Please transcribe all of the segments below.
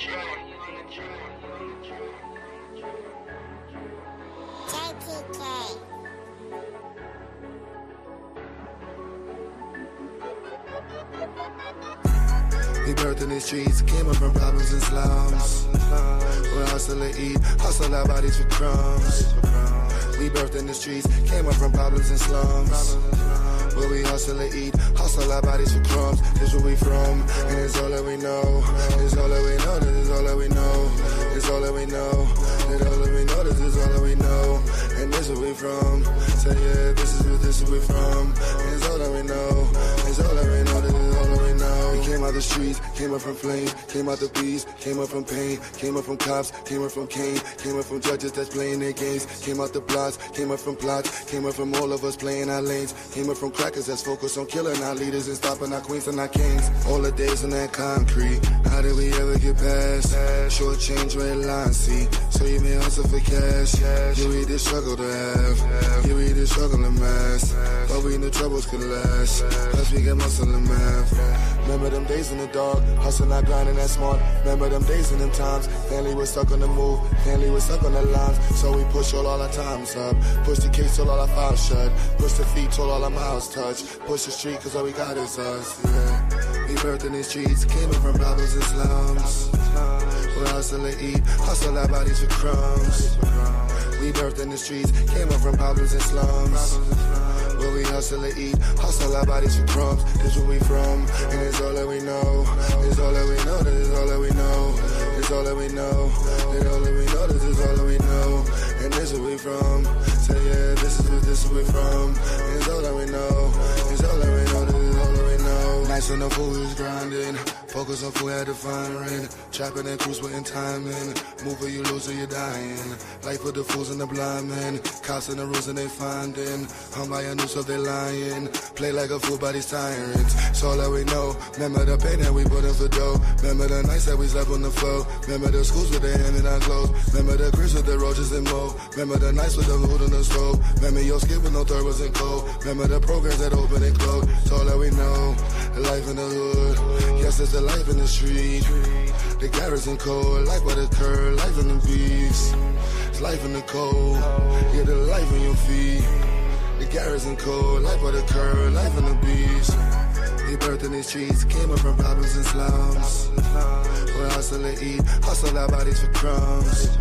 We birthed in these streets, came up from problems and slums. We'll hustle and eat, hustle our bodies for crumbs. We birthed in the streets, came up from problems and slums. Where we hustle and eat, hustle our bodies for crumbs. This where we from, and it's all that we know. It's all that we know, this is all that we know. It's all that we know, it's all that we know, this is all that we know. And this where we from, say yeah, this is where we from. And it's all that we know, it's all that we know, this is all that we know. We came out the streets, came up from flame, came out the bees, came up from pain, came up from cops, came up from Cain, came up from judges that's playing their games, came out the blocks, came up from plots, came up from all of us playing our lanes, came up from crackers that's focused on killing our leaders and stopping our queens and our kings. All the days on that concrete, how did we ever get past? Short change, red line, see, so you may hustle for cash. Yeah, we did struggle to have, yeah, we did struggle to mass, but we knew troubles could last, plus we get muscle and math. Remember them days in the dark, hustling, not grinding that smart. Remember them days and them times, family was stuck on the move, family was stuck on the lines. So we push all our times up, push the case till all our files shut, push the feet till all our miles touch, push the street cause all we got is us, yeah. We birthed in the streets, came up from problems and slums. We'll hustle and eat, hustle our bodies for crumbs. We birthed in the streets, came up from problems and slums. Where we hustle and eat, hustle our bodies for crumbs. This where we from, and it's all that we know. It's all that we know, this is all that we know. It's all that we know, it's all that we know, this is all that we know. And this is where we from, say yeah, this is where we from. And it's all that we know, it's all that we know, this is all that we know. Nights when the food is grinding, focus on food, had to find rent. Trapping and cruise with timing, move or you lose or you're dying. Life for the fools and the blind men, cops and the rules and they finding. Hung by a noose of they lying, play like a fool by these tyrants. It's all that we know, remember the pain that we put in for dough. Remember the nights that we slept on the floor. Remember the schools with their hand in our clothes. Remember the cribs with the roaches and mold. Remember the nights with the food on the stove. Remember your skin with no third wasn't cold. Remember the programs that open and close. It's all that we know, the life in the hood. Yes, it's the life in the street. The garrison cold, life by the curb, life in the beats. It's life in the cold, yeah, the life in your feet. The garrison cold, life by the curb, life in the beats. We birthed in these streets, came up from problems and slums. We'll hustle and eat, hustle our bodies for crumbs.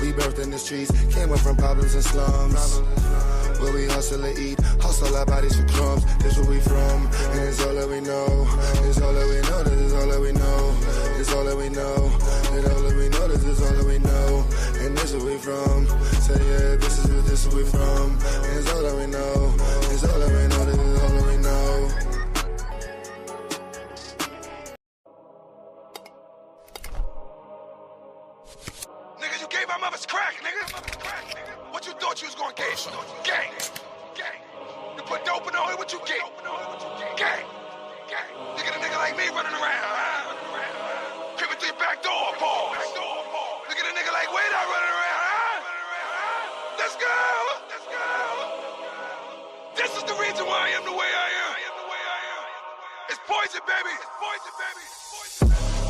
We birthed in the streets, came up from problems and slums. Where we hustle and eat, hustle our bodies for crumbs. This where we from, and it's all that we know. It's all that we know, this is all that we know. It's all that we know, it's all that we know, this is all that we know. And this is where we from, say yeah, this is where we from. And it's all that we know, it's all that we know, this is all that we know. Nigga, you gave my mother's crack, nigga. What you thought you was gonna get? Gang. You put dope in the hood, what you get? Gang. Look at a nigga like me running around, huh? Creeping through your back door, balls. Look at a nigga like Wade out running around, huh? Let's go. This is the reason why I am the way I am. It's poison, baby.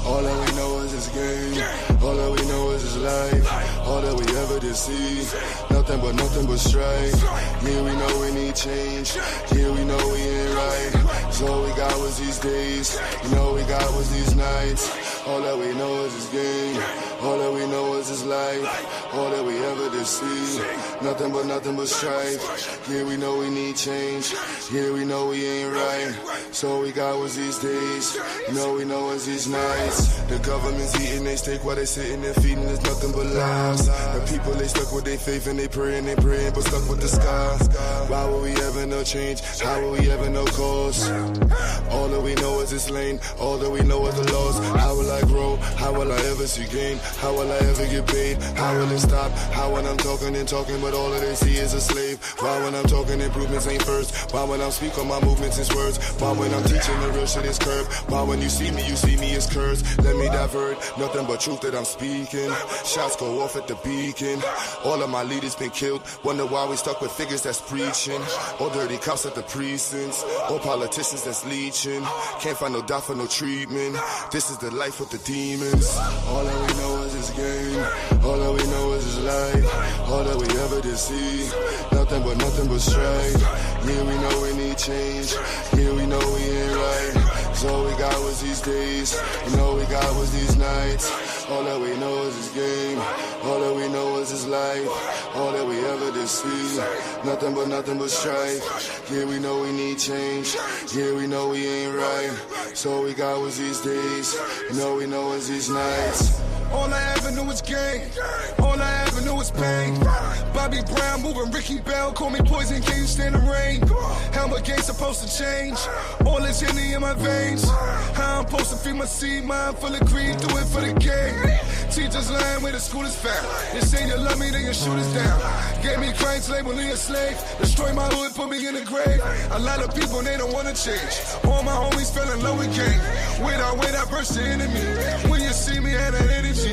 All that we know is this game. All that we know is this life. All that we ever did see. Nothing but strife. Yeah, we know we need change. Yeah, we know we ain't right. So all we got was these days. You know we got was these nights. All that we know is this game. All that we know is this life. All that we ever did see. Nothing but strife. Yeah, we know we need change. Yeah, we know we ain't right. So all we got was these days. You know we know it's these nights. The government's eating they steak while they sitting there feeding us nothing but lies. The people they stuck with their faith and they praying, but stuck with the sky. Why would we ever know change? How will we ever know cause? All that we know is this lane. All that we know is the laws. How will I grow? How will I ever see gain? How will I ever get paid? How will it stop? How when I'm talking and talking, but all that they see is a slave? Why when I'm talking improvements ain't first? Why when I'm speaking my movements is words? Why when I'm teaching the real shit is curved? Why when you see me as curves? Let me divert, nothing but truth that I'm speaking. Shots go off at the beacon. All of my leaders been killed. Wonder why we stuck with figures that's preaching. All dirty cops at the precincts. All politicians that's leeching. Can't find no doubt for no treatment. This is the life with the demons. demons. All that we know is this game. All that we know is this life. All that we ever did see. Nothing but strife. Yeah, we know we need change. Yeah, we know we ain't right. So all we got was these days. You know we got was these nights. All that we know is this game. All that we know is this life. All that we ever did see. Nothing but strife. Yeah, we know we need change. Yeah, we know we ain't right. So all we got was these days. You know we know is these nights. All I ever knew was gang. All I ever knew was pain. Bobby Brown moving Ricky Bell. Call me poison, can you stand the rain? Helmet game supposed to change. All this Henny in my veins. How I'm supposed to feed my seed. Mind full of greed, do it for the game. Teachers lying where the school is found. You say you love me, then you shoot us down. Gave me cranks, label me a slave. Destroy my hood, put me in the grave. A lot of people, they don't wanna change. All my homies fell in love with gang. Without burst the enemy. When you see me, had that energy.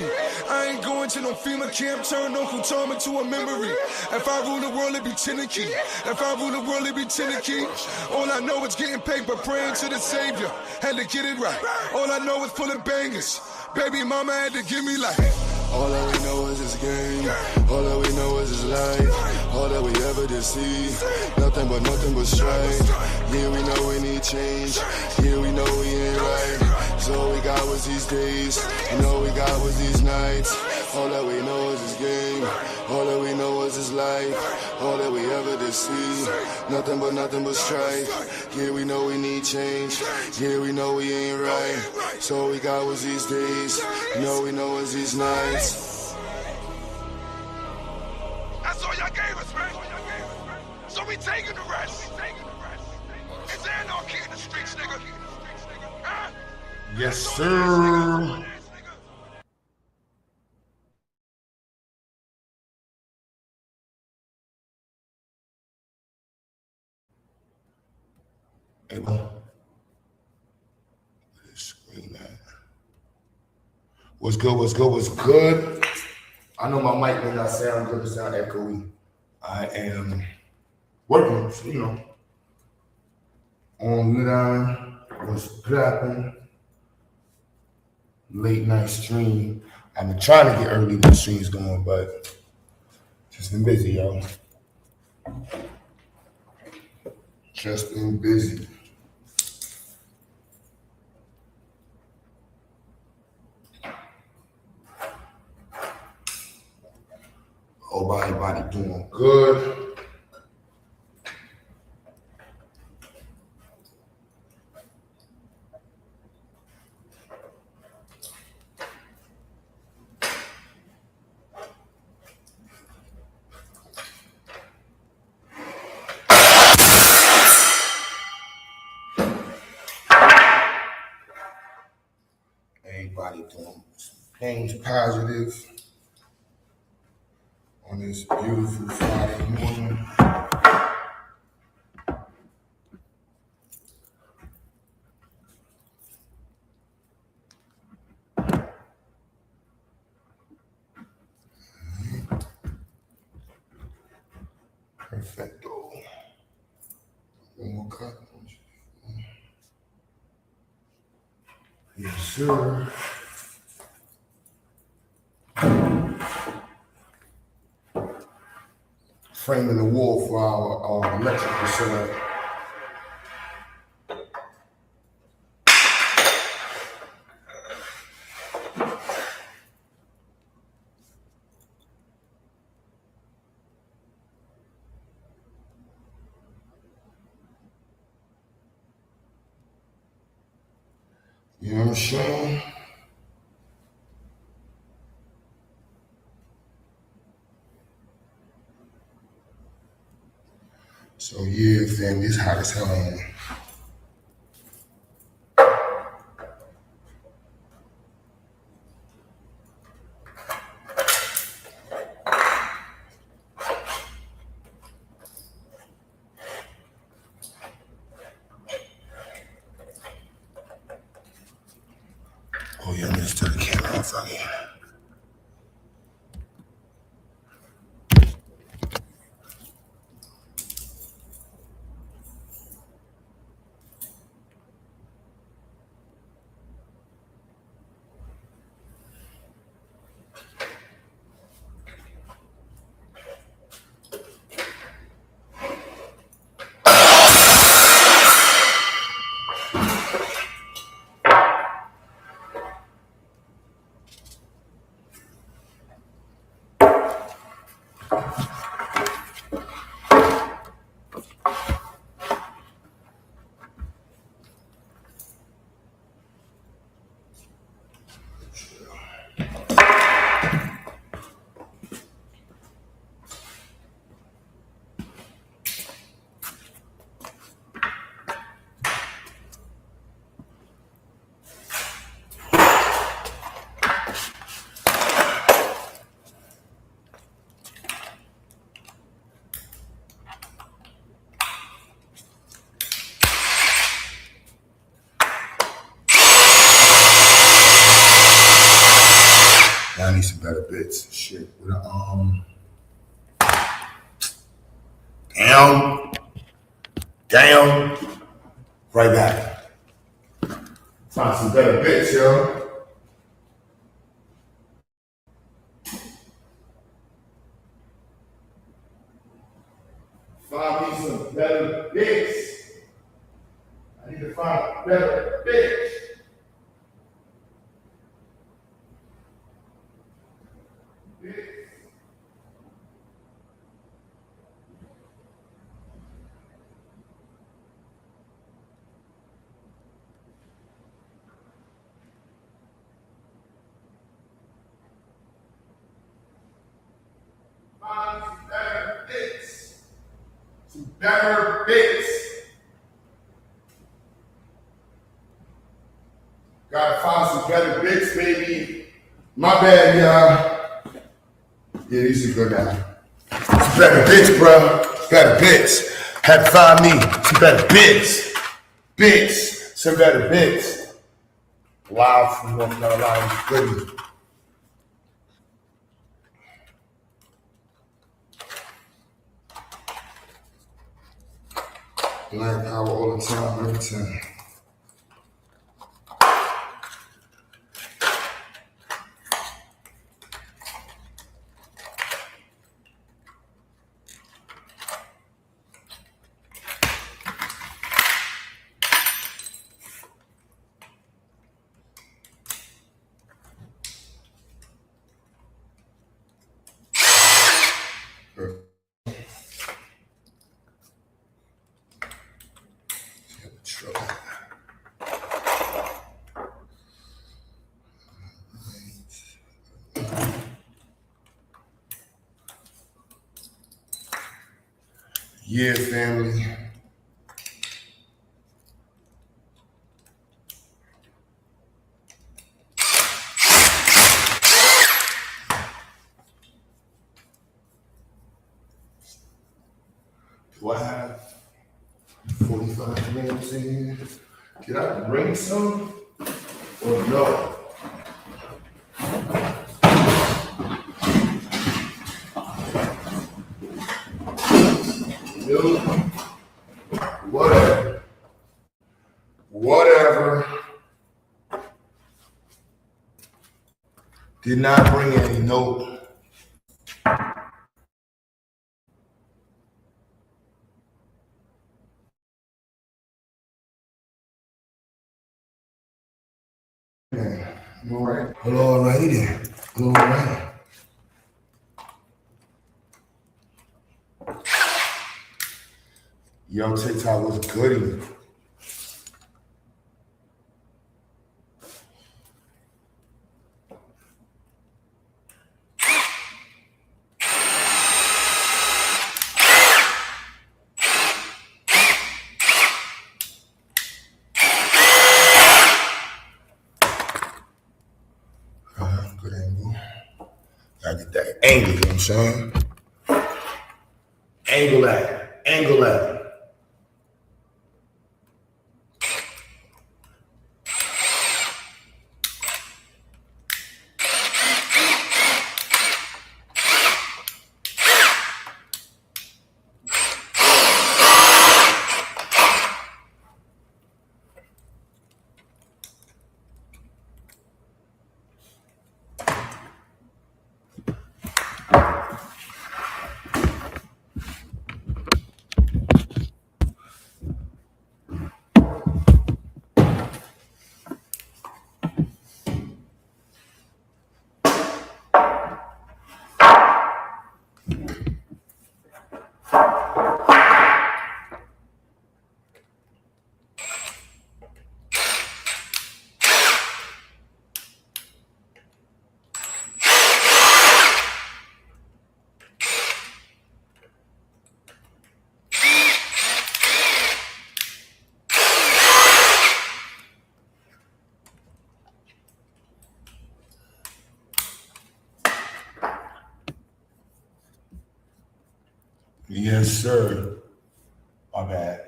I ain't going to no FEMA camp, turn Uncle Tom into a memory. If I rule the world, it be Tennessee. If I rule the world, it be Tennessee. All I know is getting paper, praying to the Savior. Had to get it right. All I know is pulling bangers. Baby mama had to give me life. All that we know is this game. All that we know is this life. All that we ever did see. Nothing but strife. Yeah, we know we need change. Yeah, we know we ain't right. So all we got was these days. You know we got was these nights. All that we know is this game. All that we know is this life. All that we ever did see. Nothing but strife. Yeah, we know we need change. Yeah, we know we ain't right. So all we got was these days. You know we know is these nights. That's all y'all gave us, man. So we taking the rest. Is there no kid in the streets, nigga? Huh? Yes, sir. Hey, man. Screen that. What's good? I know my mic may not sound good, it sound echoey. I am working, so, you know, on Lidine, what's poppin', late night stream. I've been trying to get early when the stream's going, but just been busy, y'all. Just been busy. Hope everybody doing good. Everybody doing things positive on this beautiful Friday morning. Perfecto. One more cut. Yes, sir. Framing the wall for our electrical center. You know what I'm saying? So yeah, fam, it's hot as hell. Oh yeah, let's turn the camera off again. I need some better bits. Shit. Damn. Right back. Find some better bits, yo. Find me some better bits. I need to find better bits. Find some better bits. Some better bits. Gotta find some better bits, baby. My bad, y'all. Yeah, these are good now. Some better bits, bro. Better bits. Had to find me some better bits. Bits. Some better bits. Live from North Carolina. Goodness. Black power all the time, every time. Yeah, family. Do I have 45 minutes in here? Did I bring some or no? Whatever. Whatever. Did not bring any note. All right. All righty then. All right. Yo, TikTok was goody. Good angle. Gotta get that angle, you know what I'm saying? Angle that. Angle that. Yes, sir. My bad.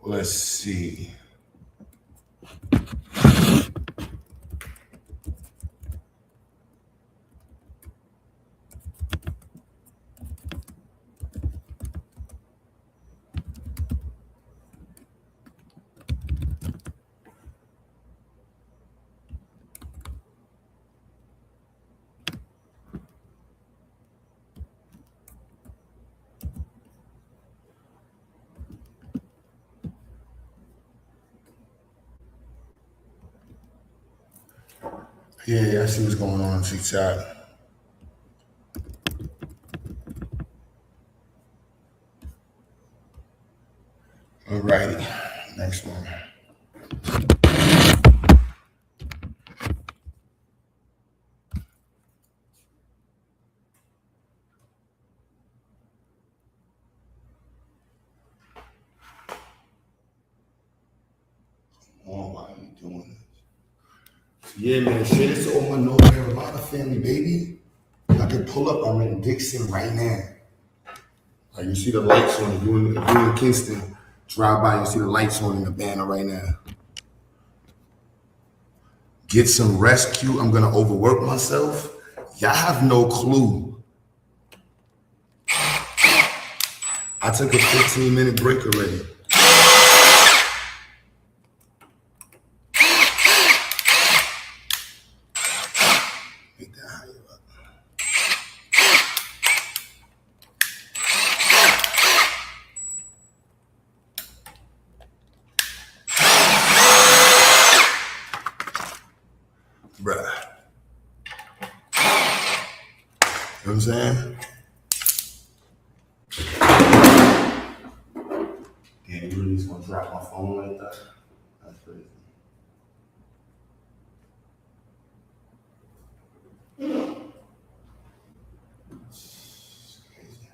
Let's see. Yeah, I see what's going on TikTok. Alrighty, next one. Oh, why are you doing this? Yeah, man, shit, it's all my North Carolina family, baby. I could pull up, I'm in Dixon right now. Like you see the lights on, if you're in Kingston, drive by, you see the lights on in the banner right now. Get some rescue, I'm gonna overwork myself. Y'all have no clue. I took a 15-minute break already. Make that higher up. Bruh. You know what I'm saying? Damn, you really just gonna drop my phone like that? That's crazy. It's crazy.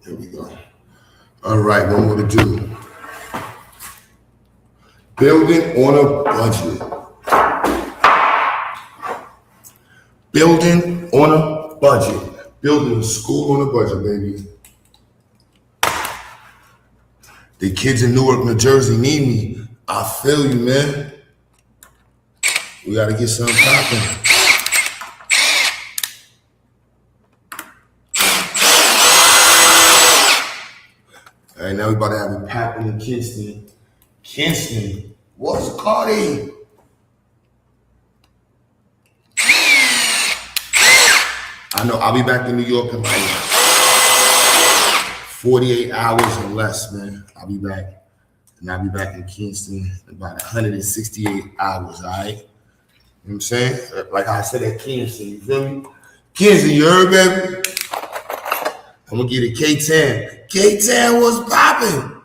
Here we go. All right, what I'm gonna do. Building on a budget. Building on a budget. Building a school on a budget, baby. The kids in Newark, New Jersey need me. I feel you, man. We gotta get something popping. All right, now we about to have it popping in Kingston. Kingston, what's Cardi? I know I'll be back in New York in like 48 hours or less, man. I'll be back. And I'll be back in Kingston in about 168 hours, all right? You know what I'm saying? Like I said at Kingston, you feel me? Kingston, you heard, baby? I'm gonna get it K-Town. K-Town was popping.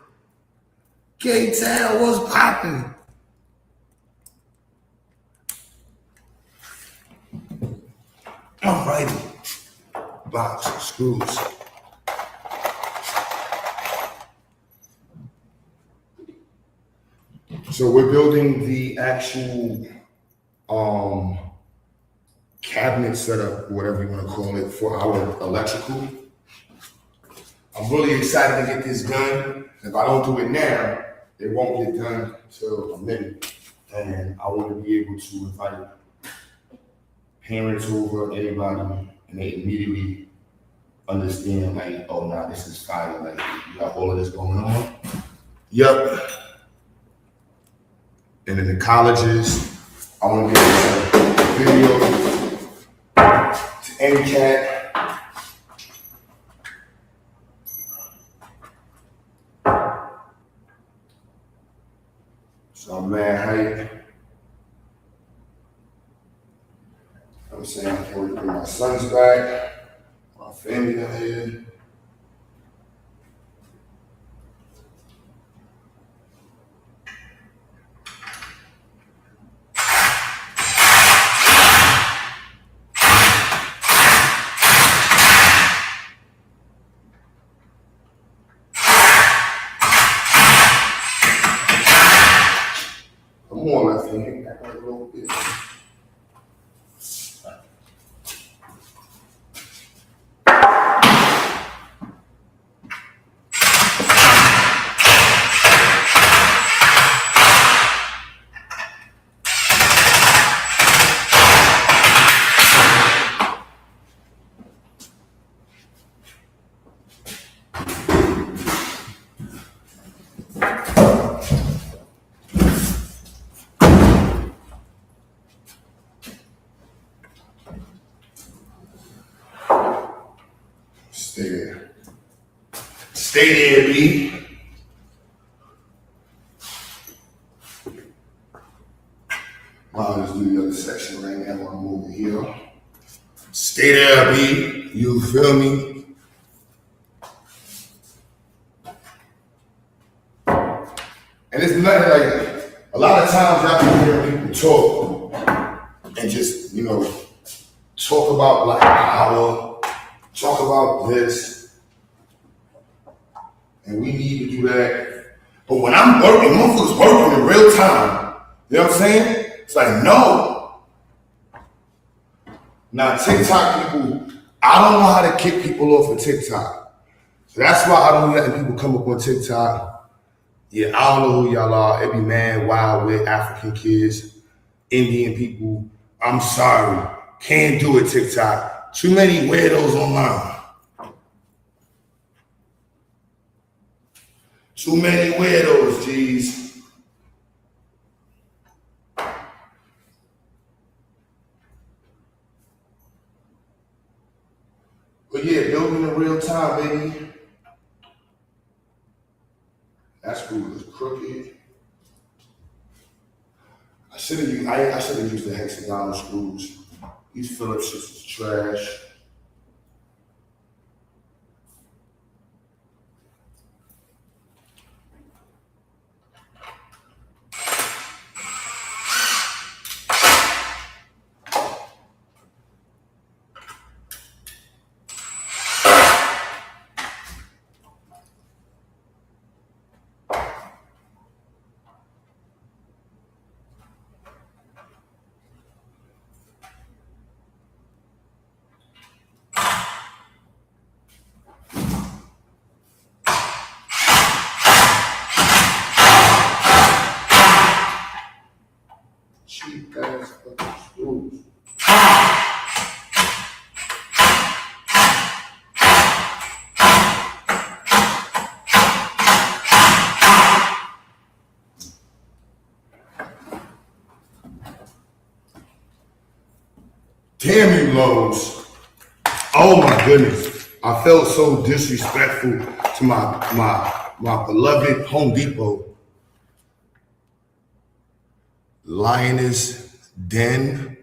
K-Town was popping. All righty. Box of screws. So we're building the actual cabinet setup, whatever you want to call it, for our electrical. I'm really excited to get this done. If I don't do it now, it won't get done till a minute. And I want to be able to invite parents over, anybody, and they immediately understand, like, oh, nah, this is fire. Like, you got all of this going on. Yep. And in the colleges, I want to get a video to NCAT. My son's back. My family are here. Come on, let's hang back a little bit. Stay there. Stay there, B. I'll just do the other section right now while I'm over here. Stay there, B. You feel me? And it's nothing like, a lot of times y'all can hear people talk and just, talk about Black Power, talk about this, and we need to do that. But when I'm working, motherfuckers working in real time, you know what I'm saying? It's like, no. Now, TikTok people, I don't know how to kick people off of TikTok. So that's why I don't let people come up on TikTok. Yeah, I don't know who y'all are. It be mad, wild, with African kids, Indian people. I'm sorry. Can't do it, TikTok. Too many weirdos online. Too many weirdos, G's. But yeah, building in real time, baby. That screw is crooked. I should have used the hexagonal screws. These Phillips shits is trash. Cheap ass fucking screws. Damn you, Lowe's. Oh my goodness. I felt so disrespectful to my beloved Home Depot. Lioness Den.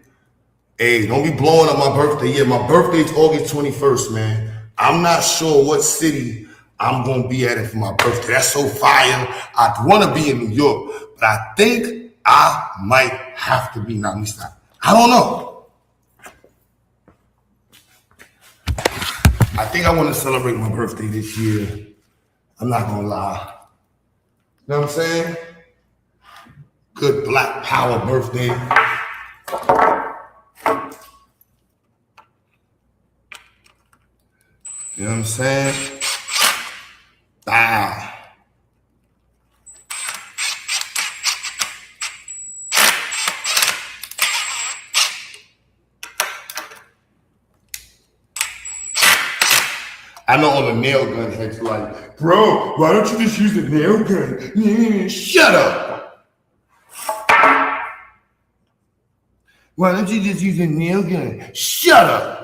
Hey, don't be blowing up my birthday. Yeah, my birthday's August 21st, man. I'm not sure what city I'm going to be at for my birthday. That's so fire. I'd want to be in New York, but I think I might have to be. Now, let me stop. I don't know. I think I want to celebrate my birthday this year. I'm not going to lie. You know what I'm saying? Good Black Power birthday. You know what I'm saying? Bow. I know all the nail gun heads like, bro, why don't you just use the nail gun? Shut up. Why don't you just use a nail gun? Shut up.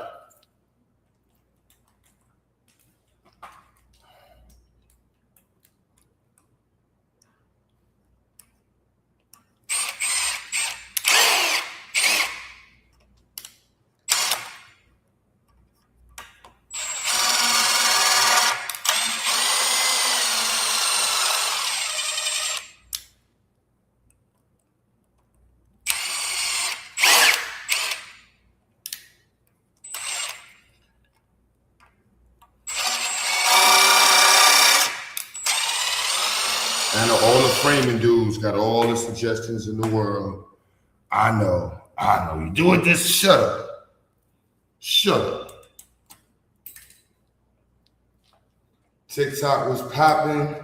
know all the framing dudes got all the suggestions in the world. I know. You do it this, shut up. Shut up. TikTok was popping.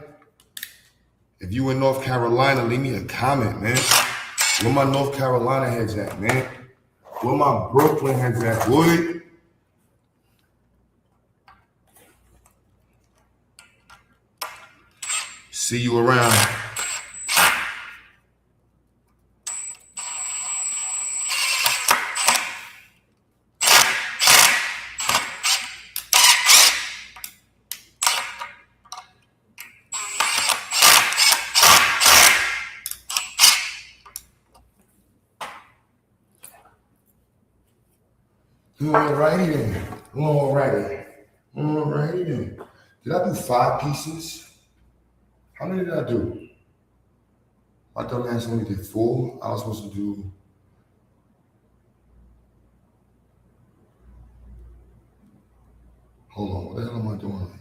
If you in North Carolina, leave me a comment, man. Where my North Carolina heads at, man? Where my Brooklyn heads at, Wood? See you around. Alrighty then. Did I do 5 pieces? How many did I do? I thought I only did 4. I was supposed to do. Hold on, what the hell am I doing right now?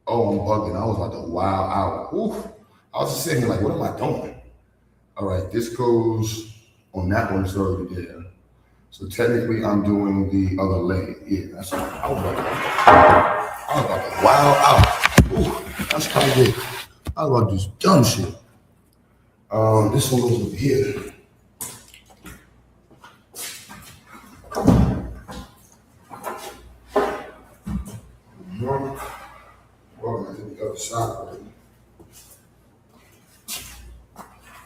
Oh, I'm bugging. I was about to wow out. Oof. I was just sitting here like, what am I doing? All right, this goes on that one, it's already there. So technically I'm doing the other leg. Yeah, that's what I was about to wow out. Ooh, that's kind of good. I was about to do some dumb shit. This one goes over here. Welcome to the other side of it.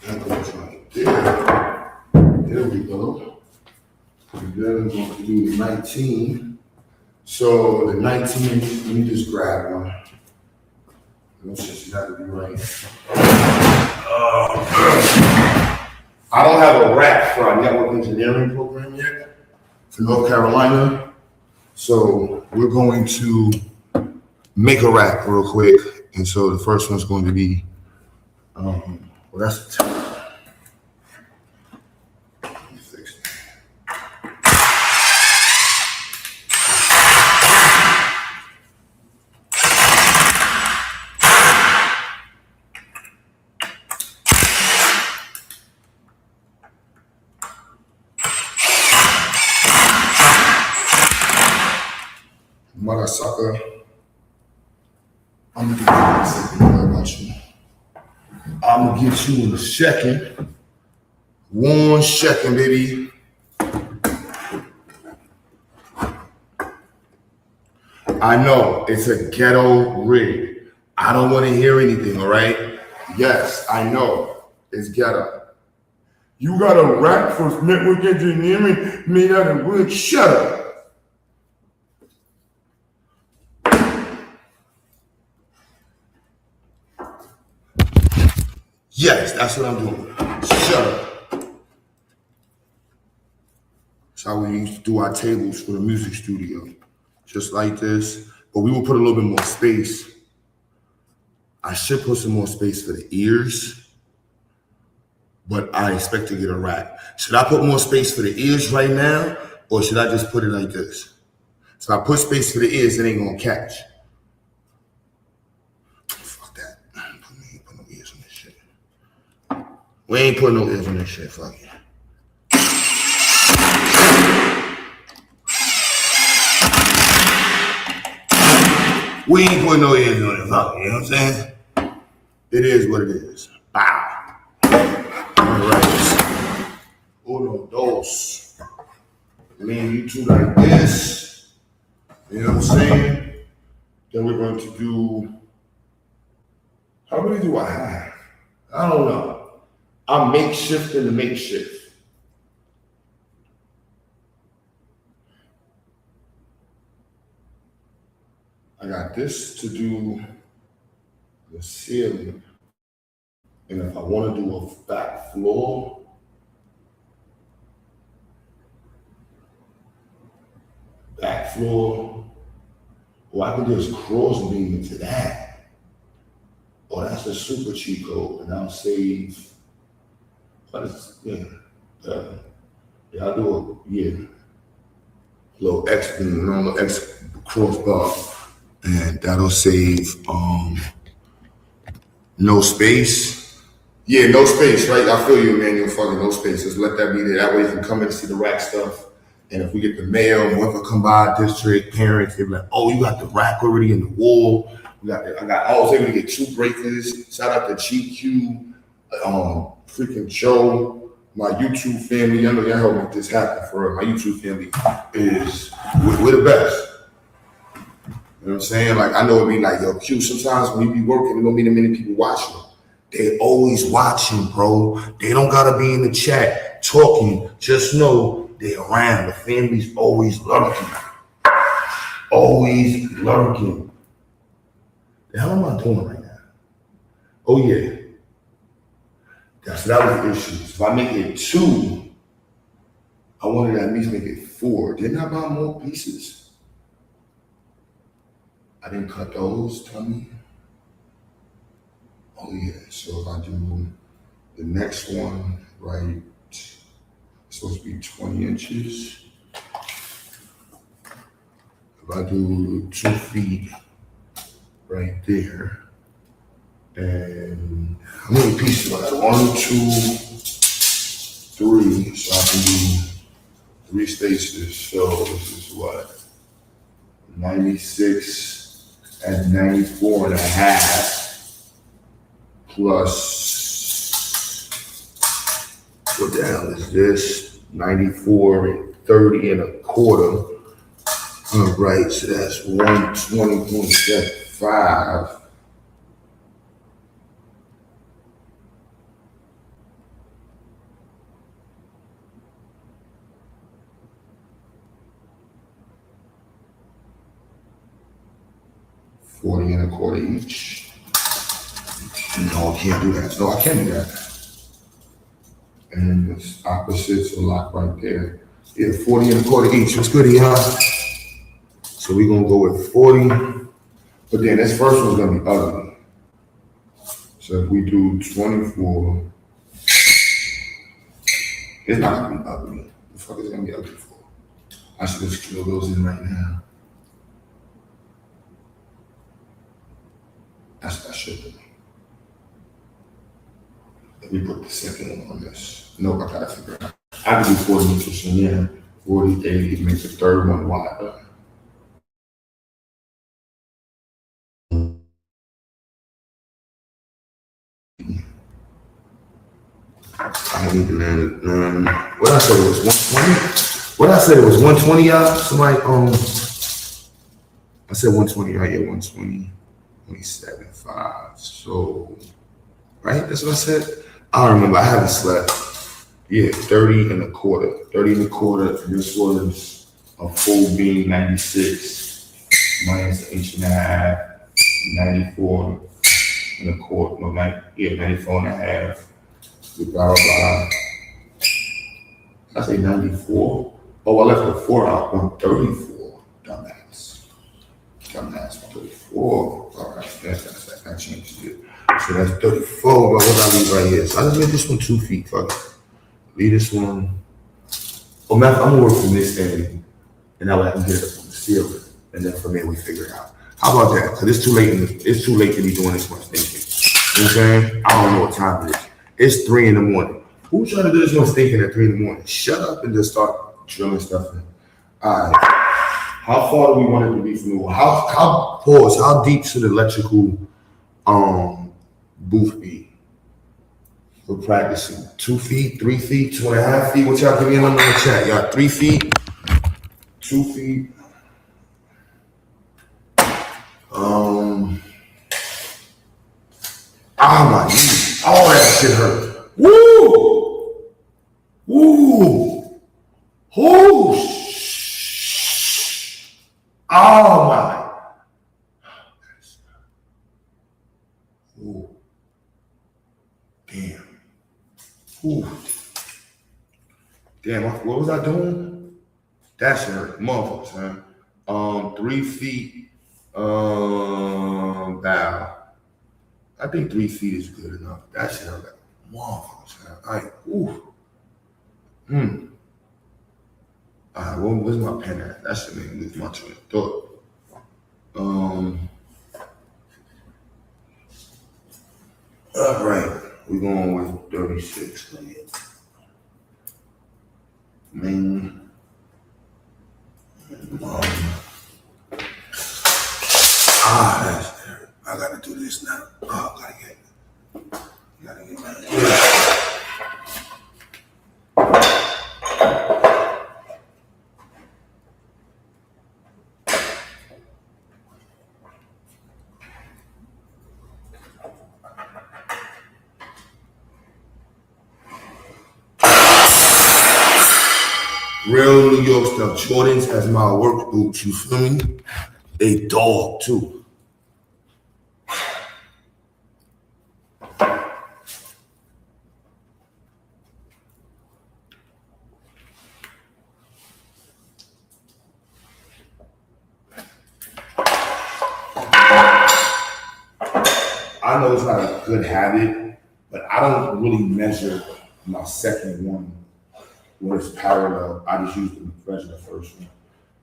That goes right there. There we go. And then I'm going to do the 19. So the 19, let me just grab one. Those shits got to be right. I don't have a rack for our network engineering program yet for North Carolina. So we're going to make a rack real quick. And so the first one's going to be, well, that's the time. Let me fix it. Mother sucker. I'm gonna get you in a second. Don't worry about you. I'm gonna get you in a second. 1 second, baby. I know it's a ghetto rig. I don't want to hear anything, all right? Yes, I know it's ghetto. You got a rack for network engineering made out of wood? Shut up. Yes, that's what I'm doing. Shut up. That's how we used to do our tables for the music studio. Just like this. But we will put a little bit more space. I should put some more space for the ears. But I expect to get a rack. Should I put more space for the ears right now? Or should I just put it like this? So I put space for the ears, it ain't gonna catch. Fuck that. We ain't putting no ears on this shit. We ain't putting no ears on this shit, fuck it. We ain't putting no ears on it, fuck it, you know what I'm saying? It is what it is. Bow. All right. Uno, dos. Lean you two like this. You know what I'm saying? Then we're going to do, how many do I have? I don't know. I'm makeshifting the makeshift. I got this to do the ceiling. And if I want to do a back floor, or I can just cross beam into that. Oh, that's a super cheat code, and I'll save. What is, yeah, I'll do it, yeah. little X boom, little X crossbar, and that'll save no space. Yeah, no space, right? I feel you, Emmanuel. Fucking no space. Just let that be there. That way you can come in and see the rack stuff. And if we get the mail, whoever come by district, parents, they be like, oh, you got the rack already in the wall. I was able to get 2 breakers. Shout out to GQ, freaking Joe, my YouTube family. I know y'all helped make this happen for real. My YouTube family we're the best. You know what I'm saying? Like, I know it be like, yo, Q, sometimes when you be working, there don't be that many people watching. They always watching, bro. They don't gotta be in the chat talking. Just know they around. The family's always lurking. Always lurking. The hell am I doing right now? Oh yeah. That was the issue. If I make it 2, I wanted to at least make it 4. Didn't I buy more pieces? I didn't cut those, Tommy. Oh yeah, so if I do the next one, right, it's supposed to be 20 inches. If I do 2 feet right there, and how many pieces do I have? 1, 2, 3, so I can do 3 spaces. So this is what? 96 and 94 and a half. Plus, what the hell is this? 94 and 30 and a quarter. All right, so that's 120.75. $40 and a quarter each. No, I can't do that. No, I can't do that. And the opposites are locked right there. Yeah, 40 and a quarter each. What's good, y'all? So we're gonna go with 40. But then this first one's gonna be ugly. So if we do 24, it's not gonna be ugly. The fuck is it gonna be ugly for? I should just kill those in right now. That's what I should do. Let me put the second one on this. Nope, I gotta figure it out. I can do 40 inches from here. 40, 80, make the third one wider. I need to learn. What I said it was 120. What I said it was 120, y'all. Somebody I said 120, right? Yeah, 120, 27.5. So, right? That's what I said. I don't remember. I haven't slept. Yeah, 30 and a quarter. 30 and a quarter. This was a full beam 96 minus an inch and a half. 94 and a quarter. No, 94 and a half. We blah, blah. I say 94. Oh, I left the 4 out. 134. Dumbass. 134. All right, that changed it. So that's 34. But what I leave right here? So I just made this one 2 feet. Fuck it. Leave this one. Oh, man, I'm gonna work from this end, and that way I can get it up on the ceiling, and then from there we figure it out. How about that? Because it's too late. It's too late to be doing this much thinking. You know what I'm saying? I don't know what time it is. It's 3 in the morning. Who's trying to do this much thinking at 3 in the morning? Shut up and just start drilling stuff in. All right. How far do we want it to be from the wall? How deep should electrical booth be? We're practicing 2 feet, 3 feet, 2.5 feet. What y'all give me a number in the chat? Y'all 3 feet, 2 feet. My knees. All that shit hurt. Woo! Woo! Oh, oh my. Ooh. Damn. Ooh. Damn, what was I doing? That shit hurt. Motherfuckers, man. 3 feet, bow. I think 3 feet is good enough. That shit hurt like motherfuckers, man. Where's my pen at? That should make me lose my train of thought. All right, we're going with 36. That's there. I gotta do this now. Oh, gotta get that. Real New York stuff. Jordans as my work boots. You feel me? They dog too. I know it's not a good habit, but I don't really measure my second one when it's parallel. I just use the measure the first one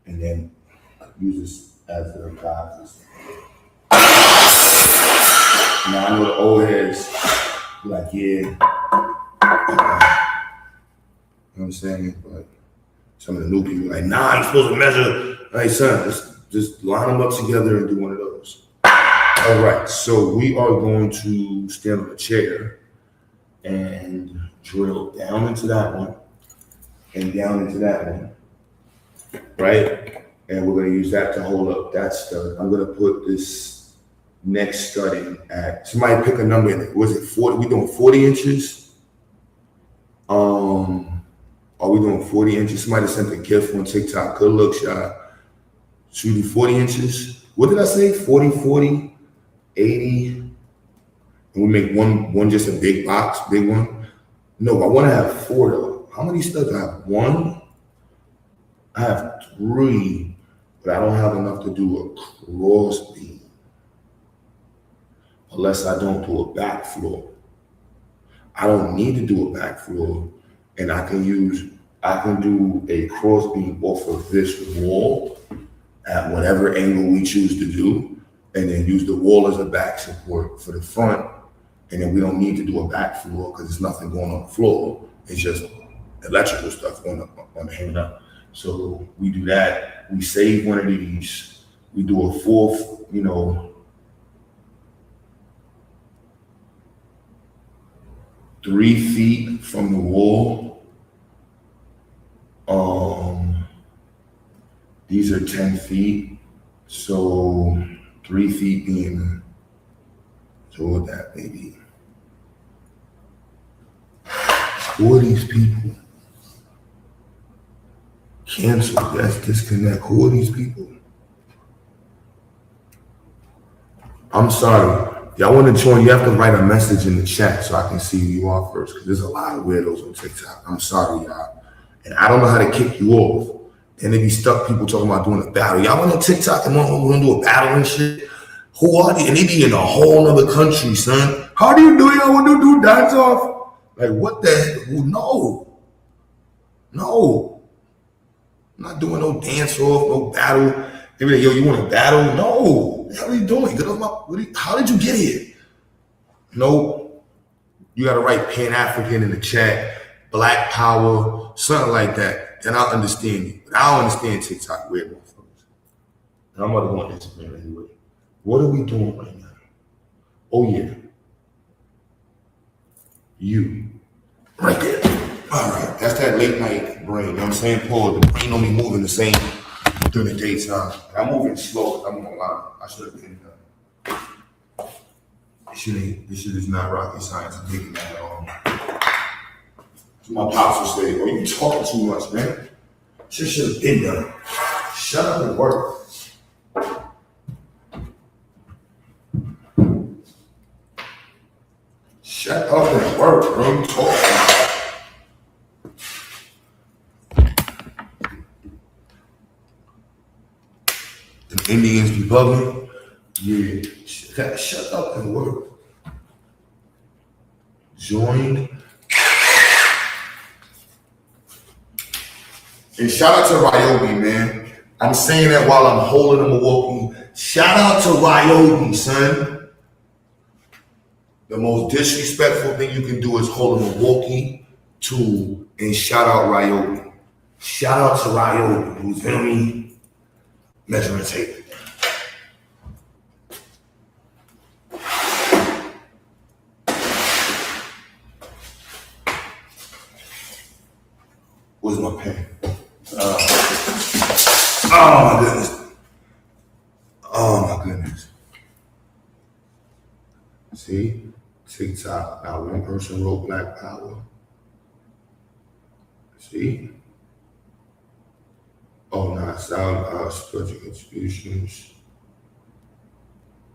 and then use this as the guide. Now I know the old heads be like, yeah, you know what I'm saying? But some of the new people are like, nah, you're supposed to measure. Hey son, just line them up together and do one of those. All right, so we are going to stand on a chair and drill down into that one and down into that one, right? And we're gonna use that to hold up that stud. I'm gonna put this next stud in at, somebody pick a number in it. Was it 40? We doing 40 inches? Are we doing 40 inches? Somebody sent a gift on TikTok. Good look, shot. Should we do 40 inches? What did I say? 40, 40? 80, and we make one just a big box, big one. No, I want to have 4 though. How many studs do I have? 1? I have 3, but I don't have enough to do a cross beam unless I don't do a back floor. I don't need to do a back floor, and I can do a cross beam off of this wall at whatever angle we choose to do, and then use the wall as a back support for the front. And then we don't need to do a back floor because there's nothing going on the floor. It's just electrical stuff going up on the hanging up. So we do that. We save one of these. We do a 4th, 3 feet from the wall. These are 10 feet. So 3 feet being, so what that maybe? Who are these people? Cancel, that's disconnect. Who are these people? I'm sorry. Y'all want to join, you have to write a message in the chat so I can see who you are first, because there's a lot of weirdos on TikTok. I'm sorry, y'all. And I don't know how to kick you off. And they be stuck people talking about doing a battle. Y'all went on TikTok and we're gonna do a battle and shit. Who are they? And they be in a whole other country, son. How do you do it? I want to do dance off. Like what the heck? No. I'm not doing no dance off, no battle. They be like, yo, you want to battle? No. What the hell are you doing? Get off my, how did you get here? No. You gotta write Pan-African in the chat, Black Power, something like that. Then I'll understand you. But I don't understand TikTok weird motherfuckers. And I'm about to go on Instagram anyway. What are we doing right now? Oh yeah. You. Right there. All right. That's that late night brain. You know what I'm saying? Paul, the brain don't be moving the same during the daytime. I'm moving slow. I'm gonna lie. I should have been done. This shit is not rocket science. I'm taking that at all. My pops would say, oh, you talking too much, man. Shit should have been done. Shut up and work. Shut up and work, bro. You talking. The Indians be bugging. Yeah. Shut up and work. Join. And shout out to Ryobi, man. I'm saying that while I'm holding a Milwaukee. Shout out to Ryobi, son. The most disrespectful thing you can do is hold a Milwaukee tool and shout out Ryobi. Shout out to Ryobi, who's feel me? Measuring tape. Where's my pen? Oh my goodness. Oh my goodness. See? TikTok. Now one person wrote Black Power. See? Oh, no, sound spiritual contributions.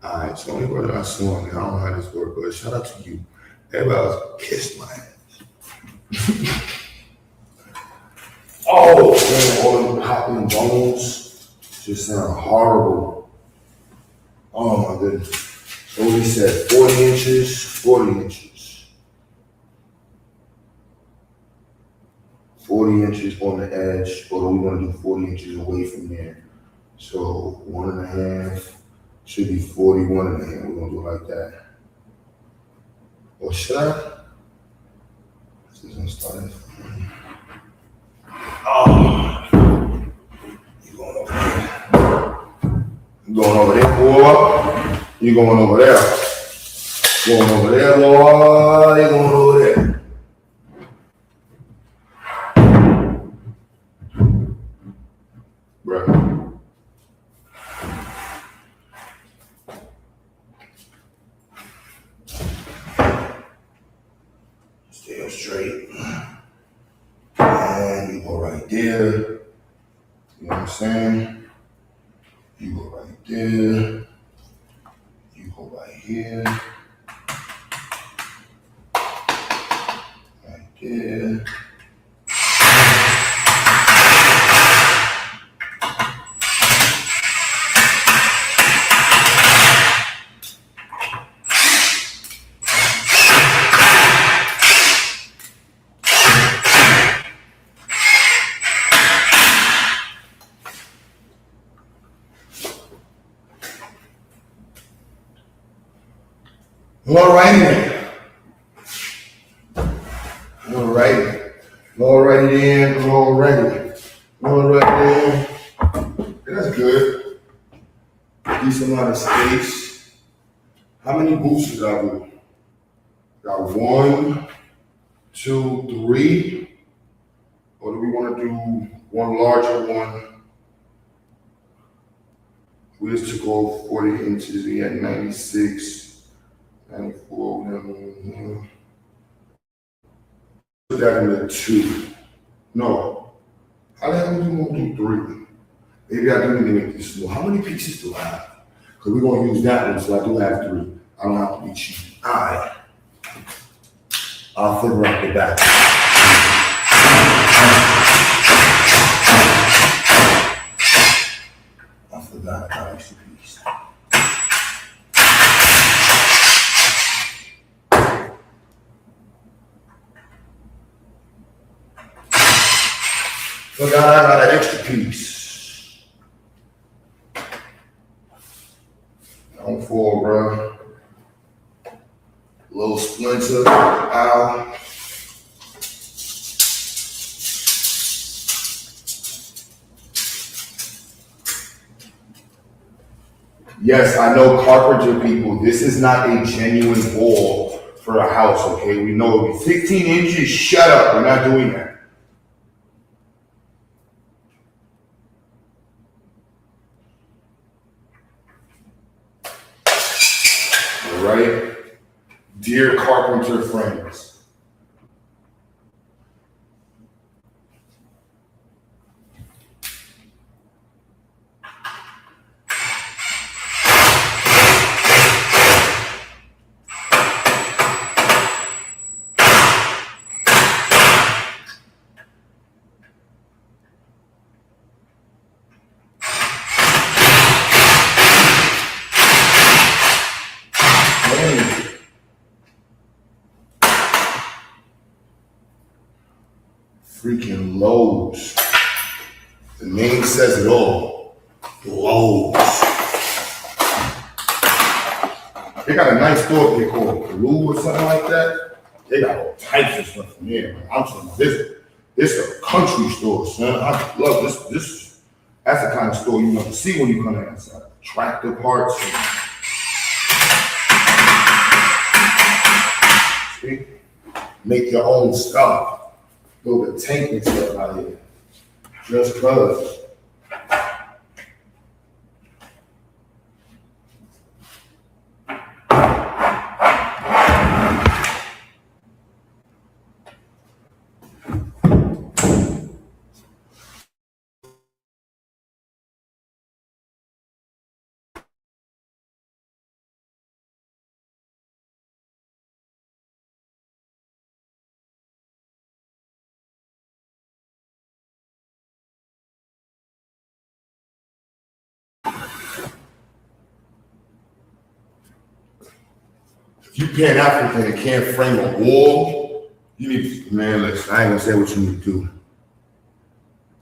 Alright, so only word I saw, I don't know how this works, but shout out to you. Everybody else kissed my ass. Oh, man, all them popping bones just sound horrible. Oh my goodness. So he said 40 inches, 40 inches. 40 inches on the edge, or we want to do 40 inches away from there. So 1.5 should be 41.5. We're gonna do it like that. Or should I? This is gonna start it. Oh, you going over there? You going over there, boy? You going over there? Going over there, boy? You going over there? Bruh. Stay up straight. And you go right there. You know what I'm saying? You go right there. You go right here. Right there. Alrighty then. Alrighty then. Alrighty then. That's good. Decent amount of space. How many boosts did I do? Got 1, 2, 3. Or do we want to do one larger one? We just took off 40 inches. We had 96. 94, put that in the 2. No. How the hell do we want to do 3? Maybe I do need to make this small. How many pieces do I have? Because we're going to use that one, so I do have 3. I don't have to be cheap. All right. I'll figure out the back. I forgot I got extra piece. Forgot I got an extra piece. Don't fall, bro. Little splinter. Ow. Yes, I know carpenter people. This is not a genuine wall for a house, okay? We know it'll be 15 inches. Shut up. We're not doing that. Right? Dear carpenter friends. Freaking loads. The name says it all. Lowe's. They got a nice store they call Blue or something like that. They got all types of stuff from here, man. I'm talking about this is a country store, son. I love this. That's the kind of store you want to see when you come outside. Tractor parts. See? Make your own stuff. Build a tank and stuff out here. Just cause. If you Pan-African and can't frame a wall, you need to, man, listen, I ain't gonna say what you need to do.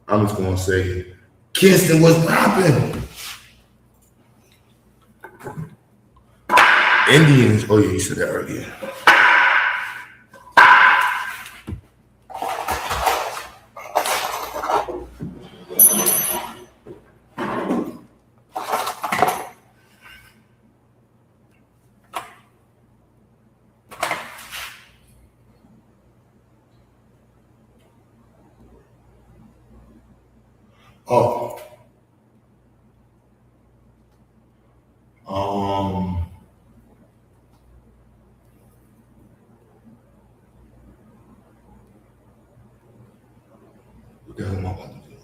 I'm just gonna say, Kingston was popping. Indians, oh yeah, you said that earlier. Oh. What the hell am I about to do?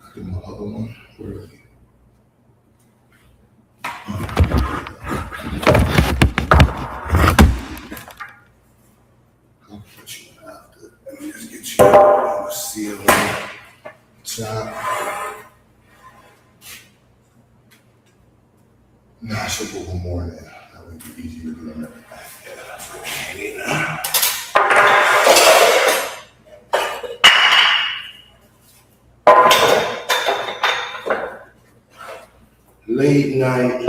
I did my other one. Where is he? I'll put you after. Let me just get you on the ceiling. Top. Nah, I should put one more in there. That would be easier to do them. Yeah, that's what I need now. Late night.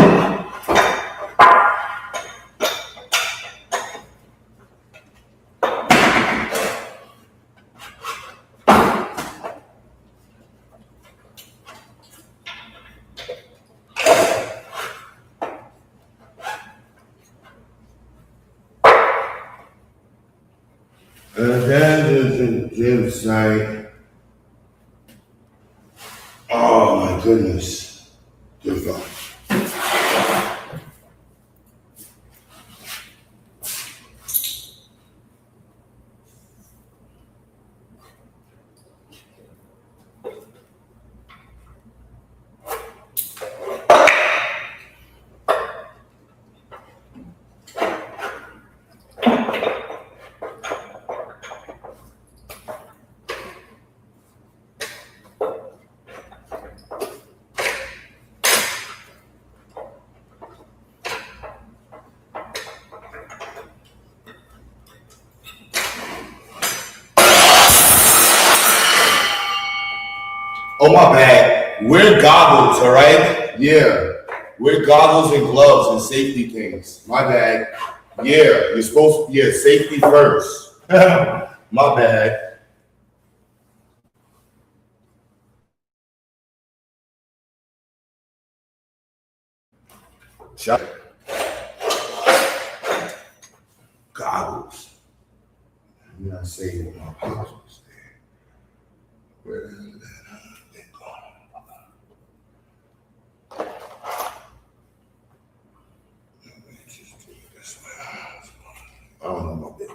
And then there's a gym site. Oh my goodness. Good God. Oh, my bad. Wear goggles, all right? Yeah. Wear goggles and gloves and safety things. My bad. Yeah, you're supposed to, yeah, safety first. My bad. Shut up. Goggles. I'm not saying what my pops was there. Where the hell is that? I don't know my baby.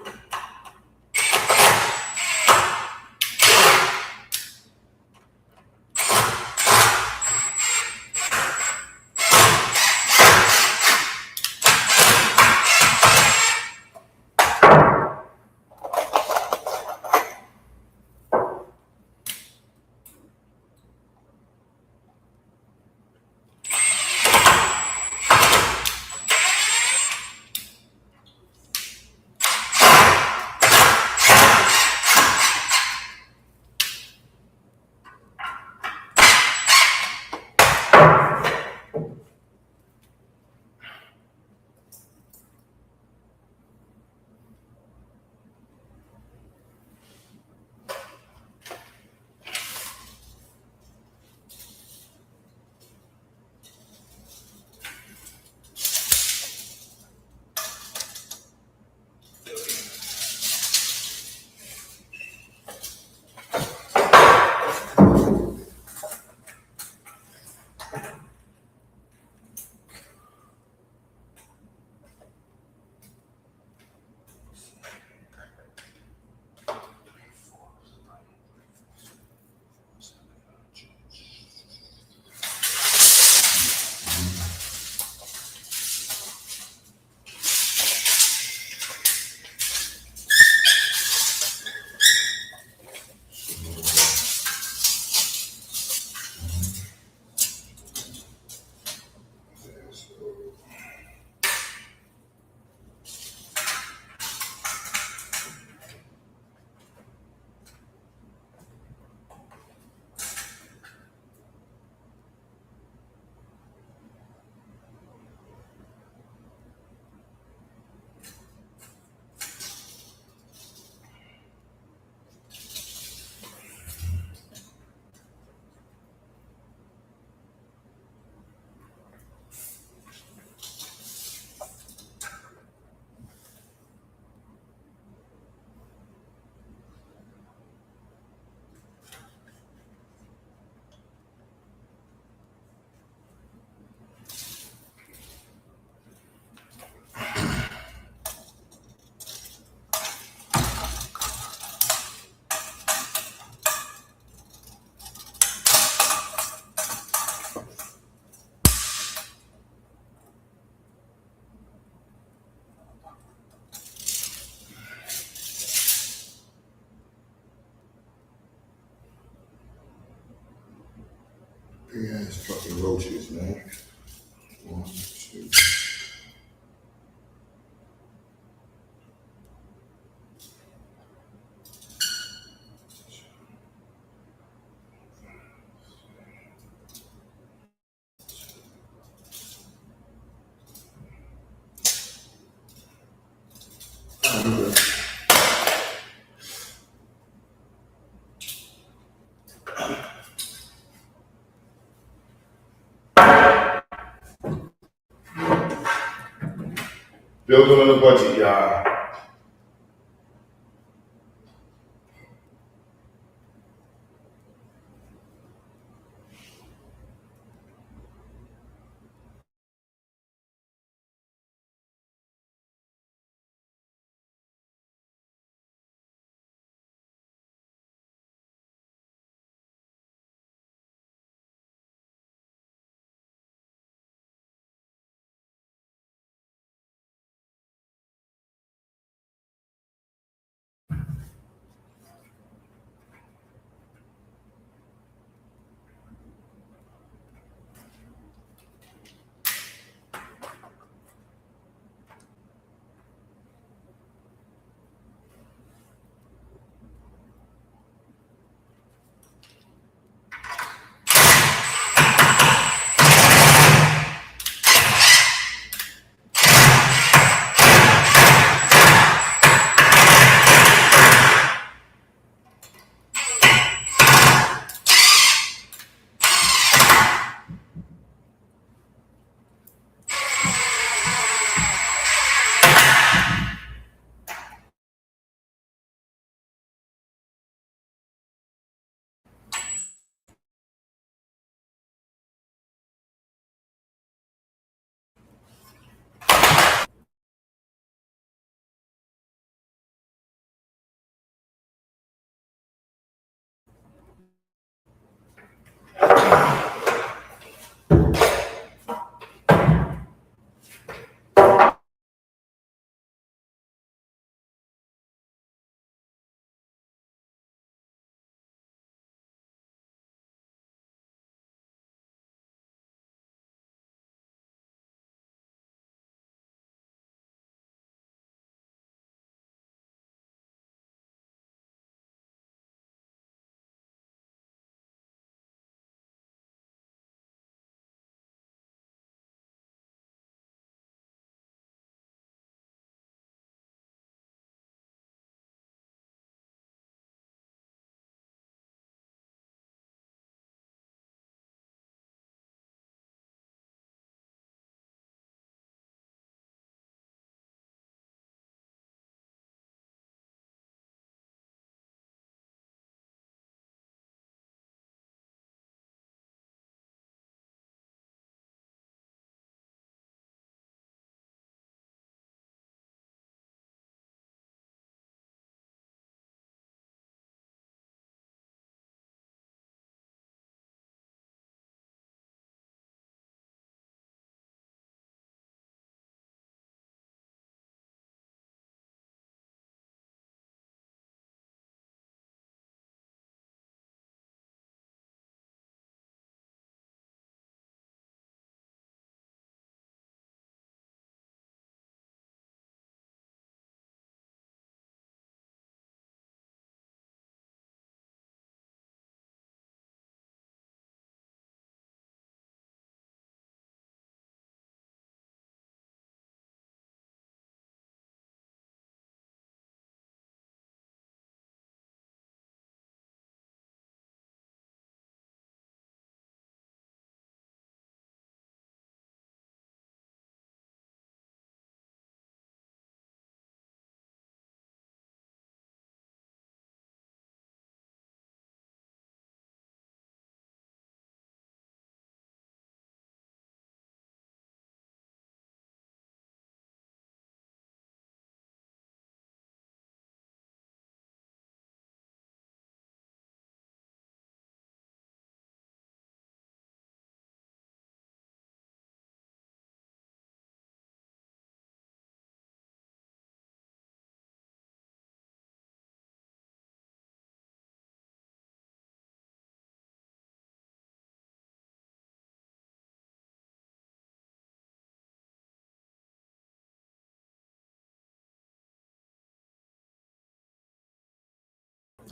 Big ass fucking roaches, man. One, two. Building on the budget, y'all.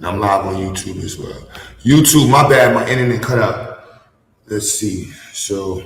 And I'm live on YouTube as well. YouTube, my bad, my internet cut out. Let's see. So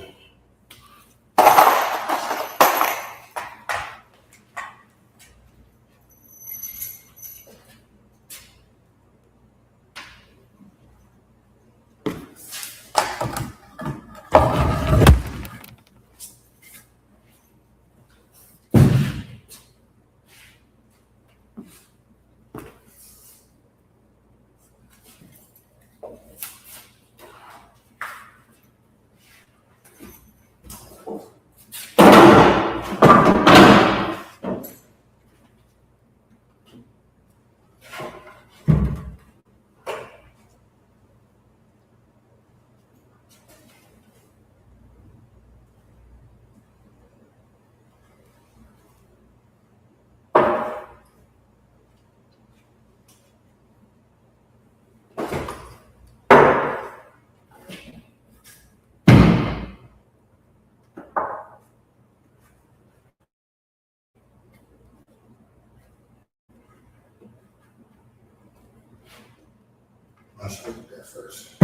I should look at that first.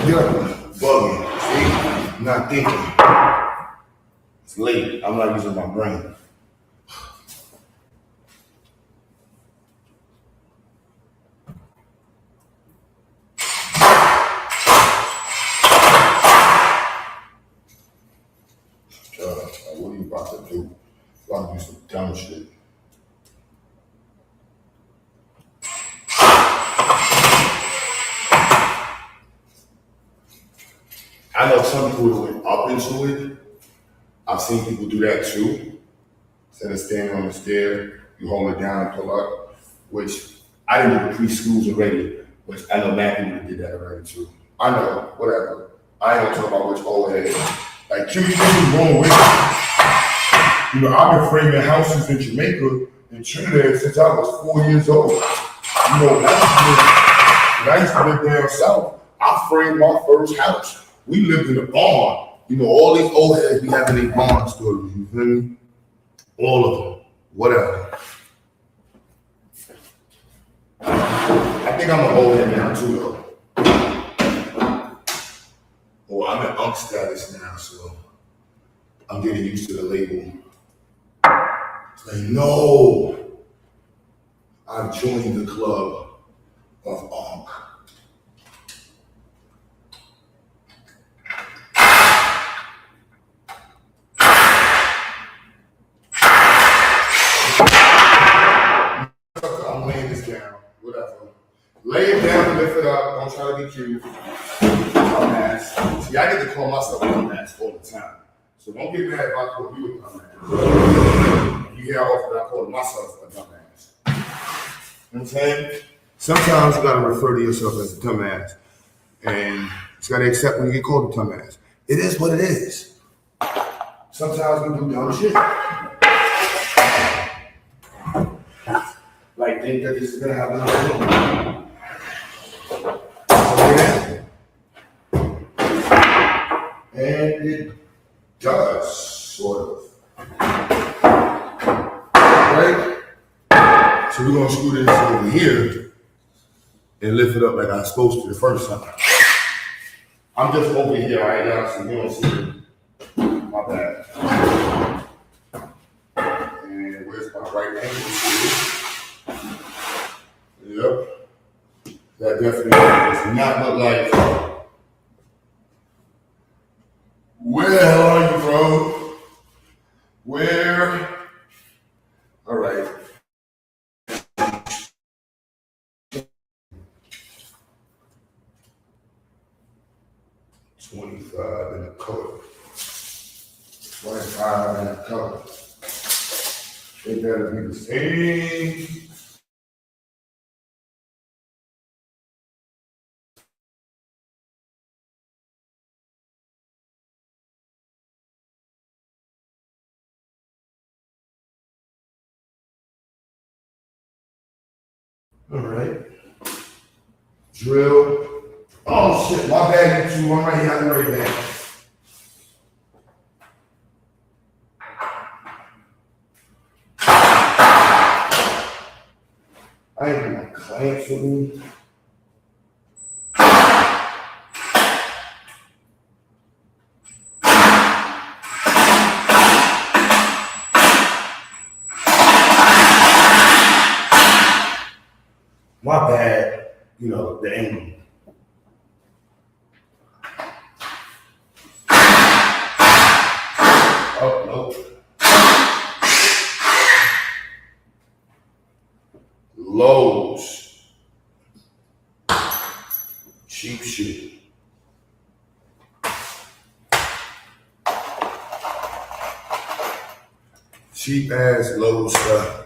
Yeah, bugging. See, I'm not thinking. It's late. I'm not using my brain. What are you about to do? About to do some dumb shit. I know some people that went up into it. I've seen people do that too. Instead of standing on the stair, you hold it down and pull up, which I didn't do the preschools already, which I know mad people that did that already too. I know, whatever. I ain't gonna talk about which old head. Like, Q, you think what's wrong with it? You know, I've been framing houses in Jamaica and Trinidad since I was 4 years old. You know, when I used to live down south, I framed my first house. We lived in a barn. You know, all these old heads be having their barn stories, you feel me? All of them. Whatever. I think I'm an old head now too, though. Well, I'm in unk status now, so I'm getting used to the label. It's like, no, I've joined the club of unk. I'm laying this down, whatever. Lay it down and lift it up. Don't try to be cute. Dumbass. See, I get to call myself a dumbass all the time. So don't get mad if I call you a dumbass. You hear how often I call myself a dumbass. You know what I'm saying? Sometimes you gotta refer to yourself as a dumbass. And you gotta accept when you get called a dumbass. It is what it is. Sometimes we do dumb shit. Like, think that this is gonna happen on and it does, sort of. Right? So we're gonna screw this over here and lift it up like I was supposed to the first time. I'm just over here, right now, so you don't see it. My bad. And where's my right hand? Yep. That definitely does not look like. Where the hell are you, bro? Where? All right. 25 in the color. 25 in the color. It better be the same. All right. Drill. Oh shit, my bad, YouTube. I'm right here. I'm right there. I ain't got my clamps with me. My bad, you know, the angle. Oh, nope. Lowe's. Cheap shit. Cheap ass Lowe's stuff.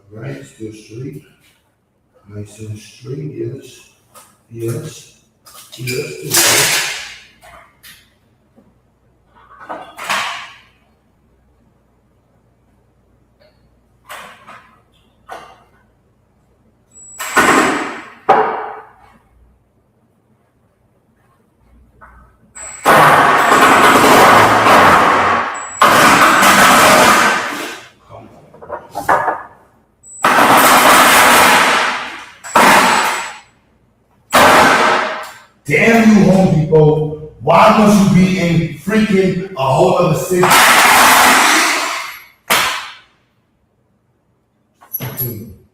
Right, still straight. Nice and straight, yes. Yes. Yes. Damn you, Home Depot. Why must you be in freaking a whole other city? Fucking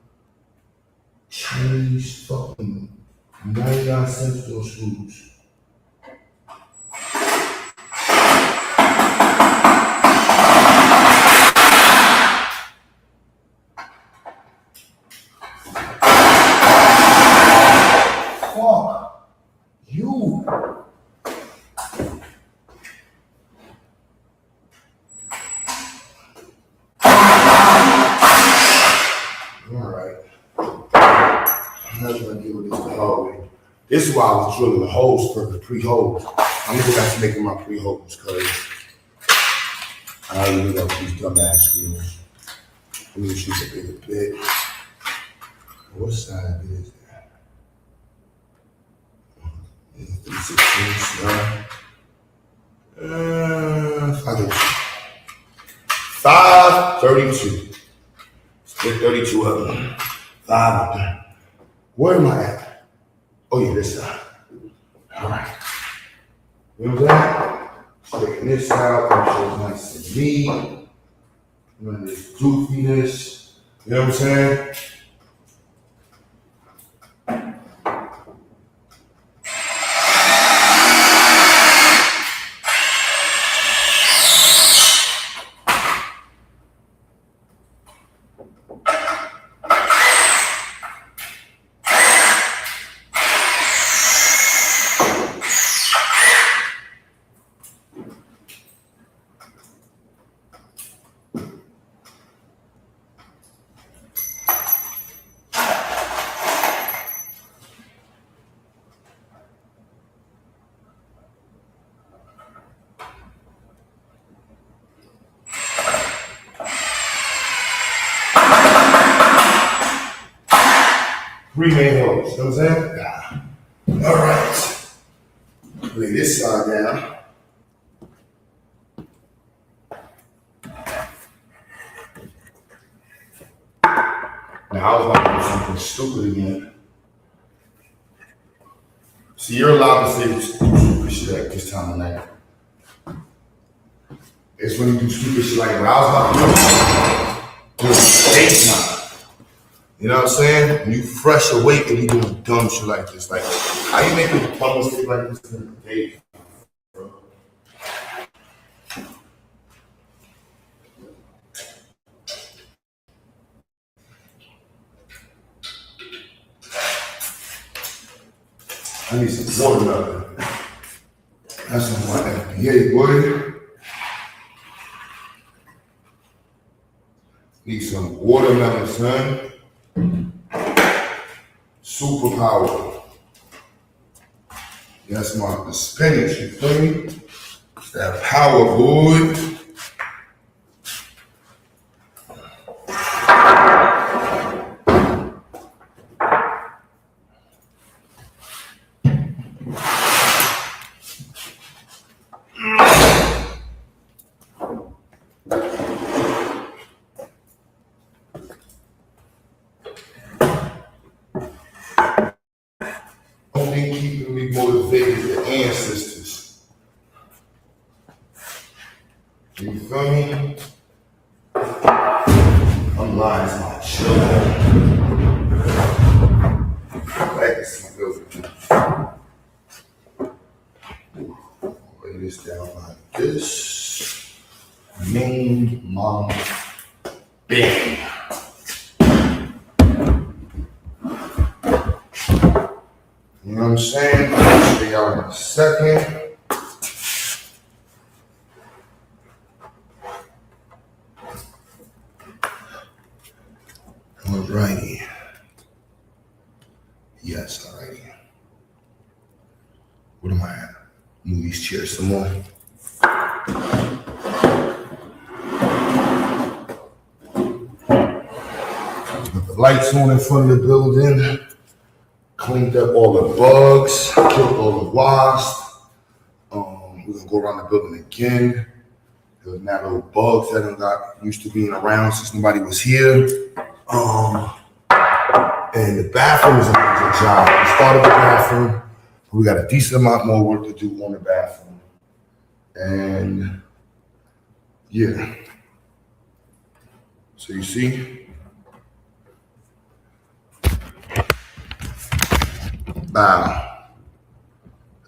Chinese fucking 99 cents for those screws. Fuck you. Alright. I'm not gonna deal with this the hard way. This is why I was drilling the holes for the pre-holes. I'm gonna go back to making my pre-holes because I really love these dumbass screws. Let me shoot a bigger bit. What side is that? 316, 532. Split 32 of them. 5 of them. Where am I at? Oh yeah, this side. All right. You know what I'm saying? Straighten this out, make sure it's nice and neat. Run this goofiness. You know what I'm saying? Pre-made holes, you know what I'm saying? Nah. All right. Lay this side down. Now I was about to do something stupid again. See, you're allowed to say stupid shit at this time of night. It's when you do stupid shit like that. I was about to do daytime. You know what I'm saying? When you fresh awake and you doing dumb shit like this. Like, how you make a dumb mistake like this in the day, bro? I need some watermelon. That's some my FBA, boy. Need some watermelon, son. Superpower. That's the spinach, you feel me? That power, boy. line is my children. Like this is my building. Lay this down like this. Main mom. Bang. You know what I'm saying? I'll show y'all in a second. Alrighty. Yes, alrighty. What am I at? Move these chairs some more. Put the lights on in front of the building. Cleaned up all the bugs. Killed all the wasps. We're gonna go around the building again. There's now little bugs that got used to being around since nobody was here. And the bathroom is a major job. We started the bathroom. We got a decent amount more work to do on the bathroom. And yeah. So you see? Bow.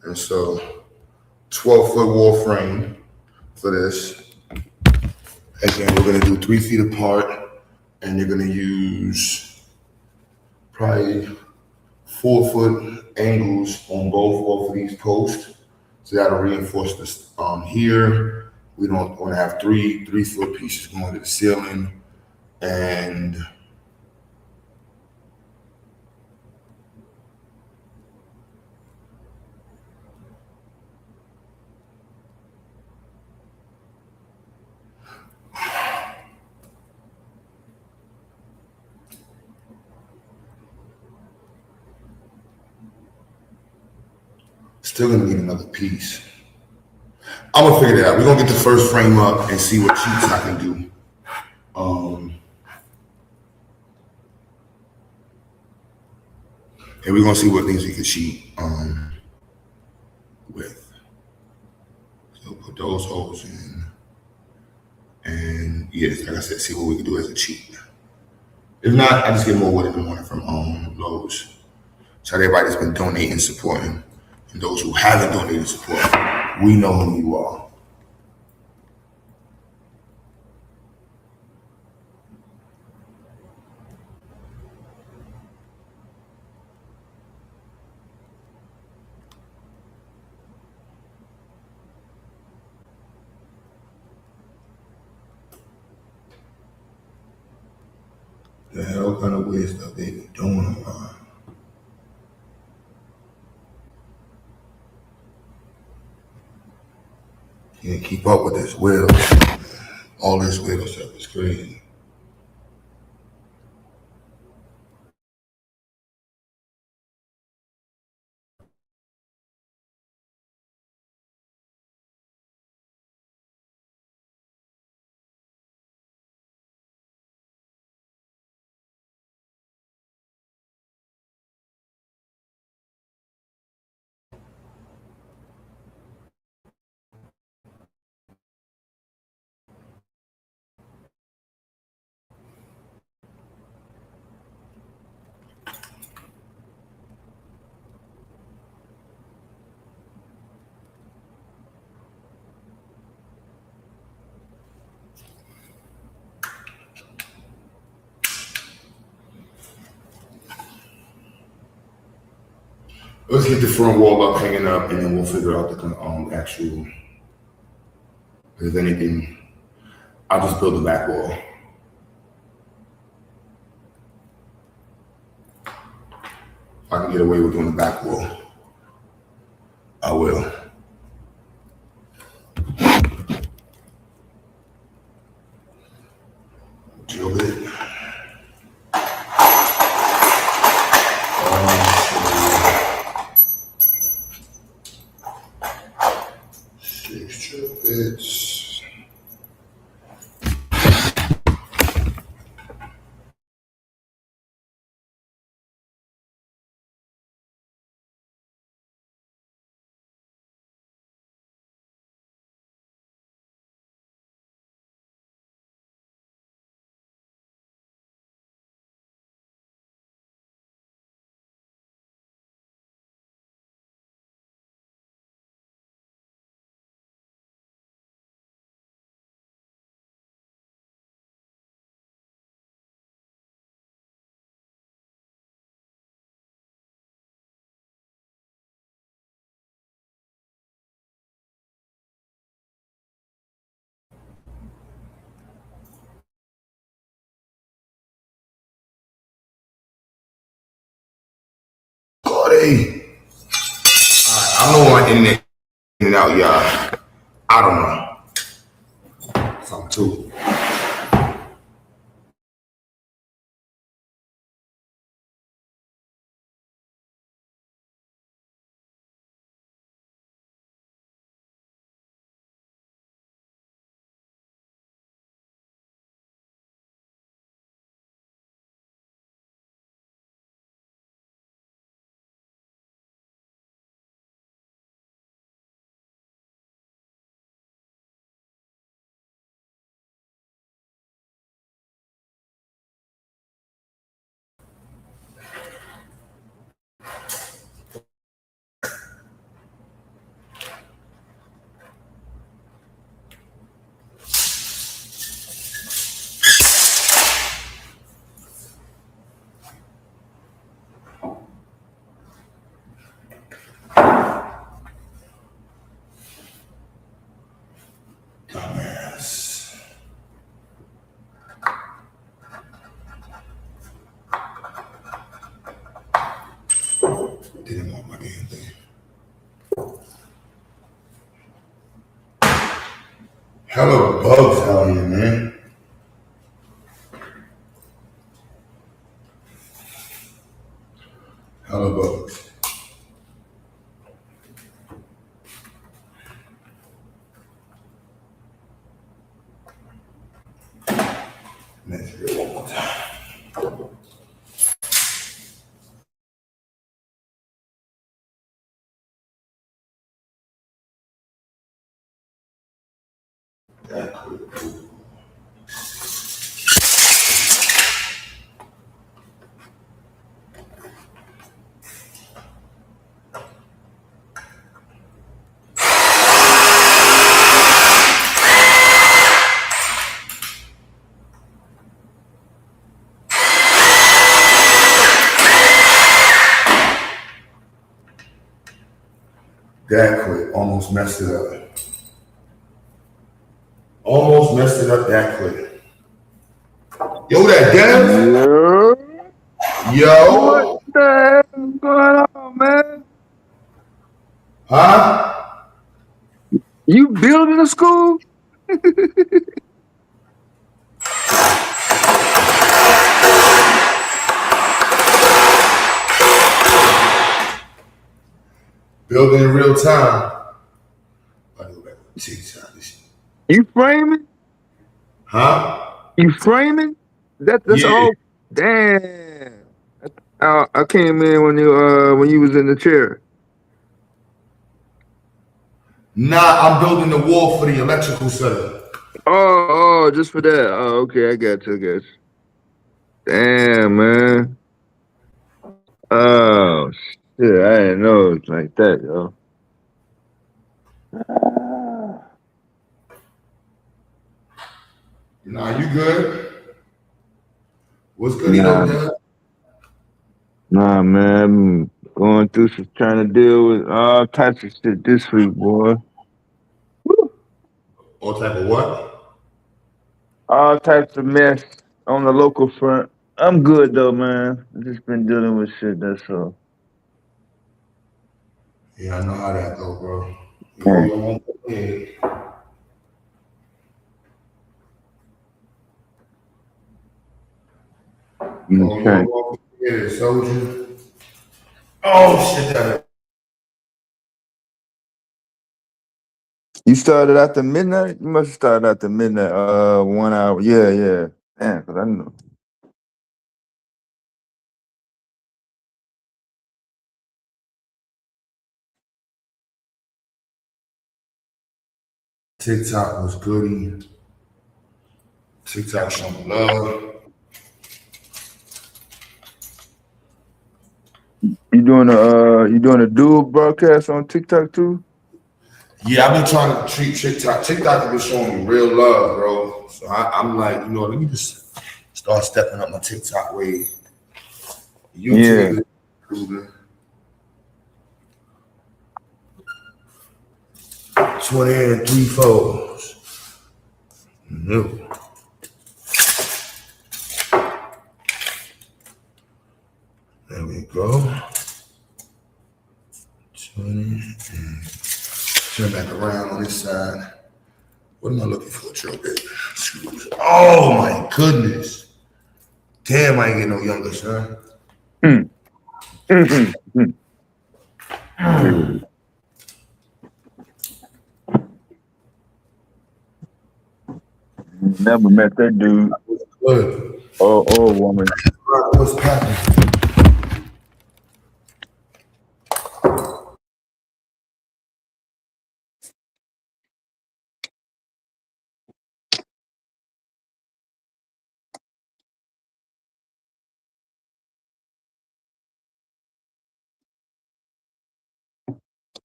And so 12-foot wall frame for this. And then we're gonna do 3 feet apart, and you're gonna use probably 4-foot angles on both of these posts. So that'll reinforce this here. We don't want to have 3-foot pieces going to the ceiling. And still gonna need another piece. I'm gonna figure it out. We're gonna get the first frame up and see what cheats I can do. And we're gonna see what things we can cheat with. So put those holes in. And yes, like I said, see what we can do as a cheat. If not, I just get more wood in the morning from Lowe's. So everybody that's been donating, supporting, and those who haven't donated, supporting, we know who you are. The hell kind of weird stuff they be doing online. Can't keep up with this weirdo. All this weirdo stuff is crazy. Let's get the front wall up, hanging up, and then we'll figure out the actual. If anything, I'll just build the back wall. If I can get away with doing the back wall, I will. Drill it. Six drill bits. way. I don't know why internet in and out, y'all. I don't know. Something too. Dumbass. Didn't want my damn thing. Hella bugs out here, man. Hella bugs. Let's do it one more time. That cool. That quick. Almost messed it up. Almost messed it up that quick. Yo, that Dev? Yo. What the hell is going on, man? Huh? You building a school? Building in real time. I do that. You framing? Huh? You framing? That's Yeah. all. Damn. I came in when you was in the chair. Nah, I'm building the wall for the electrical setup. Oh, just for that. Oh, okay, I got you. Damn, man. Oh shit, I didn't know it was like that, yo. Nah, you good? What's good, Nah, Dev? nah, man. I'm going through some trying to deal with all types of shit this week, boy. All type of what? All types of mess on the local front. I'm good though, man. I just been dealing with shit. That's all. Yeah, I know how that go, bro. You hold Man, your own head. you Hold trying? your own head, soldier. Oh shit, that. You started after midnight. You must have started after midnight. 1 hour. Yeah. Damn, cause I know. TikTok was goody. TikTok showing love. You doing a dual broadcast on TikTok too? Yeah, I've been trying to treat TikTok. TikTok has been showing me real love, bro. So I'm like, let me just start stepping up my TikTok way. Yeah. YouTube is 23 folds. No. There we go. Turn back around on this side. What am I looking for, Joe? Screws. Oh my goodness. Damn, I ain't getting no younger, son. Mm, mm, mm, mm. Never met that dude Good. or woman. What's happening?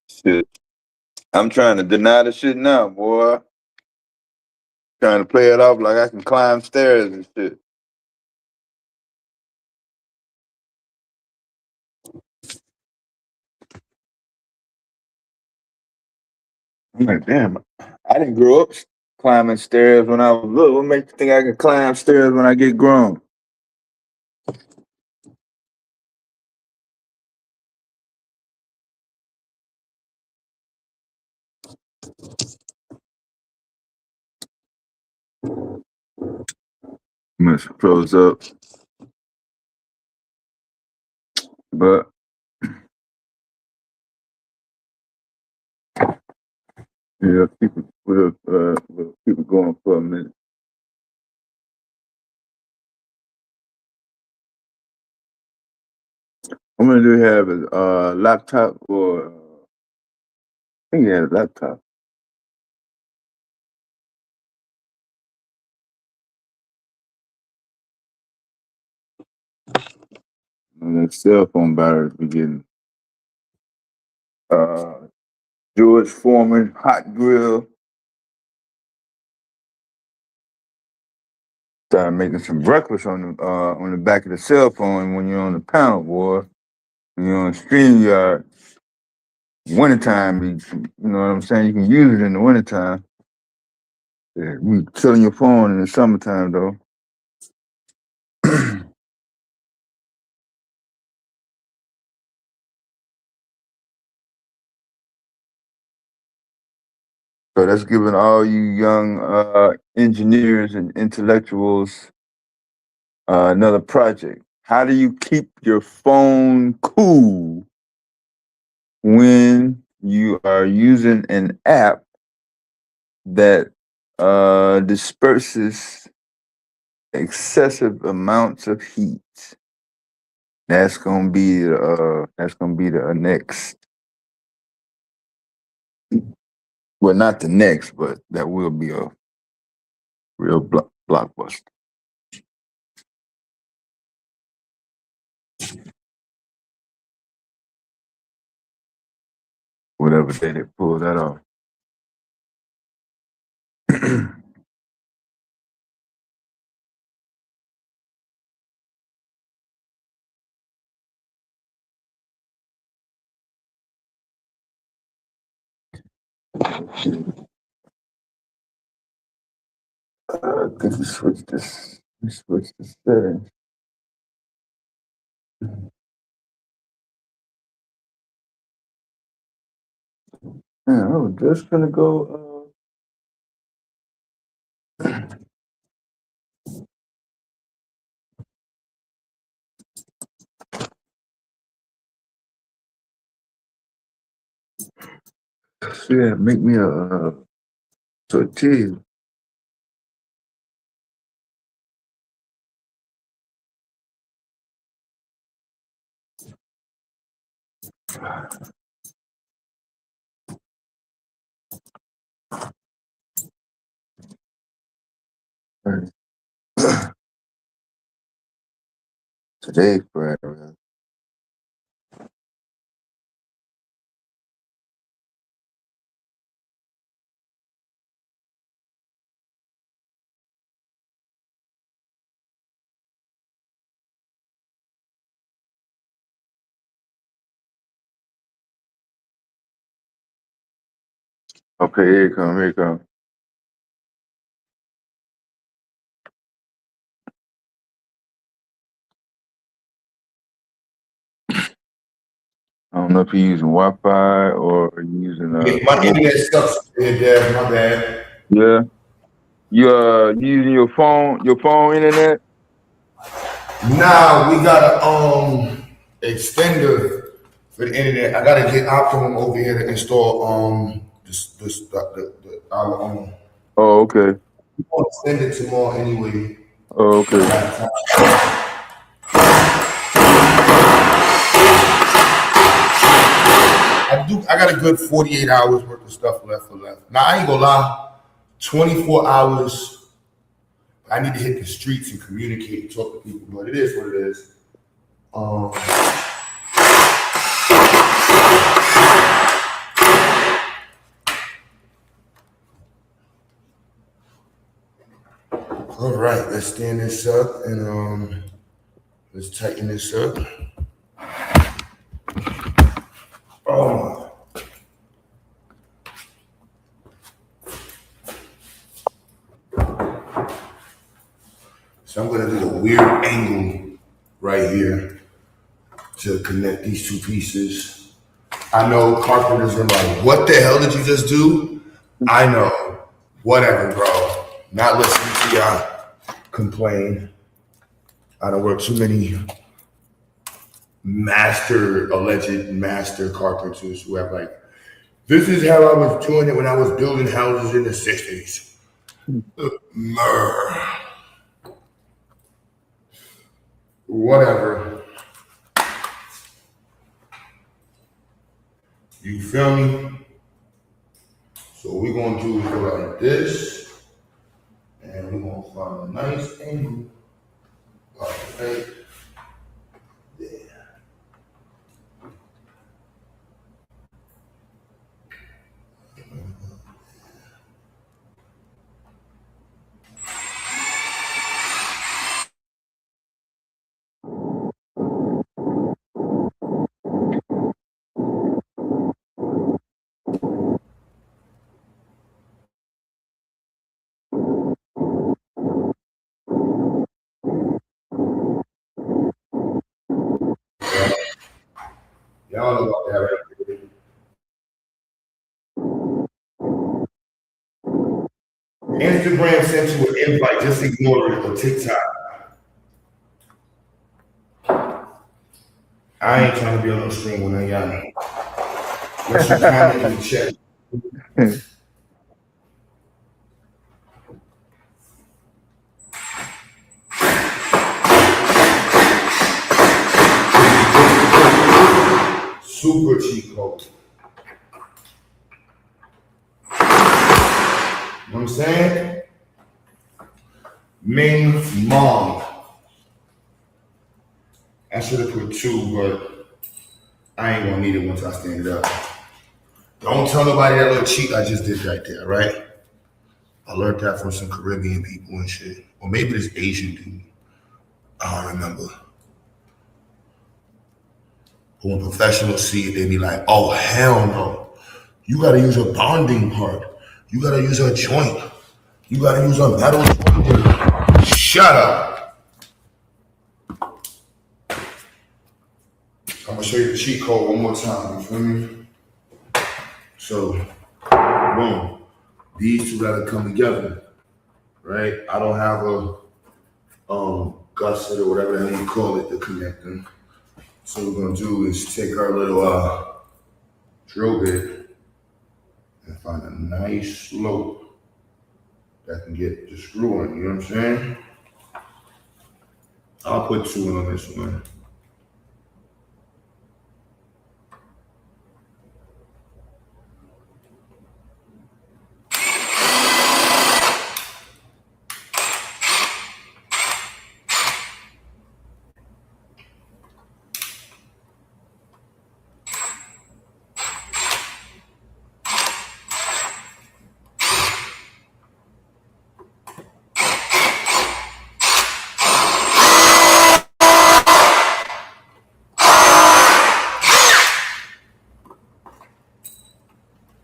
Shit. I'm trying to deny the shit now, boy. Trying to play it off like I can climb stairs and shit. I'm like, damn, I didn't grow up climbing stairs when I was little. What makes you think I can climb stairs when I get grown? Must froze up. But yeah, we'll keep it going for a minute. I'm gonna do have a laptop or I think he had a laptop. And that cell phone batteries be getting uh George Foreman hot grill. Started making some breakfast on the back of the cell phone when you're on the panel, boy. When you're on StreamYard. Wintertime, you know what I'm saying? You can use it in the wintertime. Yeah, you killing your phone in the summertime though. So that's giving all you young engineers and intellectuals another project. How do you keep your phone cool when you are using an app that disperses excessive amounts of heat? That's gonna be the next. Well, not the next, but that will be a real blockbuster. Whatever day they pull that off. Could you switch this? You switch the settings. Man, I was just gonna go. Yeah, make me a tortilla. Today's Friday. Okay, here you come. Here you come. I don't know if you're using Wi-Fi or you using Yeah, my cable. internet sucks. Yeah, Dad, my bad. Yeah. You using your phone internet? Now we got a extender for the internet. I gotta get Optimum over here to install our own. Oh, okay. We're gonna send it tomorrow anyway. Oh, okay. I got a good 48 hours worth of stuff left for left. Now I ain't gonna lie, 24 hours. I need to hit the streets and communicate and talk to people, but it is what it is. Um, all right, let's stand this up and let's tighten this up. Oh, so I'm gonna do a weird angle right here to connect these two pieces. I know carpenters are like, what the hell did you just do? I know. Whatever, bro. Not listening to y'all complain. I don't work too many alleged master carpenters who have like, this is how I was doing it when I was building houses in the 60s. Whatever. You feel me? So what we're gonna do is go like this, and we're gonna find a nice angle. Like right there. Y'all know about that right there. Instagram sent you an invite, just ignore it, or TikTok. I ain't trying to be on no stream with none of y'all. Unless you comment in the chat. Super cheap code. You know what I'm saying? Ming Mong. I should have put 2, but I ain't gonna need it once I stand it up. Don't tell nobody that little cheat I just did right there, right? I learned that from some Caribbean people and shit. Or maybe this Asian dude. I don't remember. But when professionals see it, they be like, oh, hell no. You gotta use a bonding part. You gotta use a joint. You gotta use a metal joint. Shut up. I'm gonna show you the cheat code one more time, you feel me? So, boom. These two gotta come together, right? I don't have a gusset or whatever the hell you call it to connect them. So what we're gonna do is take our little drill bit and find a nice slope that can get the screw on, you know what I'm saying? I'll put 2 on this one.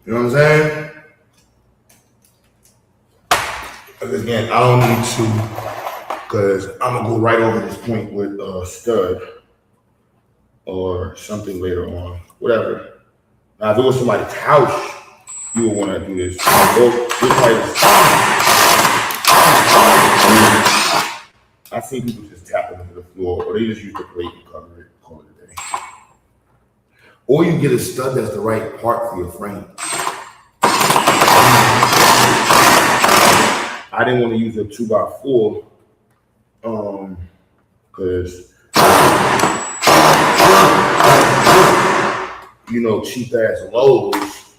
You know what I'm saying? Again, I don't need to, because I'm gonna go right over this point with stud. or something later on, whatever. Now, if it was somebody's house, you would want to do this. I see people just tap into the floor, or they just use the plate and cover it, call it a day. Or you get a stud that's the right part for your frame. I didn't want to use a 2x4 because cheap ass Lowe's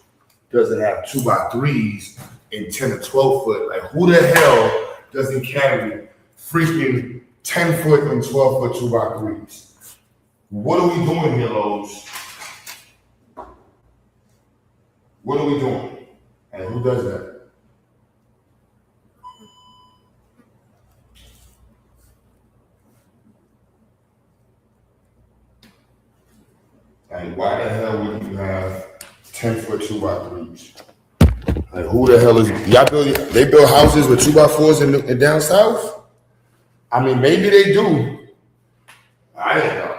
doesn't have 2x3s and 10 or 12 foot. Like, who the hell doesn't carry freaking 10 foot and 12 foot 2x3s? What are we doing here, Lowe's? What are we doing? And who does that? Like, why the hell would you have 10 foot 2x3s? Like, who the hell is they build houses with 2x4s in down south? I mean, maybe they do. I don't know.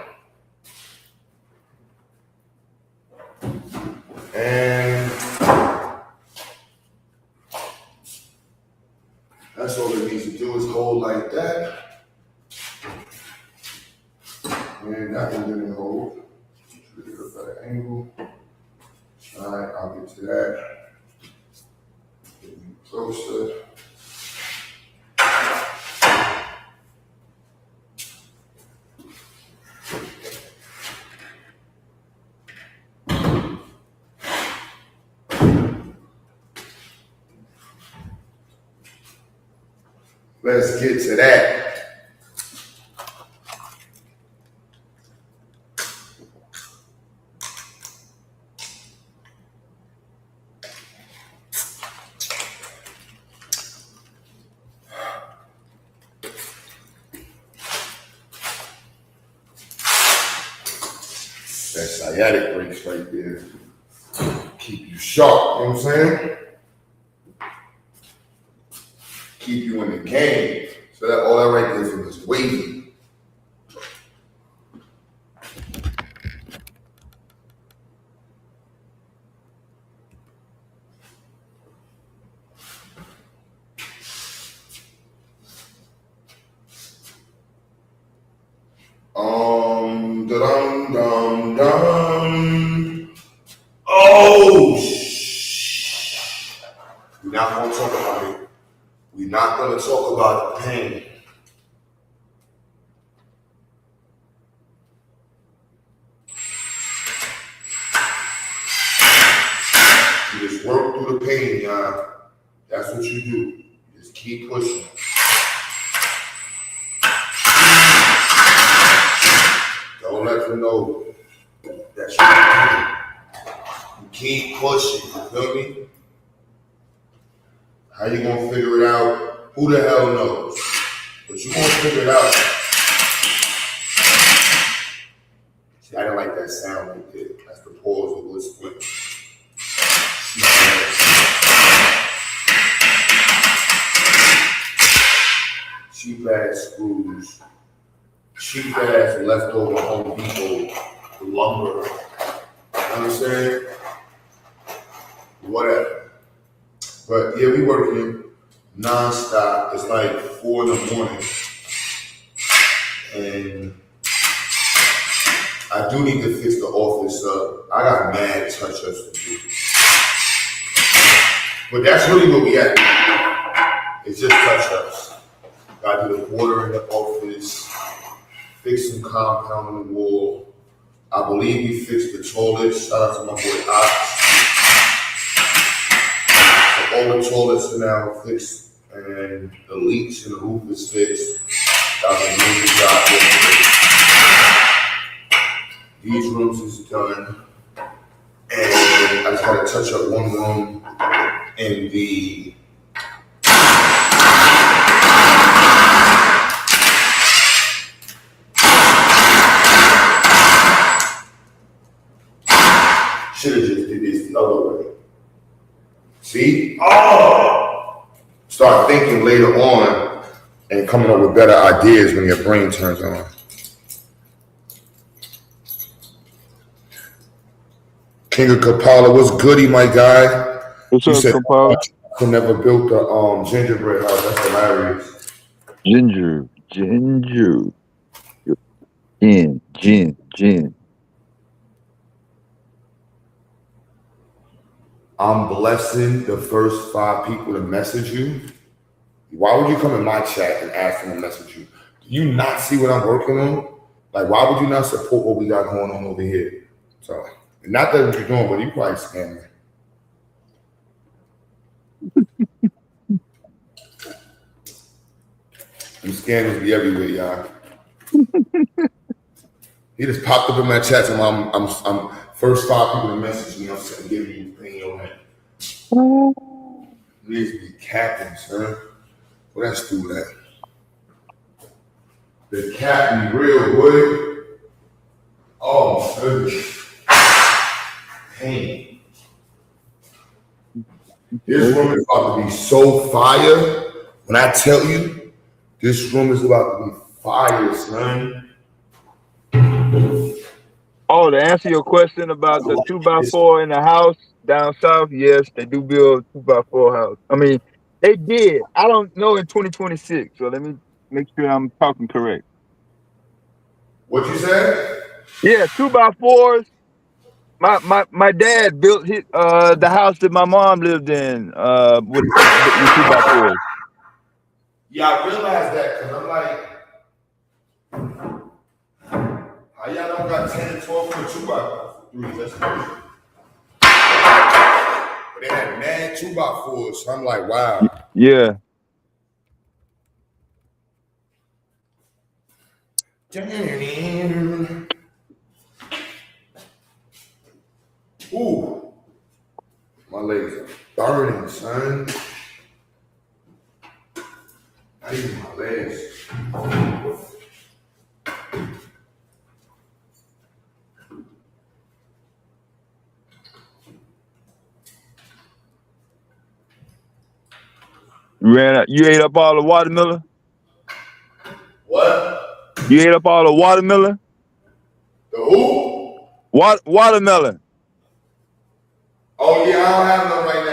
And that's all it needs to do is hold like that. And that one didn't hold. Get a better angle. All right, I'll get to that. Get closer. Let's get to that. That sciatic brace right there. Keep you sharp, you know what I'm saying? Keep you in the game. So that all that right there is just wavy. Dum. Oh, we're not gonna talk about it. We're not gonna talk about the pain. You just work through the pain, y'all. That's what you do. You just keep pushing. Don't let them know that's your pain. You keep pushing, you feel me? How you gonna figure it out? Who the hell knows? But you gonna figure it out. See, I didn't like that sound right there. That's the pause of what's split. Cheap ass screws. Cheap ass leftover Home Depot lumber. You understand? Whatever. But yeah, we working non-stop. It's like 4 in the morning. And I do need to fix the office up. I got mad touch-ups to do. But that's really what we at. It's just touch-ups. Gotta do the water in the office, fix some compound on the wall. I believe we fixed the toilet. Shout out to my boy Ox. All the toilets are now fixed, and the leaks in the roof is fixed. That was a major job yesterday. These rooms is done, and I just gotta touch up one room in the should have just did this the other way. See? Oh! Start thinking later on and coming up with better ideas when your brain turns on. King of Kapala, what's goody, my guy? What's You up, said Kapala? I never built the gingerbread house. That's hilarious. Ginger. Gin. I'm blessing the first 5 people to message you. Why would you come in my chat and ask them to message you? Do you not see what I'm working on? Like, why would you not support what we got going on over here? So, not that what you're doing, but you probably scamming. Them scammers be everywhere, y'all. He just popped up in my chat and I'm first 5 people to message me. I'm giving you paying your rent. Needs to be capping, son. Well, let's do that. The cap be real good. Oh my goodness. Pain. This room is about to be so fire. When I tell you, this room is about to be fire, son. Oh, to answer your question about the 2x4 in the house down south, yes, they do build 2x4 house. I mean, they did. I don't know in 2026. So let me make sure I'm talking correct. What you said? Yeah, 2x4s. My dad built the house that my mom lived in with 2x4s. Yeah, I realized that because I'm like, how y'all don't got 10 and 12 for 2x3s? That's crazy. But they had mad 2x4s. So I'm like, wow. Yeah. Ooh, my legs are burning, son. Not even my legs. You ate up all the watermelon? What? You ate up all the watermelon? The who? Watermelon. Oh, yeah, I don't have none right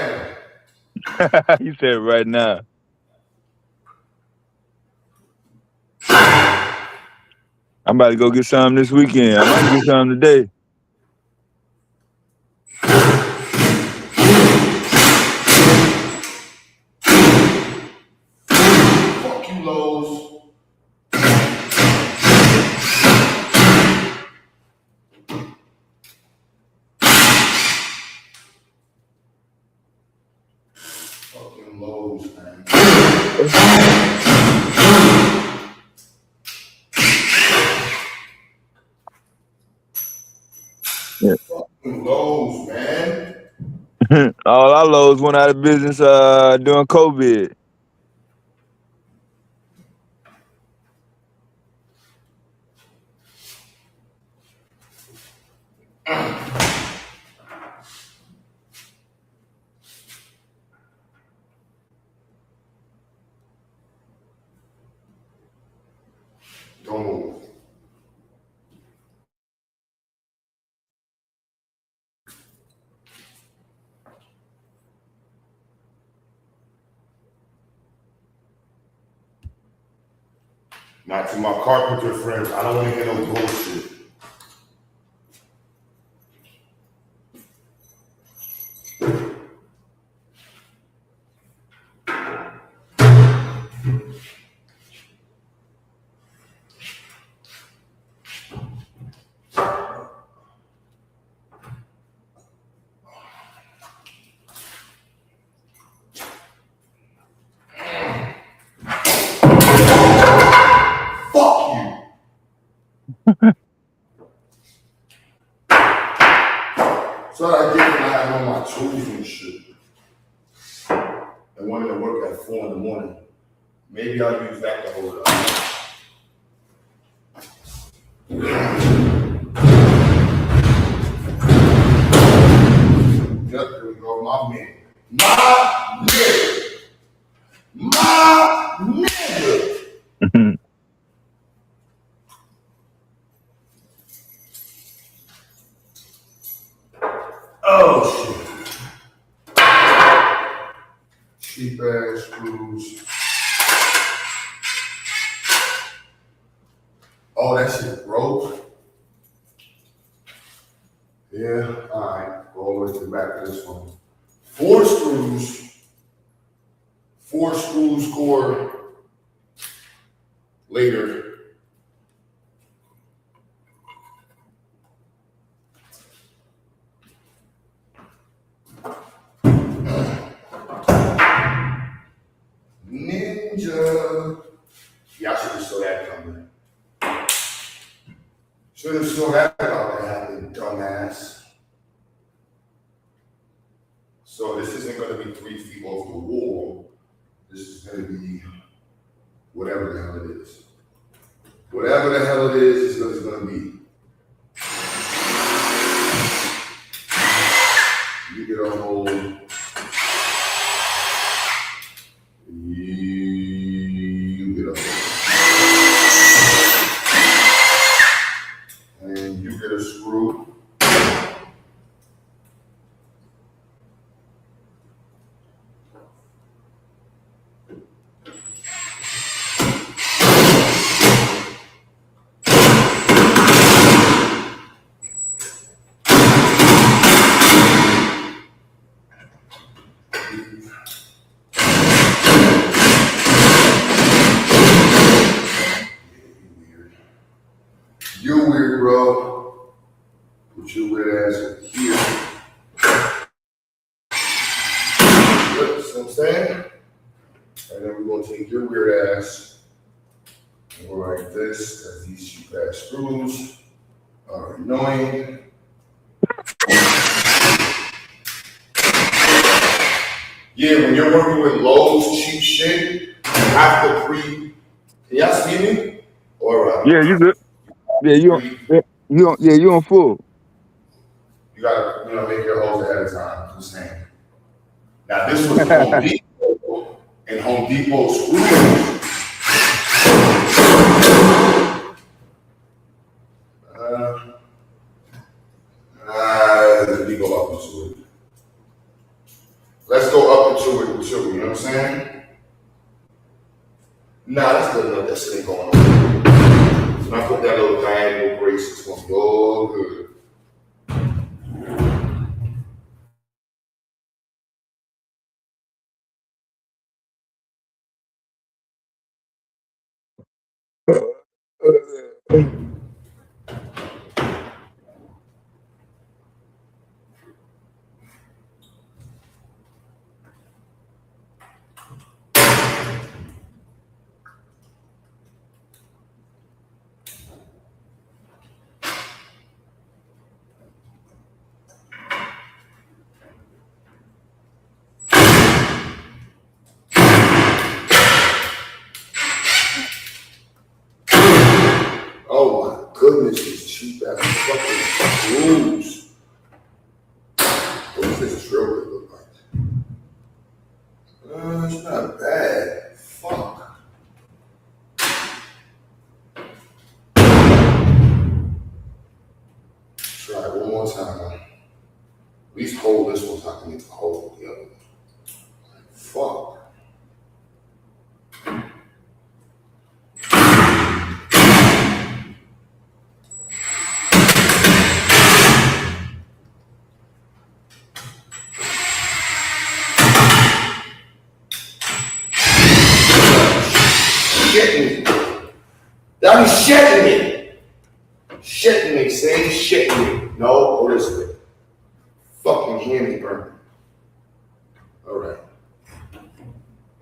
now. You said it right now. I'm about to go get some this weekend. I might get some today. Fuck you, Lowe's. Fucking Lowe's, man. Yeah. Fucking Lowe's, man. All our Lowe's went out of business during COVID. Don't move. Not to my carpenter friends. I don't want to hear no bullshit. So I get when I have on my tools and shit. And wanted to work at 4 in the morning. Maybe I'll use that to hold up. Yep, here we go. My man. My nigga. My nigga. screws. Oh, that shit broke. Yeah, all right. Go all the way to the back of this one. 4 screws. 4 screws score later. Ninja. Yeah, I should have saw that coming. Should have saw that about to happen, dumbass. So this isn't going to be 3 feet off the wall. This is going to be whatever the hell it is. Whatever the hell it is what it's going to be. You get a hold. You get a hold. And you get a screw. You're weird, bro. Put your weird ass over here. Yep, see what I'm saying? And then we're gonna take your weird ass and go like this, because these cheap ass screws are annoying. Yeah, when you're working with Lowe's cheap shit, you have to can y'all see me? Or Yeah, you good. Yeah, you on full. you gotta, make your holes ahead of time. I'm saying. Now this was Home Depot, and Home Depot screws. Let me go up into it. Let's go up into it too. You know what I'm saying? Nah, that's good enough. That shit ain't going on. So when I put that little diagonal brace, it's gonna be all good. Oh my goodness, these cheap ass fucking screws. What does this drill bit look like? It's not bad. Fuck. Try it one more time. At least hold this one so I can get the hold the other one. Fuck. Shitting me. That be shitting me. Shitting me. Say shitting me. No, go this way. Fucking handy burn. Alright.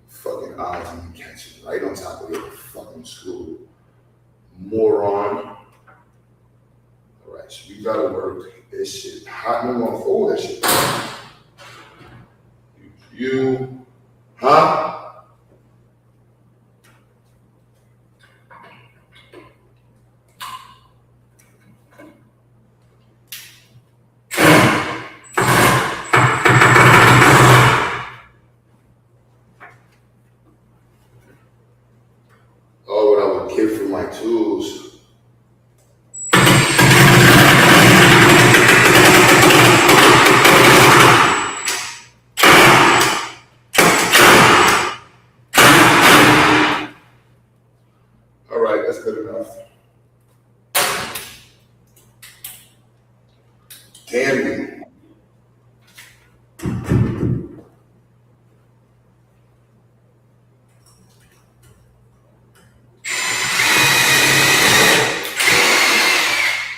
Fucking eyes and catch it right on top of your fucking screw. Moron. Alright, so you gotta work this shit. Hot and gonna fold that shit. You, huh? Oh, what I would give for my tools. Can be.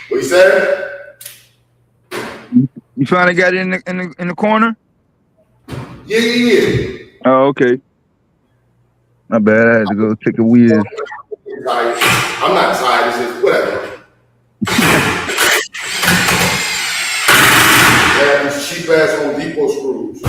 What you said? You finally got it in the corner? Yeah. Oh, okay. My bad. I had to go take a whiz. I'm not tired. It's just whatever. Yeah, these cheap ass Home Depot screws.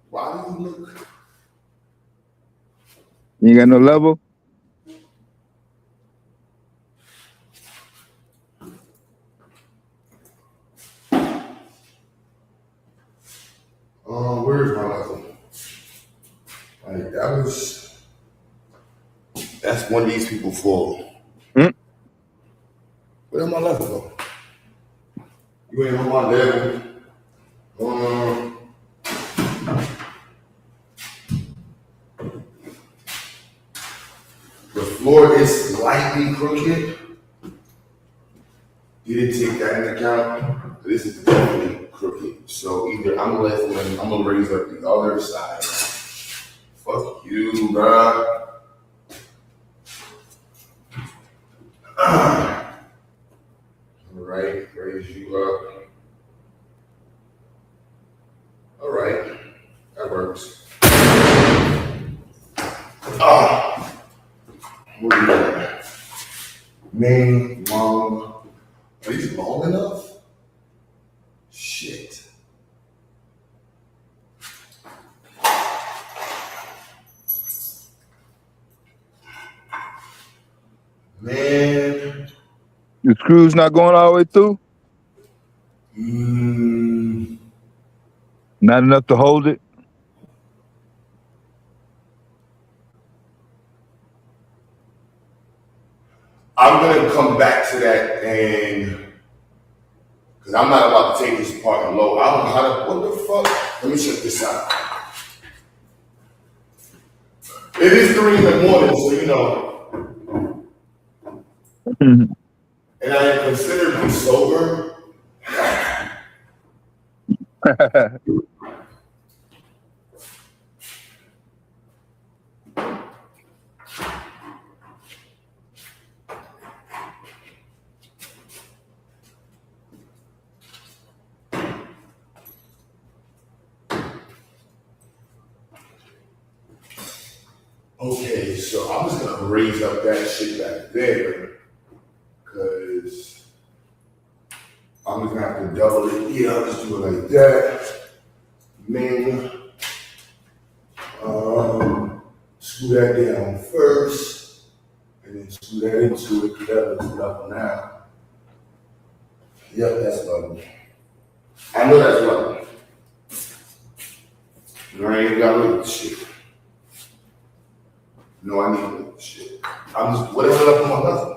Why do you look? You ain't got no level? Where's my level? Like that's one of these people full. Mm. Where my level go? You ain't on my level. The floor is slightly crooked. You didn't take that into account. This is definitely crooked. So either I'm gonna raise up the other side. Fuck you, bruh. Alright, raise you up. Alright, that works. What are you doing? Main, long. Are these long enough? Shit. Man. The screw's not going all the way through? Not enough to hold it? I'm gonna come back to that and because I'm not about to take this apart and load. I don't know how to, what the fuck? Let me check this out. It is 3 in the morning, so you know. And I am considerably sober. Okay, so I'm just gonna raise up that shit back there because I'm just gonna have to double it. Yeah, I'll just do it like that. Then screw that down first, and then screw that into it. That looks level now. Yep, that's level. I know that's level. I ain't gotta look at the shit. No, I need to look at the shit. I'm just whatever level my level.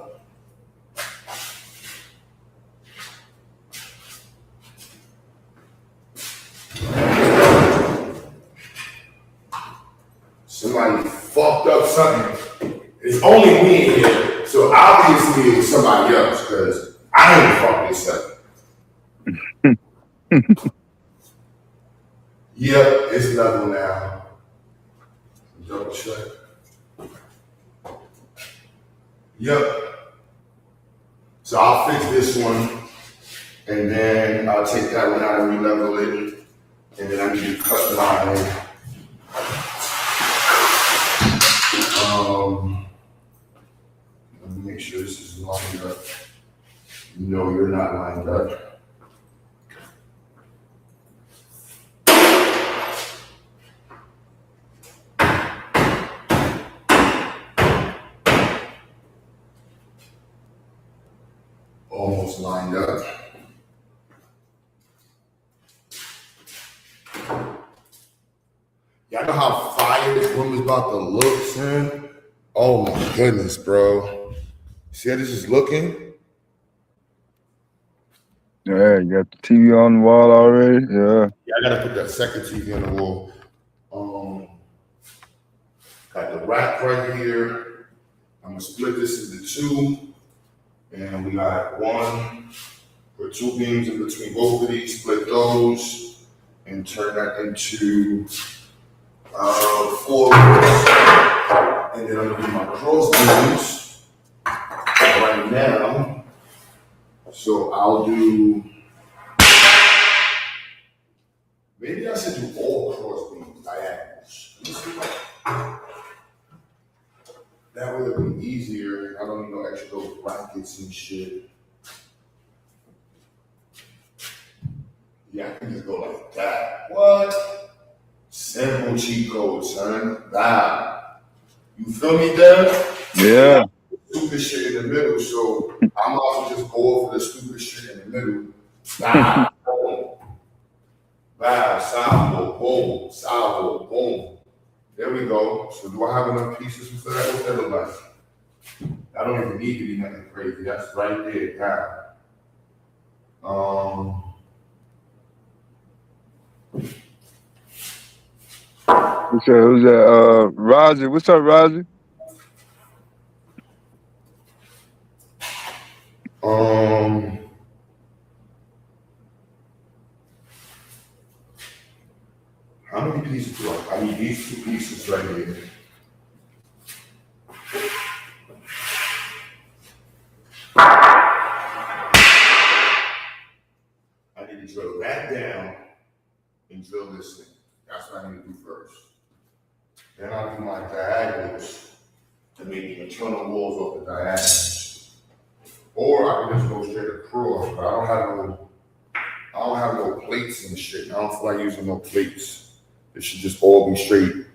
Somebody fucked up something. It's only me in here, so obviously it was somebody else because I didn't fuck this up. Yep, it's level now. Double check. Yep. So I'll fix this one, and then I'll take that one out and re-level it, and then I need to cut mine. Let me make sure this is lined up. No, you're not lined up. Almost lined up. Y'all know how fire this room is about to look, son? Oh my goodness, bro. See how this is looking? Yeah, you got the TV on the wall already. Yeah. Yeah, I gotta put that second TV on the wall. Got the rack right here. I'm gonna split this into two, and we got one, put two beams in between both of these, split those, and turn that into four. And then I'm gonna do my cross beams right now. So I'll do, maybe I should do all cross beams diagonals. That way it'll be easier. I don't need no extra little brackets and shit. Yeah, I can just go like that. What? Simple cheat code, son. Nah. You feel me, Dev? Yeah. Stupid shit in the middle, so I might as well just go over the stupid shit in the middle. Nah. Boom. Bow, salvo, boom, salvo, boom. There we go. So do I have enough pieces for that? What's that look like? I don't even need to be nothing crazy. That's right there, God. Who's that? Roger. What's up, Roger? How many pieces do I need these two pieces right here. I need to drill that down and drill this thing. That's what I need to do first. Then I'll do my diagonals to make the internal walls of the diagonals. Or I can just go straight across, but I don't have no plates and shit. I don't feel like using no plates. It should just all be straight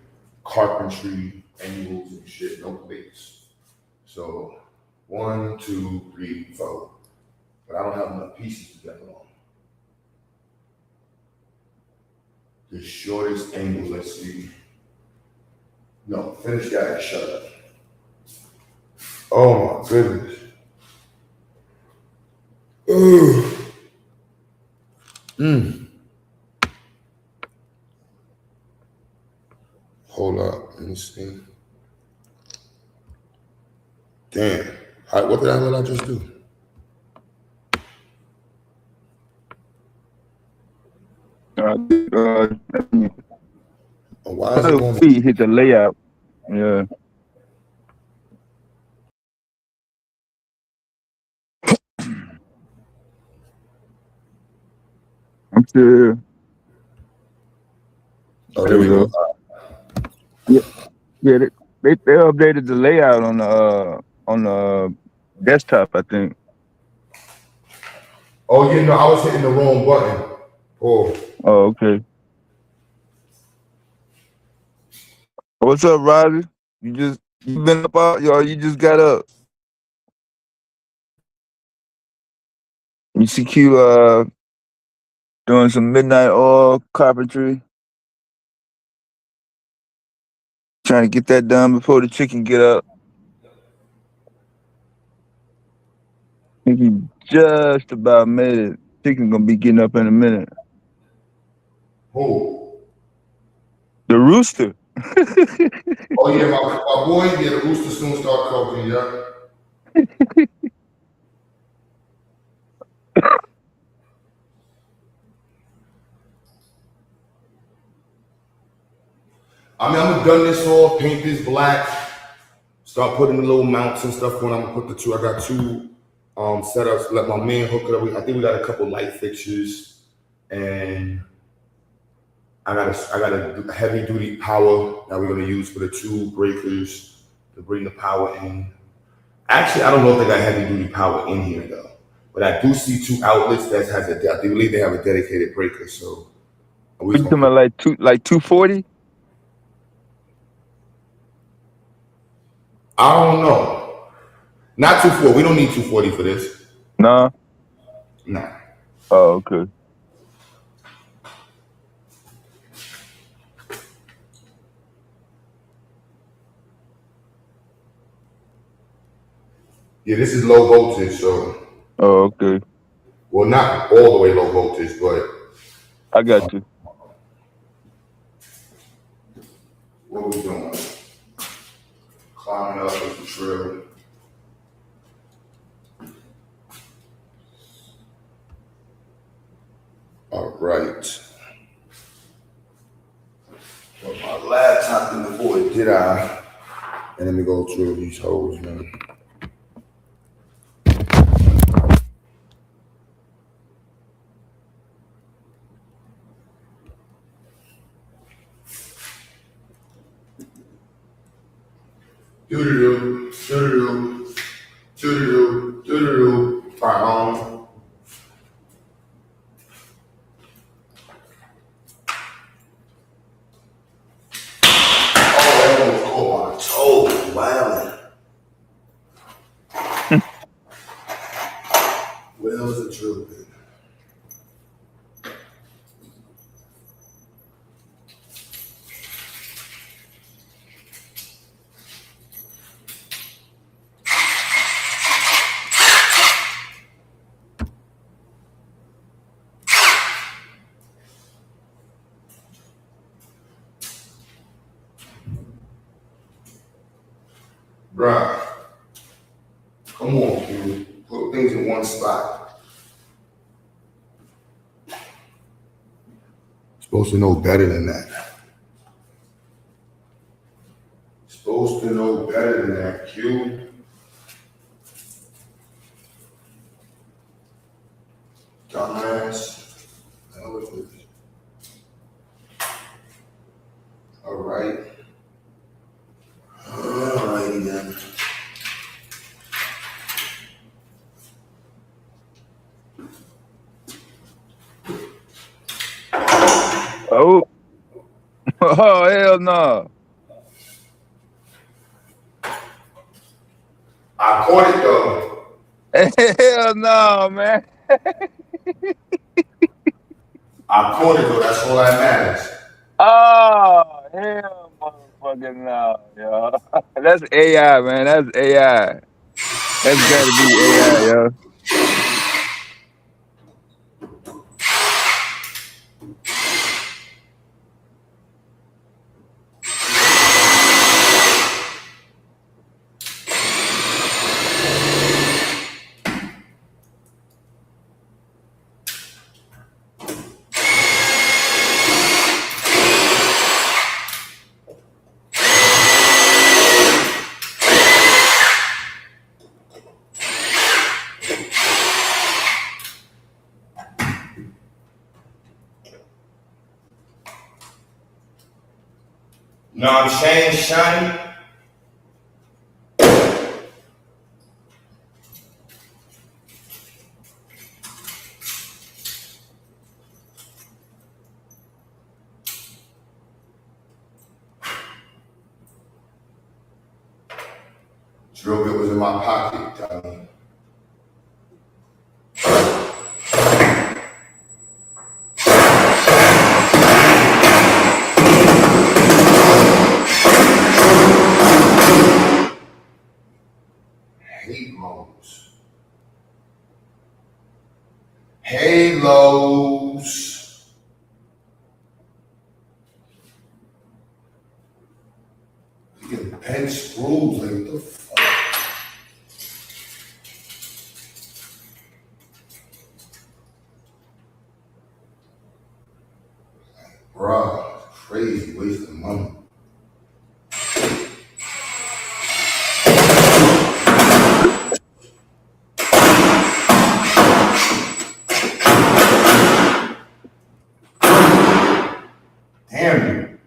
carpentry angles and shit, no plates. So 1, 2, 3, 4. But I don't have enough pieces to get along. The shortest angle, let's see. No, finish that and shut up. Oh my goodness. Ooh. Hold up, let me see. Damn. What the hell did I just do? Why is it going? Feet hit the layout. Yeah. I'm sure. Oh, there we go. Yeah, yeah. They updated the layout on the desktop, I think. Oh yeah, no, I was hitting the wrong button. Oh. Oh, okay. What's up, Roger? You been up all y'all? You just got up. You see Q doing some midnight oil carpentry. Trying to get that done before the chicken get up. I think he just about made it. Chicken gonna be getting up in a minute. Who? The rooster. Oh yeah, my boy, yeah, the rooster soon start croaking, yeah. I mean, I'm gonna done this all, paint this black, start putting the little mounts and stuff on. I'm gonna put the two. I got two setups. Let my man hook it up. I think we got a couple light fixtures, and I got a heavy duty power that we're gonna use for the two breakers to bring the power in. Actually, I don't know if they got heavy duty power in here though, but I do see two outlets that has I believe they have a dedicated breaker. So You talking about like 240? I don't know. Not 240. We don't need 240 for this. Nah. Nah. Oh, okay. Yeah, this is low voltage, so. Oh, okay. Well, not all the way low voltage, but I got you. what we doing? Climbing up with the trail. All right. Put my laptop in the void, did I? And let me go through these holes, man. Doo-doo-doo, doo-doo-doo, doo-doo-doo, doo-doo-doo. Right on. Oh, that almost caught my toe. Wow. Where was the drill bit? Bruh, come on, dude. Put things in one spot. Supposed to know better than that. Supposed to know better than that, Q. Dumbass. All right. All righty then. Oh, oh hell no. I caught it though. Hell no, man. I caught it though. That's all that matters. Oh, hell motherfucking no, yo. That's AI, man. That's AI. That's gotta be AI, yo. You know what I'm saying, Shiny? Drill bit was in my pocket, dummy. Halos. Halos. You can bend screws, like what the fuck? Bruh, crazy, wasting money. Damn you.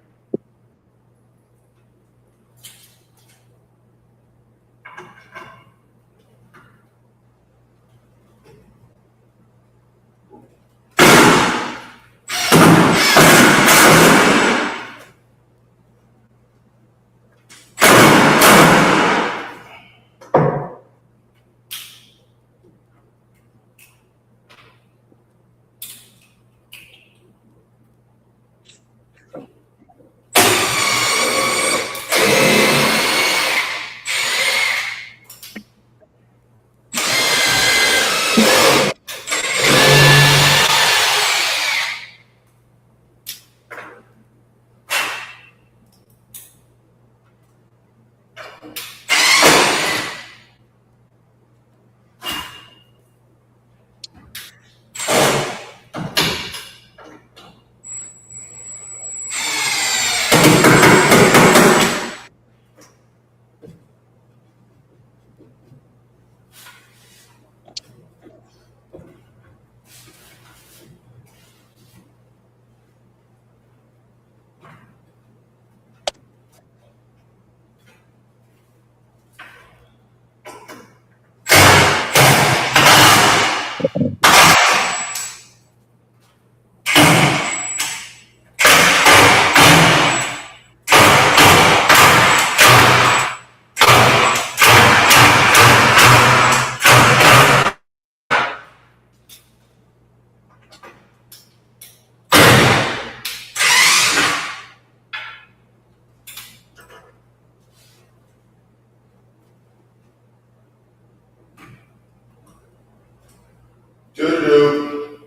Do-do-do.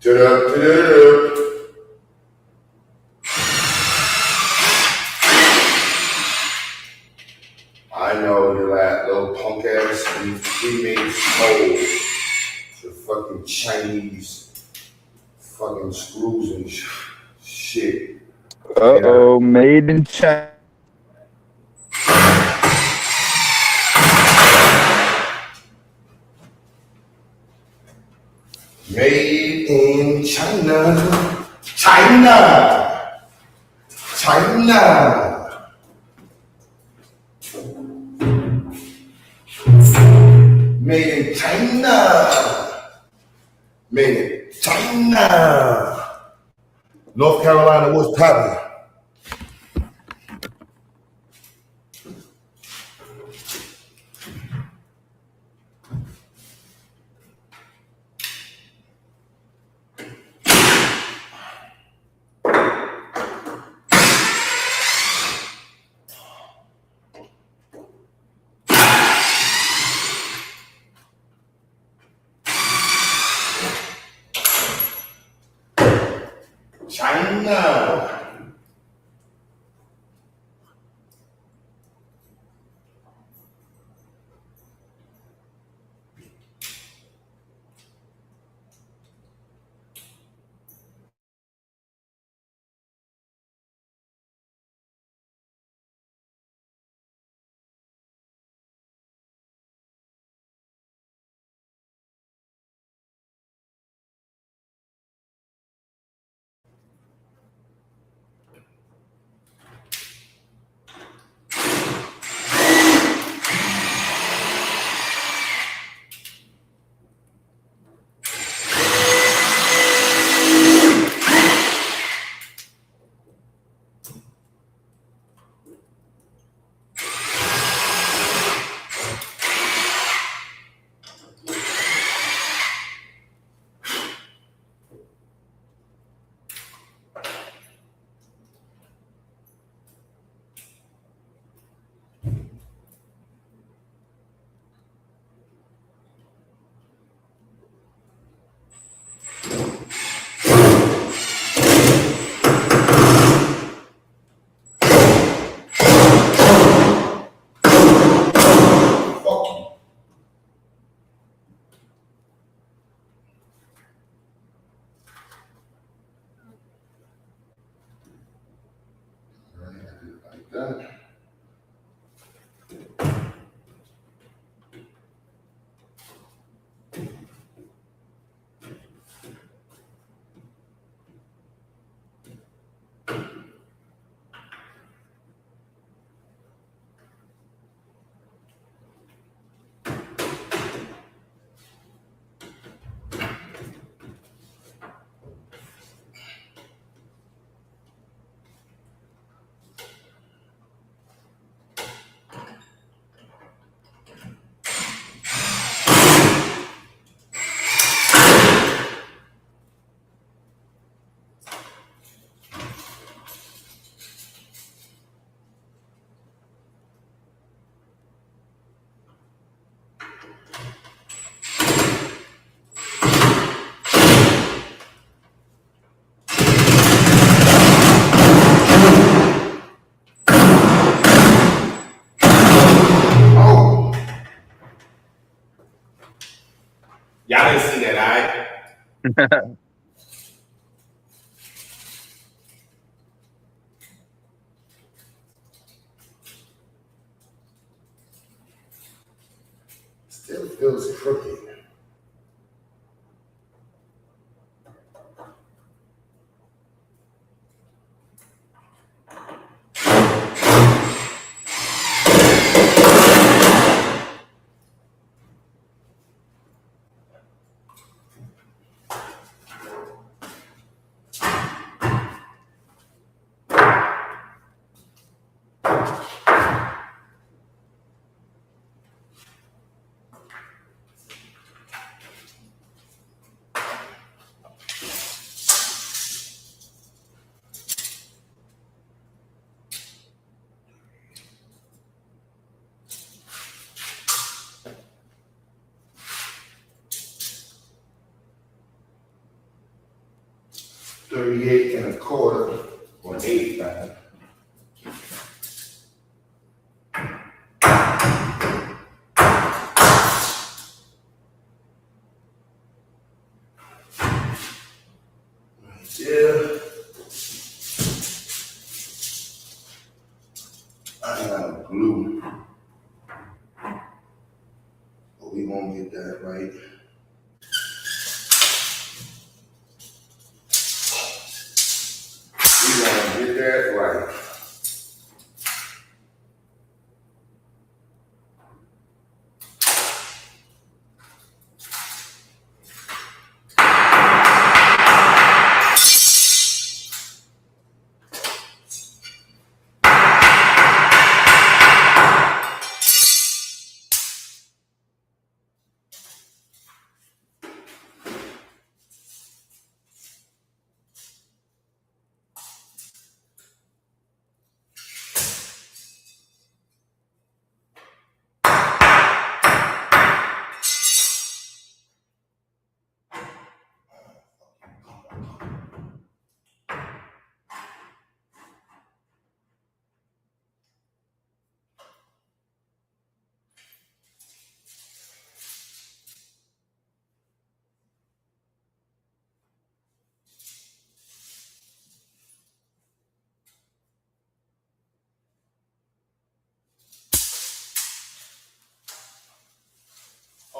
Do-do-do-do-do. I know you that little punk ass he made sold the fucking Chinese fucking screws and shit. Uh-oh, made in China. Made in China. China. China. Made in China. Made in China. North Carolina was popping. China. Like that. Y'all didn't see that, all right? Still feels crooked. 38 and a quarter or an 8 pound. Yeah. I have glue. But we gonna get that right. We gonna get that right.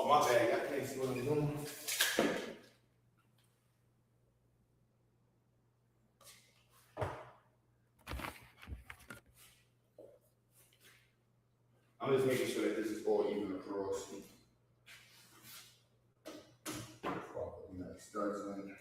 Oh, my bad. I can't see what I'm doing. I'm just making sure that this is all even across. Nice studs in.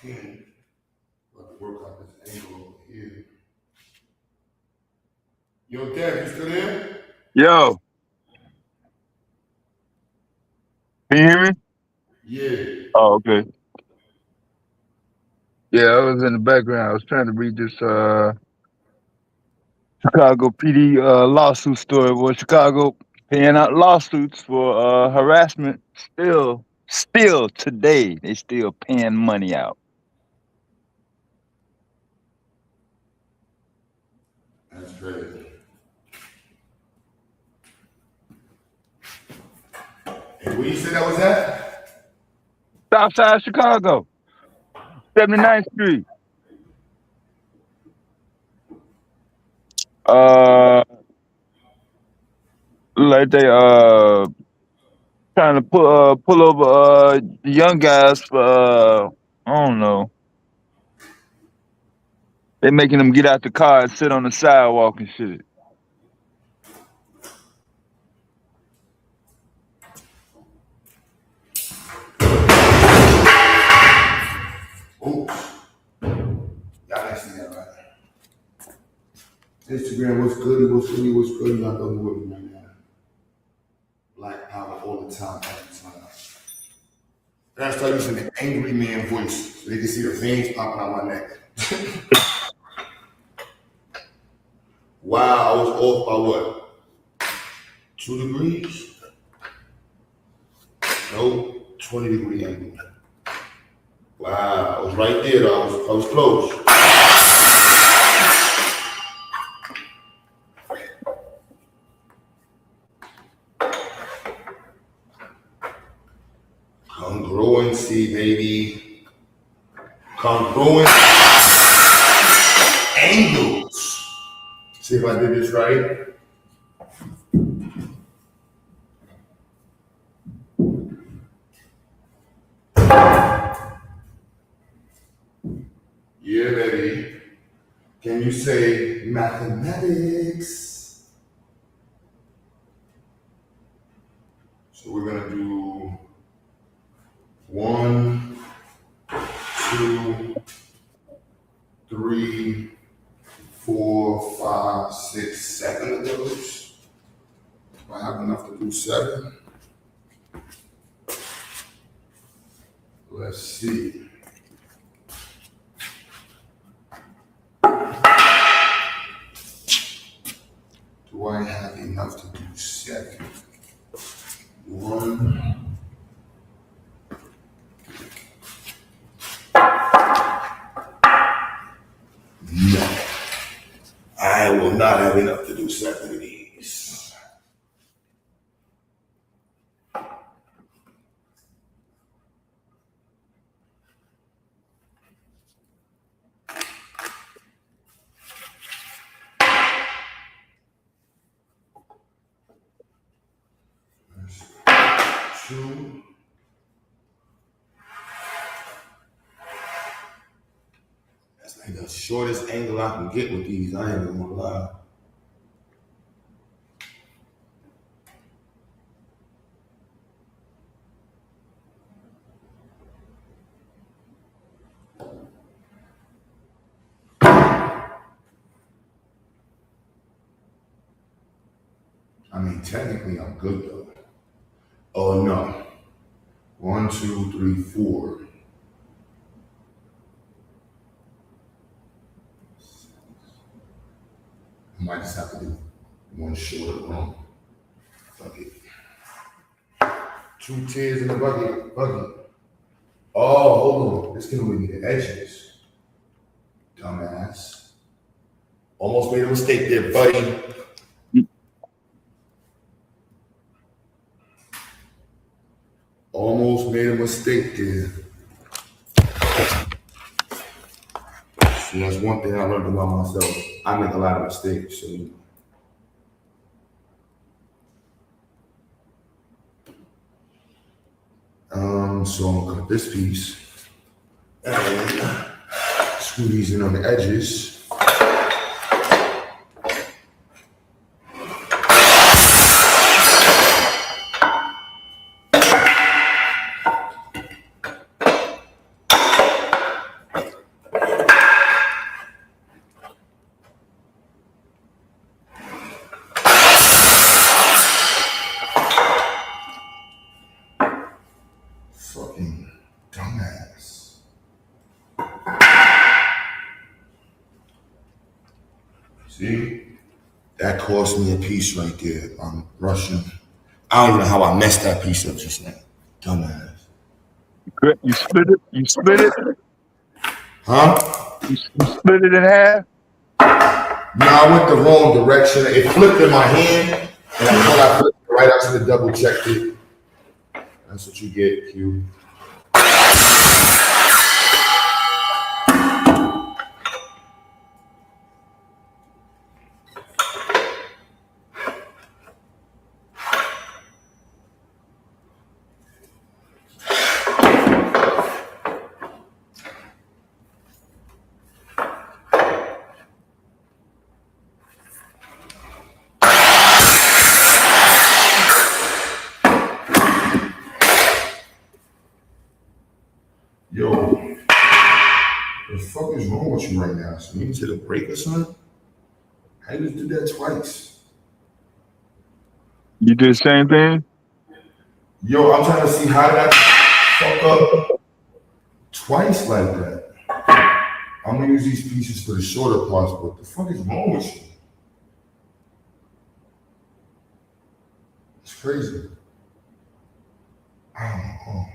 can. About to work out this angle over here. Yo, Dad, you still there? Yo, can you hear me? Yeah. Oh, okay. Yeah, I was in the background. I was trying to read this Chicago PD lawsuit story where Chicago paying out lawsuits for harassment. Still today, they still paying money out. That's crazy. And where you said that was at? Southside Chicago, 79th Street. Uh, like they trying to pull over the young guys for I don't know. They making them get out the car and sit on the sidewalk and shit. Oops. Y'all ain't see that, right? Instagram, what's good, what's good, what's good. Y'all know what me right now. Black power all the time, every time. Then I start using the angry man voice so they can see the veins popping out my neck. Wow, I was off by what? 2 degrees? No, 20-degree angle. Wow, I was right there though. I was close. Congruency, baby. Congruent angles. See if I did this right. Yeah, baby. Can you say mathematics? So we're gonna do 1, 2, 3, 4, 5, 6, 7 of those. Do I have enough to do 7? Let's see. Do I have enough to do 7? 1. No. I will not have enough to do 7 of these. That's 2. That's like the shortest angle I can get with these. I ain't even gonna lie. I mean, technically, I'm good though. Oh no. 1, 2, 3, 4. I might just have to do one shorter one. Fuck it. 2 tears in the bucket. Oh, hold on. This can only be the edges. Dumbass. Almost made a mistake there, buddy. Almost made a mistake there. See, that's one thing I learned about myself. I make a lot of mistakes, so so I'm gonna cut this piece and screw these in on the edges. See? That cost me a piece right there. I'm Russian. I don't even know how I messed that piece up just now. Dumbass. You split it. You split it. Huh? You split it in half. No, I went the wrong direction. It flipped in my hand, and when I flipped it right, I should have double checked it. That's what you get, Q. Yo, the fuck is wrong with you right now? So you need to hit a break or something? How you just do that twice? You did the same thing. Yo, I'm trying to see how did I fuck up twice like that. I'm gonna use these pieces for the shorter parts, but what the fuck is wrong with you? It's crazy. I don't know.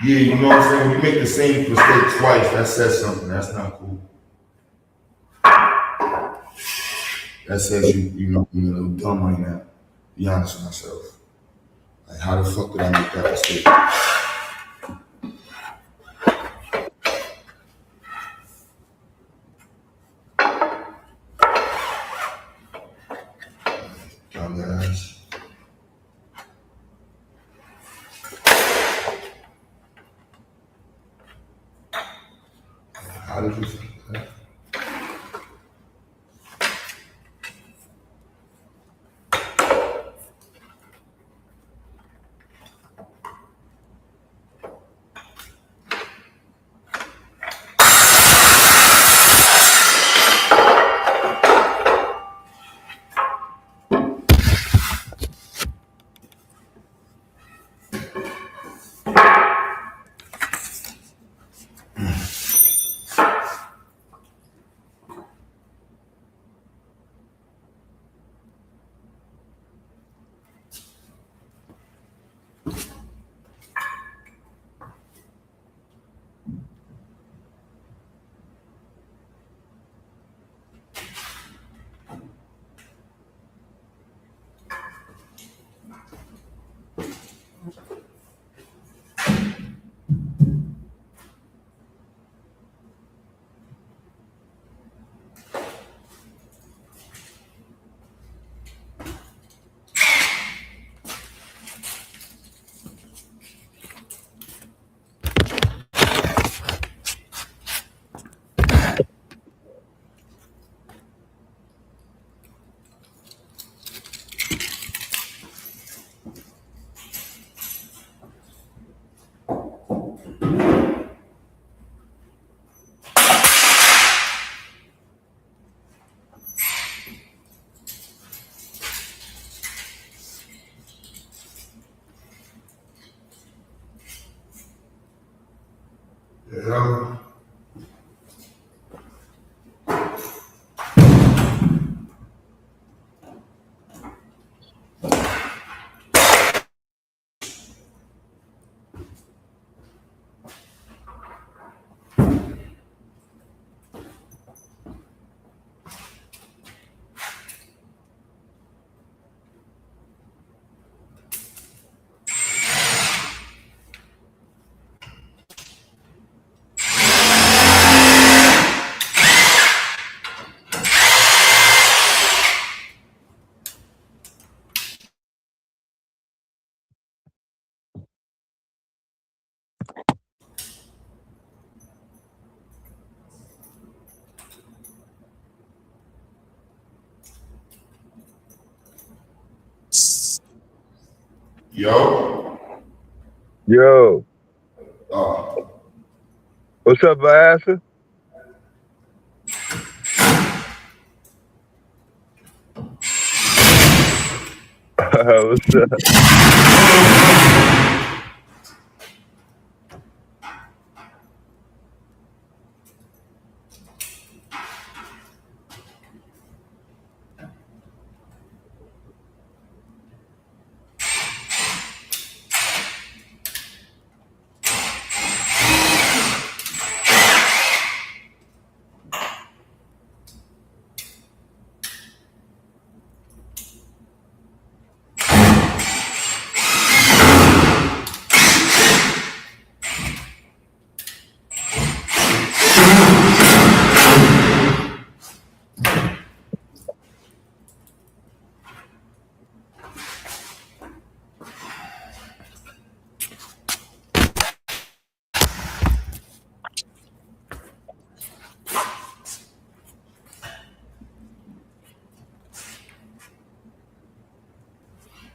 Yeah, you know what I'm saying? When you make the same mistake twice, that says something. That's not cool. That says you're a little dumb right now. Be honest with myself. Like, how the fuck did I make that mistake? Dumbass. How did you think that? Yeah. Yo. Yo, Uh, what's up, Vanessa? What's up?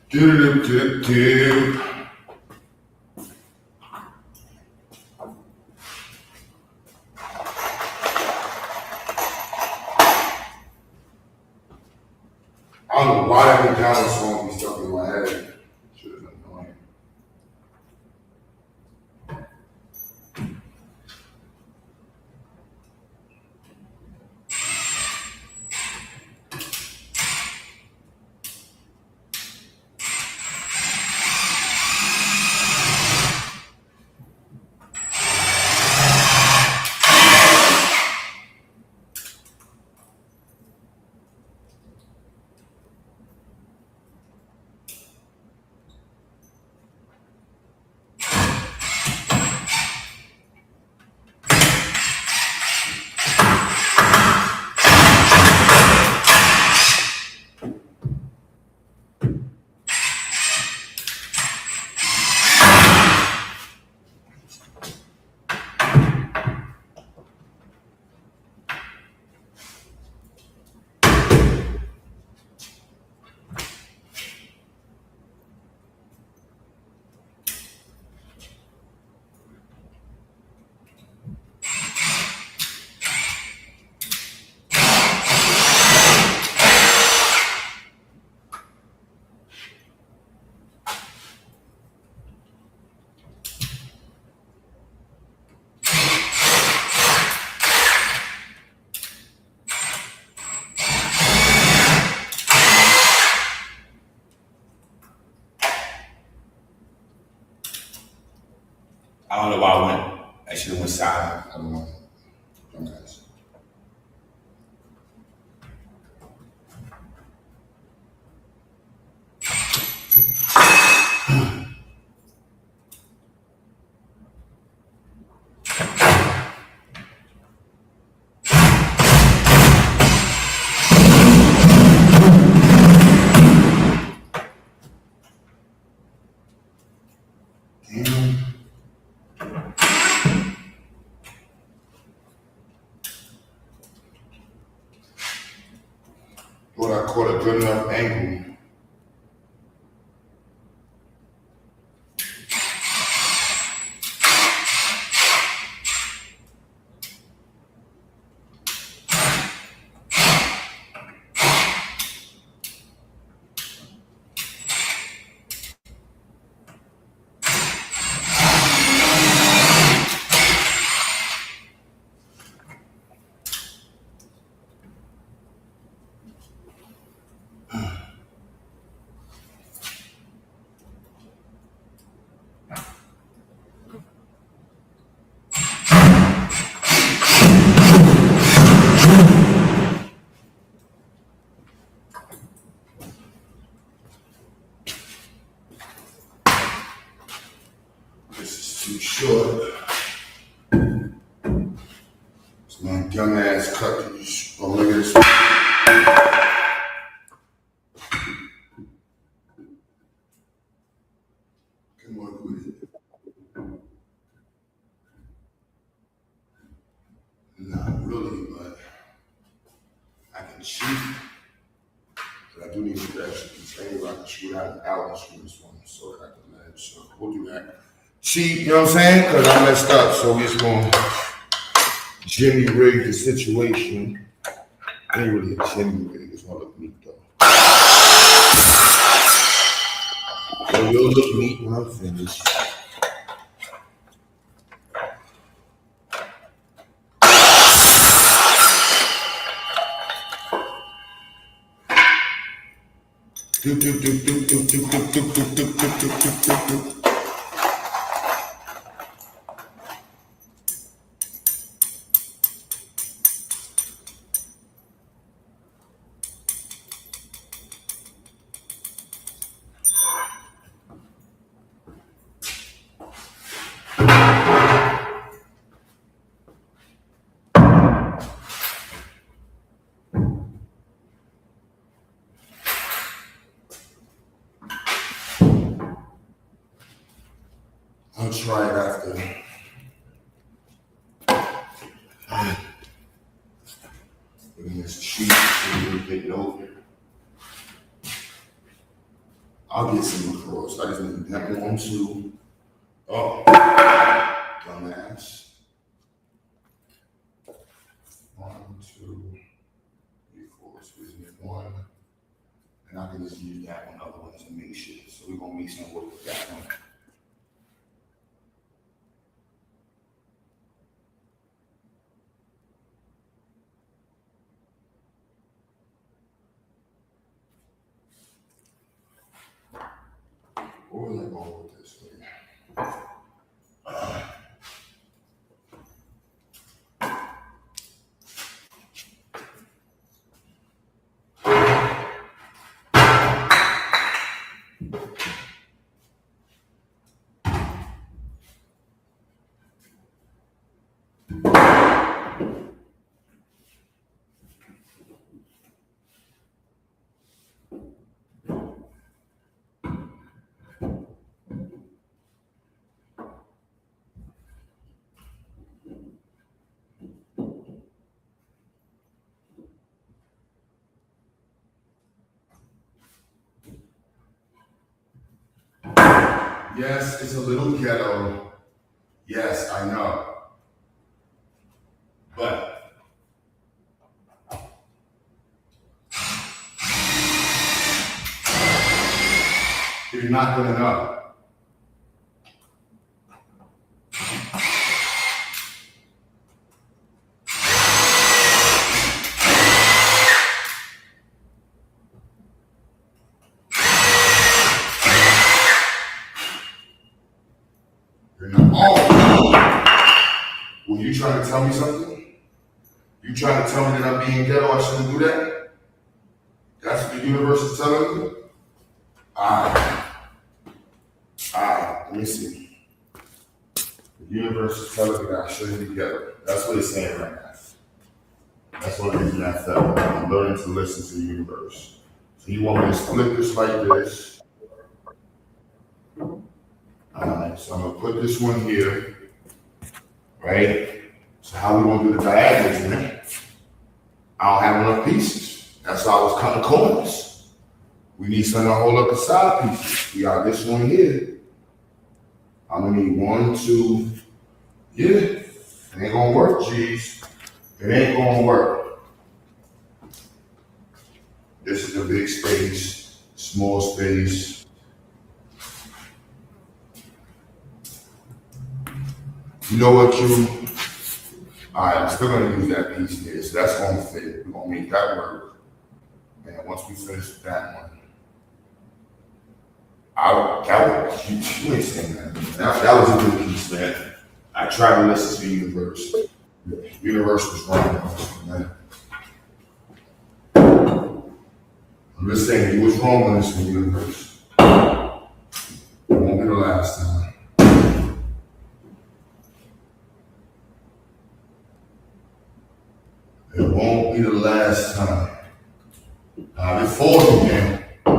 Do-do-do-do-do. I don't know why that McDonald's song be stuck in my head. Should have been annoying. I don't know why I should have went silent. I don't know. Dumbass. Damn. Thought I caught a good enough angle. This is too short. It's my dumbass cut these. Oh, look at this. Come on with it. Not really, but I can cheat. But I do need to do extra container. I can shoot out an out and shoot this one so that I can manage. So we'll do that. Cheat, you know what I'm saying? Because I messed up, so we're just going to Jimmy rig the situation. Ain't really a Jimmy rig, it's gonna look neat though. It will look neat when I'm finished. Do, do, do, do, do, do, do, do, do, do, do, do, do. I'll try it after. Look at this cheese, it's getting over. I'll get some across. I just need that 1, 2. Oh, dumbass. 1, 2, 3, 4. Excuse me, 1. And I can just use that one other one as a mix shit. So we're gonna mix and work with that one. Where was I going with this thing? Yes, it's a little ghetto. Yes, I know. But you're not gonna know. You're not. Oh! Were you trying to tell me something? You trying to tell me that I'm being ghetto? I shouldn't do that? That's what the universe is telling me? Alright, let me see. The universe is telling me that I shouldn't be ghetto. That's what it's saying right now. That's one reason I felt I'm learning to listen to the universe. So you want me to split this like this. Alright, so I'm gonna put this one here, right? So how we gonna do the diagonals, man? I don't have enough pieces. That's why I was cutting corners. We need something to hold up the side pieces. We got this one here. I'm gonna need 1, 2. Yeah, it ain't gonna work, G's. It ain't gonna work. This is a big space, small space. You know what, Q? Alright, I'm still gonna use that piece there, so that's gonna fit. We're gonna make that work. And once we finish with that one, you ain't saying that. That was a good piece, man. I tried to listen to the universe. The universe was wrong, man. I'm just saying, you was wrong on this one, universe. It won't be the last time. It won't be the last time. Before you can, I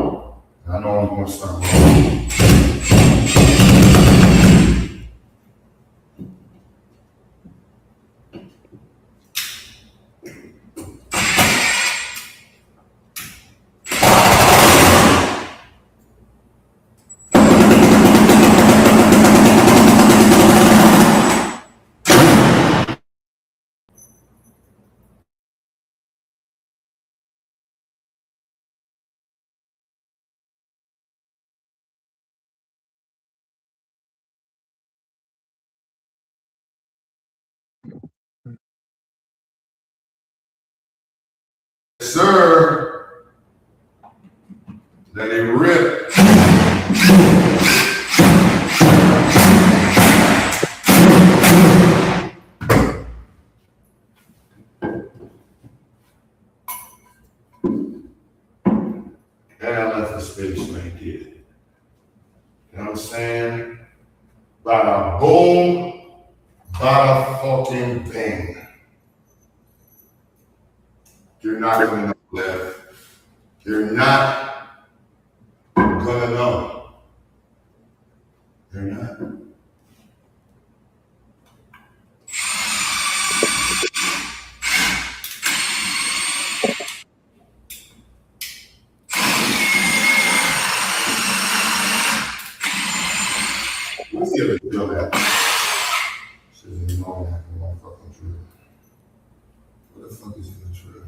know I'm gonna start wrong. Sir, let it rip. And I left the space right there. You know what I'm saying? Bada boom, bada fucking bang. You're not gonna know left. You're not gonna know. You're not. What's the other drill that? Shit, you know, I have one fucking drill. What the fuck is in the drill?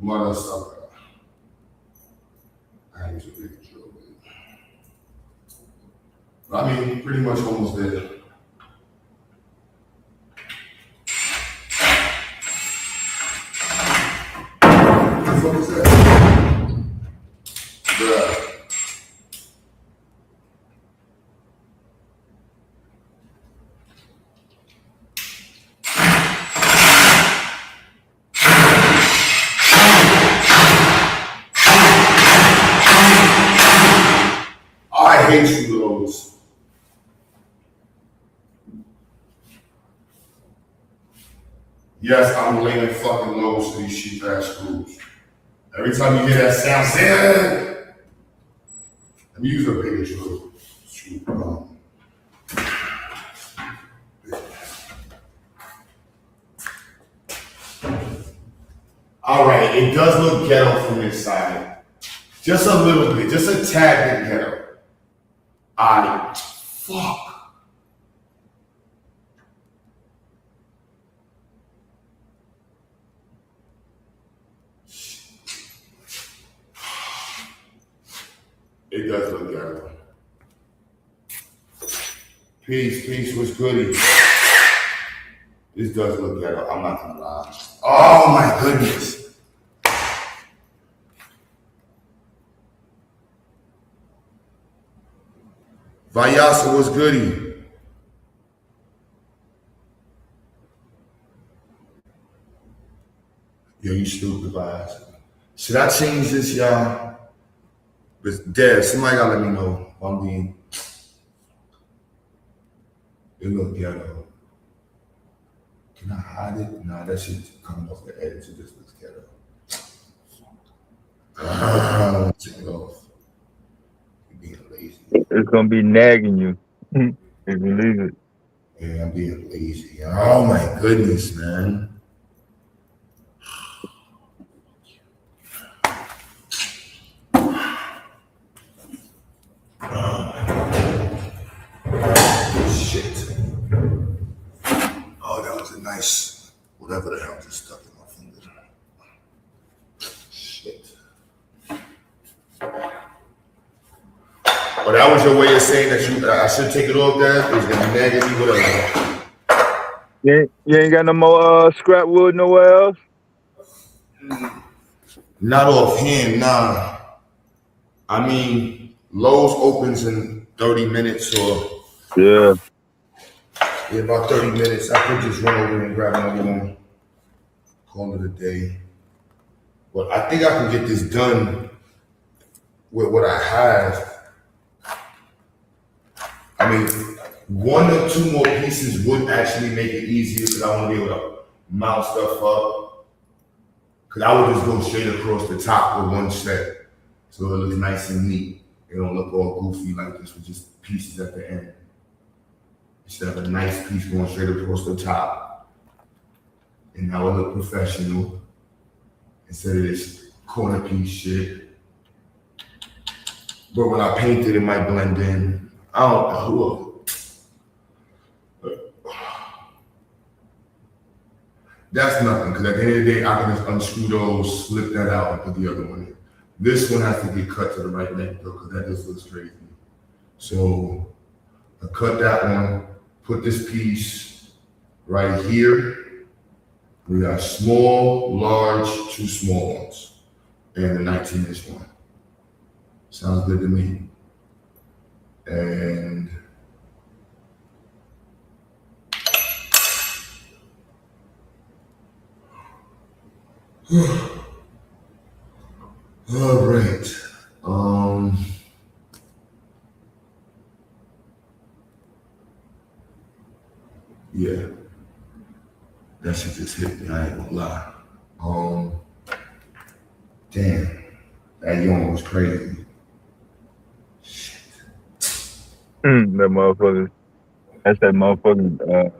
Mother sucker. I use a big drill, baby. I mean, pretty much almost there. What the fuck is that? Bruh. I hate you, Lowe's. Yes, I'm laying fucking Lowe's to these cheap ass screws. Every time you hear that sound, say, let me use a bigger drill. All right, it does look ghetto from this side. Just a little bit, just a tad bit ghetto. Fuck. It does look ghetto. Peace, what's goody? This does look ghetto, I'm not gonna lie. Oh my goodness. Vayasa, what's goody? Yo, you stupid, Vayasa. Should I change this, y'all? But Dev, somebody gotta let me know. I'm being. It look ghetto. Can I hide it? Nah, that shit's coming off the edge. It just looks ghetto. I don't want to take it off. You're being lazy. It's gonna be nagging you if you leave it. Yeah, I'm being lazy. Oh my goodness, man. Shit. Oh, that was a nice, whatever the hell just stuck in my finger. Shit. Oh, that was your way of saying that I should take it off, Dad? It was gonna be negative, whatever. You ain't got no more scrap wood nowhere else? Not offhand, nah. I mean, Lowe's opens in 30 minutes or Yeah. About 30 minutes. I could just run over and grab another one. Call it a day. But I think I can get this done with what I have. I mean, one or two more pieces would actually make it easier because I want to be able to mount stuff up. Because I would just go straight across the top with one set. So it looks nice and neat. It don't look all goofy like this with just pieces at the end. Instead of a nice piece going straight across the top. And now it look professional. Instead of this corner piece shit. But when I paint it, it might blend in. I don't know. That's nothing, because at the end of the day, I can just unscrew those, slip that out, and put the other one in. This one has to get cut to the right length, though, because that just looks crazy. So I cut that one, put this piece right here. We got small, large, two small ones, and the 19-inch one. Sounds good to me. And all right. Yeah. That shit just hit me, I ain't gonna lie. Damn. That young was crazy. That motherfucker. That's that motherfucking.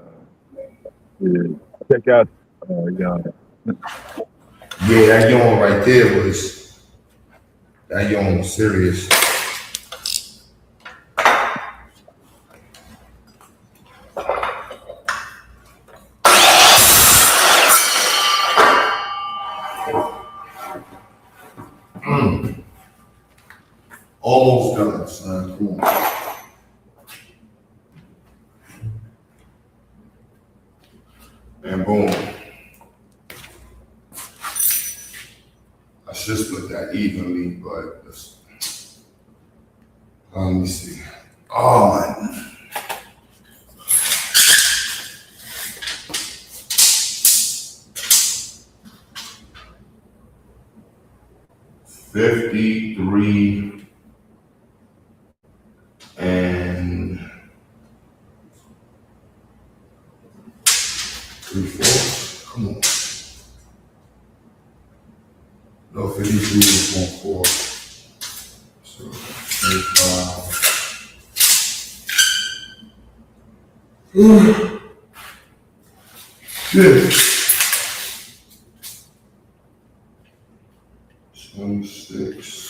Yeah. Check out. Yeah. Yeah, that young right there was, that young was serious. Almost done, son. Come on. And boom. I should split that evenly, but let me see. Oh my. 53 and 3/4. Come on. No, 53 and 4. So 35. Shit. 26.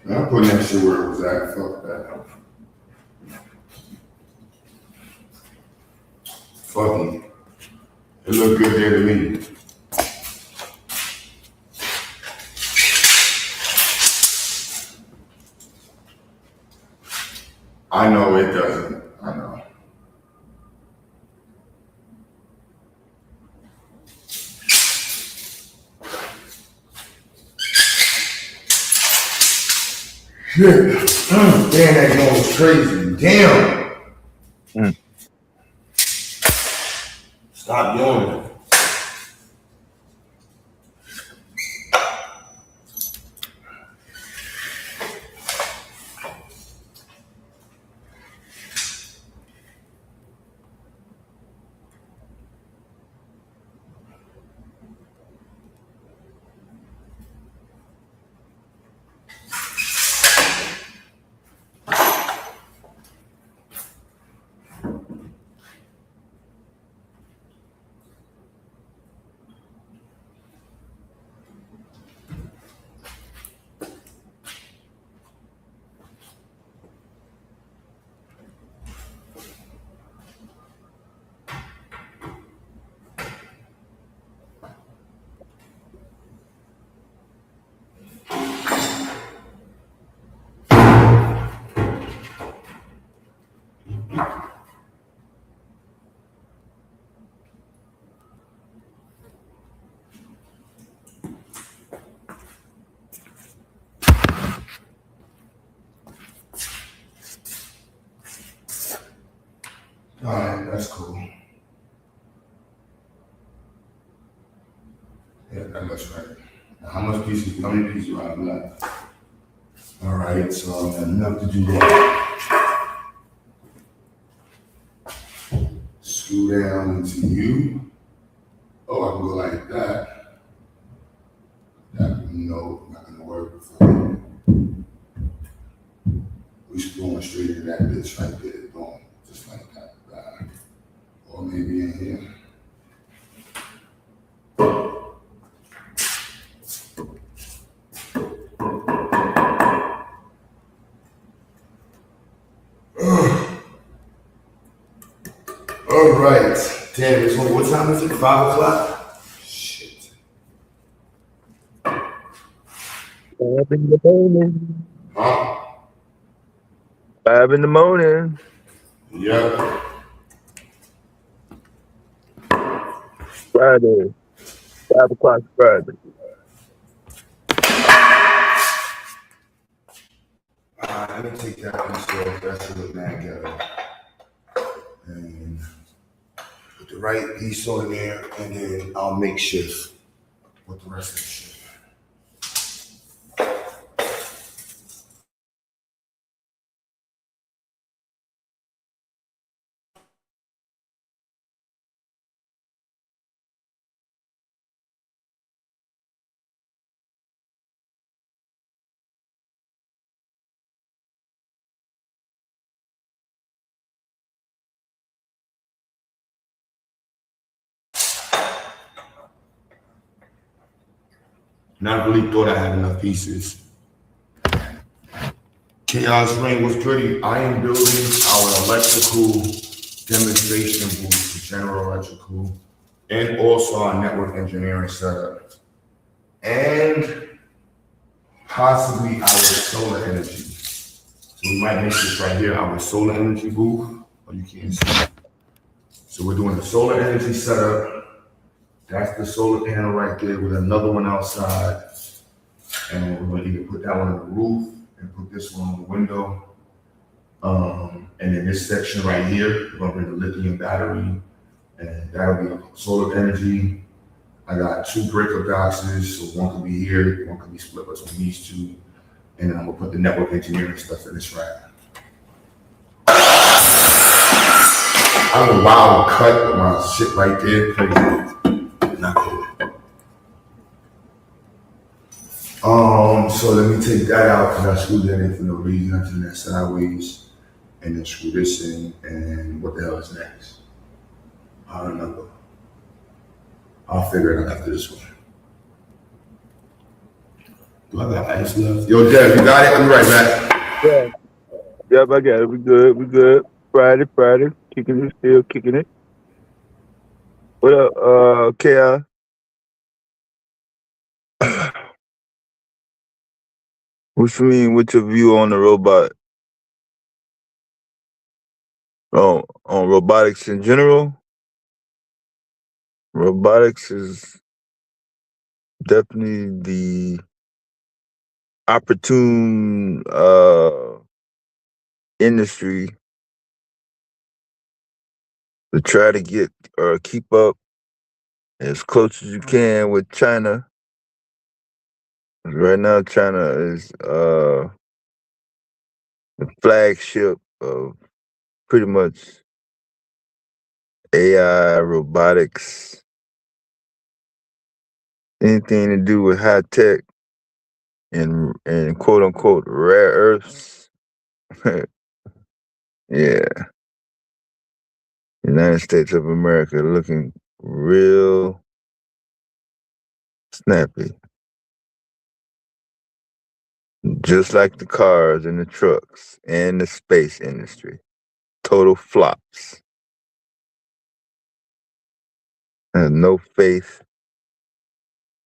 I'm putting that shit where it was at. Fuck that. Fuck me. It looked good there to me. I know it doesn't. I know. Shit. Damn, that gun was crazy. Damn. Stop yawning. All right, that's cool. Yeah, that looks right. Now, how many pieces do I have left? All right, so I got enough to do that. Screw down into you. Oh, I can go like that. No, not gonna work. We screwing straight into that bitch right there. Boom, just like that. Or maybe in here. All right. Damn, it's what time is it? 5 o'clock? Shit. 5 in the morning. Huh? 5 in the morning. Yep. Friday. 5 o'clock Friday. Let me take that piece off. That should look mad ghetto. And the right piece on there, and then I'll make shift with the rest of the shit. Not really thought I had enough pieces. Chaos Ring was pretty. I am building our electrical demonstration booth for General Electrical and also our network engineering setup. And possibly our solar energy. So we might make this right here our solar energy booth, or you can't see. So we're doing the solar energy setup. That's the solar panel right there with another one outside. And we're gonna either put that one on the roof and put this one on the window. And then this section right here, we're gonna bring the lithium battery, and that'll be solar energy. I got 2 breaker boxes, so one can be here, one can be split between these two. And then I'm gonna put the network engineering stuff in this rack. I don't know why I would cut with my shit right there. Crazy. Not cool. So let me take that out because I screwed that in for no reason. I turned that sideways and then screw this in. And what the hell is next? I don't know. I'll figure it out after this one. Do I got ice left? Yo, Dev, you got it? I'll be right back. Yeah. Yep, I got it. We good. We good. Friday. Kicking it, still kicking it. What up, Chaos? What you mean? What's your view on the robot? Oh, on robotics in general? Robotics is definitely the opportune industry to try to get or keep up as close as you can with China. Right now, China is the flagship of pretty much AI, robotics, anything to do with high tech and quote unquote rare earths. Yeah, United States of America looking real snappy. Just like the cars and the trucks and the space industry. Total flops. I have no faith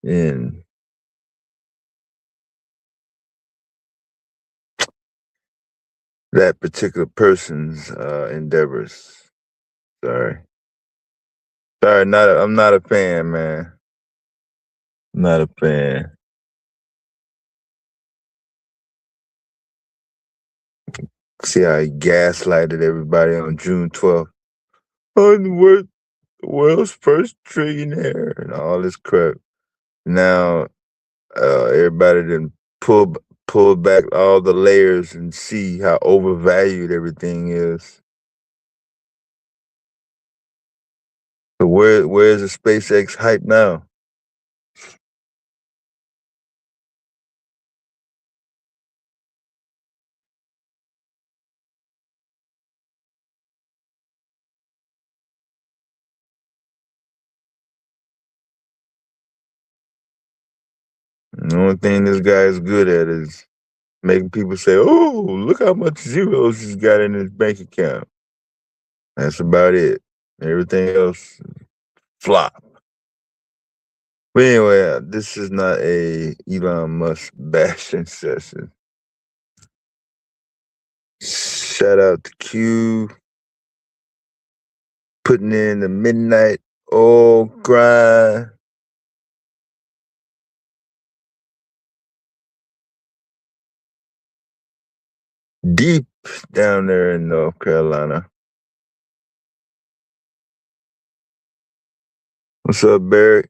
in that particular person's endeavors. Sorry. I'm not a fan, man. Not a fan. See how he gaslighted everybody on June 12th. I'm the world's first trillionaire and all this crap. Now everybody didn't pull back all the layers and see how overvalued everything is. So where's the SpaceX hype now? The only thing this guy is good at is making people say, "Oh, look how much zeros he's got in his bank account." That's about it. Everything else, flop. But anyway, this is not a Elon Musk bashing session. Shout out to Q, putting in the midnight oil grind. Deep down there in North Carolina. What's up, Barry?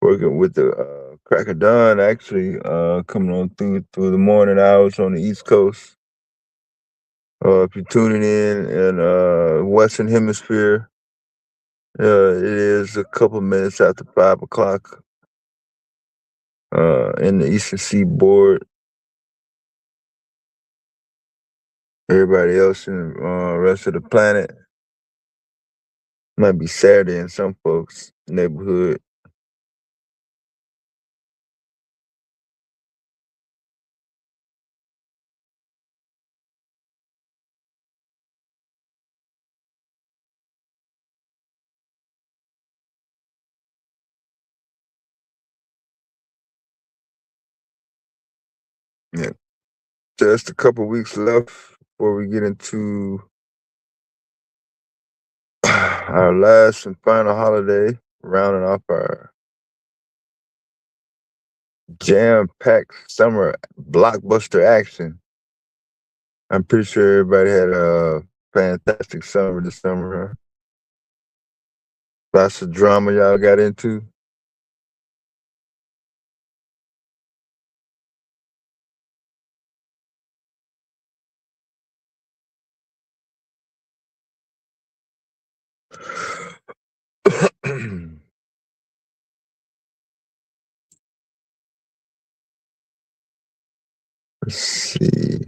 Working with the crack of dawn, actually, coming on through the morning hours on the East Coast. If you're tuning in Western Hemisphere, it is a couple minutes after 5 o'clock. In the Eastern Seaboard, everybody else in the rest of the planet might be Saturday in some folks' neighborhood. Yeah, just a couple weeks left before we get into our last and final holiday, rounding off our jam-packed summer blockbuster action. I'm pretty sure everybody had a fantastic summer this summer. Huh? Lots of drama y'all got into. Let's see.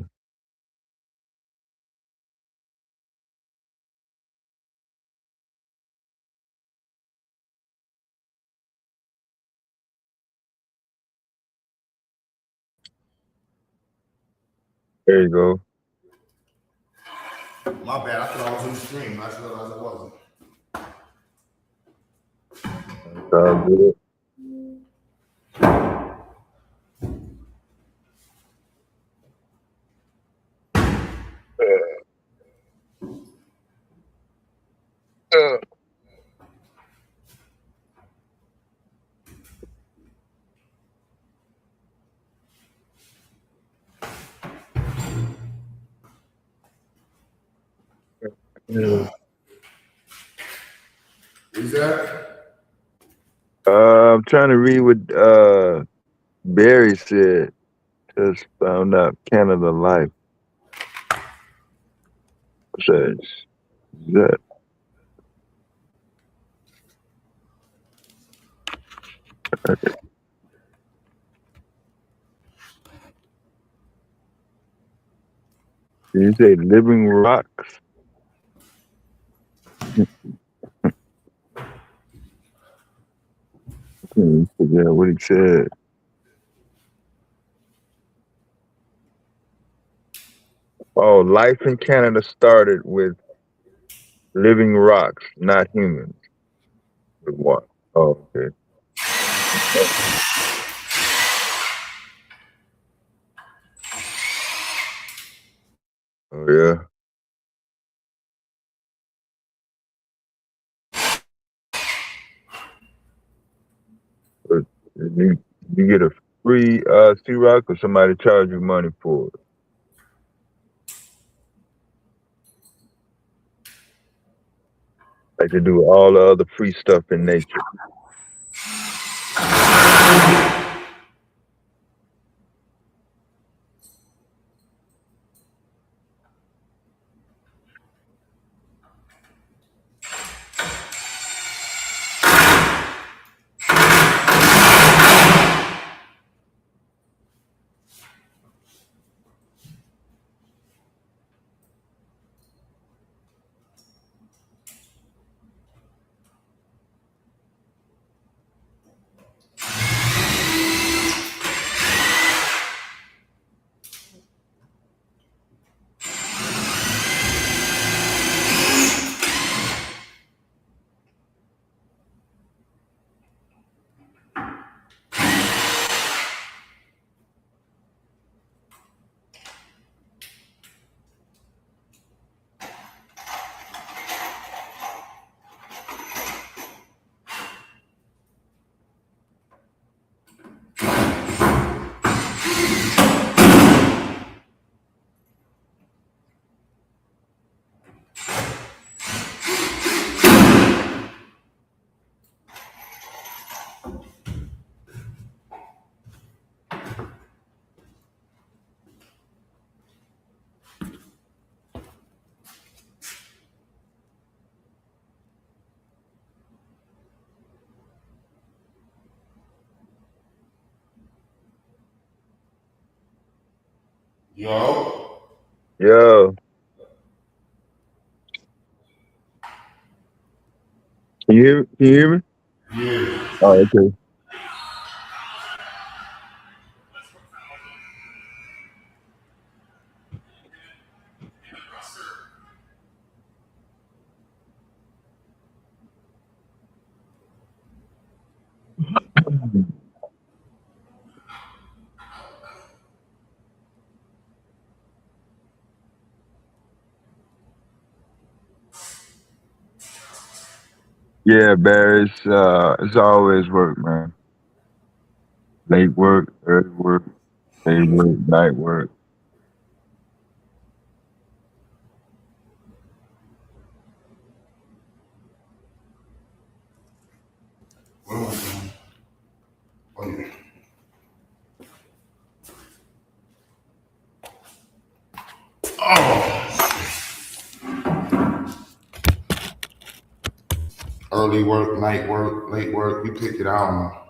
There you go. My bad. I thought I was in the stream. I realized I wasn't. Sounds good. Uh, uh, Is that? I'm trying to read what Barry said. Just found out Canada Life says that. Did you say Living Rocks? Forget what he said. Oh, life in Canada started with living rocks, not humans. With what? Oh, okay. Oh, yeah. But you get a free sea rock or somebody charge you money for it? Like they do all the other free stuff in nature. Yo. Yo, can you hear me? Yeah. Oh, okay. Yeah, Barry, it's always work, man. Late work, early work, day work, night work. What am I doing? Oh, yeah. Early work, night work, late work. You pick it out.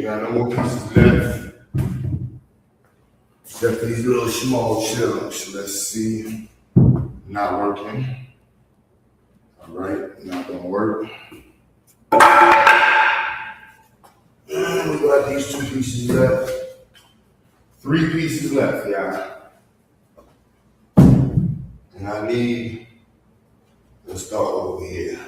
got no more pieces left. Except these little small chunks. Let's see. Not working. All right, not gonna work. And we got these 2 pieces left. 3 pieces left, yeah. And I need to start over here.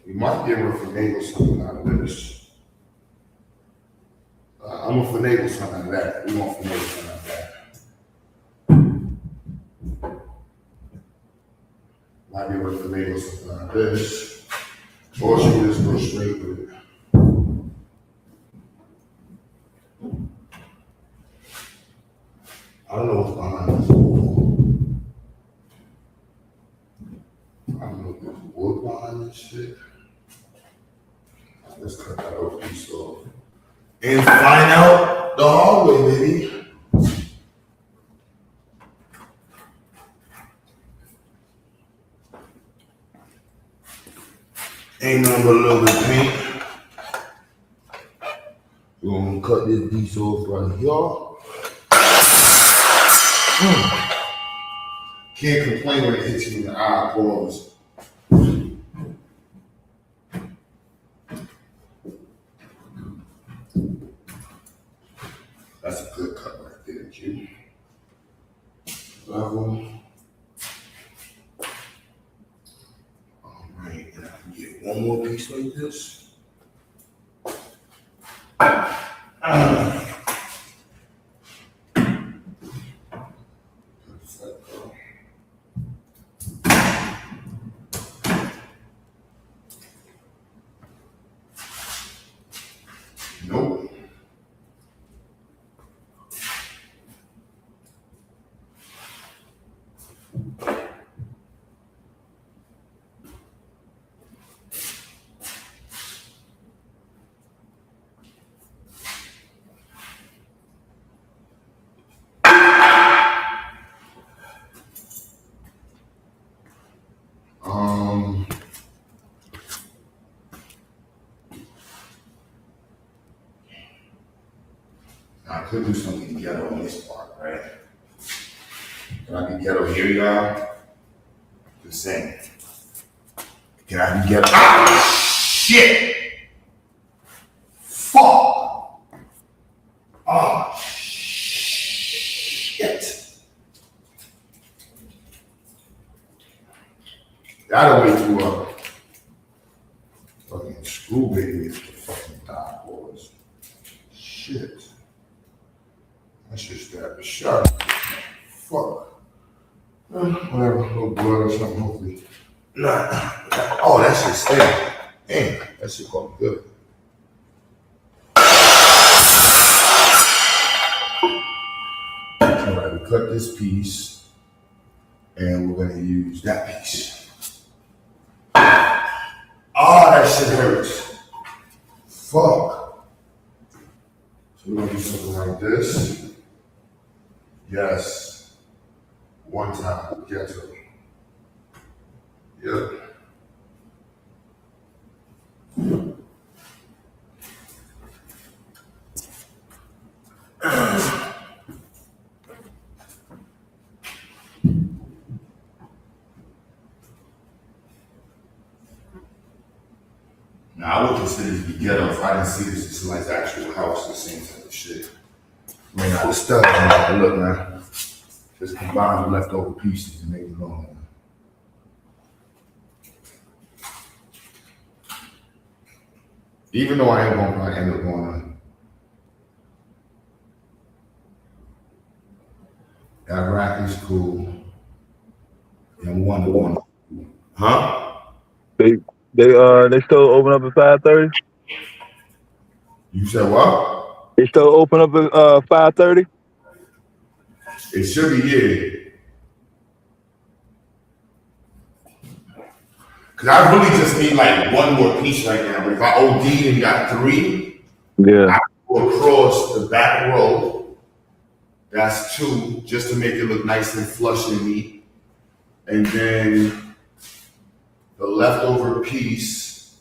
We might be able to finagle something out of this. I'm gonna finagle something out of that. We won't finagle something out of that. Might be able to finagle something out of this. Or should we just go straight with it? I don't know what's behind this wall. I don't know if there's wood behind this shit. Let's cut that old piece off. And find out the hallway, baby. Ain't nothing but a little bit of paint. We're gonna cut this piece off right here. Can't complain when it hits you in the eye, pause. That's a good cut right there, Q. Level. All right, and I can get one more piece like this. Nope. I could do something ghetto on this part, right? Can I be ghetto here, y'all? Just saying. Can I be ghetto? Ah, shit! Fuck! Oh, shit! That'll wake you up. Fucking screw baby with the fucking dot boys. Shit. I should stab the shot. Fuck. Whatever, a little blood or something, hopefully. Nah. Oh, that shit stay. Damn, that shit called good. Alright, we cut this piece and we're gonna use that piece. Oh, that shit hurts. Fuck. So we're gonna do something like this. Yes. One time, ghetto. Yep. Now, I would consider this to be ghetto if I didn't see this as somebody's actual house, the same type of shit. I mean, the stuff, look, man. Just combine the leftover pieces and make it long. Even though I ain't gonna probably end up going on. That rack is cool. And one. Huh? They still open up at 5:30. You said what? They still open up at 5:30. It should be, yeah. Cause I really just need like one more piece right now. But if I OD and got 3, Yeah. I go across the back row. That's 2, just to make it look nice and flush and neat. And then the leftover piece,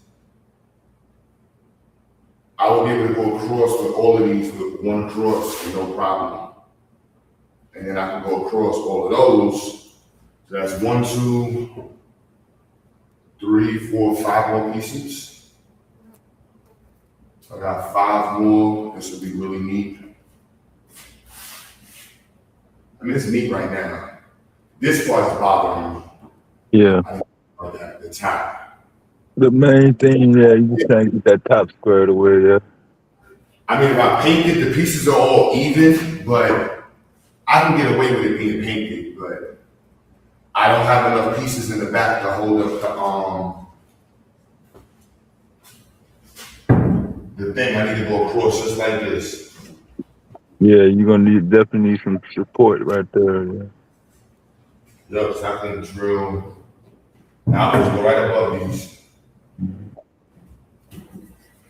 I will be able to go across with all of these with one cross with no problem. And then I can go across all of those. So that's 1, 2, 3, 4, 5 more pieces. I got 5 more. This will be really neat. I mean, it's neat right now. This part's bothering me. Yeah. The top. The main thing, yeah, you just trying to get that top squared away, yeah. I mean, if I painted, the pieces are all even, but I can get away with it being painted, but I don't have enough pieces in the back to hold up the thing. I need to go across just like this. Yeah, you're gonna definitely need some support right there, yeah. Yup, so I can drill. Now I'm just go right above these.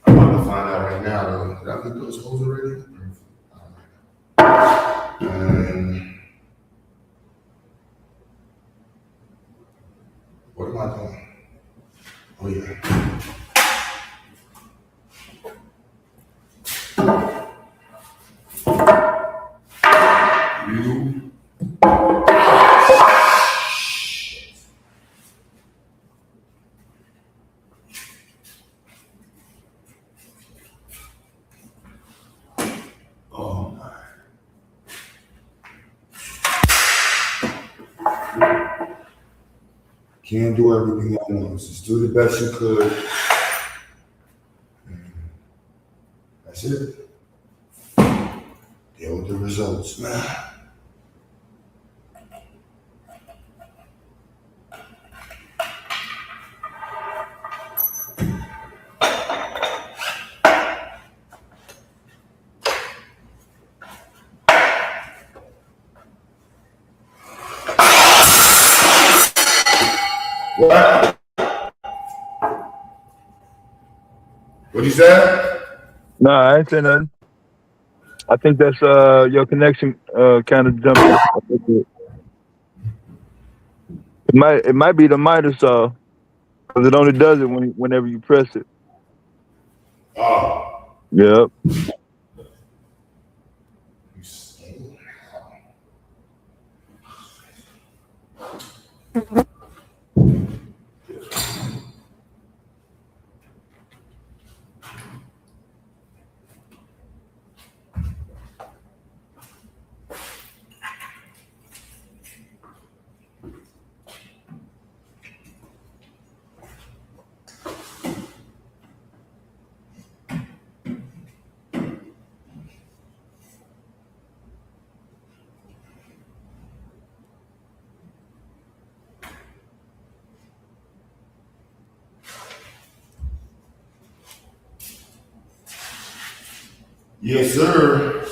I'm about to find out right now though. Did I put those holes already? And what am I doing? Oh yeah. You. Oh my. Can't do everything at once. Just do the best you could. That's it. Deal with the results, man. What? What you said? Nah, I ain't saying nothing. I think that's your connection kind of jumped. It might be the miter saw because it only does it whenever you press it. Oh. Yep. Yes, sir.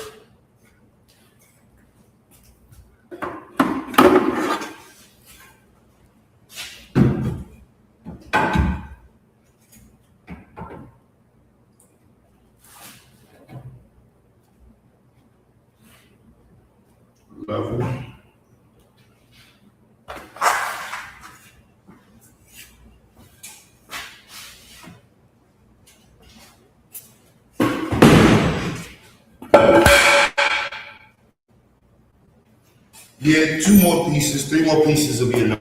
Level. Yeah, 2 more pieces, 3 more pieces will be enough.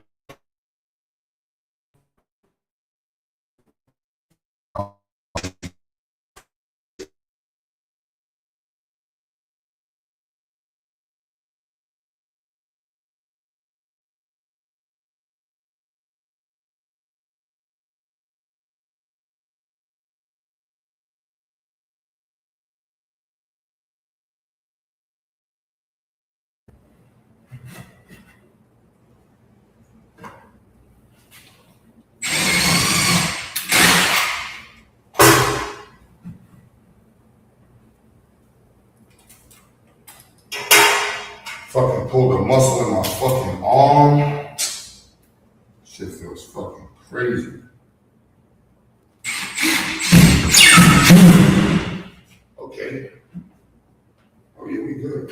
Fucking pulled a muscle in my fucking arm. Shit feels fucking crazy. Okay. Oh yeah, we good.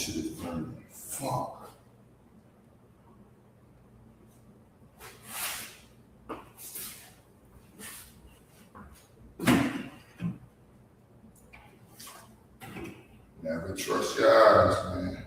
shit is burning. Fuck. Never trust your eyes, man.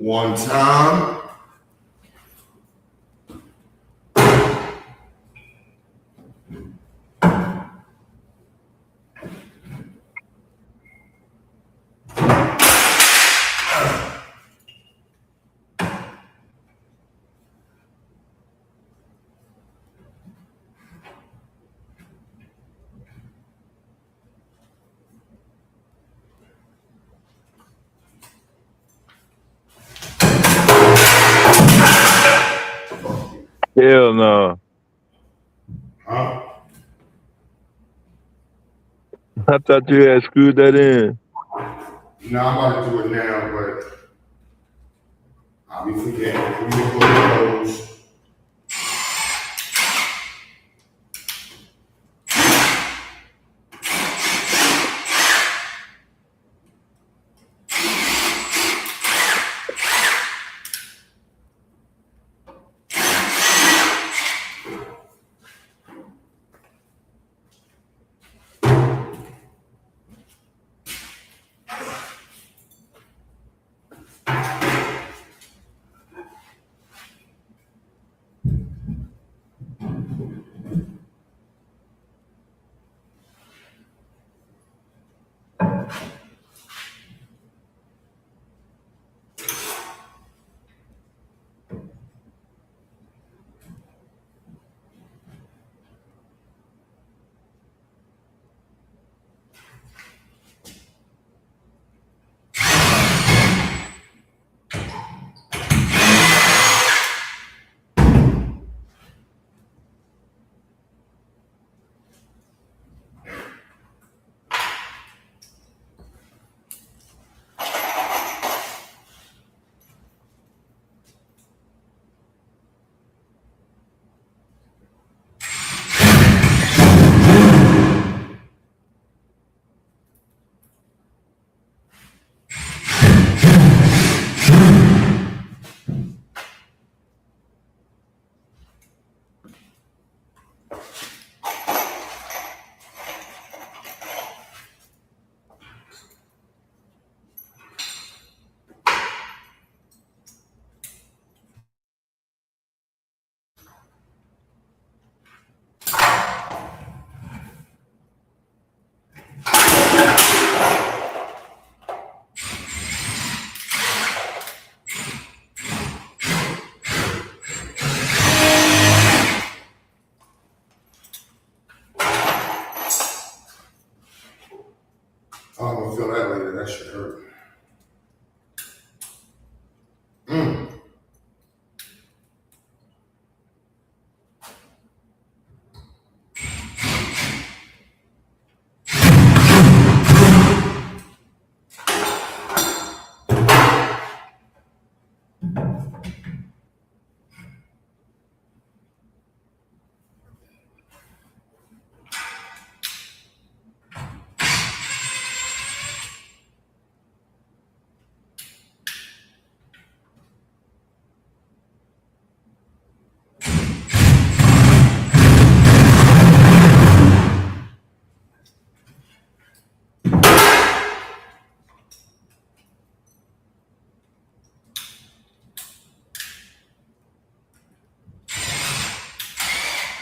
One time. Hell no. Huh? I thought you had screwed that in. No, I'm about to do it now, but I'll be forgetting. Let me look over those.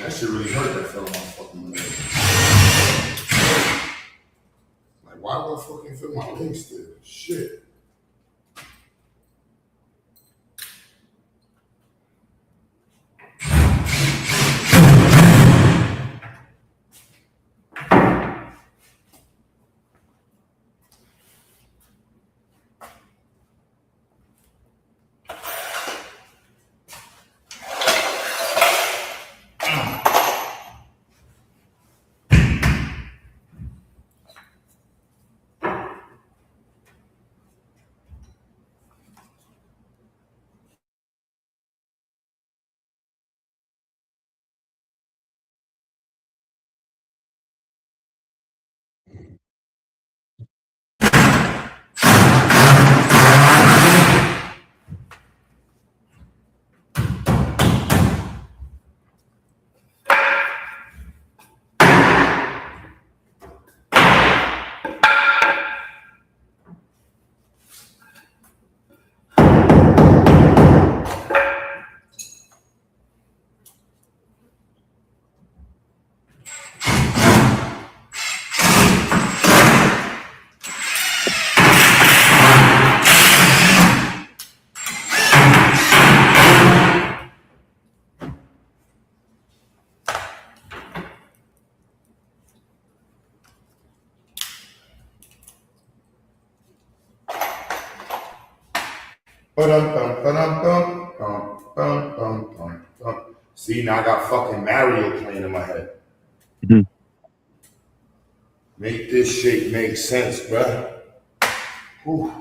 that shit really hurt that fell on my fucking leg. Like, why do I fucking feel my leg still? Shit. See, now I got fucking Mario playing in my head. Mhm. Make this shit make sense, bruh. Whew.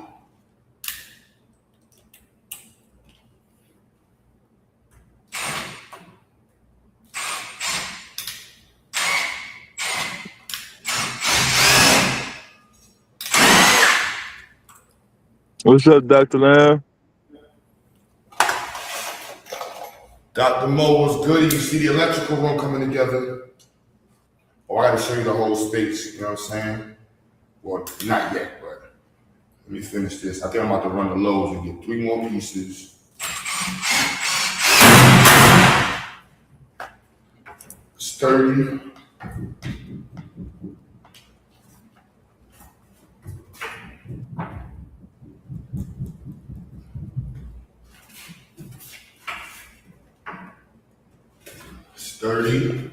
What's up, Dr. Lamb? Dr. Mo was good. You see the electrical room coming together. Oh, I gotta show you the whole space, you know what I'm saying? Well, not yet, but let me finish this. I think I'm about to run the lows and get 3 more pieces. Sturdy. Sturdy.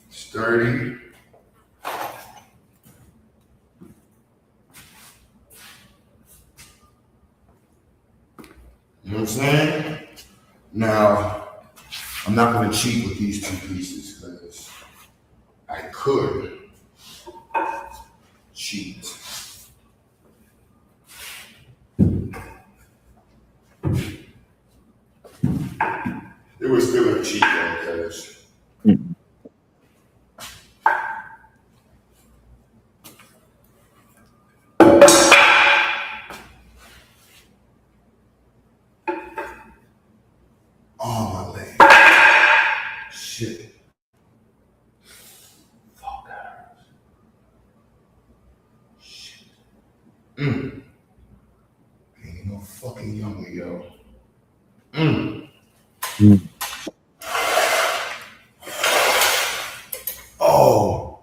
Sturdy. You know what I'm saying? Now, I'm not gonna cheat with these 2 pieces because I could cheat. It was still a cheat though, because oh my leg. Shit. Fuck that. Shit. Ain't no fucking younger, yo. Oh.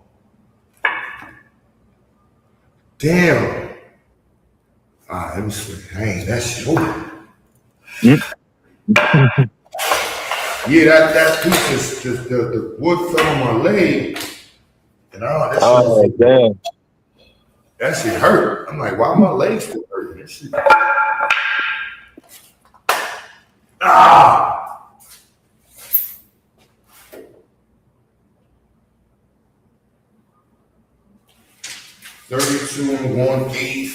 Damn. Let me see. Dang, that shit over. Yeah, that piece is the wood fell on my leg. And Oh, damn. that shit hurt. I'm like, why my leg still hurting? That shit. Ah! 32 and 1/8.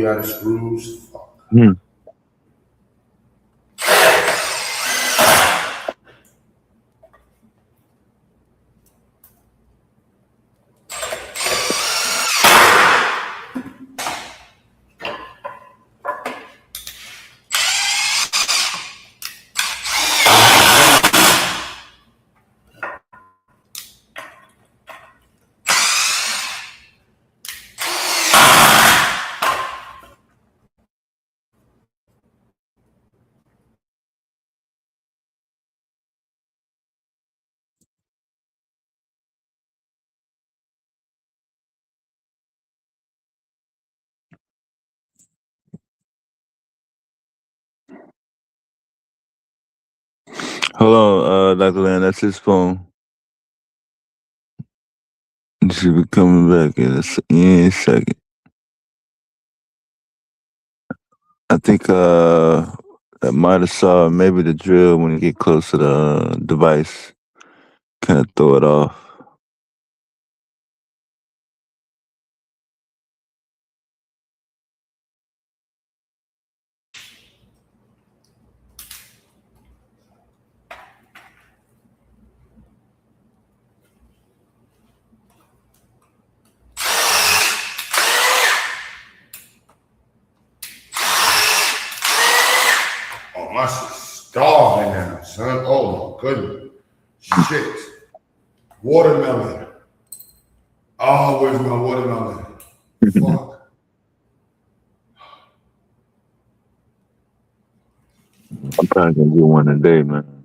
we out of screws? Fuck. Hmm. Hold on, Dr. Land, that's his phone. He should be coming back in a second. I think that might have saw maybe the drill when you get close to the device, kind of throw it off. Oh, my shit's starving now, son. Oh my goodness. Shit. Watermelon. Oh, where's my watermelon? Fuck. I'm probably gonna do one today, man.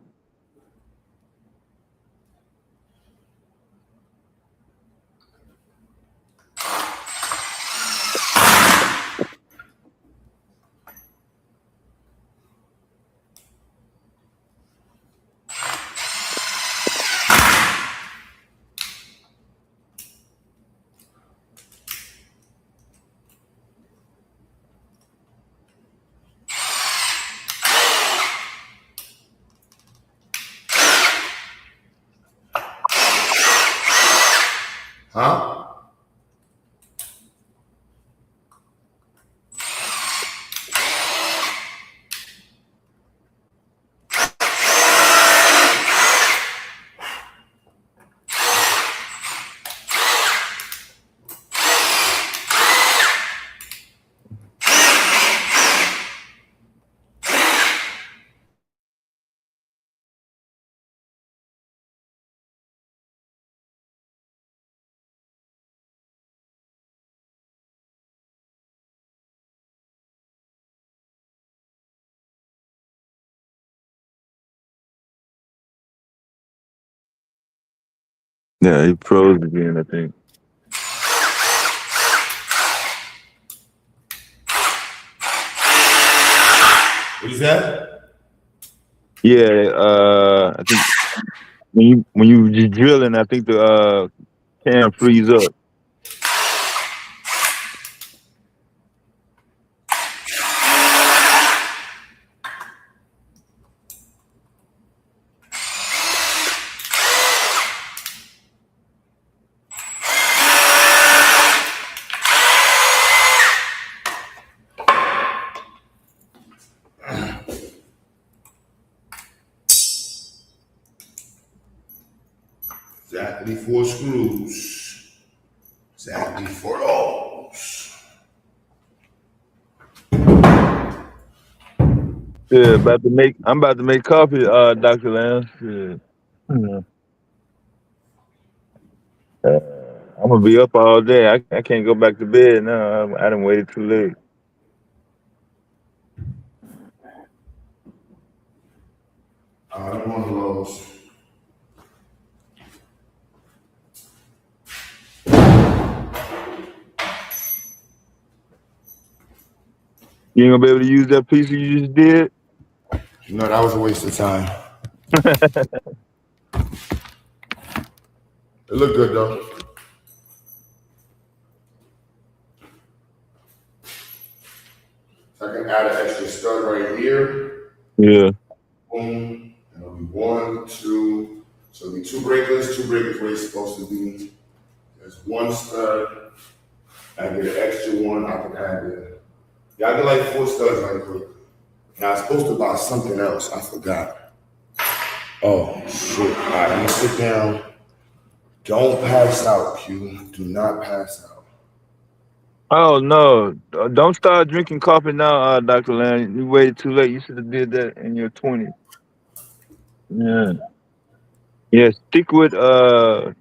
Huh? Yeah, he froze again, I think. What is that? Yeah, I think when you just drilling, I think the cam freeze up. Exactly 4 screws. Exactly 4 O's. Yeah, I'm about to make coffee, Dr. Lance. Yeah. Yeah. I'm gonna be up all day. I can't go back to bed now. I done waited too late. I don't want those. You ain't gonna be able to use that piece you just did? No, that was a waste of time. It looked good though. So I can add an extra stud right here. Yeah. Boom. And it'll be 1, 2. So it'll be 2 breakers where it's supposed to be. There's 1 stud. I get an extra one I can add there. Yeah, I get like 4 studs right quick. And I was supposed to buy something else. I forgot. Oh shit! All right, I'm gonna sit down. Don't pass out, Q. Do not pass out. Oh no! Don't start drinking coffee now, Dr. Land. You waited too late. You should have did that in your 20s. Yeah. Yeah. Stick with the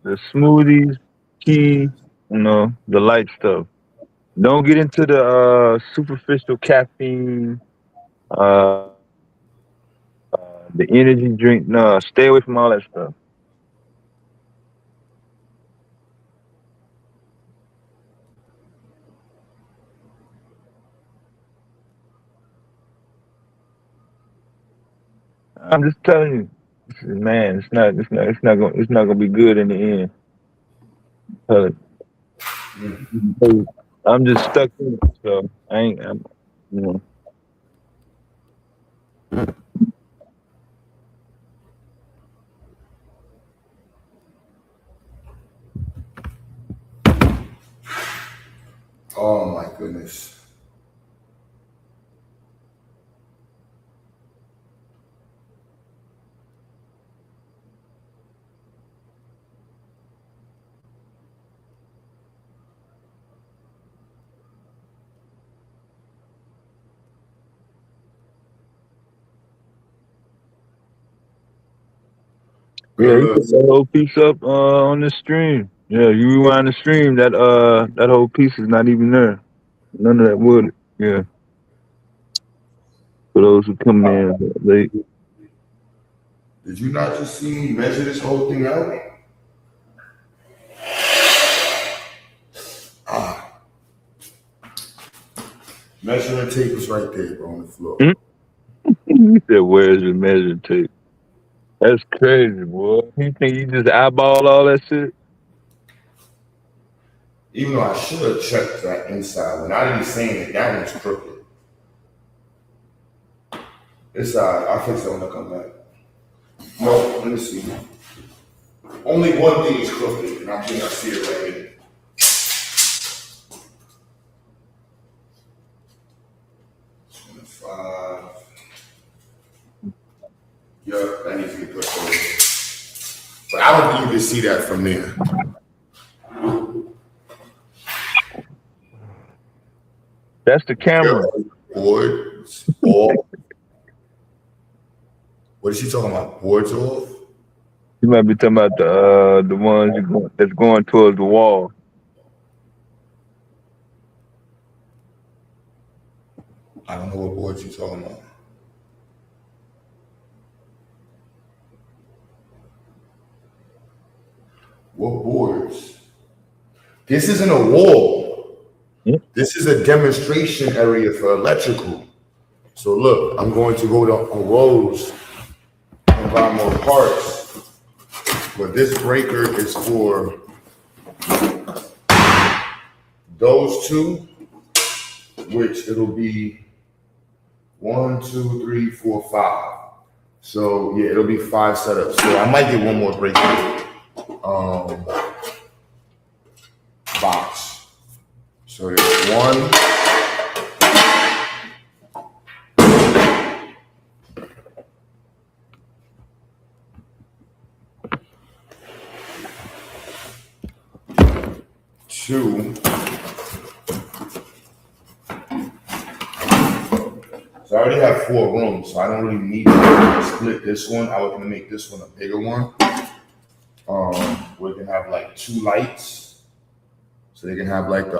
smoothies, tea. The light stuff. Don't get into the superficial caffeine, uh, the energy drink. No, stay away from all that stuff. I'm just telling you, man. It's not gonna be good in the end. Uh, I'm just stuck in it, so I ain't. You know. Oh my goodness. Yeah, you Good. put that whole piece up on the stream. Yeah, you rewind the stream. That whole piece is not even there. None of that wood. Yeah, for those who come in late. Did you not just see me measure this whole thing out? Measuring tape is right there, bro, on the floor. You said, "Where's your measuring tape?" That's crazy, boy. You think you just eyeball all that shit? Even though I should have checked that inside. When I didn't saying that that one's crooked. It's I'll fix it when I come back. No, let me see. Only one thing is crooked, and I think I see it right here. Five. Yup, that needs to be put away. But I don't think you can see that from there. That's the camera. Boards off. What is she talking about? Boards off? You might be talking about the ones that's going towards the wall. I don't know what boards you're talking about. What boards? This isn't a wall. Yep. This is a demonstration area for electrical. So look, I'm going to go to Rose and buy more parts. But this breaker is for those two, which it'll be 1, 2, 3, 4, 5. So yeah, it'll be 5 setups. So I might get one more breaker box. So there's 1. Two. So I already have 4 rooms, so I don't really need to split this one. I was gonna make this one a bigger one. We can have like 2 lights. So they can have like the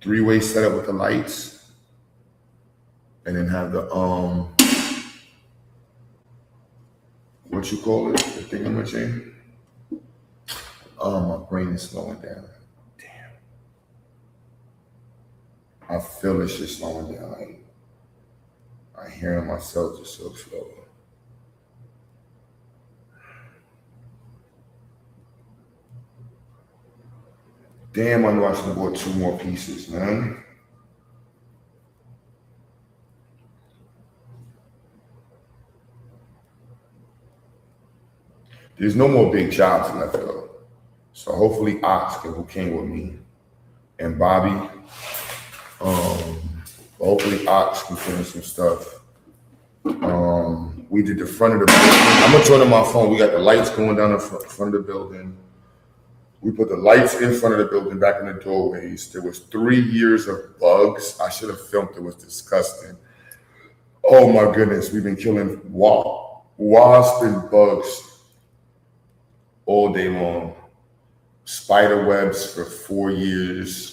3-way setup with the lights. And then have the what you call it? The thingamajig. My brain is slowing down. Damn. I feel this shit slowing down. Like, I hear myself just so slow. Damn, I know I should have bought 2 more pieces, man. There's no more big jobs left though. So hopefully Ox can who came with me and Bobby. Hopefully Ox can finish some stuff. We did the front of the building. I'm gonna turn on my phone. We got the lights going down the front of the building. We put the lights in front of the building, back in the doorways. There was 3 years of bugs. I should have filmed. It was disgusting. Oh my goodness, we've been killing wasp and bugs all day long. Spider webs for 4 years.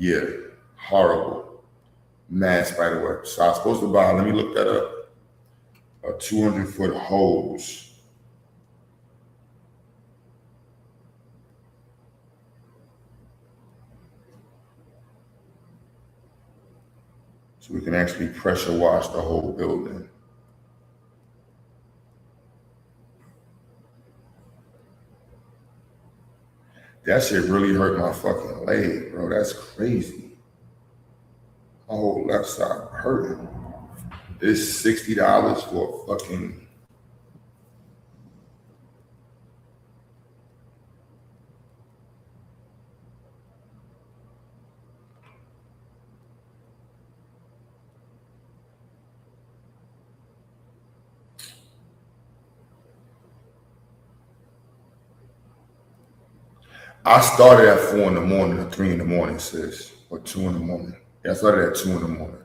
Yeah, horrible. Mad spider web. So I was supposed to buy, let me look that up, a 200-foot hose. So we can actually pressure wash the whole building. That shit really hurt my fucking leg, bro. That's crazy. My whole left side hurting. It's $60 for a fucking. I started at 4 in the morning or 3 in the morning, sis, or 2 in the morning. Yeah, I started at 2 in the morning.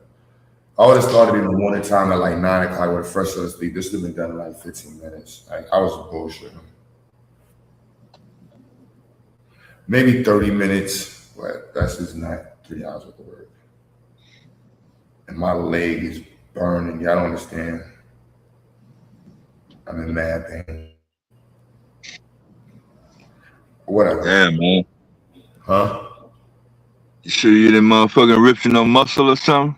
I would have started in the morning time at like 9 o'clock with a fresh to sleep. This would have been done in like 15 minutes. Like, I was bullshitting. Maybe 30 minutes, but that's just not 3 hours worth of work. And my leg is burning. Y'all don't understand. I'm in mad pain. Whatever. Damn, man. Huh? You sure you didn't motherfucking rip you no muscle or something?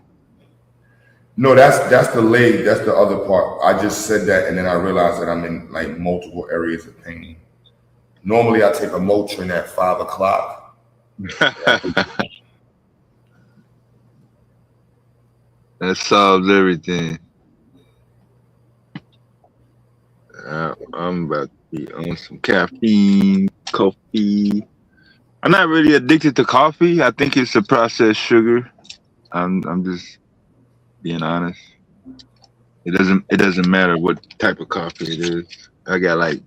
No, that's the leg. That's the other part. I just said that, and then I realized that I'm in like multiple areas of pain. Normally, I take a Motrin at 5 o'clock. That solves everything. I'm about to be on some caffeine, coffee. I'm not really addicted to coffee. I think it's a processed sugar. I'm just being honest. It doesn't matter what type of coffee it is. I got like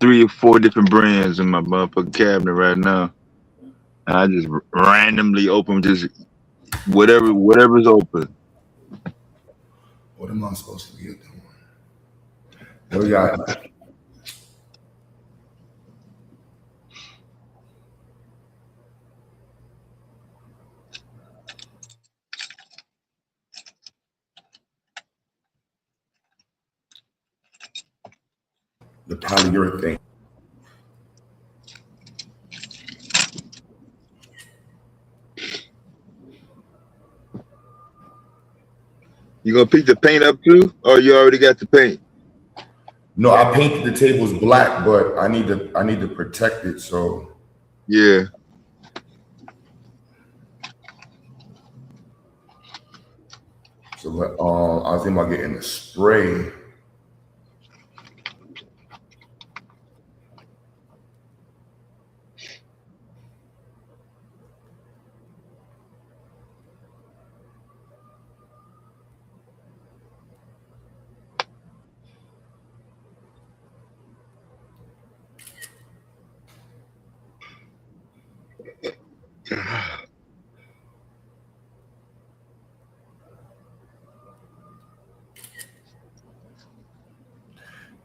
3 or 4 different brands in my motherfucking cabinet right now. And I just randomly open just whatever's open. What am I supposed to be doing? What we got? The polyurethane. You gonna pick the paint up too, or you already got the paint? No, I painted the tables black, but I need to protect it. So yeah. So I was thinking about getting a spray.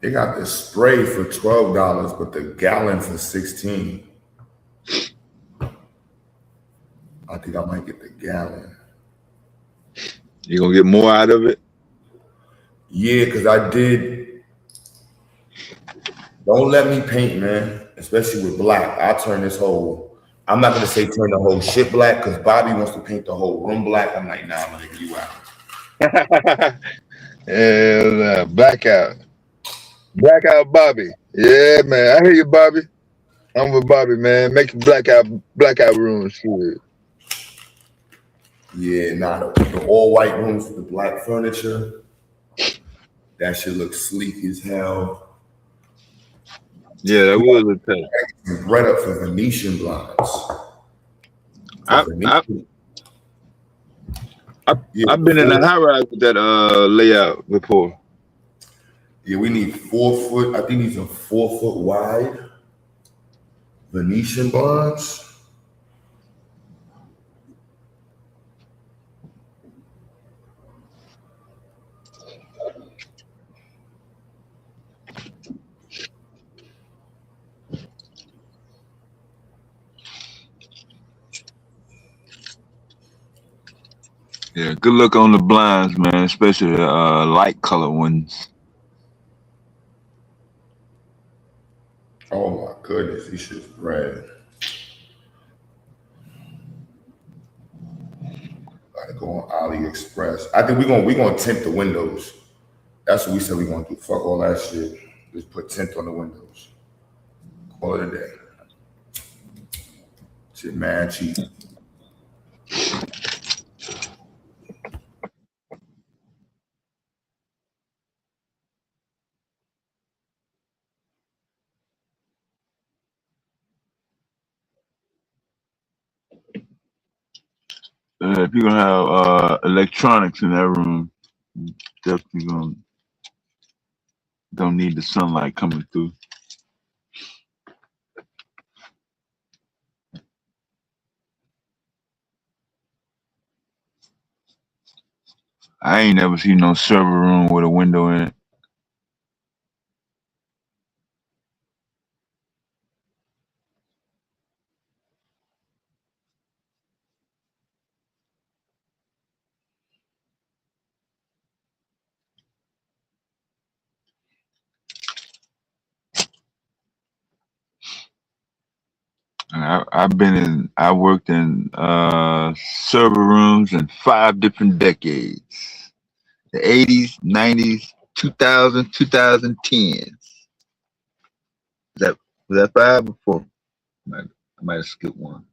They got the spray for $12, but the gallon for $16. I think I might get the gallon. You gonna get more out of it? Yeah, because I did. Don't let me paint, man, especially with black. I'll turn this whole, I'm not going to say turn the whole shit black because Bobby wants to paint the whole room black. I'm like, nah, I'm going to get you out. Yeah, blackout. Blackout Bobby. Yeah, man. I hear you, Bobby. I'm with Bobby, man. Make blackout room shit. Yeah, nah, the all white rooms with the black furniture. That shit looks sleek as hell. Yeah, that would look tight. some bread up for Venetian blinds. I've been in a high rise with that layout before. Yeah, we need 4 foot. I think these are 4 foot wide Venetian blinds. Yeah, good luck on the blinds, man, especially light color ones. Oh my goodness, these shit's red. Gotta go on AliExpress. I think we're gonna tint the windows. That's what we said we're gonna do. Fuck all that shit. Just put tint on the windows. Call it a day. Shit, man, cheap. If you're gonna have electronics in that room, definitely don't need the sunlight coming through. I ain't never seen no server room with a window in it. I worked in server rooms in 5 different decades. The 80s, 90s, 2000, 2010s. Was that 5 or 4? I might have skipped one.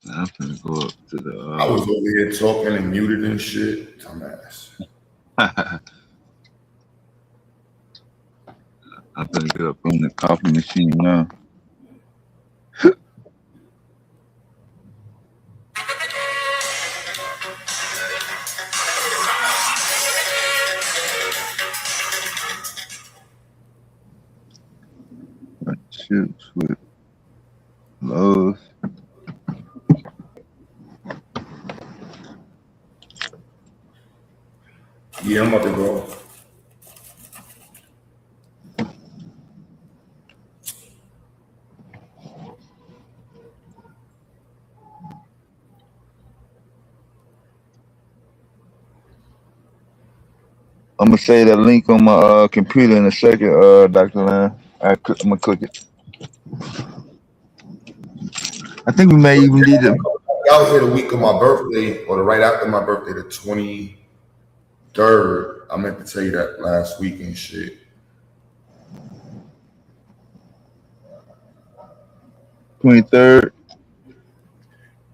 I'm gonna go up to the. I was over here talking and muted and shit. Dumbass. I'm gonna get up on the coffee machine now. Chips with Lowe's. Yeah, I'm about to go. I'm gonna say that link on my computer in a second, Dr. Lamb. I'm gonna click it. I think we may even need to. I was here the week of my birthday, or the right after my birthday, the 23rd. I meant to tell you that last week and shit. 23rd.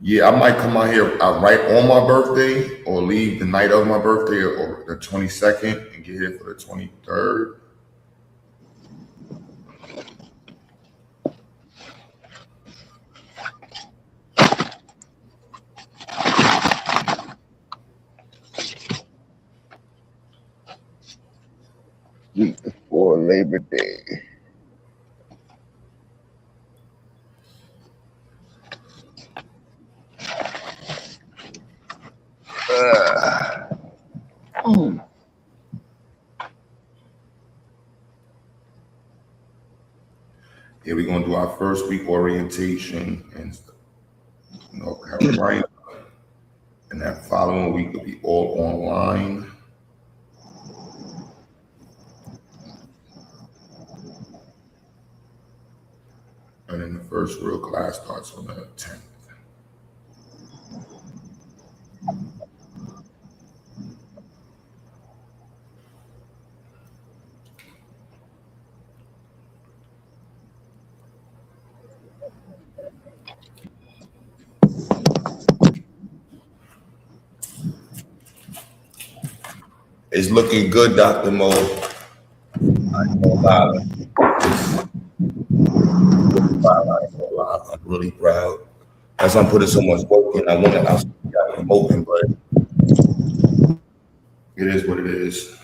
Yeah, I might come out here right on my birthday, or leave the night of my birthday, or the 22nd, and get here for the 23rd. Week before Labor Day. Yeah, we're gonna do our first week orientation in North Carolina, and that following week will be all online. And then the first real class starts on the 10th. It's looking good, Dr. Mo. I ain't gonna lie. I'm really proud. That's why I'm putting so much work in. I want to got promoting, but it is what it is.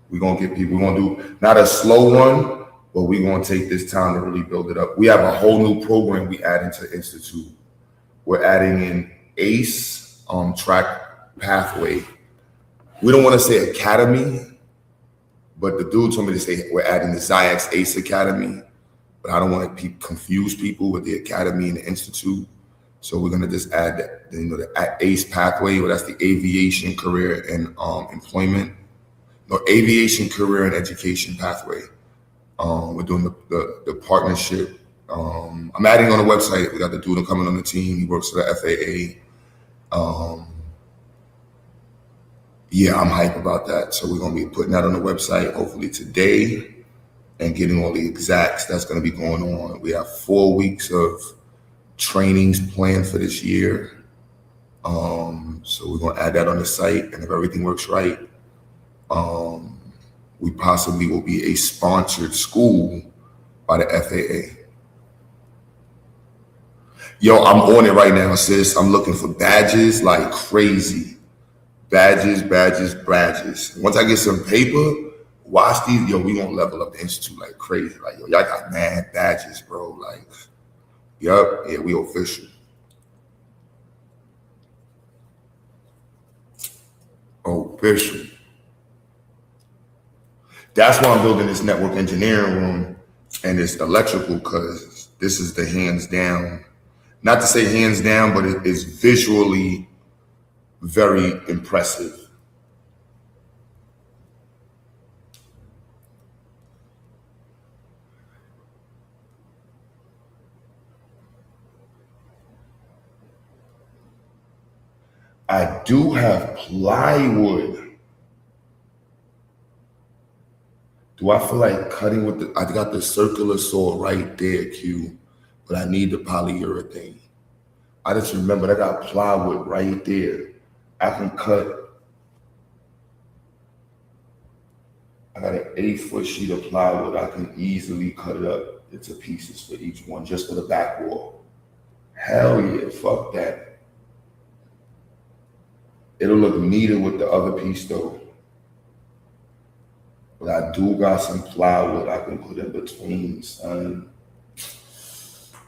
We're gonna get people. We're gonna do not a slow run, but we're gonna take this time to really build it up. We have a whole new program we add into the Institute. We're adding in ACE track pathway. We don't want to say academy, but the dude told me to say we're adding the Ziax ACE Academy. But I don't want to confuse people with the academy and the institute. So we're gonna just add that, the ACE pathway, well, that's the aviation career and employment. No, aviation career and education pathway. We're doing the partnership. I'm adding on the website. We got the dude coming on the team. He works for the FAA. Yeah, I'm hype about that. So we're gonna be putting that on the website hopefully today and getting all the exacts that's gonna be going on. We have 4 weeks of trainings planned for this year. So we're gonna add that on the site, and if everything works right, we possibly will be a sponsored school by the FAA. Yo, I'm on it right now, sis. I'm looking for badges like crazy. Badges. Once I get some paper, watch these. Yo, we gonna level up the institute like crazy. Like, yo, y'all got mad badges, bro. Like, yup, yeah, we official. Official. That's why I'm building this network engineering room and this electrical, because this is the hands down. Not to say hands down, but it is visually very impressive. I do have plywood. Do I feel like cutting with the, I got the circular saw right there, Q, but I need the polyurethane. I just remembered I got plywood right there. I can cut, I got an 8-foot sheet of plywood. I can easily cut it up into pieces for each one, just for the back wall. Hell yeah, fuck that. It'll look neater with the other piece though. But I do got some plywood I can put in between, son.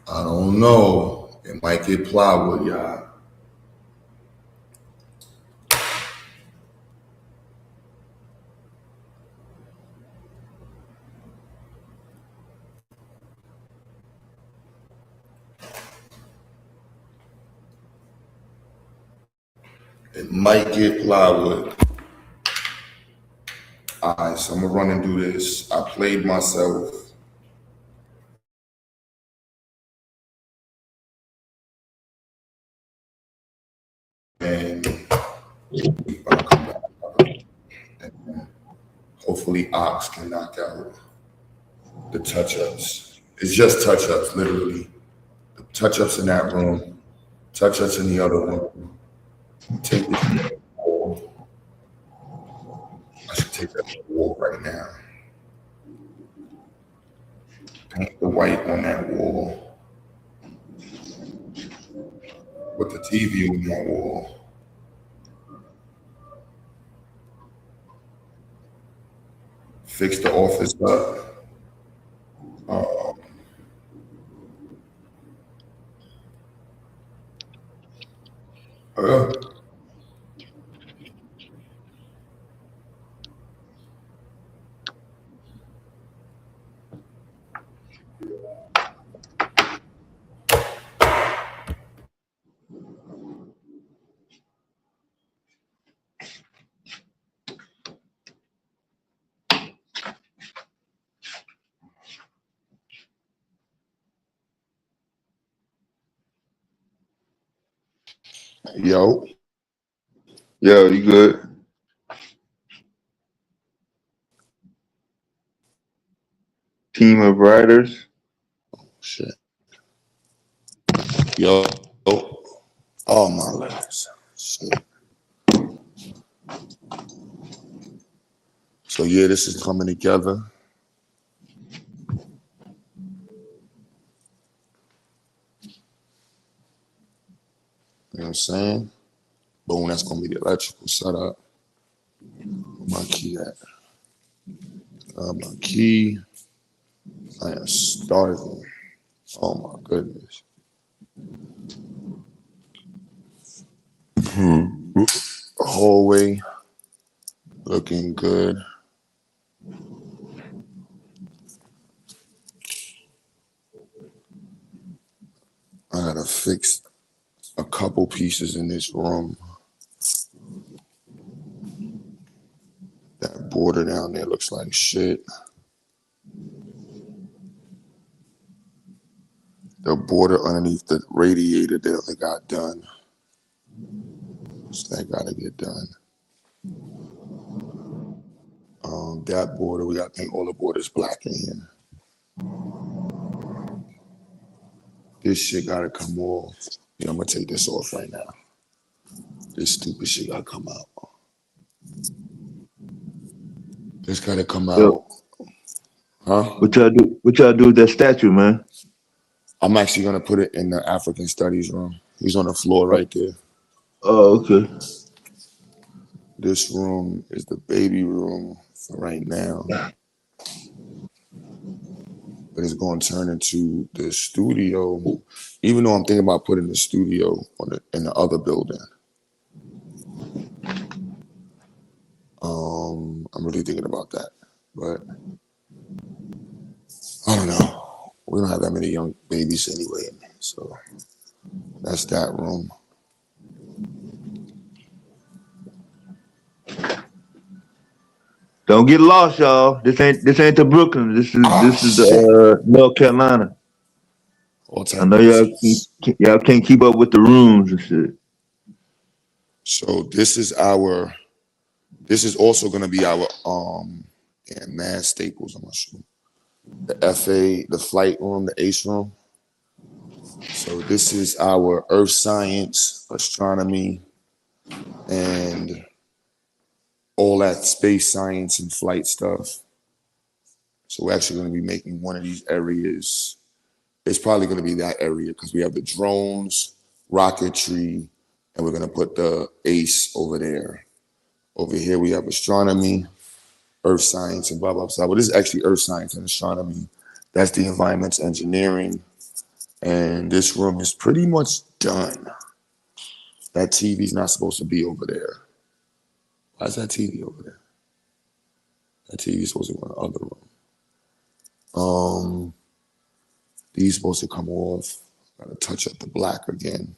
I don't know. It might get plywood, y'all. It might get plywood. All right, so I'm gonna run and do this. I played myself. And I'll come back. And hopefully Ox can knock out the touch-ups. It's just touch-ups, literally. The touch-ups in that room, touch-ups in the other room. Take this wall. I should take that wall right now. Paint the white on that wall. Put the TV on that wall. Fix the office up. Yo, Yo, you good? Team of writers. shit. Yo, oh my legs. Shit. So yeah, this is coming together. You know what I'm saying? Boom, that's gonna be the electrical setup. Where my key at? My key. I am starving. Oh my goodness. Hallway looking good. I gotta fix a couple pieces in this room. That border down there looks like shit. The border underneath the radiator that got done. So that gotta get done. That border, we gotta paint all the borders black in here. This shit gotta come off. You know, I'm gonna take this off right now. This stupid shit gotta come out. This gotta come Yo, out. Huh? what y'all do? What y'all do with that statue, man? I'm actually gonna put it in the African Studies room. He's on the floor right there. Oh, okay. This room is the baby room for right now. But it's gonna turn into the studio. Even though I'm thinking about putting the studio in the other building. I'm really thinking about that. But I don't know. We don't have that many young babies anyway. So that's that room. Don't get lost, y'all. This ain't the Brooklyn. This is Shit. the North Carolina. All I type know of issues. y'all can't keep up with the rooms and shit. So this is also gonna be our Mad Staples, I'm not sure. The FA, the flight room, the ACE room. So this is our earth science, astronomy, and all that space science and flight stuff. So we're actually going to be making one of these areas. It's probably going to be that area because we have the drones, rocketry, and we're going to put the ACE over there. Over here we have astronomy, earth science, and blah, blah, blah. But this is actually earth science and astronomy. That's the environmental engineering. And this room is pretty much done. That TV's not supposed to be over there. Why is that TV over there? That TV is supposed to go in the other room. These supposed to come off. Gotta touch up the black again.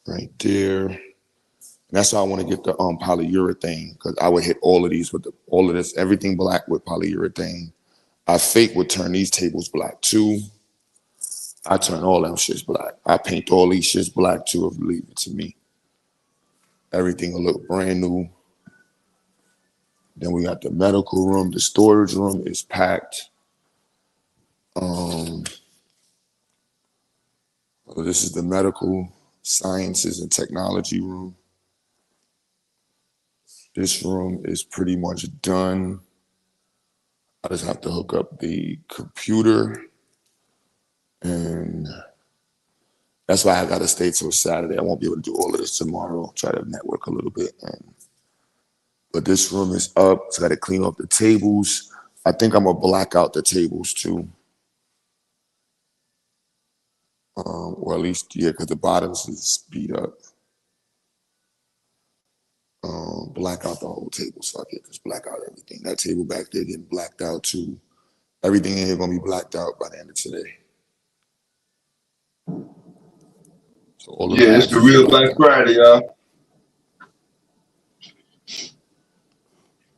Right there. And that's why I want to get the polyurethane, because I would hit all of these with all of this, everything black with polyurethane. I fake would turn these tables black too. I turn all them shits black. I paint all these shits black too if you leave it to me. Everything will look brand new. Then we got the medical room. The storage room is packed. This is the medical sciences and technology room. This room is pretty much done. I just have to hook up the computer, and that's why I gotta stay till Saturday. I won't be able to do all of this tomorrow. Try to network a little bit. But this room is up. So I gotta clean up the tables. I think I'm gonna black out the tables too. Or at least, yeah, because the bottoms is speed up. Black out the whole table so I can just black out everything. That table back there getting blacked out too. Everything in here gonna be blacked out by the end of today. So all the Yeah, it's bags the is real blacked Black out. Friday, y'all.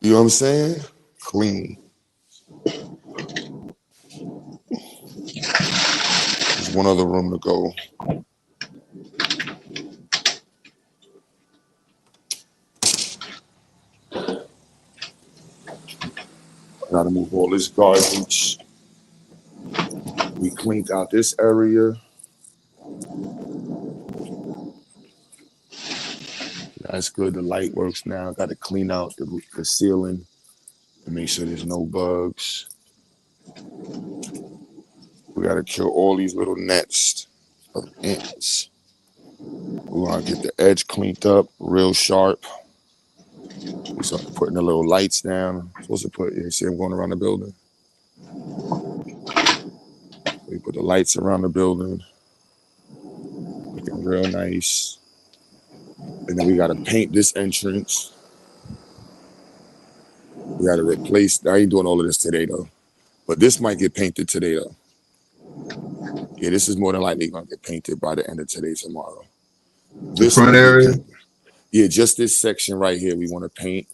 You know what I'm saying? Clean. There's one other room to go. Gotta move all this garbage. We cleaned out this area. That's good. The light works now. Got to clean out the ceiling to make sure there's no bugs. We got to kill all these little nets of ants. We want to get the edge cleaned up real sharp. We start putting the little lights down. I'm supposed to put, you see them going around the building. We put the lights around the building. Looking real nice. And then we got to paint this entrance. We got to replace, I ain't doing all of this today though. But this might get painted today though. Yeah, this is more than likely going to get painted by the end of today, tomorrow. The front area? Yeah, just this section right here we want to paint.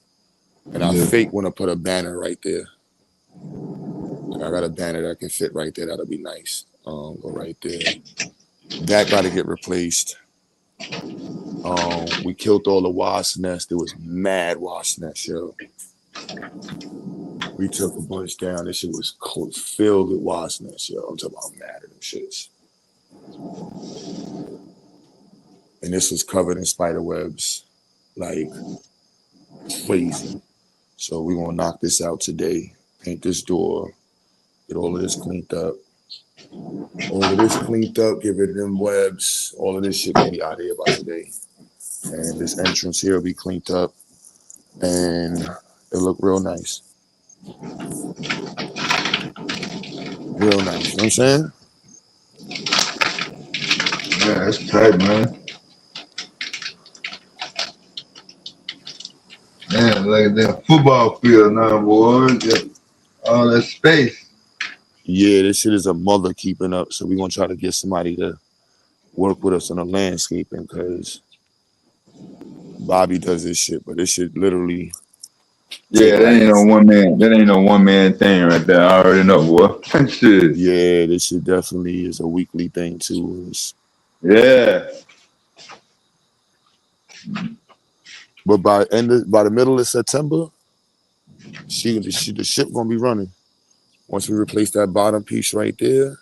And I fake want to put a banner right there. Like I got a banner that can fit right there. That'll be nice. Go right there. That got to get replaced. We killed all the wasp nests. There was mad wasp nests, yo. We took a bunch down. This shit was filled with wasp nests, yo. I'm talking about mad at them shits. And this was covered in spider webs, like crazy. So we gonna knock this out today. Paint this door. Get all of this cleaned up. All of this cleaned up. Get rid of them webs. All of this shit gonna be out of here by today. And this entrance here will be cleaned up. And it'll look real nice. Real nice. You know what I'm saying? Yeah, that's tight, man. Man, like that football field now, boy. All that space. Yeah, this shit is a mother keeping up. So we're gonna try to get somebody to work with us on the landscaping because Bobby does this shit, but this shit literally. Yeah, that ain't no one man thing right there. I already know, boy. Shit. Yeah, this shit definitely is a weekly thing too. Yeah. But by the middle of September, the ship gonna be running. Once we replace that bottom piece right there,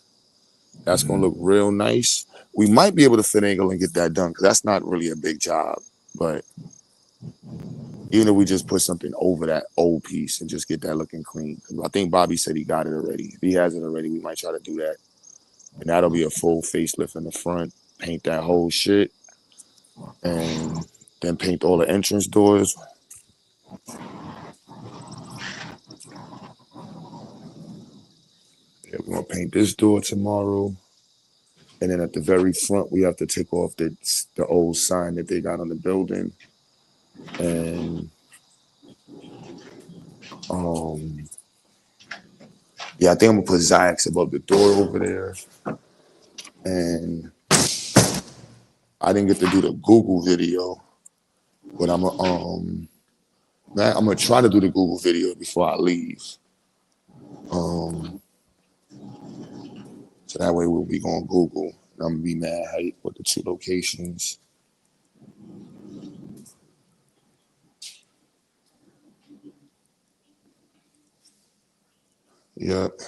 that's gonna look real nice. We might be able to finagle and get that done because that's not really a big job. But even if we just put something over that old piece and just get that looking clean. I think Bobby said he got it already. If he has it already, we might try to do that. And that'll be a full facelift in the front. Paint that whole shit. And then paint all the entrance doors. Yeah, we're gonna paint this door tomorrow. And then at the very front, we have to take off the old sign that they got on the building. And yeah, I think I'm gonna put Zayax above the door over there. And I didn't get to do the Google video, but I'm gonna try to do the Google video before I leave. So that way we'll be going Google. And I'm gonna be mad hype with the two locations. Yep.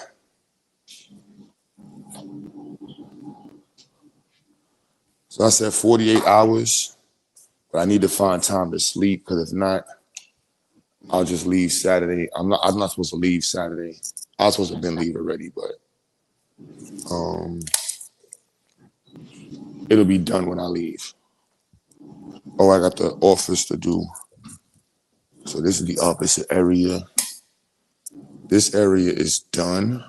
So I said 48 hours, but I need to find time to sleep because if not, I'll just leave Saturday. I'm not supposed to leave Saturday. I was supposed to have been leave already, but it'll be done when I leave. Oh, I got the office to do. So this is the opposite area. This area is done.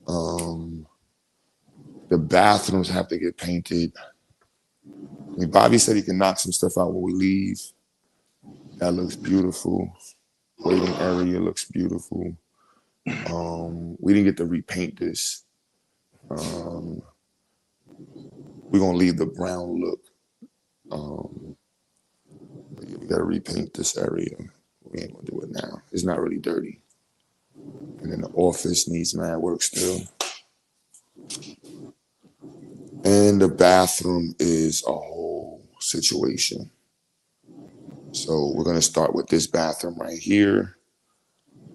The bathrooms have to get painted. I mean, Bobby said he can knock some stuff out when we leave. That looks beautiful. Waiting area looks beautiful. We didn't get to repaint this. We're gonna leave the brown look. We gotta repaint this area. We ain't gonna do it now. It's not really dirty. And then the office needs mad work still. And the bathroom is a whole situation. So we're gonna start with this bathroom right here.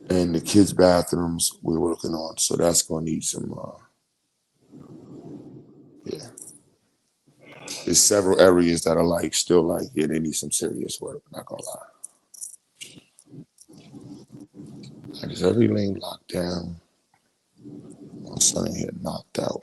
And the kids' bathrooms we're working on. So that's going to need some, yeah. There's several areas that are like still like, yeah, they need some serious work. Not gonna lie. Like, is every lane locked down? My son here knocked out.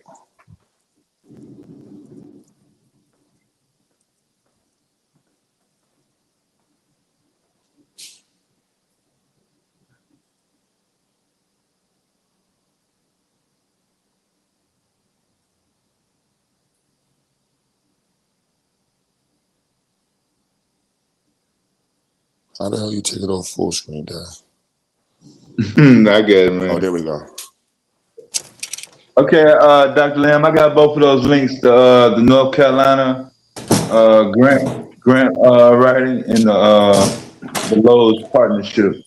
How the hell you take it off full screen, Dad? I get it, man. Oh, there we go. Okay, Dr. Lamb, I got both of those links to the North Carolina grant writing and the Lowe's partnership.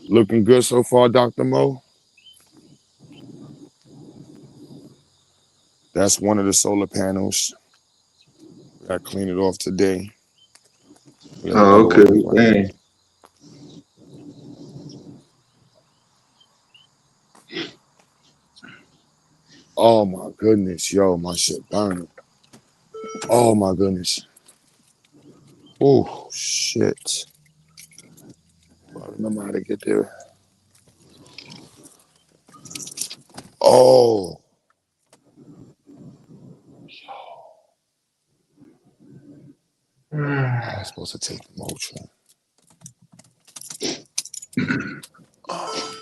Looking good so far, Dr. Mo? That's one of the solar panels. Got to clean it off today. Oh, okay. Dang. Oh my goodness, yo, my shit burning. Oh my goodness. Oh shit. I remember how to get there. Oh. I'm supposed to take the Motrin. Oh.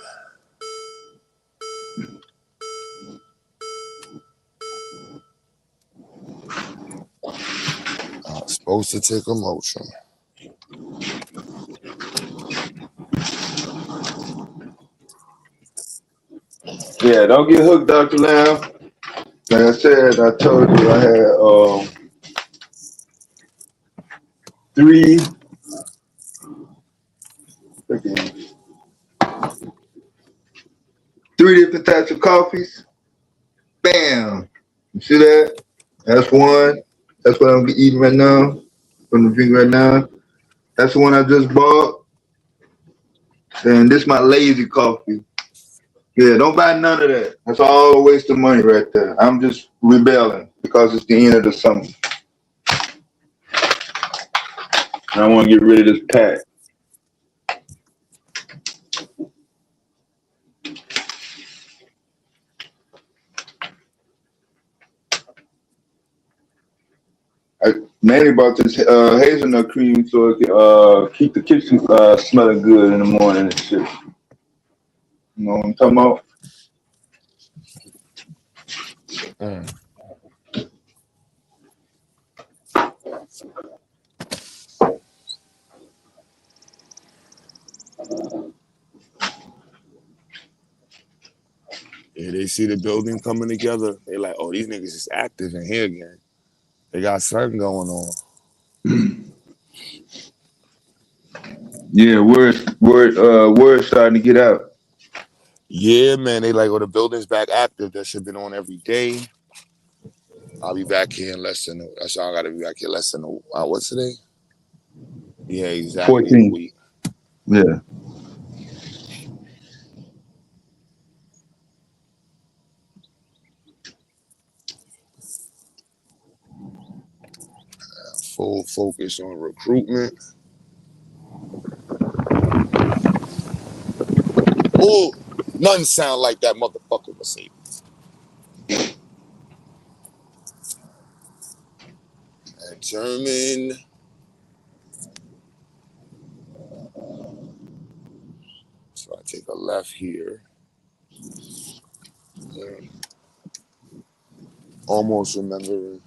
I'm supposed to take a Motrin. Yeah, don't get hooked, Dr. Lamb. Like I said, I told you I had three different types of coffees. Bam! You see that? That's one. That's what I'm eating right now. From the drink right now. That's the one I just bought. And this is my lazy coffee. Yeah, don't buy none of that. That's all a waste of money right there. I'm just rebelling because it's the end of the summer. And I want to get rid of this pack. I mainly bought this hazelnut cream so it can keep the kitchen smelling good in the morning and shit. You know what I'm talking about? Yeah, they see the building coming together. They like, oh, these niggas is active in here again. They got something going on. Yeah, word's starting to get out. Yeah, man. They like, oh, the building's back active. That shit been on every day. I'll be back here in less than. That's all I gotta be back here less than. What's today? Yeah, exactly. 14. A week. Yeah. Full focus on recruitment. Oh, nothing sound like that motherfucker Mercedes. German. So I take a left here. Almost remembering.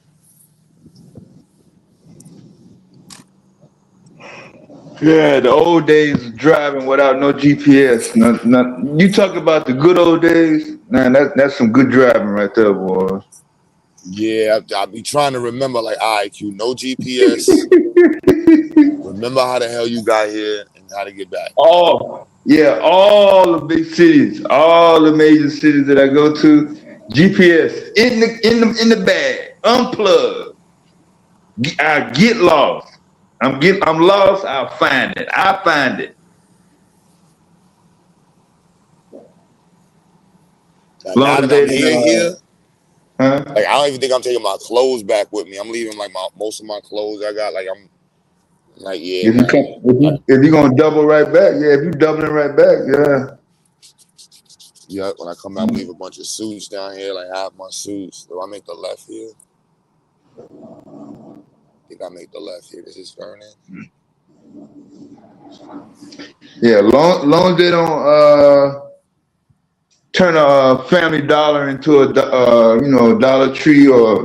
Yeah, the old days of driving without no GPS. You talk about the good old days, man. That's some good driving right there, boy. Yeah, I'll be trying to remember like IQ, no GPS. Remember how the hell you got here and how to get back. All yeah, all the big cities, all the major cities that I go to, GPS in the bag, unplugged. I get lost. I'm lost. I'll find it. I find it. Now Long as that they I'm here, huh? like I don't even think I'm taking my clothes back with me. I'm leaving like most of my clothes I got. Like I'm like, yeah, If you come, man. if you gonna double right back, yeah. If you doubling right back, yeah. Yeah, when I come back, I'm leave a bunch of suits down here, like half my suits. So I make the left here. I think I make the left here. This is Vernon. Yeah, long as they don't turn a Family Dollar into a Dollar Tree or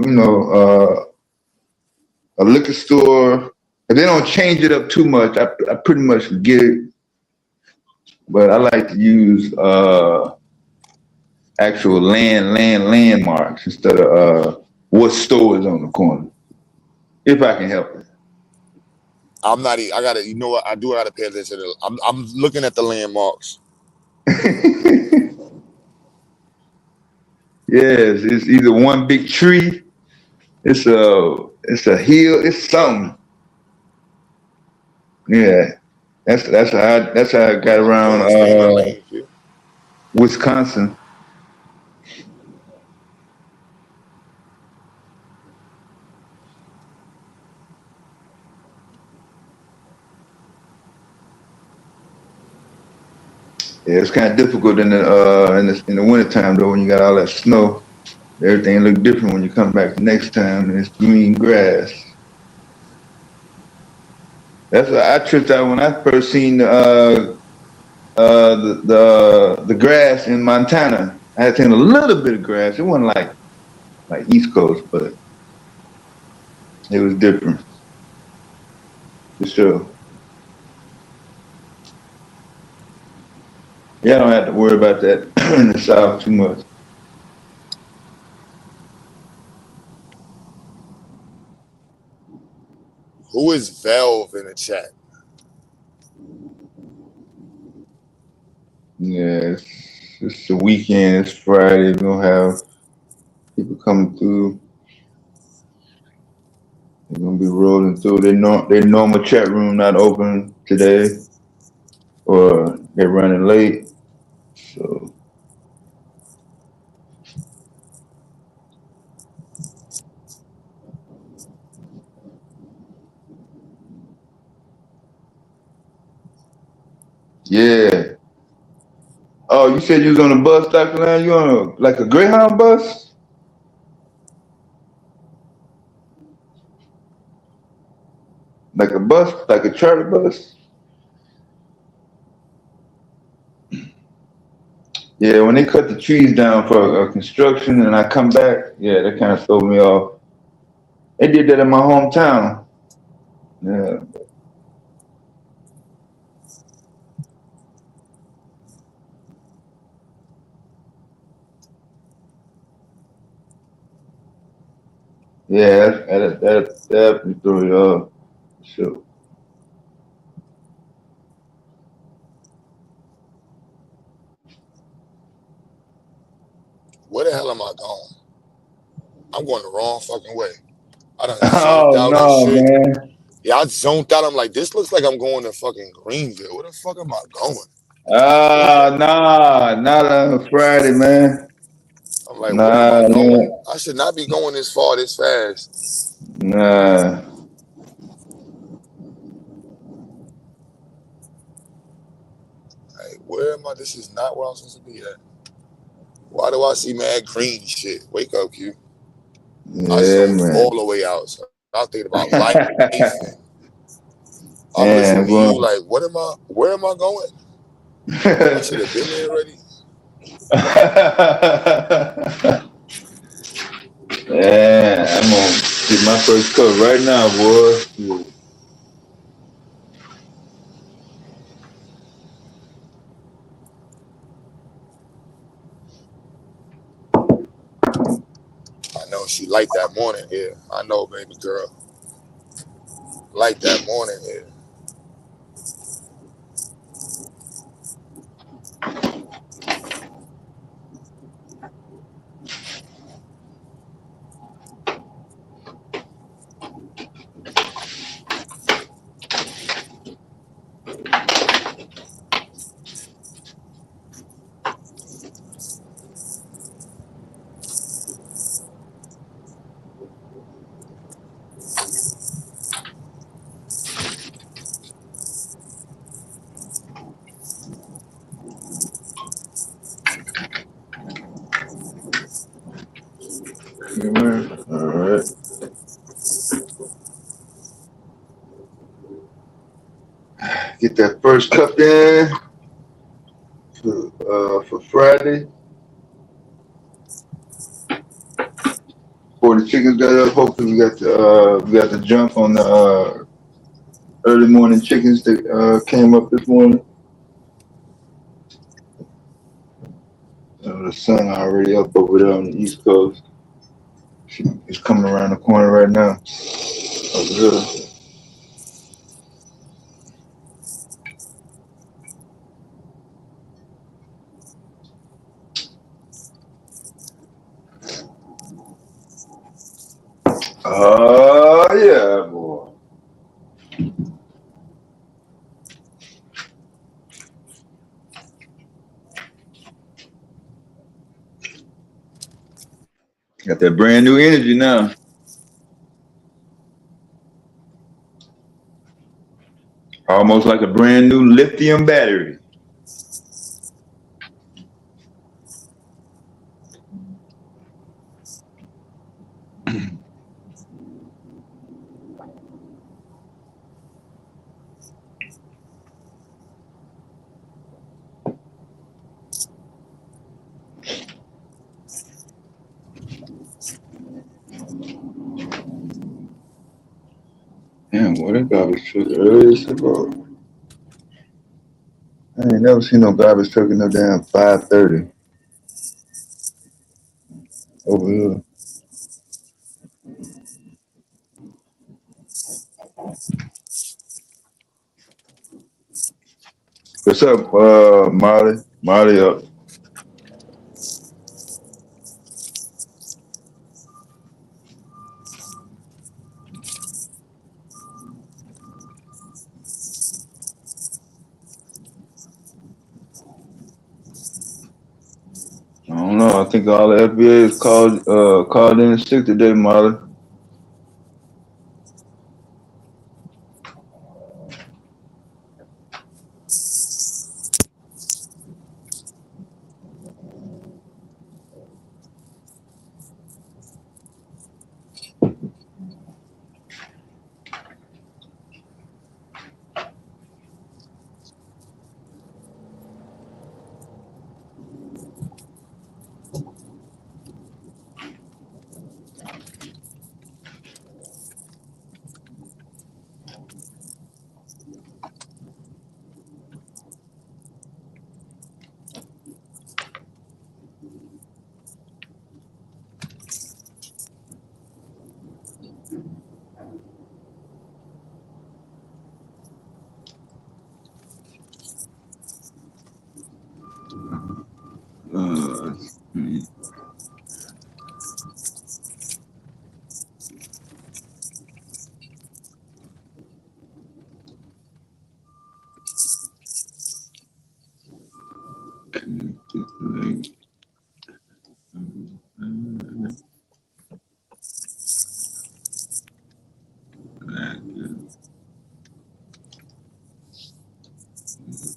a liquor store. If they don't change it up too much, I pretty much get it. But I like to use actual landmarks instead of what store is on the corner, if I can help it. I'm not. I gotta. You know what? I do. I gotta pay attention to. I'm looking at the landmarks. Yes, it's either one big tree, it's a hill, it's something. Yeah, that's how I got I'm around doing. Stay in my lane, Q. Wisconsin. Yeah, it's kind of difficult in the wintertime though when you got all that snow. Everything look different when you come back the next time and it's green grass. That's why I tripped out when I first seen the grass in Montana. I had seen a little bit of grass. It wasn't like East Coast, but it was different for sure. Yeah, I don't have to worry about that in the South too much. Who is Valve in the chat? Yeah, it's the weekend. It's Friday. We're gonna have people coming through. They're gonna be rolling through. Their normal chat room not open today, or they're running late. So yeah. Oh, you said you was on a bus, Dr. Land? You on like a Greyhound bus? Like a bus, like a charter bus? Yeah, when they cut the trees down for construction and I come back, yeah, that kind of threw me off. They did that in my hometown. Yeah, yeah, that definitely threw you off. Sure. Where the hell am I going? I'm going the wrong fucking way. I done zoned Oh out and no, shit. man. Yeah, I zoned out. I'm like, this looks like I'm going to fucking Greenville. Where the fuck am I going? Nah, not on Friday, man. I'm like, where am I Nah, going? no, I should not be going this far this fast. nah. Like, where am I? This is not where I'm supposed to be at. Why do I see mad green shit? Wake up, Q. I Yeah, zoned man. all the way out. So I was thinking about life and I'm Yeah, listening I'm to you going. like, what am I? Where am I going? I should have been there already. Yeah, I'm gonna get my first cup right now, boy. I know she liked that morning. Yeah, I know, baby girl. like that morning here. All right. Get that first cup in for Friday. Before the chickens got up, hopefully we got the jump on the early morning chickens that came up this morning. The sun already up over there on the East Coast. It's coming around the corner right now. Over here. Oh yeah, boy. Got that brand new energy now. Almost like a brand new lithium battery. Damn, what a garbage truck early as fuck. I ain't never seen no garbage truck in no damn 5:30 over here. What's up, Molly? Molly up. I don't know. I think all the FBA'S called in sick today, Molly. Uh,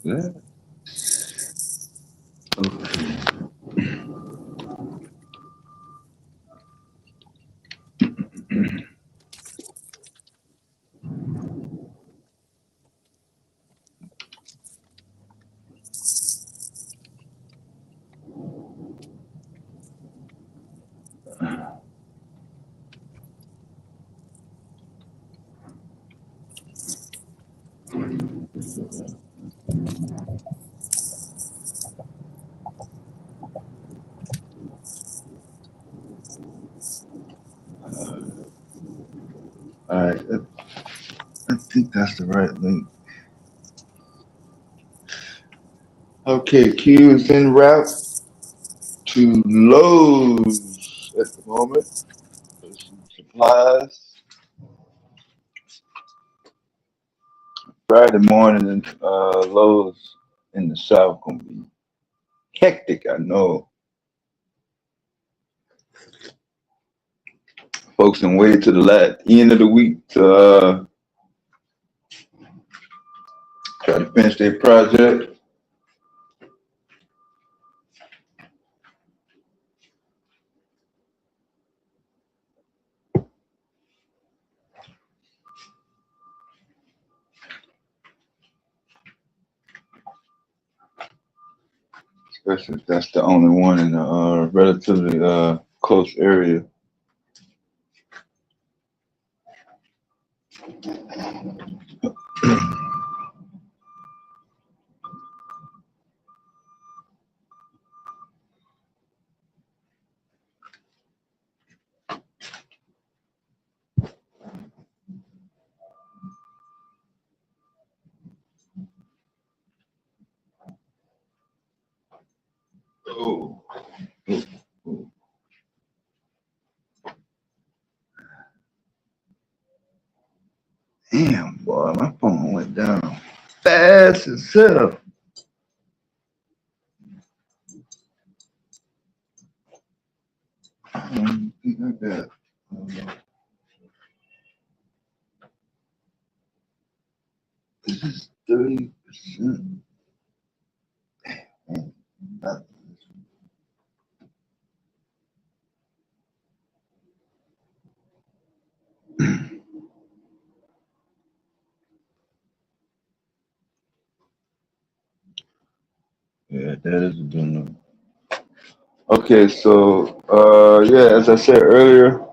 yeah. All right. That's the right link. Okay, Q is en route to Lowe's at the moment for some supplies. Friday morning in Lowe's in the South gonna be hectic. I know folks can wait to the end of the week to try to finish their project. Especially if that's the only one in a relatively close area. Oh, damn, boy, my phone went down fast as hell. I don't think I got. This is 30%. Yeah, that is a good one. Okay, so yeah, as I said earlier,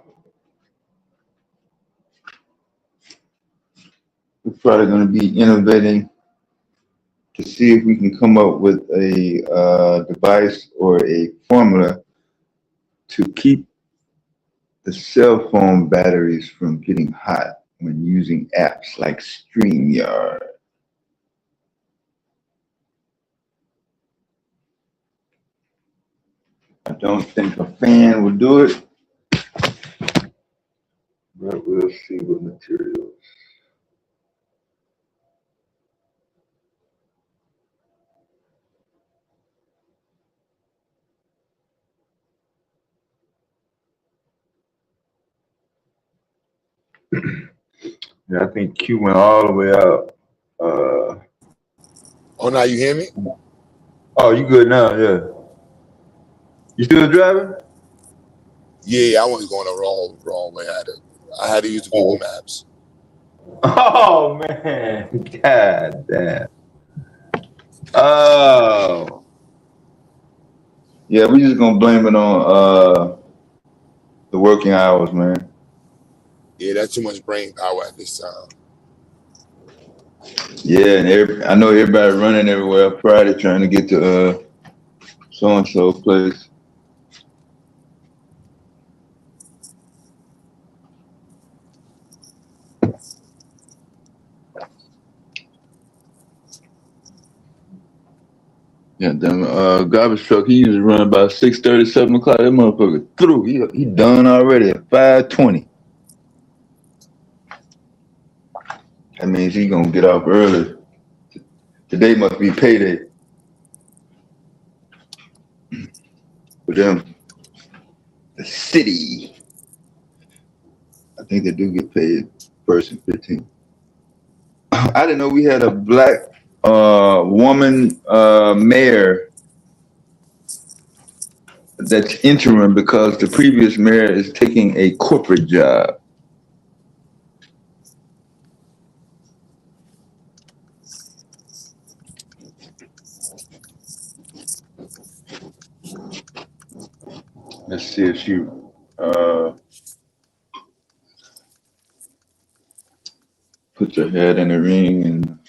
we're probably going to be innovating to see if we can come up with a device or a formula to keep the cell phone batteries from getting hot when using apps like StreamYard. I don't think a fan will do it, but we'll see what materials. Yeah, I think Q went all the way out. Oh, now you hear me? Oh, you good now? Yeah. You still driving? Yeah, I was going the wrong way. I had to use the Google Maps. Oh man, god damn. Oh. Yeah, we just gonna blame it on the working hours, man. Yeah, that's too much brain power at this time. Yeah, and I know everybody running everywhere Friday trying to get to so and so place. Yeah, them garbage truck, he usually run about 6:30, 7 o'clock. That motherfucker through. He done already at 5:20. That means he gonna get off early. Today must be payday for them. The city. I think they do get paid first and 15. I didn't know we had a black woman mayor that's interim because the previous mayor is taking a corporate job. Let's see if she puts her head in the ring and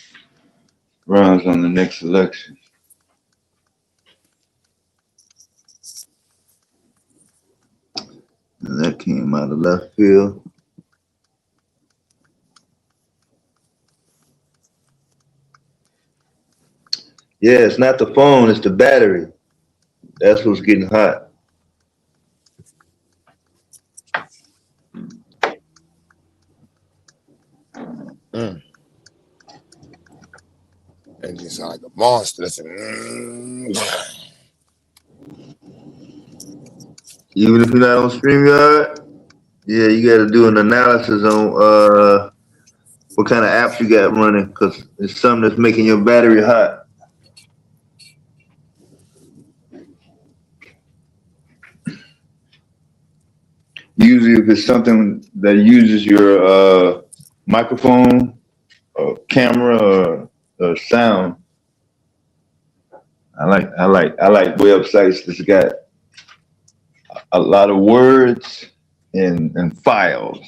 runs on the next election. And that came out of left field. Yeah, it's not the phone, it's the battery. That's what's getting hot. Mm. And just sound like a monster. That's Even if you're not on StreamYard, yeah, you got to do an analysis on what kind of apps you got running because it's something that's making your battery hot. Usually, if it's something that uses your microphone or camera or sound, I like websites that's got a lot of words and files.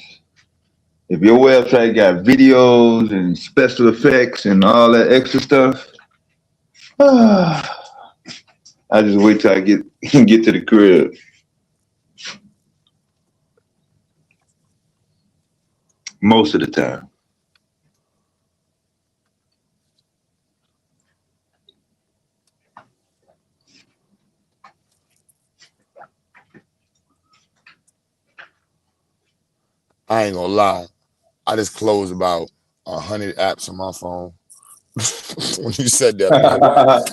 If your website got videos and special effects and all that extra stuff, I just wait till I get get to the crib. Most of the time. I ain't gonna lie. I just closed about 100 apps on my phone. When you said that, I'm like, what?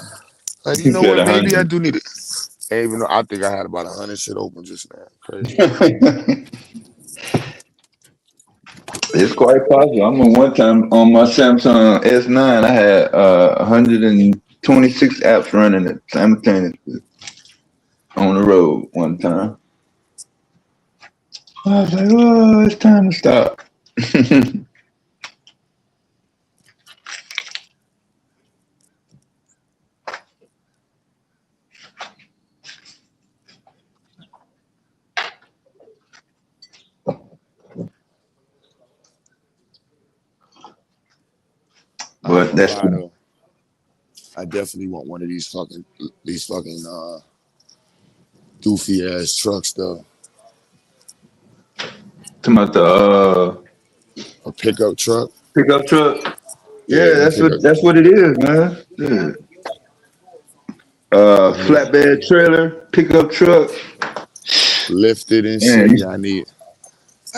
Like, you He know said what? Maybe I 100. do need it. Ain't even know. I think I had about 100 shit open just now. Crazy. It's quite possible. I'm on one time on my Samsung S9. I had 126 apps running it simultaneously on the road one time. I was like, oh, it's time to stop. I ain't But gonna that's lie though. I definitely want one of these fucking doofy ass trucks though. talking about the A pickup truck. pickup truck. Yeah, Yeah, them pickup. that's what it is, man. Yeah. Yeah. Flatbed trailer, pickup truck. Lifted and Man, shit. Yeah, I need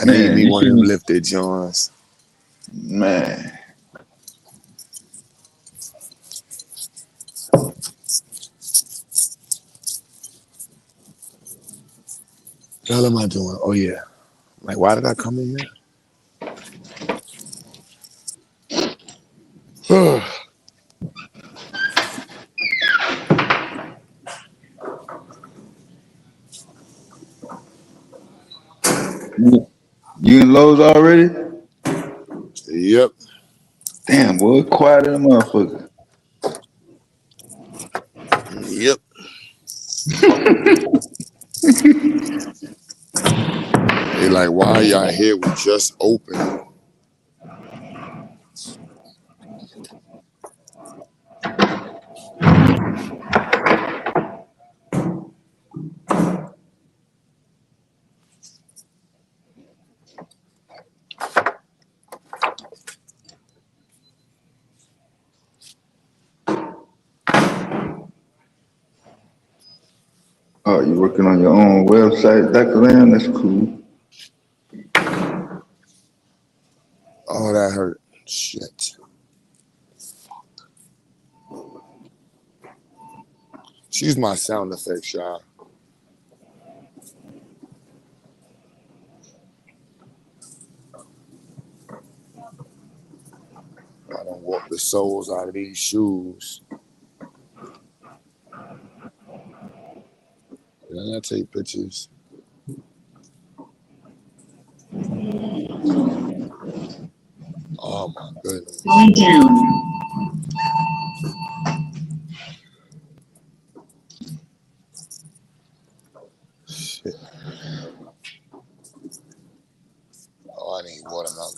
man, me you one of them shouldn't. lifted joints. Man, What the hell am I doing? Oh yeah. Like why did I come in here? you in Lowe's already? Yep. Damn, boy, quiet as a motherfucker. Yep. They like, why y'all here? We just opened. Oh, you working on your own website, Dr. Lamb? That's cool. Oh, that hurt. Shit. She's my sound effects, y'all. I don't walk the soles out of these shoes. Did I take pictures? Oh my goodness. Shit. Oh, I need watermelon.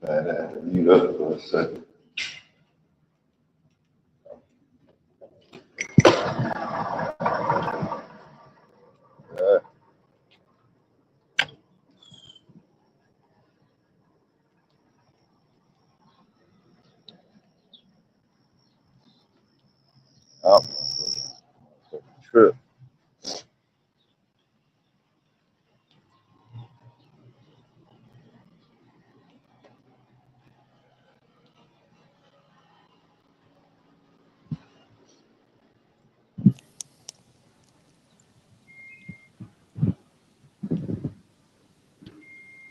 Man, I had to mute up for a second. Oh, trip.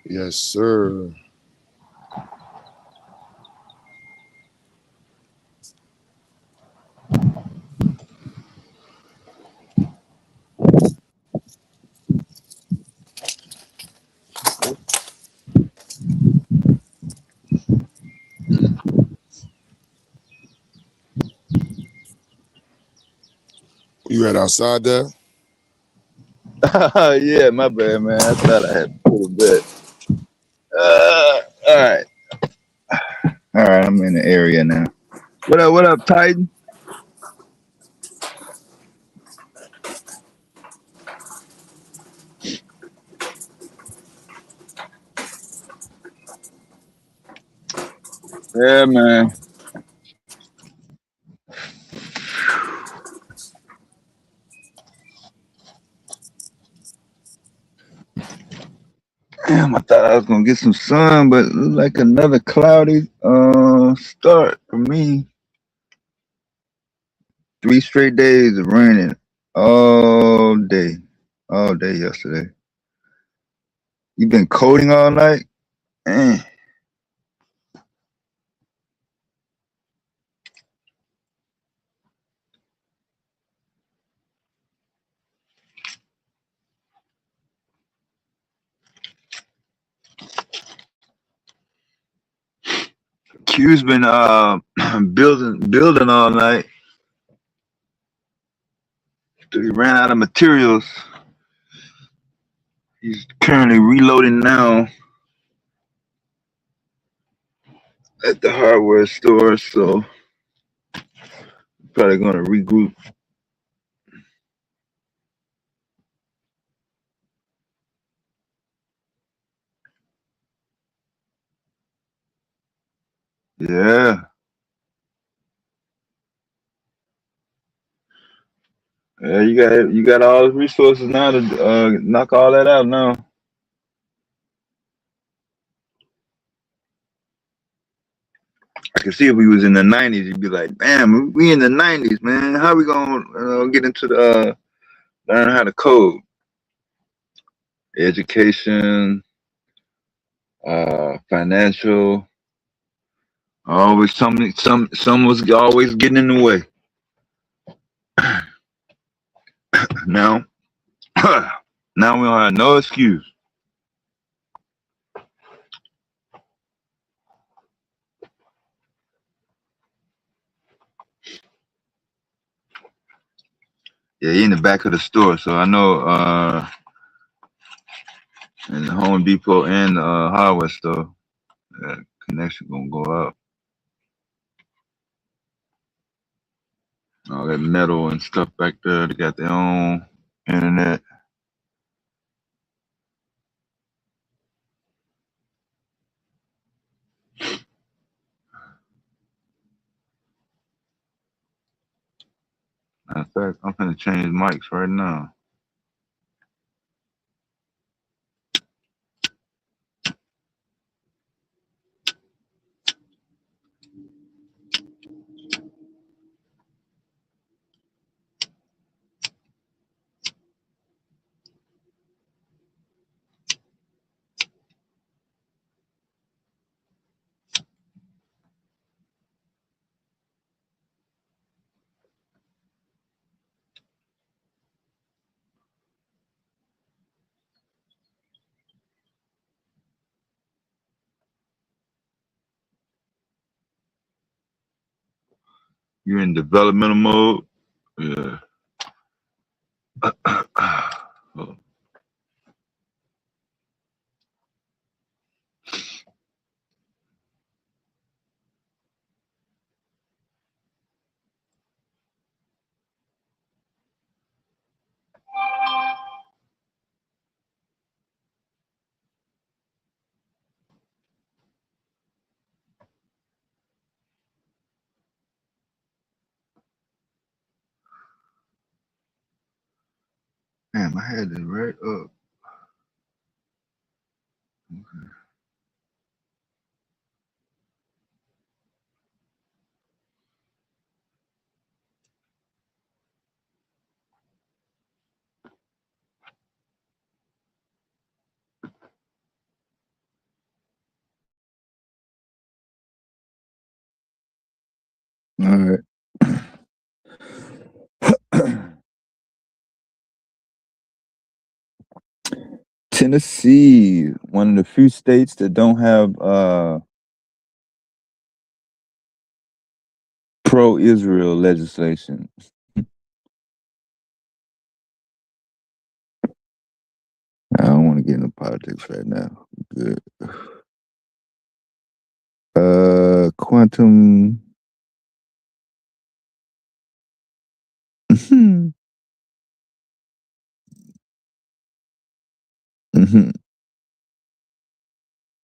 Yes, sir. You right outside there? Yeah, my bad, man. I thought I had to pull a bit. All right. All right, I'm in the area now. What up, Titan? Yeah, man. Damn, I thought I was gonna get some sun, but it looked like another cloudy start for me. 3 straight days of raining all day yesterday. You been coding all night? Eh. Q's been building all night. He ran out of materials. He's currently reloading now at the hardware store, so probably gonna regroup. Yeah, yeah. You got all the resources now to knock all that out now. I can see if we was in the '90s, you'd be like, "Damn, we in the '90s, man. How we gonna get into the learn how to code, education, financial? Always something, some was always getting in the way. Now, now we don't have no excuse. Yeah, he in the back of the store, so I know in the Home Depot and the hardware store, that connection gonna go up. All that metal and stuff back there, they got their own internet. Matter of fact, I'm gonna change mics right now. You're in developmental mode. Yeah. Oh, Damn, I had this right up. All right. Tennessee, one of the few states that don't have pro-Israel legislation. I don't want to get into politics right now. Good. Quantum. Mhm. Mhm.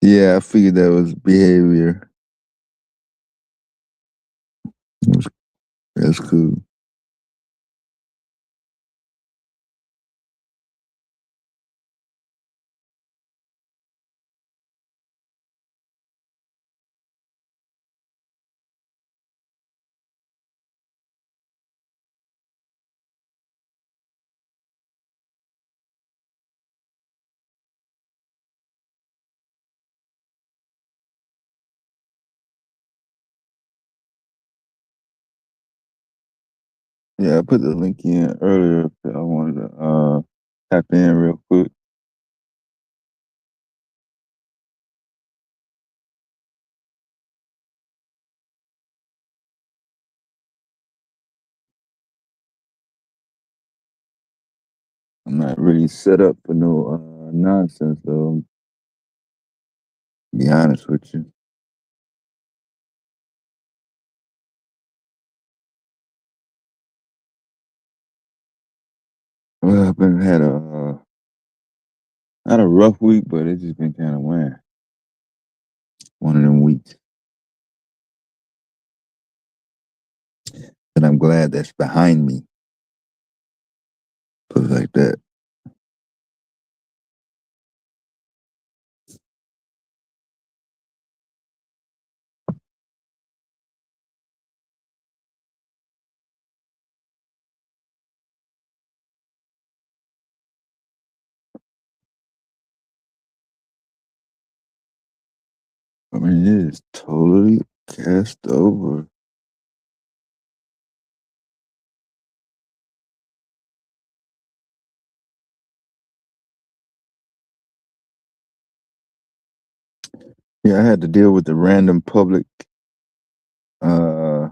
Yeah, I figured that was behavior. That's cool. Yeah, I put the link in earlier. I wanted to tap in real quick. I'm not really set up for no nonsense, though. To be honest with you. Well, I've been had a rough week, but it's just been kind of weird. One of them weeks, and I'm glad that's behind me. Put it like that. I mean, it is totally cast over. Yeah, I had to deal with the random public uh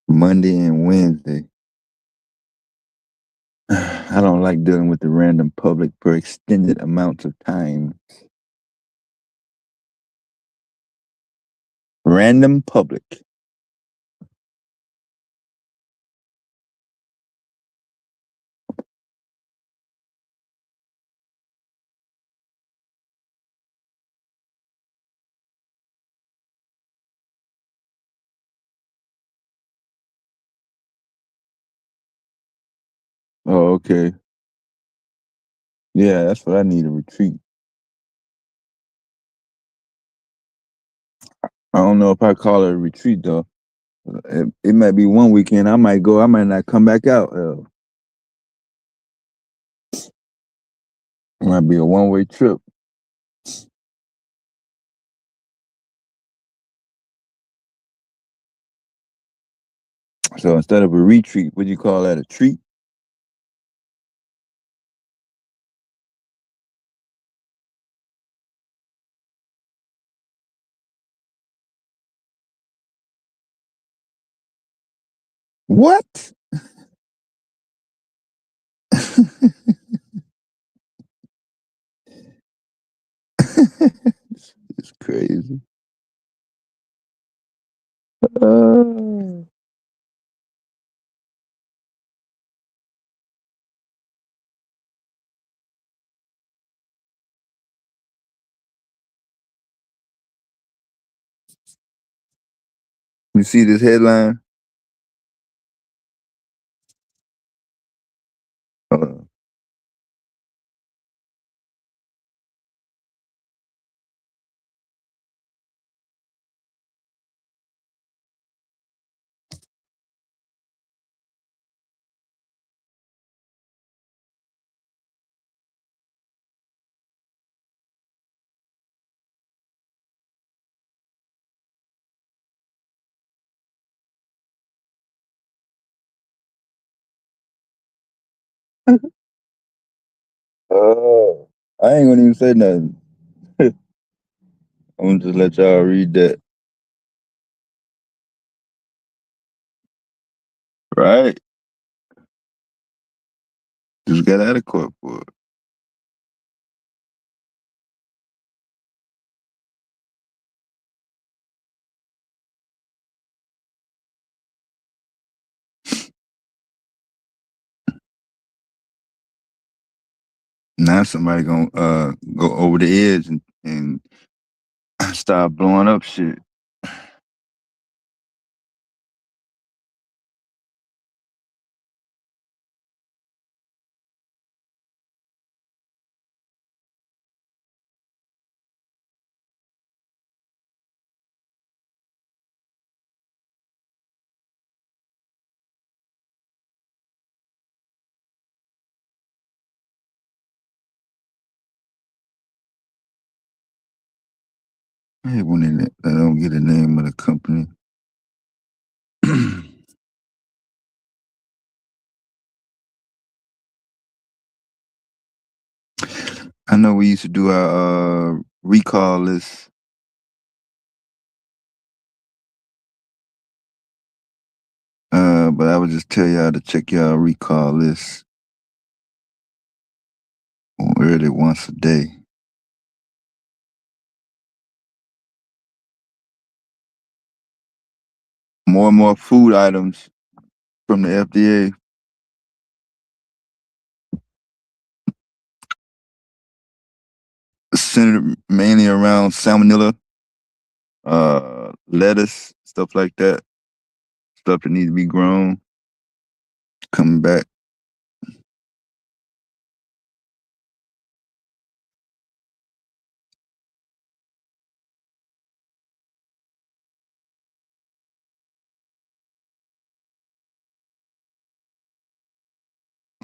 Monday and Wednesday. I don't like dealing with the random public for extended amounts of time. Random public. Oh, okay. Yeah, that's what I need, a retreat. I don't know if I call it a retreat though. It might be one weekend. I might go. I might not come back out. It might be a one-way trip. So instead of a retreat, would you call that a treat? What? It's crazy. Uh, you see this headline? Oh, I ain't gonna even say nothing. I'm gonna just let y'all read that. Right? Just got out of court for it. Now somebody gonna go over the edge and start blowing up shit. I hate when they don't get the name of the company. I know we used to do our recall list. But I would just tell y'all to check y'all recall list early once a day. More and more food items from the FDA centered mainly around salmonella, lettuce, stuff like that. Stuff that needs to be grown. Coming back.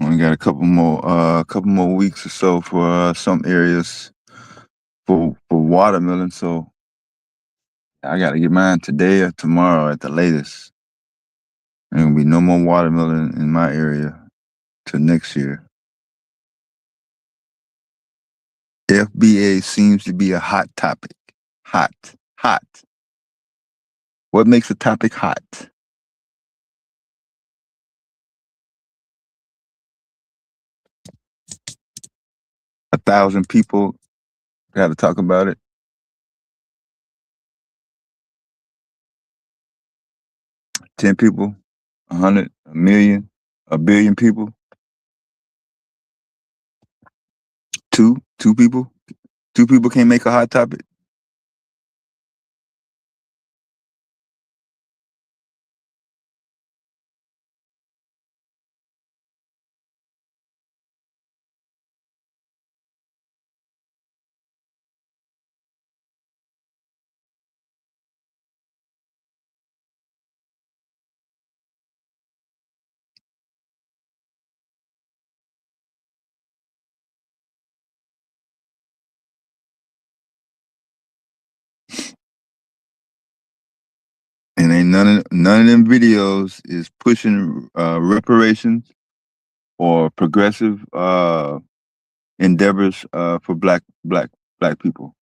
Only got a couple more weeks or so for some areas for watermelon. So I got to get mine today or tomorrow at the latest. There gonna be no more watermelon in my area till next year. FBA seems to be a hot topic. Hot, hot. What makes a topic hot? 1,000 people got to talk about it. 10 people, 100, a million, a billion people. Two people. 2 people can't make a hot topic. And ain't none of them videos is pushing reparations or progressive endeavors for black people.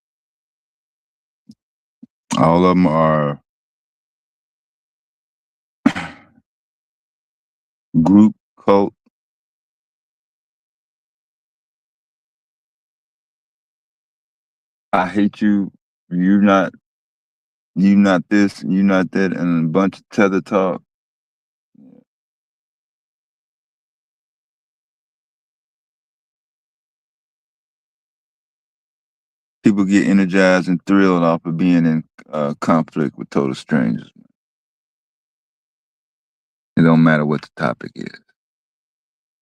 All of them are group cult. I hate you. You not this. You not that, and a bunch of tether talk. People get energized and thrilled off of being in conflict with total strangers. It don't matter what the topic is.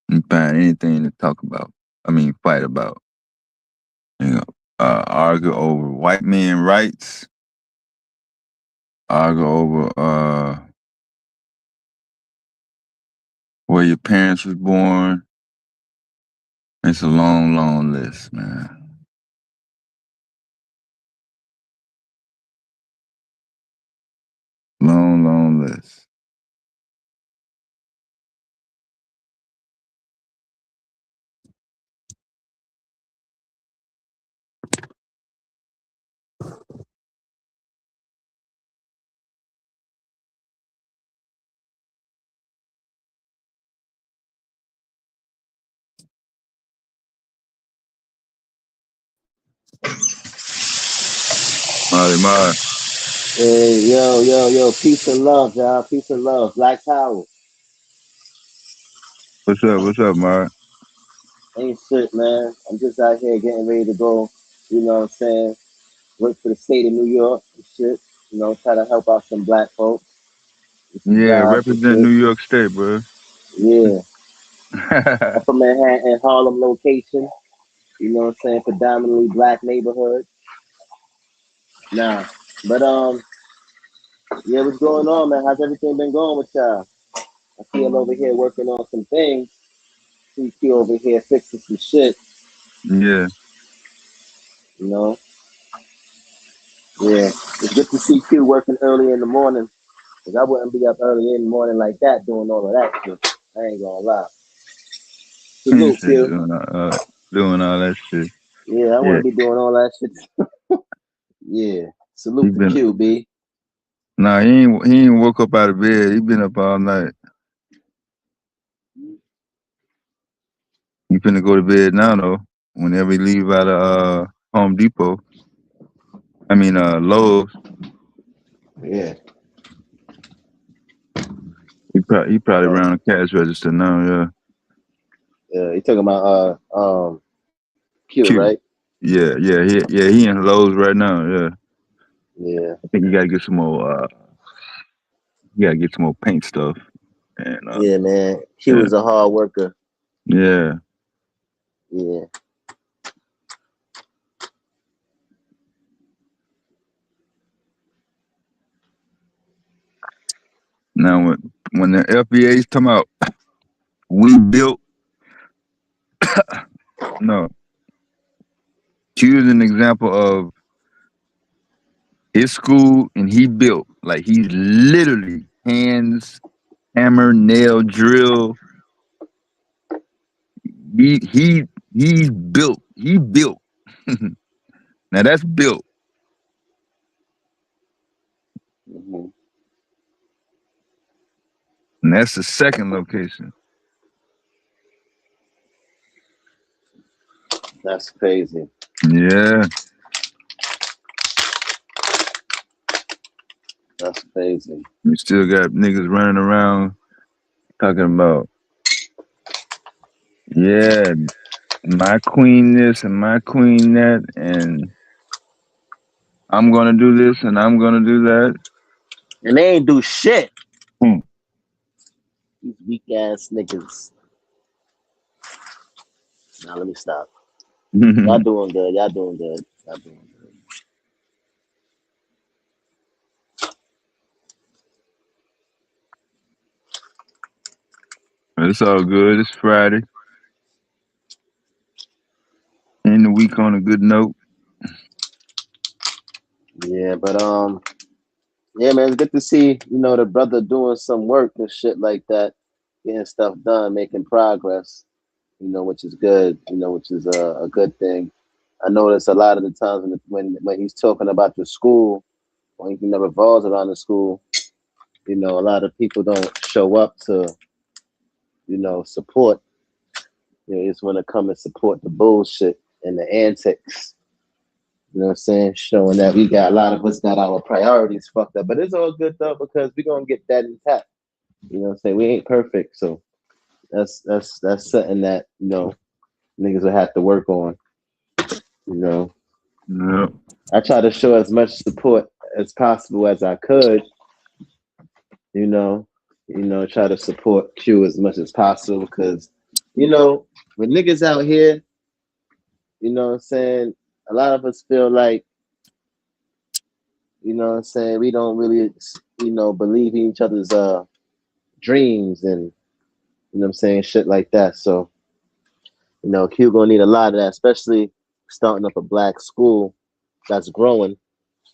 You find anything to talk about. I mean, fight about. You know, argue over white men rights. Argue over where your parents was born. It's a long, long list, man. Long, long list. My. Hey, yo, peace and love, y'all. Peace and love. Black power. What's up? What's up, Mark? Ain't shit, man. I'm just out here getting ready to go, you know what I'm saying? Work for the state of New York and shit. You know, try to help out some black folks with some Yeah, jobs and represent New shit. York State, bro. Yeah. I'm from Manhattan, Harlem location. You know what I'm saying? Predominantly black neighborhood. Nah. But yeah, what's going on, man? How's everything been going with y'all? I see him over here working on some things. CQ over here fixing some shit, Yeah. you know. Yeah, it's good to see Q working early in the morning. Cause I wouldn't be up early in the morning like that doing all of that shit. I ain't gonna lie. He Salute, said Q. doing all that shit. Yeah, I Yeah. wouldn't be doing all that shit. Yeah. He Salute to been Q, B. Nah, he ain't woke up out of bed. He been up all night. He finna go to bed now though. Whenever he leave out of Home Depot. I mean Lowe's. Yeah. He probably Oh, around the cash register now, yeah. yeah. You talking about Q, Q. right? He in Lowe's right now, yeah. Yeah. I think you gotta get some more paint stuff. And Yeah, man. Q yeah. is a hard worker. Yeah. Yeah. Now when the FBA'S come out, we built no. Q is an example of his school and he built. Like he's literally hands, hammer, nail, drill. He built. He built. Now that's built. Hmm. And that's the second location. That's crazy. Yeah. That's crazy. You still got niggas running around talking about, yeah, my queen this and my queen that, and I'm gonna do this and I'm gonna do that. And they ain't do shit. Hmm. These weak ass niggas. Now let me stop. Y'all doing good. Y'all doing good. Y'all doing good. It's all good. It's Friday. End the week on a good note. Yeah, but yeah, man, it's good to see, you know, the brother doing some work and shit like that, getting stuff done, making progress, you know, which is good, you know, which is a good thing. I notice a lot of the times when he's talking about the school, or anything that revolves around the school, you know, a lot of people don't show up to, you know, support. You know, they just want to come and support the bullshit and the antics. You know what I'm saying? Showing that we got a lot of us got our priorities fucked up. But it's all good though, because we're gonna get that intact. You know what I'm saying? We ain't perfect. So that's something that, you know, niggas will have to work on. You know. Yeah. I try to show as much support as possible as I could, you know, try to support Q as much as possible because, you know, when niggas out here, you know what I'm saying, a lot of us feel like, you know what I'm saying, we don't really, you know, believe in each other's dreams and, you know what I'm saying, shit like that. So, you know, Q gonna need a lot of that, especially starting up a black school that's growing.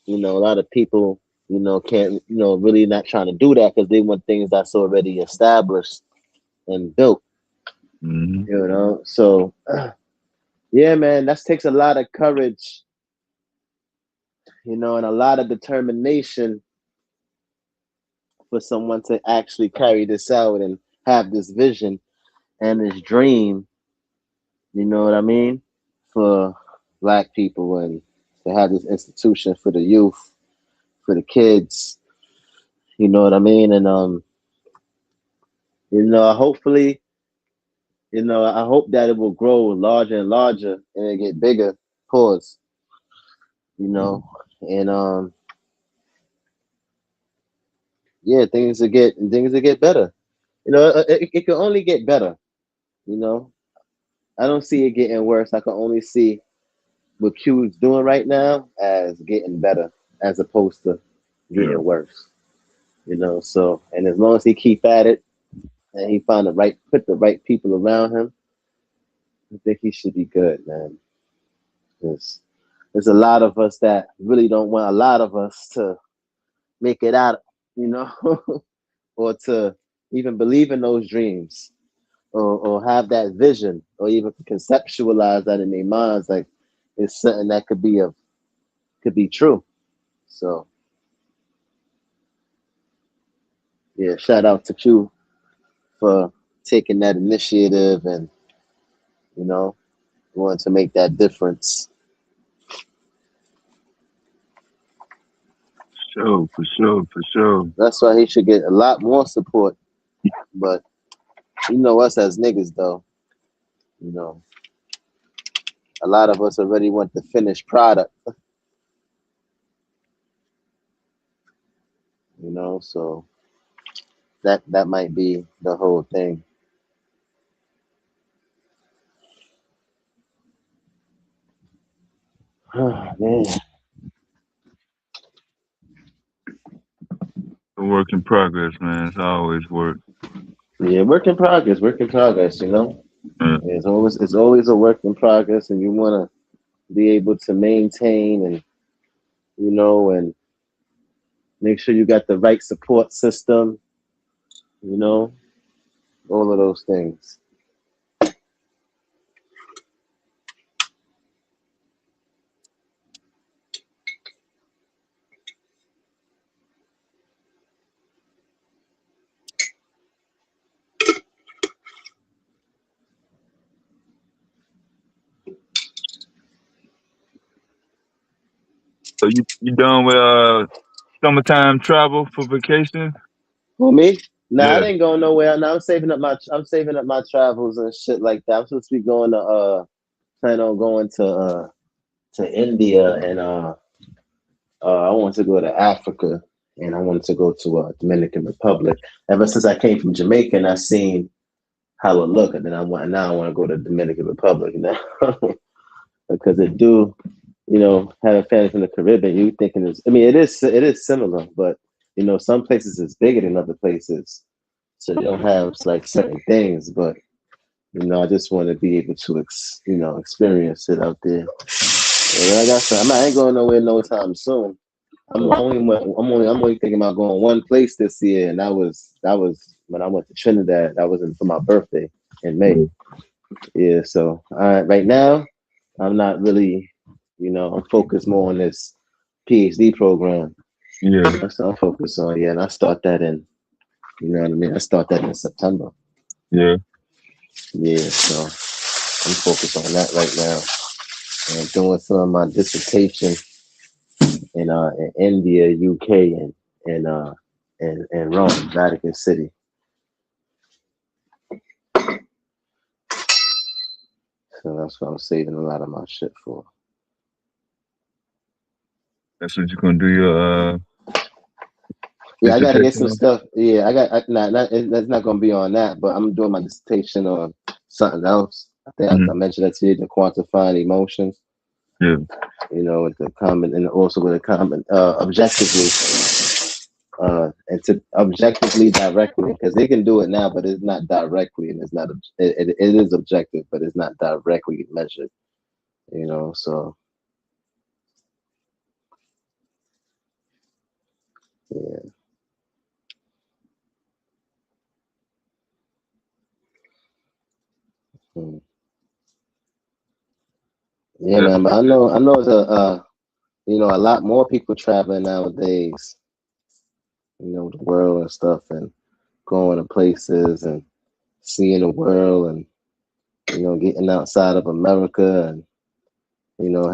You know, a lot of people, you know, can't, you know, really not trying to do that because they want things that's already established and built. Mm-hmm. You know, so Yeah, man, that takes a lot of courage, and a lot of determination for someone to actually carry this out and have this vision and this dream. You know what I mean? For black people and to have this institution for the youth, for the kids. You know what I mean? And hopefully, I hope that it will grow larger and larger and it get bigger. Pause. And yeah, things will get better. It can only get better. You know, I don't see it getting worse. I can only see what Q's doing right now as getting better, as opposed to Yeah. getting worse. So and as long as he keep at it and he put the right people around him, I think he should be good, man. Because there's a lot of us that really don't want a lot of us to make it out, you know, or to even believe in those dreams, or have that vision, or even conceptualize that in their minds, like it's something that could be true. So yeah, shout out to you for taking that initiative and wanting to make that difference. Sure, for sure, for sure. That's why he should get a lot more support. But us as niggas though, you know, a lot of us already want the finished product, so that might be the whole thing. Man. A work in progress, man. It's always work. Yeah, work in progress. Yeah. It's always a work in progress, and you want to be able to maintain and and make sure you got the right support system, you know, all of those things. So you done with summertime travel for vacation? Who, me? Nah, I Yeah. didn't go nowhere. Now I'm saving up my travels and shit like that. I'm supposed to be going to plan on going to India, and I want to go to Africa, and I wanted to go to Dominican Republic. Ever since I came from Jamaica and I seen how it looked, and then now I want to go to Dominican Republic now because it do, having family from the Caribbean, you thinking is, I mean, it is similar, but some places is bigger than other places, so they don't have like certain things, but I just want to be able to experience it out there. And like I said, I ain't going nowhere no time soon. I'm only thinking about going one place this year, and that was when I went to Trinidad. That was for my birthday in May. Yeah, so right now I'm not really, I'm focused more on this PhD program. Yeah. That's what I'm focused on. Yeah, and I start that you know what I mean. I start that in September. Yeah. Yeah, so I'm focused on that right now. And I'm doing some of my dissertation in India, UK, and Rome, Vatican City. So that's what I'm saving a lot of my shit for. That's what you're gonna do your Yeah, I got to get dissertation some on? stuff. Yeah, that's not gonna be on that, but I'm doing my dissertation on something else. I think I Mm-hmm. mentioned that to you, the quantifying emotions. Yeah. With the common, and also with the common objectively, and to objectively directly, because they can do it now, but it's not directly, and it's not. It is objective, but it's not directly measured. So yeah. Hmm. Yeah, man. But I know, it's a lot more people traveling nowadays. The world and stuff, and going to places and seeing the world, and getting outside of America, and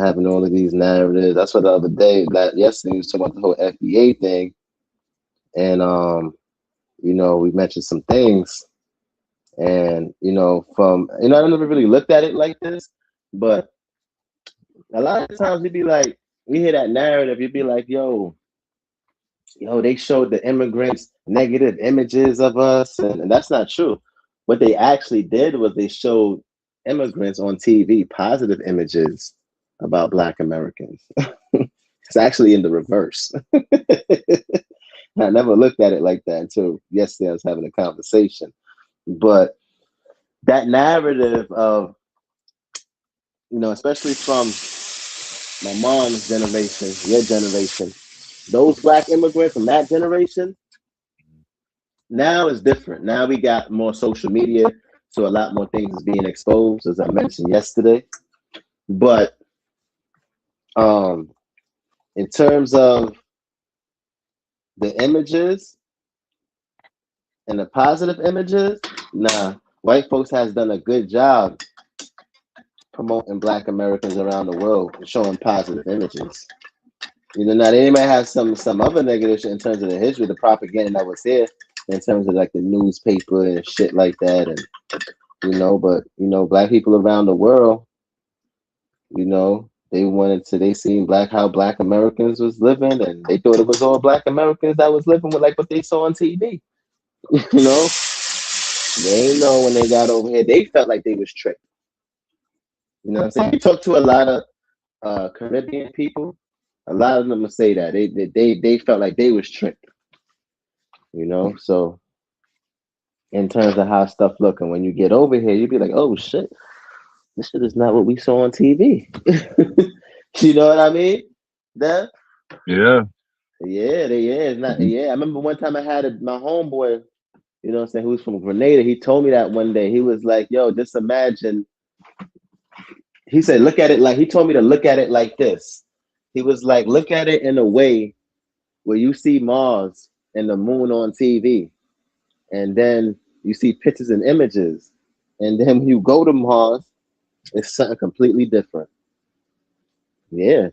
having all of these narratives. That's what the other day, yesterday, we was talking about the whole FBA thing, and we mentioned some things, and from I never really looked at it like this, but a lot of times you'd be like, we hear that narrative, you'd be like, they showed the immigrants negative images of us, and that's not true. What they actually did was they showed immigrants on TV positive images about Black Americans. It's actually in the reverse. I never looked at it like that until yesterday. I was having a conversation, but that narrative of especially from my mom's generation, your generation, those Black immigrants from that generation, now is different. Now we got more social media, so a lot more things is being exposed, as I mentioned yesterday. But in terms of the images and the positive images, nah, white folks has done a good job promoting Black Americans around the world and showing positive images. Now they might have some other negative shit in terms of the history, the propaganda that was here, in terms of like the newspaper and shit like that, and but Black people around the world, they seen how Black Americans was living, and they thought it was all Black Americans that was living with like what they saw on TV. They know when they got over here, they felt like they was tricked. What I'm saying? You talk to a lot of Caribbean people, a lot of them will say that they felt like they was tricked. So in terms of how stuff look, and when you get over here, you'd be like, oh shit, this shit is not what we saw on TV. You know what I mean? That Yeah. it's not. Yeah, I remember one time I had my homeboy, who's from Grenada. He told me that one day. He was like, yo, just imagine. He said, look at it like, he told me to look at it like this. He was like, look at it in a way where you see Mars and the moon on TV, and then you see pictures and images, and then when you go to Mars, it's something completely different. Yeah.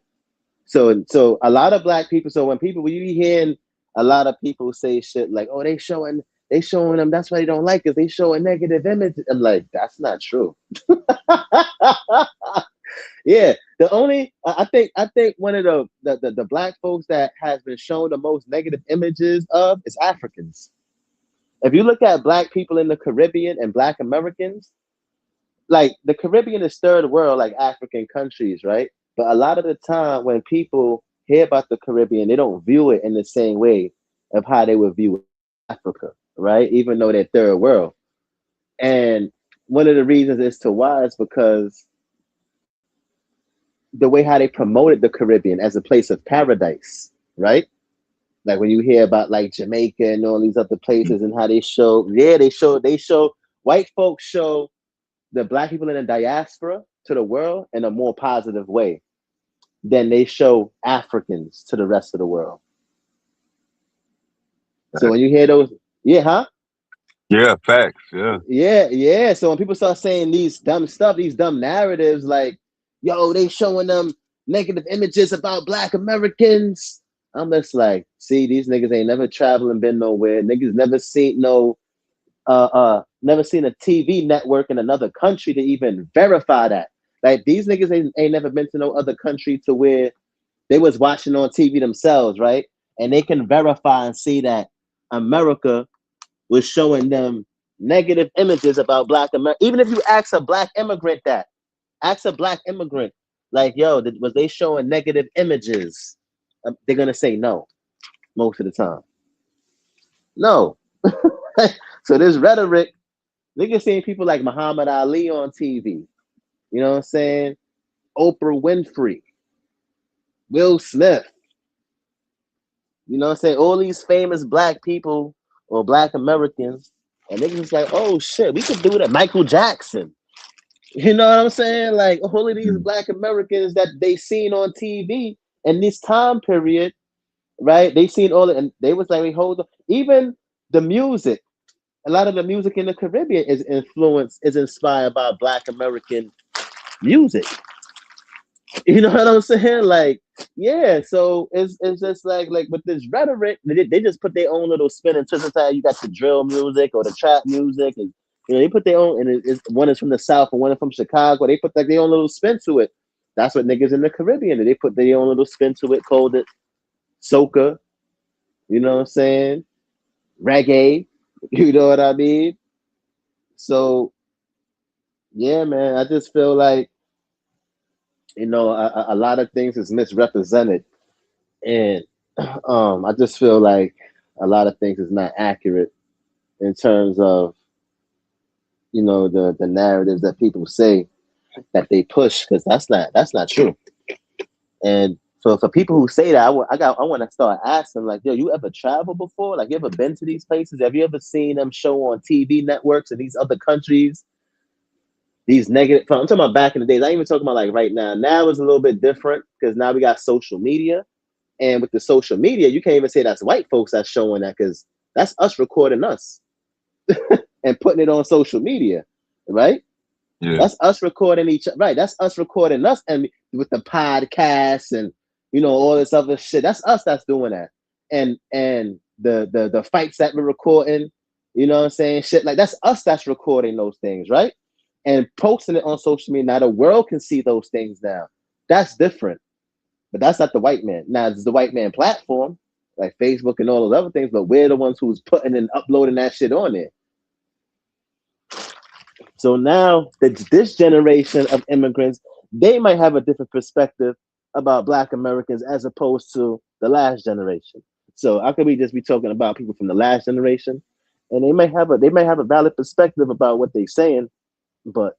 So a lot of Black people. So when you hearing a lot of people say shit like, "Oh, they showing them. That's why they don't like us. They show a negative image." I'm like, that's not true. Yeah, I think one of the Black folks that has been shown the most negative images of is Africans. If you look at Black people in the Caribbean and Black Americans, like the Caribbean is third world, like African countries, right? But a lot of the time when people hear about the Caribbean, they don't view it in the same way of how they would view Africa, right? Even though they're third world. And one of the reasons as to why is because the way how they promoted the Caribbean as a place of paradise, right? Like when you hear about like Jamaica and all these other places and how they show white folks show the Black people in the diaspora to the world in a more positive way than they show Africans to the rest of the world. So when you hear those, Yeah, facts. Yeah. Yeah. So when people start saying these dumb narratives like, yo, they showing them negative images about Black Americans, I'm just like, see, these niggas ain't never traveled and been nowhere. Niggas never seen never seen a TV network in another country to even verify that. Like these niggas ain't never been to no other country to where they was watching on TV themselves, right? And they can verify and see that America was showing them negative images about Black America. Even if you ask a Black immigrant like, yo, was they showing negative images? They're gonna say no most of the time. No. So this rhetoric, niggas seeing people like Muhammad Ali on TV. You know what I'm saying? Oprah Winfrey, Will Smith. You know what I'm saying? All these famous Black people or Black Americans. And niggas like, oh shit, we could do that. Michael Jackson. You know what I'm saying? Like all of these Black Americans that they seen on TV in this time period, right? They seen all it, and they was like, hold on. Even the music, a lot of the music in the Caribbean is inspired by Black American music. You know what I'm saying? Like, yeah. So it's just like with this rhetoric, they just put their own little spin and twist inside. You got the drill music or the trap music, and they put their own. And one is from the South and one is from Chicago. They put like their own little spin to it. That's what niggas in the Caribbean. They put their own little spin to it, called it soca. You know what I'm saying? Reggae. You know what I mean? So yeah, man. I just feel like a lot of things is misrepresented, and I just feel like a lot of things is not accurate in terms of the narratives that people say that they push, because that's not true. And so for people who say that, I want to start asking, like, yo, you ever traveled before? Like, you ever been to these places? Have you ever seen them show on TV networks in these other countries? These negative. I'm talking about back in the days. I ain't even talking about like right now. Now it's a little bit different because now we got social media. And with the social media, you can't even say that's white folks that's showing that, because that's us recording us and putting it on social media, right? Yeah. That's us recording right? That's us recording us, and with the podcasts and all this other shit. That's us that's doing that, and the fights that we're recording. You know what I'm saying? Shit like that's us that's recording those things, right? And posting it on social media. Now the world can see those things now. That's different. But that's not the white man. Now it's the white man platform, like Facebook and all those other things, but we're the ones who's putting and uploading that shit on there. So now this generation of immigrants, they might have a different perspective about Black Americans as opposed to the last generation. So how could we just be talking about people from the last generation? And they may have a valid perspective about what they're saying, but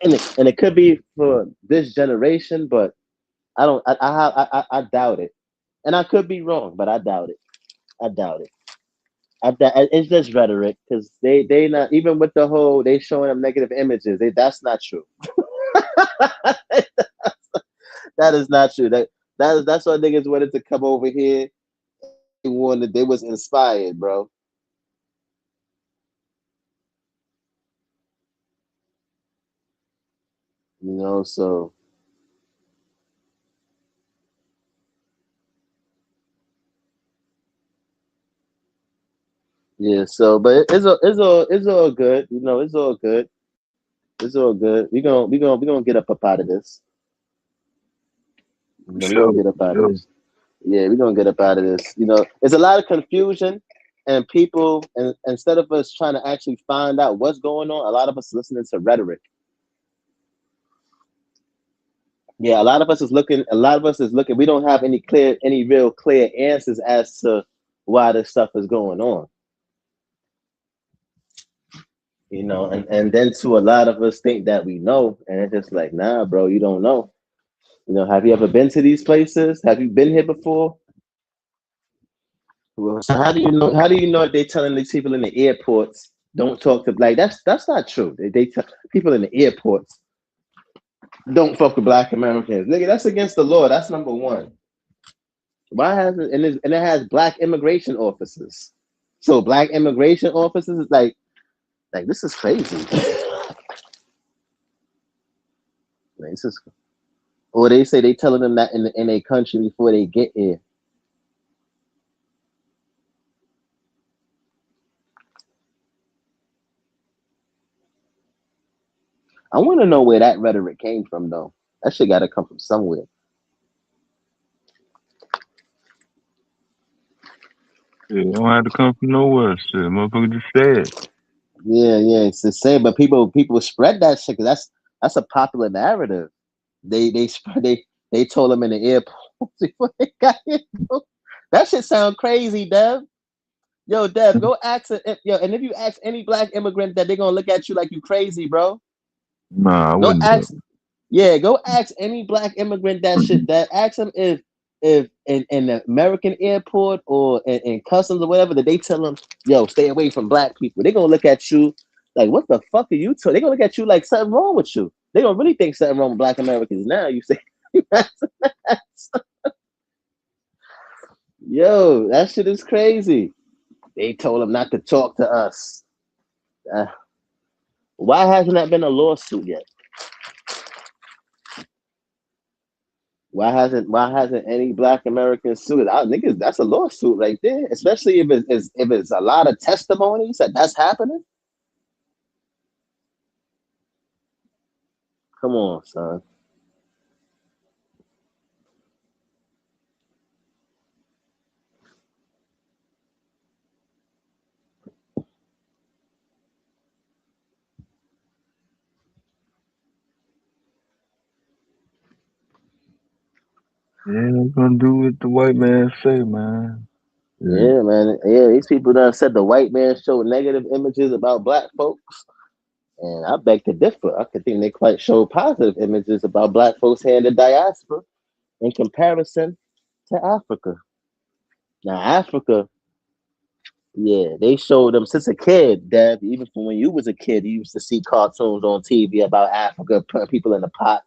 and it could be for this generation, but I doubt it, and I could be wrong, but I doubt it. I doubt it. It's just rhetoric, because they not even with the whole they showing them negative images. That's not true. That is not true. That's why niggas wanted to come over here. They was inspired, bro. So yeah, so but it's all good. It's all good. It's all good. We gonna get up out of this. We're Sure. gonna get up out of Sure. this. Yeah, we're gonna get up out of this. There's a lot of confusion, and people, and instead of us trying to actually find out what's going on, a lot of us listening to rhetoric. Yeah, a lot of us is looking. A lot of us is looking. We don't have any real clear answers as to why this stuff is going on. And then to a lot of us think that we know, and it's just like, nah, bro, you don't know. Have you ever been to these places? Have you been here before? Well, so how do you know? How do you know if they're telling these people in the airports don't talk to Black? That's not true. They tell people in the airports don't fuck with Black Americans. Nigga, that's against the law. That's number one. Why has it? And it has Black immigration officers. So Black immigration officers is like this is crazy. Like, this is, or they say they telling them that in a country before they get here. I want to know where that rhetoric came from, though. That shit got to come from somewhere. Yeah, it don't have to come from nowhere. Shit, motherfucker just said. Yeah, it's the same. But people spread that shit, because that's a popular narrative. They spread they told them in the airport before they got here. That shit sound crazy, Dev. Yo, Dev, go ask it. Yo, and if you ask any Black immigrant, that they're gonna look at you like you crazy, bro. Nah, I Go wouldn't do ask. Yeah, go ask any Black immigrant that shit. That ask them if in the American airport or in customs or whatever, that they tell them, yo, stay away from Black people. They're gonna look at you Like, what the fuck are you talking? They gonna look at you like something wrong with you. They gonna really think something wrong with Black Americans now. You say, yo, that shit is crazy. They told him not to talk to us. Uh, why hasn't that been a lawsuit yet? Why hasn't any Black American sued? I think that's a lawsuit right there, especially if it's a lot of testimonies that's happening. Come on, son. Yeah, I'm gonna do what the white man say, man. Yeah. Yeah, man. Yeah, these people done said the white man showed negative images about black folks. And I beg to differ. I could think they quite show positive images about black folks here in the diaspora in comparison to Africa. Now, Africa, yeah, they showed them since a kid, Dad. Even from when you was a kid, you used to see cartoons on TV about Africa, putting people in the pot,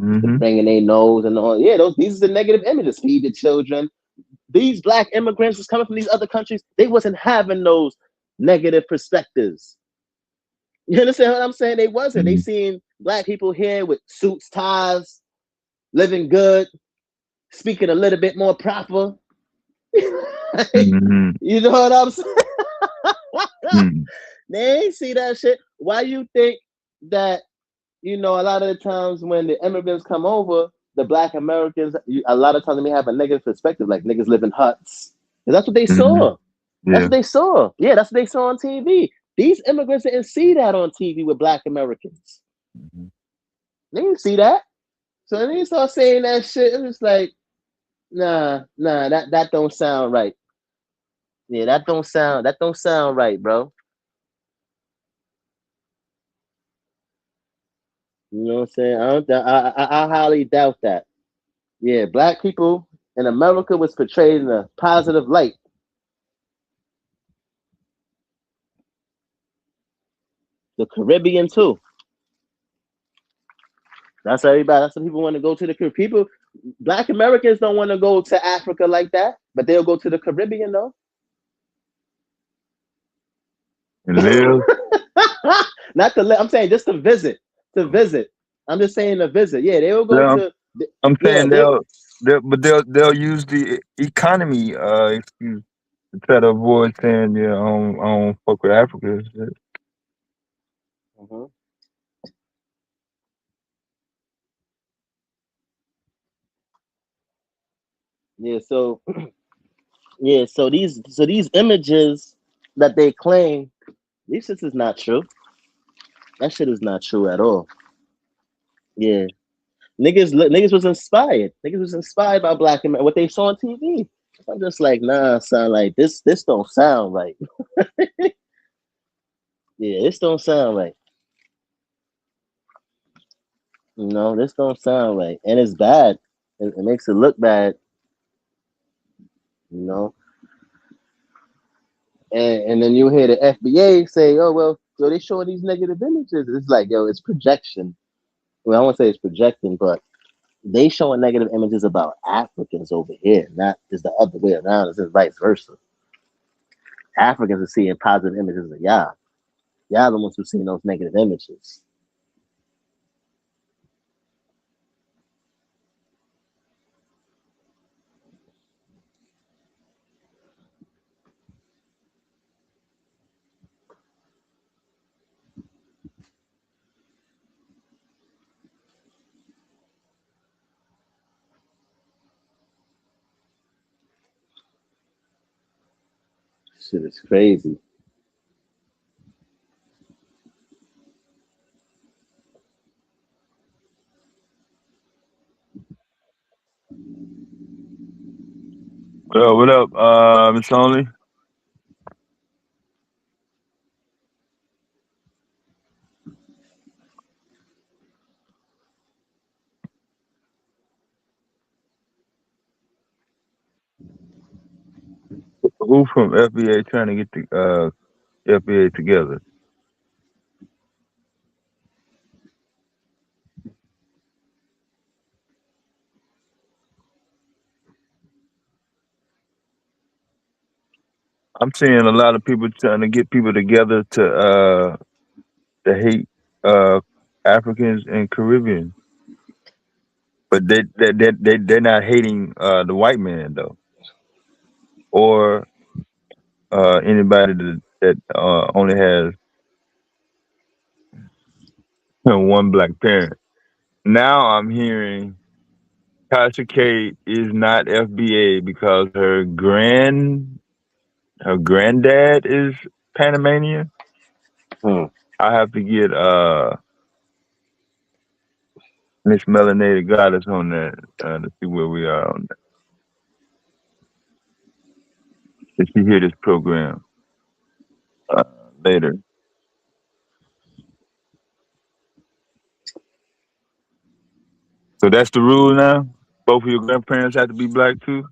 Mm-hmm. bringing their nose and all. Yeah, these are the negative images. Feed the children. These black immigrants was coming from these other countries. They wasn't having those negative perspectives. You understand what I'm saying? They wasn't. They Mm-hmm. seen black people here with suits, ties, living good, speaking a little bit more proper. Mm-hmm. You know what I'm saying? Mm-hmm. They ain't see that shit. Why you think that, a lot of the times when the immigrants come over, the black Americans, a lot of times they may have a negative perspective, like niggas live in huts. 'Cause that's what they Mm-hmm. saw. That's Yeah. what they saw. Yeah, that's what they saw on TV. These immigrants didn't see that on TV with black Americans. Mm-hmm. They didn't see that. So when they start saying that shit, it was like, nah, that don't sound right. Yeah, that don't sound right, bro. You know what I'm saying? I highly doubt that. Yeah, black people in America was portrayed in a positive light. The Caribbean too. That's everybody. That's what people want to go to the Caribbean. People, black Americans don't want to go to Africa like that, but they'll go to the Caribbean though. And live. Not to live. I'm saying just to visit. To visit. I'm just saying to visit. Yeah, they will go Yeah, to. I'm Yeah, saying they'll use the economy excuse to try to avoid saying yeah I don't fuck with Africa. And shit. Mhm. Yeah. So yeah. So these images that they claim, this shit is not true. That shit is not true at all. Yeah. Niggas was inspired. Niggas was inspired by Black America, what they saw on TV. I'm just like, nah, son, like this don't sound right. Yeah, this don't sound right. This don't sound right. And it's bad. It makes it look bad, you know. And then you hear the FBA say, oh well, yo, they showing these negative images. It's like, yo, it's projection. Well, I won't say it's projecting, but they showing negative images about Africans over here, not just the other way around. It's just vice versa. Africans are seeing positive images of y'all. Y'all the ones who seen those negative images. Shit is crazy. What up, Miss Only? Who from FBA trying to get the FBA together? I'm seeing a lot of people trying to get people together to hate uh Africans and Caribbean, but they're not hating the white man though, or anybody that only has one black parent. Now I'm hearing Tasha K is not FBA because her granddad is Panamanian. Hmm. I have to get Miss Melanated Goddess on that to see where we are on that. If she hear this program uh, later. So that's the rule now. Both of your grandparents have to be black too.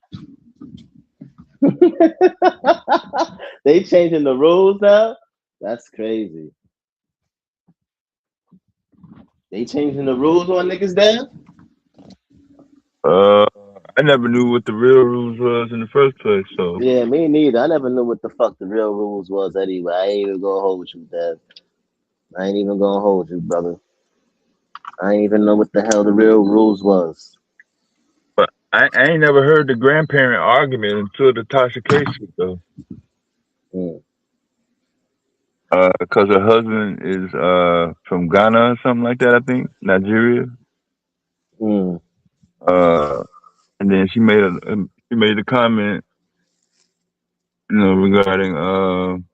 They changing the rules now. That's crazy. They changing the rules on niggas there. Uh, I never knew what the real rules was in the first place. So, Yeah, me neither. I never knew what the fuck the real rules was anyway. I ain't even gonna hold you, Dad. I ain't even gonna hold you, brother. I ain't even know what the hell the real rules was. but I ain't never heard the grandparent argument until the Tasha K shit though. Mm, Because her husband is from Ghana or something like that. I think Nigeria. mm. Uh, and then she made a comment, regarding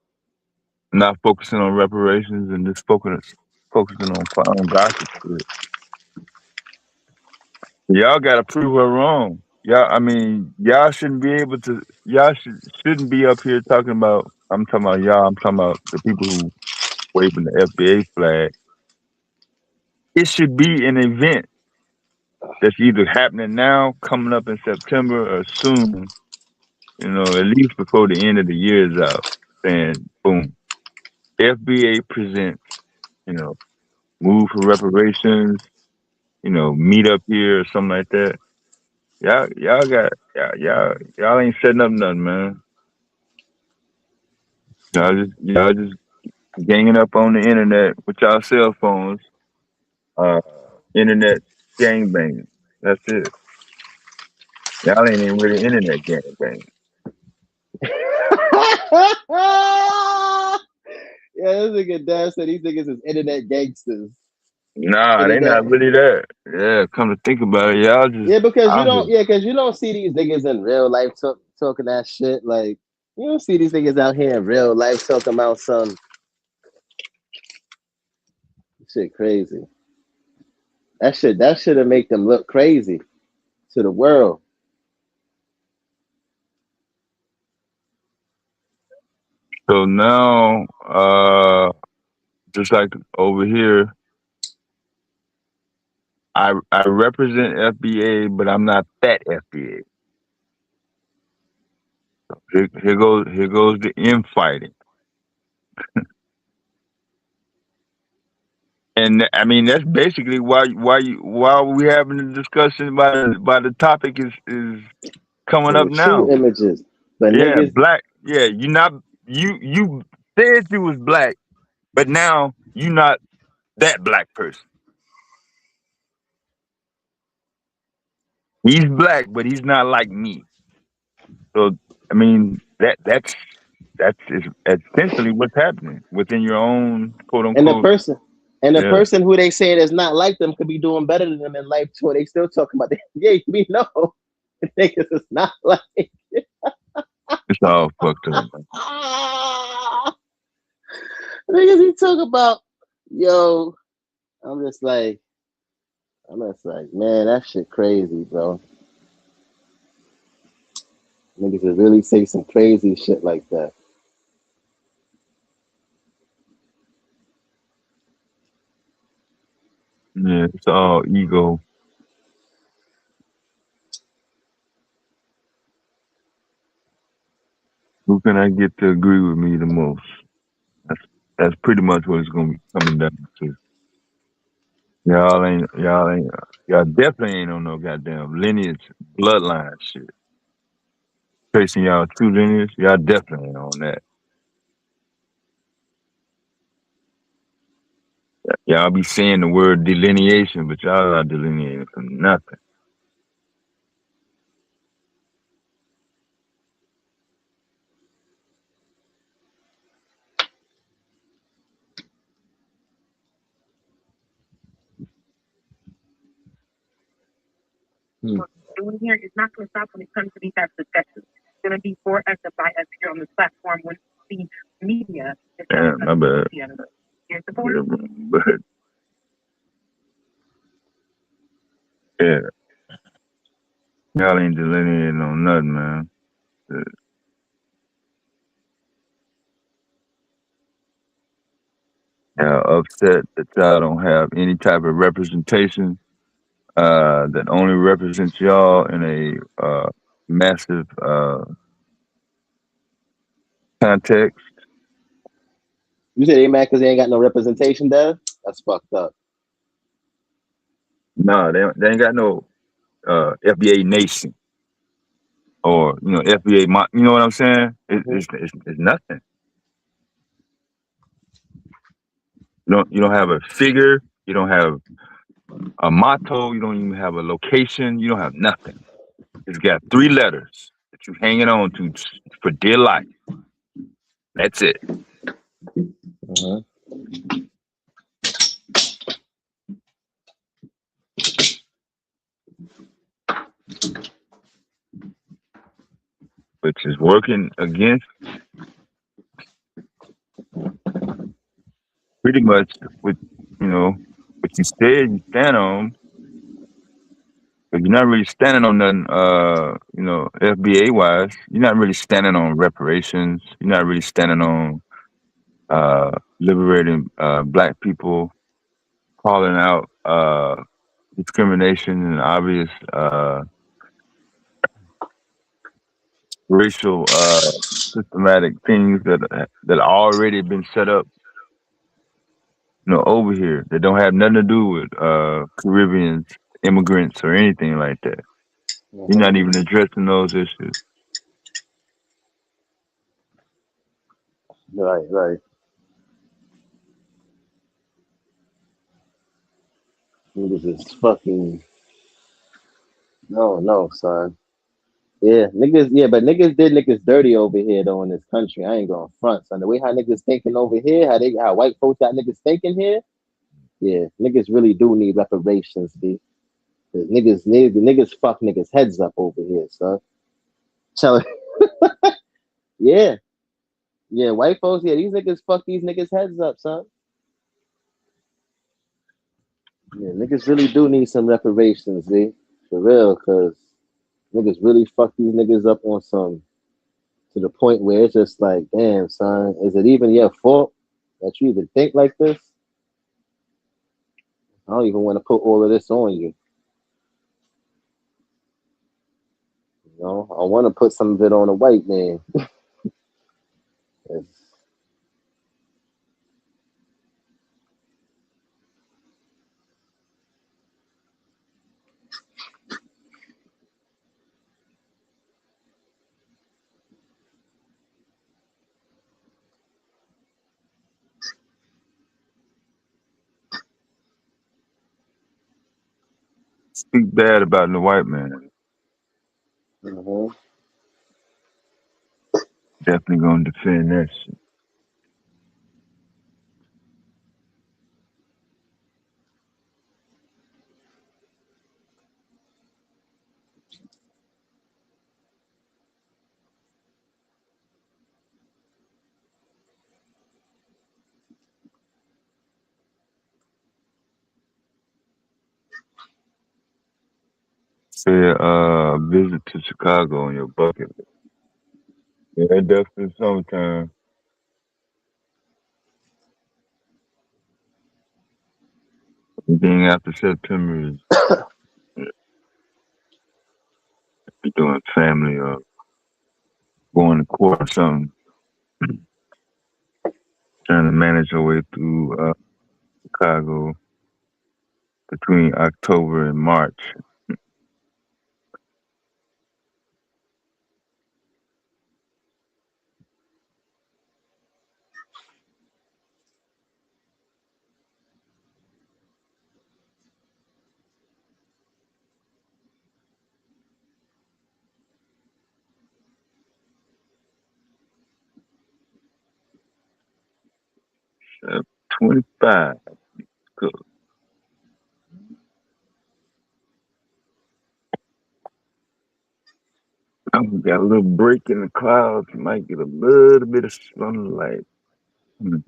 not focusing on reparations and just focusing on gossip shit. Y'all gotta prove her wrong. I mean, y'all shouldn't be able to. Shouldn't be up here talking about. I'm talking about y'all. I'm talking about the people who waving the FBA flag. It should be an event that's either happening now, coming up in September, or soon. At least before the end of the year is out. Saying, boom, FBA presents. You know, move for reparations. Meet up here or something like that. Y'all ain't setting up nothing, man. Y'all just ganging up on the internet with y'all cell phones. Uh, internet gangbanging. That's it. Y'all ain't even really internet gangbanging. Yeah, this nigga Dad said these niggas is internet gangsters. Nah, they Internet. not really that. Yeah, come to think about it, y'all just Yeah, because you out don't. here. Yeah, because you don't see these niggas in real life talking that shit. Like you don't see these niggas out here in real life talking about some shit crazy. That should have make them look crazy to the world. So now, just like over here, I represent FBA, but I'm not that FBA. Here goes the infighting. And I mean that's basically why we having a discussion by the topic is coming So up the true now. images, but Yeah, niggas black. Yeah, you not you said you was black, but now you not that black person. He's black, but he's not like me. So I mean that's essentially what's happening within your own quote and the unquote. person and the Yeah, person who they say is not like them could be doing better than them in life too. They still talking about that. Yeah, we know niggas is not like. it's all fucked up. Niggas he talk about, yo. I'm just like, man, that shit crazy, bro. Niggas would really say some crazy shit like that. Yeah, it's all ego. Who can I get to agree with me the most? That's that's pretty much what it's gonna be coming down to. Y'all definitely ain't on no goddamn lineage bloodline shit. tracing y'all true lineage, y'all definitely on that. Y'all be saying the word delineation, but y'all not delineating from nothing. Doing here is not going to stop when it comes to these types of discussions. It's going to be for us and by us here on this platform when the media is Damn, my bad. Your support. But yeah, y'all ain't delineating on nothing, man. Y'all upset that y'all don't have any type of representation that only represents y'all in a massive context. You said they mad because they ain't got no representation there? That's fucked up. No, they ain't got no FBA nation or FBA. You know what I'm saying? It's nothing. You don't have a figure. You don't have a motto. You don't even have a location. You don't have nothing. It's got 3 letters that you hanging on to for dear life. That's it. Which is working against pretty much what you said you stand on, but you're not really standing on nothing. FBA wise, you're not really standing on reparations. You're not really standing on liberating Black people, calling out discrimination and obvious racial systematic things that already been set up, over here that don't have nothing to do with Caribbeans, immigrants, or anything like that. You're not even addressing those issues. Right. Niggas is fucking no, son. Yeah, niggas. Yeah, but niggas did niggas dirty over here though in this country. I ain't going front, son. The way how niggas thinking over here, how white folks got niggas thinking here. Yeah, niggas really do need reparations, B. Niggas fuck niggas heads up over here, son. So yeah, white folks. Yeah, these niggas fuck these niggas heads up, son. Yeah, niggas really do need some reparations, B. For real, cause niggas really fuck these niggas up on some to the point where it's just like, damn, son, is it even your fault that you even think like this? I don't even want to put all of this on you. You know, I want to put some of it on a white man. Speak bad about the white man. Definitely gonna defend that shit. Say visit to Chicago on your bucket list. Yeah, definitely sometime. Anything after September is be doing family or going to court or something. Trying to manage your way through Chicago between October and March. 25. Good. We got a little break in the clouds. Might get a little bit of sunlight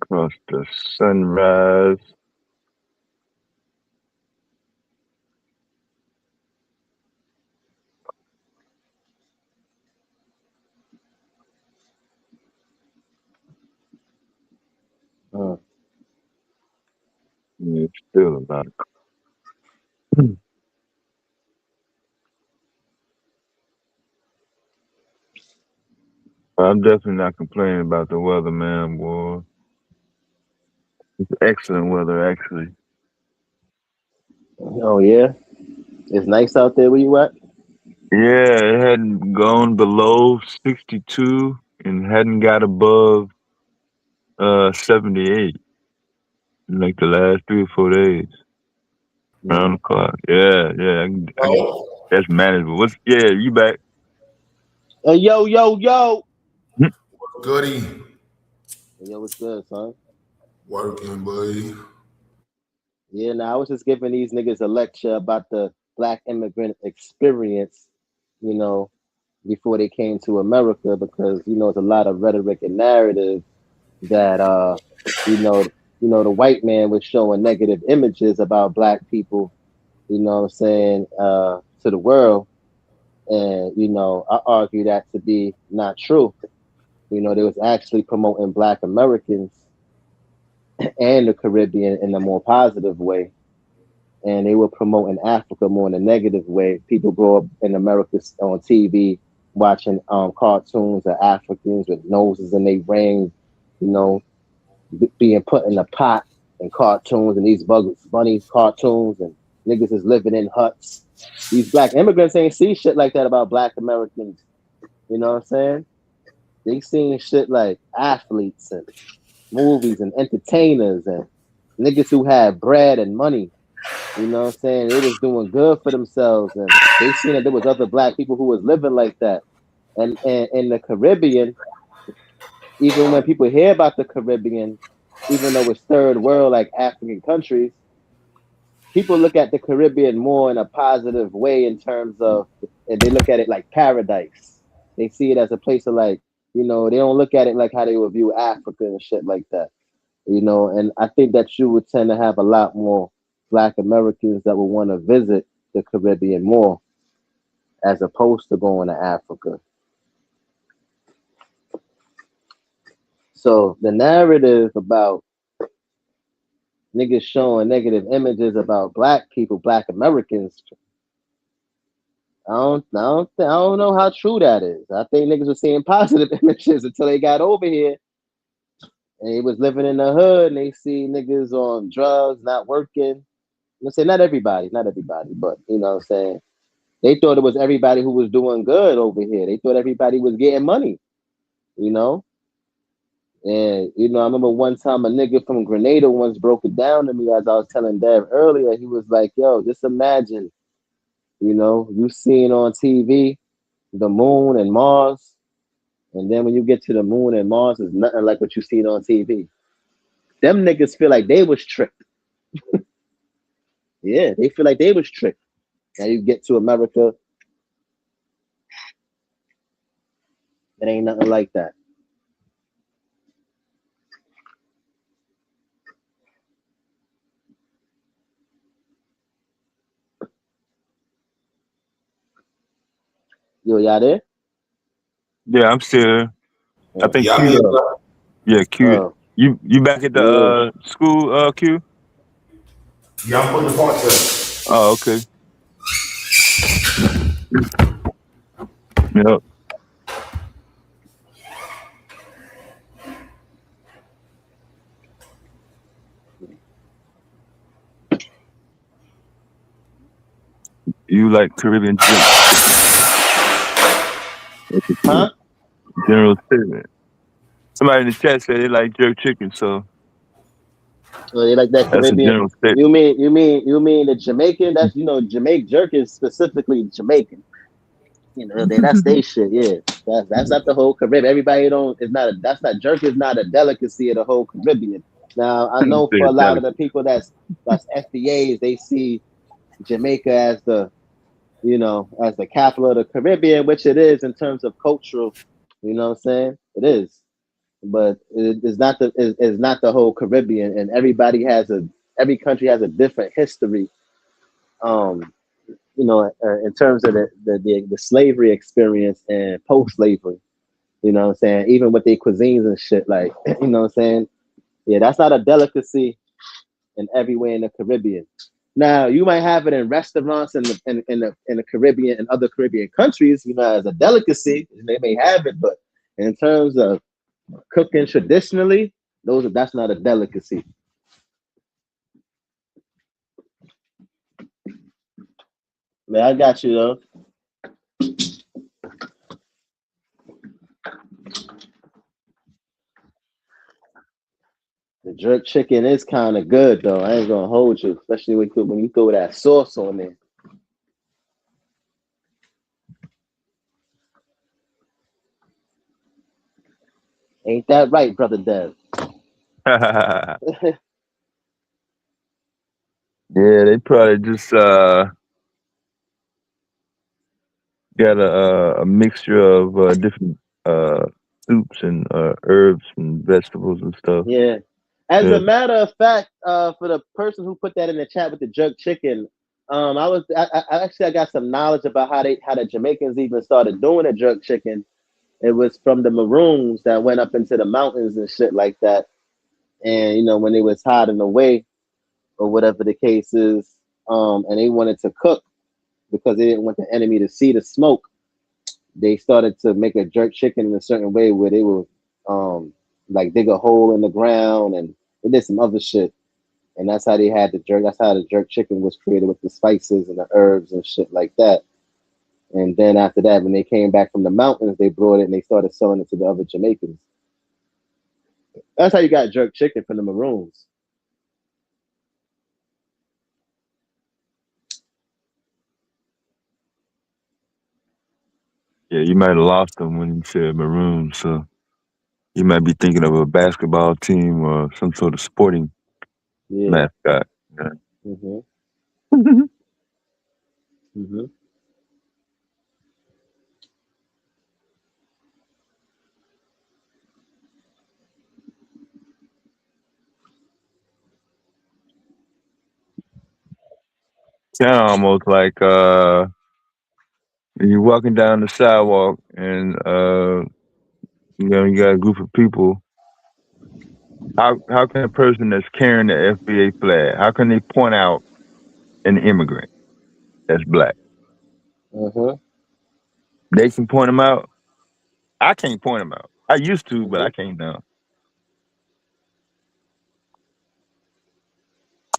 across the sunrise. Yeah, it's still a lot of I'm definitely not complaining about the weather, man, boy. It's excellent weather, actually. Oh yeah, it's nice out there where you at. Yeah, it hadn't gone below 62 and hadn't got above 78 in like the last 3 or 4 days. Around the clock. Yeah, yeah. That's manageable. Yeah, you back. Hey, yo. Goody. Yo, what's good, son? Working, buddy. Yeah, now I was just giving these niggas a lecture about the black immigrant experience, you know, before they came to America, because it's a lot of rhetoric and narrative that you know the white man was showing negative images about black people, what I'm saying, to the world. And I argue that to be not true. They was actually promoting black Americans and the Caribbean in a more positive way. And they were promoting Africa more in a negative way. People grow up in America on TV watching cartoons of Africans with noses in their rings, you know, being put in a pot in cartoons, and these Bugs Bunny cartoons, and niggas is living in huts. These black immigrants ain't see shit like that about black Americans. You know what I'm saying? They seen shit like athletes and movies and entertainers and niggas who had bread and money. You know what I'm saying? They was doing good for themselves, and they seen that there was other black people who was living like that. And in the Caribbean, even when people hear about the Caribbean, even though it's third world like African countries, people look at the Caribbean more in a positive way in terms of, and they look at it like paradise. They see it as a place of like, they don't look at it like how they would view Africa and shit like that. And I think that you would tend to have a lot more black Americans that would want to visit the Caribbean more as opposed to going to Africa. So the narrative about niggas showing negative images about black people, black Americans, I don't know how true that is. I think niggas were seeing positive images until they got over here and they was living in the hood and they see niggas on drugs, not working. I'm say not everybody, but you know what I'm saying? They thought it was everybody who was doing good over here. They thought everybody was getting money, you know? And I remember one time a nigga from Grenada once broke it down to me as I was telling Dad earlier. He was like, yo, just imagine, you seeing on TV the moon and Mars, and then when you get to the moon and Mars, it's nothing like what you seen on TV. Them niggas feel like they was tricked. Yeah, they feel like they was tricked. Now you get to America, it ain't nothing like that. Yo, y'all there? Yeah, I'm still here. I think Yeah, I'm Q. here, bro. Yeah, Q. Oh, You back at yeah. the school, Q? Yeah, I'm putting the parts in. Oh, okay. Yep. You like Caribbean drink? Huh? General statement. Somebody in the chat said they like jerk chicken, so So they like that that's a Caribbean. general statement. You mean the Jamaican? That's Jamaican jerk is specifically Jamaican. That's they shit. Yeah, that's not the whole Caribbean. Everybody don't. It's not. That's not jerk. Is not a delicacy of the whole Caribbean. Now I You know say for a a lot of the delicacy. people that's FBA'S, they see Jamaica as the as the capital of the Caribbean, which it is in terms of cultural. You know what I'm saying? It is, but it's not the whole Caribbean, and every country has a different history. Um, in terms of the slavery experience and post slavery. You know what I'm saying? Even with their cuisines and shit, like you know what I'm saying? Yeah, that's not a delicacy in everywhere in the Caribbean. Now you might have it in restaurants in the Caribbean and other Caribbean countries, as a delicacy. They may have it, but in terms of cooking traditionally, that's not a delicacy. Man, I got you though. The jerk chicken is kind of good though. I ain't gonna hold you, especially when you throw that sauce on there. Ain't that right, brother Dev? Yeah, they probably just got a mixture of different uh soups and herbs and vegetables and stuff. Yeah. As Yeah. a matter of fact, for the person who put that in the chat with the jerk chicken, I got some knowledge about how the Jamaicans even started doing the jerk chicken. It was from the Maroons that went up into the mountains and shit like that. And when they was hiding away or whatever the case is, and they wanted to cook because they didn't want the enemy to see the smoke. They started to make a jerk chicken in a certain way where they would like dig a hole in the ground and they did some other shit. And that's how they had the jerk. That's how the jerk chicken was created with the spices and the herbs and shit like that. And then after that, when they came back from the mountains, they brought it and they started selling it to the other Jamaicans. That's how you got jerk chicken from the Maroons. Yeah, you might have lost them when you said maroon, so you might be thinking of a basketball team or some sort of sporting Yeah. mascot. Yeah. Mm-hmm. Mm-hmm. Kind of almost like when you're walking down the sidewalk and you got a group of people. How can a person that's carrying the FBA flag, how can they point out an immigrant that's black? Mm-hmm. They can point them out. I can't point them out. I used to, but Mm-hmm. I can't now.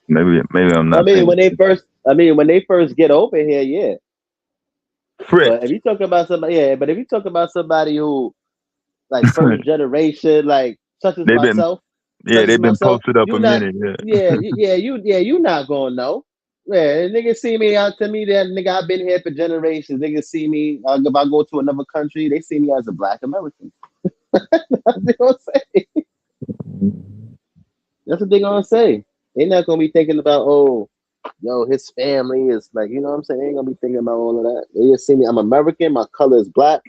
Maybe I'm I not mean, paying when they attention. first, I mean, when they first get over here, yeah. But if Fritz. you talk about somebody, yeah. But if you talk about somebody who like first generation, like such as they've been myself, Yeah, they've been posted up you a not, minute. yeah, Yeah. you not gonna know. Yeah, niggas see me out to me that nigga I've been here for generations. Niggas see me if I go to another country, they see me as a black American. That's what they gonna say. That's what they gonna say. They're not gonna be thinking about his family is like what I'm saying. They ain't gonna be thinking about all of that. They just see me. I'm American. My color is black.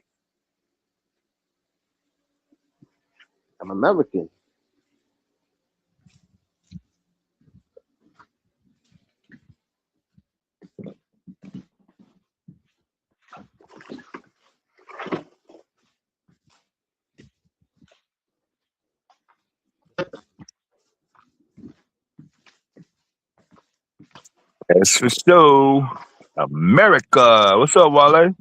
I'm American. That's for sure. America. What's up, Wale?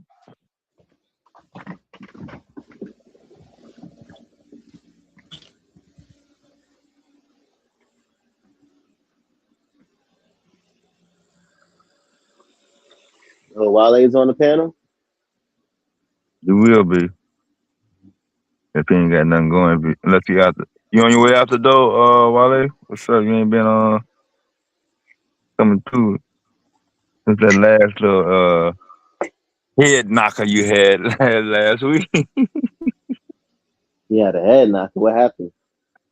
Oh, Wale's on the panel. You will be if you ain't got nothing going. Unless you out you on your way out the door, Wale? What's up? You ain't been coming through since that last little head knocker you had last week. He had a head knock. What happened?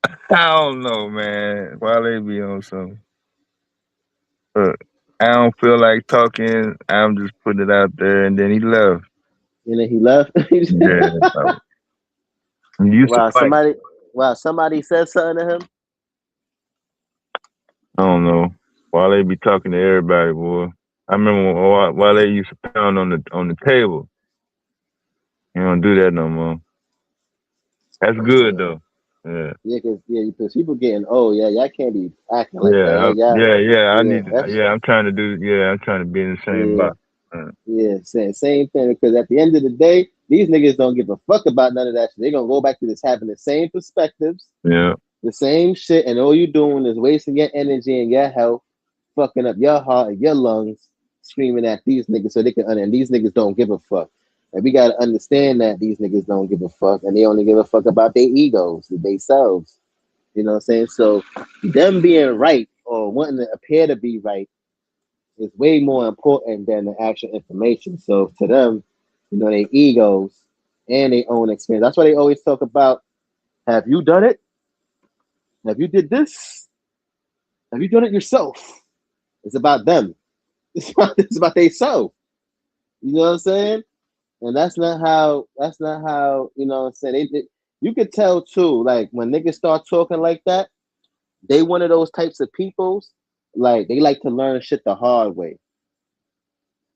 I don't know, man. Why they be on something? Look, I don't feel like talking. I'm just putting it out there, and then he left. And then he left. Yeah, bro. You used to Wow, fight. somebody said something to him. I don't know. Why they be talking to everybody, boy. I remember why they used to pound on the table. You don't do that no more. That's good Yeah, though. Yeah. because people getting old. Yeah, y'all can't be acting like that. Yeah, Yeah, yeah. I yeah, need. that's Yeah, I'm trying to do. Yeah, I'm trying to be in the same yeah, box. yeah. Same thing. Because at the end of the day, these niggas don't give a fuck about none of that shit. They gonna go back to this having the same perspectives, Yeah, the same shit, and all you doing is wasting your energy and your health, fucking up your heart and your lungs, screaming at these niggas so they can. And these niggas don't give a fuck. And we gotta understand that these niggas don't give a fuck, and they only give a fuck about their egos, themselves. You know what I'm saying? So them being right or wanting to appear to be right is way more important than the actual information. So to them, their egos and their own experience. That's why they always talk about, have you done it? Have you did this? Have you done it yourself? It's about them. It's about they self. You know what I'm saying? And that's not how, you know what I'm saying? You could tell too, like when niggas start talking like that, they one of those types of peoples, like they like to learn shit the hard way.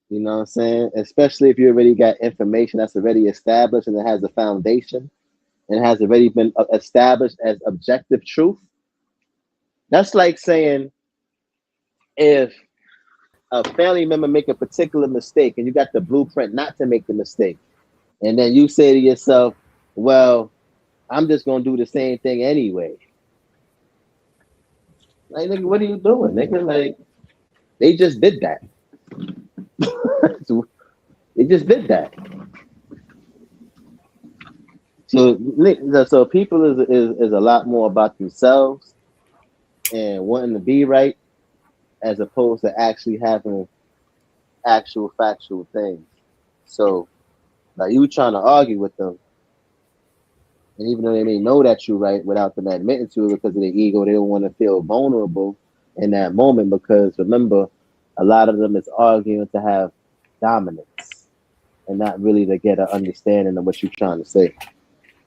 You know what I'm saying? Especially if you already got information that's already established and it has a foundation and has already been established as objective truth. That's like saying if a family member make a particular mistake and you got the blueprint not to make the mistake, and then you say to yourself, "Well, I'm just gonna do the same thing anyway." Like, nigga, what are you doing, nigga? Like, they just did that. They just did that. So people is a lot more about themselves and wanting to be right as opposed to actually having actual factual things. So like you trying to argue with them, and even though they may know that you're right without them admitting to it because of their ego, they don't want to feel vulnerable in that moment because remember, a lot of them is arguing to have dominance and not really to get an understanding of what you're trying to say.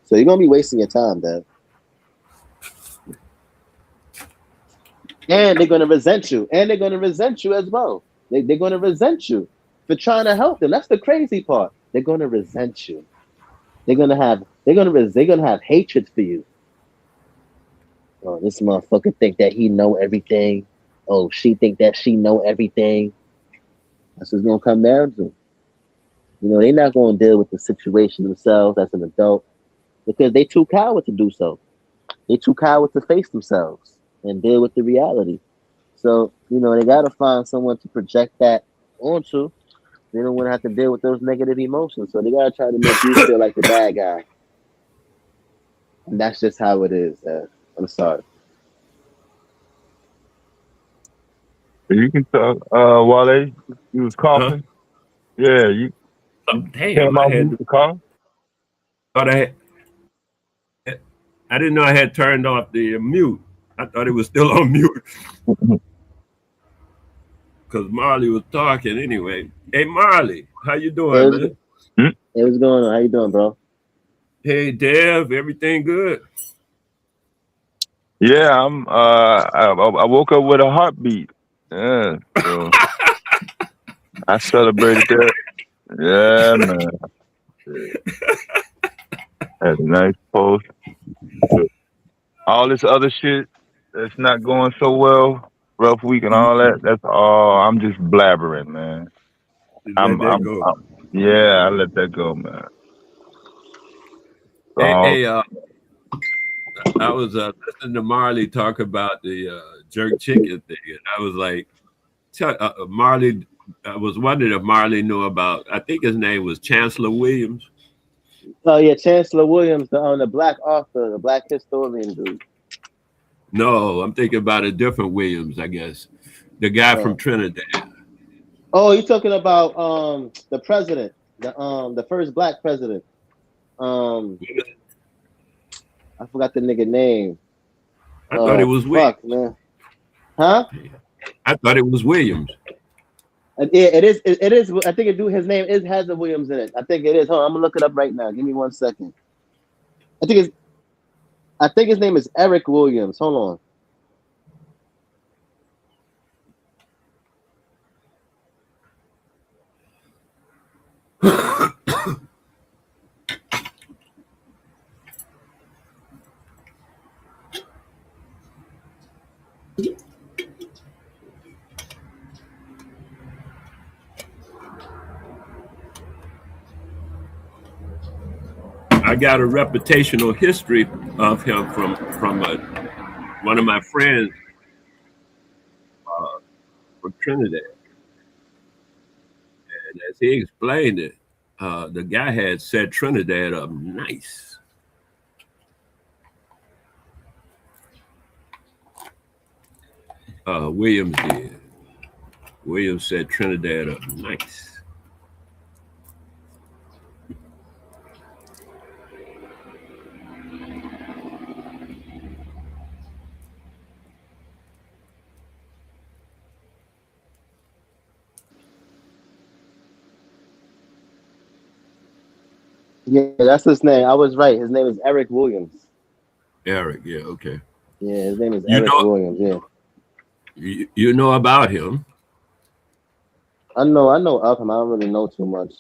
So you're gonna be wasting your time, Dad. And they're gonna resent you. And they're gonna resent you as well. They're gonna resent you for trying to help them. That's the crazy part. They're gonna resent you. They're gonna have hatred for you. Oh, this motherfucker think that he know everything. Oh, she think that she know everything. That's what's gonna come down to. They're not gonna deal with the situation themselves as an adult because they too coward to do so. They too coward to face themselves and deal with the reality. So, they gotta find someone to project that onto. They don't want to have to deal with those negative emotions. So they gotta try to make you feel like the bad guy. And that's just how it is. I'm sorry. you can talk. Wale, you was Huh? coughing. Yeah, Oh, you damn, came I out had with the cough. thought I didn't know I had turned off the mute. I thought it was still on mute because Marley was talking anyway. Hey, Marley, how you Hey, doing, man? what's going on? How you doing, bro? Hey, Dev, everything good? Yeah, I woke up with a heartbeat. Yeah, so I celebrated that. Yeah, man. Yeah, had a nice post. But all this other shit that's not going so well, rough week and You all that. That's all. I'm just blabbering, man. let that go. I'm yeah, I let that go, man. Hey, Oh, hey, I was listening to Marley talk about the jerk chicken thing, and I was like, Marley. I was wondering if Marley knew about. I think his name was Chancellor Williams. Oh yeah, Chancellor Williams, the black author, the black historian dude. No, I'm thinking about a different Williams. I guess the guy from Oh, Trinidad. you're talking about the president, the first black president. Um, I forgot the nigga name. I thought it was Williams. Fuck, man. Huh? I thought it was Williams. It is. It is. I think it do. His name has a Williams in it. I think it is. Hold on, I'm gonna look it up right now. Give me 1 second. I think it's. I think his name is Eric Williams. Hold on. I got a reputational history of him from one of my friends from Trinidad, and as he explained it, the guy had set Trinidad up nice. Williams did. Williams set Trinidad up nice. Yeah, that's his name. I was right. His name is Eric Williams. Eric, yeah, okay. Yeah, his name is Eric Williams. Yeah. You know about him? I know of him. I don't really know too much.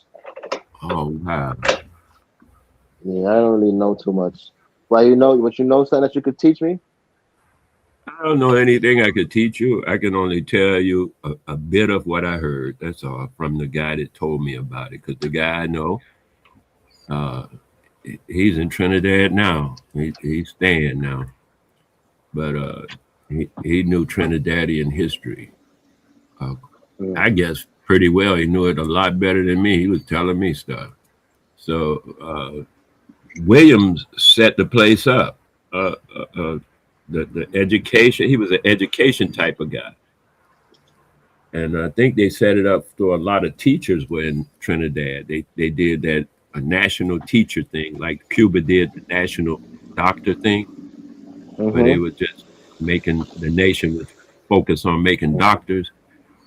Oh wow. Yeah, I don't really know too much. Why you know something that you could teach me? I don't know anything I could teach you. I can only tell you a bit of what I heard. That's all from the guy that told me about it. Because the guy I know, he's in Trinidad now. He's staying now. But he knew Trinidadian history. I guess pretty well. He knew it a lot better than me. He was telling me stuff. So Williams set the place up. The education, he was an education type of guy. And I think they set it up for a lot of teachers were in Trinidad. They did that a national teacher thing, like Cuba did the national doctor thing, where they were just making, the nation was focused on making doctors.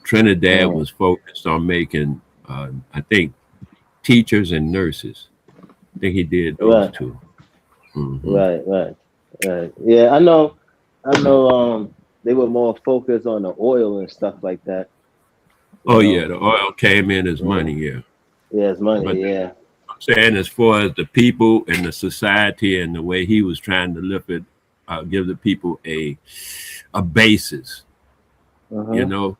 Trinidad was focused on making, I think, teachers and nurses. I think he did those two. Right. Yeah, I know. They were more focused on the oil and stuff like that. Yeah, the oil came in as money. Yeah, it's money. But yeah. I'm saying as far as the people and the society and the way he was trying to lift it, give the people a basis. You know,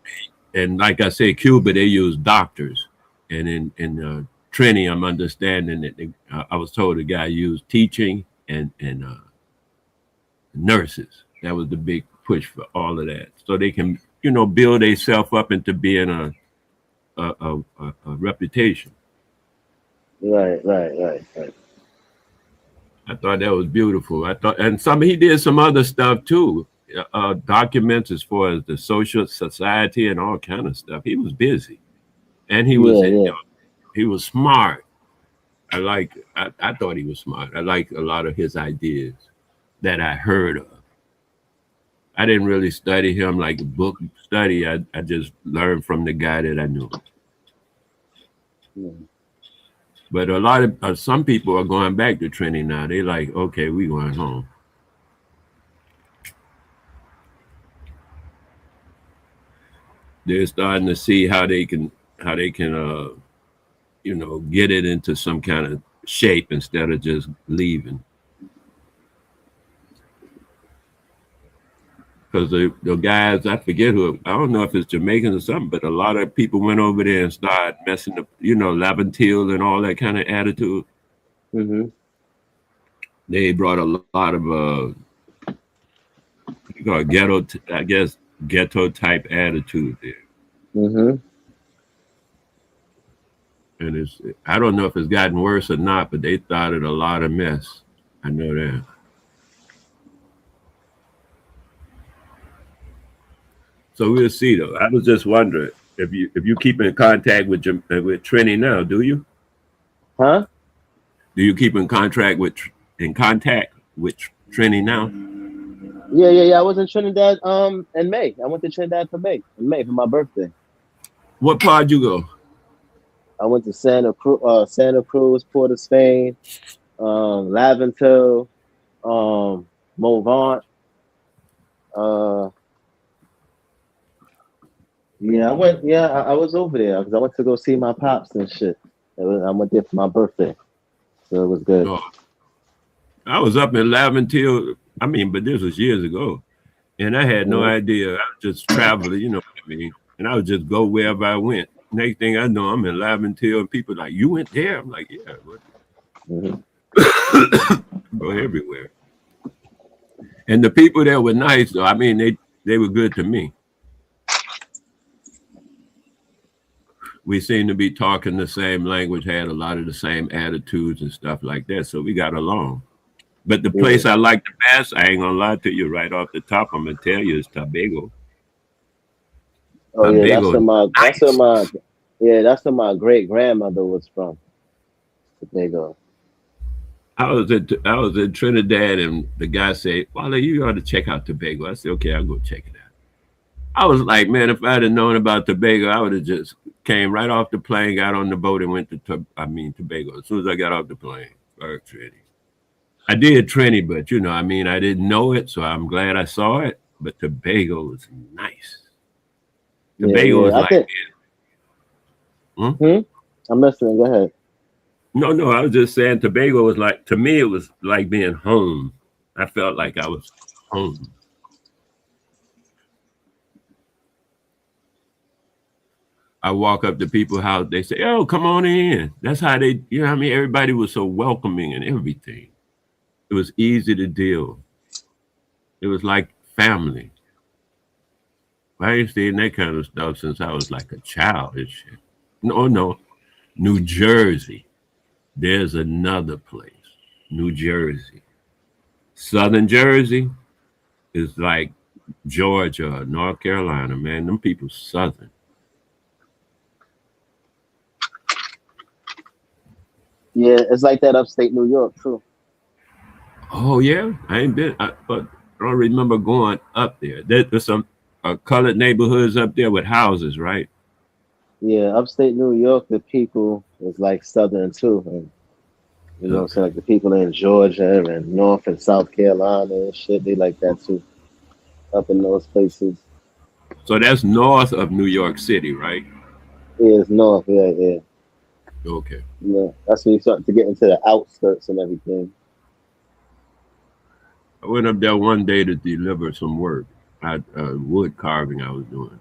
and like I say, Cuba, they use doctors, and in Trini, I'm understanding that I was told the guy used teaching and nurses. That was the big push for all of that, so they can, you know, build themselves up into being a reputation. Right. I thought that was beautiful. I thought, and he did some other stuff too. Documents as far as the social society and all kind of stuff. He was busy, and he was he was smart. I thought he was smart. I liked a lot of his ideas that I heard of. I didn't really study him like a book study. I just learned from the guy that I knew. But a lot of some people are going back to Trinity now. They like, okay, we going home. They're starting to see how they can you know, get it into some kind of shape instead of just leaving. Because the guys, I forget who, I don't know if it's Jamaicans or something, but a lot of people went over there and started messing up, you know, Laventil and all that kind of attitude. They brought a lot of you call it ghetto, I guess, ghetto type attitude there. And I don't know if it's gotten worse or not, but they started a lot of mess. I know that. So we'll see though. I was just wondering if you keep in contact with Trini now, do you? Huh? Do you keep in contact with Trini now? Yeah. I was in Trinidad in May. I went to Trinidad in May for my birthday. What part you go? I went to Santa Cruz, Port of Spain, Laventil, Movant. Uh, yeah, I went. Yeah, I was over there because I went to go see my pops and shit. I went there for my birthday, so it was good. Oh, I was up in Laventille. I mean, but this was years ago, and I had no Mhm. idea. I was just traveling, you know what I mean, and I would just go wherever I went. Next thing I know, I'm in Laventille, and people like, "You went there?" I'm like, "Yeah, what?" Mhm. Go everywhere. And the people there were nice, though. I mean, they were good to me. We seemed to be talking the same language, had a lot of the same attitudes and stuff like that, so we got along. But the Yeah. place I like the best, I ain't gonna lie to you right off the top, I'm gonna tell you, is Tobago. Oh yeah, Tobago is that's where nice. my yeah, that's where my great grandmother was from. Tobago. I was in Trinidad, and the guy said, "Wally, you ought to check out Tobago." I said, "Okay, I'll go check it out." I was like, man, if I'd have known about Tobago, I would have just came right off the plane, got on the boat, and went to Tobago. As soon as I got off the plane, Trinity. I did Trinity, but you know, I mean, I didn't know it, so I'm glad I saw it. But Tobago was nice. Tobago Yeah. was I like, think. hmm? Hmm? I'm listening. Go ahead. No, I was just saying Tobago was like, to me, it was like being home. I felt like I was home. I walk up to people's house, they say, "Oh, come on in." That's how they, you know what I mean? Everybody was so welcoming and everything. It was easy to deal. It was like family. I ain't seen that kind of stuff since I was like a child and shit. No. New Jersey. There's another place. New Jersey. Southern Jersey is like Georgia, North Carolina, man. Them people Southern. Yeah, it's like that upstate New York too. Oh yeah, I ain't been, but I don't remember going up there. There's some colored neighborhoods up there with houses, right? Yeah, upstate New York, the people is like Southern too. And, so Okay, like the people in Georgia and North and South Carolina and shit, they like that too. Up in those places. so that's north of New York City, right? Yeah, it's North. Yeah. Okay, That's when you start to get into the outskirts and everything. I went up there one day to deliver some work, wood carving I was doing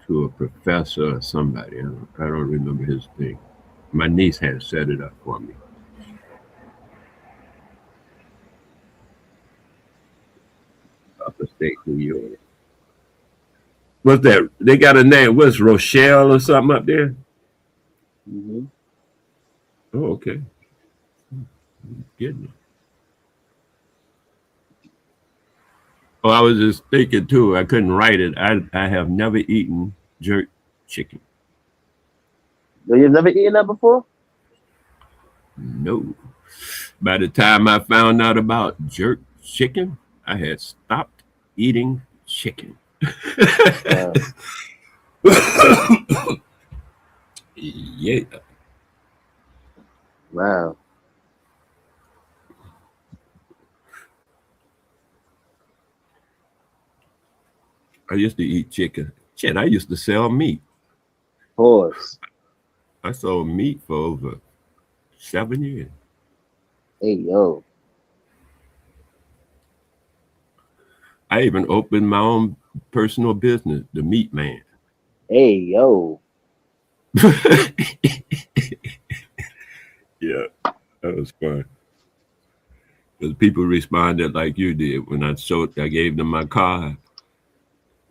to a professor or somebody. I don't remember his thing. My niece had set it up for me. Upstate New York. What's that? They got a name. What's Rochelle or something up there? Hmm. Oh, okay. Getting it. Oh, I was just thinking too. I couldn't write it. I have never eaten jerk chicken. You've never eaten that before? No. By the time I found out about jerk chicken, I had stopped eating chicken. Wow. Yeah. Wow. I used to eat chicken. Shit, I used to sell meat. Pause. I sold meat for over 7 years. Hey yo. I even opened my own personal business, the Meat Man. Hey yo. Yeah, that was fun. Because people responded like you did when I gave them my card.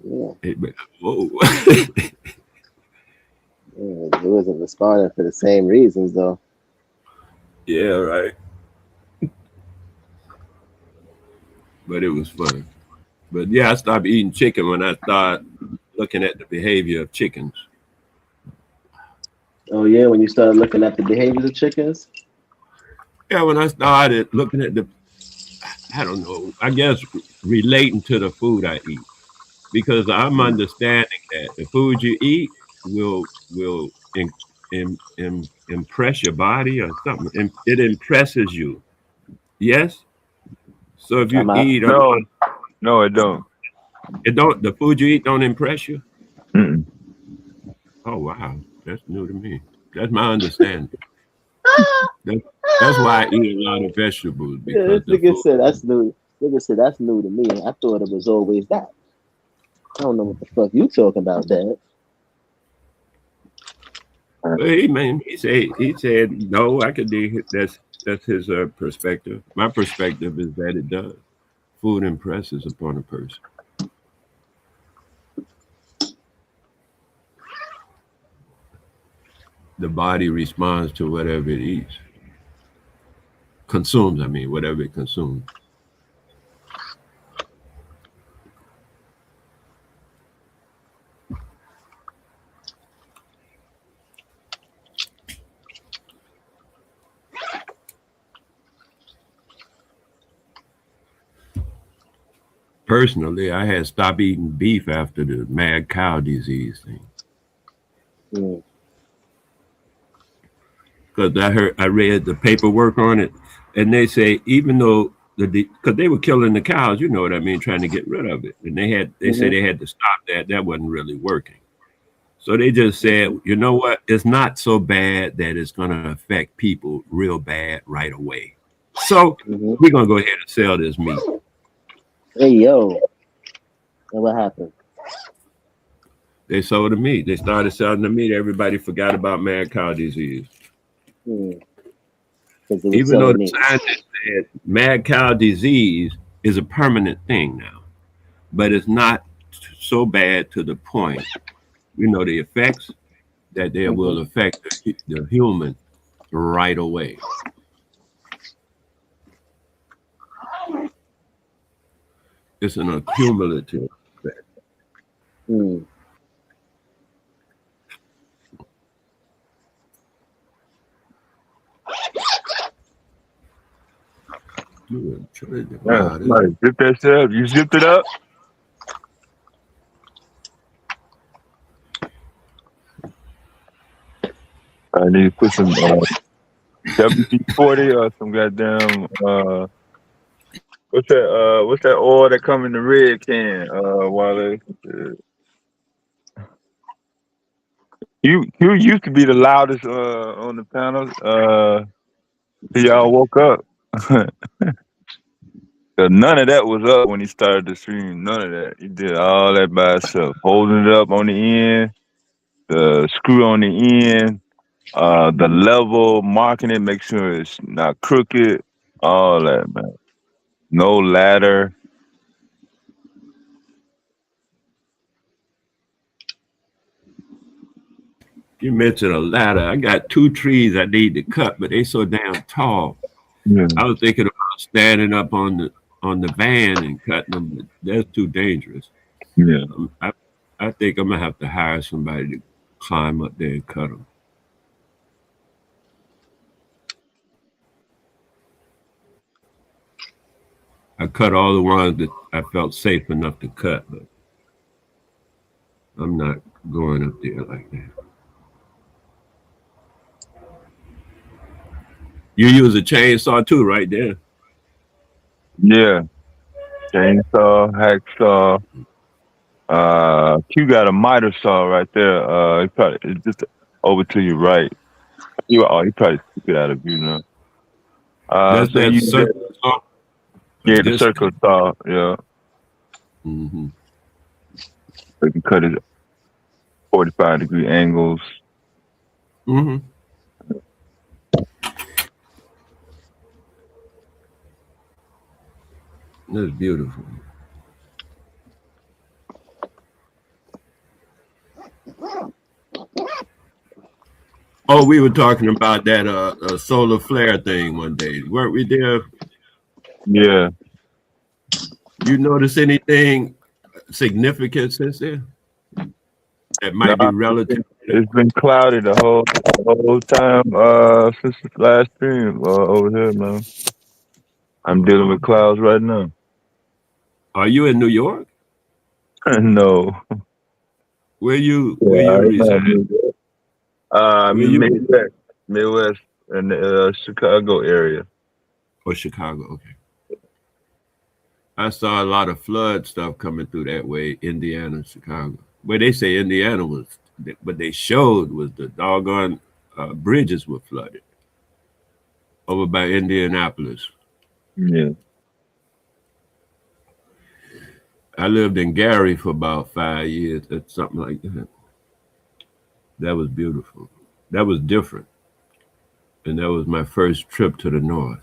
Yeah. They be, whoa. Yeah. He wasn't responding for the same reasons though. Yeah, right. But it was fun. But yeah, I stopped eating chicken when I started looking at the behavior of chickens. Oh yeah, when you started looking at the behaviors of chickens? Yeah, when I started looking at I don't know, I guess relating to the food I eat. Because I'm understanding that the food you eat will impress your body or something. It impresses you. Yes. So if you I'm out. eat, No, no, it don't. it don't. The food you eat don't impress you. Mm-mm. Oh wow, that's new to me. That's my understanding. That, that's why I eat a lot of vegetables Yeah, because this the nigga food. said that's new. Nigga said that's new to me. I thought it was always that. I don't know what the fuck you talking about, Dad. But he said no. I could dig. That's his perspective. My perspective is that it does. Food impresses upon a person. The body responds to whatever it eats, consumes. I mean, whatever it consumes. Personally, I had stopped eating beef after the mad cow disease thing Mm. because I read the paperwork on it, and they say even though because they were killing the cows, you know what I mean, trying to get rid of it, and they say Mm-hmm. they had to stop that. That wasn't really working. So they just said, you know what? It's not so bad that it's going to affect people real bad right away. So Mm-hmm. we're going to go ahead and sell this meat. Hey yo, and what happened? They sold the meat. They started selling the meat. Everybody forgot about mad cow disease. Because they were Even though selling the meat. scientists said mad cow disease is a permanent thing now, but it's not so bad to the point. We know the effects that they Mm-hmm. will affect the human right away. It's an accumulative effect. Mm. Yeah, Wow, this somebody zip that shit up. You zipped it up? I need to put some WD-40 or some goddamn what's that oil that come in the red can, Wale? You used to be the loudest on the panel till y'all woke up. 'Cause none of that was up when he started the stream. None of that. He did all that by himself. Holding it up on the end, the screw on the end, the level, marking it, make sure it's not crooked, all that, man. No ladder. You mentioned a ladder. I got two trees I need to cut, but they so damn tall. Yeah. I was thinking about standing up on the van and cutting them, but that's too dangerous. Yeah. I think I'm gonna have to hire somebody to climb up there and cut them. I cut all the ones that I felt safe enough to cut, but I'm not going up there like that. You use a chainsaw too, right there. Yeah. Chainsaw, hacksaw. Q got a miter saw right there. He probably it's just over to your right. He probably took it out of view now. That's So that you use that, circle saw, a yeah, the disc. circle saw, yeah. Mm-hmm. So you can cut it 45-degree angles. Mm-hmm. That's beautiful. Oh, we were talking about that solar flare thing one day, weren't we there? Yeah. You notice anything significant since then that might be Nah, relative? it's been cloudy the whole time since the last stream over here, man. I'm dealing with clouds right now. Are you in New York? No. Where Yeah, you I'm not reside? in New York. Where you Midwest, in the Chicago area. or Chicago? Okay. I saw a lot of flood stuff coming through that way, Indiana, Chicago. Where they say Indiana was, what they showed was the doggone bridges were flooded over by Indianapolis. Yeah. I lived in Gary for about 5 years, or something like that. That was beautiful. That was different. And that was my first trip to the north.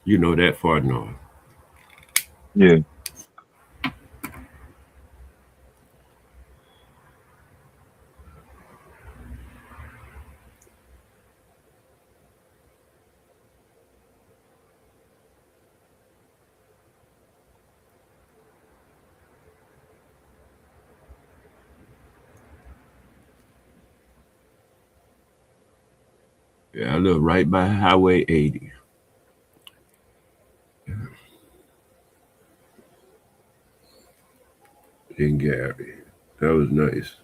You know that far north. Yeah. Yeah, I live right by Highway 80 in Gary. That was nice.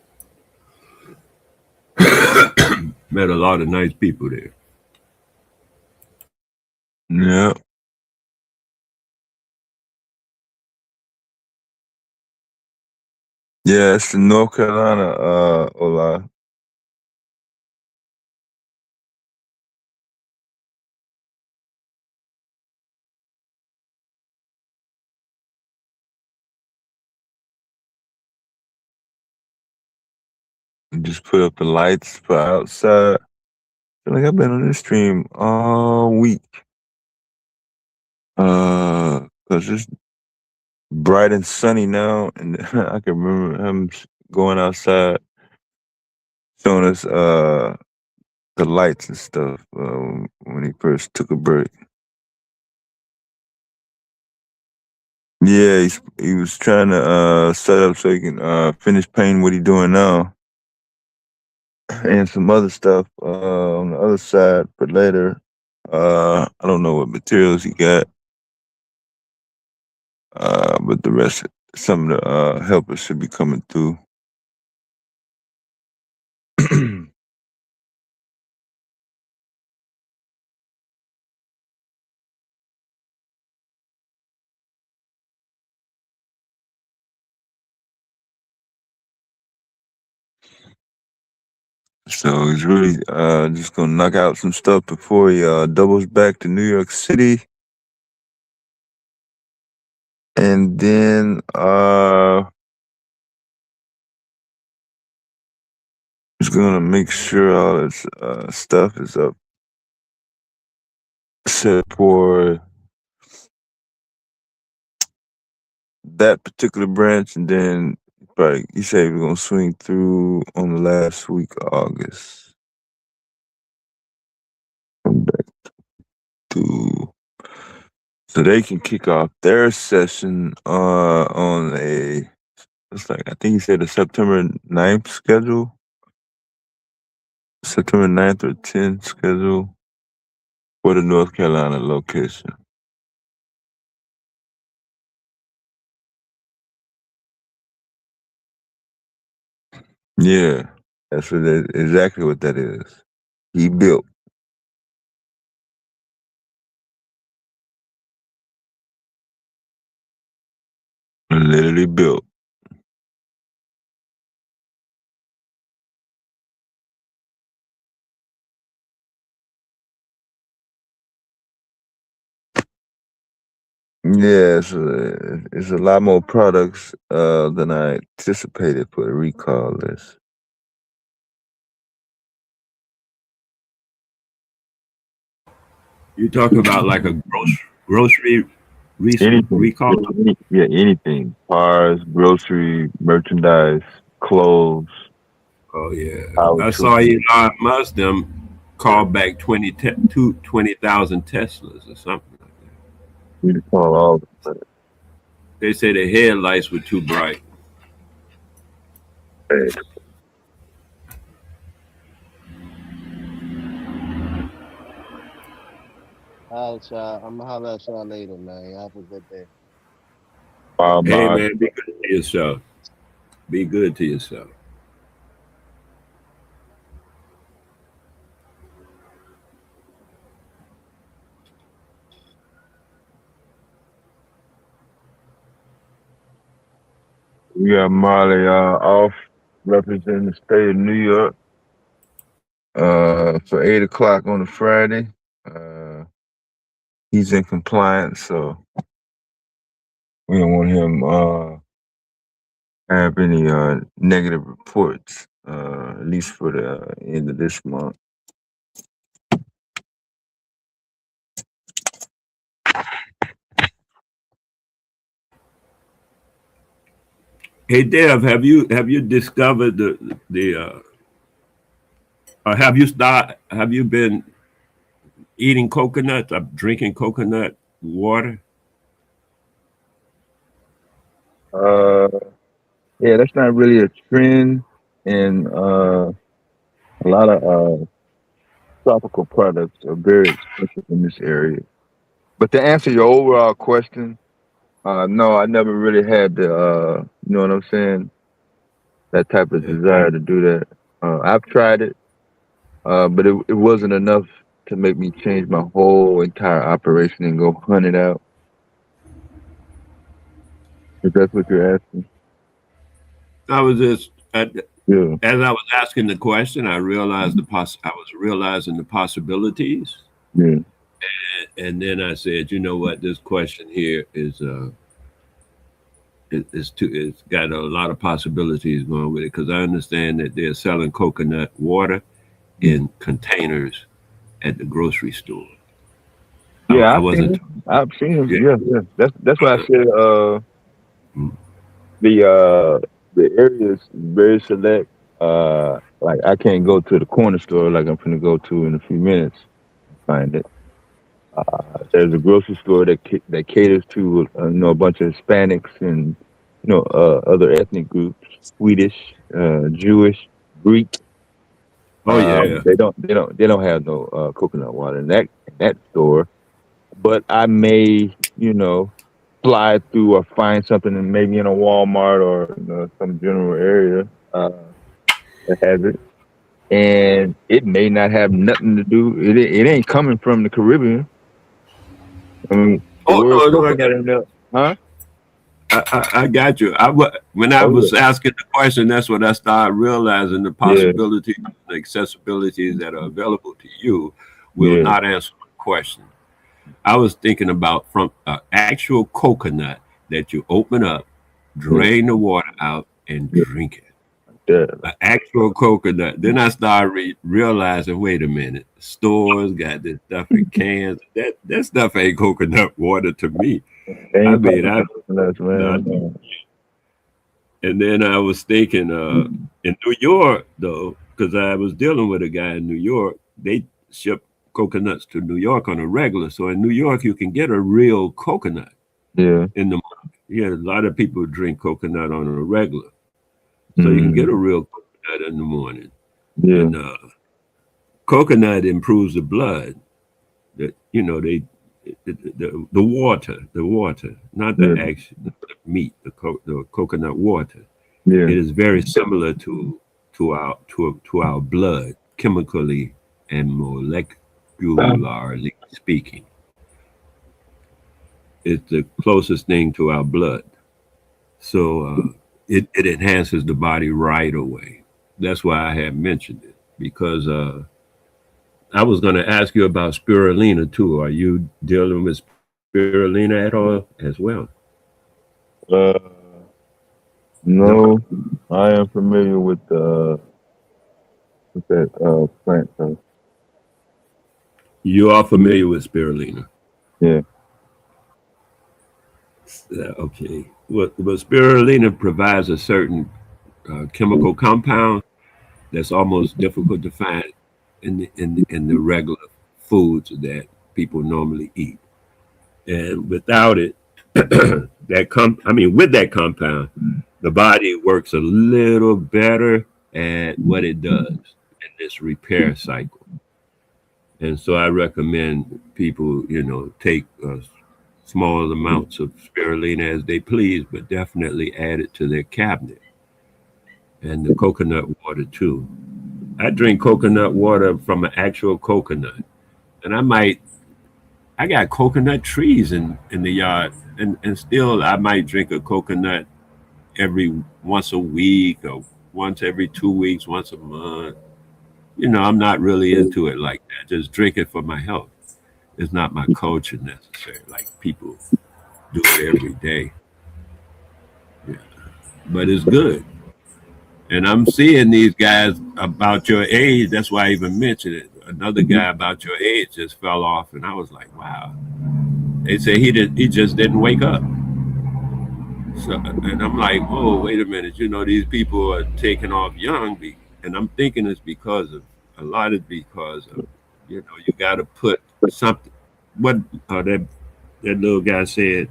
Met a lot of nice people there. Yeah. Yeah, it's the North Carolina, Ola. Just put up the lights for outside. Feel like I've been on this stream all week. Cause it's bright and sunny now, and I can remember him going outside, showing us the lights and stuff when he first took a break. Yeah, he was trying to set up so he can finish painting what he doing now, and some other stuff on the other side for later. I don't know what materials he got, but the rest, some of the helpers should be coming through. So he's really just gonna knock out some stuff before he doubles back to New York City, and then he's gonna make sure all his stuff is up set for that particular branch, and then probably he said we're gonna swing through on the last week of August. Come back to so they can kick off their session on a it's like I think he said a September 9th schedule. September 9th or 10th schedule for the North Carolina location. Yeah, that's exactly what that is. He built. Literally built. Yeah, it's a lot more products than I anticipated for the recall list. You talk about like a grocery Anything. recall? Yeah, anything. Cars, grocery, merchandise, clothes, Oh yeah, power I tools. saw Elon Musk them call back 20,000 Teslas or something like that. We just call all of it. They say the headlights were too bright. Hey, All right, y'all. I'm gonna holler at y'all later, man. Y'all have a good day. Hey my man, be good to yourself. Be good to yourself. we got Marley off representing the state of New York for 8 o'clock on a Friday. Uh, he's in compliance, so we don't want him have any negative reports, at least for the end of this month. Hey Dev, have you discovered the or have you been eating coconut or drinking coconut water? Uh, yeah, that's not really a trend, and a lot of tropical products are very expensive in this area. But to answer your overall question, no, I never really had the, you know what I'm saying, that type of Yeah. desire to do that. I've tried it, but it wasn't enough to make me change my whole entire operation and go hunt it out. If that's what you're asking. I was just Yeah, as I was asking the question, I realized I was realizing the possibilities, yeah, and then I said, you know what, this question here it's got a lot of possibilities going with it because I understand that they're selling coconut water in containers at the grocery store. yeah. I I've seen wasn't. him. I've seen him. Yeah. Yeah, yeah. That's why I said Mm. the area is very select. Like I can't go to the corner store like I'm gonna go to in a few minutes and find it. There's a grocery store that caters to a bunch of Hispanics and other ethnic groups, Swedish, Jewish, Greek. Oh yeah. They don't have no coconut water in that store. But I may slide through or find something maybe in a Walmart or some general area that has it, and it may not have nothing to do. It ain't coming from the Caribbean. I mean, the Oh word no, no, coconut in there, huh? I got you. When I Oh was asking the question, that's when I started realizing the yeah, possibilities, the accessibilities that are available to you will yeah, not answer the question. I was thinking about from an actual coconut that you open up, yeah, drain the water out, and yeah, drink it. yeah. An actual coconut. Then I started realizing, wait a minute, stores got this stuff in cans. That stuff ain't coconut water to me. They I ain't mean, talking I about coconuts, not. man. And then I was thinking, in New York though, because I was dealing with a guy in New York, they ship coconuts to New York on a regular. So in New York, you can get a real coconut Yeah, in the market. Yeah, a lot of people drink coconut on a regular. So you can get a mm, real coconut in the morning. yeah, And coconut improves the blood. That the water, not the yeah, actual the meat, the coconut water. yeah. It is very similar to our blood, chemically and molecularly speaking. It's the closest thing to our blood. So it enhances the body right away. That's why I had mentioned it because I was going to ask you about spirulina too. Are you dealing with spirulina at all as well? Uh, No, no, I am familiar with that plant. So, you are familiar with spirulina. yeah, Okay. Well, spirulina provides a certain chemical compound that's almost difficult to find in the regular foods that people normally eat. And without it, with that compound, the body works a little better at what it does in this repair cycle. And so I recommend people, take small amounts of spirulina as they please, but definitely add it to their cabinet, and the coconut water too. I drink coconut water from an actual coconut, and I got coconut trees in the yard, and still I might drink a coconut every once a week or once every 2 weeks, once a month. I'm not really into it like that. Just drink it for my health. It's not my culture necessary, like people do it every day. Yeah. But it's good. And I'm seeing these guys about your age. That's why I even mentioned it. Another guy about your age just fell off, and I was like, wow. They say he just didn't wake up. So, and I'm like, oh, wait a minute. These people are taking off young, and I'm thinking it's because of a lot of because of, you got to put something. What that little guy said,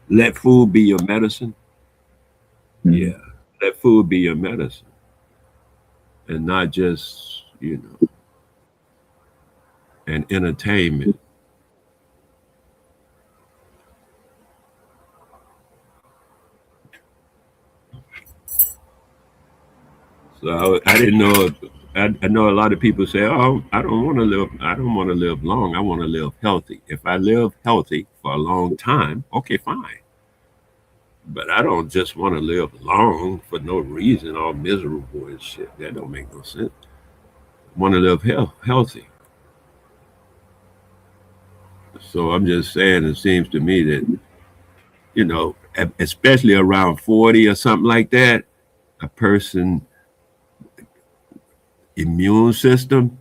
let food be your medicine. Mhm. Yeah, let food be your medicine, and not just an entertainment. So I didn't know. I know a lot of people say, "Oh, I don't want to live. I don't want to live long. I want to live healthy. If I live healthy for a long time, okay, fine. But I don't just want to live long for no reason, all miserable and shit. That don't make no sense. I want to live healthy. So I'm just saying, it seems to me that especially around 40 or something like that, a person immune system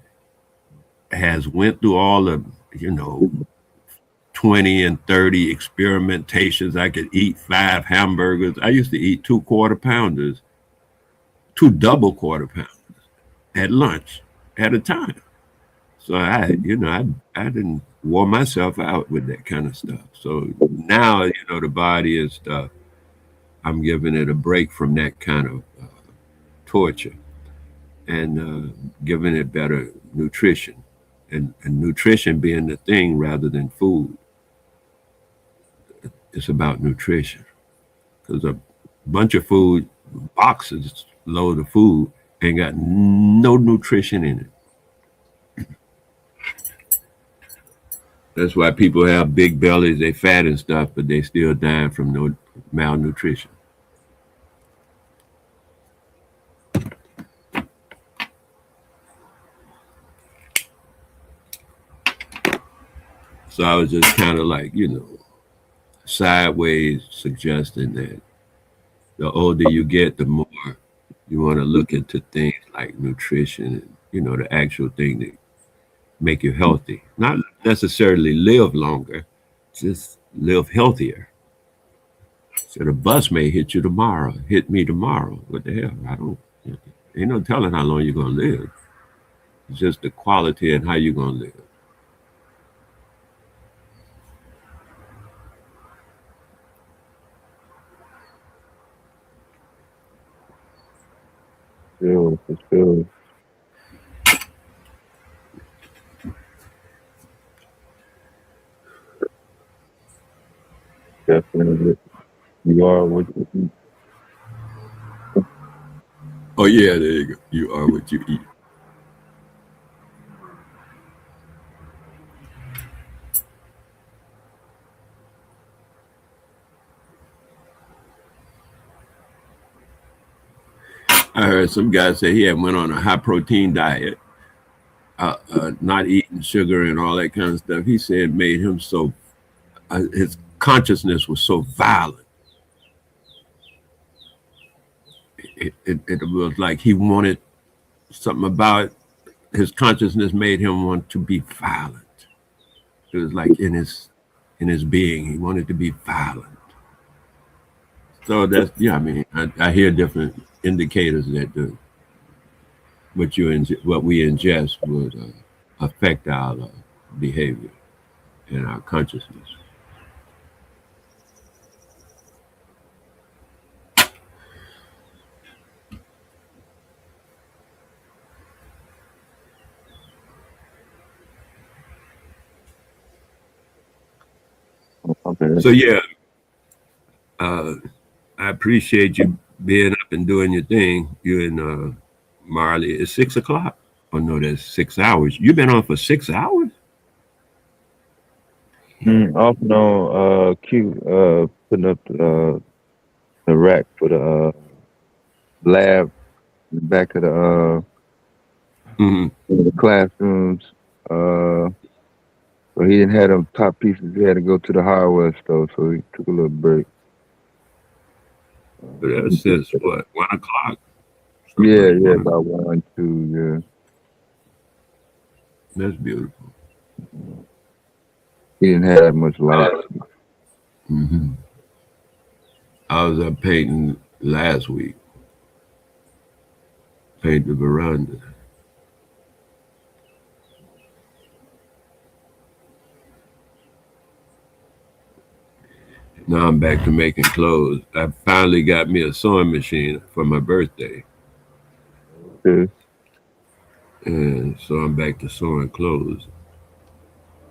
has went through all the you know 20 and 30 experimentations. I could eat 5 hamburgers. I used to eat 2 quarter pounders, 2 double quarter pounders at lunch at a time. So I didn't wore myself out with that kind of stuff. So now, the body and stuff, I'm giving it a break from that kind of torture, and giving it better nutrition, and nutrition being the thing rather than food. It's about nutrition, because a bunch of food, boxes load of food, ain't got no nutrition in it. That's why people have big bellies, they fat and stuff, but they still dying from no malnutrition. So I was just kind of like, sideways suggesting that the older you get, the more you want to look into things like nutrition and, the actual thing that make you healthy. Not necessarily live longer, just live healthier. So the bus may hit me tomorrow. What the hell? I don't, ain't no telling how long you're going to live. It's just the quality and how you're going to live. Sure, for sure. Definitely. You are what you eat. Oh, yeah, there you go. You are what you eat. I heard some guy say he had went on a high protein diet, not eating sugar and all that kind of stuff. He said it made him so, his consciousness was so violent. It was like he wanted something about his consciousness made him want to be violent. It was like in his being, he wanted to be violent. So that's yeah. I mean, I hear different indicators that what we ingest would affect our behavior and our consciousness. So yeah, I appreciate you being up and doing your thing. You and Marley. It's 6 o'clock. Oh no, that's 6 hours. You've been on for 6 hours. Off and on, Q, putting up the rack for the lab in the back of Mm-hmm. the classrooms. So he didn't have them top pieces. He had to go to the hardware store, so he took a little break. But that's since what, 1 o'clock? Something Yeah, like yeah, 1 o'clock. about 1, 2, That's beautiful. yeah. He didn't have that much light. Mm-hmm. I was up painting last week. Paint the veranda. Now I'm back to making clothes. I finally got me a sewing machine for my birthday. Okay. And so I'm back to sewing clothes.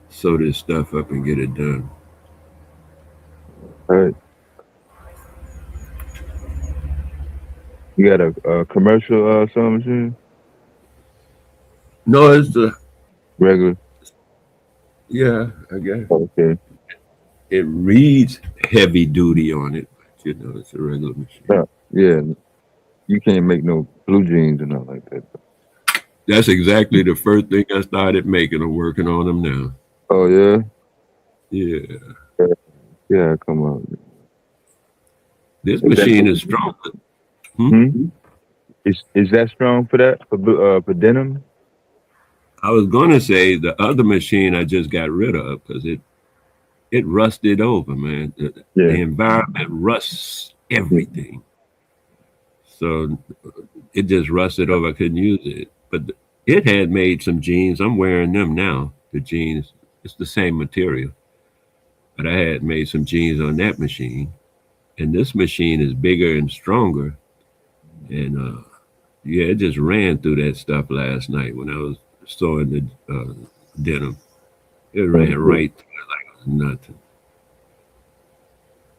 Sew this stuff up and get it done. All right. You got a commercial sewing machine? No, it's the, Regular? yeah, I guess. Okay. It reads heavy duty on it, but you know, it's a regular machine. Yeah, you can't make no blue jeans and all like that. That's exactly the first thing I started making. I'm working on them now. Oh, yeah? Yeah. Yeah, come on. This machine is strong. Hmm? Is that strong for that, for denim? I was going to say the other machine I just got rid of because it rusted over, man. The Yeah. environment rusts everything. So it just rusted over. I couldn't use it. But it had made some jeans. I'm wearing them now. The jeans, it's the same material. But I had made some jeans on that machine. And this machine is bigger and stronger. And yeah, it just ran through that stuff last night when I was sewing the denim. It ran right through it like it was nothing.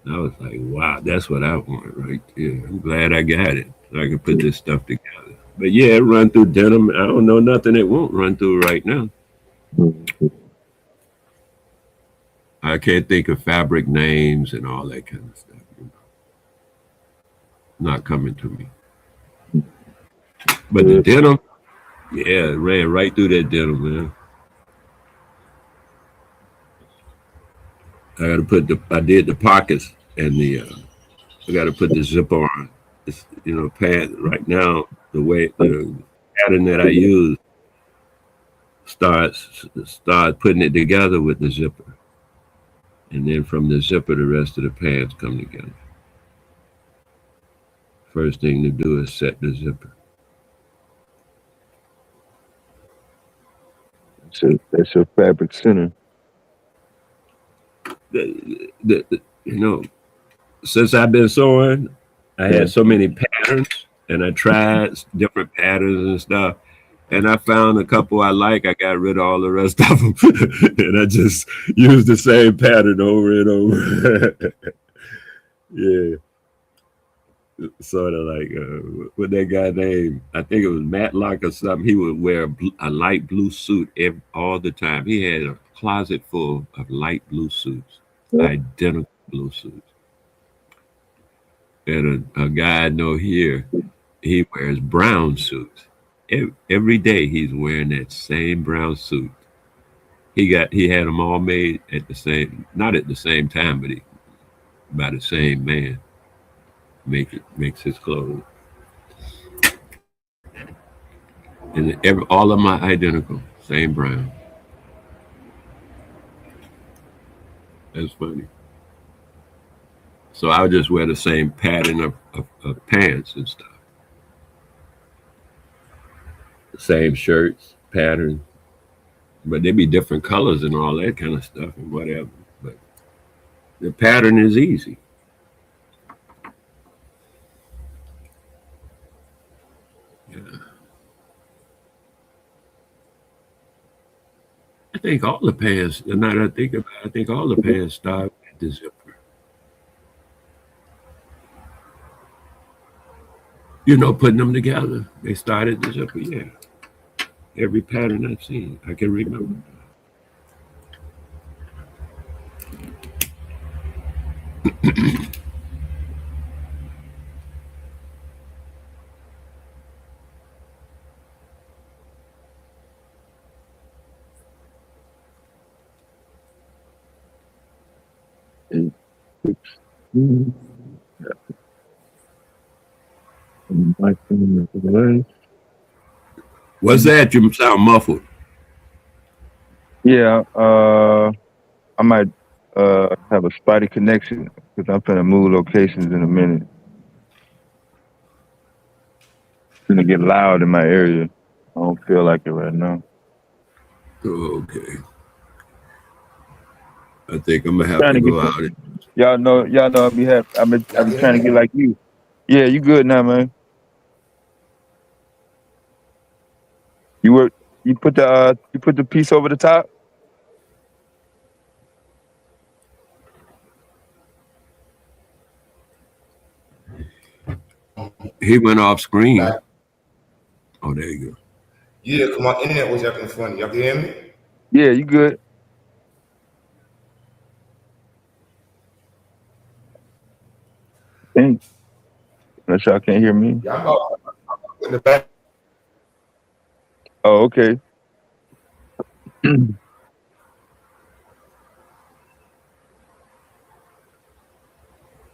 I was like, wow, that's what I want right there. I'm glad I got it. So I can put this stuff together. But yeah, it run through denim. I don't know nothing it won't run through right now. I can't think of fabric names and all that kind of stuff. You know. Not coming to me. But the denim, yeah, it ran right through that denim, man. I did the pockets and I got to put the zipper on. It's, you know, pants right now, the pattern that I use start putting it together with the zipper. And then from the zipper, the rest of the pants come together. First thing to do is set the zipper. So that's your fabric center. You know, since I've been sewing, I had so many patterns and I tried different patterns and stuff. And I found a couple I like. I got rid of all the rest of them. And I just used the same pattern over and over. Yeah. Sort of like what that guy named, I think it was Matlock or something. He would wear a light blue suit all the time. He had a closet full of light blue suits, identical blue suits. And a guy I know here, he wears brown suits. Every day he's wearing that same brown suit. He had them all made at the same, not at the same time, but by the same man. Makes his clothes. And all of my identical, same brown. That's funny. So I'll just wear the same pattern of pants and stuff. The same shirts, pattern. But they be different colors and all that kind of stuff and whatever. But the pattern is easy. Yeah. I think all the pants, now that I think about it, I think all the pants start with the zipper. You know, putting them together. They started the zipper, yeah. Every pattern I've seen, I can remember. What's that? You sound muffled. Yeah, I might have a spotty connection because I'm finna move locations in a minute. It's gonna get loud in my area. I don't feel like it right now. Okay. I think I'm gonna have Trying to to get go the, out. y'all know I Y'all be can hear trying to me? get like you. Yeah, you good now, man. You were you put the piece over the top? He went off screen. Back. Oh, there you go. Yeah, cause my internet was acting funny. Y'all can hear me? Yeah, you good. Think. Unless y'all can't hear me. Yeah, I'm in the back. Oh, okay.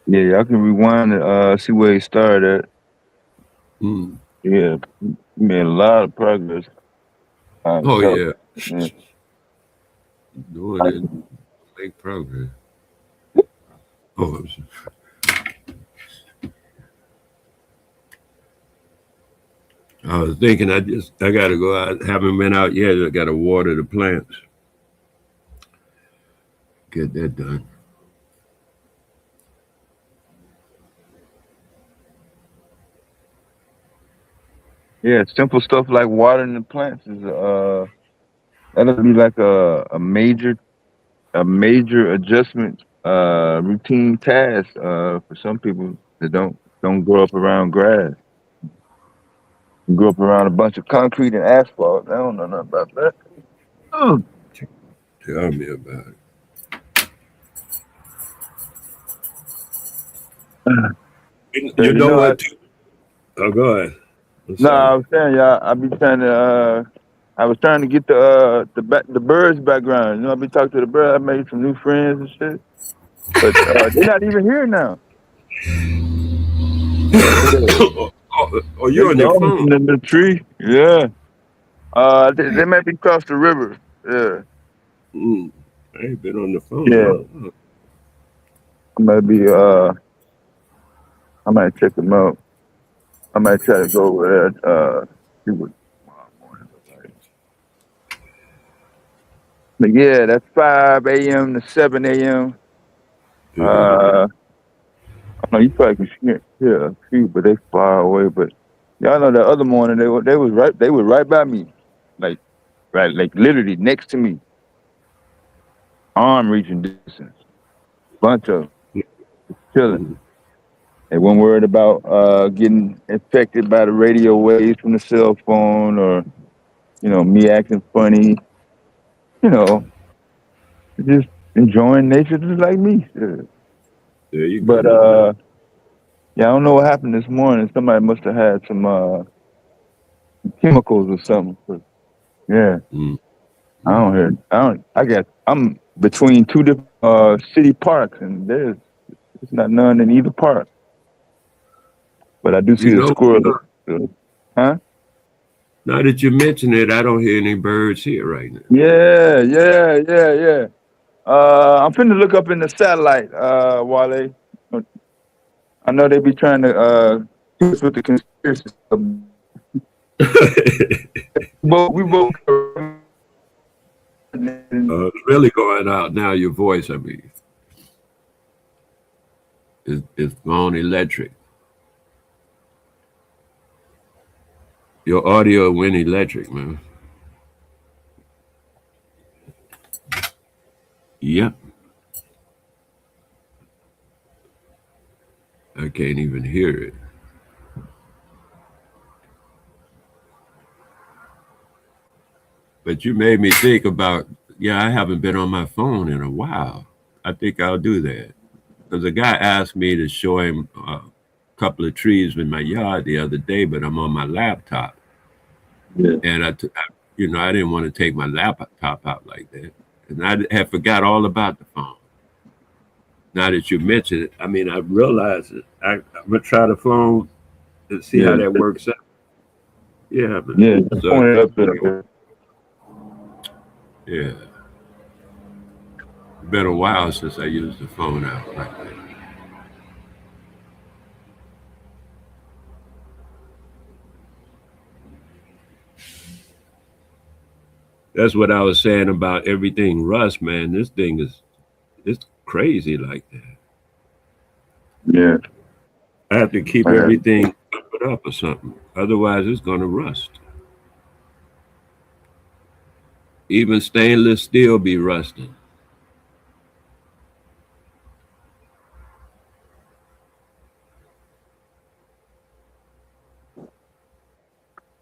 Yeah, y'all can rewind and see where he started at. Mm. Yeah, we made a lot of progress. Oh yeah, Yeah. doing it, make progress. Oh, I was thinking I got to go out. Haven't been out yet. I got to water the plants. Get that done. Yeah, simple stuff like watering the plants is that'll be like a major adjustment routine task for some people that don't grow up around grass. Grew up around a bunch of concrete and asphalt. I don't know nothing about that. Ugh. Tell me about it. Yeah, You know what? Oh, go ahead. I'm no, I sorry. was saying, y'all, I was trying to get the birds background. You know, I be talking to the birds. I made some new friends and shit, but they're not even here now. Oh, They you're on your gone phone. from the tree. Yeah. They might be across the river. Yeah. Mm. I ain't been on the phone. Yeah. Oh. I might check them out. I might try to go over there. See what tomorrow morning look like. But yeah, that's 5 a.m. to 7 a.m. Yeah. I know you probably can hear a few, but they far away. But y'all know the other morning they were right by me, like like literally next to me, arm reaching distance. Bunch of chilling. Mm. They weren't worried about getting infected by the radio waves from the cell phone or me acting funny. You know, just enjoying nature just like me. Yeah. There you But go. yeah, I don't know what happened this morning. Somebody must have had some chemicals or something. But, yeah. Mm. I don't hear. I guess I'm between two different city parks, and there's not none in either park. But I do You see the know, squirrel. Huh? now that you mention it, I don't hear any birds here right now. Yeah. I'm finna look up in the satellite, Wale. I know they be trying to hit us with the conspiracy stuff. We both. It's really going out now. Your voice, I mean, it's gone electric. Your audio went electric, man. Yep. I can't even hear it. But you made me think about, yeah, I haven't been on my phone in a while. I think I'll do that. Because a guy asked me to show him a couple of trees in my yard the other day, but I'm on my laptop. Yeah. And I didn't want to take my laptop out like that. And I had forgot all about the phone. Now that you mention it, I mean, I realized it. I'm going to try the phone and see how Yeah. that works out. Yeah, man. Yeah. Just So, point it up there. yeah. It's been a while since I used the phone out like that. That's what I was saying about everything rust, man. This thing it's crazy like that. Yeah. I have to keep Yeah. everything put up or something. Otherwise it's gonna rust. Even stainless steel be rusting.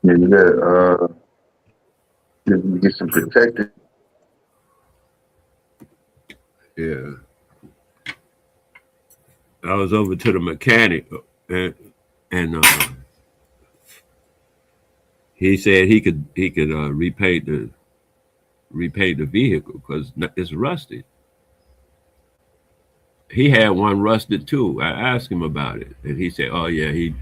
Yeah, you got get some protective. Yeah. I was over to the mechanic and he said he could repaint the vehicle because it's rusted. He had one rusted too. I asked him about it, and he said, "Oh yeah, he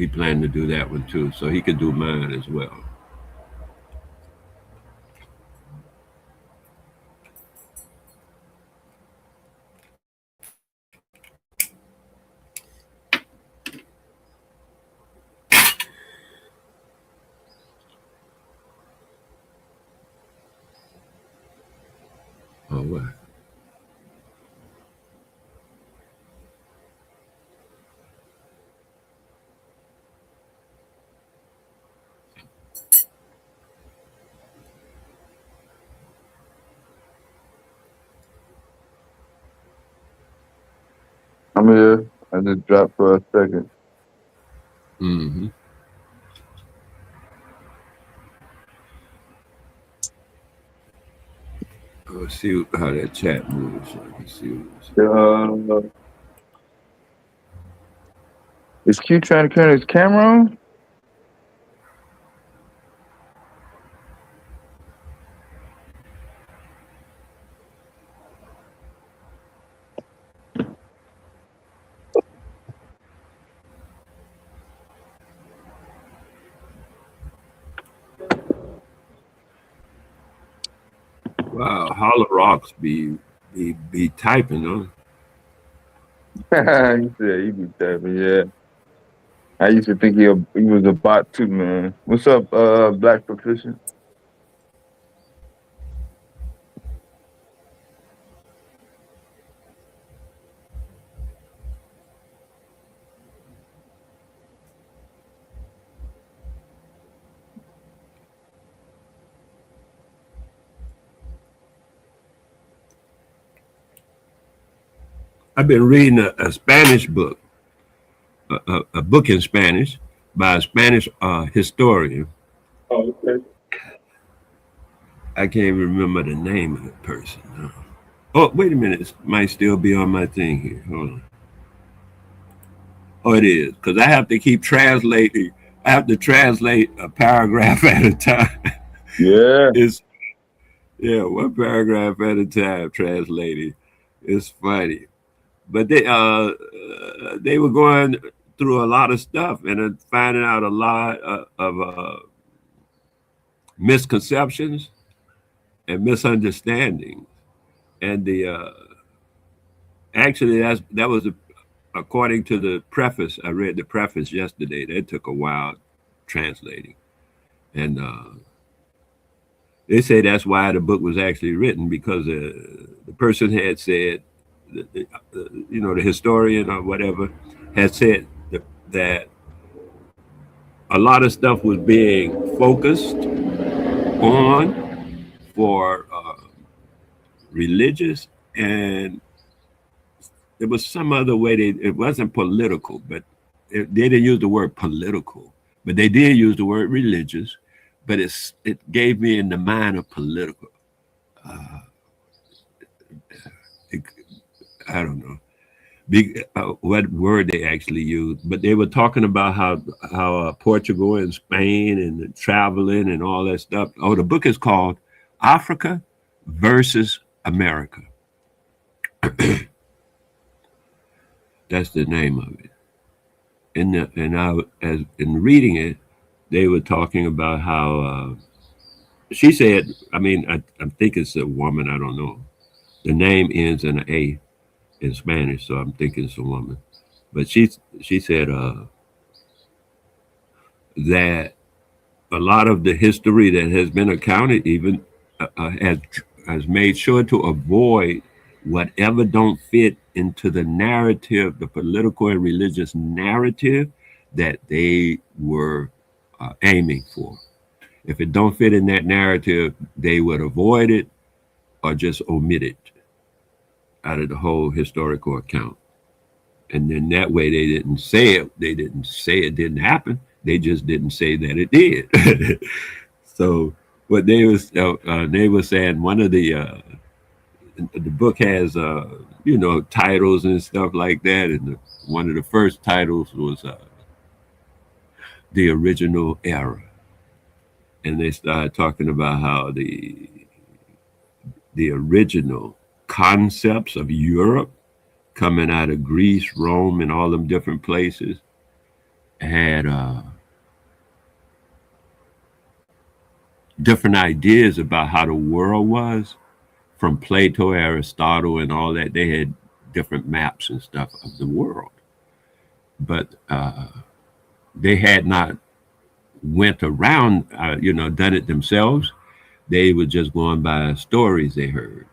planned to do that one too, so he could do mine as well." Oh what? I'm here. I just dropped for a second. Mm-hmm. Let's see how that chat moves. So I can see Uh, is Q trying to turn his camera on? wow, Hollow Rocks be typing, huh? You said he be tapping, yeah. I used to think he was a bot too, man. What's up, Black Proficient? I've been reading a Spanish book, a book in Spanish by a Spanish historian. Oh, okay. I can't remember the name of the person. No. Oh, wait a minute. It might still be on my thing here. Hold on. Oh, it is. Because I have to keep translating. I have to translate a paragraph at a time. Yeah. It's one paragraph at a time translating. It's funny. But they were going through a lot of stuff and finding out a lot of misconceptions and misunderstandings. And actually that was according to the preface. I read the preface yesterday. That took a while translating, and they say that's why the book was actually written because the person had said, the historian or whatever had said that a lot of stuff was being focused on for religious and there was some other way it wasn't political, but they didn't use the word political, but they did use the word religious. But it gave me in the mind of political. Uh, it, I don't know what word they actually used, but they were talking about how Portugal and Spain and traveling and all that stuff. Oh, the book is called Africa versus America. That's the name of it. And I, as in reading it, they were talking about how she said. I mean, I think it's a woman. I don't know. The name ends in an A in Spanish, so I'm thinking it's a woman. But she said that a lot of the history that has been accounted even has made sure to avoid whatever don't fit into the narrative, the political and religious narrative that they were aiming for. If it don't fit in that narrative, they would avoid it or just omit it out of the whole historical account. And then that way they didn't say it. They didn't say it didn't happen. They just didn't say that it did. So what they were saying, one of the book has titles and stuff like that, and one of the first titles was the original era, and they started talking about how the original concepts of Europe coming out of Greece, Rome, and all them different places had different ideas about how the world was from Plato, Aristotle, and all that. They had different maps and stuff of the world, but they had not went around, done it themselves. They were just going by stories they heard.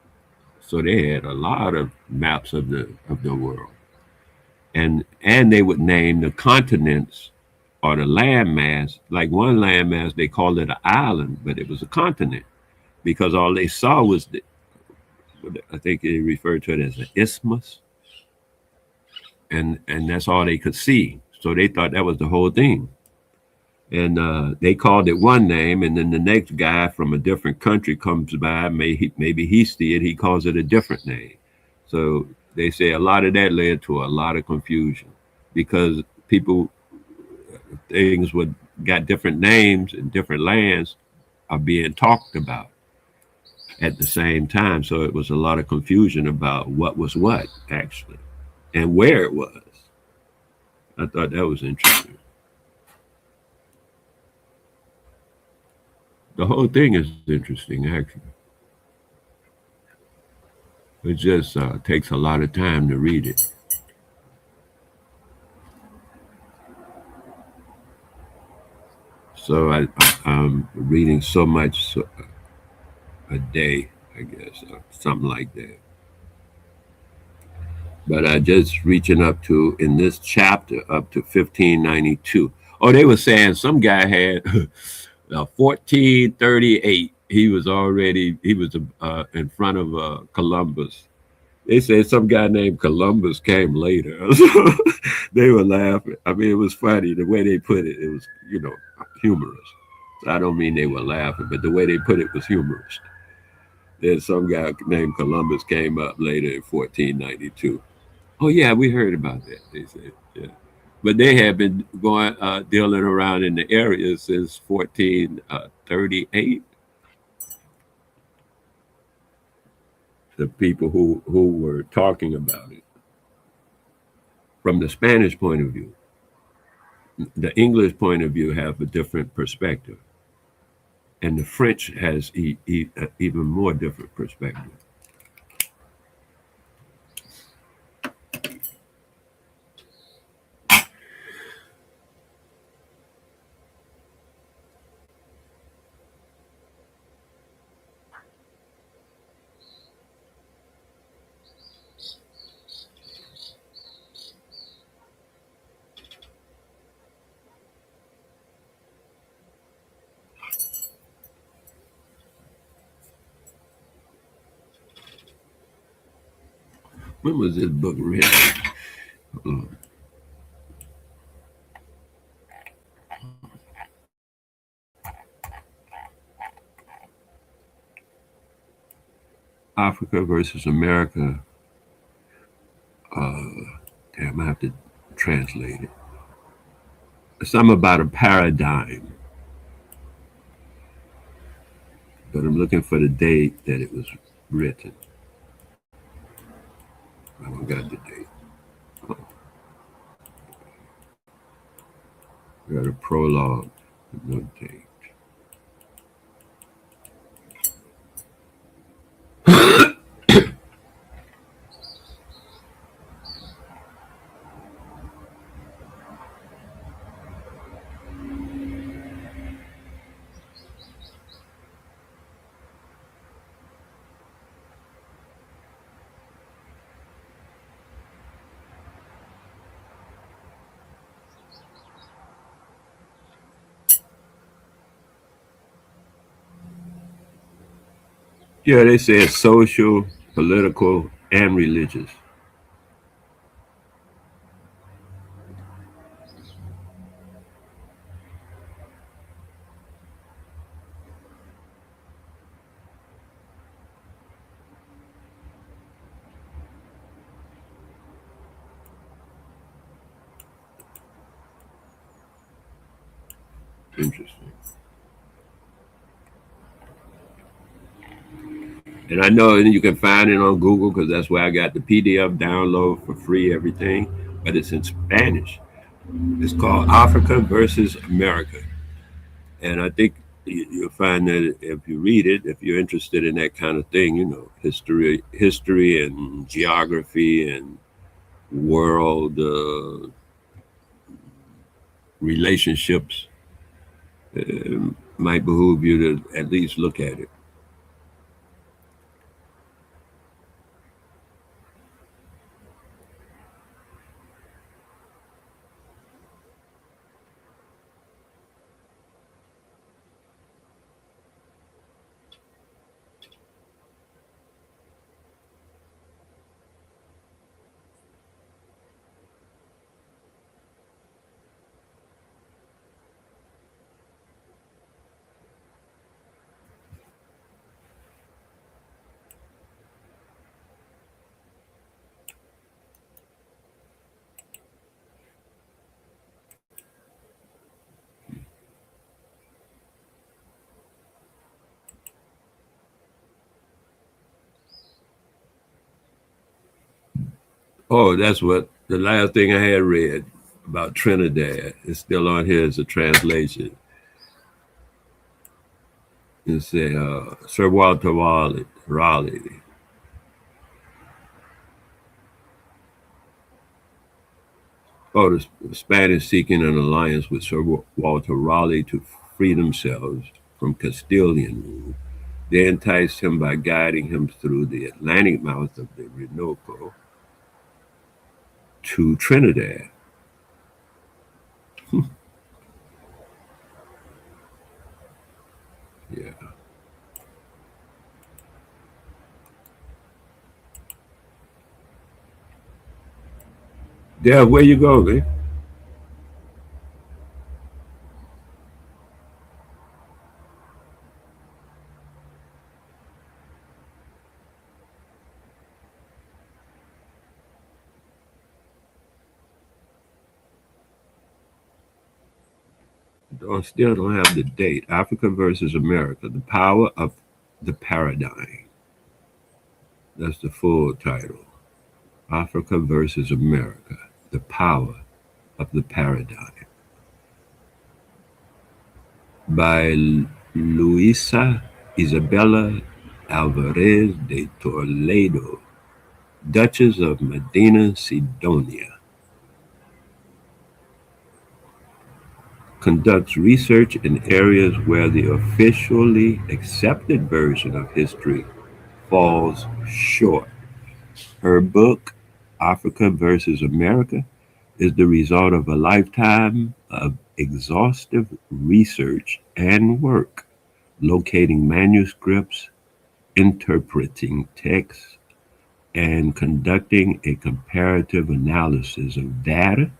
So they had a lot of maps of the world, and they would name the continents or the landmass. Like one landmass, they called it an island, but it was a continent because all they saw was I think they referred to it as an isthmus, and that's all they could see. So they thought that was the whole thing, and they called it one name, and then the next guy from a different country comes by, maybe he see it, he calls it a different name. So they say a lot of that led to a lot of confusion because people things would got different names and different lands are being talked about at the same time. So it was a lot of confusion about what was what actually and where it was. I thought that was interesting. The whole thing is interesting, actually. It just takes a lot of time to read it. So I'm reading so much a day, I guess, or something like that. But I just reaching up to in this chapter up to 1592. Oh, they were saying some guy had 1438. He was in front of Columbus. They said some guy named Columbus came later. They were laughing. I mean, it was funny the way they put it. It was humorous. I don't mean they were laughing, but the way they put it was humorous. Then some guy named Columbus came up later in 1492. Oh yeah, we heard about that. They said, yeah, but they have been going dealing around in the area since 1438. The people who were talking about it from the Spanish point of view, the English point of view have a different perspective, and the French has even more different perspective. When was this book written? Africa versus America. Damn, I have to translate it. Something about a paradigm, but I'm looking for the date that it was written. I don't got the date. I got a prologue, no date. Yeah, they say it's social, political, and religious. Interesting. And I know you can find it on Google because that's where I got the PDF download for free, everything, but it's in Spanish. It's called Africa versus America. And I think you'll find that if you read it, if you're interested in that kind of thing, history and geography and world relationships, might behoove you to at least look at it. Oh, that's what the last thing I had read about Trinidad. It's still on here as a translation. It said Sir Walter Raleigh. Oh, the Spanish seeking an alliance with Sir Walter Raleigh to free themselves from Castilian rule. They enticed him by guiding him through the Atlantic mouth of the Orinoco to Trinidad. Yeah. Dad, where you go, man? Still don't have the date. Africa versus America, the power of the paradigm. That's the full title. Africa versus America, the power of the paradigm. By Luisa Isabella Alvarez de Toledo, Duchess of Medina Sidonia. Conducts research in areas where the officially accepted version of history falls short. Her book, Africa versus America, is the result of a lifetime of exhaustive research and work, locating manuscripts, interpreting texts, and conducting a comparative analysis of data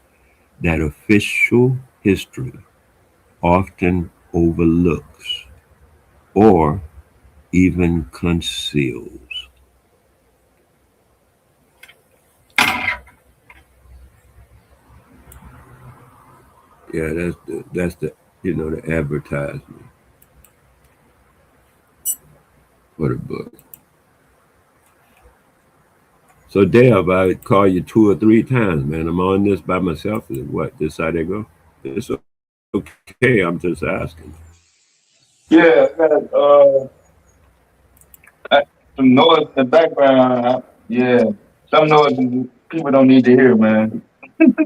that official history often overlooks or even conceals. Yeah, that's the the advertisement for the book. So Dave, I call you 2 or 3 times, man. I'm on this by myself. Is what? This how they go? It's okay. I'm just asking. Yeah, I got some noise in the background. Yeah, some noise people don't need to hear, man. Give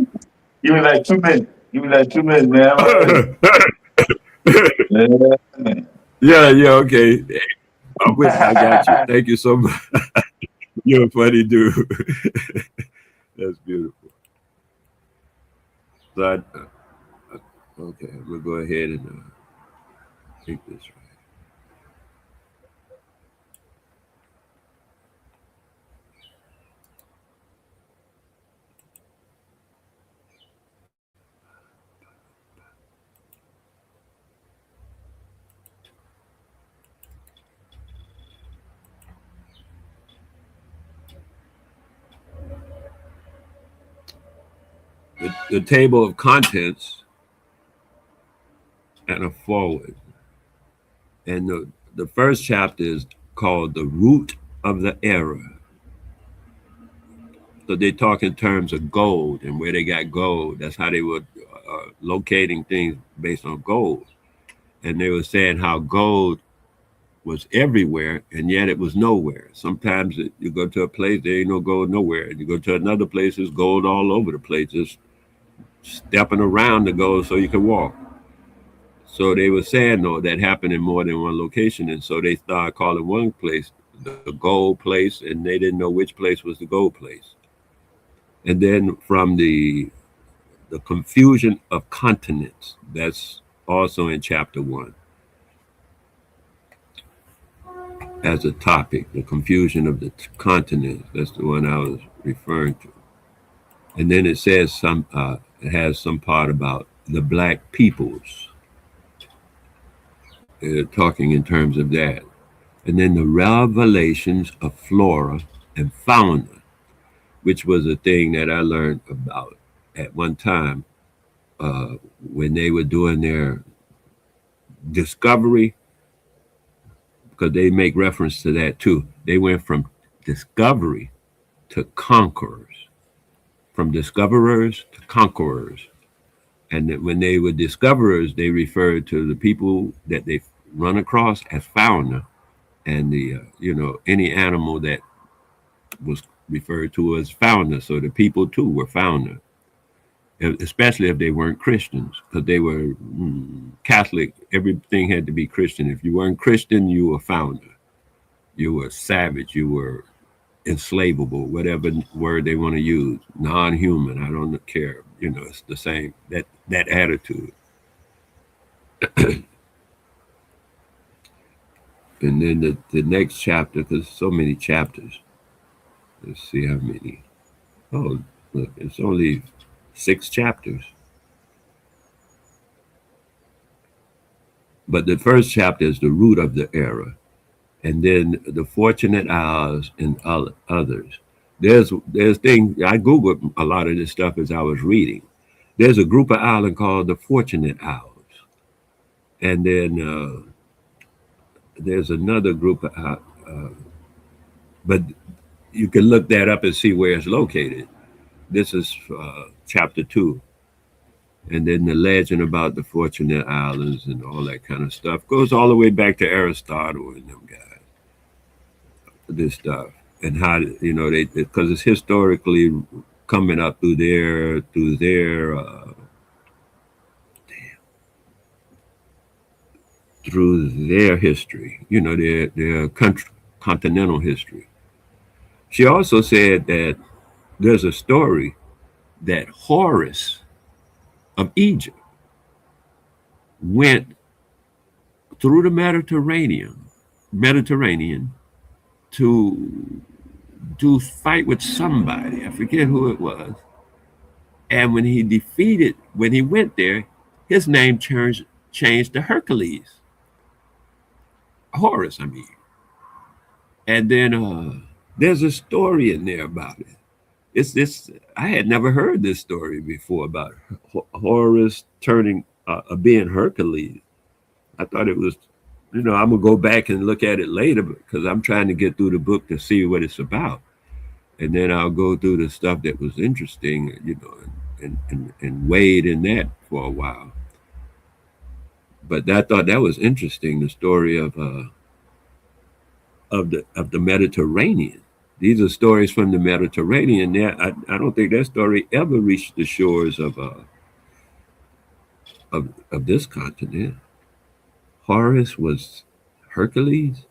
me like 2 minutes. Give me like 2 minutes, man. I'm right here. Yeah, man. Yeah, okay. I'm with you. I got you. Thank you so much. You're a funny dude. That's beautiful. So okay, we'll go ahead and take this right. The table of contents and a forward. And the first chapter is called The Root of the Error. So they talk in terms of gold and where they got gold. That's how they were locating things based on gold. And they were saying how gold was everywhere and yet it was nowhere. Sometimes you go to a place, there ain't no gold nowhere. And you go to another place, there's gold all over the place, just stepping around the gold so you can walk. So they were saying, no, that happened in more than one location. And so they started calling one place the gold place, and they didn't know which place was the gold place. And then from the confusion of continents, that's also in chapter 1 as a topic, the confusion of the continents. That's the one I was referring to. And then it says it has some part about the black peoples, talking in terms of that. And then the revelations of flora and fauna, which was a thing that I learned about at one time when they were doing their discovery, because they make reference to that too. They went from discovery to conquerors, from discoverers to conquerors. And that when they were discoverers, they referred to the people that they run across as fauna, and the any animal that was referred to as fauna. So the people too were fauna, especially if they weren't Christians, because they were Catholic. Everything had to be Christian. If you weren't Christian, you were fauna. You were savage. You were enslavable, whatever word they want to use, non-human. I don't care. It's the same. That attitude. And then the next chapter, because so many chapters. Let's see how many. Oh, look, it's only 6 chapters. But the first chapter is the root of the error, and then the fortunate hours and others. There's things I googled a lot of this stuff as I was reading. There's a group of islands called the Fortunate Isles, and then there's another group of but you can look that up and see where it's located. This is chapter 2. And then the legend about the Fortunate Islands and all that kind of stuff goes all the way back to Aristotle and them guys. This stuff and how they because it's historically coming up through their history, their continental history. She also said that there's a story that Horus of Egypt went through the Mediterranean to do fight with somebody. I forget who it was. And when he went there, his name changed to Hercules, Horus, I mean. And then there's a story in there about it. It's this. I had never heard this story before about Horus turning being Hercules. I thought it was, I'm gonna go back and look at it later because I'm trying to get through the book to see what it's about, and then I'll go through the stuff that was interesting, and wade in that for a while. But I thought that was interesting, the story of the Mediterranean. These are stories from the Mediterranean. I don't think that story ever reached the shores of this continent. Horus was Hercules.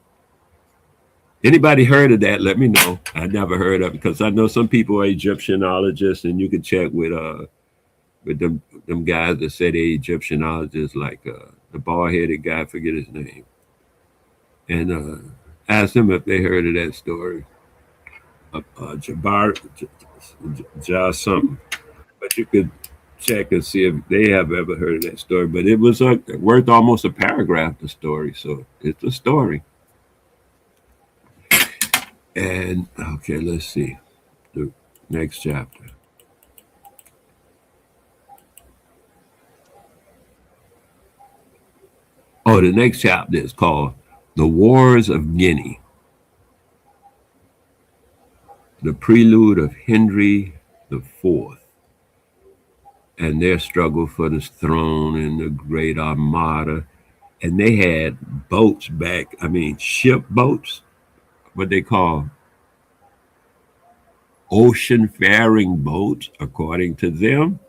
Anybody heard of that? Let me know. I never heard of it because I know some people are Egyptianologists, and you can check with them guys that say they Egyptianologists, like the bald headed guy, I forget his name, and ask them if they heard of that story. Jar something, but you could check and see if they have ever heard of that story. But it was worth almost a paragraph, the story. So it's a story. And okay, let's see the next chapter. Oh, the next chapter is called The Wars of Guinea, the prelude of Henry IV and their struggle for the throne and the Great Armada. And they had boats back, ship boats, what they call ocean faring boats, according to them,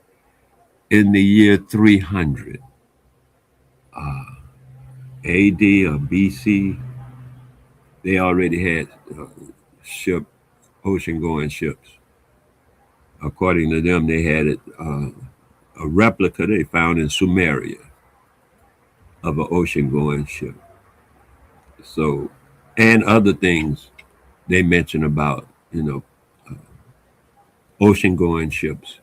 in the year 300 AD or BC. They already had ocean going ships. According to them, they had it, a replica they found in Sumeria of an ocean going ship. So, and other things they mention about, ocean going ships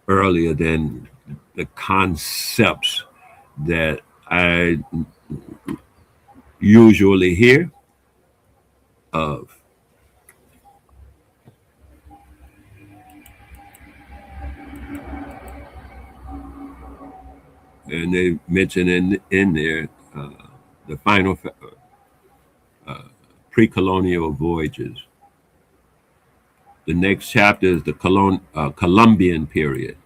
earlier than the concepts that I usually hear of. And they mention in there the final pre-colonial voyages. The next chapter is the Columbian period,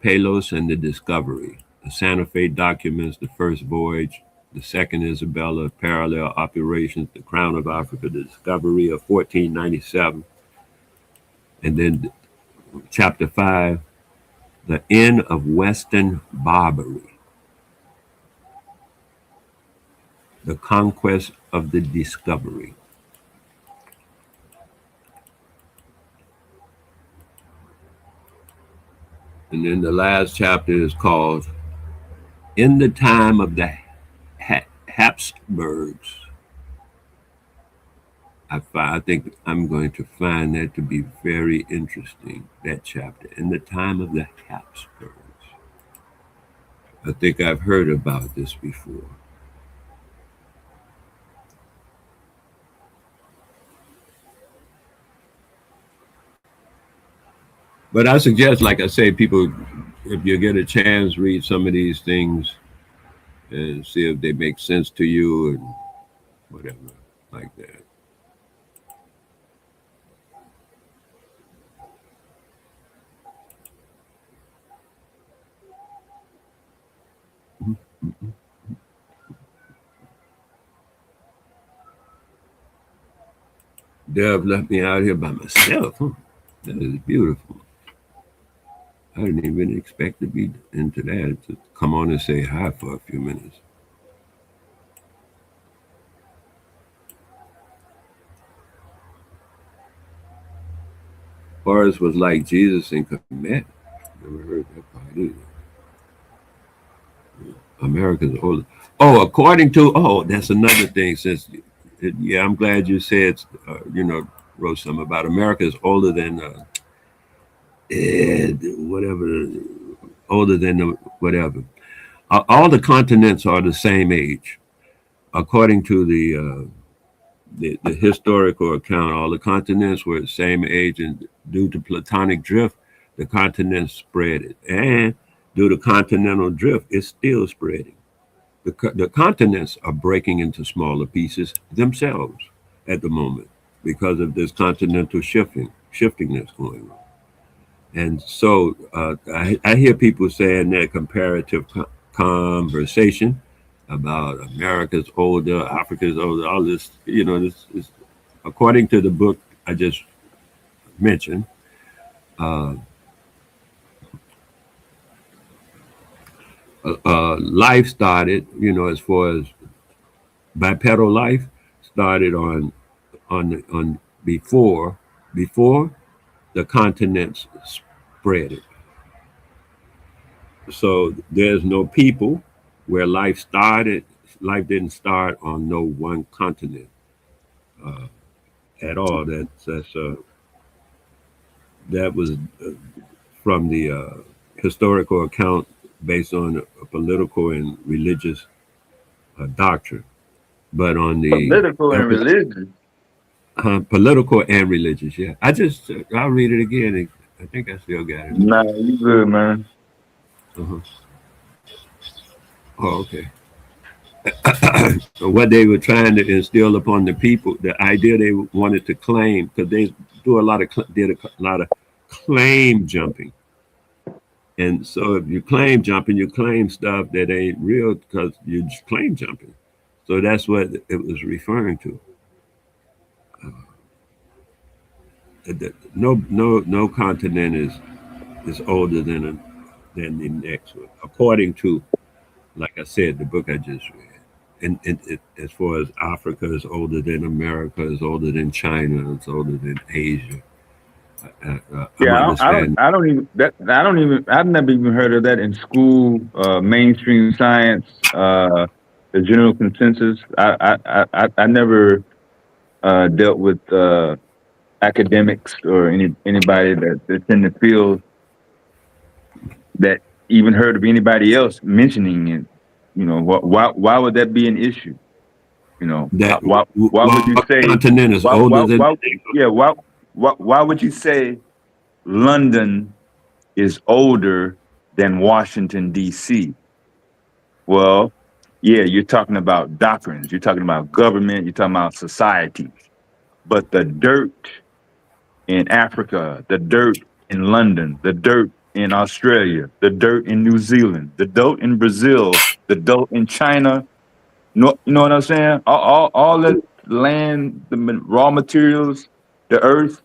Palos and the Discovery. The Santa Fe documents the first voyage, the second Isabella, parallel operations, the Crown of Africa, the discovery of 1497, and then chapter 5, the end of Western Barbary, the conquest of the discovery. And then the last chapter is called In the Time of the Habsburgs. I think I'm going to find that to be very interesting, that chapter, In the Time of the Habsburgs. I think I've heard about this before. But I suggest, like I say, people, if you get a chance, read some of these things and see if they make sense to you and whatever, like that. Dev left me out here by myself. Huh? That is beautiful. I didn't even expect to be into that, to come on and say hi for a few minutes. Horace was like Jesus in Kemet. Never heard that part either. America's older. Oh, that's another thing. Since Yeah, I'm glad you said, wrote something about America is older than whatever, older than whatever. All the continents are the same age, according to the historical account. All the continents were the same age, and due to platonic drift, the continents spread, and due to continental drift, it's still spreading. The continents are breaking into smaller pieces themselves at the moment because of this continental shifting that's going on. And so I hear people saying that comparative conversation about America's older, Africa's older, all this, this is according to the book I just mentioned. Uh, Life started, as far as bipedal life, started on before the continents spread it. So there's no people where life started. Life didn't start on no one continent uh, at all. That was from the historical account based on a political and religious doctrine. But on the Political and religious. political and religious, yeah. I'll read it again. I think I still got it. Nah, you good, man. Uh-huh. Oh, okay. So what they were trying to instill upon the people, the idea they wanted to claim, because they did a lot of claim jumping. And so if you claim jumping, you claim stuff that ain't real because you're just claim jumping. So that's what it was referring to. No continent is older than the next one, according to, like I said, the book I just read. And as far as Africa is older than America, is older than China, it's older than Asia. I'm Yeah, understanding. I've never even heard of that in school, mainstream science, the general consensus. I never dealt with academics or anybody that's in the field that even heard of anybody else mentioning it. Why would that be an issue? That Why would you say continent is older than? why would you say London is older than Washington, D.C.? Well, yeah, you're talking about doctrines, you're talking about government, you're talking about society. But the dirt in Africa, the dirt in London, the dirt in Australia, the dirt in New Zealand, the dirt in Brazil, the dirt in China, you know what I'm saying? All that land, the raw materials, the earth,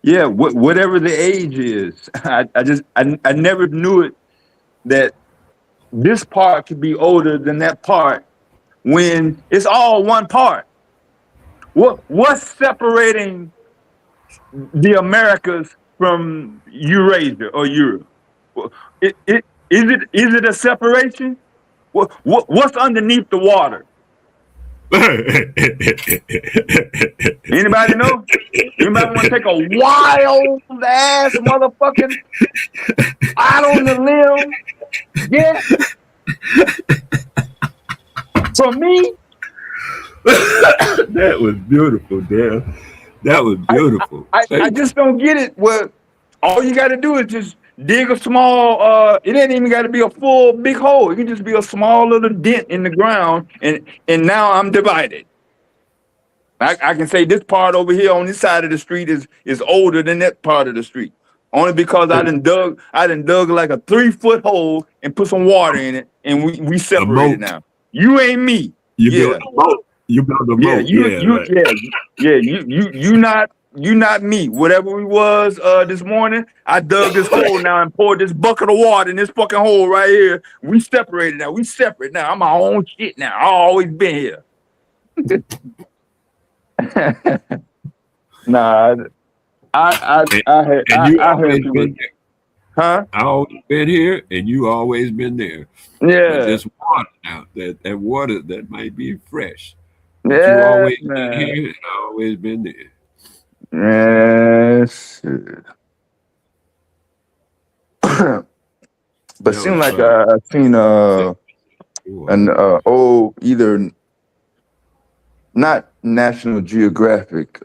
yeah, whatever the age is, I never knew it that this part could be older than that part when it's all one part. What's separating the Americas from Eurasia or Europe? Is it a separation? What's underneath the water? Anybody know? Anybody want to take a wild ass motherfucking out on the limb? Yeah. For me, That was beautiful, Dan. That was beautiful. I just don't get it. Well, all you got to do is just dig a small. It ain't even got to be a full big hole. It can just be a small little dent in the ground, and now I'm divided. I can say this part over here on this side of the street is older than that part of the street. Only because I done dug like a 3-foot hole and put some water in it, and we separated now. You ain't me. You built a boat. You built a boat. You not me. Whatever we was this morning, I dug this hole now and poured this bucket of water in this fucking hole right here. We separated now. We separate now. I'm my own shit now. I always been here. Nah, I heard people. Huh? I always been here, and you always been there. Yeah. But this water now, that water that might be fresh, But you Yes, always been man. here, and I always been there. Yes. But That seemed was like I seen sure. an old either not National Geographic,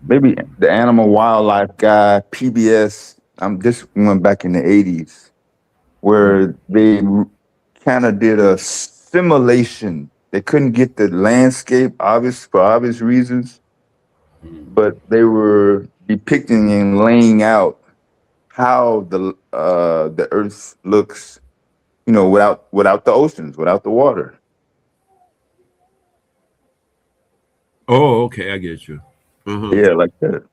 maybe the Animal Wildlife guy, PBS. This went back in the 80s where they kind of did a simulation. They couldn't get the landscape obvious for obvious reasons, but they were depicting and laying out how the Earth looks, without the oceans, without the water. Oh, okay, I get you. Uh-huh. Yeah, like that.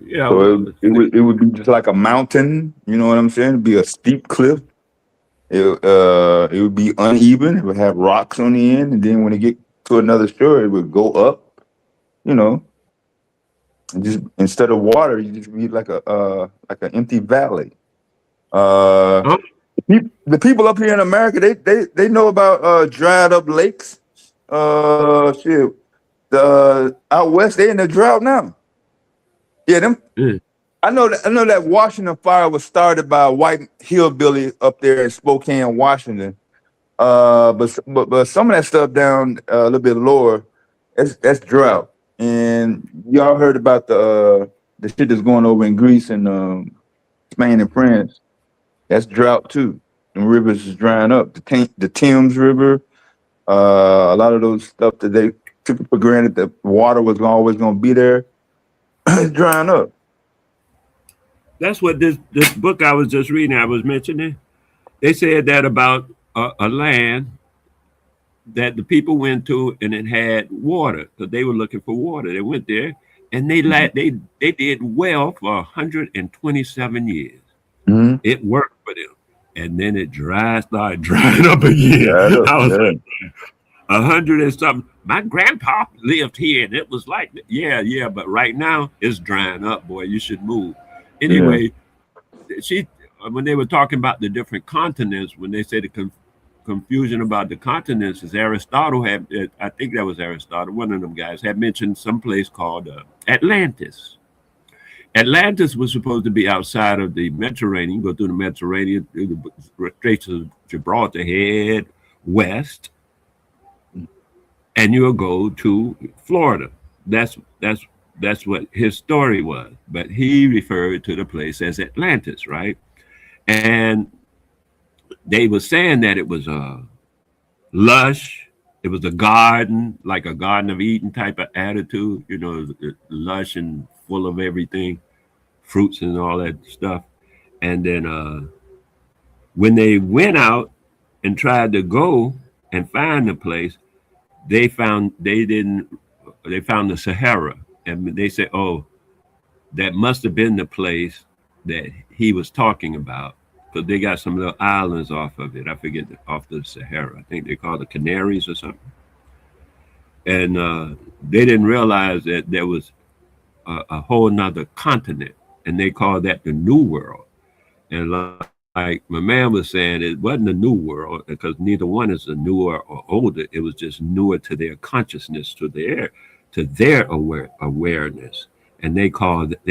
Yeah, So well, it would be just like a mountain. You know what I'm saying? It'd be a steep cliff. It would be uneven. It would have rocks on the end, and then when it get to another shore, it would go up. You know, and just instead of water, you just be like an empty valley. Uh, oh, the people up here in America, they know about dried up lakes. Shit, the out west they in the drought now. Yeah, them. yeah. I know that Washington fire was started by a white hillbilly up there in Spokane, Washington. But some of that stuff down a little bit lower, that's drought. And y'all heard about the shit that's going over in Greece and Spain and France. That's drought too. The rivers is drying up. The Thames River, a lot of those stuff that they took for granted that water was always going to be there, it's drying up. That's what this book I was just reading, I was mentioning. They said that about a land that the people went to and it had water because they were looking for water. They went there and they did well for 127 years. Mm-hmm. It worked for them. And then it started drying up again. Dried up, I was yeah. like, 100 and something. My grandpa lived here and it was like, yeah, but right now it's drying up, boy. You should move. Yeah. Anyway, she when they were talking about the different continents, when they say the confusion about the continents, is Aristotle had, I think that was Aristotle, one of them guys had mentioned some place called Atlantis. Atlantis was supposed to be outside of the Mediterranean, go through the Mediterranean, through the Straits of Gibraltar, head west, and you'll go to Florida. That's what his story was. But he referred to the place as Atlantis, right? And they were saying that it was lush. It was a garden, like a Garden of Eden type of attitude, lush and full of everything, fruits and all that stuff. And then when they went out and tried to go and find the place, they found the Sahara, and they said, "Oh, that must have been the place that he was talking about." Because they got some little islands off of it. I forget off the Sahara. I think they call it the Canaries or something. And they didn't realize that there was a whole nother continent, and they called that the New World. And like my man was saying, it wasn't a new world because neither one is a newer or older. It was just newer to their consciousness, to their awareness, and they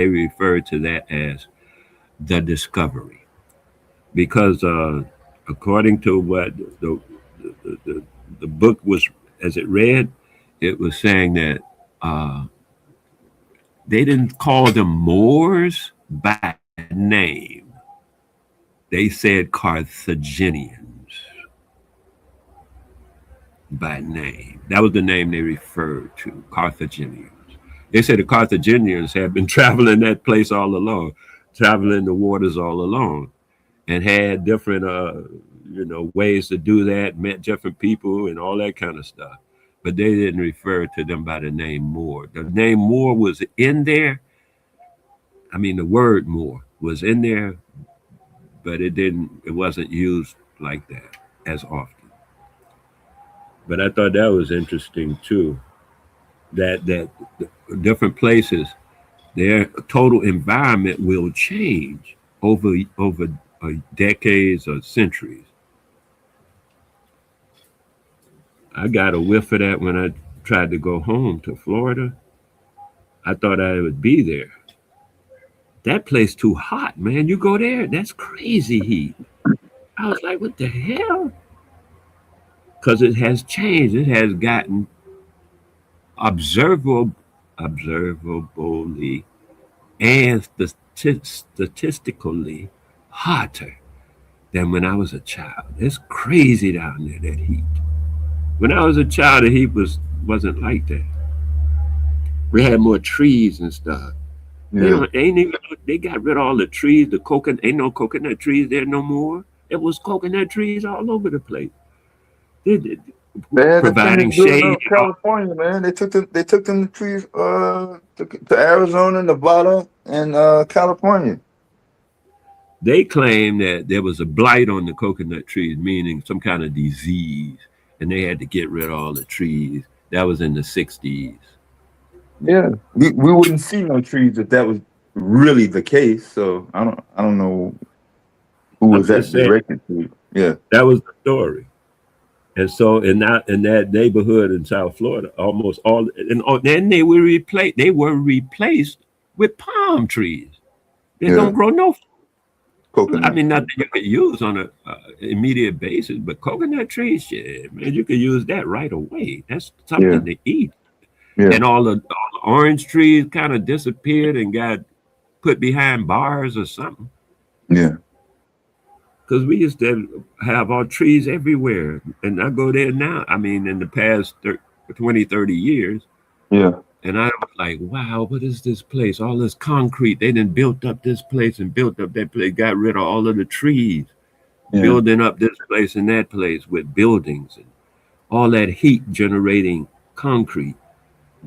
referred to that as the discovery, because according to what the book was, as it read, it was saying that uh, they didn't call them Moors by name. They said Carthaginians by name. That was the name they referred to, Carthaginians. They said the Carthaginians had been traveling that place all along, traveling the waters all along, and had different, ways to do that, met different people and all that kind of stuff. But they didn't refer to them by the name Moor. The name Moor was in there. I mean, the word Moor was in there, but it wasn't used like that as often. But I thought that was interesting too. That different places, their total environment will change over decades or centuries. I got a whiff of that when I tried to go home to Florida. I thought I would be there. That place too hot, man. You go there, that's crazy heat. I was like, what the hell? Because it has changed. It has gotten observable, observably and statistically hotter than when I was a child. It's crazy down there, that heat. When I was a child, the heat wasn't like that. We had more trees and stuff. They Yeah. don't ain't even they got rid of all the trees, the coconut ain't no coconut trees there no more. It was coconut trees all over the place. They They had the providing thing building shade. up California, man. They took them trees to Arizona, Nevada, and California. They claim that there was a blight on the coconut trees, meaning some kind of disease, and they had to get rid of all the trees. That was in the 60s. Yeah, we wouldn't see no trees if that was really the case. So I don't know who I'm was just that saying directed to. Yeah, that was the story. And so in that neighborhood in South Florida, almost all and then they were replaced with palm trees. They yeah, don't grow no. I coconut. mean, nothing you could use on a immediate basis, but coconut trees, shit, man, you could use that right away. That's Yeah, something to eat. yeah, And all the orange trees kind of disappeared and got put behind bars or something. yeah, Because we used to have our trees everywhere. And I go there now, I mean, in the past 20, 30 years, yeah, and I was like, wow, what is this place? All this concrete. They done built up this place and built up that place, got rid of all of the trees, yeah. building up this place and that place with buildings and all that heat generating concrete.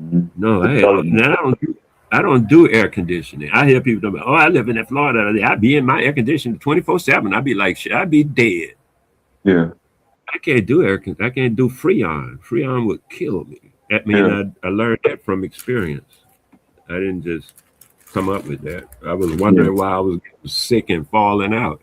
Mhm. No, Development. I don't do air conditioning. I hear people talking about, oh, I live in Florida. I be in my air conditioning 24/7. I be like, shit, I be dead. Yeah, I can't do air conditioning. I can't do Freon. Freon would kill me. I mean, yeah, I learned that from experience. I didn't just come up with that. I was yeah, wondering why I was getting sick and falling out,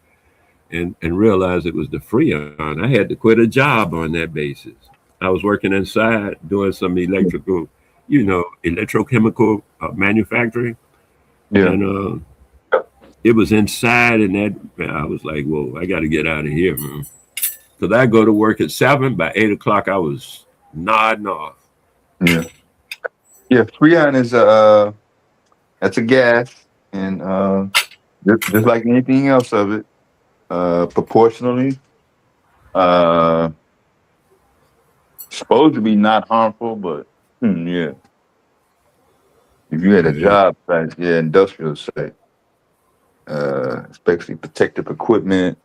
and realized it was the Freon. I had to quit a job on that basis. I was working inside doing some electrical, electrochemical manufacturing, yeah. and it was inside, and that I was like, whoa, I got to get out of here, man. Because I go to work at 7. By 8 o'clock, I was nodding off. Yeah. Yeah, Freon is that's a gas, and just like anything else of it, proportionally, uh, supposed to be not harmful, but yeah, if you had a Yeah. job site, yeah, industrial site, especially protective equipment,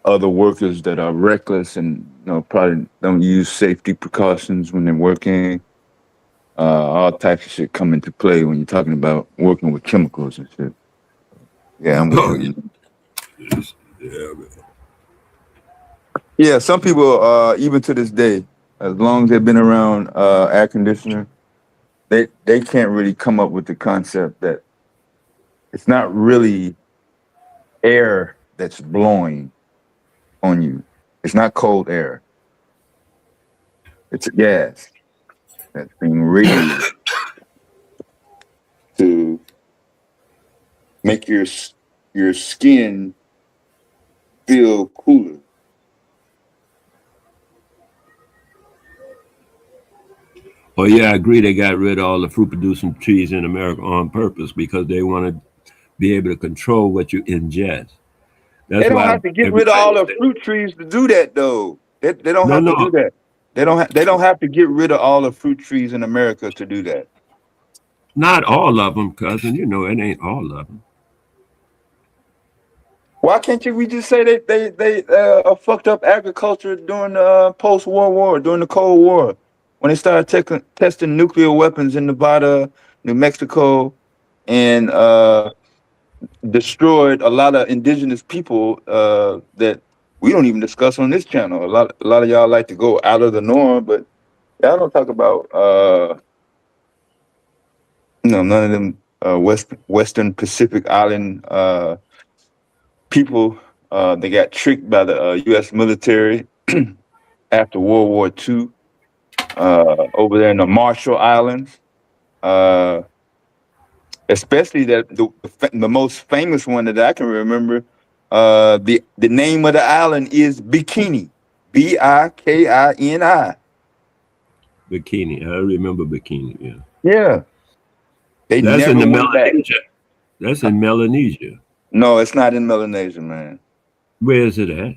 other workers that are reckless and probably don't use safety precautions when they're working, all types of shit come into play when you're talking about working with chemicals and shit. Yeah, I'm with Oh, you yeah. on that. Yeah, man. Yeah, some people, even to this day, as long as they've been around air conditioner, they can't really come up with the concept that it's not really air that's blowing on you. It's not cold air. It's a gas that's being radiated to make your skin feel cooler. Oh, yeah, I agree. They got rid of all the fruit producing trees in America on purpose because they want to be able to control what you ingest. They That's don't why have to get rid of all everybody the said, fruit trees to do that, though. They don't no, have to do no, that. They don't have to get rid of all the fruit trees in America to do that. not all of them, cousin. You know, it ain't all of them. Why can't we just say they fucked up agriculture during the post World War, during the Cold War, when they started testing nuclear weapons in Nevada, New Mexico, and destroyed a lot of indigenous people that we don't even discuss on this channel. A lot of y'all like to go out of the norm, but y'all don't talk about none of them Western Pacific Island people. They got tricked by the U.S. military after World War II. over there in the Marshall Islands. Especially the most famous one that I can remember. The name of the island is Bikini, Bikini. Bikini. I remember Bikini. Yeah. Yeah, they That's in never the went back. Melanesia. That's in Melanesia. No, it's not in Melanesia, man. Where is it at?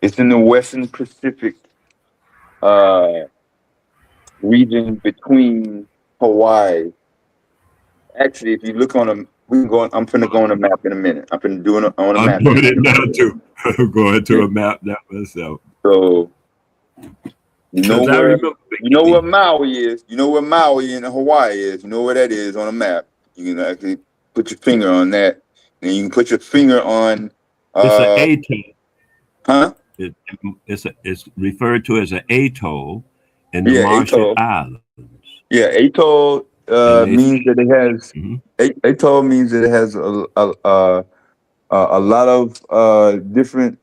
It's in the Western Pacific uh, region between Hawaii. Actually, if you look on a, we can go. I'm finna go on a map in a minute. I'm finna do it on a I'm map. doing it now too. I'm going to a map now myself. So you know I where remember you know where Maui is. You know where Maui in Hawaii is. You know where that is on a map. You can actually put your finger on that, and you can put your finger on. It's an atoll. Huh? It's referred to as an atoll in the Yeah, Marshall atoll. Islands. Yeah, atoll means that it has. Atoll means that it has a lot of different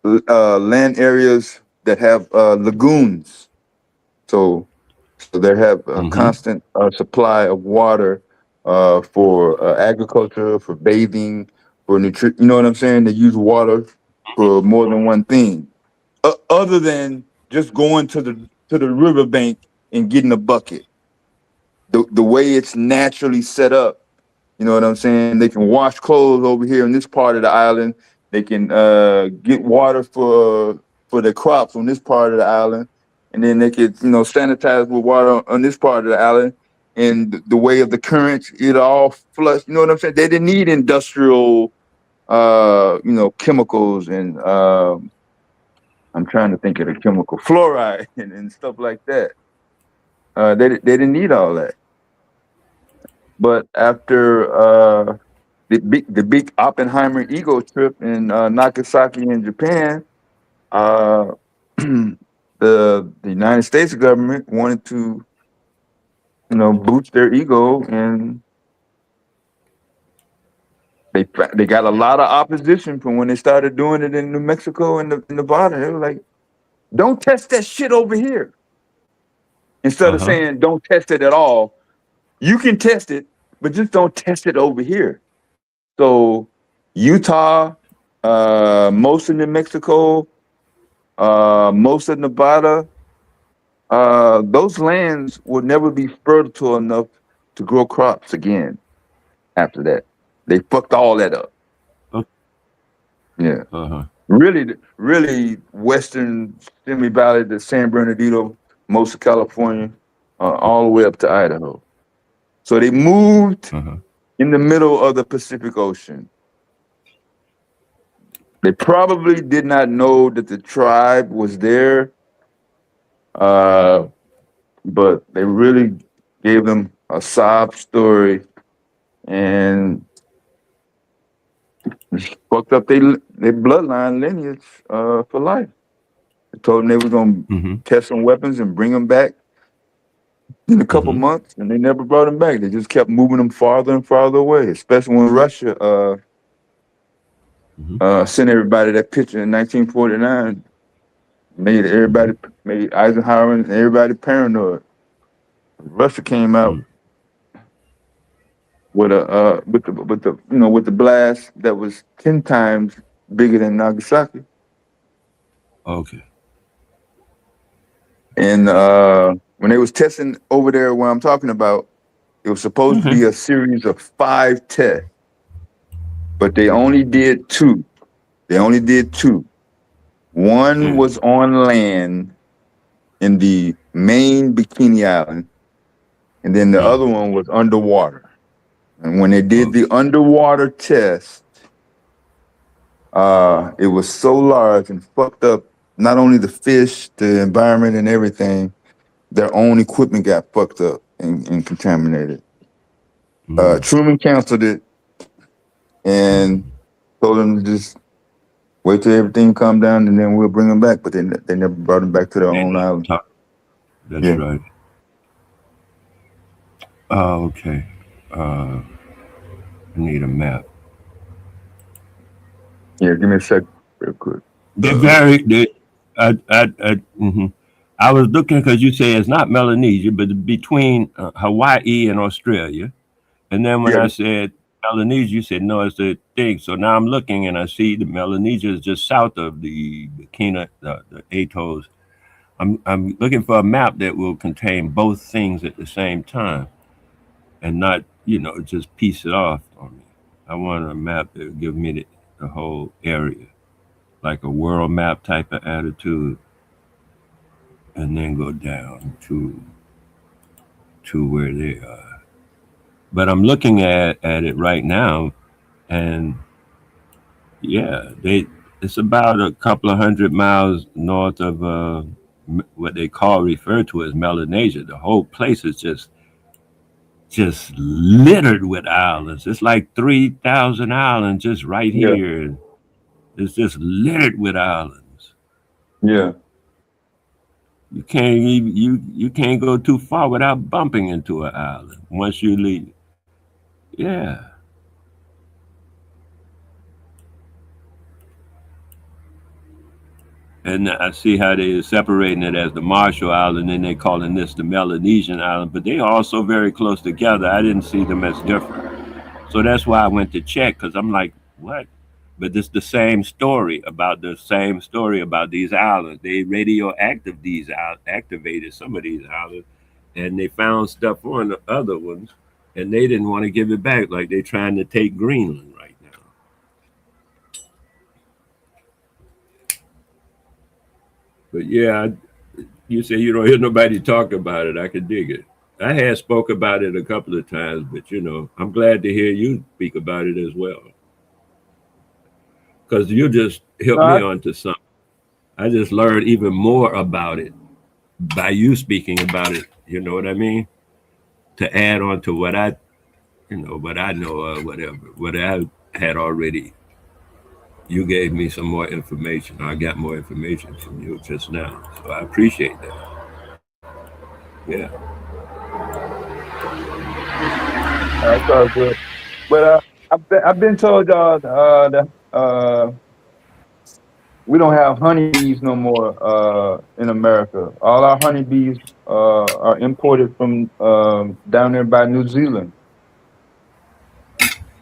land areas that have lagoons. So they have a constant supply of water for agriculture, for bathing, for nutrition. You know what I'm saying? They use water for more than one thing, other than just going to the riverbank and getting a bucket. The way it's naturally set up, you know what I'm saying? They can wash clothes over here in this part of the island. They can get water for the crops on this part of the island, and then they could sanitize with water on this part of the island. And the way of the currents, it all flush. You know what I'm saying? They didn't need industrial, chemicals and I'm trying to think of the chemical fluoride and stuff like that. They didn't need all that. But after the big Oppenheimer ego trip in Nagasaki in Japan, the United States government wanted to, boost their ego, and they got a lot of opposition from when they started doing it in New Mexico and Nevada. They were like, "Don't test that shit over here." Instead of saying, "Don't test it at all," you can test it, but just don't test it over here. So Utah, most of New Mexico, most of Nevada, those lands will never be fertile enough to grow crops again after that. They fucked all that up. Yeah. Really, Western Simi Valley to San Bernardino, most of California, all the way up to Idaho. So they moved in the middle of the Pacific Ocean. They probably did not know that the tribe was there, but they really gave them a sob story and fucked up their bloodline lineage for life. They told them they were going to test some weapons and bring them back in a couple months, and they never brought them back. They just kept moving them farther and farther away, especially when Russia sent everybody that picture in 1949. Made Eisenhower and everybody paranoid. Russia came out with the blast that was 10 times bigger than Nagasaki. Okay. And when they was testing over there where I'm talking about, it was supposed to be a series of 5 tests, but they only did 2. One was on land in the main Bikini Island, and then the other one was underwater. And when they did the underwater test, it was so large and fucked up not only the fish, the environment, and everything. Their own equipment got fucked up and contaminated. Truman canceled it and told them to just wait till everything calmed down and then we'll bring them back. But they never brought them back to their own island. That's right. Okay. I need a map. Yeah, give me a sec real quick. They're very. I was looking because you say it's not Melanesia, but between Hawaii and Australia. And then when Yeah, I said Melanesia, you said no, it's the thing. So now I'm looking and I see the Melanesia is just south of the Bikini, the atolls. I'm looking for a map that will contain both things at the same time and not, just piece it off on me. I want a map that will give me the whole area, like a world map type of attitude, and then go down to where they are. But I'm looking at it right now, and yeah, it's about a couple of 100 miles north of what they refer to as Melanesia. The whole place is just littered with islands. It's like 3,000 islands just right yeah, here. It's just littered with islands. yeah. You can't go too far without bumping into an island once you leave. Yeah. And I see how they're separating it as the Marshall Island, and they're calling this the Melanesian Island, but they are also very close together. I didn't see them as different. So that's why I went to check, because I'm like, what? But it's the same story about these islands. They radioactive activated some of these islands, and they found stuff on the other ones, and they didn't want to give it back, like they're trying to take Greenland right now. But yeah, you say you don't hear nobody talk about it. I can dig it. I had spoke about it a couple of times, but I'm glad to hear you speak about it as well, because you just helped me No, onto something. I just learned even more about it by you speaking about it. You know what I mean? To add on to what I know, whatever, what I had already. You gave me some more information. I got more information from you just now, so I appreciate that. Yeah. it's all good. But I've been told y'all that we don't have honeybees no more in America. All our honeybees are imported from down there by New Zealand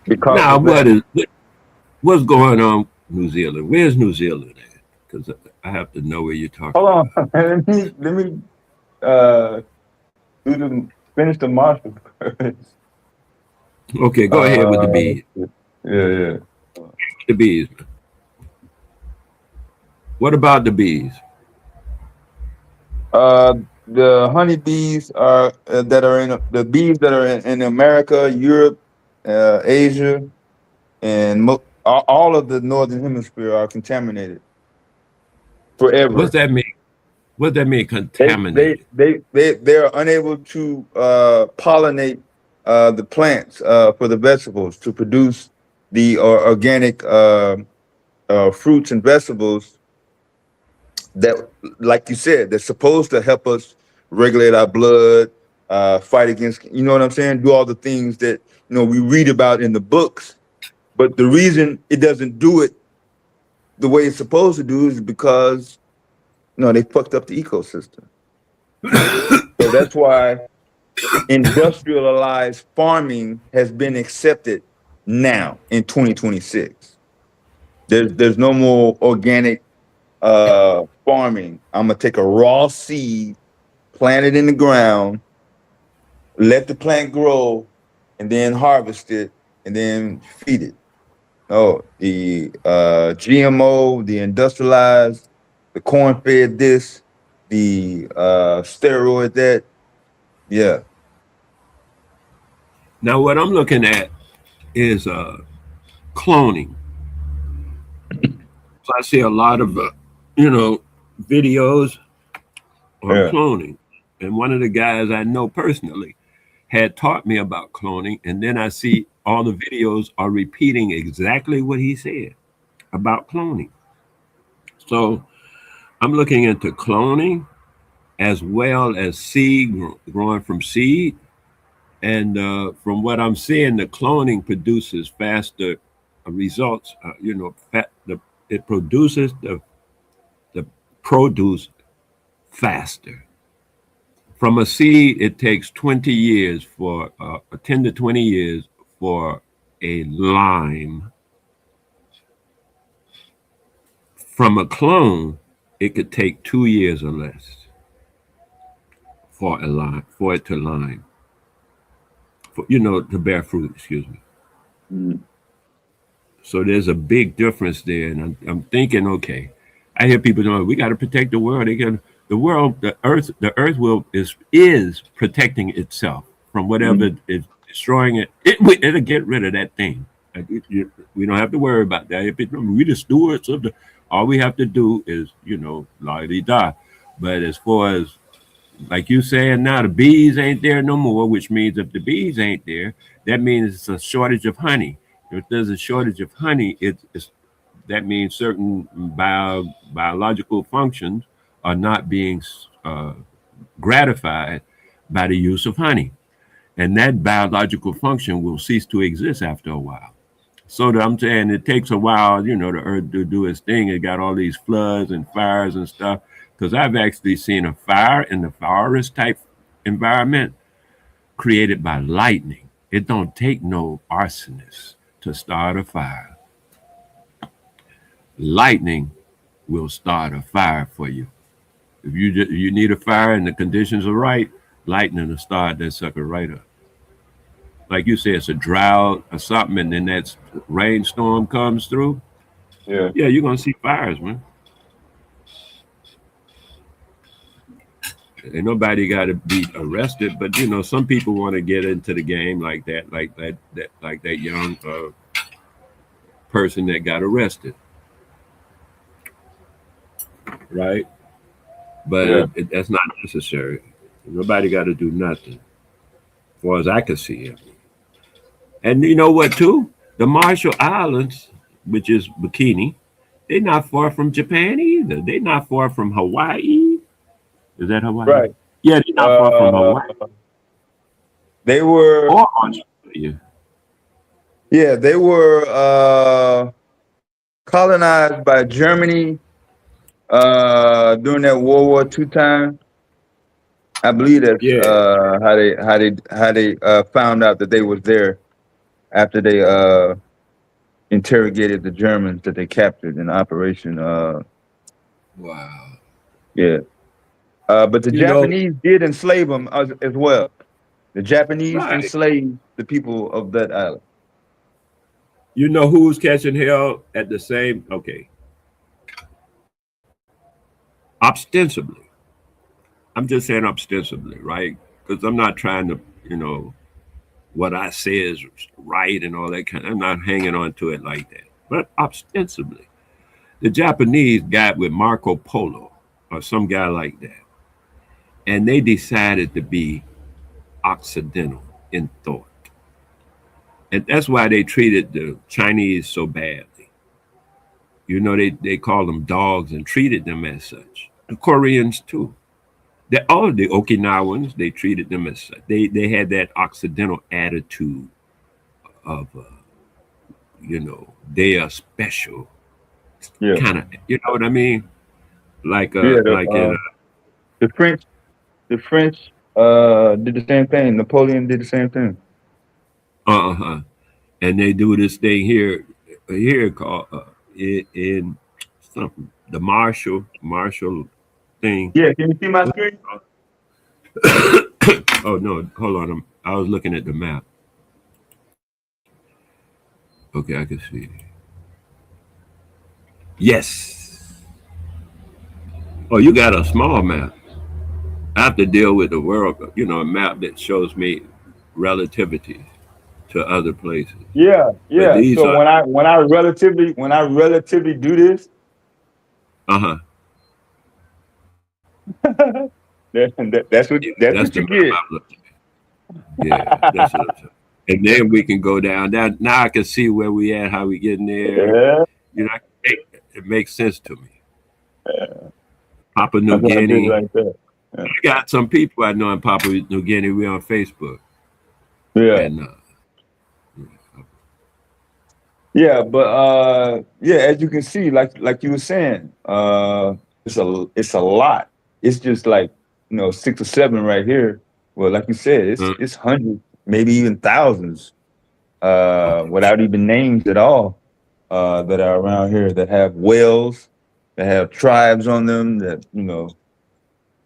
because Now, of that. what's going on, New Zealand? Where's New Zealand at? Because I have to know where you're talking Hold about. on, let me uh, finish the marshal first. Okay, go ahead with the Uh, bees. yeah, yeah. The bees. What about the bees? The honeybees are that are in the bees that are in America, Europe, Asia, and all of the northern hemisphere are contaminated What's forever. that mean? What that mean? They they Contaminated. they they are unable to pollinate the plants for the vegetables to produce the organic fruits and vegetables that, like you said, they're supposed to help us regulate our blood, fight against, you know what I'm saying? Do all the things that, we read about in the books. But the reason it doesn't do it the way it's supposed to do is because, they fucked up the ecosystem. So that's why industrialized farming has been accepted now in 2026. There's no more organic farming. I'm gonna take a raw seed, plant it in the ground, let the plant grow, and then harvest it, and then feed it. Oh, the GMO, the industrialized, the corn fed this, the steroid that. Yeah, Now, what I'm looking at is cloning. So I see a lot of videos on yeah. cloning, and one of the guys I know personally had taught me about cloning, and then I see all the videos are repeating exactly what he said about cloning. So I'm looking into cloning as well as growing from seed. And from what I'm seeing, the cloning produces faster results. It produces the produce faster. From a seed, it takes 20 years for 10 to 20 years for a lime. From a clone, it could take 2 years or less for a lime, for it to lime, for, to bear fruit. Excuse me. Mm. So there's a big difference there, and I'm thinking, okay, I hear people going, we got to protect the world. The world, the earth is protecting itself from whatever is destroying it. It'll get rid of that thing. Like, we don't have to worry about that. We the stewards of the. All we have to do is, la di da. But as far as like you saying now, the bees ain't there no more, which means if the bees ain't there, that means it's a shortage of honey. If there's a shortage of honey, that means certain biological functions are not being gratified by the use of honey. And that biological function will cease to exist after a while. So I'm saying it takes a while, the earth to do its thing. It got all these floods and fires and stuff. Because I've actually seen a fire in the forest type environment created by lightning. It don't take no arsonist to start a fire. Lightning will start a fire for you. If you need a fire and the conditions are right, lightning will start that sucker right up. Like you said, it's a drought or something, and then that rainstorm comes through. Yeah. Yeah, you're gonna see fires, man. Ain't nobody got to be arrested, but some people want to get into the game like that, like that young person that got arrested, right? But Yeah. That's not necessary. Nobody got to do nothing, as far as I can see it. And you know what, too? The Marshall Islands, which is Bikini, they're not far from Japan either. They're not far from Hawaii. Is that Hawaii? Right. Yeah, they're not far from Hawaii. They were. Or Australia. Yeah, they were colonized by Germany during that World War II time. I believe that's how they found out that they was there after they interrogated the Germans that they captured in Operation. Wow. Yeah. But the Japanese did enslave them as well. The Japanese enslaved the people of that island. You know who's catching hell at the same? Okay. Ostensibly. I'm just saying ostensibly, right? Because I'm not trying to, what I say is right and all that kind of, I'm not hanging on to it like that. But ostensibly, the Japanese got with Marco Polo or some guy like that. And they decided to be Occidental in thought. And that's why they treated the Chinese so badly. They called them dogs and treated them as such. The Koreans too. All of the Okinawans, they treated them as such. They had that Occidental attitude of, they are special. Yeah. Kind of, you know what I mean? Like, the French did the same thing. Napoleon did the same thing. And they do this thing here called in something, the Marshall thing. Yeah, can you see my screen? Oh no, hold on. I was looking at the map. Okay, I can see. Yes. Oh, you got a small map. I have to deal with the world, a map that shows me relativity to other places. Yeah. So when I relatively do this, that's what you get. Yeah, that's what I'm and then we can go down. Now I can see where we at, how we getting there. Yeah. It makes sense to me. Papua New Guinea. Like that. I got some people I know in Papua New Guinea. We're on Facebook. Yeah. And, but as you can see, like you were saying, it's a lot. it's just like, 6 or 7 right here. Well, like you said, it's hundreds, maybe even thousands, without even names at all, that are around here that have wells, that have tribes on them, that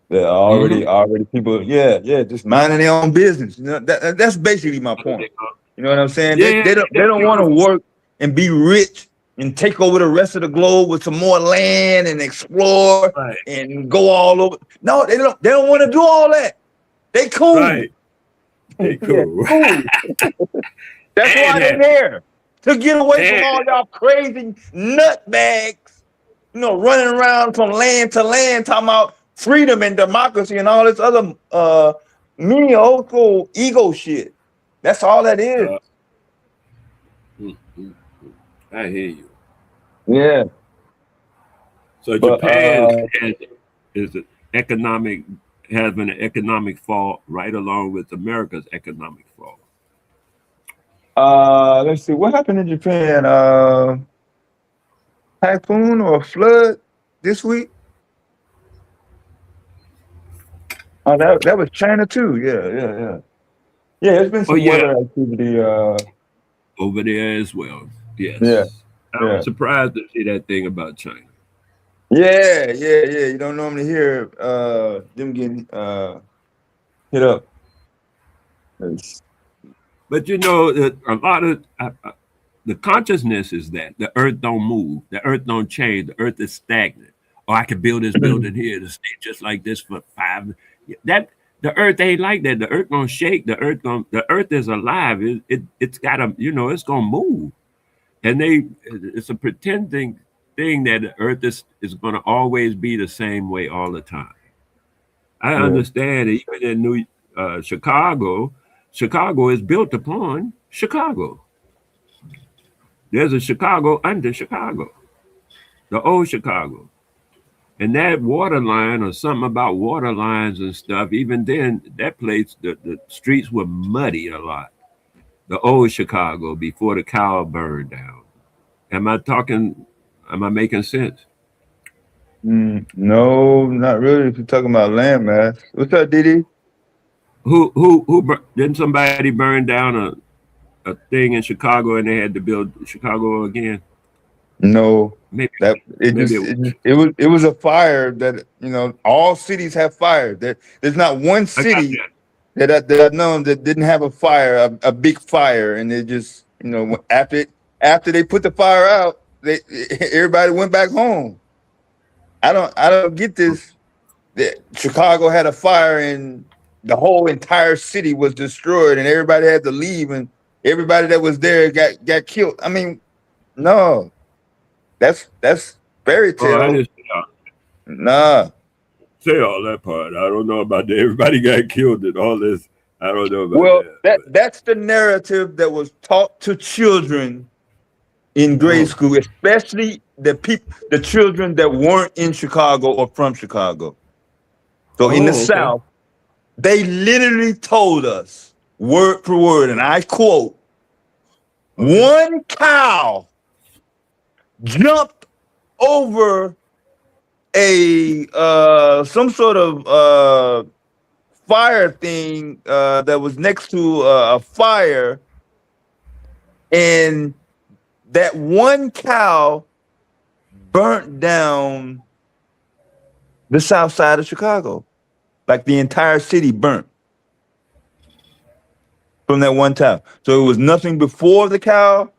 that are already people, just minding their own business. That's basically my point. You know what I'm saying? They Yeah, they don't they don't want to work and be rich and take over the rest of the globe with some more land and explore right, and go all over. No, they don't want to do all that. They cool. right. They Yeah, cool. cool. That's And why they happy. there. To get away from And all y'all crazy nutbags, running around from land to land talking about freedom and democracy and all this other mini old school ego shit. That's all that is. mm, mm, mm. I hear you. Yeah. So But Japan is an economic has been an economic fall right along with America's economic fall. let's see what happened in Japan. Typhoon or flood this week? Oh, that was China too. Yeah. Yeah, there's been Oh some yeah, weather activity. over there as well. Yeah, Yes. I was yeah. surprised to see that thing about China. Yeah. You don't normally hear them getting hit up. It's- But you know, a lot of the consciousness is that the earth don't move, the earth don't change, the earth is stagnant. Or I could build this building here to stay just like this for 5. That the earth ain't like that. The earth gonna shake. The earth is alive. It's gotta it's gonna move. And it's a pretending thing that the earth is gonna always be the same way all the time. I yeah, understand that even in Chicago, Chicago is built upon Chicago. There's a Chicago under Chicago, the old Chicago. And that water line or something about water lines and stuff, even then, that place, the streets were muddy a lot. The old Chicago before the cow burned down. Am I making sense? no, not really. If you're talking about landmass, what's up, Didi? Didn't somebody burn down a thing in Chicago and they had to build Chicago again? No, Maybe, that it maybe just it was. it was a fire that all cities have fire. There's not one I got city that. that I've known that didn't have a fire, a big fire, and it just after they put the fire out, they everybody went back home. I don't get this. That Chicago had a fire and the whole entire city was destroyed and everybody had to leave and everybody that was there got killed. I mean, no, that's fairy Oh, I tale. didn't Nah. say all that part. I don't know about that. Everybody got killed and all this. I don't know about Well, that. that's the narrative that was taught to children in grade Oh, school, especially the children that weren't in Chicago or from Chicago. So in the okay. South, they literally told us word for word, and I quote, Okay. one cow jumped over a some sort of fire thing that was next to a fire, and that one cow burnt down the south side of Chicago. Like the entire city burnt from that one cow. So it was nothing before the cow,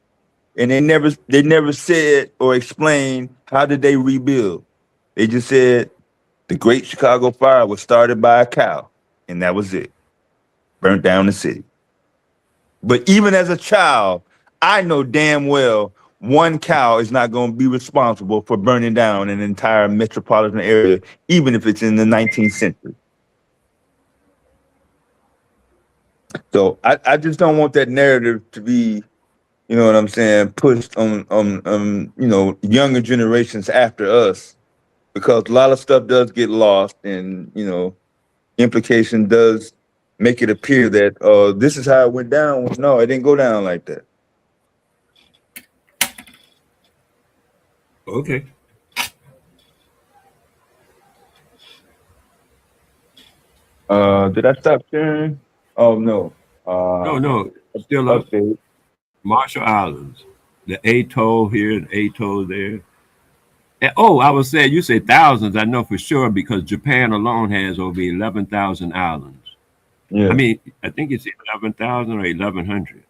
and they never said or explained how did they rebuild. They just said the Great Chicago Fire was started by a cow, and that was it. Burnt down the city. But even as a child, I know damn well one cow is not going to be responsible for burning down an entire metropolitan area, even if it's in the 19th century. So I just don't want that narrative to be, you know what I'm saying, pushed on younger generations after us, because a lot of stuff does get lost, and implication does make it appear that this is how it went down. Well, no, it didn't go down like that. Okay. Did I stop sharing? Oh no. No, still up. Update. Marshall Islands, the atoll here, the atoll there. And, I was saying, you say thousands. I know for sure because Japan alone has over 11,000 islands. I Yeah. mean, I think it's 11,000 or 1,100.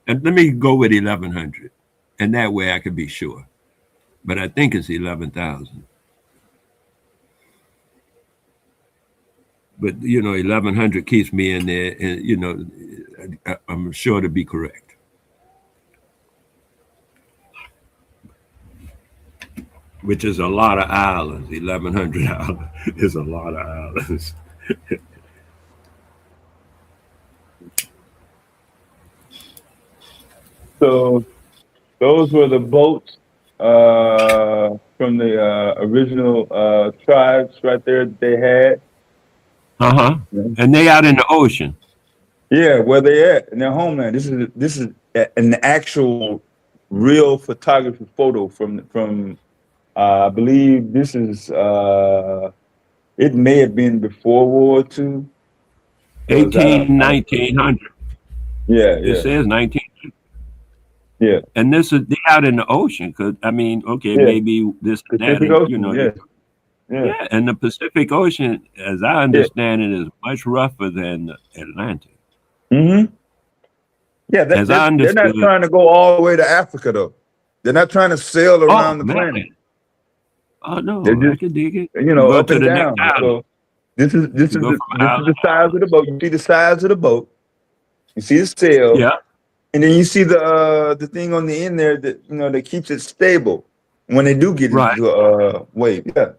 And let me go with 1,100, and that way I can be sure. But I think it's 11,000. But 1,100 keeps me in there, and I'm sure to be correct. Which is a lot of islands. 1,100 islands is a lot of islands. So those were the boats from the original tribes right there that they had. And they out in the ocean. Yeah, where they at in their homeland. This is an actual real photography photo from I believe this is it may have been before World War II. 1900. Yeah, It says 19. yeah. And this is they out in the ocean because I mean, okay, Yeah. maybe this and that, Pacific Ocean, yeah. And the Pacific Ocean, as I understand it, is much rougher than the Atlantic. Mm-hmm. Yeah, As I they're understood, not trying to go all the way to Africa though. They're not trying to sail around the man. planet. Oh no, They're just, I can dig it. you know, go up to and the down. next island. So this is the size of the boat. You see the size of the boat. You see the sail. Yeah. And then you see the thing on the end there that that keeps it stable when they do get into a wave. Yeah.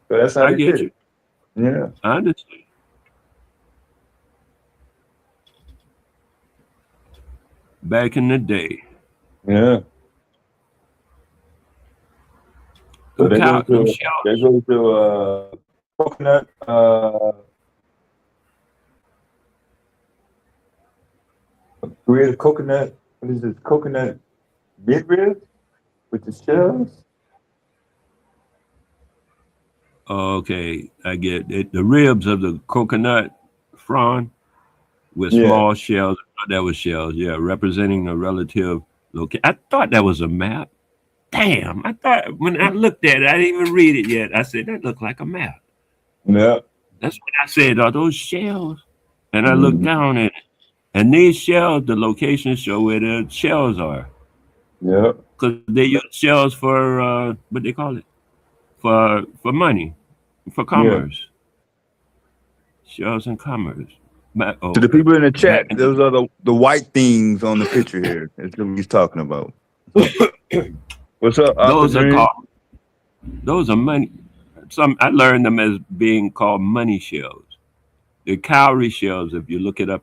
So that's how I they get did you. it. Yeah. I understand. Back in the day. Yeah. So they go to coconut create a coconut. What is this? Coconut midrib with the shells. Okay, I get it. The ribs of the coconut frond with small shells. I thought that was shells, yeah, representing the relative location. I thought that was a map. Damn, I thought when I looked at it, I didn't even read it yet. I said, that looked like a map. Yeah. That's what I said, are those shells? And I looked down at it. And these shells, the locations show where the shells are. Yeah. Because they use shells for, what they call it? For money, for commerce. Shells and commerce. To the people in the chat, those are the white things on the picture here. That's what he's talking about. What's up? Those are money. I learned them as being called money shells. They're cowrie shells. If you look it up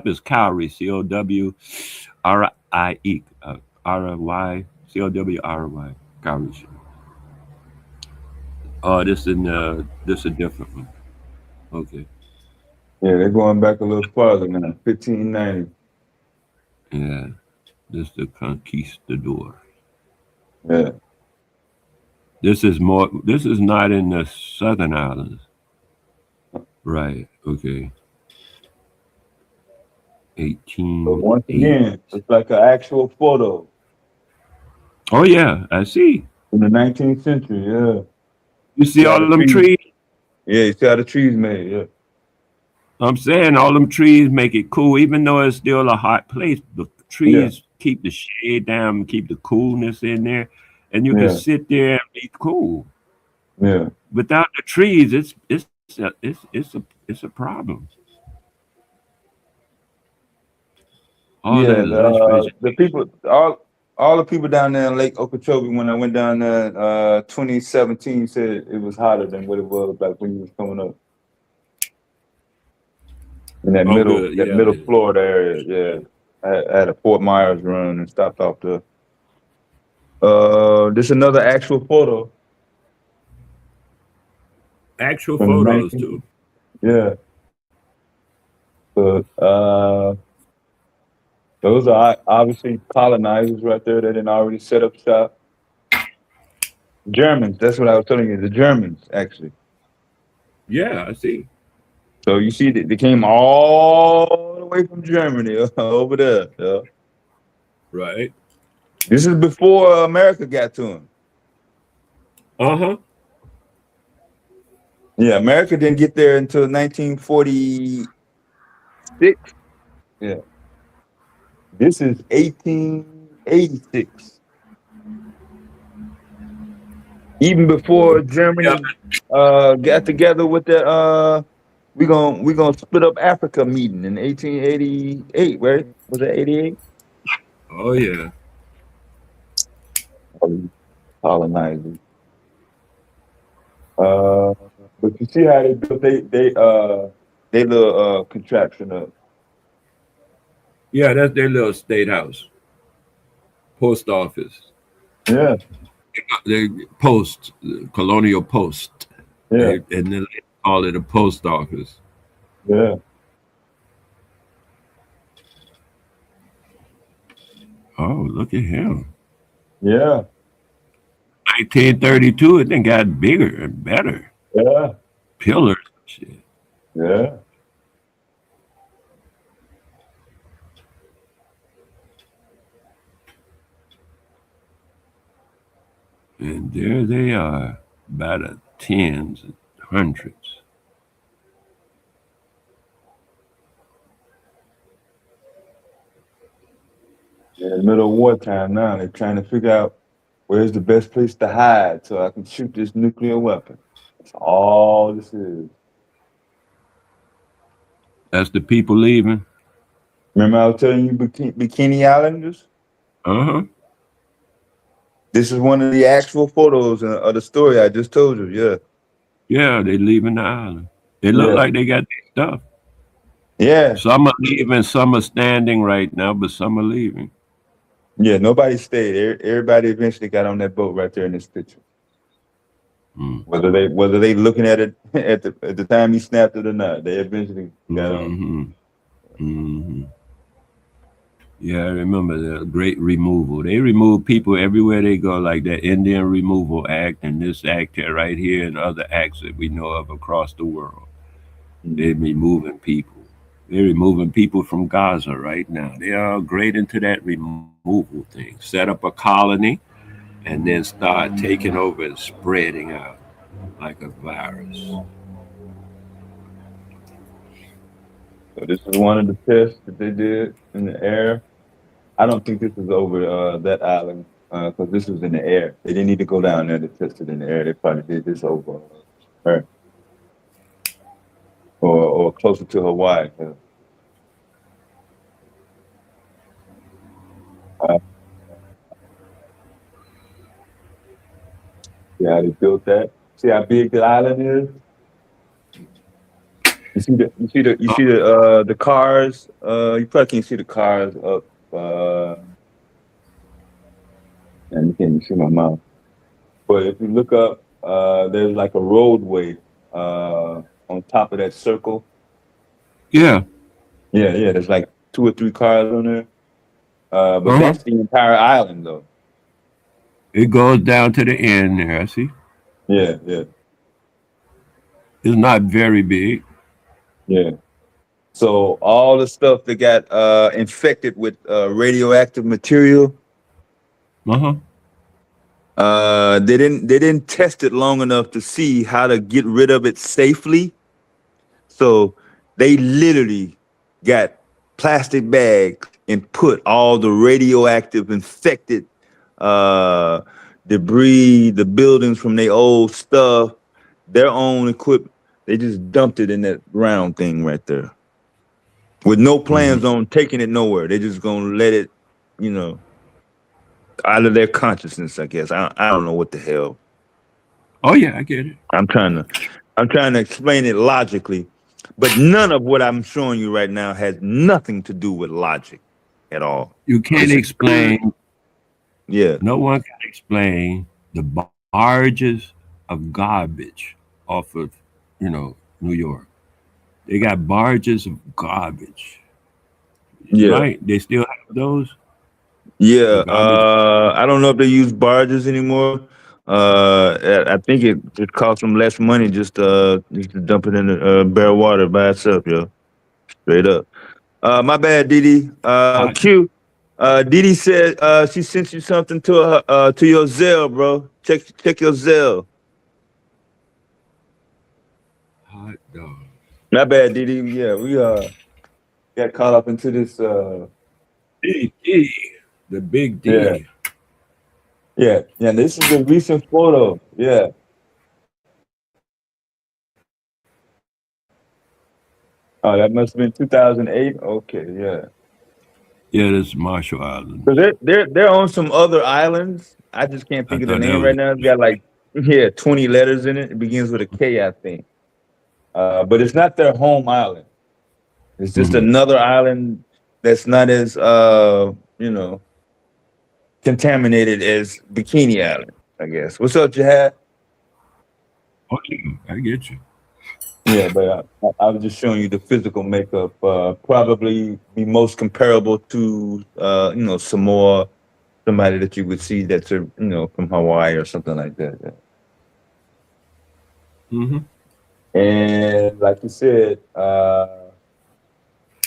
it's cowrie, COWRIE, RY, COWRY, cowrie shell. Oh, this is a different one. Okay. Yeah, they're going back a little farther now. 1590. Yeah, this is the conquistador. Yeah. This is not in the southern islands. Right, okay. 18. But once again, it's like an actual photo. Oh yeah, I see. In the 19th century, yeah. You see all them trees? Yeah, you see how the trees made, yeah. I'm saying all them trees make it cool, even though it's still a hot place. The trees keep the shade down, keep the coolness in there, and you can sit there and be cool. Yeah. Without the trees, it's a problem. The people, all the people down there in Lake Okeechobee when I went down there 2017 said it was hotter than what it was like when you was coming up. In that middle Florida area, yeah. I had a Fort Myers run and stopped off there. This is another actual photo. Actual photos too. Yeah. But those are obviously colonizers right there that didn't already set up shop. Germans. That's what I was telling you. The Germans, actually. Yeah, I see. So you see, they came all the way from Germany over there. Yeah. Right. This is before America got to them. Uh-huh. Yeah, America didn't get there until 1946. Yeah. This is 1886. Even before Yeah. Germany got together with the we gonna split up Africa meeting in 1888, right? Was it 88? Oh yeah. Colonizers. Uh, but you see how they built they little contraption up. Yeah, that's their little state house. Post office. Yeah, They post, colonial post. yeah, And then they call it a post office. yeah, Oh, look at him. yeah, 1932, it then got bigger and better. yeah, Pillars and shit. yeah. And there they are, by the tens and hundreds. In the middle of wartime now, they're trying to figure out where's the best place to hide so I can shoot this nuclear weapon. That's all this is. That's the people leaving. Remember I was telling you Bikini Islanders? Uh-huh. This is one of the actual photos of the story I just told you. Yeah. Yeah, they leaving the island. They look Yeah. like they got their stuff. Yeah. Some are leaving, some are standing right now, but some are leaving. Yeah. Nobody stayed. Everybody eventually got on that boat right there in this picture. Mm. Whether they looking at it at the time he snapped it or not, they eventually got on. Mm-hmm. Mm-hmm. Yeah, I remember the great removal. They remove people everywhere they go, like that Indian Removal Act and this act here, right here, and other acts that we know of across the world. They're removing people. They're removing people from Gaza right now. They are great into that removal thing. Set up a colony and then start taking over and spreading out like a virus. So this is one of the tests that they did in the air. I don't think this is over that island because this was in the air. They didn't need to go down there to test it in the air. They probably did this over Earth or closer to Hawaii. See how they built that? See how big the island is? You see the cars. You probably can't see the cars up. And you can't even see my mouth. But if you look up, there's like a roadway on top of that circle. Yeah. Yeah, yeah. There's like 2 or 3 cars on there. But Uh-huh. that's the entire island, though. It goes down to the end there, I see. Yeah, yeah, It's not very big. yeah. So all the stuff that got infected with radioactive material, Uh-huh. they didn't test it long enough to see how to get rid of it safely. So they literally got plastic bags and put all the radioactive infected debris, the buildings from their old stuff, their own equipment. They just dumped it in that round thing right there, with no plans on taking it nowhere. They're just gonna let it, out of their consciousness. I guess I don't know what the hell. Oh yeah, I get it. I'm trying to explain it logically, but none of what I'm showing you right now has nothing to do with logic at all. You can't explain. Yeah. No one can explain the barges of garbage off of, New York. They got barges of garbage. Yeah. Right? They still have those? Yeah. The garbage. I don't know if they use barges anymore. I think it costs them less money just to dump it in the bare water by itself, yo. Straight up. My bad, Didi. Hot, Q. Didi said she sent you something to her to your Zelle, bro. Check your Zelle. hot dog. My bad, Didi. Yeah, we got caught up into this. Big D, the big Yeah, D. yeah. This is a recent photo. Yeah. Oh, that must have been 2008. Okay, yeah. Yeah, that's Marshall Islands. So they're on some other islands. I just can't I think of the thought that name was. right now. It's got like 20 letters in it. It begins with a K, I think. But it's not their home island. It's just Mhm. another island that's not as you know, contaminated as Bikini Island, I guess. What's up, Jihad? Okay, I get you. Yeah, but I was just showing you the physical makeup. Probably be most comparable to Samoa, somebody that you would see that's from Hawaii or something like that. Yeah. Hmm. And like you said,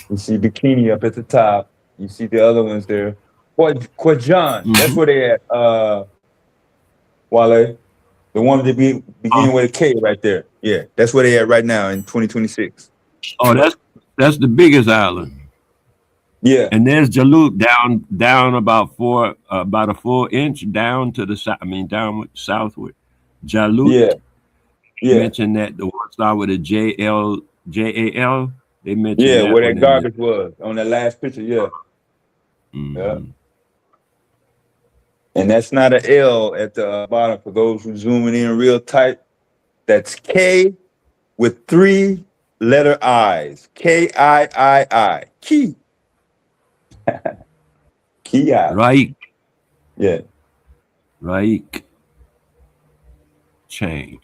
you see Bikini up at the top. You see the other ones there. Kwajan, that's Hmm. where they at. Wale, the one that Uh, begin with a K right there. Yeah, that's where they at right now in 2026. oh, that's the biggest island. Yeah, And there's Jaluk down about a full inch down to the south. I mean, down southward. Jaluk yeah, yeah, mentioned that the one start with a JAL. They mentioned yeah. that Where one that in the. garbage was on that last picture. Yeah, yeah. Mhm. And that's not an L at the bottom for those who zooming in real tight. That's K with three letter I's. K-I-I-I. Key. Key Island. Raik, Yeah. Raik chain.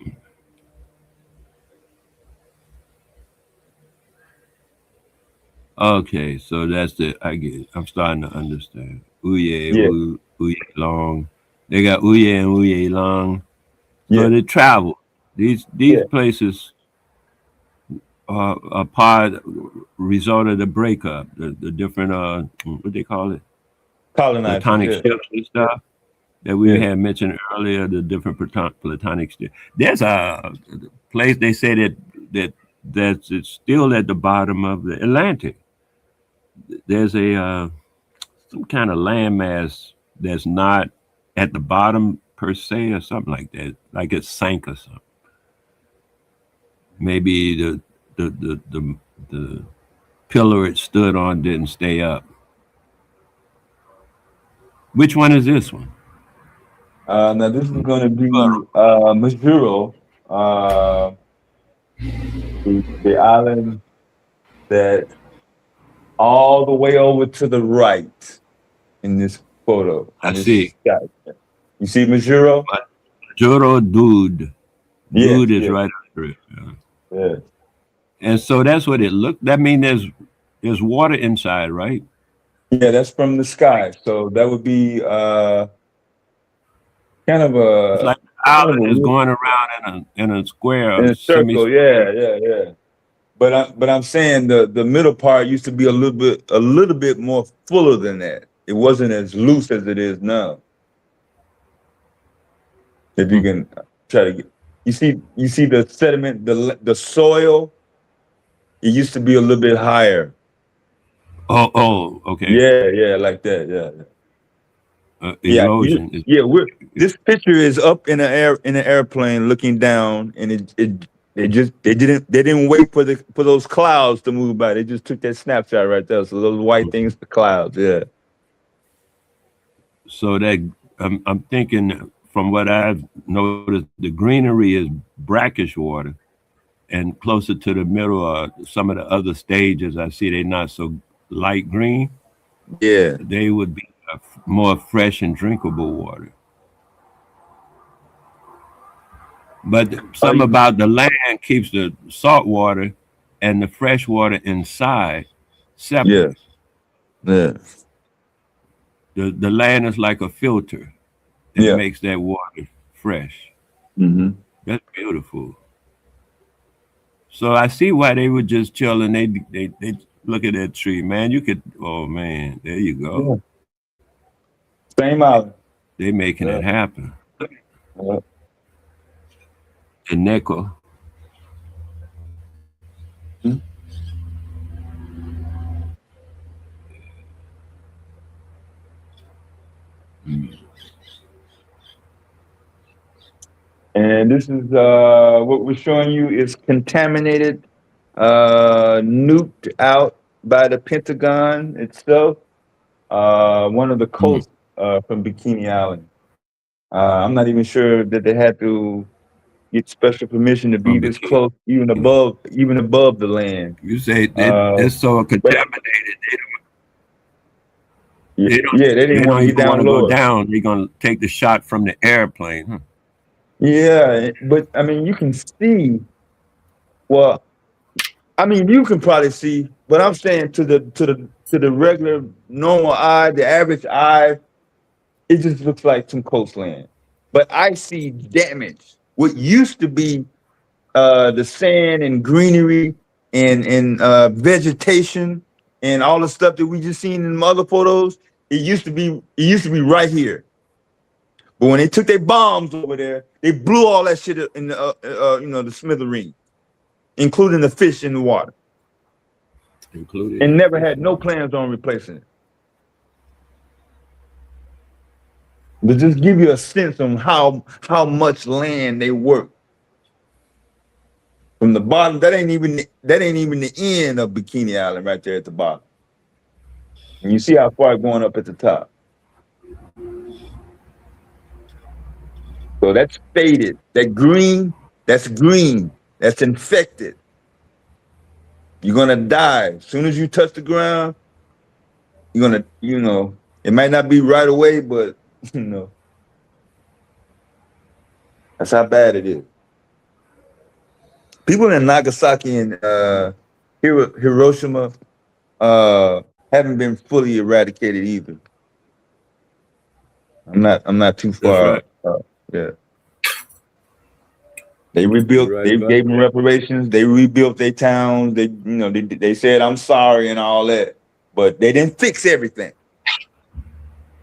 Okay, so that's the. I get it. I'm starting to understand. Uye, Yeah. Uye Long. They got Uye and Uye Long. So Yeah. they travel. These Yeah. places are part result of the breakup, the different what they call it, Colonizers. platonic Yeah. ships and stuff that we Yeah. had mentioned earlier. The different platonic ships. There's a place they say that's it's still at the bottom of the Atlantic. There's a some kind of landmass that's not at the bottom per se or something like that, like it sank or something. Maybe the pillar it stood on didn't stay up. Which one is this one? Now this is going to be Majuro, uh, the island that all the way over to the right in this photo. I In this see. shot. You see Majuro? Juro Dude. Yes. Dude is Yes. right under it. Yeah. Yeah. And so that's what it looked. That means there's water inside, right? Yeah. That's from the sky. So that would be kind of It's a like the kind of island a is going around in a square in or a circle. semi-square. Yeah. Yeah. Yeah. But I'm saying the middle part used to be a little bit more fuller than that. It wasn't as loose as it is now. If you Hmm. can try to get, you see the sediment, the soil. It used to be a little bit higher. Oh, okay. Yeah, like that. Yeah, yeah. Erosion is. We're this picture is up in the airplane looking down, and they didn't wait for those clouds to move by. They just took that snapshot right there. So those white things, the clouds. Yeah. So that I'm thinking from what I've noticed, the greenery is brackish water, and closer to the middle are some of the other stages. I see they're not so light green. Yeah. They would be more fresh and drinkable water. But Oh, something about the land keeps the salt water and the fresh water inside yeah. separate. Yeah. The land is like a filter and Yeah. makes that water fresh. Mm-hmm. That's beautiful. So I see why they were just chilling. They look at that tree, man. You could, oh man, there you go. Yeah. Same island. They making Yeah. it happen. Yeah. The nickel. Mhm. And this is what we're showing you is contaminated, nuked out by the Pentagon itself. One of the Mm. coasts from Bikini Island. I'm not even sure that they had to get special permission to be From this bikini. close, even above the land. You say Uh, they're so but contaminated. yeah, They don't. yeah, they They didn't want don't to get even want down to go lower. down. They're gonna take the shot from the airplane. Huh? Yeah, but I mean, you can see. Well, I mean, you can probably see, but I'm saying to the regular normal eye, the average eye, it just looks like some coastland. But I see damage. What used to be the sand and greenery and vegetation and all the stuff that we just seen in the other photos, it used to be right here. But when they took their bombs over there, they blew all that shit in the smithereen, including the fish in the water, Including and the never fish. had no plans on replacing it. But just give you a sense on how much land they work from the bottom. That ain't even the end of Bikini Island right there at the bottom. And you see how far it's going up at the top. So that's faded. That's green. That's infected. You're gonna die. As soon as you touch the ground, it might not be right away, but you know, that's how bad it is. People in Nagasaki and Hiroshima uh, haven't been fully eradicated either. I'm not too That's far. right. Yeah, they You're rebuilt. right They about gave them that. reparations. They rebuilt their towns. They said I'm sorry and all that, but they didn't fix everything.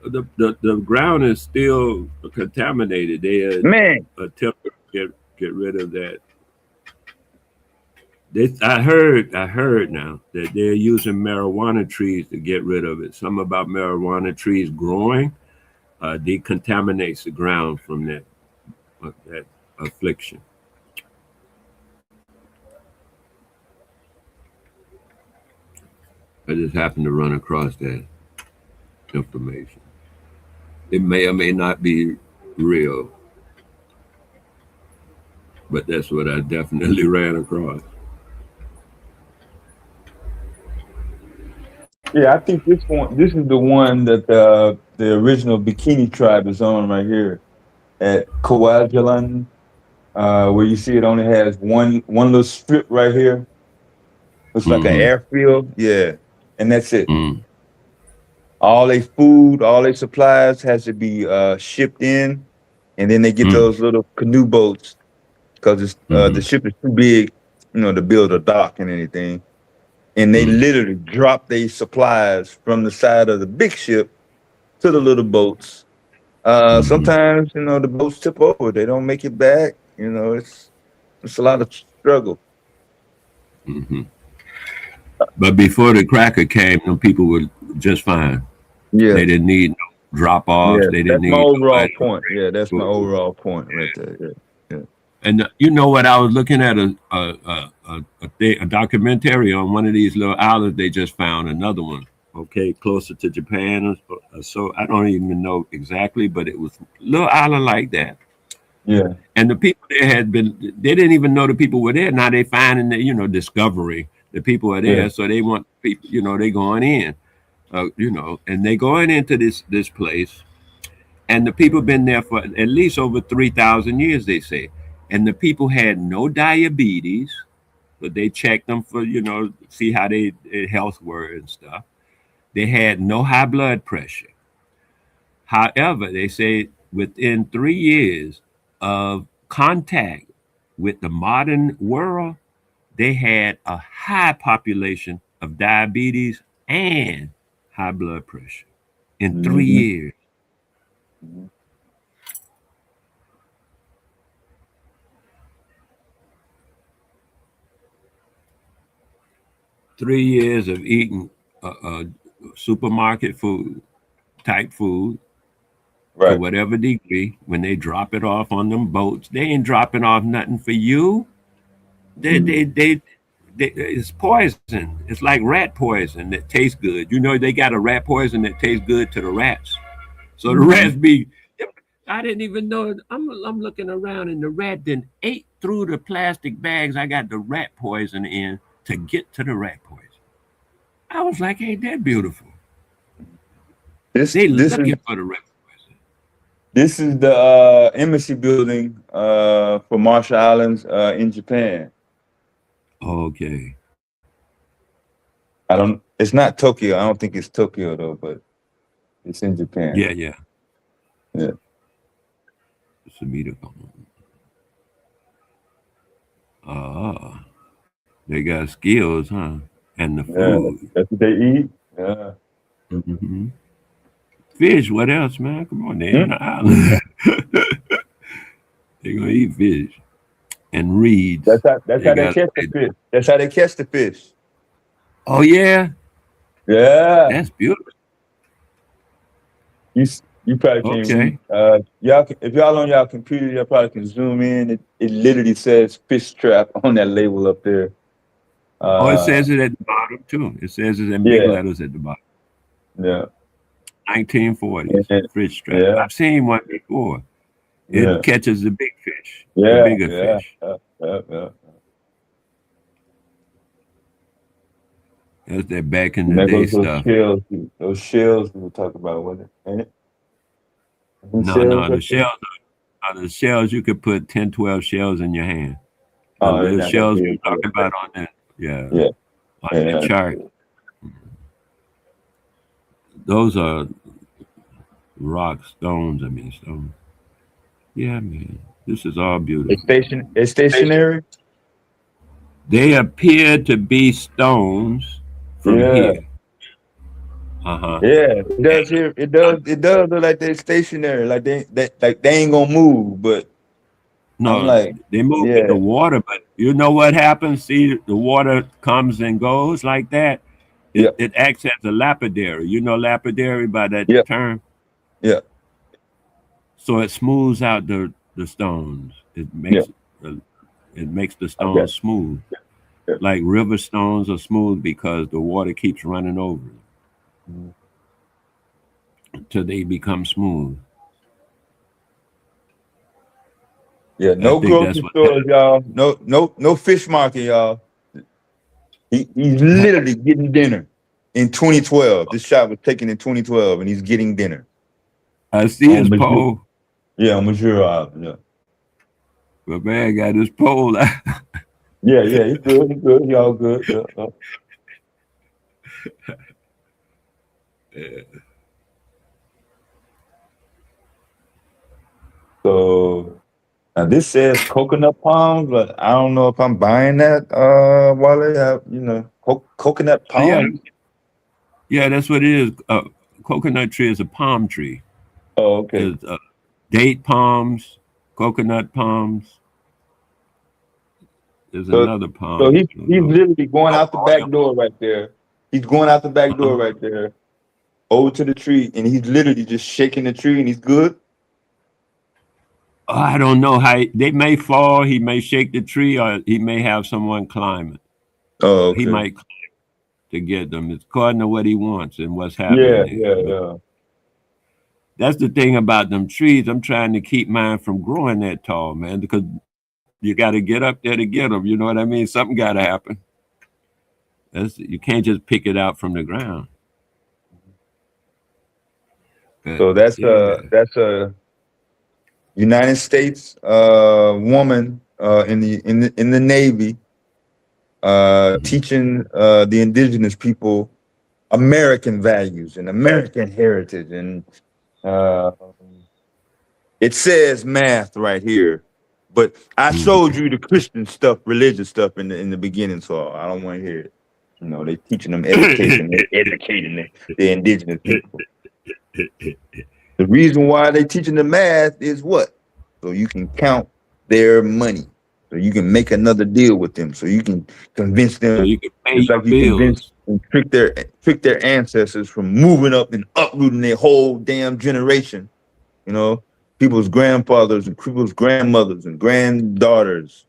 The ground is still contaminated. They Man, attempt to get rid of that. I heard now that they're using marijuana trees to get rid of it. Some about marijuana trees growing decontaminates the ground from that affliction. I just happened to run across that information. It may or may not be real, but that's what I definitely ran across. yeah, I think this is the one that the original Bikini tribe is on right here at Kwajalein, where you see it only has one little strip right here. Looks like an Mm-hmm. airfield. Yeah, and that's it. Mm-hmm. All their food, all their supplies has to be shipped in, and then they get those little canoe boats because the Mm-hmm. ship is too big, to build a dock and anything. And they Mm-hmm. literally drop their supplies from the side of the big ship to the little boats. Mm-hmm. Sometimes, the boats tip over; they don't make it back. It's a lot of struggle. Mm-hmm. But before the cracker came, them people were just fine. Yeah, They didn't need no drop offs. yeah. They didn't That's my need overall nobody to point. Yeah, that's my bring food. overall point right there. Yeah, yeah. And you know what? I was looking at a documentary on one of these little islands. They just found another one. Okay, closer to Japan or so. I don't even know exactly, but it was a little island like that. Yeah. And the people there had been. They didn't even know the people were there. Now they finding the discovery. The people are Yeah. there, so they want people. They going in. And they going into this place, and the people been there for at least over 3,000 years. They say, and the people had no diabetes, but they checked them for see how their health were and stuff. They had no high blood pressure. However, they say within 3 years, of contact with the modern world, they had a high population of diabetes and high blood pressure in 3 years. 3 years of eating supermarket food, type food, to Right. whatever degree. When they drop it off on them boats, they ain't dropping off nothing for you. It's poison. It's like rat poison that tastes good. You know, they got a rat poison that tastes good to the rats. So the rats be. I didn't even know. I'm looking around and the rat then ate through the plastic bags I got the rat poison in to get to the rat poison. I was like, ain't that beautiful? This They this is looking for the rat poison. this is the embassy building for Marshall Islands in Japan. Okay. I don't. It's not Tokyo. I don't think it's Tokyo though, but it's in Japan. Yeah, yeah. Yeah. Ah, they got skills, huh? And the Yeah. food. That's what they eat. Yeah. Hmm. Fish. What else, man? Come on, they on Hmm? the island. They gonna eat fish and reeds. That's They how they got. catch the fish. That's how they catch the fish. Oh yeah, Yeah. that's beautiful. You probably can't read. Okay. If y'all on y'all computer, y'all probably can zoom in. It literally says fish trap on that label up there. Oh, it Uh, says it at the bottom too. It says it in big yeah, letters at the bottom. yeah, 1940s and- fish trap. yeah, I've seen one before. yeah, It catches the big fish, the yeah, bigger yeah, fish. yeah. That's that back in And the there day goes those stuff. shells. Those shells we were talking about, wasn't it? Ain't it? Some No, shells no, up there? the shells you could put 10, 12 shells in your hand. Oh, they're The not that shells we're big. talking about on that, yeah, Yeah, on that yeah, chart. Those are rock stones. I mean stones. Yeah, man. This is all beautiful. It's stationary. They appear to be stones from Yeah, here. Uh-huh. yeah. It does here. It does. It does look like they're stationary. Like they ain't gonna move. But I'm No, like, they move with the yeah, water, but you know what happens? See, the water comes and goes like that. yeah, It acts as a lapidary. You know lapidary by that yeah, term? yeah, So it smooths out the stones. yeah. It makes the I got stones smooth. it. Like river stones are smooth because the water keeps running over them Mhm. until they become smooth. Yeah, I no think that's grocery what stores, y'all. No fish market, y'all. He's literally getting dinner in 2012. This shot was taken in 2012, and he's getting dinner I see on his Missouri. pole. Yeah, on Missouri Island. Yeah, But man got his pole out. yeah, yeah. He's good. He's good. Y'all good. Yeah, yeah. So now this says coconut palms, but I don't know if I'm buying that. While they have, coconut Yeah, palms. yeah, that's what it is. Coconut tree is a palm tree. Oh, okay. There's date palms, coconut palms. There's So, another so palm. he's literally going out the back Royal. door right there. He's going out the back door Uh-huh. right there, over to the tree, and he's literally just shaking the tree, and he's good. I don't know how they may fall. He may shake the tree, or he may have someone climb it. Oh, He okay. might climb to get them. It's according to what he wants and what's happening Yeah, there. yeah, But yeah. that's the thing about them trees. I'm trying to keep mine from growing that tall, man, because you got to get up there to get them. You know what I mean? Something got to happen. You can't just pick it out from the ground. But So that's yeah, a United States woman in the Navy mhm. teaching the indigenous people American values and American heritage and uh, It says math right here, but I showed you the Christian stuff, religious stuff in the beginning, so I don't want to hear it. You know, they teaching them education, they educating the indigenous people. The reason why they teaching the math is what? So you can count their money. So you can make another deal with them. So you can convince So them, you can pay just your like you convince bills. and trick their ancestors from moving up and uprooting their whole damn generation. You know, people's grandfathers and people's grandmothers and granddaughters.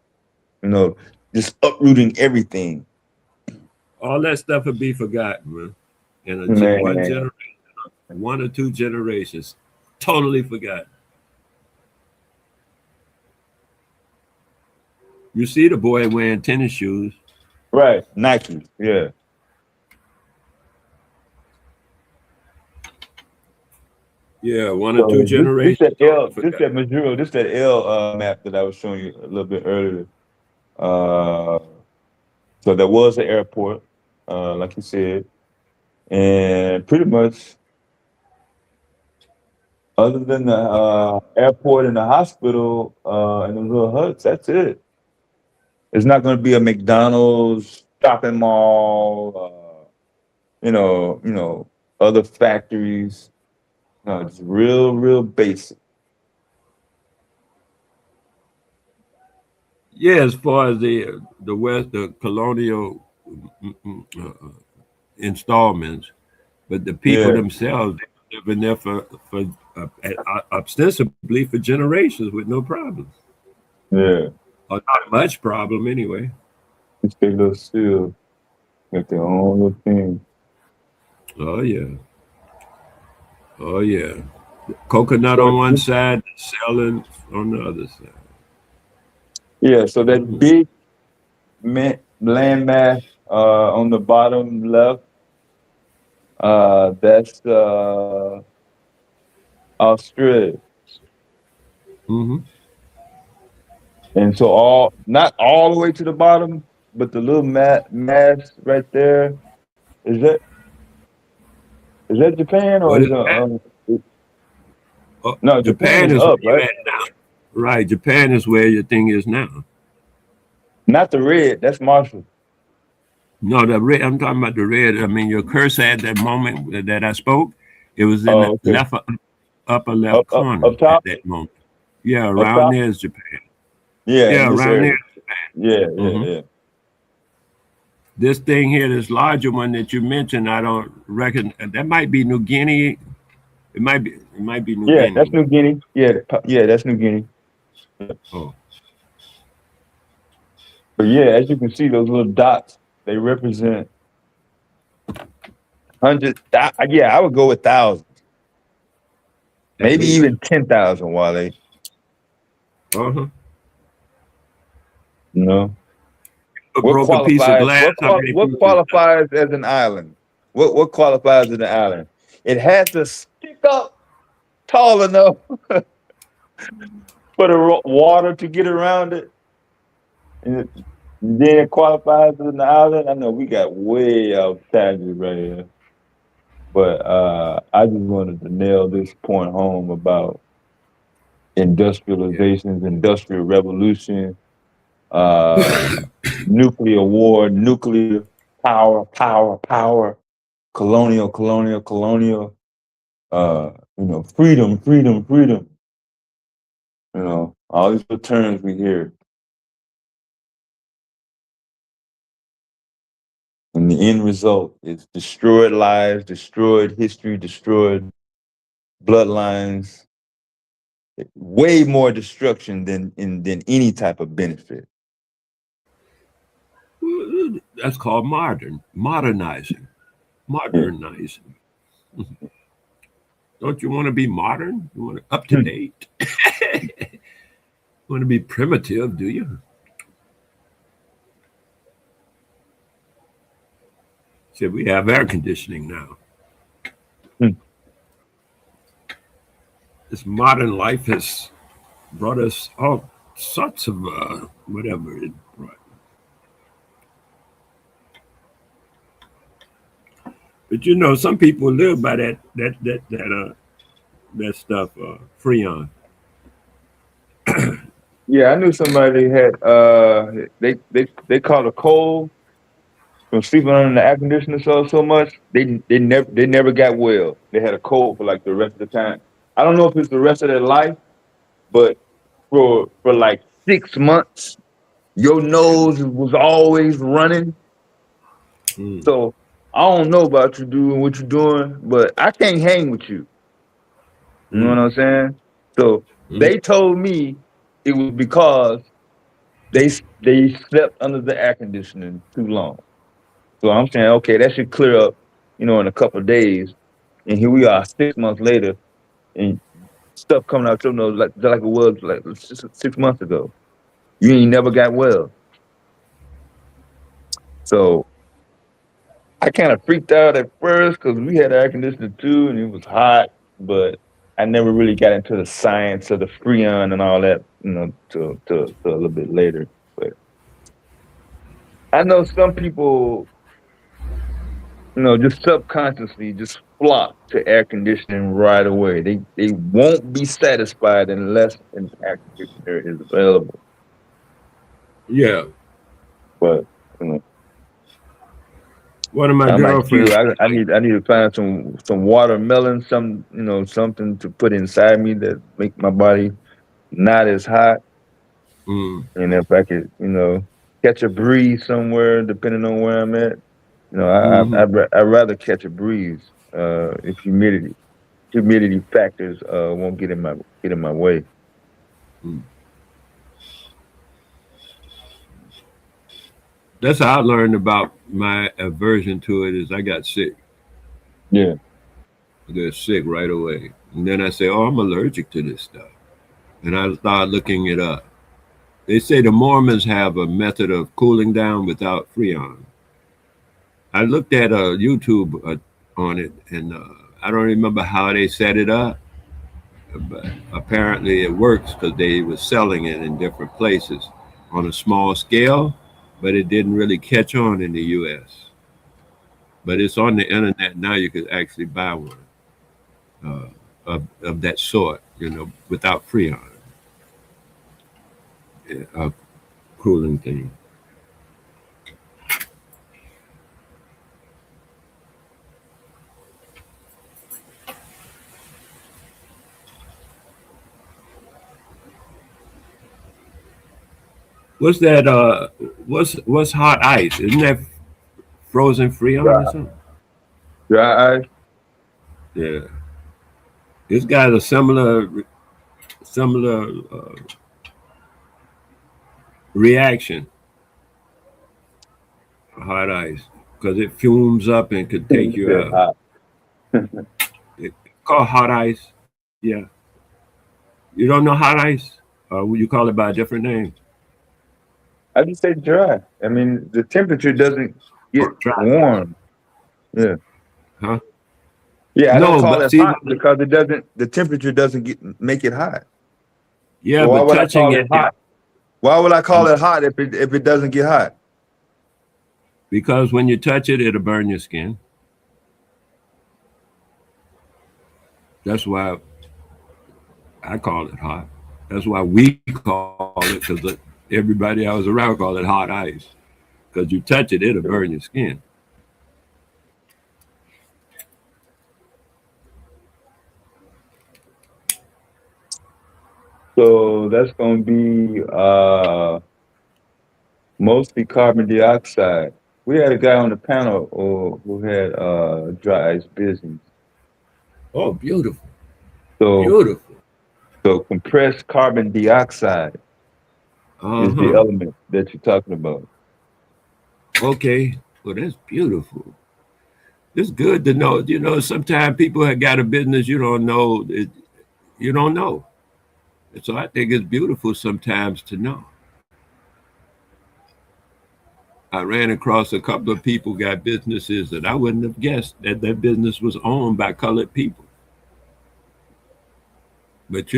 You know, just uprooting everything. All that stuff will be forgotten, man. In one Man, generation, 1 or 2 generations, totally forgotten. You see the boy wearing tennis shoes. right? Nike, yeah. Yeah, one or two So this generations that totally L, this forgotten. that Missouri, this that L map that I was showing you a little bit earlier. Uh, so there was an airport, like you said, and pretty much other than the airport and the hospital and the little huts, that's it. It's not going to be a McDonald's, shopping mall, other factories. No, it's real basic. Yeah, as far as the West, the colonial installments, but the people Yeah, themselves they've been there for ostensibly for generations with no problems, yeah. or not much problem anyway. Just a little still, got their own little thing. Oh yeah, oh yeah. Coconut So on one side, selling on the other side. yeah, so that Mhm. big land mass on the bottom left, that's Australia. Mhm. And so not all the way to the bottom, but the little mass right there, is that is that Japan or What is is that? Oh, no, Japan Japan is is where up, you right? at now. Right, Japan is where your thing is now. Not the red, that's Marshall. No, the red. I'm talking about the red. I mean, your cursor at that moment that I spoke, it was in the Oh, okay. upper left Up corner at top? that moment. Yeah, Up around top? there is Japan. Yeah, Yeah, in this around there. area. Yeah, yeah, Hmm. yeah. This thing here, this larger one that you mentioned, I don't reckon that might be New Guinea. It might be New Yeah, that's Guinea. New Guinea. Yeah, yeah, that's New Guinea. Oh, But yeah, as you can see, those little dots, they represent hundreds. Yeah, I would go with thousands, at maybe least. even 10,000, Wale. Uh-huh. You know, A what broken piece of qualifies? glass. How many What pieces? qualifies as an island? What qualifies as an island? It has to stick up tall enough for the water to get around it, and then it qualifies as an island. I know we got way off tangent right here, but I just wanted to nail this point home about Yeah. industrializations, industrial revolution, uh, nuclear war, nuclear power, colonial, freedom, all these little terms we hear. And the end result is destroyed lives, destroyed history, destroyed bloodlines, way more destruction than any type of benefit. That's called modernizing, Yeah. modernizing. Don't you want to be modern? You want to up to Hmm. date? You want to be primitive, do you? See, we have air conditioning now. Hmm. This modern life has brought us all sorts of whatever it brought. But you know, some people live by that stuff, Freon. Yeah, I knew somebody had they caught a cold from sleeping under the air conditioner so much. They never got well. They had a cold for like the rest of the time. I don't know if it's the rest of their life, but for like 6 months, your nose was always running. Mm, So I don't know about you doing what you're doing, but I can't hang with you. You know what mm, I'm saying? So mm. they told me it was because they slept under the air conditioning too long. So I'm saying, okay, that should clear up, in a couple of days. And here we are, 6 months later, and stuff coming out your nose like it was like 6 months ago. You ain't never got well. So I kind of freaked out at first because we had air conditioning too, and it was hot. But I never really got into the science of the freon and all that, till a little bit later. But I know some people, just subconsciously just flock to air conditioning right away. They won't be satisfied unless an air conditioner is available. Yeah. But you know, One of my I'm like you. girlfriends. I need to find some watermelon, something to put inside me that make my body not as hot. Mm, And if I could, catch a breeze somewhere, depending on where I'm at, hmm I'd rather catch a breeze. If humidity factors won't get in my way. mm. That's how I learned about my aversion to it. Is I got sick. Yeah. I got sick right away, and then I say, "Oh, I'm allergic to this stuff," and I started looking it up. They say the Mormons have a method of cooling down without Freon. I looked at YouTube on it, and I don't remember how they set it up, but apparently it works because they were selling it in different places on a small scale, but it didn't really catch on in the U.S. But it's on the internet now. You could actually buy one of that sort, without Freon, a cooling thing. What's that? What's hot ice? Isn't that frozen Freon or Dry, something? dry ice. Yeah, it's got a similar reaction. Hot ice because it fumes up and could take You you said out. hot. It's called hot ice. Yeah, you don't know hot ice? Would you call it by a different name? I just say dry. I mean, the temperature doesn't get Or dry? warm. Yeah. Huh? Yeah, I don't No, call but it see, hot because the temperature doesn't make it hot. yeah, So why but would I touching call it it, hot? Why would I call um, it hot if it doesn't get hot? because when you touch it, it'll burn your skin. That's why I call it hot. That's why we call it because everybody I was around called it hot ice. Because you touch it, it'll burn your skin. So that's gonna be mostly carbon dioxide. We had a guy on the panel who had dry ice business. Oh, beautiful, So beautiful. so compressed carbon dioxide Uh is the huh. element that you're talking about. Okay. Well, that's beautiful. It's good to know. Sometimes people have got a business you don't know. You don't know. And so I think it's beautiful sometimes to know. I ran across a couple of people got businesses that I wouldn't have guessed that their business was owned by colored people. But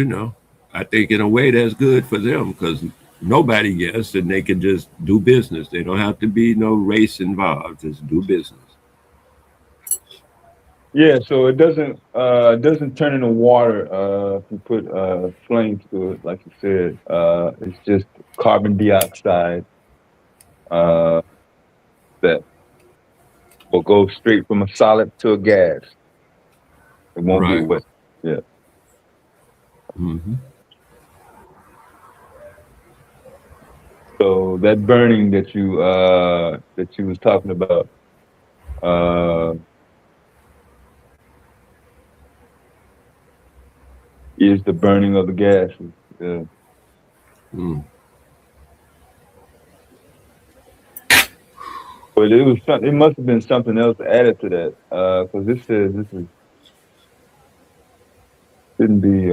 I think in a way that's good for them because nobody guessed and they can just do business. They don't have to be no race involved. Just do business. Yeah, so it doesn't turn into water if you put flames to it, like you said. It's just carbon dioxide uh, that will go straight from a solid to a gas. It won't get Right. wet. Yeah. Mm-hmm. So that burning that you was talking about uh, is the burning of the gases. Yeah. Mm. But it must have been something else added to that because this says this is shouldn't be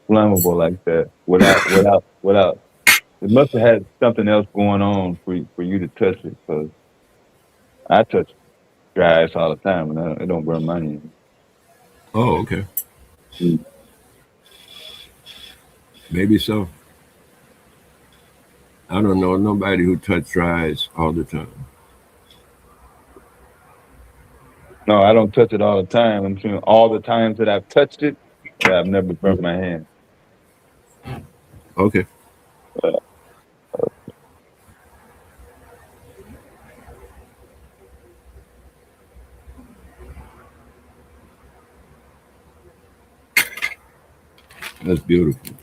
flammable like that without. It must have had something else going on for you to touch it because I touch dry ice all the time and it don't burn my hand. Oh, okay. Mm. Maybe so. I don't know nobody who touch dries all the time. No, I don't touch it all the time. I'm saying all the times that I've touched it, yeah, I've never burnt my hand. Okay. Uh, That's beautiful.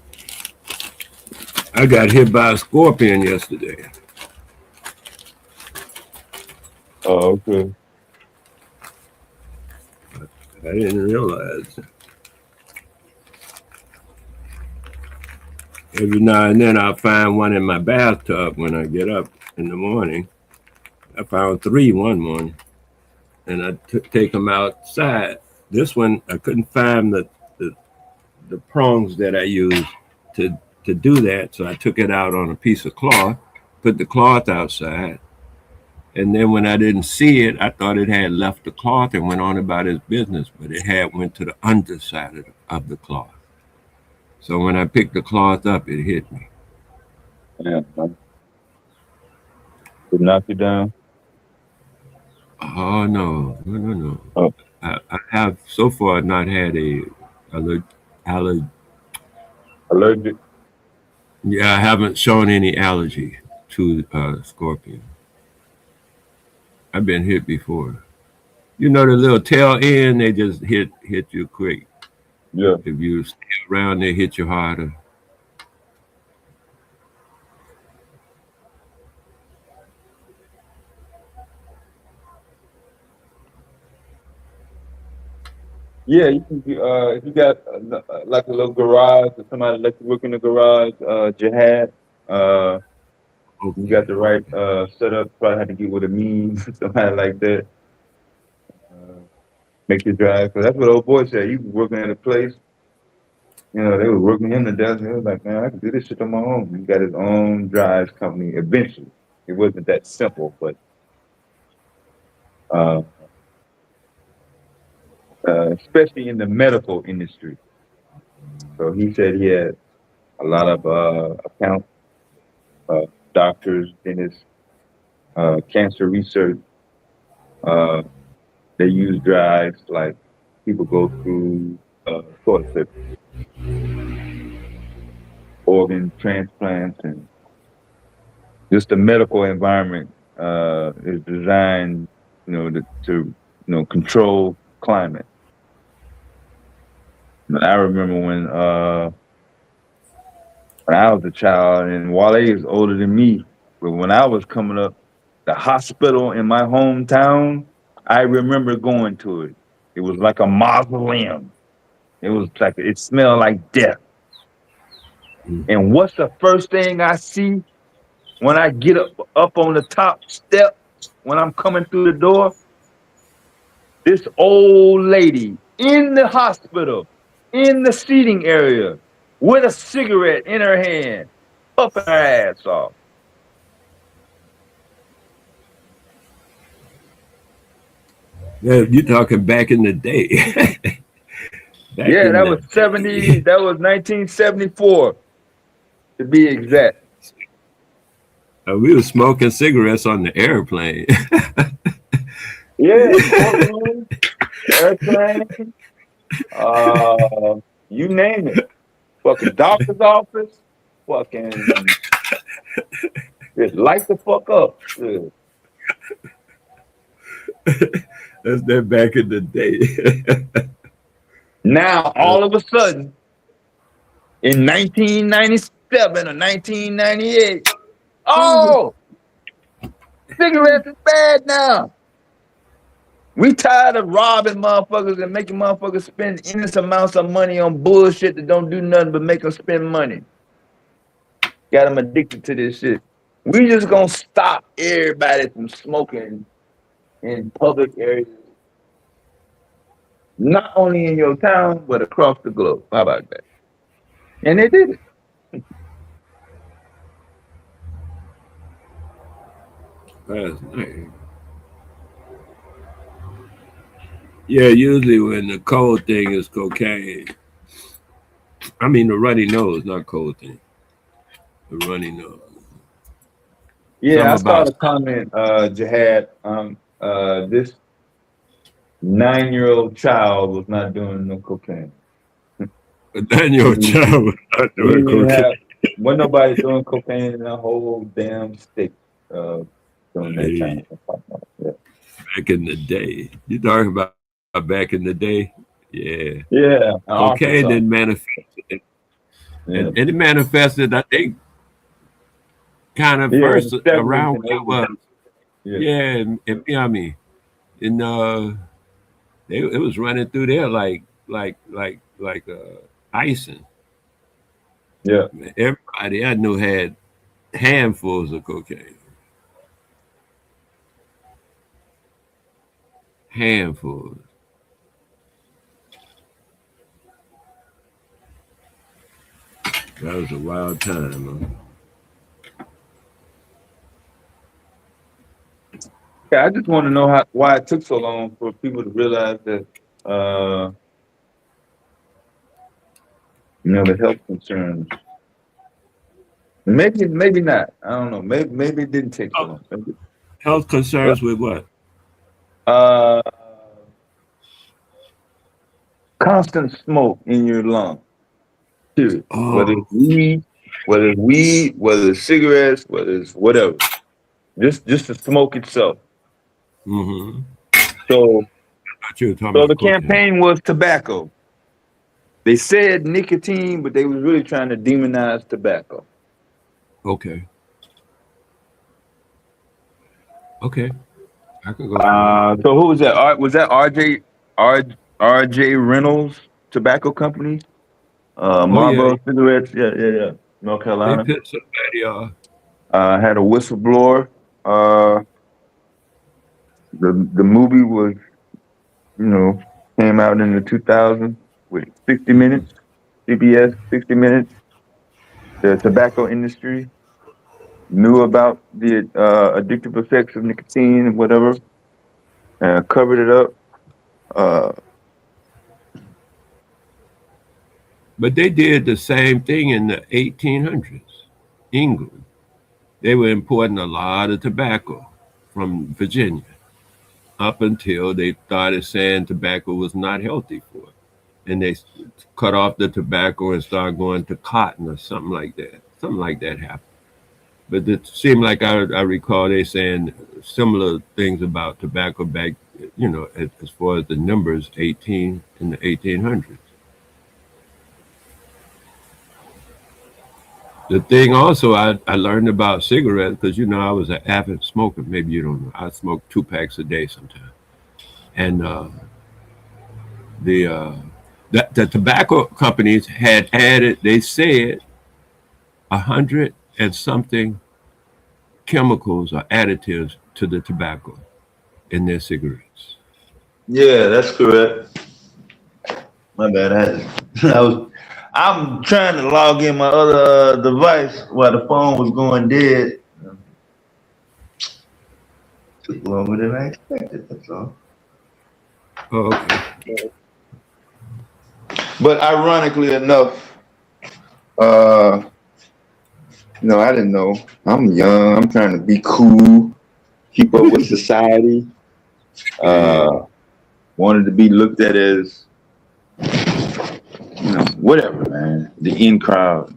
I got hit by a scorpion yesterday. oh, okay. I didn't realize. Every now and then I'll find one in my bathtub when I get up in the morning. I found three one morning, and I take them outside. This one I couldn't find the prongs that I use to to do that, so I took it out on a piece of cloth, put the cloth outside, and then when I didn't see it, I thought it had left the cloth and went on about its business, but it had went to the underside of the cloth. So when I picked the cloth up, it hit me. Yeah, to knock you down. Oh no, no, no, no! Oh, I have so far not had a aller, aller, allergic. yeah, I haven't shown any allergy to scorpion. I've been hit before. You know the little tail end, they just hit you quick. Yeah. If you stay around, they hit you harder. Yeah, you can. If you got like a little garage or somebody let you work in the garage, jihad. Uh, you Okay, got the right setup. Probably had to get with a mean somebody like that. Uh, make you drive. Cause that's what old boy said. He was working at a place. You know, they were working him to death. He was like, man, I can do this shit on my own. He got his own drives company. Eventually, it wasn't that simple, but uh, especially in the medical industry. So he said he had a lot of accounts, uh, doctors, dentists, cancer research. Uh, they use drives like people go through sort of organ transplants, and just the medical environment is designed, to control climate. And I remember when I was a child, and Wale is older than me, but when I was coming up, the hospital in my hometown, I remember going to it. It was like a mausoleum. It was like it smelled like death. And what's the first thing I see when I get up on the top step when I'm coming through the door? This old lady in the hospital, in the seating area, with a cigarette in her hand, puffing her ass off. yeah, you're talking back in the day. Back Yeah, in that the was 70, day. that was 1974 to be exact. We were smoking cigarettes on the airplane. Yeah, courtroom. airplane, you name it. Fucking doctor's office, fucking just light the fuck up. Yeah. That's that back in the day. Now, all of a sudden, in 1997 or 1998, oh, cigarettes is bad now. We tired of robbing motherfuckers and making motherfuckers spend endless amounts of money on bullshit that don't do nothing but make them spend money. Got them addicted to this shit. We just gonna stop everybody from smoking in public areas, not only in your town, but across the globe. How about that? And they did it. That's nice. Yeah, usually when the cold thing is cocaine. I mean the runny nose, not cold thing. The runny nose. Yeah, I Something saw about the comment, Jihad. This 9-year-old child was not doing no cocaine. a 9-year-old child was not We doing didn't cocaine. wasn't nobody doing cocaine in the whole damn state during that time. Yeah. Back in the day. You talking about back in the day? Yeah. Yeah, Cocaine Arkansas. didn't manifest. Yeah. And it manifested, I think, kind of Yeah, first in the 70s around and where I 80s. was. Yeah. Yeah, in Miami. And it was running through there like icing. Yeah. Everybody I knew had handfuls of cocaine. Handfuls. That was a wild time, man. Yeah, I just want to know why it took so long for people to realize that the health concerns. Maybe not. I don't know. Maybe it didn't take so long. Maybe. Health concerns with what? Constant smoke in your lungs. Period. Oh. Whether it's weed, whether it's cigarettes, whether it's whatever. Just the smoke itself. Mm-hmm. So The the campaign was tobacco. They said nicotine, but they was really trying to demonize tobacco. Okay. Okay. I could go. So who was that? Was that RJ Reynolds Tobacco Company? Marlboro cigarettes. Yeah. North They Carolina. put somebody off. Had a whistleblower. The movie was, came out in the 2000s with 60 Minutes, CBS 60 Minutes. The tobacco industry knew about the addictive effects of nicotine and whatever, covered it up. But they did the same thing in the 1800s, England. They were importing a lot of tobacco from Virginia up until they started saying tobacco was not healthy for it. And they cut off the tobacco and started going to cotton or something like that. Something like that happened. But it seemed like I recall they saying similar things about tobacco back, as far as the numbers 18 in the 1800s. The thing also I learned about cigarettes because I was an avid smoker. Maybe you don't know. I smoked 2 packs a day sometimes, and the tobacco companies had added. They said 100 and something chemicals or additives to the tobacco in their cigarettes. Yeah, that's correct. My bad. I'm trying to log in my other device while the phone was going dead. Took longer than I expected, that's all. Oh, okay. But ironically enough, I didn't know. I'm young. I'm trying to be cool, keep up with society. wanted to be looked at as, whatever, man. The in crowd,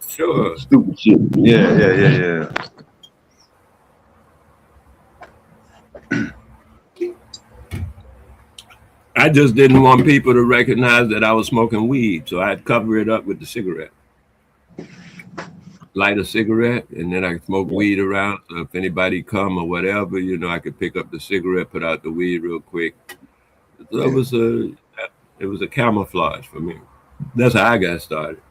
Sure. stupid shit. Yeah. I just didn't want people to recognize that I was smoking weed, so I'd cover it up with the cigarette. Light a cigarette, and then I could smoke weed around. So if anybody come or whatever, I could pick up the cigarette, put out the weed real quick. So it was a camouflage for me. That's how I got started.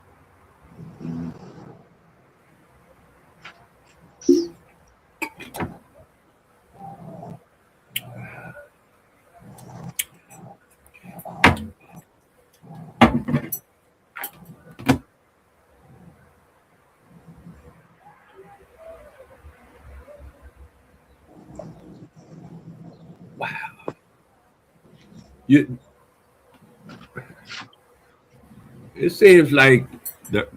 It seems like the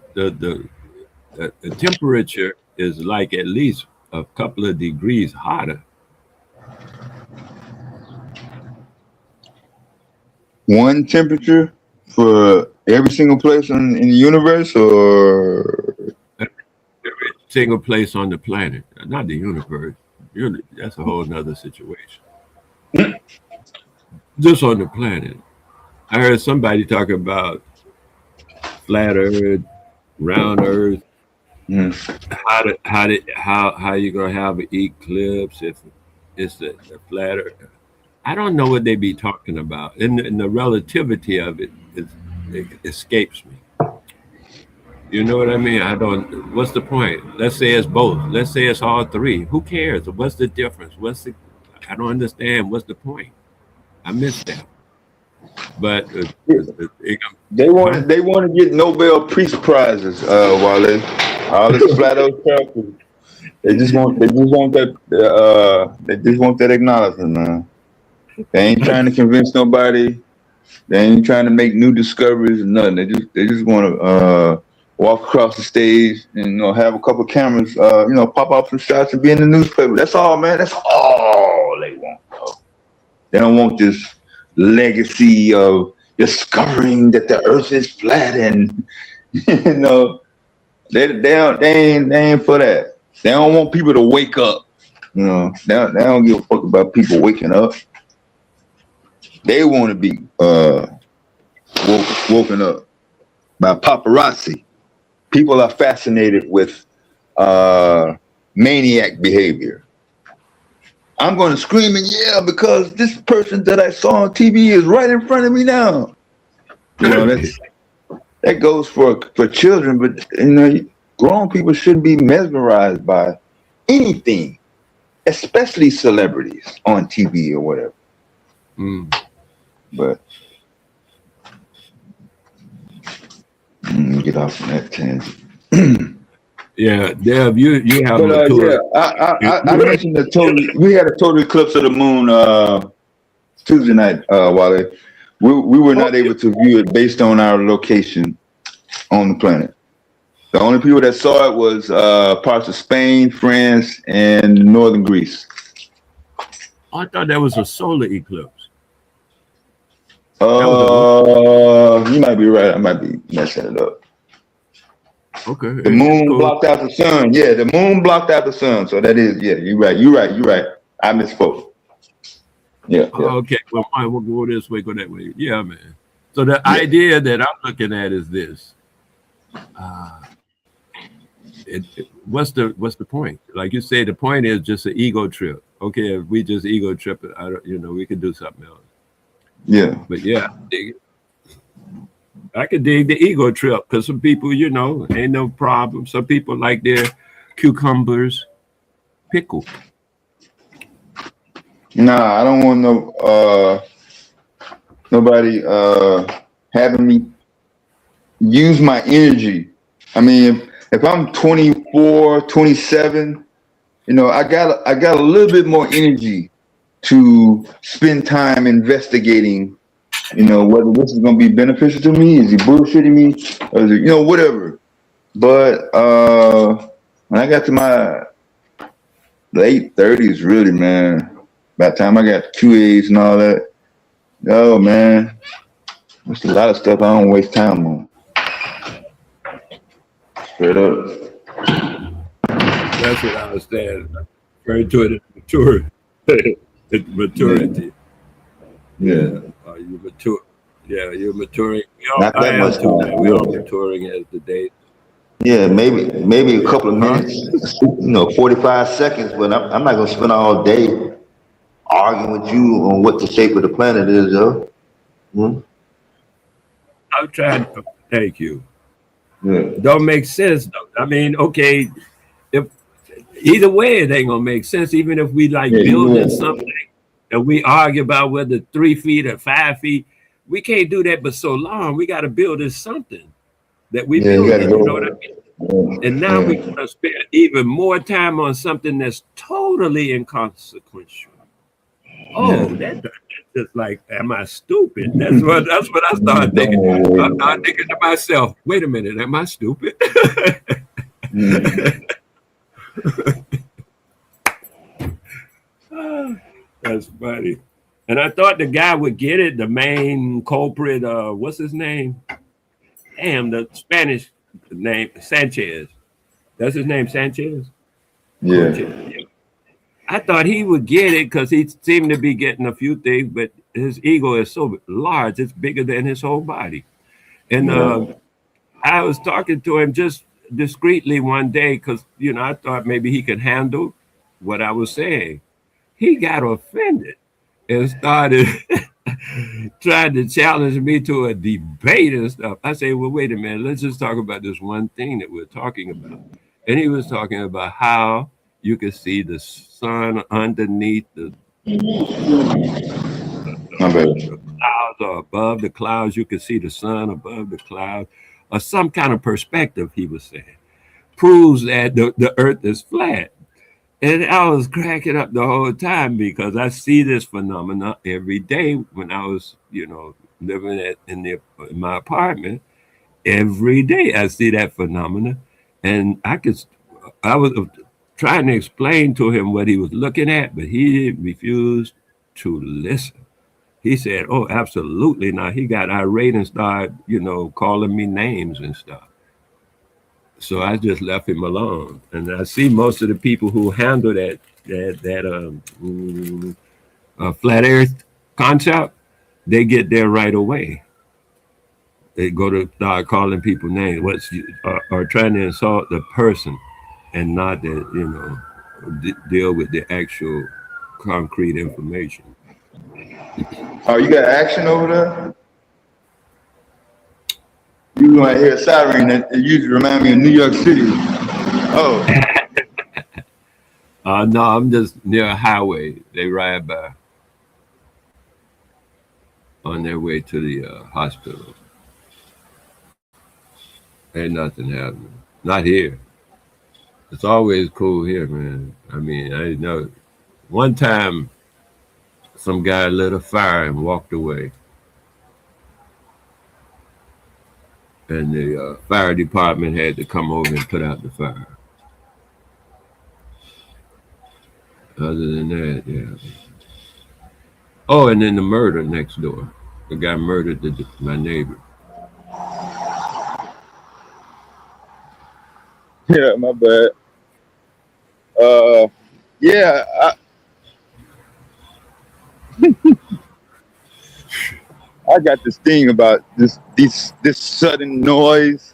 temperature is like at least a couple of degrees hotter. One temperature for every single place in the universe, or Every single place on the planet, not the universe. That's a whole nother situation. Just on the planet. I heard somebody talk about flat Earth, round Earth. How you gonna have an eclipse if it's the flat Earth? I don't know what they be talking about, and the relativity of it escapes me. You know what I mean? I don't. What's the point? Let's say it's both. Let's say it's all three. Who cares? What's the difference? I don't understand. What's the point? I missed that. But they want to get Nobel Peace Prizes, Wale. All this flat Earth stuff. They just want that acknowledgement, man. They ain't trying to convince nobody. They ain't trying to make new discoveries or nothing. They just want to walk across the stage and have a couple cameras, pop off some shots and be in the newspaper. That's all, man. That's all they want. They don't want this legacy of discovering that the Earth is flat, and they ain't for that. They don't want people to wake up. They don't give a fuck about people waking up. They want to be woken up by paparazzi. People are fascinated with maniac behavior. I'm going to scream and yell because this person that I saw on TV is right in front of me now. That goes for children, but grown people shouldn't be mesmerized by anything, especially celebrities on TV or whatever. But get off on that tangent. Yeah, Dev, you have a tour. Yeah, I mentioned we had a total eclipse of the moon Tuesday night, Wale. We were not able to view it based on our location on the planet. The only people that saw it was parts of Spain, France, and northern Greece. I thought that was a solar eclipse. You might be right. I might be messing it up. Okay. The moon blocked out the sun. Yeah, the moon blocked out the sun. So that is, you're right. I misspoke. Yeah. Okay. Well, fine. We'll go this way, go that way. Yeah, man. So the idea that I'm looking at is this. What's the point? Like you say, the point is just an ego trip. Okay, if we just ego trip it, we could do something else. Yeah. But yeah, I could dig the ego trip because some people, ain't no problem. Some people like their cucumbers pickled. Nah, I don't want nobody having me use my energy. I mean, if I'm 24, 27, I got a little bit more energy to spend time investigating, whether this is going to be beneficial to me. Is he bullshitting me? Or is it, whatever. But when I got to my late 30s, really, man, by the time I got QAs and all that, No, man. There's a lot of stuff I don't waste time on. Straight up. That's what I was saying. Referring to it as maturity. It's maturity. Yeah. You mature. Yeah, you're maturing. Not I that am much too, man. We all time. maturing as the day. Yeah, maybe a couple of Huh? minutes, 45 seconds, but I'm not gonna spend all day arguing with you on what the shape of the planet is, though. Hmm? I'm trying to thank you. Yeah. Don't make sense though. I mean, okay, if either way it ain't gonna make sense, even if we like Yeah, building you something and we argue about whether 3 feet or 5 feet, we can't do that but so long. We gotta build this something that we yeah, you gotta building, you know what I go. mean? And Yeah, now we're yeah. gonna spend even more time on something that's totally inconsequential. Yeah. Oh, that's just like, am I stupid? That's what I started thinking. I started Don't thinking to myself, wait a minute, am I stupid? mm. That's funny. And I thought the guy would get it, the main culprit, what's his name? Damn, the Spanish name, Sanchez. That's his name, Sanchez? Yeah. Yeah. I thought he would get it because he seemed to be getting a few things, but his ego is so large, it's bigger than his whole body. And Yeah. I was talking to him just discreetly one day because, I thought maybe he could handle what I was saying. He got offended and started trying to challenge me to a debate and stuff. I say, well, wait a minute, let's just talk about this one thing that we're talking about. And he was talking about how you could see the sun underneath the My bad. clouds or above the clouds. You could see the sun above the clouds, or some kind of perspective, he was saying, proves that the earth is flat. And I was cracking up the whole time because I see this phenomena every day when I was, living in my apartment. Every day I see that phenomena, and I was trying to explain to him what he was looking at, but he refused to listen. He said, "Oh, absolutely not." He got irate and started, calling me names and stuff. So I just left him alone. And I see most of the people who handle that flat Earth concept, they get there right away. They go to start calling people names, or trying to insult the person, and not that deal with the actual concrete information. Oh, you got action over there? You might hear a siren that it usually remind me of New York City. Oh, No, I'm just near a highway. They ride by on their way to the hospital. Ain't nothing happening. Not here. It's always cool here, man. I mean, I know one time some guy lit a fire and walked away. And the fire department had to come over and put out the fire. Other than that, yeah. Oh, and then the murder next door. The guy murdered my neighbor. yeah, my bad. Yeah, I got this thing about this sudden noise.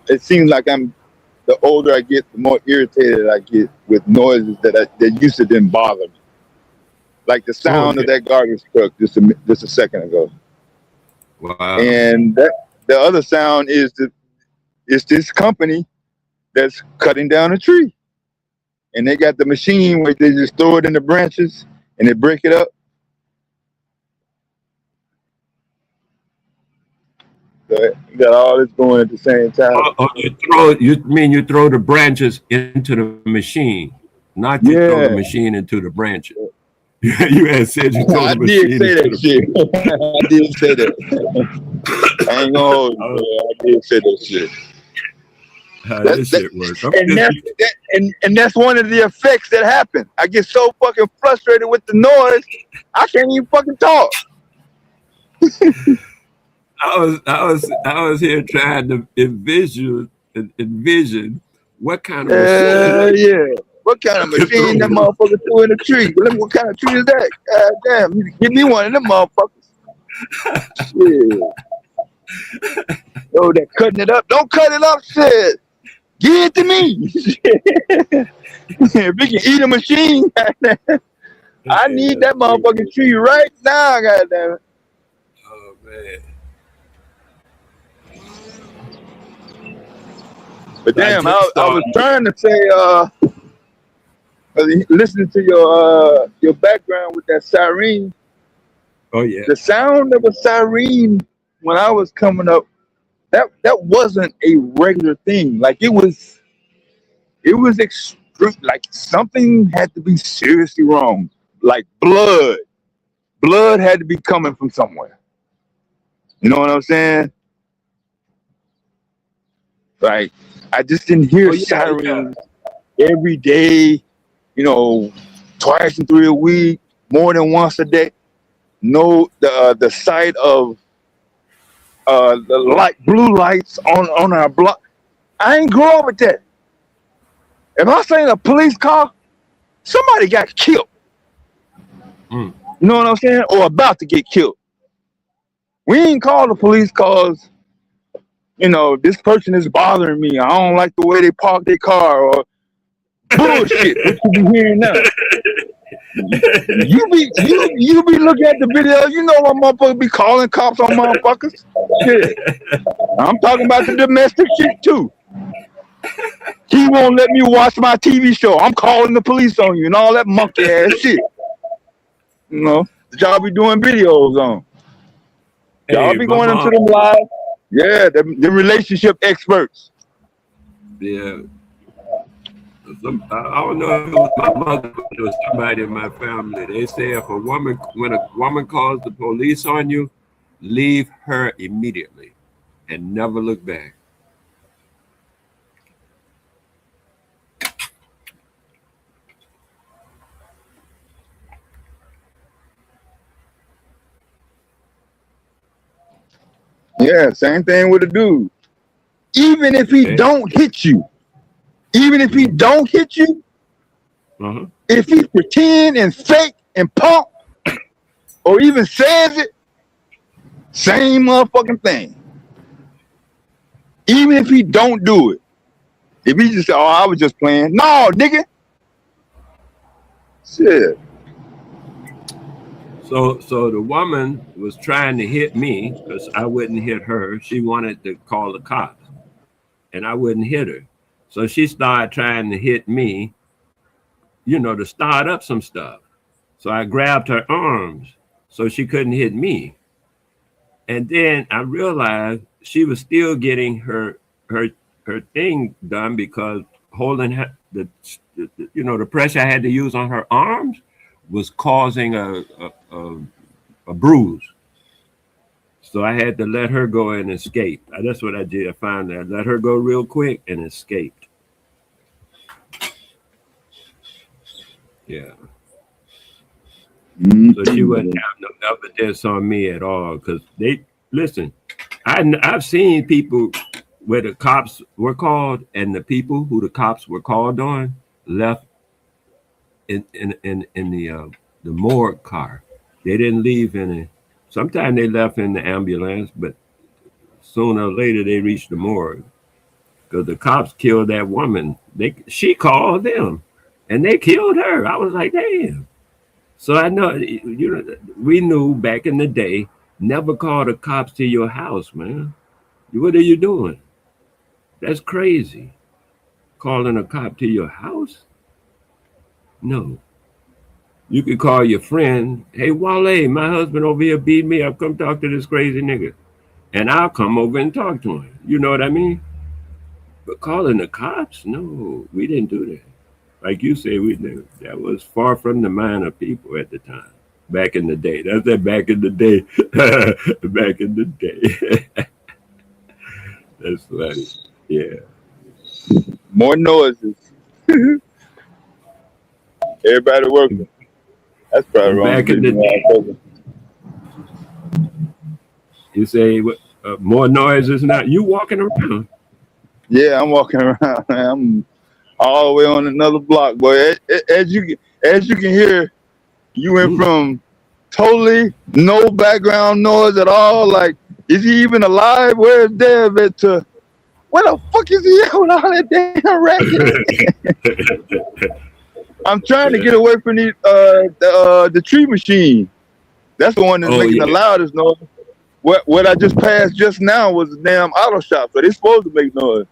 It seems like the older I get, the more irritated I get with noises that used to didn't bother me. Like the Oh, sound of yeah. that garbage truck just a second ago. Wow. And the other sound is it's this company that's cutting down a tree. And they got the machine where they just throw it in the branches and they break it up. So you got all this going at the same time. Oh, you throw the branches into the machine, not you throw the Yeah, machine into the branches. You had said you throw I the did machine say into that the shit. I did say that. I ain't gonna hold you, oh, bro. I did say that shit. how That, this that, shit works. I'm and just, and that's one of the effects that happen. I get so fucking frustrated with the noise, I can't even fucking talk. I was here trying to envision what kind of machine. Yeah. What kind of Could machine that throw. motherfucker threw in a tree? What kind of tree is that? God damn, you give me one of them motherfuckers. Shit. Oh, they're cutting it up. Don't cut it up, shit. Give it to me. If we can eat a machine, I Hey, need that's that crazy. motherfucking tree right now, goddamn it. Oh man. But So I damn, just I was started. trying to say, listening to your background with that siren, Oh yeah. the sound of a siren when I was coming up, that wasn't a regular thing. Like it was extreme. Like something had to be seriously wrong. Like blood had to be coming from somewhere. You know what I'm saying? Like I just didn't hear Oh yeah, yeah. sirens every day. You know, twice and 3 a week, more than once a day. No, the sight of the blue lights on our block. I ain't grow up with that. If I seen a police car, somebody got killed. Mm. You know what I'm saying? Or about to get killed. We ain't call the police cause this person is bothering me. I don't like the way they park their car or bullshit. What you be hearing now? You be looking at the video. You know what motherfuckers be calling cops on motherfuckers. Shit. I'm talking about the domestic shit too. He won't let me watch my TV show. I'm calling the police on you and all that monkey ass shit. You know, that y'all be doing videos on. Y'all Hey, be my going into mom. them live. Yeah, the relationship experts. Yeah. I don't know if it was my mother or it was somebody in my family. They say if when a woman calls the police on you, leave her immediately and never look back. Yeah, same thing with a dude. Even if he Okay. don't hit you, even if he don't hit you, Uh-huh. if he pretend and fake and pump or even says it, same motherfucking thing. Even if he don't do it. If he just say, "Oh, I was just playing," no, nigga. Shit. So the woman was trying to hit me because I wouldn't hit her. She wanted to call the cops, and I wouldn't hit her. So she started trying to hit me, to start up some stuff. So I grabbed her arms so she couldn't hit me. And then I realized she was still getting her her thing done because holding the pressure I had to use on her arms was causing a bruise. So I had to let her go and escape. That's what I did. I found that. Let her go real quick and escaped. Yeah. So she wouldn't have no evidence on me at all. Because listen, I've seen people where the cops were called and the people who the cops were called on left in the morgue car. They didn't leave in it. Sometimes they left in the ambulance, but sooner or later they reached the morgue because the cops killed that woman. She called them, and they killed her. I was like, damn. So I know, we knew back in the day, never call the cops to your house, man. What are you doing? That's crazy. Calling a cop to your house? No. You could call your friend, hey, Wale, my husband over here beat me up. Come talk to this crazy nigga. And I'll come over and talk to him. You know what I mean? But calling the cops? No, we didn't do that. Like you say, we did. That was far from the mind of people at the time. Back in the day. That's that back in the day. Back in the day. That's funny. Yeah. More noises. Everybody working. That's probably And wrong. back in the you say more noises now. You walking around. Yeah, I'm walking around. Man. I'm all the way on another block, boy. As you can hear, you went from totally no background noise at all. Like, is he even alive? Where's Dev at? To where the fuck is he at with all that damn racket? I'm trying to get away from the tree machine. That's the one that's making the loudest noise. What I just passed just now was a damn auto shop, so they're supposed to make noise.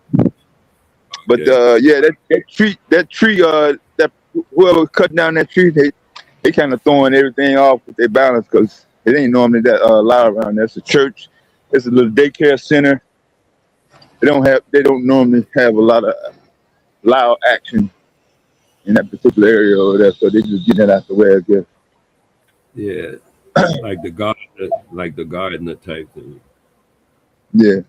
But yeah, that tree, that whoever cut down that tree, they kind of throwing everything off with their balance because it ain't normally that loud around there. It's a church, it's a little daycare center. They don't normally have a lot of loud action in that particular area over there, so they just get it out the way, I guess. Yeah, like the gardener type thing. Yeah.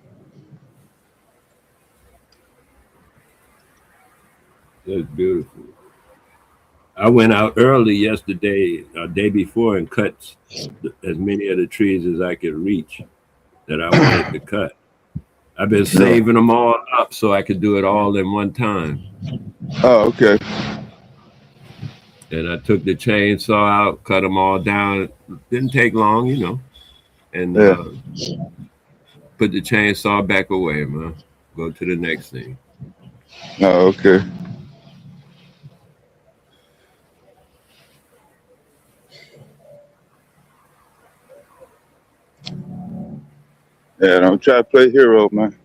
That's beautiful. I went out early yesterday, day before, and cut as many of the trees as I could reach that I wanted to cut. I've been saving them all up so I could do it all in one time. Oh, okay. And I took the chainsaw out, cut them all down. Didn't take long, and put the chainsaw back away, man. Go to the next thing. Oh, okay. Yeah, don't try to play hero, man.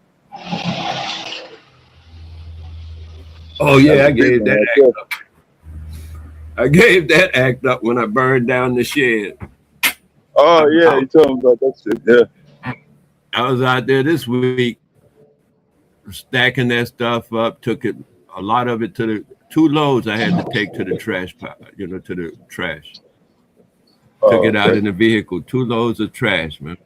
Oh yeah, I gave that act up. I gave that act up when I burned down the shed. Oh yeah, you told me about that shit. Yeah. I was out there this week stacking that stuff up. Took it, a lot of it to the 2 loads I had to take to the trash pile, to the trash. Took it out in the vehicle. 2 loads of trash, man.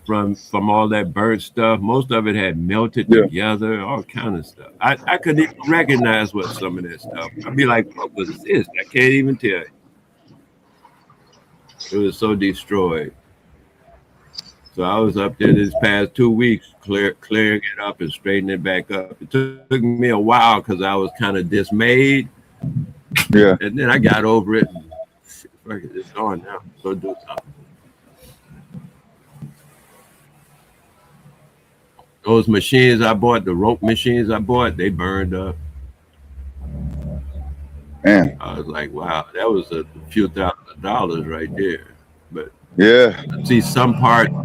From all that burnt stuff. Most of it had melted together, all kind of stuff. I couldn't even recognize what some of that stuff. I'd be like, what was this? I can't even tell you. It was so destroyed. So I was up there this past 2 weeks, clearing it up and straightening it back up. It took me a while because I was kind of dismayed. Yeah. And then I got over it. And, it's on now. Go do something. Those machines I bought, the rope machines I bought, they burned up. Man. I was like, wow, that was a few $1,000s right there. But yeah, see, some parts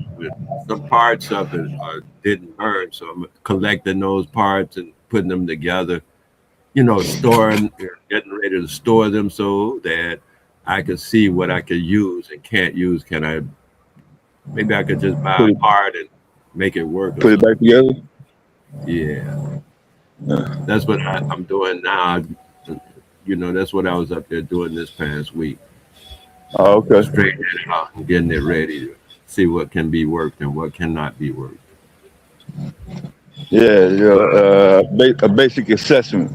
of it didn't burn, so I'm collecting those parts and putting them together. Getting ready to store them so that I could see what I could use and can't use. Maybe I could just buy a part and make it work. Put it back together? Yeah. That's what I'm doing now. That's what I was up there doing this past week. Oh, okay. Straightening it out and getting it ready to see what can be worked and what cannot be worked. Yeah, a basic assessment.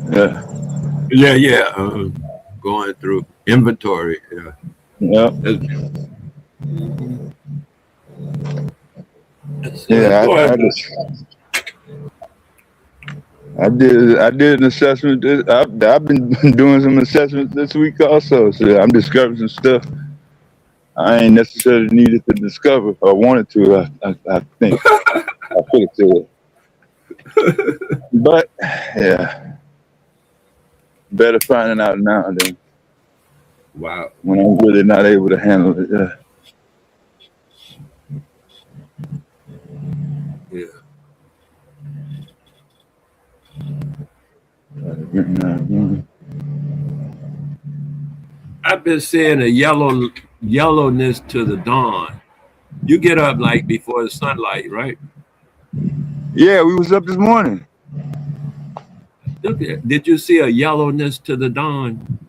Yeah. Going through inventory. Yeah. I did an assessment. I've been doing some assessments this week also. So I'm discovering some stuff I ain't necessarily needed to discover or wanted to. I think I put it to it. But yeah, better finding out now than when I'm really not able to handle it. Yeah. I've been seeing a yellowness to the dawn. You get up like before the sunlight, right? Yeah, we was up this morning. Did you see a yellowness to the dawn?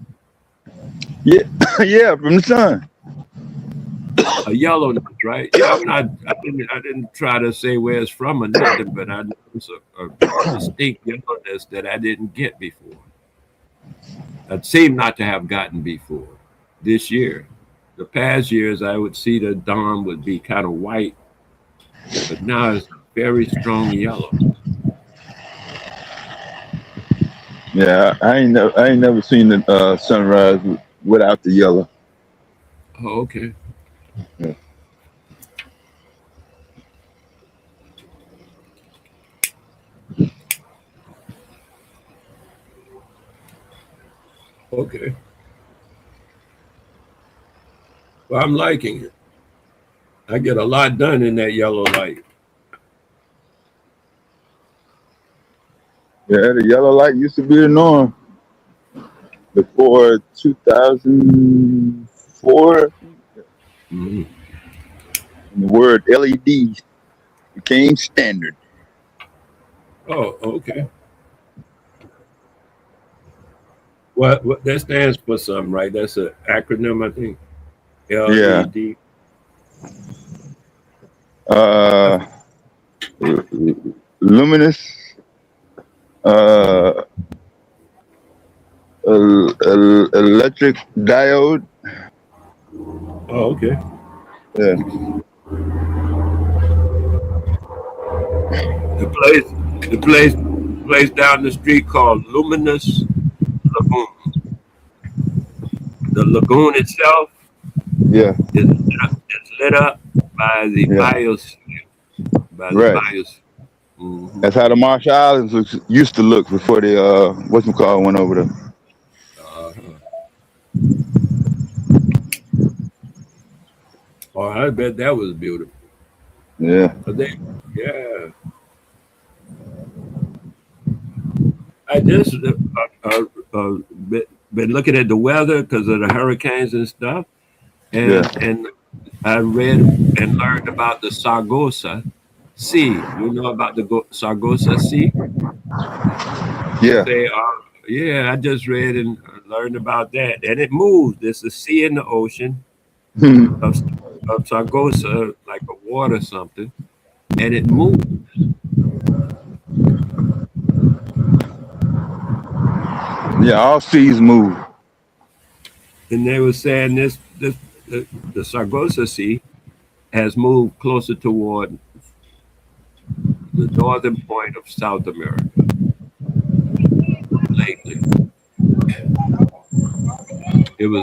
Yeah, yeah, from the sun. a yellowness, right? Yeah, I didn't try to say where it's from or nothing, but I noticed a distinct yellowness that I didn't get before. I seem not to have gotten before this year. The past years, I would see the dawn would be kind of white, but now it's a very strong yellow. Yeah, I ain't never seen the sunrise without the yellow. Oh, okay. Yeah. Okay. Well, I'm liking it. I get a lot done in that yellow light. Yeah, the yellow light used to be the norm before 2004. Mhm. The word LED became standard. Oh, okay. What that stands for something, right? That's an acronym, I think. Yeah. LED. Uh, luminous. Uh, electric diode. Oh, okay. Yeah. The place down the street called Luminous Lagoon. The lagoon itself Yeah. is lit up by the Yeah. biosphere. By the Right. biosphere. Hmm. That's how the Marshall Islands used to look before they whatchamacallit went over there. Uh-huh. Oh, I bet that was beautiful. Yeah. But they, yeah. I just been looking at the weather because of the hurricanes and stuff, Yeah. and I read and learned about the Sargasso Sea. You know about the Sargasso Sea? They Yeah. say, yeah, I just read and learned about that, and it moves. There's a sea in the ocean of Sargasso, like a water something, and it moves. Yeah. All seas move. And they were saying the Sargasso Sea has moved closer toward the northern point of South America lately. It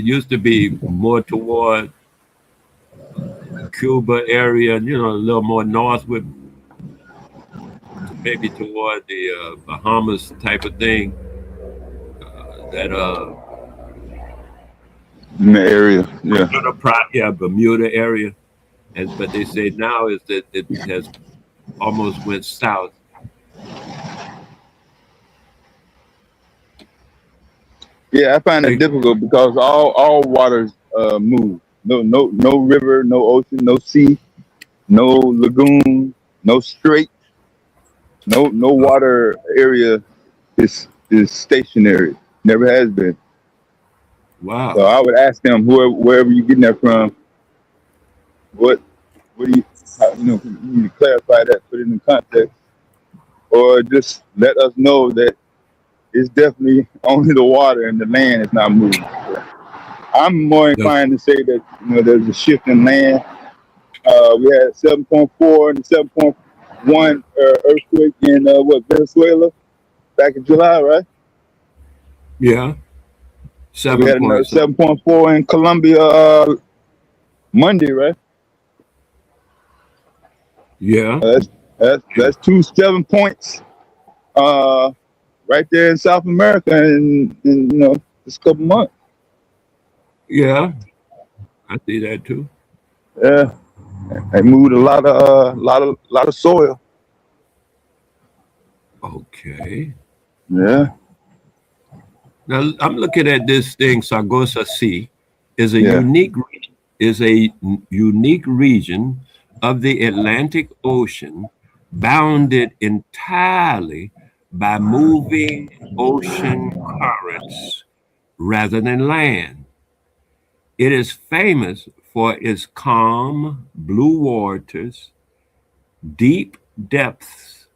used to be more toward Cuba area, a little more north with maybe toward the Bahamas type of thing. That In the area. Yeah. Bermuda area, but they say now is that it has almost went south. Yeah. I find that They, difficult because all waters move. No river, no ocean, no sea, no lagoon, no strait, no uh, water area is stationary. Never has been. So wow. I would ask them, wherever you're getting that from, what what do you, you need to clarify that, put it in context, or just let us know that it's definitely only the water and the land is not moving. So I'm more The, inclined to say that there's a shift in land. We had 7.4 and 7.1 earthquake in Venezuela back in July, right? yeah, And we seven had another point something. 7.4 in Colombia Monday, right? Yeah, That's two 7 points uh, right there in South America in this couple months. yeah, I see that too. Yeah, they moved a lot of soil. Okay. Yeah, Now I'm looking at this thing. Sargasso Sea is a yeah, unique region of the Atlantic Ocean, bounded entirely by moving ocean currents rather than land. It is famous for its calm blue waters, deep depths,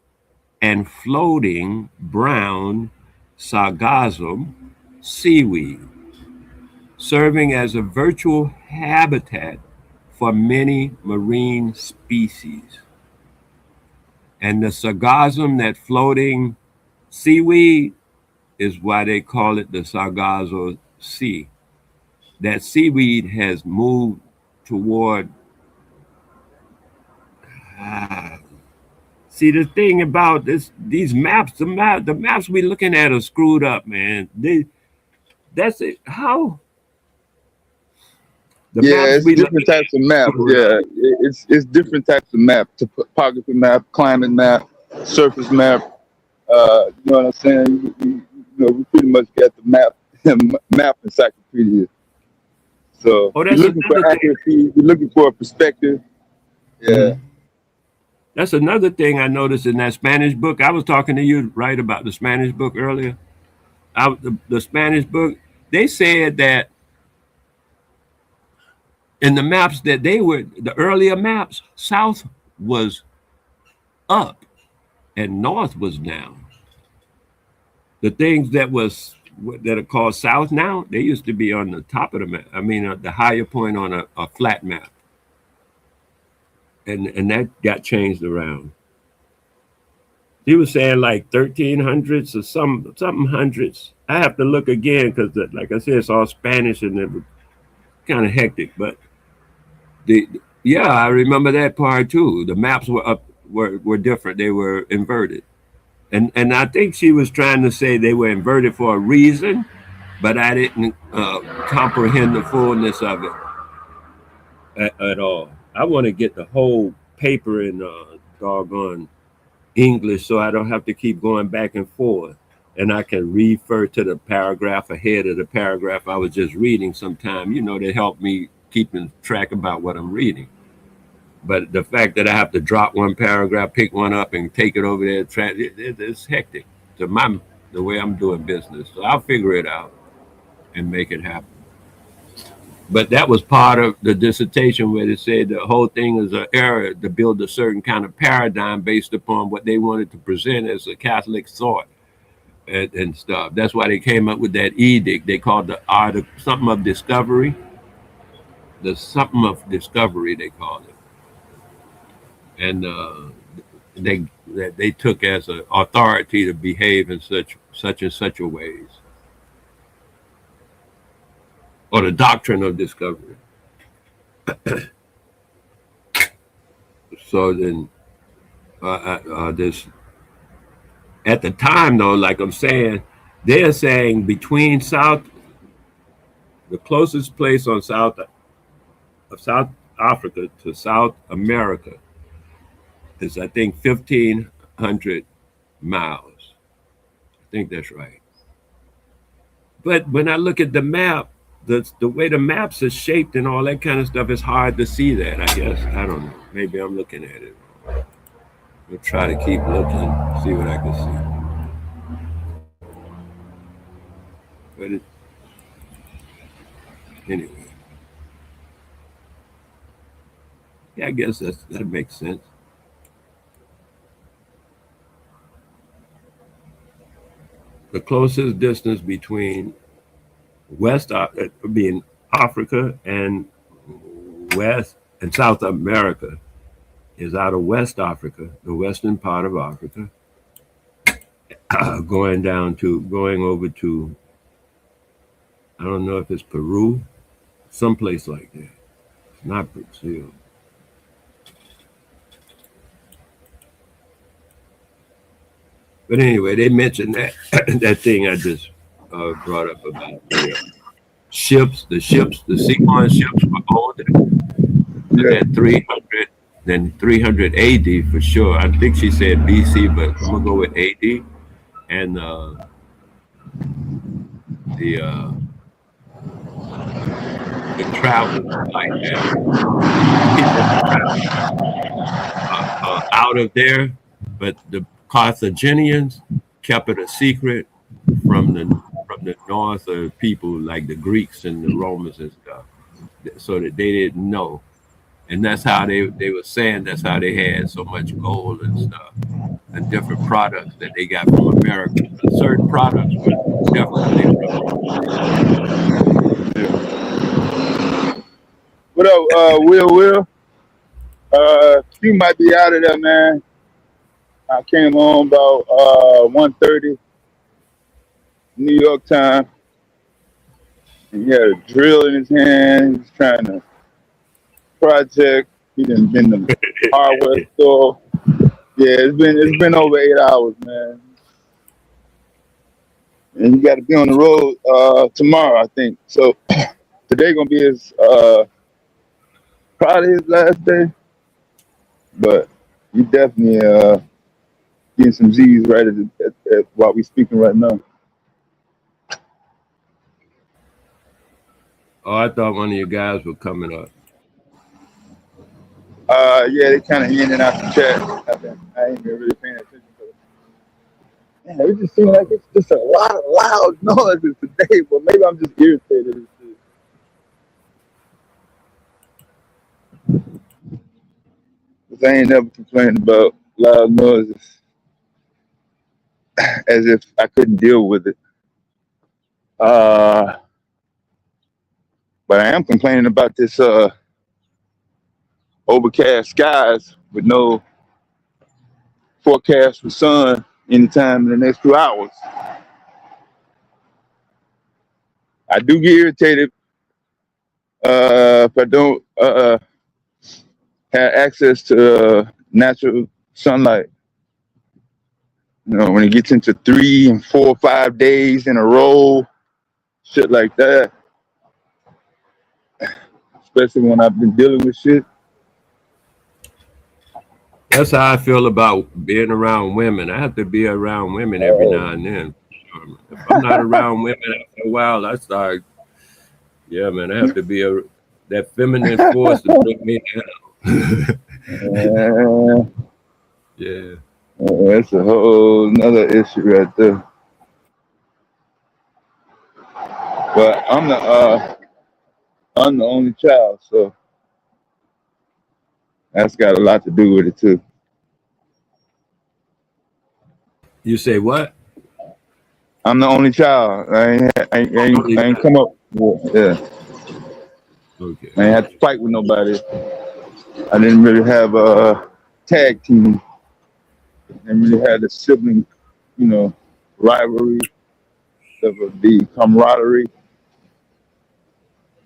and floating brown sargassum seaweed, serving as a virtual habitat for many marine species. And the sargassum, that floating seaweed, is why they call it the Sargasso Sea. That seaweed has moved toward. Ah, see, the thing about these maps, the maps we looking at are screwed up, man. That's it. How the Yeah, maps it's we looking different types of at maps. screwed up. Yeah, it's different types of map. Topography map, climate map, surface map. You know what I'm saying? We pretty much got the map map encyclopedia. So Oh, you're that's looking another for thing. accuracy. You're looking for a perspective. Yeah. That's another thing I noticed in that Spanish book. I was talking to you right about the Spanish book earlier. The Spanish book. They said that in the maps that they were the earlier maps, south was up and north was down. The things that are called south now, they used to be on the top of the map. I mean, the higher point on a flat map, and that got changed around. He was saying like 1300s or something hundreds. I have to look again because, like I said, it's all Spanish and it was kind of hectic. But the yeah, I remember that part too. The maps were up were different. They were inverted. And I think she was trying to say they were inverted for a reason, but I didn't comprehend the fullness of it at all. I want to get the whole paper in doggone English so I don't have to keep going back and forth. And I can refer to the paragraph ahead of the paragraph I was just reading sometime, to help me keeping track about what I'm reading. But the fact that I have to drop one paragraph, pick one up, and take it over there, it's hectic to the way I'm doing business. So I'll figure it out and make it happen. But that was part of the dissertation where they said the whole thing is an error to build a certain kind of paradigm based upon what they wanted to present as a Catholic thought and stuff. That's why they came up with that edict. They called the art of something of discovery. The something of discovery they called it, and they took as an authority to behave in such and such a ways, or the doctrine of discovery. So then, this at the time though, like I'm saying, they're saying between the closest place on South Africa to South America is I think 1,500 miles. I think that's right. But when I look at the map, the way the maps are shaped and all that kind of stuff, it's hard to see that. I guess I don't know. Maybe I'm looking at it. We'll try to keep looking, see what I can see. But anyway, yeah, I guess that makes sense. The closest distance between being Africa and West and South America is out of West Africa, the western part of Africa, going over to, I don't know if it's Peru, someplace like that. It's not Brazil. But anyway, they mentioned that that thing I just brought up about the seaborne ships were older than 300 AD for sure. I think she said BC, but I'm gonna go with AD. And the the travel like that, out of there, but the Carthaginians kept it a secret from the north of people like the Greeks and the Romans and stuff. so that they didn't know. And that's how they were saying that's how they had so much gold and stuff and different products that they got from America. But certain products were definitely from. What up, Will? You might be out of there, man. I came home about 1:30 New York time. And he had a drill in his hand. He's trying to project. He done been to the hardware store. Yeah, it's been over 8 hours, man. And he got to be on the road tomorrow, I think. So today gonna be his probably his last day, but he definitely getting some Z's right at while we speaking right now. Oh, I thought one of you guys were coming up. Yeah, they kind of in and out the chat. I ain't been really paying attention to it. Man, it just seems like it's just a lot of loud noises today, but maybe I'm just irritated and shit. 'Cause I ain't never complained about loud noises as if I couldn't deal with it. But I am complaining about this overcast skies with no forecast for sun anytime in the next 2 hours. I do get irritated if I don't have access to natural sunlight. You know, when it gets into 3 and 4 or 5 days in a row, shit like that. Especially when I've been dealing with shit. That's how I feel about being around women. I have to be around women every now and then. If I'm not around women after a while, I start, yeah, man, I have to be that feminine force to bring me down. Yeah. That's a whole nother issue right there. But I'm the only child, so that's got a lot to do with it too. You say what? I'm the only child. I ain't come up. Yeah. Okay. I ain't had to fight with nobody. I didn't really have a tag team. I didn't really have the sibling, rivalry. The camaraderie.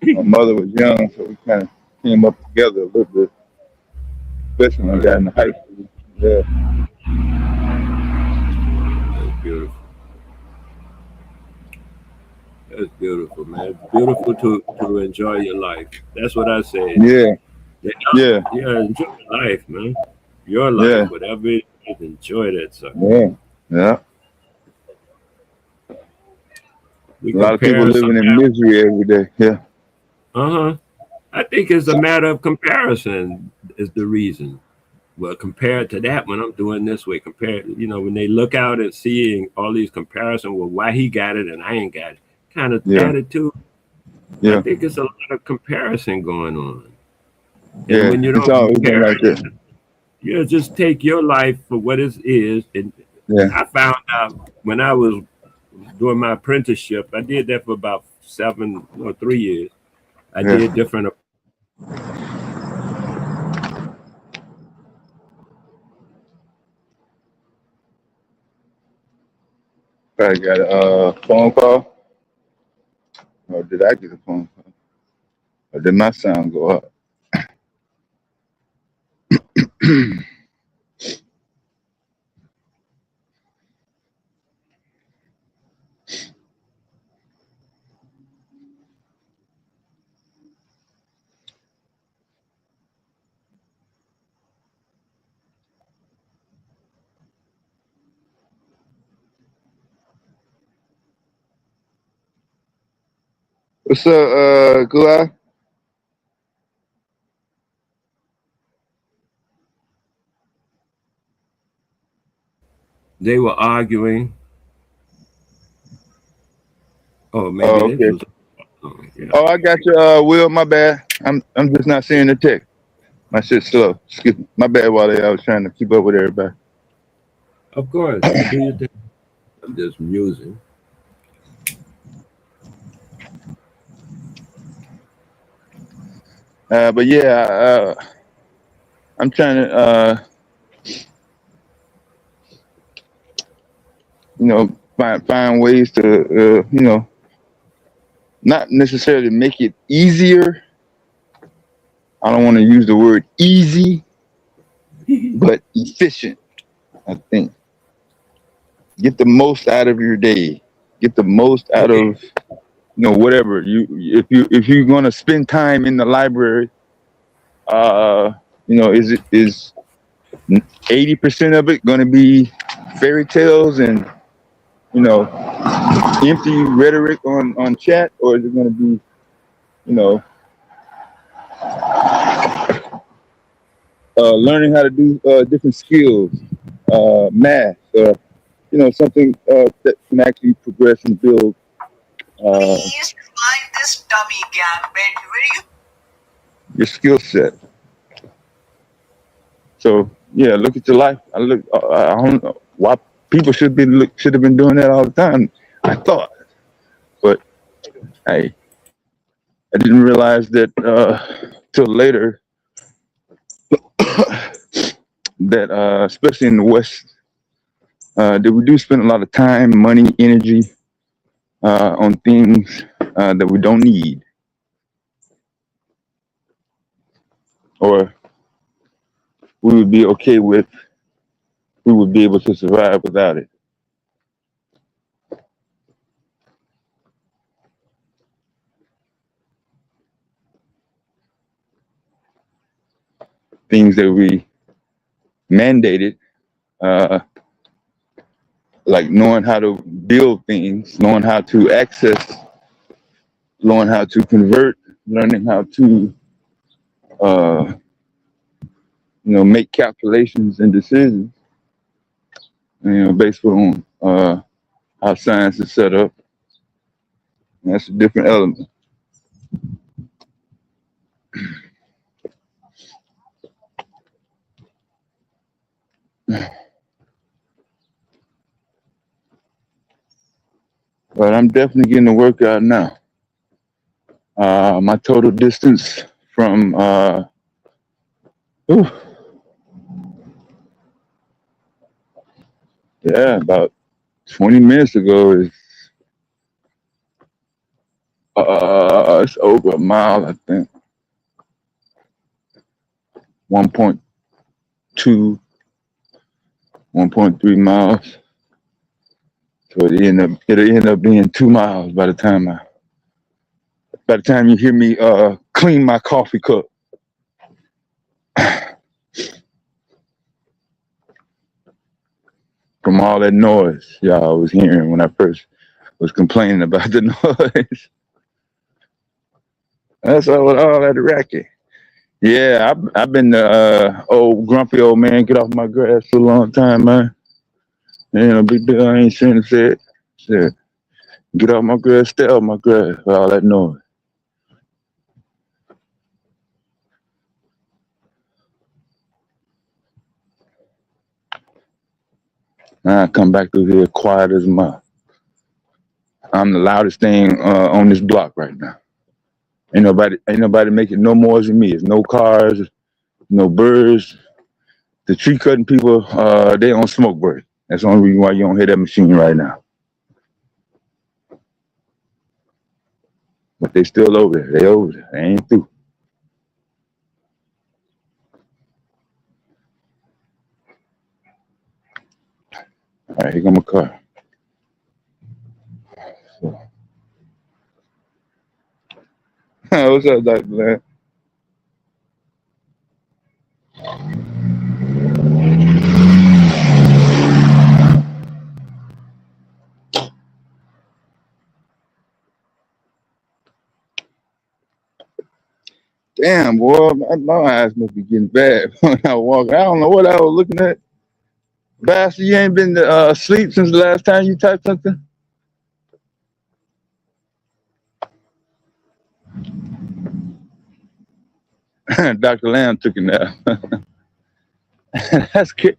My mother was young, so we kind of came up together a little bit, especially when I got into high school. Yeah. That's beautiful. That's beautiful, man. It's beautiful to enjoy your life. That's what I say. Yeah. Yeah, enjoy your life, man. Your life, Yeah. whatever it is, enjoy that sucker. Yeah. Yeah. We A lot of people compare living in sometimes. misery every day. Yeah. I think it's a matter of comparison is the reason. Well, compared to that, when I'm doing this way, compared, when they look out and seeing all these comparisons, well, why he got it and I ain't got it, kind of attitude. Yeah. I think it's a lot of comparison going on. And Yeah. when you It's don't always been compare, like that. you just take your life for what it is. And Yeah. I found out when I was doing my apprenticeship, I did that for about 3 years. I did different. I got a phone call. Or did I get a phone call? Or did my sound go up? What's up, Gula? They were arguing. Oh, maybe Oh, this okay. was. You Oh, know. I got you, Will. My bad. I'm just not seeing the text. My shit's slow. Excuse me. My bad, Wally. I was trying to keep up with everybody. Of course, do you think I'm just musing? But yeah, I'm trying to, find ways to, not necessarily make it easier. I don't want to use the word easy, but efficient. I think get the most out of your day. Get the most out Okay. of whatever you if you're gonna spend time in the library. Is 80% of it gonna be fairy tales and you know empty rhetoric on chat, or is it gonna be you know learning how to do different skills, math, something that can actually progress and build Please find this dummy gambit. Will you? your skill set. So yeah, look at your life. I don't know why people should have been doing that all the time. I thought, but hey, I didn't realize that till later that especially in the West, that we do spend a lot of time, money, energy on things that we don't need, or we would be okay with. We would be able to survive without it. Things that we mandated, uh, like knowing how to build things, knowing how to access, learning how to convert, learning how to, uh, make calculations and decisions, based on how science is set up. And that's a different element. But I'm definitely getting a workout now. My total distance from whew, about 20 minutes ago is it's over a mile, I think. 1.2, 1.3 miles. So it'll end up being 2 miles by the time you hear me clean my coffee cup. From all that noise y'all was hearing when I first was complaining about the noise. That's all that racket. Yeah, I've been the old grumpy old man, get off my grass for a long time, man. Big deal. I ain't saying it. Shit, get off my grass, stay off my grass for all that noise. Now I come back through here quiet as a mouse. I'm the loudest thing on this block right now. Ain't nobody making no more than me. There's no cars, no birds. The tree cutting people, they on smoke break. That's the only reason why you don't hear that machine right now. But they still over there. They over there. They ain't through. All right, here come my car. So, what's up, Dr. Black? Damn, boy, my eyes must be getting bad when I walk. I don't know what I was looking at. Bastard, you ain't been asleep since the last time you typed something? Dr. Lamb took a nap. That's good.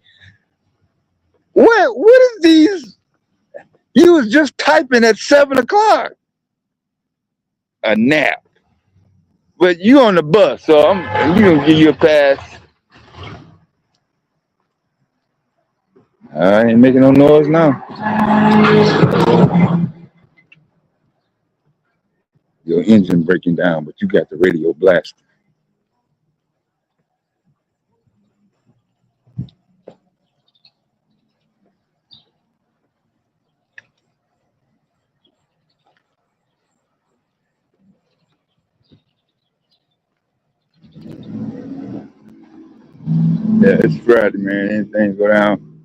What is these? You was just typing at 7 o'clock. A nap. But you on the bus, so you gonna give you a pass. I ain't making no noise now. Your engine breaking down, but you got the radio blasting. Yeah, it's Friday, man. Anything go down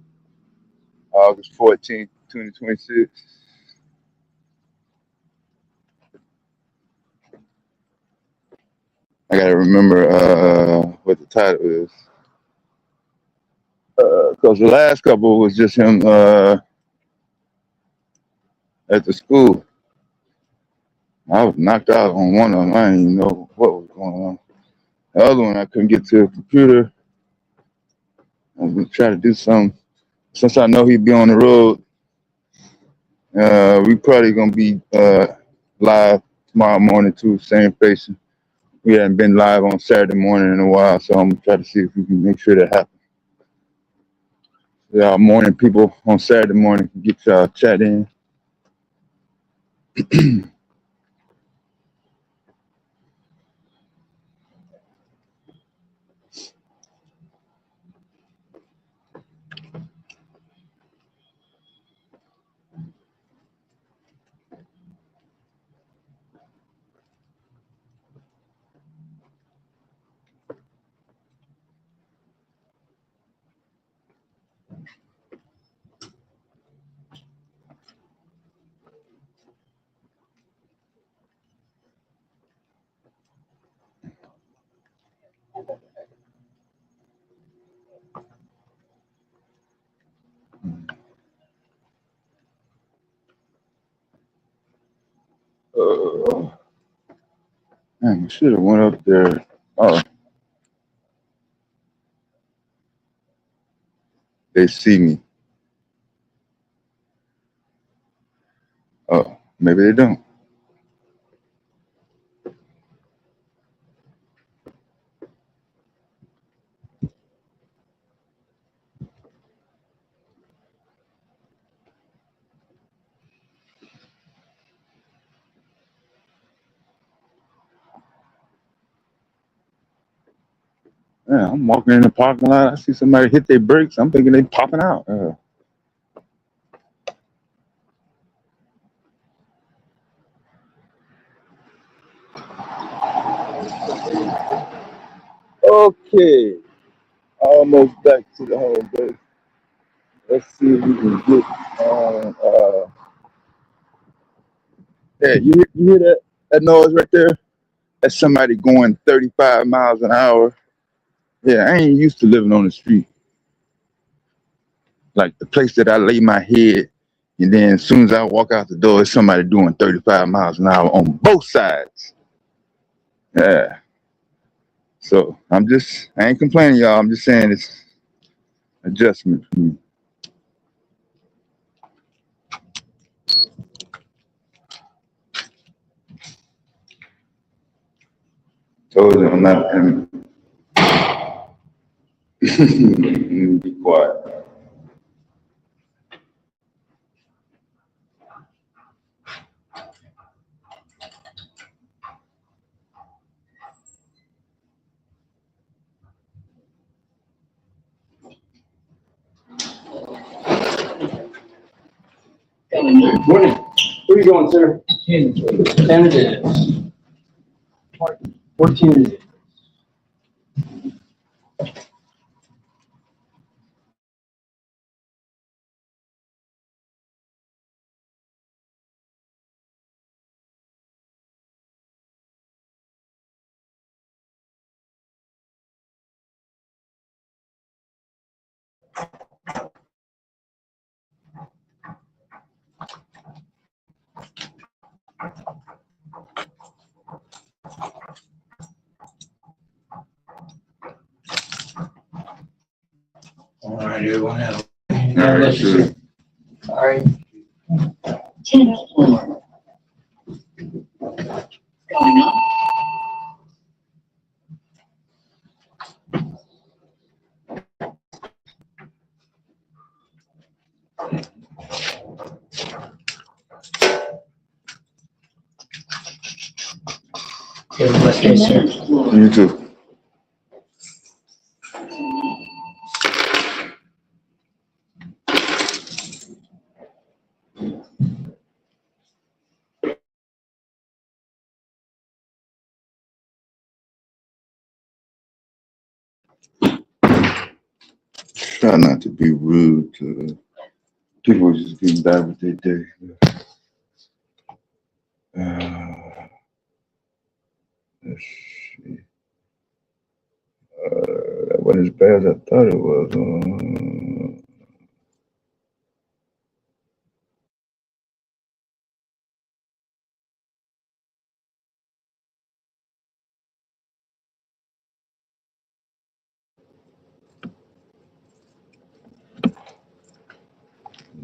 August 14th, 2026. I gotta remember what the title is. Because the last couple was just him at the school. I was knocked out on one of them. I didn't even know what was going on. The other one, I couldn't get to a computer. I'm gonna try to do something. Since I know he'd be on the road, we probably gonna be live tomorrow morning too, same station. We hadn't been live on Saturday morning in a while, so I'm gonna try to see if we can make sure that happens. Y'all morning people on Saturday morning can get y'all chat in. Man, I should have went up there. Oh, they see me. Oh, maybe they don't. Yeah, I'm walking in the parking lot. I see somebody hit their brakes. I'm thinking they popping out. Okay, almost back to the home base. Let's see if we can get on. Yeah, you hear that noise right there? That's somebody going 35 miles an hour. Yeah, I ain't used to living on the street. Like the place that I lay my head, and then as soon as I walk out the door, it's somebody doing 35 miles an hour on both sides. Yeah. So I ain't complaining, y'all. I'm just saying it's adjustment for me. Told you I'm not. Be quiet. Morning. Where are you going, sir? 10 minutes. 14 minutes. right, everyone have. All right, sure. All right. 10-4. Going on. You have a blessed day, sir. You too. Try not to be rude to people who just getting back with their day. Let's see. That wasn't as bad as I thought it was.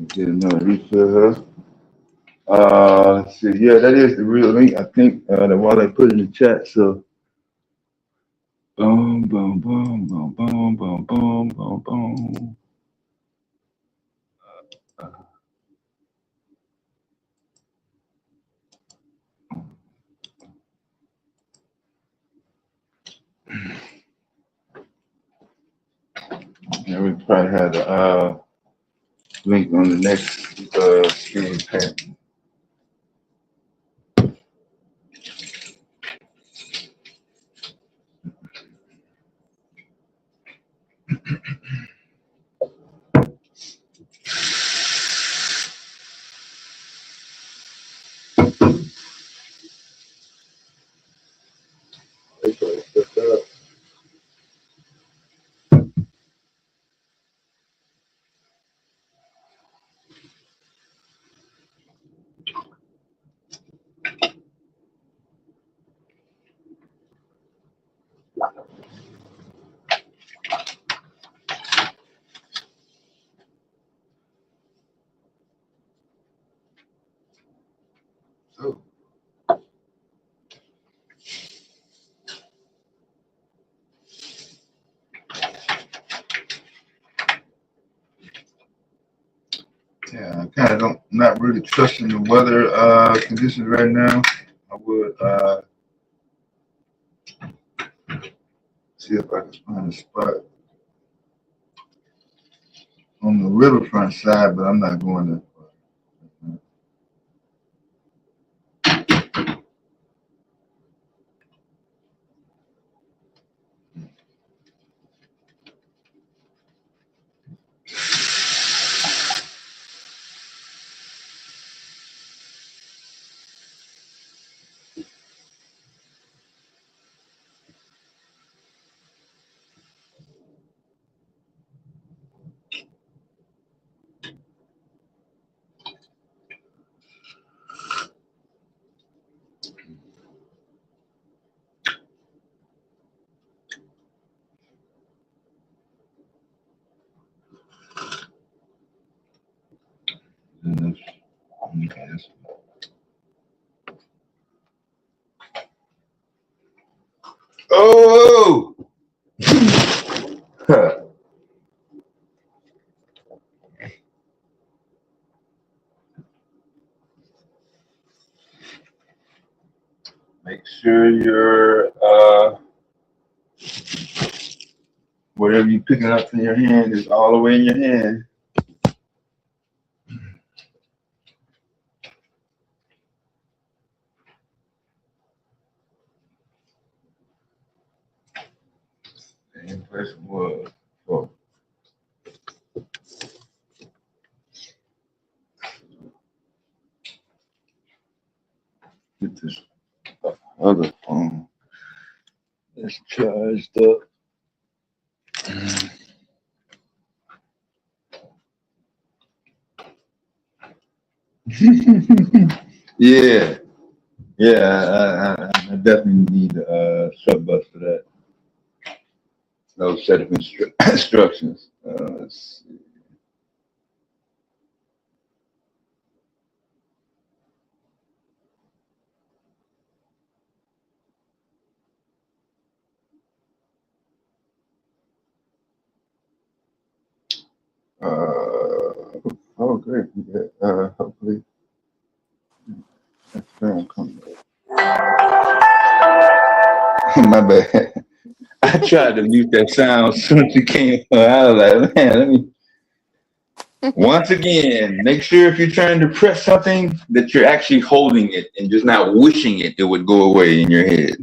Get another refill here. Let's see. Yeah, that is the real link. I think the one I put in the chat. So, boom, boom, boom, boom, boom, boom, boom, boom, boom. Yeah, we probably had a link on the next screen pack. So, yeah, I kind of don't, not really trusting the weather conditions right now. I would see if I can find a spot on the riverfront side, but I'm not going that far. Okay, that's oh! Make sure your whatever you're picking up in your hand is all the way in your hand. Same place it was. Oh, get this other phone. It's charged up. Yeah, yeah, I definitely need a shut bus for that. those set of instructions. Let's see. Oh, great. Yeah, hopefully that's film coming. My bad. I tried to mute that sound as soon as you came. I was like, man, let me. Once again, make sure if you're trying to press something that you're actually holding it and just not wishing it would go away in your head.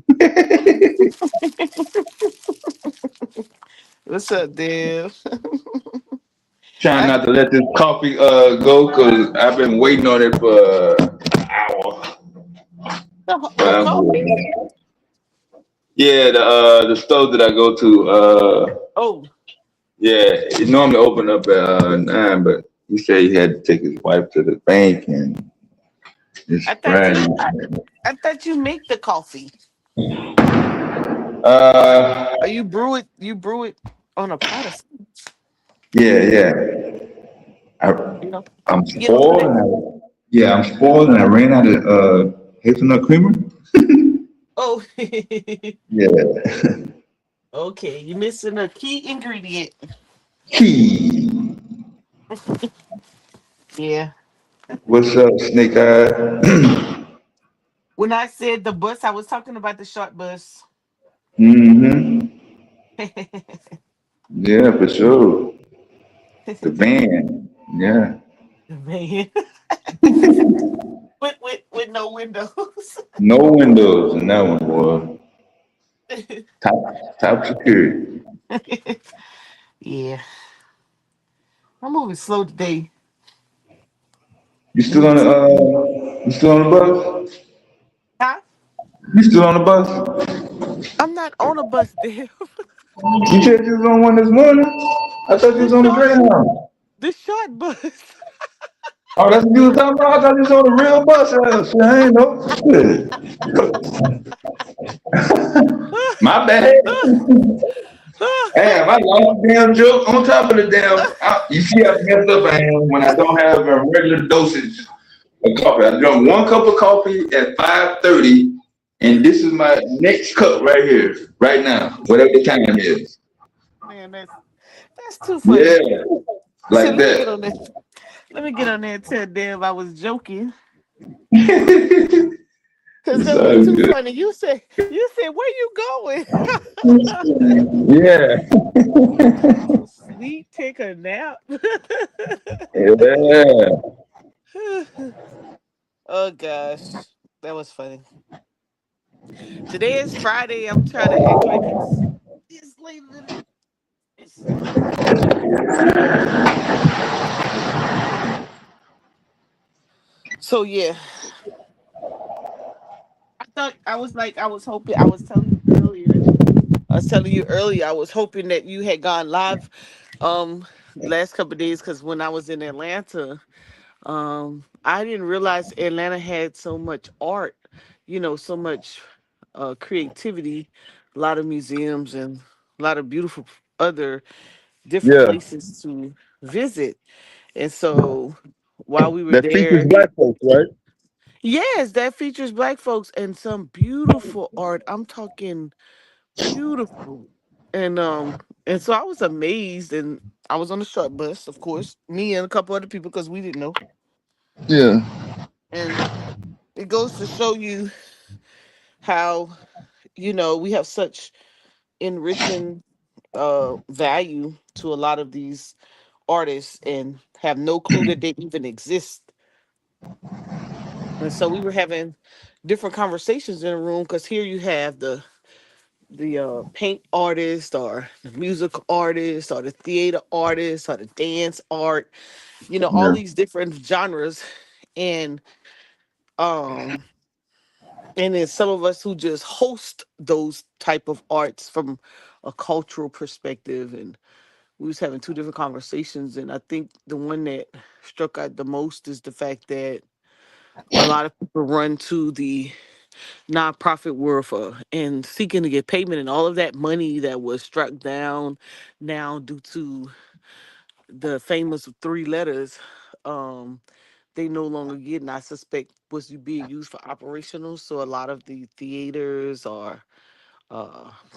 What's up, Dev? Trying I not to let this coffee go because I've been waiting on it for an hour. the But I'm coffee. good. Yeah, the store that I go to, Oh, yeah, it normally open up at 9, but he said he had to take his wife to the bank and it's I thought Friday. I thought you make the coffee. Uh, Or you brew it. You brew it on a pot or something. yeah, yeah. I, You know. I'm You don't do spoiled. that. Yeah, I'm spoiled, and I ran out of hazelnut creamer. Oh, Yeah, okay. You're missing a key ingredient. key. Yeah. What's up, Snake Eye? When I said the bus, I was talking about the short bus. Mm-hmm. Yeah, for sure. The van. Yeah. Man, with no windows. No windows in that one, boy. Top security. Yeah, I'm moving slow today. You still on the you still on the bus? Huh? You still on the bus? I'm not on a bus, Dale. You said you was on one this morning. I thought you The was on the short, Greyhound. the short bus. Oh, that's what you was talking about. I thought you was on the real bus. Shit, I ain't know. My bad. Damn, I lost the damn joke on top of the damn. You see how messed up I am when I don't have a regular dosage of coffee. I drank one cup of coffee at 5:30, and this is my next cup right here, right now, whatever the time is. Man, that's too funny. Yeah, I said, like let me get that. on that. Let me get on there and tell Dev I was joking. Cause It's that was all too good. funny. You said, where you going? Yeah, Go sleep, take a nap. yeah. Oh gosh, that was funny. Today is Friday. I'm trying to act like it's later than it's. So yeah, I thought I was like I was hoping I was telling you earlier. I was telling you earlier I was hoping that you had gone live last couple of days because when I was in Atlanta, I didn't realize Atlanta had so much art, so much creativity, a lot of museums and a lot of beautiful other different Yeah, places to visit. And so while we were that features there, black folks, right? yes, that features black folks and some beautiful art. I'm talking beautiful. And so I was amazed and I was on the short bus, of course, me and a couple other people because we didn't know. Yeah. And it goes to show you how, we have such enriching value to a lot of these artists and have no clue that they even exist. And so we were having different conversations in a room because here you have the paint artist or the music artist or the theater artist or the dance art, all Yeah. these different genres. And um and then some of us who just host those type of arts from a cultural perspective, and we was having two different conversations, and I think the one that struck out the most is the fact that a lot of people run to the nonprofit warfare and seeking to get payment, and all of that money that was struck down now due to the famous three letters, um they no longer get, and I suspect was being used for operational. So a lot of the theaters or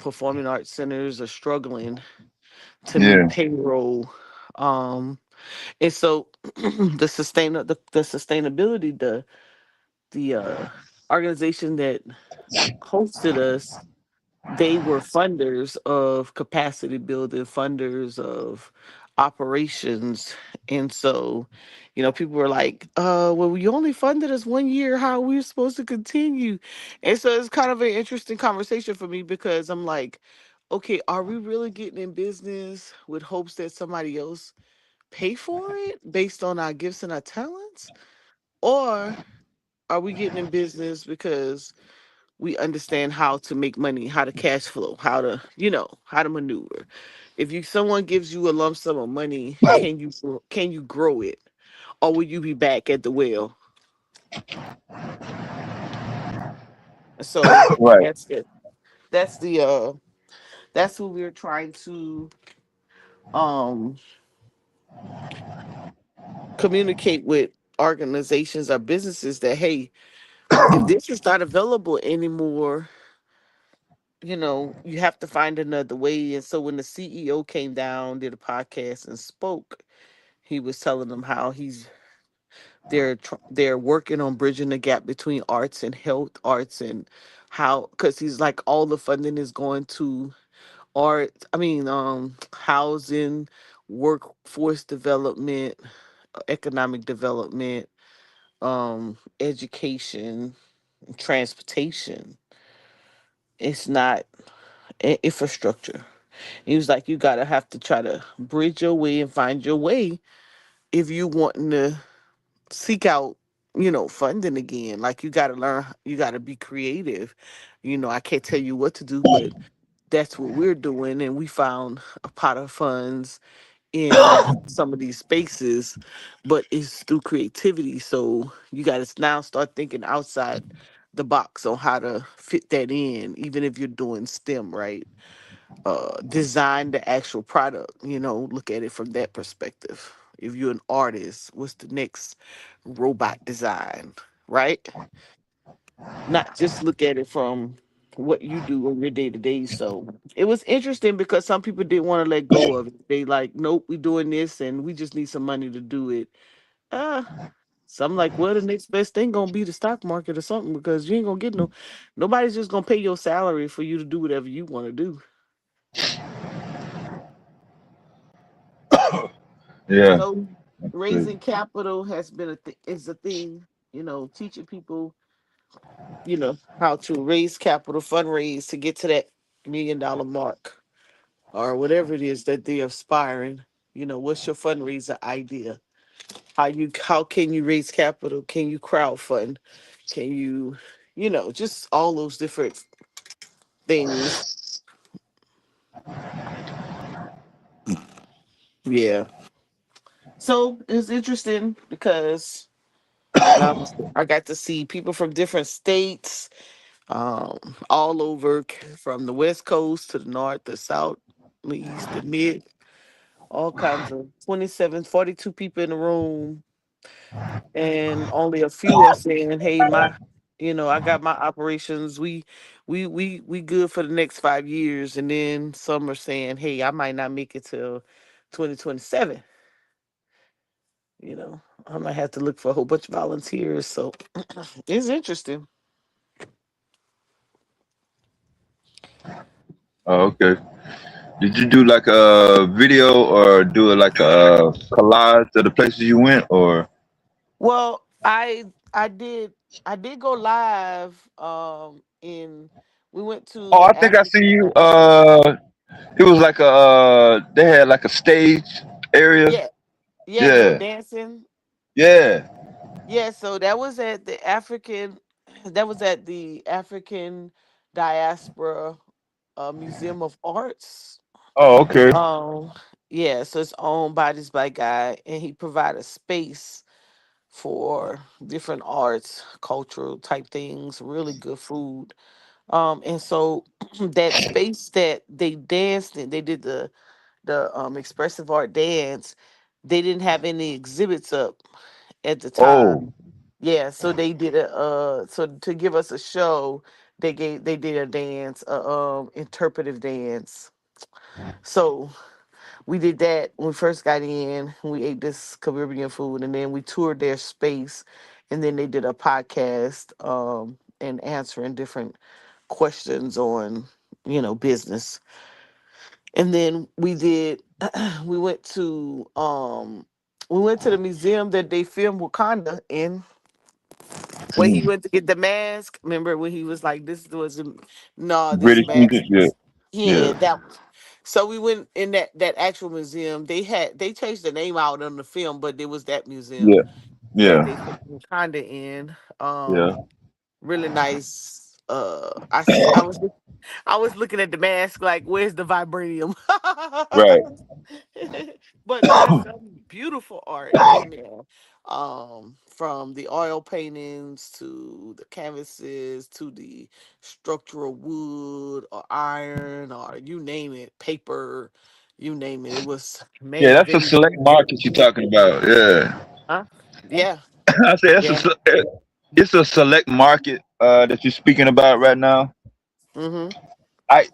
performing arts centers are struggling to meet Yeah. payroll. um and so the sustainability, the organization that hosted us, they were funders of capacity building, funders of operations. And so, people were like, well, you only funded us 1 year. How are we supposed to continue? And so it's kind of an interesting conversation for me, because I'm like, okay, are we really getting in business with hopes that somebody else pay for it based on our gifts and our talents? Or are we getting in business because we understand how to make money, how to cash flow, how to maneuver? If someone gives you a lump sum of money, can you grow it, or will you be back at the well? So Right. that's it. That's who we're trying to um communicate with organizations or businesses, that hey, if this is not available anymore, you have to find another way. And so when the CEO came down, did a podcast and spoke, he was telling them how they're working on bridging the gap between arts and health, arts and how, because he's like, all the funding is going to art, housing, workforce development, economic development, education, transportation. It's not infrastructure. He was like, you gotta have to try to bridge your way and find your way if you wanting to seek out, funding again. Like, you gotta learn, you gotta be creative. I can't tell you what to do, but that's what we're doing. And we found a pot of funds in some of these spaces, but it's through creativity. So you gotta now start thinking outside the box on how to fit that in, even if you're doing STEM, right? Design the actual product, look at it from that perspective. If you're an artist, what's the next robot design, right? Not just look at it from what you do on your day to day. So it was interesting because some people didn't want to let go of it. They like, nope, we doing this and we just need some money to do it. uh so I'm like, well, the next best thing gonna be the stock market or something, because you ain't gonna get nobody's just gonna pay your salary for you to do whatever you want to do. Yeah. So That's good. raising capital has been is a thing, teaching people, how to raise capital, fundraise to get to that $1 million mark, or whatever it is that they're aspiring. What's your fundraiser idea? How can you raise capital? Can you crowdfund? Can you, just all those different things. Yeah. So it's interesting because um, I got to see people from different states, um, all over, from the West Coast to the North, the South, the East, the Mid, all kinds of 27, 42 people in the room. And only a few are saying, hey, I got my operations. We good for the next 5 years. And then some are saying, hey, I might not make it till 2027. I might have to look for a whole bunch of volunteers. So it's interesting. Oh, okay. Did you do like a video or do like a collage of the places you went, or? Well, I did go live. In We went Oh, to I think I Africa. see you. It was like a they had like a stage area. Yeah, yeah, they were Yeah, dancing. yeah. Yeah, so that was at the African Diaspora Museum of Arts. Oh, okay. Um, yeah, so it's owned by this black guy, and he provided space for different arts, cultural type things, really good food. And so that space that they danced in, they did the expressive art dance. They didn't have any exhibits up at the time. Oh, Yeah, so they did a so to give us a show, they did a dance, interpretive dance. So we did that when we first got in. We ate this Caribbean food, and then we toured their space, and then they did a podcast, and answering different questions on business. And then we did we went to the museum that they filmed Wakanda in, when he mm. went to get the mask. Remember when he was like, "This was no, this British mask." music. Yeah, Yeah, yeah, that was. So we went in that actual museum. They changed the name out on the film, but it was that museum yeah, that they yeah, filmed Wakanda in. yeah. Really nice. I was looking at the mask like, where's the vibranium? Right. But there's some beautiful art in there. From the oil paintings to the canvases to the structural wood or iron or you name it, paper, you name it. It was, Yeah, man, that's a very select beautiful. market you're talking about. Yeah. Huh? Yeah, I say yeah. it's a select market that you're speaking about right now. Mm-hmm. I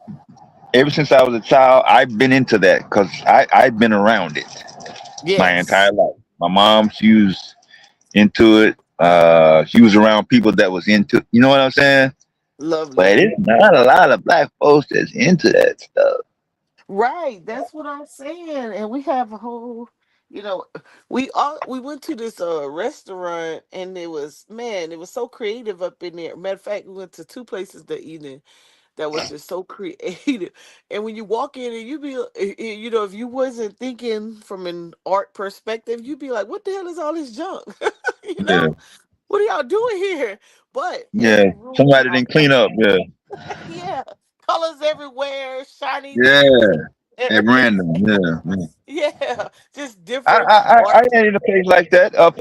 Ever since I was a child, I've been into that because I've been around it my Yes. entire life. My mom, she was into it. She was around people that was into. You know what I'm saying? But Lovely. it's not a lot of black folks that's into that stuff. Right, that's what I'm saying. And we have a whole, you know, we went to this restaurant, and it was, man, it was so creative up in there. Matter of fact, we went to two places that evening that was just so creative. And when you walk in and if you wasn't thinking from an art perspective, you'd be like, what the hell is all this junk? you Yeah, know, what are y'all doing here? But yeah. every room Somebody had didn't clean up. Yeah, yeah, colors everywhere, shiny yeah. things At everywhere. random. Yeah. Yeah. Yeah, just I different I I art. I ain't in a place like that up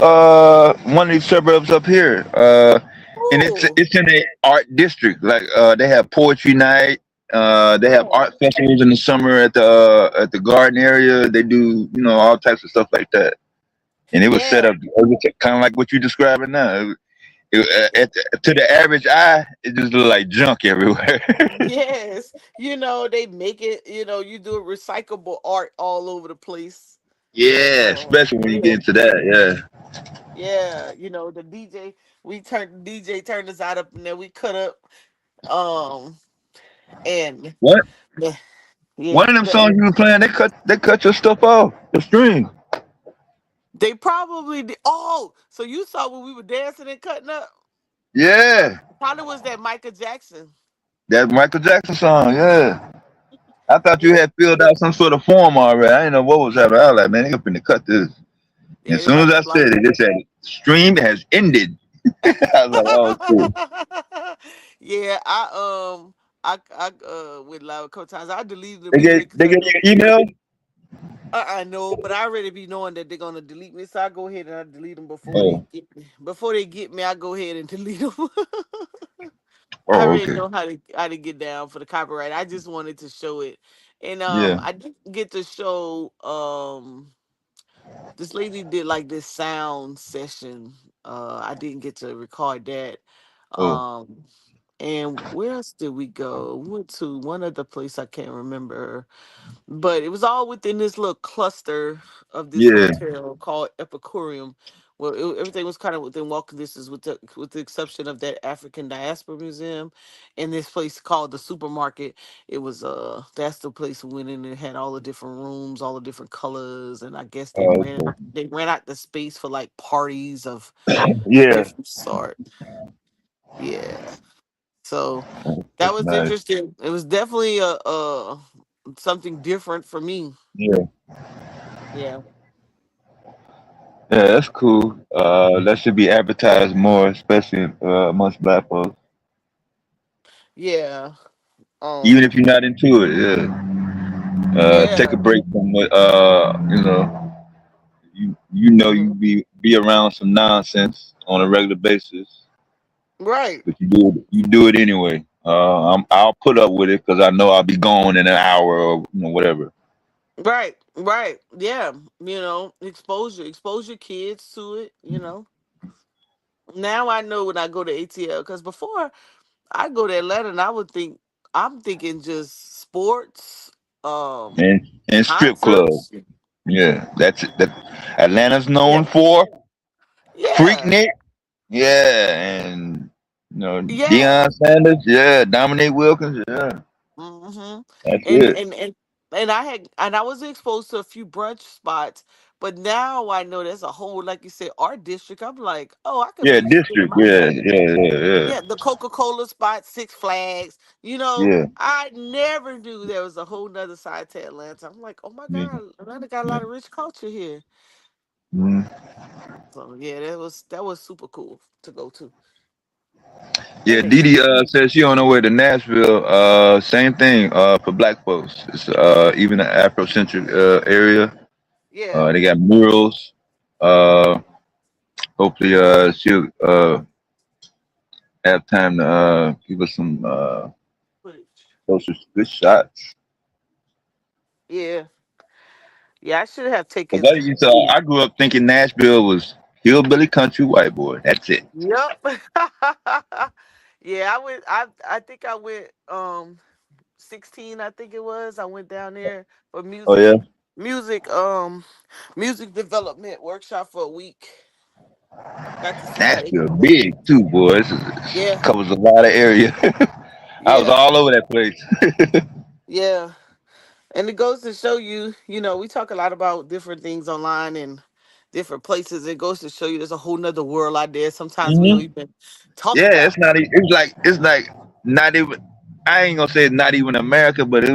one of these suburbs up here. And Ooh, it's in a art district. Like they have poetry night. They have yeah, art festivals in the summer at the garden area. They do all types of stuff like that. And it was set yeah, up kind of like what you're describing now. To the average eye, it just look like junk everywhere. yes. They make it. You do a recyclable art all over the place. Yeah, especially when you get Yeah, into that. yeah. The DJ. The DJ turned us out up, and then we cut up. Um, and What yeah, One yeah. of them songs you were playing, they cut your stuff off the stream. They probably did. Oh, so you saw when we were dancing and cutting up? Yeah, Probably was that Michael Jackson. that Michael Jackson song. Yeah, I thought you Yeah, had filled out some sort of form already. I didn't know what was happening. I was like, man, they up in to cut this. And yeah. as They soon as about to I block said it, they said stream has ended. I was like, oh, cool. yeah, I went live a couple times. I deleted them They anyway get because they I get know your email. I know, but I already be knowing that they're gonna delete me, so I go ahead and I delete them before they Oh, get me. Before they get me, I go ahead and delete them. I oh, already okay. know how to get down for the copyright. I just wanted to show it, and Yeah. I didn't get to show this lady did like this sound session. I didn't get to record that. Oh, Um, and where else did we go? We went to one other place I can't remember, but it was all within this little cluster of this yeah. hotel called Epicureum. Well, everything was kind of within walking distance, with the exception of that African Diaspora Museum, and this place called the Supermarket. It was that's the place we went in and had all the different rooms, all the different colors, and I guess they Oh, ran they ran out the space for like parties of yeah. different sort. Yeah, so that That's was nice. interesting. It was definitely a something different for me. Yeah. Yeah. Yeah, that's cool. That should be advertised more, especially amongst black folks. Yeah. Even if Um. you're not into it, yeah. Take a Yeah. break from what you know. You know you Hmm. be be around some nonsense on a regular basis, Right. but you do it anyway. I'll put up with it because I know I'll be gone in an hour or whatever. Right. Right. Yeah. Expose your kids to it. Now I know when I go to ATL, because before I go to Atlanta and I'm thinking just sports, And strip club. concerts. Yeah, that's it. That Atlanta's Yeah. known for Yeah. Freaknik. Yeah, and Yeah. Deion Sanders. Yeah, Dominique Wilkins. Yeah, hmm that's And it. and and I was exposed to a few brunch spots, but now I know there's a whole, like you said, art district. I'm like, oh, I could Yeah, be spending district. my Yeah, money. yeah, yeah, yeah, Yeah, the Coca-Cola spot, Six Flags. yeah, I never knew there was a whole nother side to Atlanta. I'm like, oh my yeah, God, Atlanta got a yeah. lot of rich culture here. Mhm. So yeah, that was super cool to go to. That Yeah, makes Didi sense. says she on her way to Nashville. Same thing. For Black folks, it's even the Afrocentric area. Yeah. They got murals. Uh, hopefully, she'll have time to give us some Footage. social good shots. Yeah. Yeah, I should have Cause taken. I grew up thinking Nashville was hillbilly country white boy. That's it. Yep. Yeah, I think I went 16, I think it was. I went down there for Oh yeah, music music development workshop for a week. Got to see how they Nashville do that. big too, boy. Yeah. Covers a lot of area. I was Yeah. all over that place. Yeah. And it goes to show you, we talk a lot about different things online and different places. It goes to show you there's a whole nother world out there. Sometimes we don't Hmm. even talk Yeah, about. it's not. It's like not even. I ain't gonna say it's not even America, but it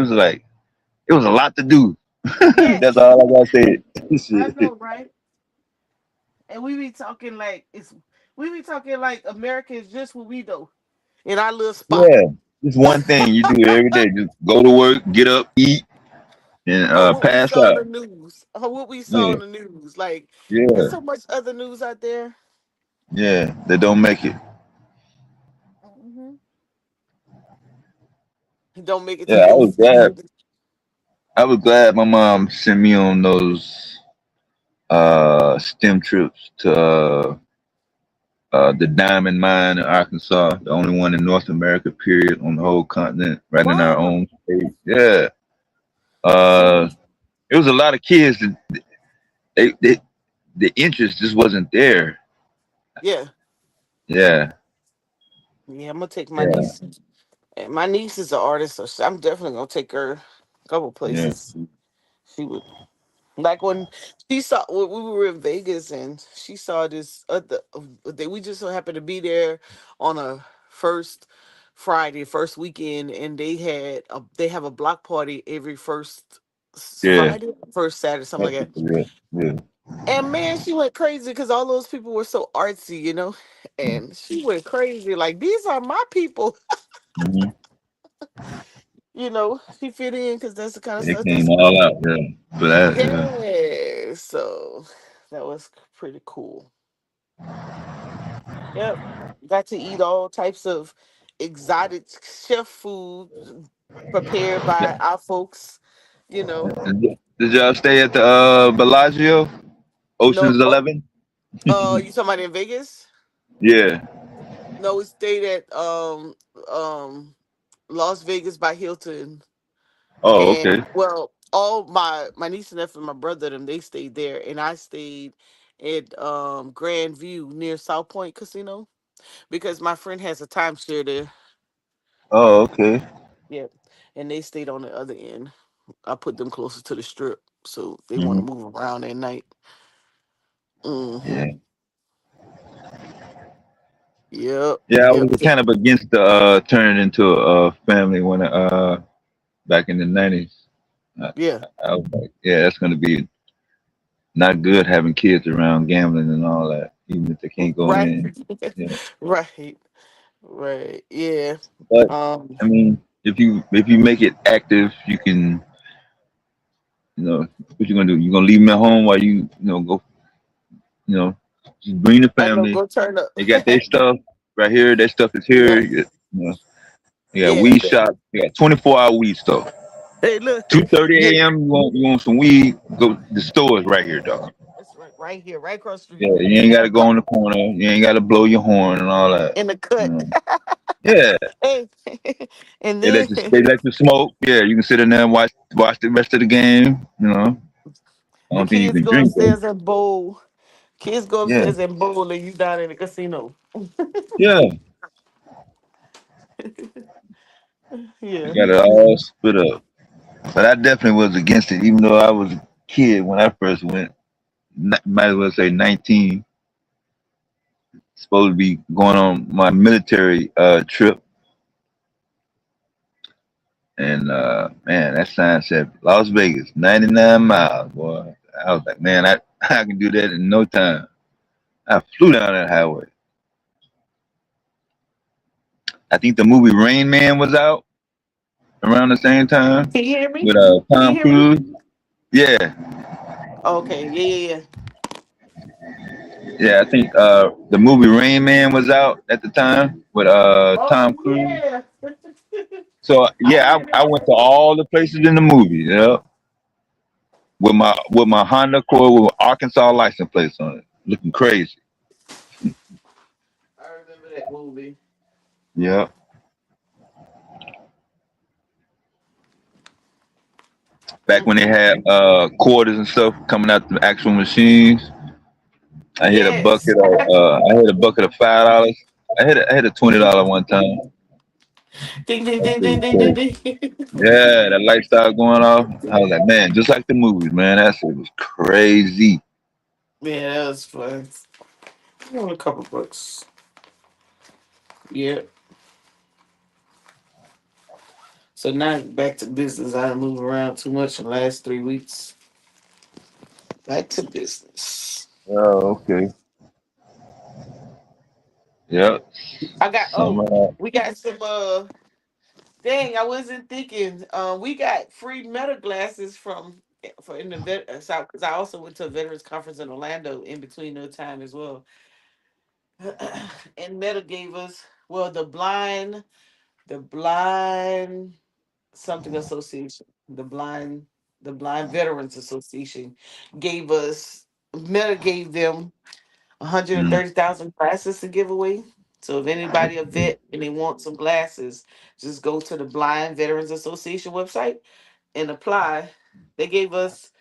was a lot to do. That's Yes. all I gotta say. I Shit. know, right? And we be talking like America is just what we do in our little spot. Yeah, just one thing you do every day. Just go to work, get up, eat, and Or what we pass saw in out. the news. Or what we saw Yeah, in the news. Like, there's yeah, so much other news out there. yeah. They don't make it. hmm Don't make it to Yeah, I your was glad. I was glad my mom sent me on those STEM trips to the diamond mine in Arkansas, the only one in North America, period, on the whole continent, right in our Wow. own state. Yeah. See, Uh, it was a lot of kids that they the interest just wasn't there. yeah. Yeah, Yeah, I'm gonna take my yeah, niece. And my niece is an artist, so I'm definitely gonna take her a couple yeah. places. She would like when she saw when we were in Vegas and she saw this other that we just so happened to be there on a first weekend, and they have a block party every first Yeah. Friday, first Saturday, something That's like that. yeah, yeah. And man, she went crazy because all those people were so artsy. And she went crazy like these are my people. Mm-hmm. She fit in because that's the kind of It stuff that came she all liked. out. Yeah, for that. Yeah, Yeah, so that was pretty cool. Yep, got to eat all types of exotic chef food prepared by our folks. You know, did y'all stay at the Bellagio, no, Ocean's 11? you talking about in Vegas? Yeah. No, we stayed at um Las Vegas by Hilton, Oh, and okay. well, all my niece and nephew, and my brother, them they stayed there, and I stayed at Grand View near South Point Casino because my friend has a timeshare there. Oh, okay. Yep. And they stayed on the other end. I put them closer to the strip so they want to Hmm. move around at night. Yeah. Mm-hmm. Yep. Yeah, I Yep. was kind of against the turning into a family when back in the 90s. I, Yeah. I was like, yeah, that's gonna be not good having kids around gambling and all that, even if they can't go Right. in. Yeah. Right. Right. Yeah. But Um. I mean, if you make it active, you can, what you gonna do? You gonna leave them at home while you go, Just bring the I know. family. Go turn up. They got their stuff right here. Their stuff is here. Yeah. You got Yeah. weed shop. You got 24-hour weed store. Hey, look. 2:30 Yeah. a.m. You want some weed? Go. The store is right here, dog. It's right here, right across the street. Yeah, you ain't got to go on the corner. You ain't got to blow your horn and all that. In the You cut. know. Yeah, Hey. And they then let you smoke. Yeah, you can sit in there and watch the rest of the game. You know. I the don't think you kids can go drink though. upstairs and bowl. Kids go Yeah, upstairs and bowl, and you down in the casino. yeah. You Yeah. got it all split up. But I definitely was against it, even though I was a kid when I first went. Might as well say 19. Supposed to be going on my military trip, and man, that sign said Las Vegas, 99 miles. Boy, I was like, man, I can do that in no time. I flew down that highway. I think the movie Rain Man was out around the same time Can you hear me? with Can you Tom hear me? Cruise. Yeah, Okay. Yeah. yeah. I think the movie Rain Man was out at the time with Oh Tom Cruise. yeah. So I yeah, remember I that went to movie. all the places in the movie. Yeah, with my Honda Accord with Arkansas license plates on it, looking crazy. I remember that movie. Yeah, back when they had quarters and stuff coming out the actual machines. Yes. I hit a bucket of $5. I hit a $20 one time. Ding ding That ding shit ding was ding ding crazy. ding. Yeah, that light started going off. I was like, man, just like the movies, man. That shit was crazy. Yeah, that was fun. I want a couple books. Yeah. So now back to business. I didn't move around too much in the last 3 weeks. Back to business. Oh, okay. Yep. I got Some we got some dang, I wasn't thinking. We got free meta glasses from for in the vet south because I also went to a veterans conference in Orlando in between no time as well. And Meta gave us well the blind something association, the blind veterans association gave us Meta gave them mm, 130,000 glasses to give away. So if anybody a vet and they want some glasses, just go to the Blind Veterans Association website and apply. They gave us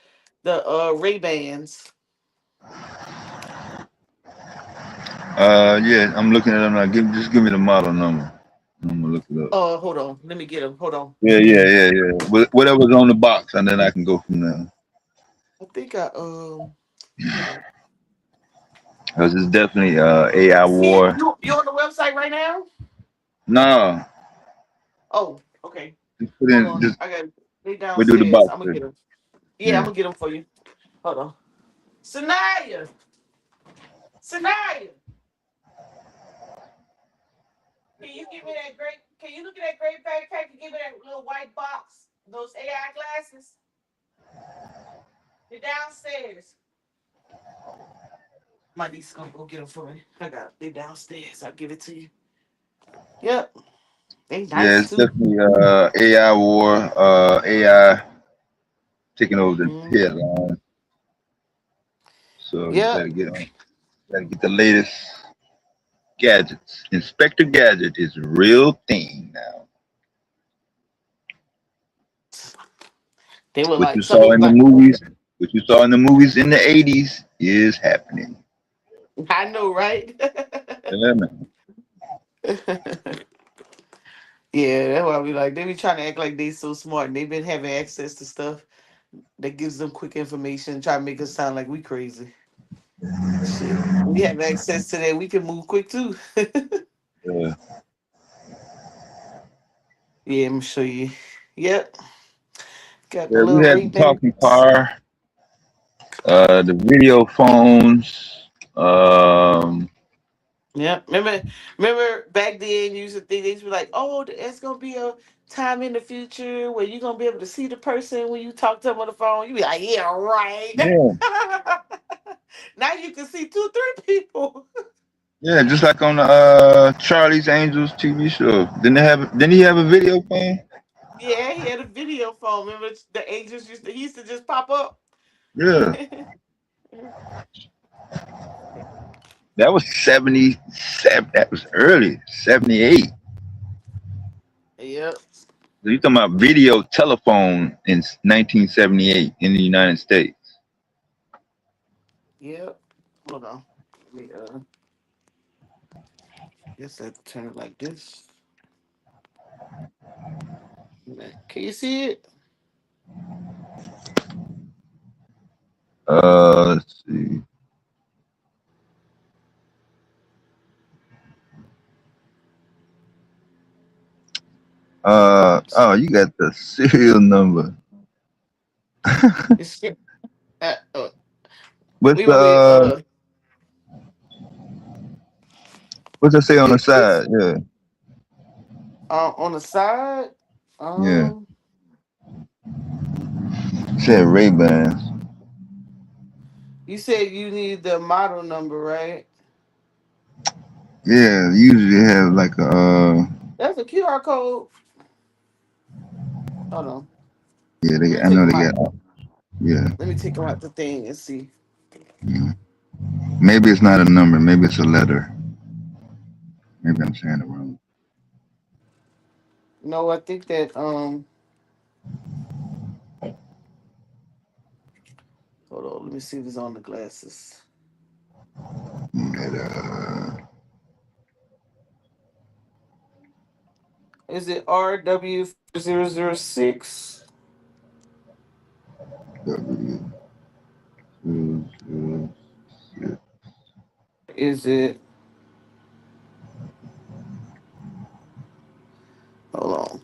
the Ray Bans. yeah, I'm looking at them now. Just give me the model number. I'm gonna look it up. Oh, hold on. Let me get them. Hold on. Yeah. Whatever's on the box, and then I can go from there. I think I hold on. Because it's definitely AI You see it? war. You on the website right now? No, Oh, okay. just put Hold in. on. Just I got they we do the downstairs. box. I'm gonna First. get them. Yeah, I'm Yeah. gonna get them for you. Hold on. Sanaya, Sanaya, can you give me that great? Can you look at that great backpack and give me that little white box? Those AI glasses. They're downstairs. My niece gonna go get them for me. I got they downstairs. I'll give it to you. Yep, they Yeah, nice it's too. definitely AI war. AI taking over the Mm. headline. So you Yep, better get on. Gotta get the latest gadgets. Inspector Gadget is a real thing now. they were What you like some saw of in the my. movies, what you saw in the movies in the '80s is happening. I know, right? Yeah, man. Yeah, that's why we like they be trying to act like they so smart and they've been having access to stuff that gives them quick information, try to make us sound like we crazy. Shit. We have access to that, we can move quick too. Yeah. Yeah, I'm gonna show you. Yep. Got the Yeah, we little had the talking Ray-Bans. car, the video phones. Yep. Remember back then you used to think they used to be like, oh, it's gonna be a time in the future where you're gonna be able to see the person when you talk to them on the phone. You be like, yeah, right. Yeah, Now you can see 2, 3 people. Yeah, just like on the Charlie's Angels TV show. Didn't he have a video phone? Yeah, he had a video phone. Remember the angels he used to just pop up. Yeah. That was 77. That was early. 78. Yep. So you talking about video telephone in 1978 in the United States. Yep. Hold on. Let me guess I have to turn it like this. Can you see it? Let's see. Oh, you got the serial number. It's What's we the want me what's that say on the it's side? Yeah. on the side. Yeah. Um It said Ray-Bans. you said you need the model number, right? Yeah, usually have like a That's a QR code. Hold on. yeah, Let me I take know them they out. got yeah. Let me take them out the thing and see. Yeah. Maybe it's not a number, maybe it's a letter. Maybe I'm saying it wrong. No, I think that hold on, let me see if it's on the glasses. Yeah, Is it RW006? W, two, two, six. Is it hold on.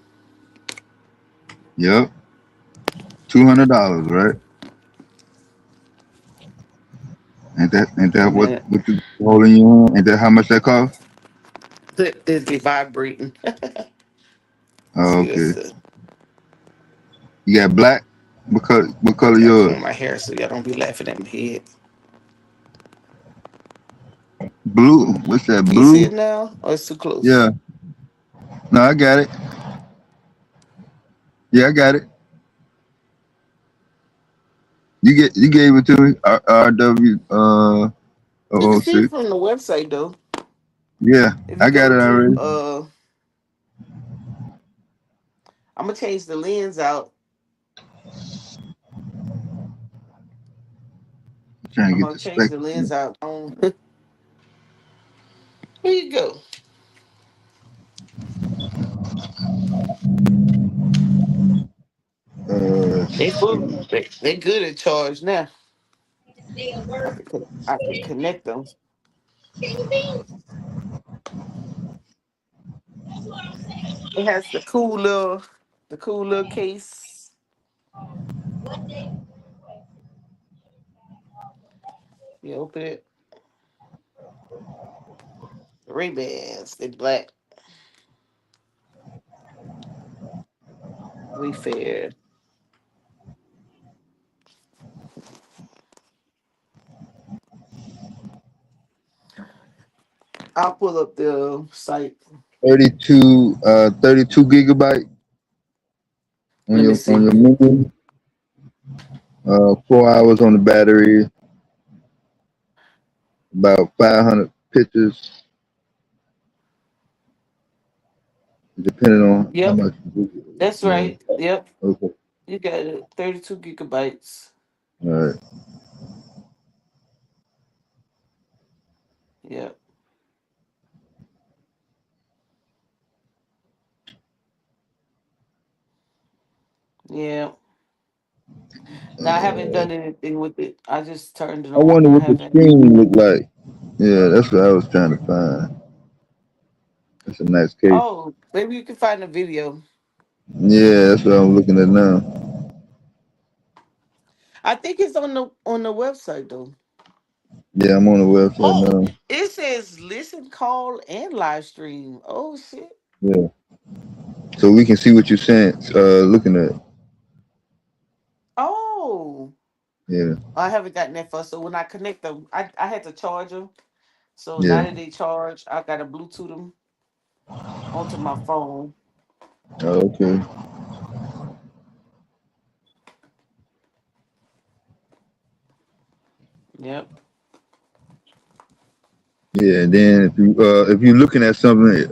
Yep. $200, right? Ain't that Wait a minute. what you holding you on? Ain't that how much that cost? This be vibrating. Oh, See okay. this You got black? What color gotta yours? comb my hair so y'all don't be laughing at my head. Blue. What's that? Can you see it Blue? now? Oh, it's too close. Yeah. No, I got it. Yeah, I got it. You gave it to me. RW You can see it 006. from the website though. Yeah, If you I got go it to already. I'm gonna change the lens out. I'm trying I'm to get gonna the change spec. the lens out. Here you go. They full. They good at charge now. I can connect them. It has the cool little case. You open it. Ray-Bans. They black. Wayfair. I'll pull up the site. 32 gigabyte Let me on see. your memory. 4 hours on the battery. About 500 pictures, depending on how Yep, much. that's Yeah. right. Yep, Okay. you got it. 32 gigabytes. All right. Yep. Yeah. Now I haven't done anything with it. I just turned it I on. wonder I what the haven't. screen look like. Yeah, that's what I was trying to find. That's a nice case. Oh, maybe you can find a video. Yeah, that's what I'm looking at now. I think it's on the website though. Yeah, I'm on the website Oh, now. it says listen, call, and live stream. Oh shit. Yeah, so we can see what you're saying. Looking at. Oh, Yeah. I haven't gotten that far. So when I connect them, I had to charge them. So now Yeah. that they charge, I got to Bluetooth them onto my phone. Okay. Yep. Yeah. And then if you're looking at something,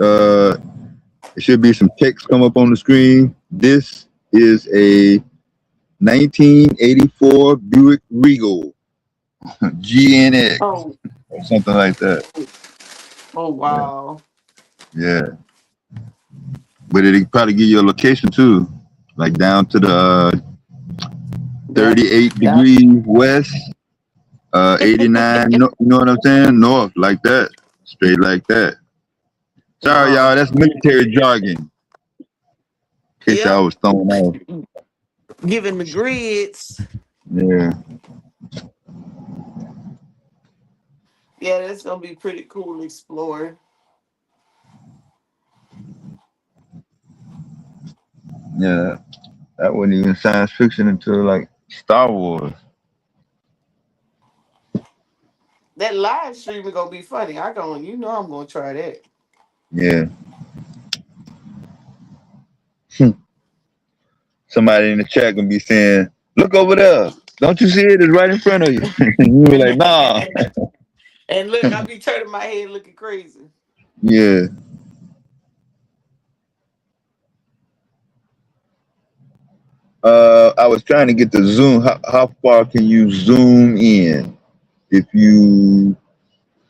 it should be some text come up on the screen. This is a 1984 Buick Regal GNX Oh, or something like that. oh Yeah. wow. Yeah. But it'll probably give you a location too, like down to the Yep. 38 Yep. degrees west, 89. You know what I'm saying? North, like that, straight like that. Sorry, y'all. Wow. That's military jargon. In case I Yep. was thrown off. Giving the grids. Yeah. Yeah, that's gonna be pretty cool to explore. Yeah. That wasn't even science fiction until like Star Wars. That live streaming gonna be funny. I'm gonna try that. Yeah. Somebody in the chat gonna be saying, "Look over there. Don't you see it? It's right in front of you." You be like, "Nah." And look, I be turning my head looking crazy. Yeah. I was trying to get the zoom. How far can you zoom in? If you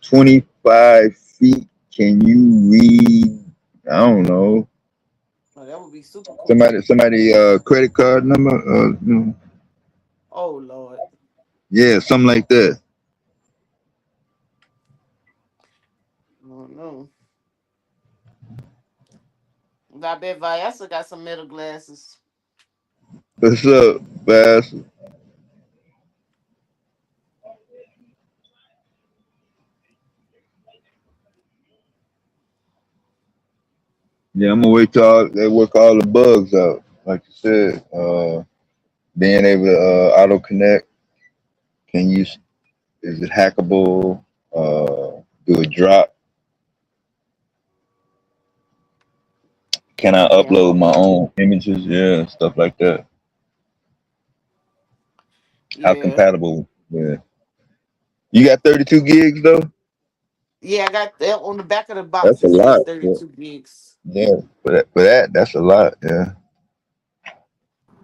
25 feet, can you read? I don't know. Oh, that would be super cool. Somebody credit card number. Oh Lord. Yeah, something like that. I don't know. I bet Vyasa got some metal glasses. What's up, Bass? Yeah, I'm gonna wait till they work all the bugs out. Like you said, being able to auto connect. Can you? Is it hackable? Do it drop? Can I Yeah, I'm upload gonna my own images? Yeah, stuff like that. How yeah. compatible? Yeah. You got 32 gigs though? Yeah, I got that on the back of the box. That's a It says lot. Yeah. 32 gigs. Yeah. That's a lot. Yeah.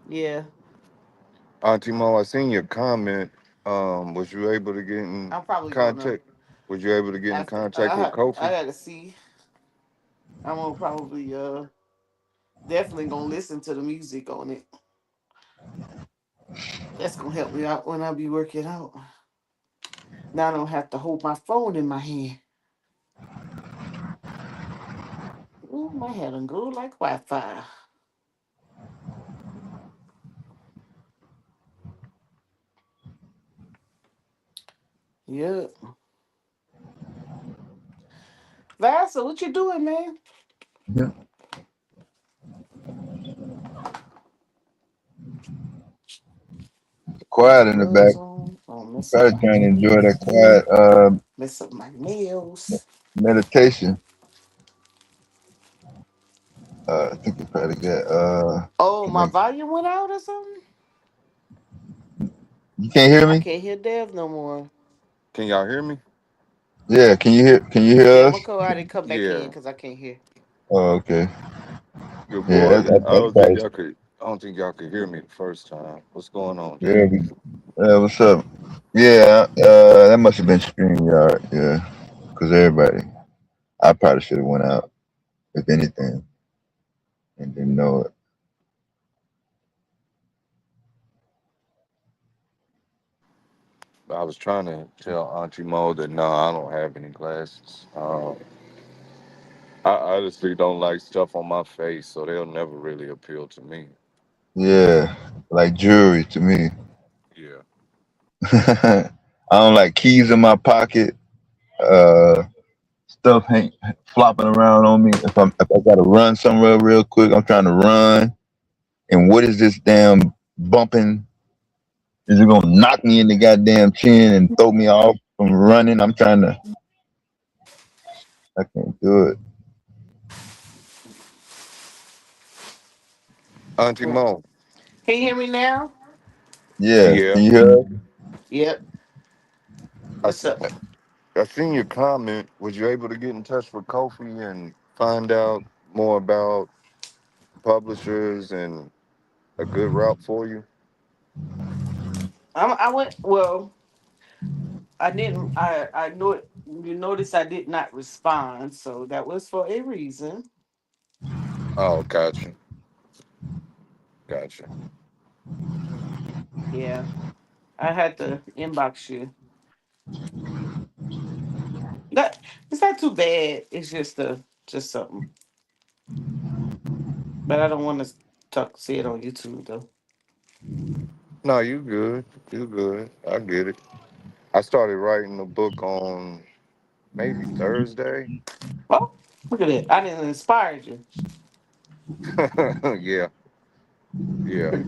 Yeah, Auntie Mo, I seen your comment. Was you able to get in I'm probably gonna contact? Was you able to get in after contact with I Kofi? gotta see. I'm gonna probably definitely gonna listen to the music on it. That's gonna help me out when I be working out. Now I don't have to hold my phone in my hand. Ooh, my head done go like Wi-Fi. Yep. Vasa, what you doing, man? Yeah. Put Quiet some in the back. gloves on. Don't mess up Probably my trying to enjoy that hands. quiet Mess up my nails. meditation. I think you probably got Oh, my connected. volume went out or something? You can't hear I me? can't hear Dev no more. Can y'all hear me? Yeah, can you Yeah, hear I'm us? gonna go out and come back in Yeah. because I can't hear. Oh, okay. Good Yeah, boy. that's probably I don't think y'all could hear me the first time. What's going on, yeah, Jay? what's up? Yeah, that must have been StreamYard, yeah. Cause everybody I probably should have went out, if anything, and didn't know it. I was trying to tell Auntie Mo that no, I don't have any glasses. I honestly don't like stuff on my face, so they'll never really appeal to me. Yeah, like jewelry to me. Yeah. I don't like keys in my pocket. Uh, stuff ain't flopping around on me. If I gotta run somewhere real quick, I'm trying to run. And what is this damn bumping? Is it gonna knock me in the goddamn chin and throw me off from running? I'm trying to. I can't do it. Auntie Can Mo. you hear me now? Yeah. Yeah. Can you hear? Us? Yep. I, What's s- up? I seen your comment. Was you able to get in touch with Kofi and find out more about publishers and a good route for you? I went. Well, I didn't. I know it. You notice I did not respond, so that was for a reason. Oh, gotcha. Gotcha. Yeah, I had to inbox you. That it's not too bad. It's just something, but I don't want to talk say it on YouTube though. No, you good. You good. I get it. I started writing the book on maybe Thursday. Oh, look at that! I didn't inspire you. Yeah, yeah.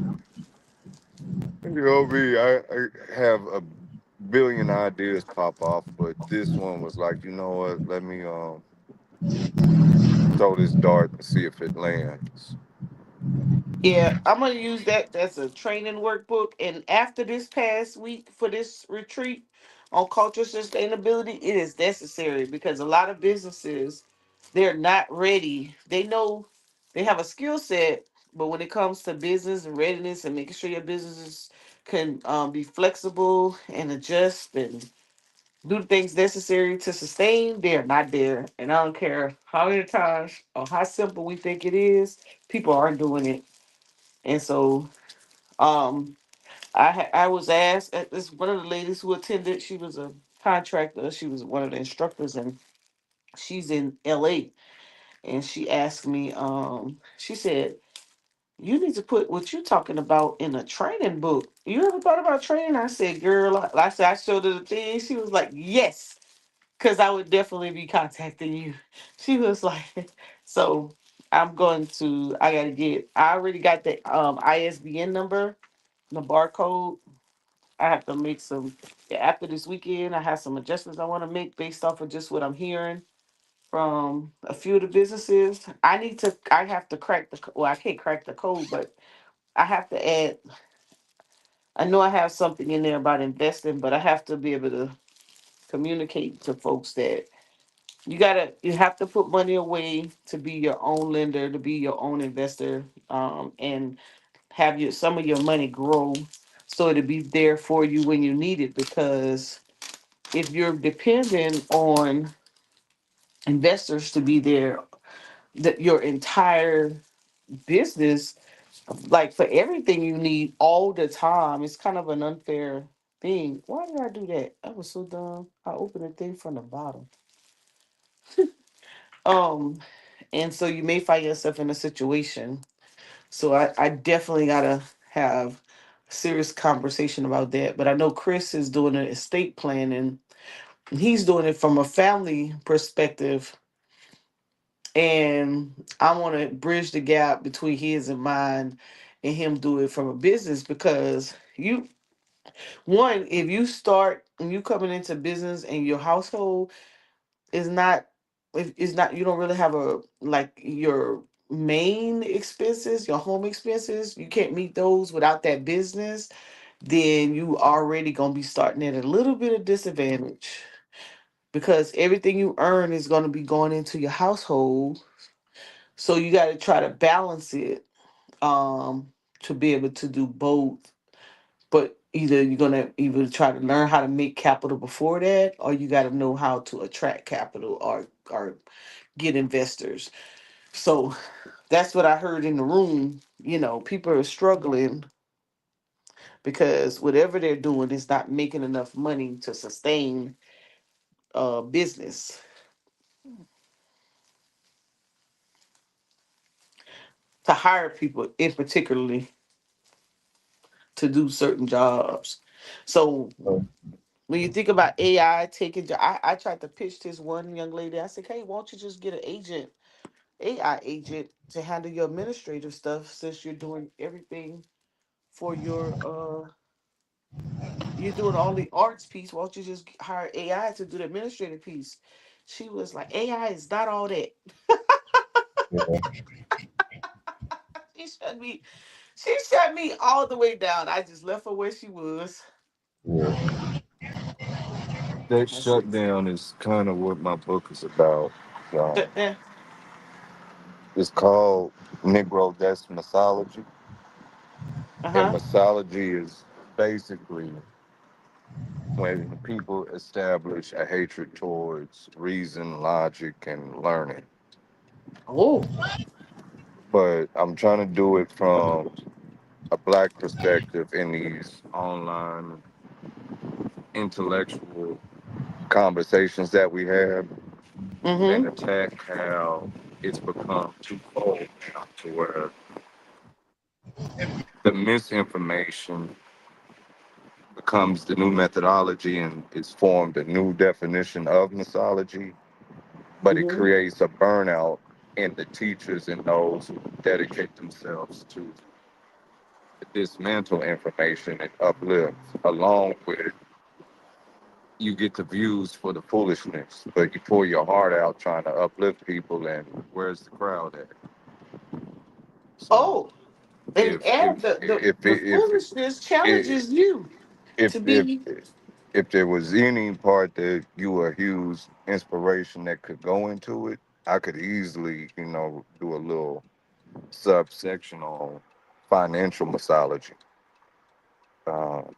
You know me, I have a billion ideas pop off, but this one was like, you know what? Let me throw this dart and see if it lands. Yeah, I'm gonna use that as a training workbook. And after this past week for this retreat on cultural sustainability, it is necessary because a lot of businesses they're not ready. They know they have a skill set, but when it comes to business and readiness and making sure your businesses can be flexible and adjust and do the things necessary to sustain, they're not there. And I don't care how many times or how simple we think it is, people aren't doing it. And so um, I was asked at this one of the ladies who attended. She was a contractor. She was one of the instructors, and she's in L.A. And she asked me. She said, "You need to put what you're talking about in a training book. You ever thought about training?" I said, "Girl," I said, I showed her the thing. She was like, "Yes," because I would definitely be contacting you. She was like, "So." I'm going to. I gotta get. I already got the ISBN number, the barcode. I have to make some, yeah, after this weekend. I have some adjustments I want to make based off of just what I'm hearing from a few of the businesses. I have to crack well, I can't crack the code, but I have to add, I know I have something in there about investing, but I have to be able to communicate to folks that you have to put money away to be your own lender, to be your own investor, and have some of your money grow so it'll be there for you when you need it. Because if you're dependent on investors to be there, that your entire business, like for everything you need all the time, it's kind of an unfair thing. Why did I do that? I was so dumb. I opened the thing from the bottom. Um, and so you may find yourself in a situation. So I definitely gotta have a serious conversation about that. But I know Chris is doing an estate planning. He's doing it from a family perspective, and I want to bridge the gap between his and mine, and him do it from a business. Because if you start and you coming into business and your household is not, if it's not, you don't really have a like your main expenses, your home expenses, you can't meet those without that business, then you already gonna be starting at a little bit of disadvantage because everything you earn is gonna be going into your household. So you got to try to balance it to be able to do both. But either you're gonna either try to learn how to make capital before that, or you got to know how to attract capital or get investors. So that's what I heard in the room. People are struggling because whatever they're doing is not making enough money to sustain business, to hire people in particularly to do certain jobs. So when you think about AI taking I tried to pitch this one young lady. I said, "Hey, won't you just get an agent, AI agent, to handle your administrative stuff since you're doing everything for your You're doing all the arts piece. Why don't you just hire AI to do the administrative piece? She was like, AI is not all that. Yeah, She shut me. She shut me all the way down. I just left her where she was. yeah. That I said, shutdown is kind of what my book is about. Um, shut down. it's called Negro Desmisology, Uh and huh. misology is basically when people establish a hatred towards reason, logic, and learning. Oh. But I'm trying to do it from a black perspective in these online intellectual conversations that we have, and Mm-hmm. attack how it's become too cold now to where the misinformation becomes the new methodology and it's formed a new definition of mythology, but it Mm-hmm. creates a burnout in the teachers and those who dedicate themselves to dismantle information and uplift, along with you get the views for the foolishness, but you pour your heart out trying to uplift people, and where's the crowd at? So Oh. And the if foolishness if challenges you to if if be. if there was any part that you were a huge inspiration that could go into it, I could easily, do a little subsection on financial mythology, um,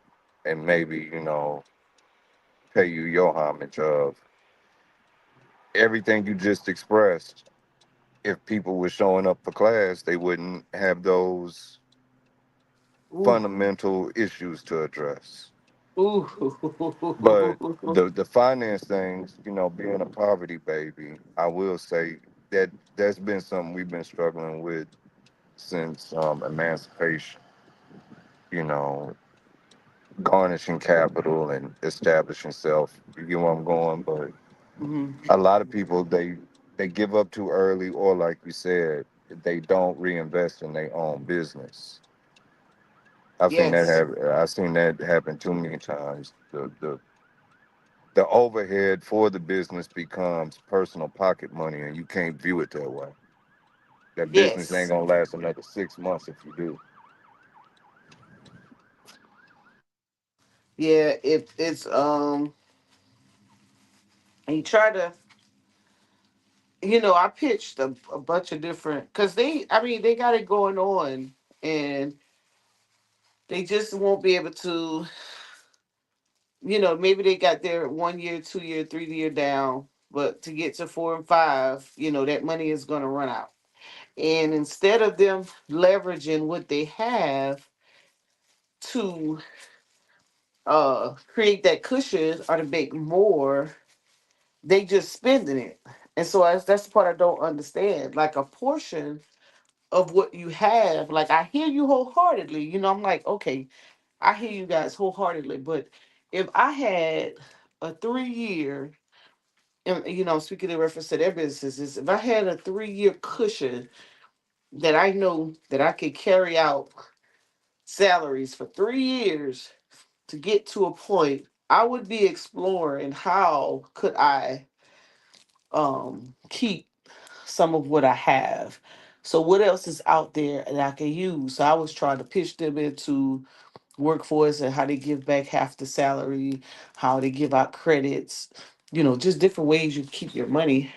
and maybe, pay you your homage of everything you just expressed. If people were showing up for class, they wouldn't have those Ooh. fundamental issues to address. But Ooh. the finance things, being a poverty baby, I will say that that's been something we've been struggling with since emancipation. You know, garnishing capital and establishing self. You get where I'm going? But Hmm. a lot of people they give up too early, or like you said, they don't reinvest in their own business. Yes. I've seen that happen too many times. The overhead for the business becomes personal pocket money, and you can't view it that way. That business ain't Yes. gonna last another 6 months if you do. Yeah. It's and you try to, I pitched a bunch of different, because I mean, they got it going on, and they just won't be able to, maybe they got their 1 year, 2 year, 3 year down, but to get to 4 and 5, that money is going to run out. And instead of them leveraging what they have to create that cushion or to make more, they just spending it. And so that's the part I don't understand. Like a portion of what you have, like I hear you wholeheartedly. I'm like, okay, I hear you guys wholeheartedly. But if I had a 3 year, and speaking in reference to their businesses, if I had a 3 year cushion that I know that I could carry out salaries for 3 years to get to a point, I would be exploring how could I keep some of what I have. So what else is out there that I can use? So I was trying to pitch them into workforce and how they give back half the salary, how they give out credits, just different ways you keep your money.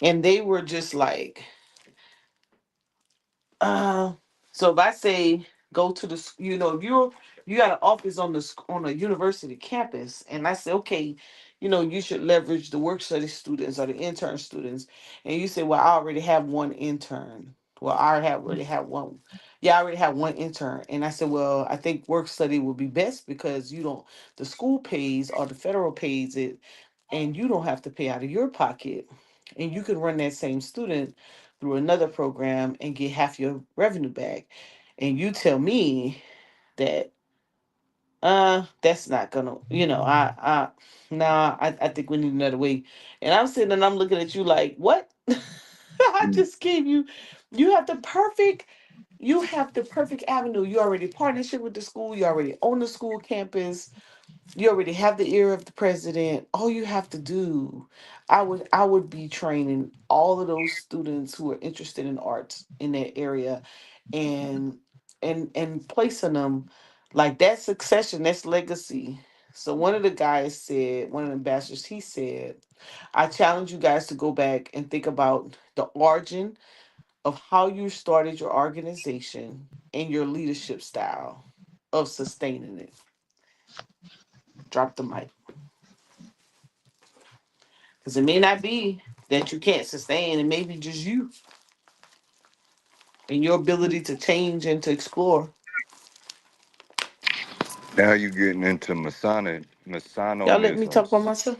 And they were just like, Uh, so if I say go to the, if you got an office on a university campus, and I say, okay, you should leverage the work study students or the intern students, and you say, well, I already have one intern. Well, already have one. Yeah, I already have one intern, and I said, well, I think work study would be best because you don't, the school pays or the federal pays it, and you don't have to pay out of your pocket, and you can run that same student through another program and get half your revenue back. And you tell me that that's not gonna, nah, I think we need another way. And I'm sitting and I'm looking at you like, what? I just gave you. You have the perfect. You have the perfect avenue. You already partnership with the school. You already own the school campus. You already have the ear of the president. All you have to do, I would be training all of those students who are interested in arts in that area, and and placing them like that succession, that's legacy. So one of the guys said, one of the ambassadors, he said, I challenge you guys to go back and think about the origin of how you started your organization and your leadership style of sustaining it. Drop the mic. Because it may not be that you can't sustain, it may be just you and your ability to change and to explore. Now you're getting into Y'all let me talk about Masonisms. myself.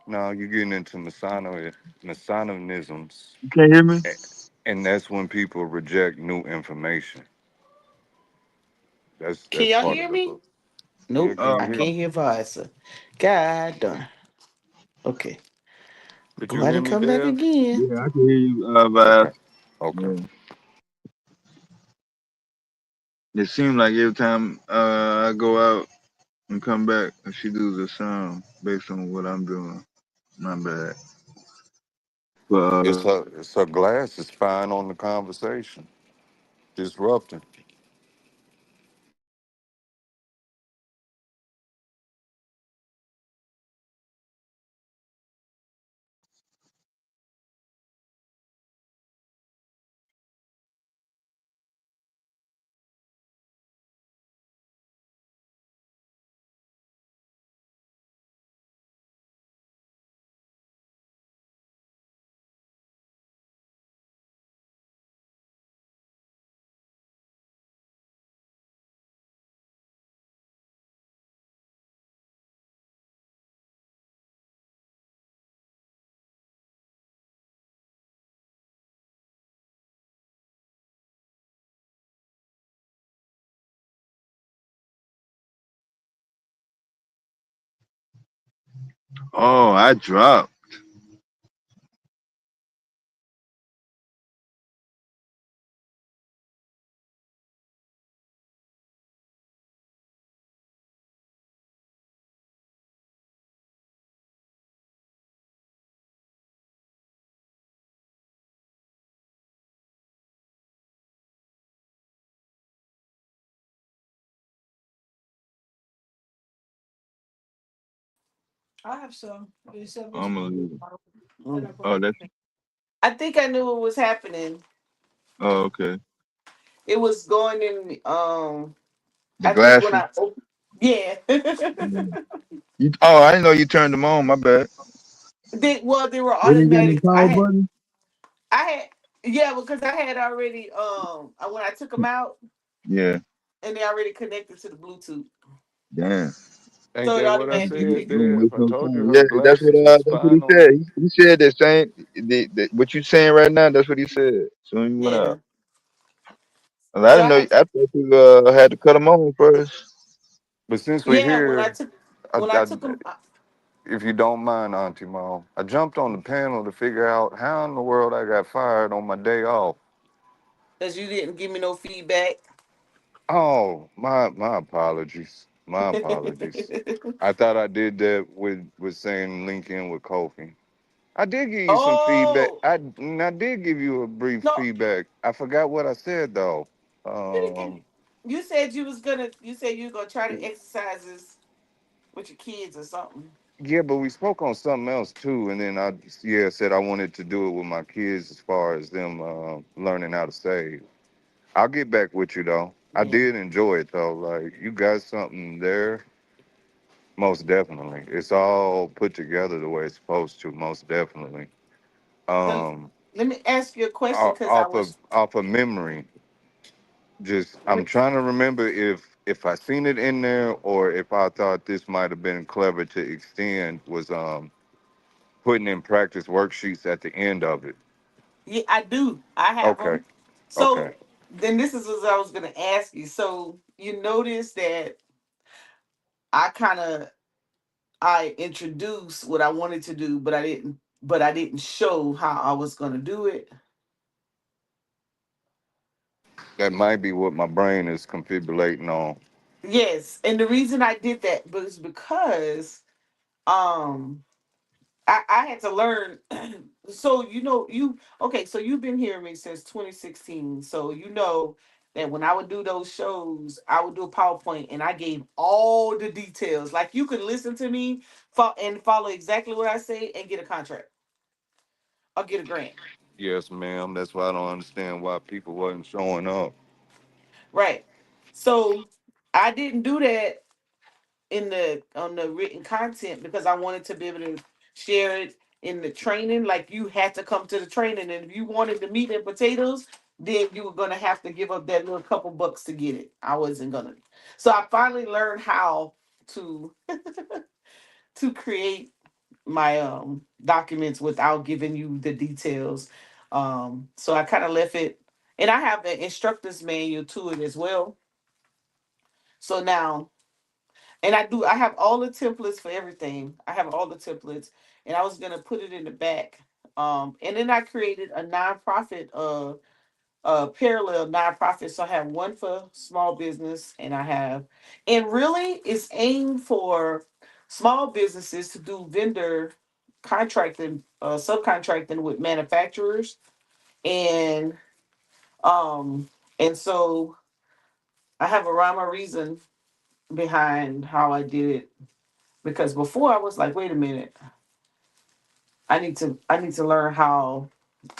No, you're getting into Masonisms, You can't hear me? and that's when people reject new information. Can That's y'all part of hear the me? book. Yeah, Nope, can you I hear? can't hear Visa. God darn. Okay. Did Go you out hear and me, come back Dev? again. Yeah, I can hear you, Okay, Vaz. okay. Yeah. It seems like every time I go out and come back, she loses a sound based on what I'm doing. My bad. But It's her glass is fine on the conversation, disrupting. oh, I dropped. I have some. I'm gonna leave it. Oh, Mm. that's I think I knew what was happening. oh okay. It was going in The I think when glasses. I opened, yeah. Yeah. Oh, I didn't know you turned them on. My bad. They were They ain't got no automatic. power button. I had yeah, because I had already when I took them out Yeah. and they already connected to the Bluetooth. Damn. Ain't So it that what I automatically said, kicked Don't in. Dev? waste I no told you time. her Yeah, glasses was that's what he fine on. said. He said the same. What you saying right now? That's what he said. Soon you went Yeah. out. And I So didn't I know. had I to thought you had to cut them on first. But since we're yeah, here, I, when I I, took them if you don't mind, Auntie Mo, I jumped on the panel to figure out how in the world I got fired on my day off. because you didn't give me no feedback. Oh, my apologies. My apologies. I thought I did that with saying link in with Kofi. I did give you some feedback. Oh I did give you a brief no, feedback. I forgot what I said though. you didn't give Um, me. You said you were gonna try to exercises with your kids or something. yeah, but we spoke on something else too, and then I said I wanted to do it with my kids as far as them learning how to save. I'll get back with you though. I Yeah. did enjoy it though. Like you got something there, most definitely. It's all put together the way it's supposed to, most definitely. So Um, let me ask you a question because I was off of memory, just let I'm me trying to remember if I seen it in there or if I thought this might have been clever to extend was putting in practice worksheets at the end of it. yeah, I do. I have Okay, them. okay. So then this is what I was gonna ask you. So you notice that I kind of I introduced what I wanted to do, but I didn't show how I was gonna do it. That might be what my brain is confibulating on. Yes, and the reason I did that was because um I had to learn. So you okay, so you've been hearing me since 2016. So you know that when I would do those shows, I would do a PowerPoint and I gave all the details. Like you could listen to me and follow exactly what I say and get a contract or get a grant. Yes, ma'am. That's why I don't understand why people wasn't showing up. Right. So I didn't do that in the on the written content because I wanted to be able to share it in the training. Like you had to come to the training, and if you wanted the meat and potatoes, then you were gonna have to give up that little couple bucks to get it. I wasn't gonna. So I finally learned how to to create my documents without giving you the details. So I kind of left it, and I have an instructor's manual to it as well. So now and I have all the templates for everything. I have all the templates, and I was gonna put it in the back. And then I created a nonprofit, parallel nonprofit. So I have one for small business, and really it's aimed for small businesses to do vendor contracting, subcontracting with manufacturers, and um, and so I have a rhyme or reason behind how I did it because before I was like, wait a minute, I need to learn how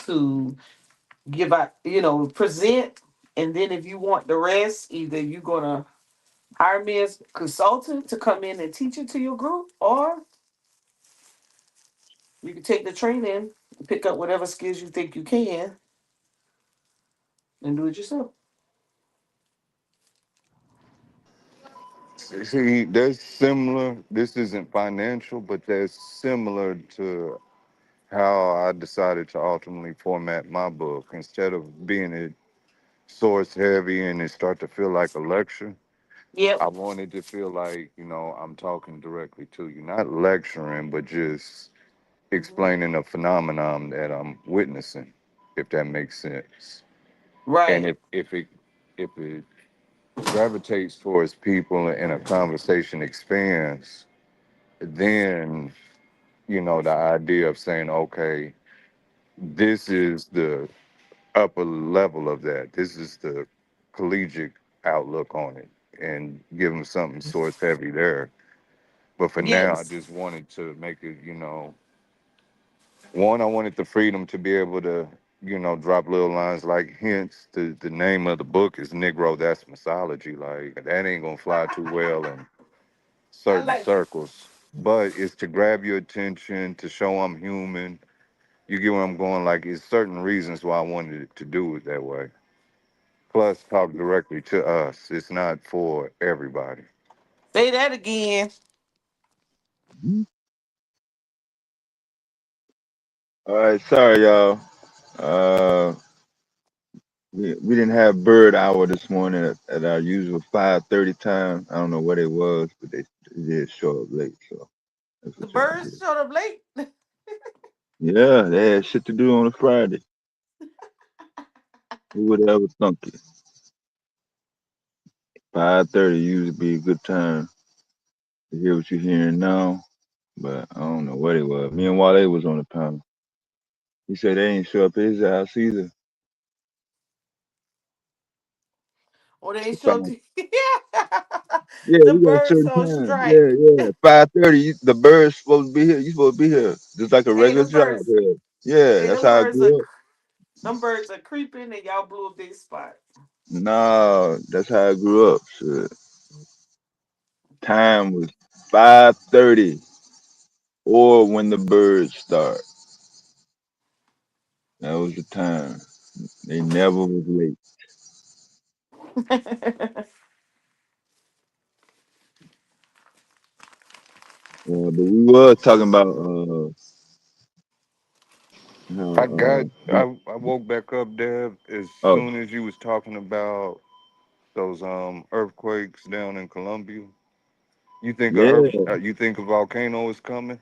to give out, present, and then if you want the rest, either you're gonna hire me as a consultant to come in and teach it to your group, or you can take the training, pick up whatever skills you think you can, and do it yourself. See, that's similar. This isn't financial, but that's similar to how I decided to ultimately format my book. Instead of being it source heavy and it start to feel like a lecture, Yep. I wanted to feel like, I'm talking directly to you, not lecturing, but just Mhm. explaining a phenomenon that I'm witnessing, if that makes sense. And Right. if it gravitates towards people and a conversation expands, then the idea of saying, okay, this is the upper level of that. This is the collegiate outlook on it, and give them something source heavy there. But for now, I Yes. just wanted to make it, one, I wanted the freedom to be able to, drop little lines like hints. The name of the book is Negro That's Mythology. Like, that ain't gonna fly too well in I certain like it. circles. But it's to grab your attention, to show I'm human. You get where I'm going? Like, it's certain reasons why I wanted it to do it that way. Plus, talk directly to us. It's not for everybody. Say that again. All right, sorry y'all. Uh, we didn't have bird hour this morning at our usual 5:30 time. I don't know what it was, but they did show up late, so that's The what y'all birds get. showed up late. Yeah, they had shit to do on a Friday. Who would ever thunk it? 5:30 usually be a good time to hear what you're hearing now, but I don't know what it was. Me and Wale was on the panel. He said they ain't show up at his house either. Or they showed Five. up. Yeah. Yeah, The we got a birds certain on time. Yeah, strike. yeah. 5:30. The bird's supposed to be here. You supposed to be here, just like a Hey, regular them job. birds. Yeah, yeah. Hey, That's how I grew up. them birds are creeping, and y'all blew up their spot. No, that's how I grew up. Shit. Time was 5:30, or when the birds start. That was the time. They never was late. But we was talking about I got. how I woke back up, Deb, as oh soon as you was talking about those earthquakes down in Colombia. yeah. You think a volcano is coming?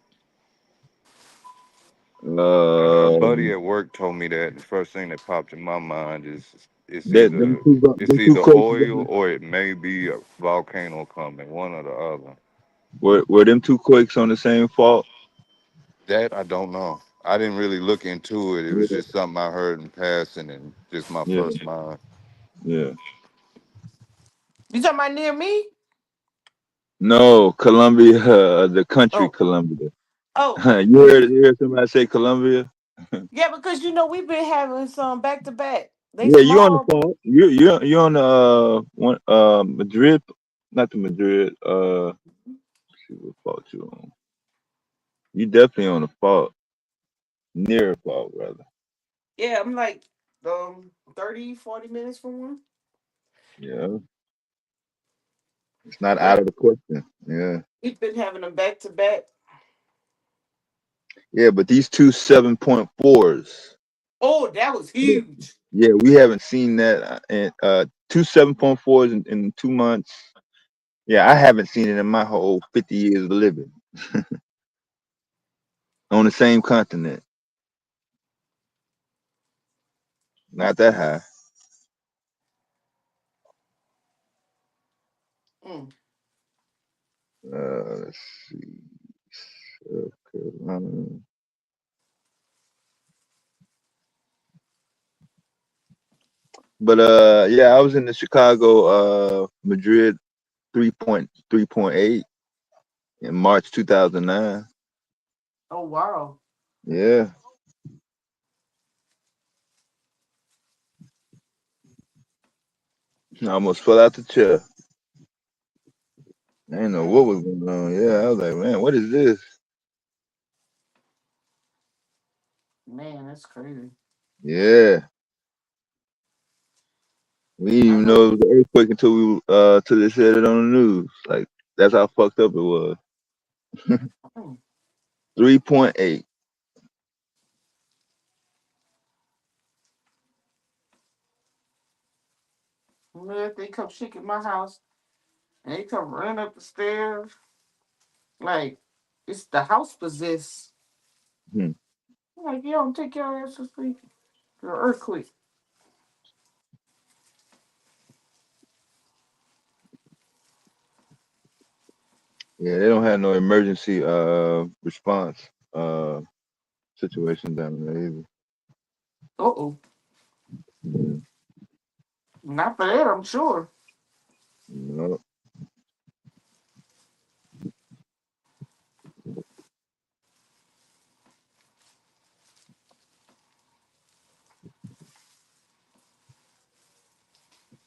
A Uh, buddy at work told me that. The first thing that popped in my mind is It's them two either quakes, oil or it may be a volcano coming, one or the other. were them two quakes on the same fault? That I don't know. I didn't really look into it. It was Yeah, just something I heard in passing and just my yeah, first mind. yeah. You talking about near me? No, Columbia, the country Oh, Columbia. oh, You heard somebody say Columbia? yeah. Because we've been having some back to back. They Yeah, you on the small. fault. You on the one Madrid, not the Madrid. Let's see what fault you on. You definitely on the fault, near fault, rather. Yeah, I'm like 30, 40 minutes from one. Yeah, it's not out of Yep, the question. Yeah, we've been having them back to back. yeah, but these two 7.4s. Oh, that was Yeah, huge. yeah, we haven't seen that in two 7.4s in 2 months. Yeah, I haven't seen it in my whole 50 years of living on the same continent. Not that high. Mm. Let's see. South Carolina. But yeah, I was in the Chicago, Madrid 3.8 in March 2009. Oh wow. Yeah, I almost fell out the chair. I didn't know what was going on. Yeah, I was like, man, what is this? Man, that's crazy. Yeah, we didn't I even know. know it was an earthquake till they said it on the news. Like that's how fucked up it was. Mm. 3.8. Man, if they come shaking my house and they come running up the stairs, like it's the house possessed. Hmm. I'm like, yo, don't take your ass to sleep. An earthquake. Yeah, they don't have no emergency response situation down there either. Uh oh. Yeah. Not for that, I'm sure. No.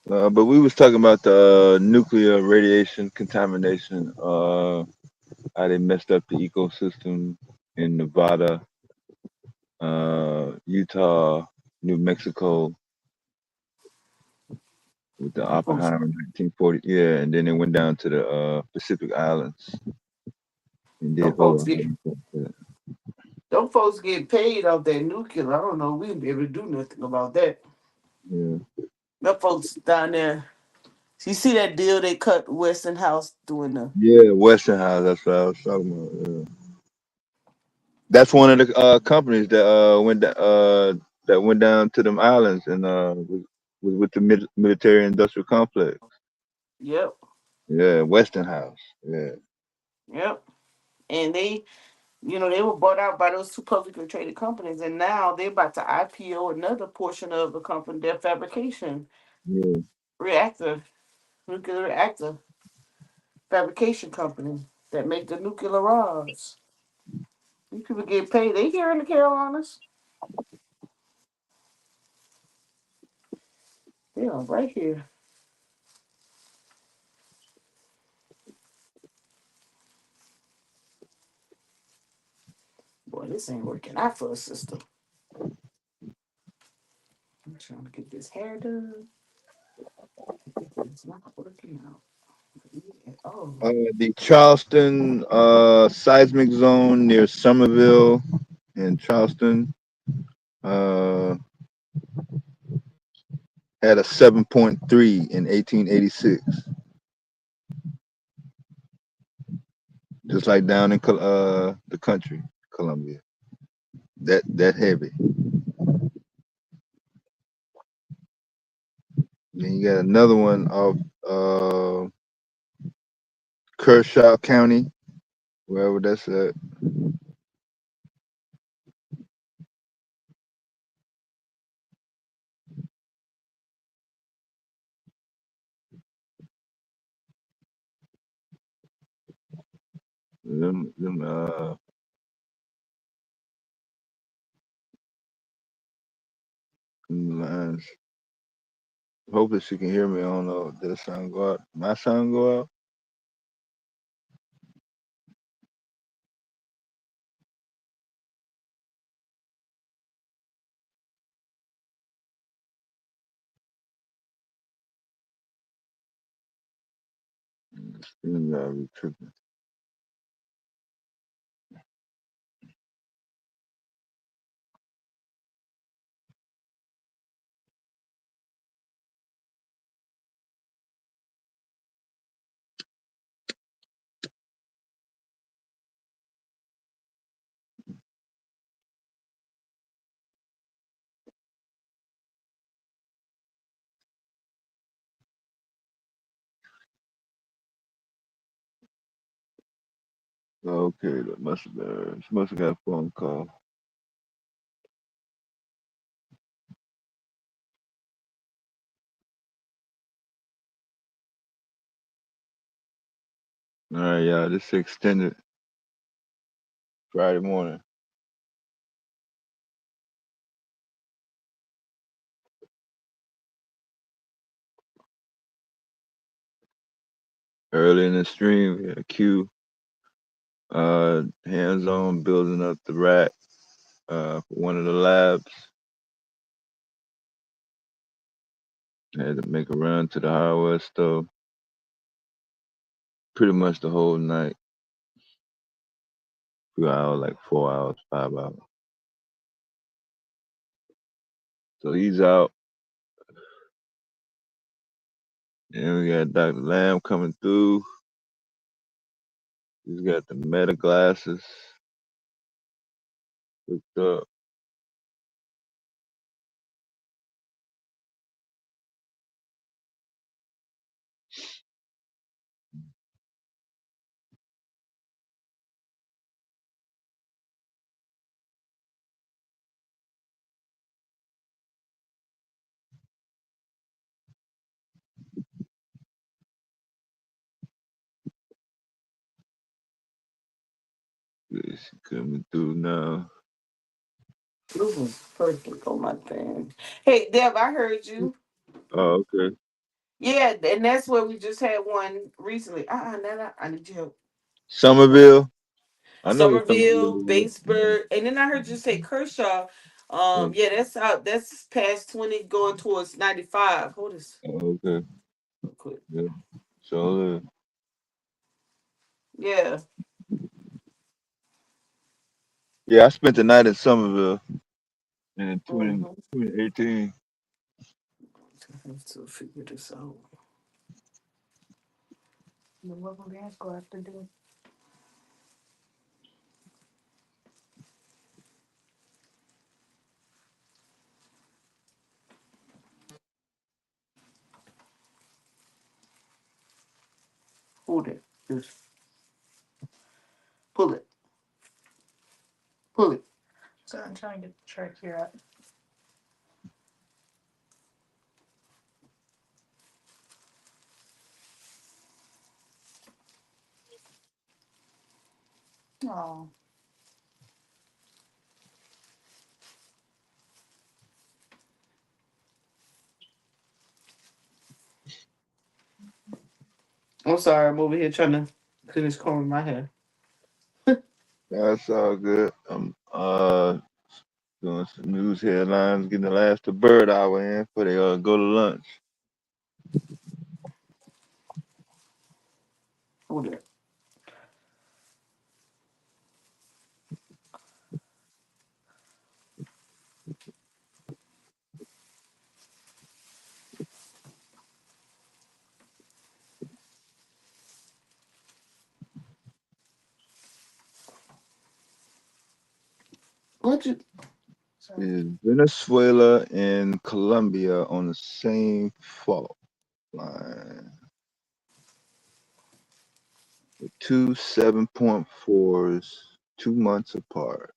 But we was talking about the nuclear radiation contamination, how they messed up the ecosystem in Nevada, Utah, New Mexico with the Them folks, Oppenheimer in 1940. Yeah, and then they went down to the Pacific Islands and did them whole folks lot get of stuff like that. them folks get paid off that nuclear. I don't know. We didn't be able to do nothing about that. Yeah, Them folks down there. You see that deal they cut Westinghouse doing the yeah, Westinghouse. That's what I was talking about. Yeah. That's one of the companies that that went down to them islands and with the military industrial complex. Yep, Yeah, Westinghouse. Yeah, yep. And they were bought out by those two publicly traded companies, and now they're about to IPO another portion of the company, their fabrication yeah, reactor, nuclear reactor fabrication company that make the nuclear rods. These people get paid. They here in the Carolinas. They are right here. Boy, this ain't working out for a system. I'm trying to get this hair done. It's not working out. Yeah. Oh, the Charleston seismic zone near Somerville and Charleston uh, had a 7.3 in 1886, just like down in the country, Columbia. That heavy. Then you got another one off Kershaw County, wherever that's at. Them lines. Hopefully she can hear me. I don't know. Did the sound go out? My sound go out? Stream gotta be tripping. Okay, that must have been her. She must have got a phone call. All right, y'all. This is extended Friday morning. Early in the stream, we had Q hands on building up the rack for one of the labs. I had to make a run to the hardware store pretty much the whole night. 2 hours, like 4 hours, 5 hours. So he's out. And we got Dr. Lamb coming through. He's got the meta glasses hooked up. He's coming through now. This is perfect on my thing. Hey, Deb, I heard you. Oh, okay. Yeah, and that's where we just had one recently. No, I need your help. Somerville. I know it's Somerville, Somerville. Batesburg, and then I heard you say Kershaw. Yeah. Yeah, that's out. That's past 20, going towards 95. Hold this Oh, okay. real quick. Yeah. So Yeah. yeah, I spent the night in Somerville in Mm-hmm. 2018. I have to figure this out. You know what my dad's going to have to do? Hold it. Just pull it. Pull it. So I'm trying to get the track here out. Oh. I'm sorry. I'm over here trying to finish combing my hair. That's all good. I'm doing some news headlines, getting the last of bird hour in before they go to lunch. Hold it. What you? Is Venezuela and Colombia on the same fault line? With two 7.4s, 2 months apart.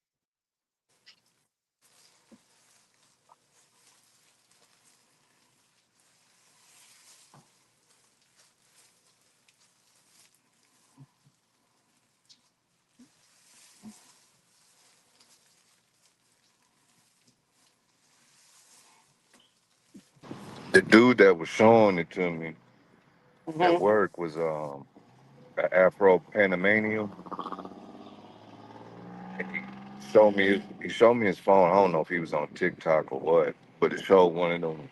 The dude that was showing it to me at Mm-hmm. work was an Afro Panamanian. And he showed me his phone. I don't know if he was on TikTok or what, but it showed one of them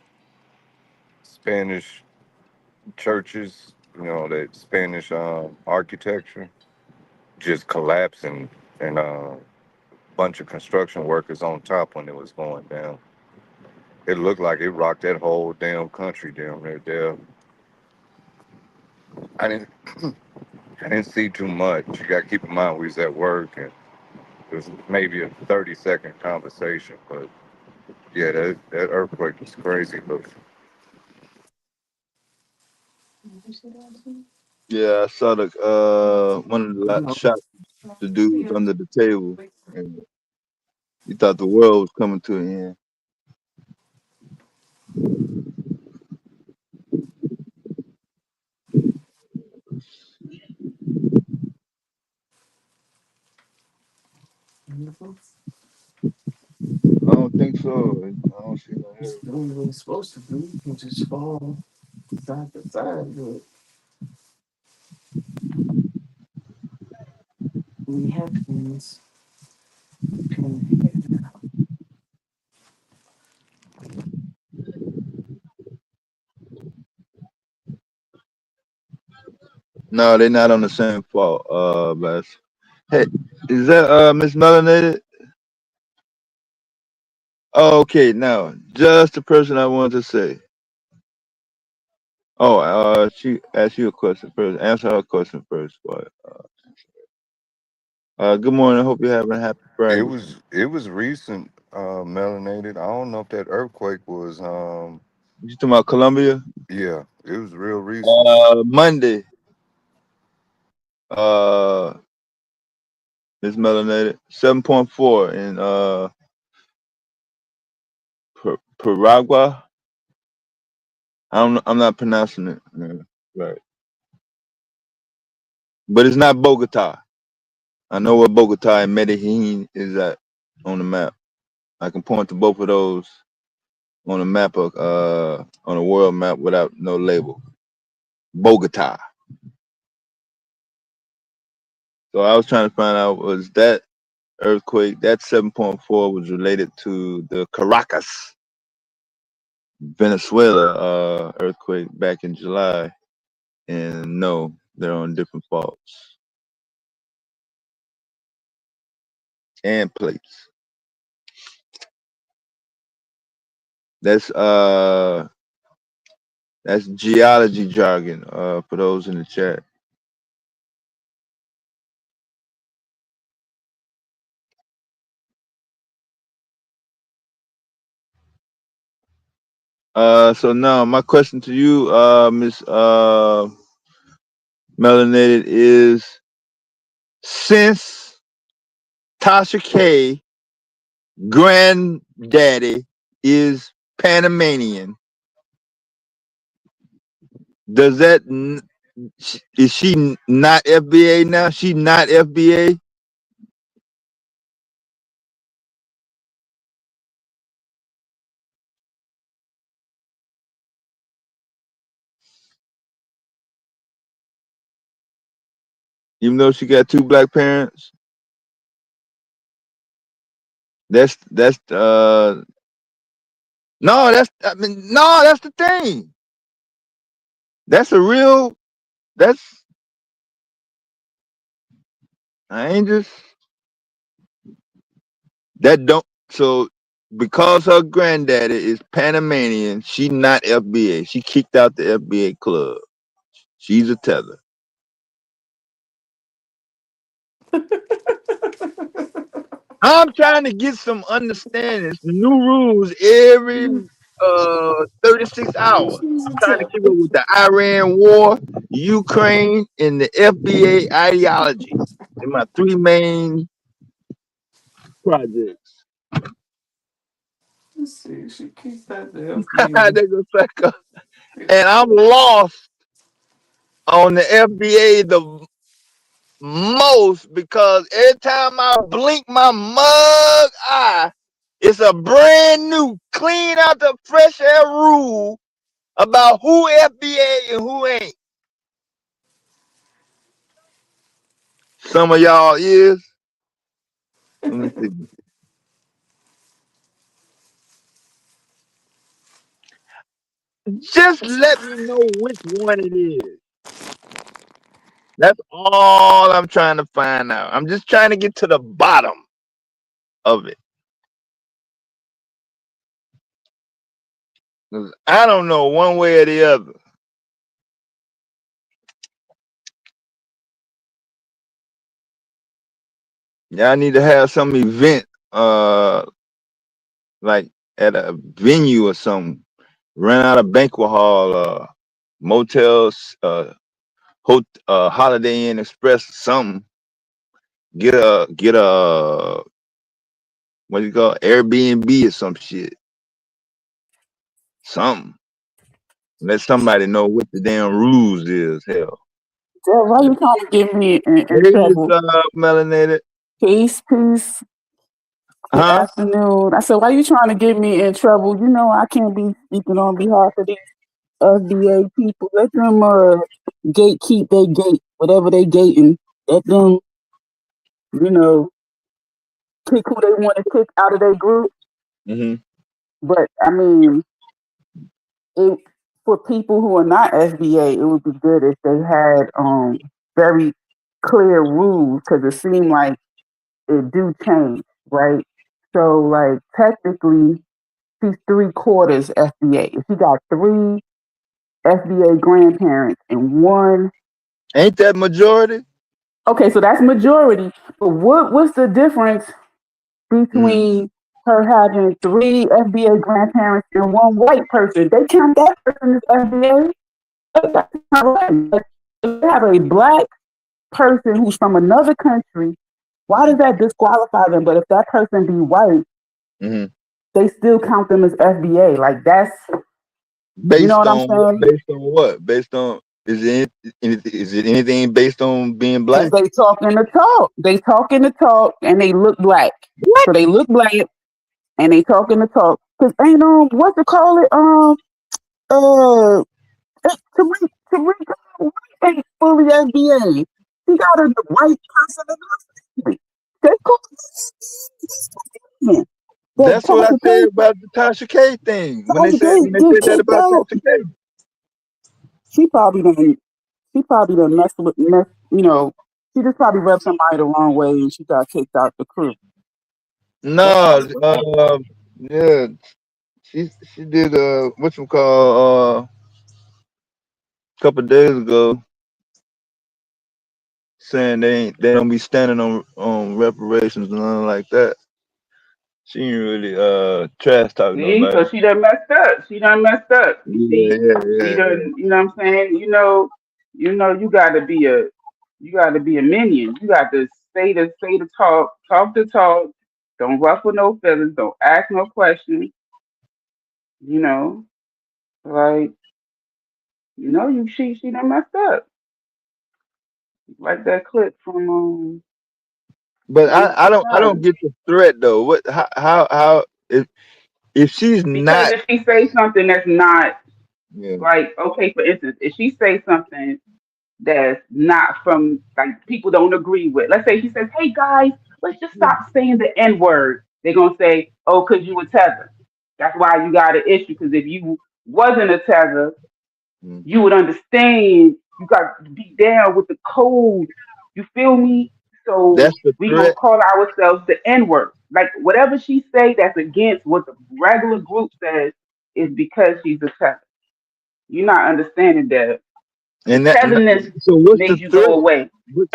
Spanish churches, that Spanish architecture just collapsing, and a bunch of construction workers on top when it was going down. It looked like it rocked that whole damn country down there. I didn't I didn't see too much. You got to keep in mind we was at work, and it was maybe a 30-second conversation. But yeah, that earthquake was crazy. But Yeah, I saw the one of the shots. The dude was under the table, and he thought the world was coming to an end. I don't think so. I don't see no It's evidence. the way it's supposed to be. You can just fall side to side, but we have things can happen. No, they're not on the same fault. But hey, is that Miss Melanated? Oh, okay, now just the person I wanted to say. Oh, she asked you a question first. Answer her question first. But good morning. I hope you're having a happy it Friday. was recent, melanated. I don't know if that earthquake was. You talking about Colombia? Yeah, it was real recent. Monday. Uh, Miss Melanated, 7.4 in Paragua. I'm not pronouncing it right, but it's not Bogota. I know where Bogota and Medellin is at on the map. I can point to both of those on a map of on a world map without no label. Bogota. So I was trying to find out, was that earthquake, that 7.4 was related to the Caracas, Venezuela earthquake back in July, and no, they're on different faults and plates. That's that's geology jargon for those in the chat. So now my question to you, Miss Melanated, is since Tasha K granddaddy is Panamanian, does that is she not FBA now? She not FBA? Even though she got two black parents? That's no, I mean no, that's the thing. That's a real that's I ain't just that don't so because her granddaddy is Panamanian, she not FBA. She kicked out the FBA club. She's a tether. I'm trying to get some understanding, some new rules every 36 hours. I'm trying to keep up with the Iran war, Ukraine, and the FBA ideology. In my three main projects. Let's see. She kicked out the They FBA. go suck up. And I'm lost on the FBA the most because every time I blink my mug eye, it's a brand new, clean out the fresh air rule about who FBA and who ain't. Some of y'all is. Let me see. Just let me know which one it is. That's all I'm trying to find out. I'm just trying to get to the bottom of it. 'Cause I don't know one way or the other. Y'all need to have some event, like at a venue or something. Rent out a banquet hall, motels, Holiday Inn Express, something. Get a what do you call it? Airbnb or some shit, something. Let somebody know what the damn rules is. Hell, Girl, why you trying to get me in hey, Miss trouble? Melanated, Peace, peace. Good huh? afternoon. I said, why you trying to get me in trouble? You know I can't be speaking on behalf of these FBA people. Let them gatekeep their gate, whatever they gating. Let them, you know, kick who they want to kick out of their group. Mm-hmm. But I mean, it, for people who are not FBA, it would be good if they had very clear rules because it seemed like it do change, right? So like technically she's 3/4 FBA. If she got 3 FBA grandparents and one, Ain't that majority? okay, so that's majority. But what's the difference Mm. between her having 3 FBA grandparents and one white person? They count that person as FBA. That's not right. Like, if you have a black person who's from another country, why does that disqualify them? But if that person be white, Mm-hmm. they still count them as FBA. Like that's, you know Based what I'm on what? saying? Based on what? Based on is it anything based on being Because black? they talking the talk. They talking the talk and they look black. What? So they look black and they talking the talk. Cause ain't what to call it? Uh Tariq ain't fully FBA. He got a white person in custody. They call him. But That's what I Tasha said K, about the Tasha K thing. When they Tasha said K when they get said that kicked about out. Tasha K. She probably done. She probably done mess. You know, she just probably rubbed somebody the wrong way and she got kicked out the crew. That's No, probably what happened. yeah, she did what you call a couple days ago saying they don't be standing on reparations and nothing like that. She ain't really trash talk See, nobody. so she done messed up. She done messed up. You Yeah, see, yeah, she yeah, yeah. done. You know what I'm saying? You gotta be a, you gotta be a minion. You got to say the talk, talk the talk. Don't ruffle no feathers. Don't ask no questions. You know, like she done messed up. Like that clip from But Menace I don't to get the threat though. What how if she's because not if she say something that's not yeah, like okay, for instance, if she say something that's not from like people don't agree with, let's say she says, "Hey guys, let's just stop saying the N word." They're gonna say, "Oh, cause you a tether." That's why you got an issue. Because if you wasn't a tether, mm, you would understand. You got to be down with the code. You feel me? So that's the we gonna threat. call ourselves the N word. Like whatever she say that's against what the regular group says is because she's a tether. You're not understanding that the And that tetherness so what's the makes you threat? go away.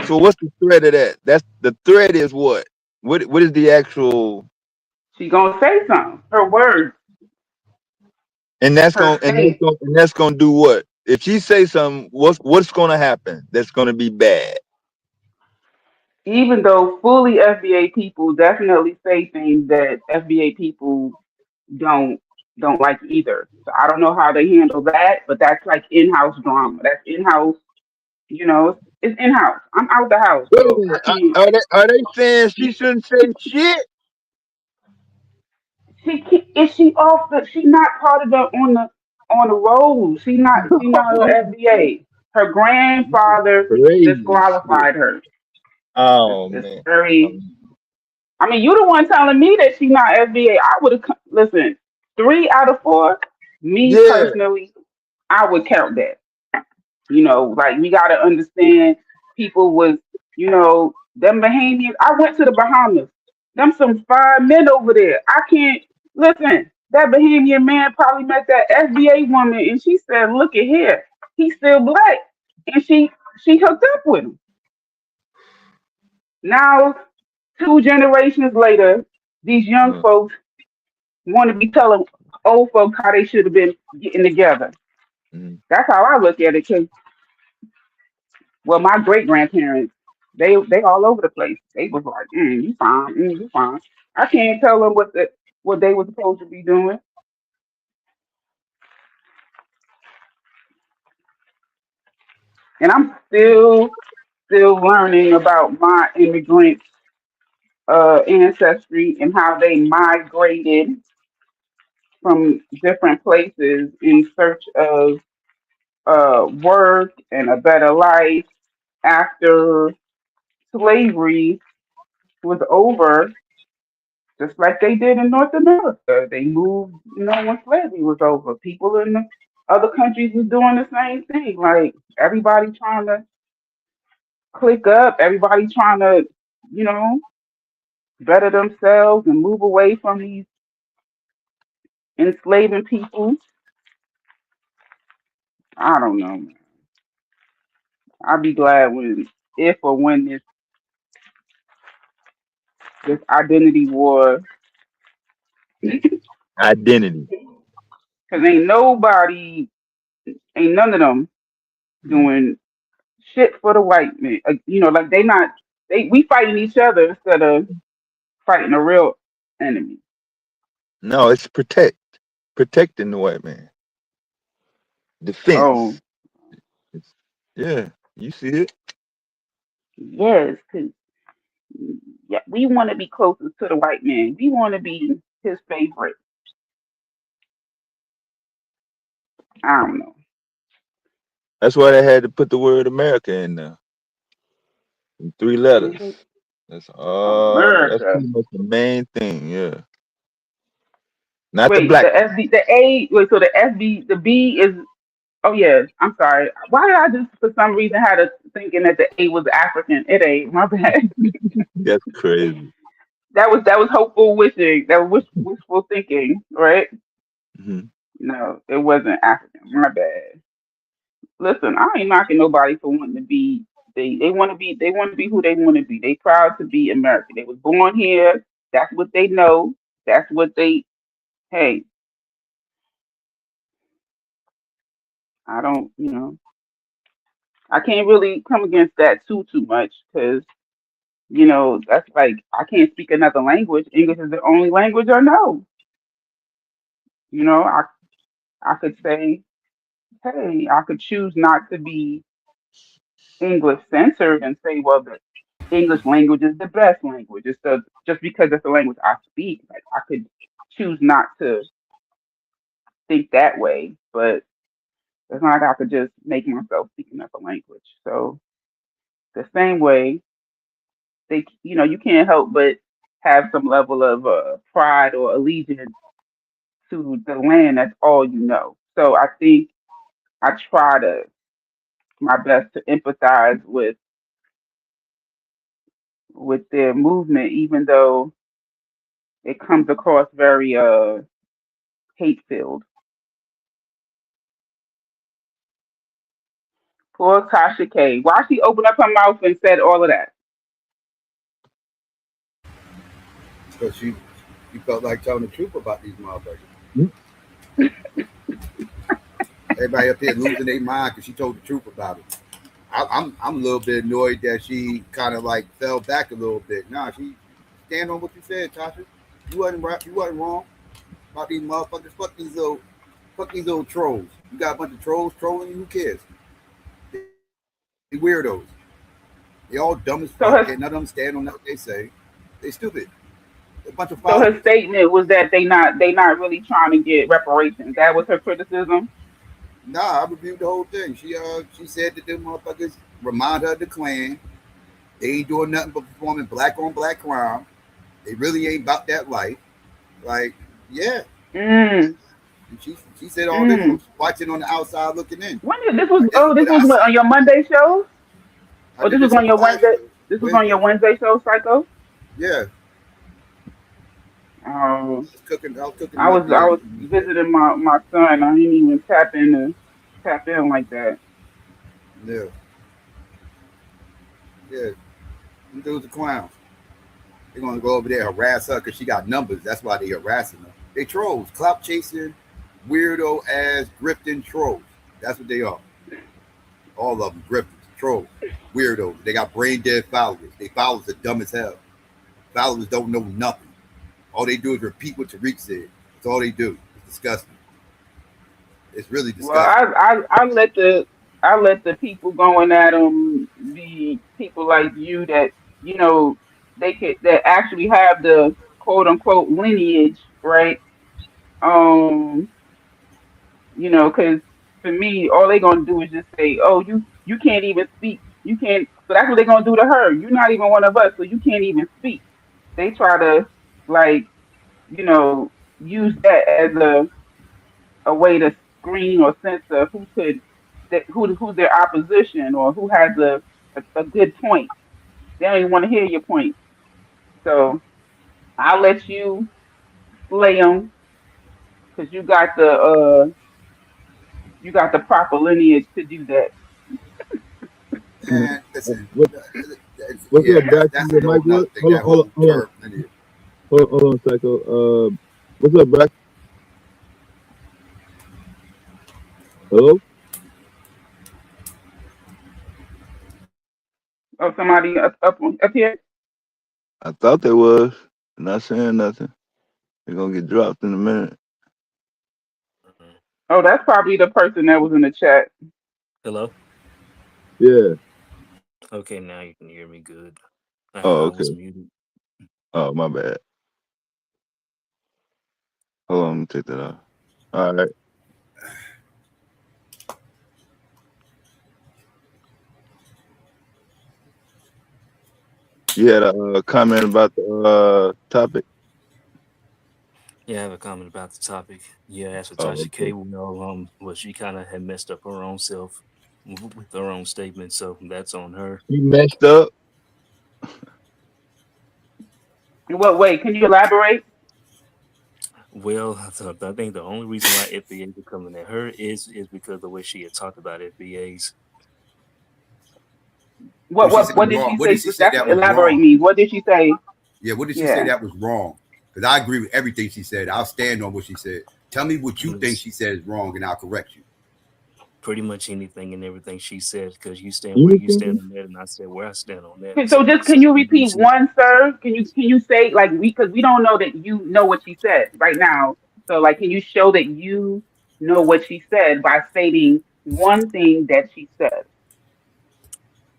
So what's the threat of that? That's the threat is what? What is the actual? She gonna say something. Her words, And that's her gonna face. and that's gonna do what? If she say something, what's gonna happen? That's gonna be bad. Even though fully FBA people definitely say things that FBA people don't don't like either. So I don't know how they handle that, but that's like in-house drama. That's in-house. It's in-house. I'm out the house, Wait a so I minute. can't. Are they saying she shouldn't say shit? She can't, is she off the? She not part of the on the roll. She not an FBA. Her grandfather Crazy shit. disqualified her. Oh It's man. very. I mean, you the one telling me that she not FBA. I would have listen. 3 out of 4. Me Yeah. personally, I would count that. Like we gotta understand people was, them Bahamians. I went to the Bahamas. Them some fine men over there. I can't listen. That Bahamian man probably met that FBA woman and she said, look at here. He's still black. And she hooked up with him. Now, 2 generations later, these young Uh, folks want to be telling old folks how they should have been getting together. mhm. That's how I look at it. Cause well, my great grandparents, they all over the place. They was like, you fine. I can't tell them what they were supposed to be doing. And I'm still learning about my immigrant ancestry and how they migrated from different places in search of work and a better life after slavery was over, just like they did in North America. They moved, when slavery was over. People in the other countries was doing the same thing. Like everybody trying to click up, everybody trying to, you know, better themselves and move away from these enslaving people. I don't know. I'll be glad when, if or when this identity war, because Identity. ain't none of them Mhm. doing shit for the white man. Like we fighting each other instead of fighting a real enemy. No, it's protecting the white man. Oh, Defense. It's, yeah, you see it. yes, because yeah, we want to be closest to the white man. We want to be his favorite. I don't know. That's why they had to put the word America in there. In 3 letters. Mhm. That's America. pretty much the main thing, yeah. Not the Wait, black. the SB, the A. Wait, so the SB, the B is. Oh yeah, I'm sorry. Why did I just for some reason had a thinking that the A was African? It ain't. My bad. That's crazy. That was hopeful wishing. That was wishful thinking, right? Mhm. No, it wasn't African. My bad. Listen, I ain't knocking nobody for wanting to be. They want to be who they want to be. They proud to be American. They was born here. That's what they know. That's what they. Hey, I don't. I can't really come against that too much because that's like I can't speak another language. English is the only language I know. I could say, hey, I could choose not to be English censored and say, well, the English language is the best language. Just because it's the language I speak. Like I could choose not to think that way, but it's not like I could just make myself speak another language. So the same way, you can't help but have some level of pride or allegiance to the land. That's all you know. So I think I try to my best to empathize with their movement, even though it comes across very hate filled. Poor Tasha K. Why she opened up her mouth and said all of that? because she felt like telling the truth about these motherfuckers. Mm. Everybody up here losing their mind because she told the truth about it. I'm a little bit annoyed that she kind of like fell back a little bit. Nah, she stand on what you said, Tasha. You wasn't right. You wasn't wrong about these motherfuckers. Fuck these little trolls. You got a bunch of trolls trolling you. Who cares? They weirdos. They all dumb as So fuck. her Can't none of them stand on what they say. They stupid. They're a bunch of so her followers. statement was that they not really trying to get reparations. That was her criticism. Nah, I reviewed the whole thing. She said that them motherfuckers remind her of the Klan. They ain't doing nothing but performing black on black crime. They really ain't about that life. Like, yeah. Mm, And she said all this mm. from watching on the outside looking in. When did this was? And Oh, this what was I what, see, on your Monday show, I or this did was this on on my your last Wednesday? show, This was on your Wednesday. Wednesday show, Psycho. Yeah, Um, I was cooking I them up was I was Wednesday. visiting my son. I didn't even tap in like that. Yeah, yeah. Them dudes are clowns. They're gonna go over there and harass her because she got numbers. That's why they harassing her. They trolls, clout chasing, weirdo ass grifting trolls. That's what they are. All of them grifters, trolls, weirdos. They got brain dead followers. They followers are dumb as hell. Followers don't know nothing. All they do is repeat what Tariq said. That's all they do. It's disgusting. It's really Well, disgusting. I let the people going at them be people like you that you know that actually have the quote unquote lineage, right? Um, because for me, all they gonna do is just say, "Oh, you can't even speak. You can't." So that's what they're gonna do to her. You're not even one of us, so you can't even speak. They try to like use that as a way to screen or censor who's their opposition or who has a good point. They don't even want to hear your point. So I'll let you slay them because you got the proper lineage to do that. Man, listen. What, what's Yeah, up, Braxton? that's a Your mic whole nother work? thing. Hold on, That hold on, whole hold on, term lineage. hold on, Psycho. What's up, Braxton? Hello? Oh, somebody up here. I thought they was. Not saying nothing. They're gonna get dropped in a minute. Oh, that's probably the person that was in the chat. Hello? Yeah. Okay, now you can hear me good. Oh, I was okay. muted. Oh, my bad. Hold on, let me take that off. All right. You had a comment about the topic? Yeah, I have a comment about the topic. Yeah, as for Oh, Tasha K, okay. we know well she kind of had messed up her own self with her own statement, so that's on her. You messed up. What? Wait, can you elaborate? Well, I think the only reason why FBA's are coming at her is because the way she had talked about FBA's. What she say What did wrong? she What say? did she say That's that what was elaborate wrong? means. What did she say? Yeah, what did she say Yeah. that was wrong? Because I agree with everything she said. I'll stand on what she said. Tell me what you think It's she said is wrong, and I'll correct you. pretty much anything and everything she said, because you stand where you stand Anything? on that, and I said where I stand on that. So So just so can you you repeat see, one, sir? Can you say like because we don't know that you know what she said right now. So like, can you show that you know what she said by stating one thing that she said?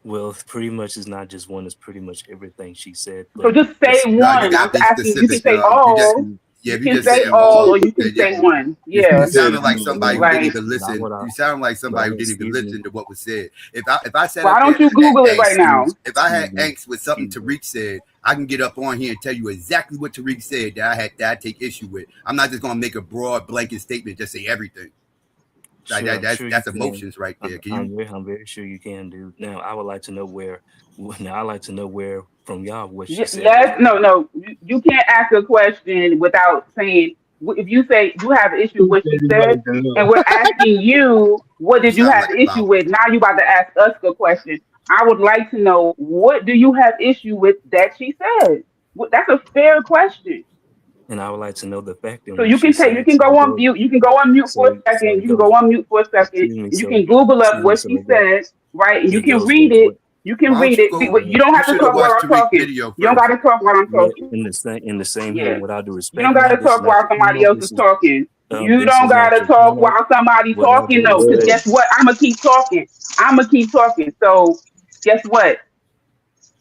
well, pretty much it's not just one; it's pretty much everything she said. So But just say it's No, you one. got I'm to be asking. You can specific. say You just all. yeah. You If you can just say saying all, all, or you can yeah, say one. you Yeah. Said sounded like again, somebody man. who didn't Like, even not listen. what I. You sound like somebody who Well, didn't even excuse me, listen to what was said. If I sat why up don't here you and had Google it right angst, now? if I had excuse angst with something me. Tariq said, I can get up on here and tell you exactly what Tariq said that I take issue with. I'm not just gonna make a broad blanket statement, just say everything. Like Sure, I'm sure you that's can. emotions right there. Can you? I'm very sure you can, dude. Now, I would like to know where. Now, I like to know where from y'all what she said was Yes, no, wrong. no. You can't ask a question without saying. If you say you have an issue He with what said she he said, wanted to know. and we're asking you, what You did you sound have like an a issue follower. with? Now you about to ask us a question. I would like to know what do you have issue with that she said? That's a fair question. And I would like to know the fact in So what you she can take, you said. can go on mute. You can go on mute for a So second. it You can go goes. on mute for a second. Excuse me. And you can Google up what So she it goes. said, right? And you It can goes read back. it. You can Why don't read you it. go? You don't You have to should have talk while watched I'm Tariq's talking. video You don't first. got to talk while I'm Yeah, talking. in the same Yeah. here, with all due You respect, don't got ma'am, to this is talk not while your somebody panel. else is talking. You This don't is got not to your talk panel. while somebody With all talking, due though. Because respect. guess what? I'm going to keep talking. I'm going to keep talking. So guess what?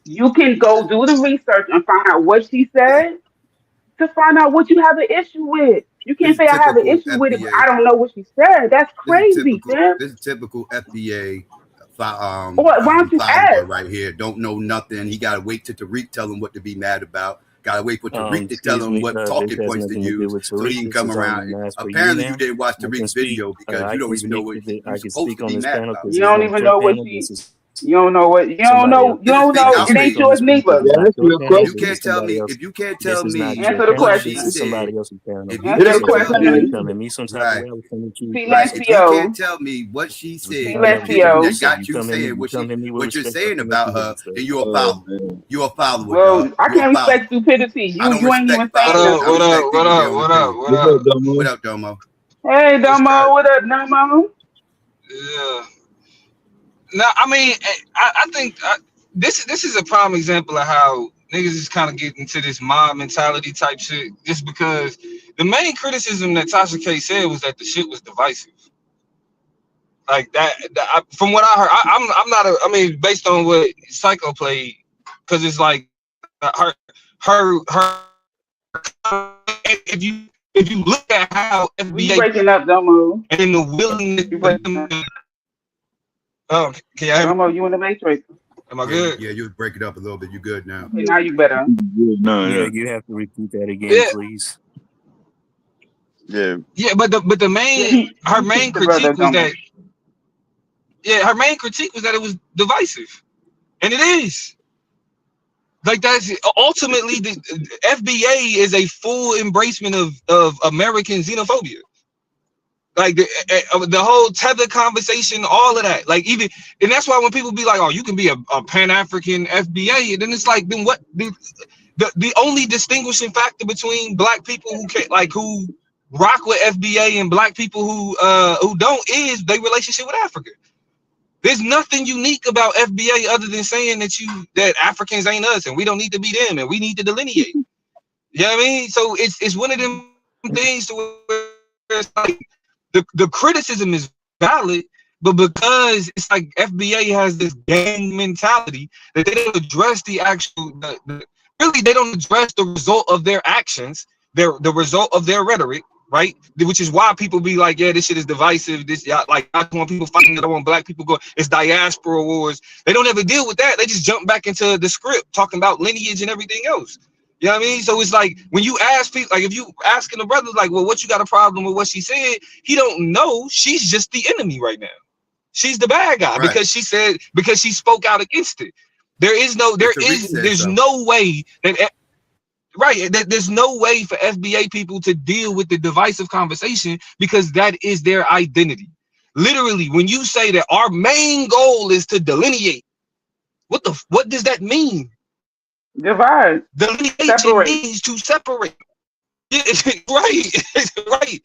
You can go do the research and find out what she said to find out what you have an issue with. You This can't is say I have an typical issue with it, but FBA. I don't know what she said. That's This is crazy, typical. fam. This is typical FBA. Or why don't you Follower ask? right here. Don't know nothing. He got to wait till Tariq tell him what to be mad about. Got to wait for Tariq to tell Excuse him me. what This talking has points to nothing to do use with so he Tariq. can This come is only around. mass for you, Apparently, you ma'am. didn't watch I can Tariq's speak. video because I you don't can even know speak. what I you're can supposed speak to on be this mad panel about. because You this is don't not even your know what panel. she. This is You don't know what. You don't somebody know. else. You This is don't fake know. I It can ain't speak outrage. on yours this panel because neither. it's not your panel. You This is can't tell somebody me else. if you can't tell This is not me your Answer the panel. what she This is question. said. somebody else's panel. If you Answer the can't So tell before you me come question. at me some type of right, way, I was coming to you right. first. If you can't Silencio. tell me what she said I never came at you, Silencio. that sir. got you saying You come at me with what you're respect. I saying come at you about with her, respect. then you're a follower. You're a follower, Well, dog. I You're a can't follower. respect stupidity. I don't You ain't respect even saying followers. I nothing. respect people with their own opinion. What up, What Domo? up, Domo? Hey, What's Domo. cracking? What up, Domo? Yeah. No, I mean, I think this is a prime example of how niggas is kind of getting into this mob mentality type shit. Just because the main criticism that Tasha K said was that the shit was divisive. Like from what I heard, I'm not a. I mean, based on what Psycho played, because it's like her. If you look at how We FBA breaking up, Domo. and the willingness You for breaking them up. to, oh, can you hear me? Domo, you in the matrix? Am I Yeah, good? you break it up a little bit. You good now? Okay, now you better. No, Yeah, yeah, you have to repeat that again, Yeah, please. yeah. yeah, but the Yeah, main her he main kicked the brother, critique was Domo. that her main critique was that it was divisive, and it is. Like that's ultimately the FBA is a full embracement of American xenophobia. Like the whole tether conversation, all of that. Like even, and that's why when people be like, "Oh, you can be a Pan-African FBA," and then it's like, then what? The only distinguishing factor between black people who rock with FBA and black people who don't is their relationship with Africa. There's nothing unique about FBA other than saying that Africans ain't us and we don't need to be them and we need to delineate. You know what I mean? So it's one of them things to where it's like the criticism is valid, but because it's like FBA has this gang mentality that they don't address the actual really they don't address the result of their actions, the result of their rhetoric, right? Which is why people be like, yeah, this shit is divisive. This like I don't want people fighting, I don't want black people go. It's diaspora wars. They don't ever deal with that. They just jump back into the script talking about lineage and everything else. You know what I mean? So it's like when you ask people, like if you asking the brother, like, well, what you got a problem with what she said? He don't know. She's just the enemy right now. She's the bad guy Right. because she spoke out against it. There's no way that there's no way for FBA people to deal with the divisive conversation because that is their identity. Literally, when you say that our main goal is to delineate, what does that mean? Divide. Delineation Separate. means to separate. Right, right.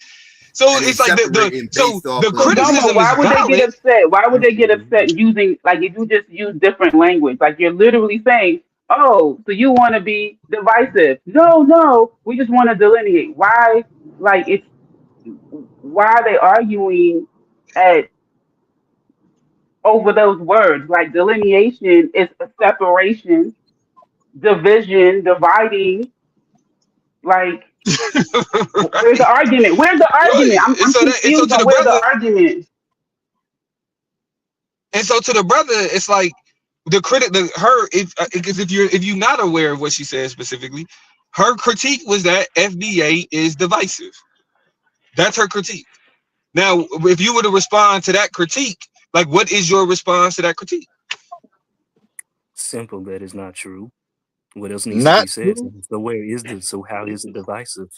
So And it's like the So Domo, criticism is why would they get valid. upset? Why would they get upset using like if you just use different language? Like you're literally saying, "Oh, so you want to be divisive?" No, we just want to delineate. Why? Like it's why are they arguing at over those words? Like delineation is a separation, division, dividing. Like where's the argument? Where's the argument? Right. I'm And so confused to on the where's the brother, argument. it's like the critic, because if you're not aware of what she said specifically, her critique was that FBA is divisive. That's her critique. Now, if you were to respond to that critique, like what is your response to that critique? Simple, that is not true. What else needs to Not be said? true. So how is it divisive?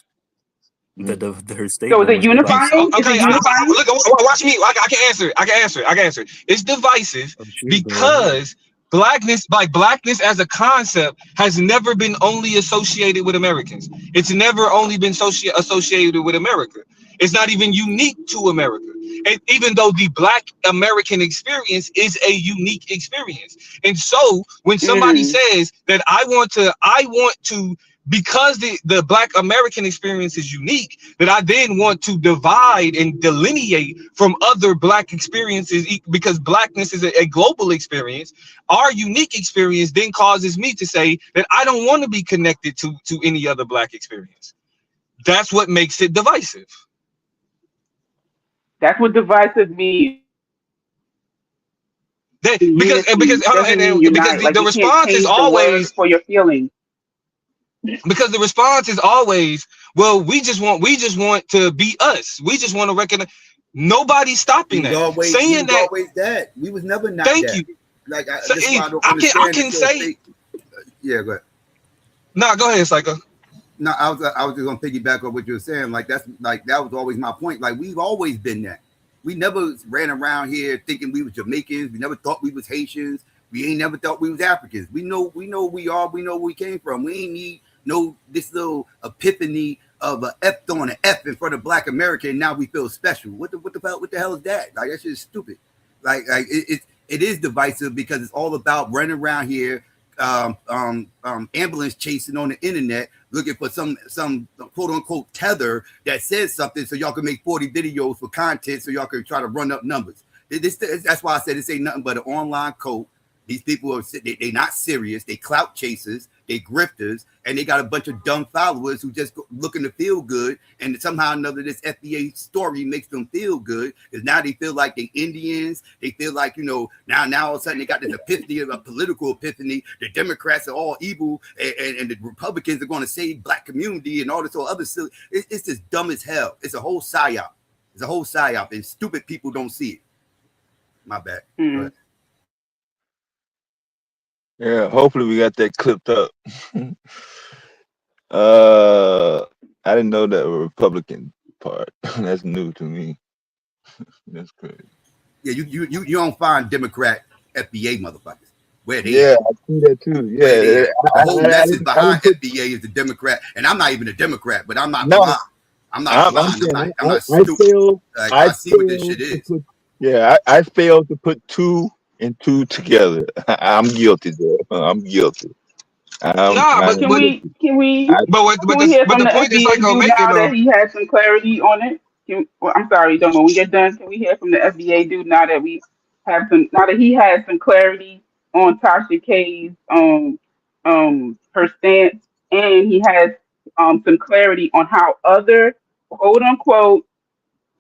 Her So is statement it was divisive. unifying? Is it Okay, unifying? look, watch me. I can answer it. It's divisive I'm sure, go ahead. because blackness as a concept has never been only associated with Americans. It's never only been associated with America. It's not even unique to America. And even though the Black American experience is a unique experience. And so when somebody says that I want to, because the Black American experience is unique, that I then want to divide and delineate from other Black experiences, because Blackness is a global experience. Our unique experience then causes me to say that I don't want to be connected to any other Black experience. That's what makes it divisive. That's what divisive means. Because Doesn't mean unite. Like the you can't response is change the word always, for your feelings. because the response is always, well, we just want to be us. We just want to recognize. Nobody's stopping that. Saying that always that. We was never not thank that. you. Like So that's why I don't understand. I can say. Yeah, go ahead. No, go ahead, Psycho. No, I was just gonna piggyback on what you were saying. Like that was always my point. Like we've always been that. We never ran around here thinking we was Jamaicans. We never thought we was Haitians. We ain't never thought we was Africans. We know we are. We know where we came from. We ain't need this little epiphany of a F throwing an F in front of Black America, and now we feel special. What the hell is that? Like that shit is stupid. Like it is divisive because it's all about running around here, ambulance chasing on the internet, looking for some quote unquote tether that says something, so y'all can make 40 videos for content, so y'all can try to run up numbers. That's why I said this ain't nothing but an online code. These people are they not serious. They clout chasers. They grifters, and they got a bunch of dumb followers who just looking to feel good. And somehow or another, this FBA story makes them feel good because now they feel like they Indians. They feel like, now all of a sudden they got this epiphany, a political epiphany. The Democrats are all evil, and the Republicans are going to save Black community and all this other silly. It's just dumb as hell. It's a whole psyop. It's a whole psyop, and stupid people don't see it. My bad. Yeah, hopefully we got that clipped up. I didn't know that Republican part. That's new to me. That's crazy. Yeah, you don't find Democrat FBA motherfuckers. Where they? Yeah, I see that too. Yeah, the whole message behind FBA is the Democrat, and I'm not even a Democrat, but I'm not blind. I'm not blind. I'm not stupid. I see what this shit is. I failed to put two and two together. I'm guilty, though. I'm guilty. But can we hear from the FBA dude now that he has some clarity on it? I'm sorry, Domo. When we get done, can we hear from the FBA dude now that he has some clarity on Tasha K's her stance, and he has some clarity on how other quote unquote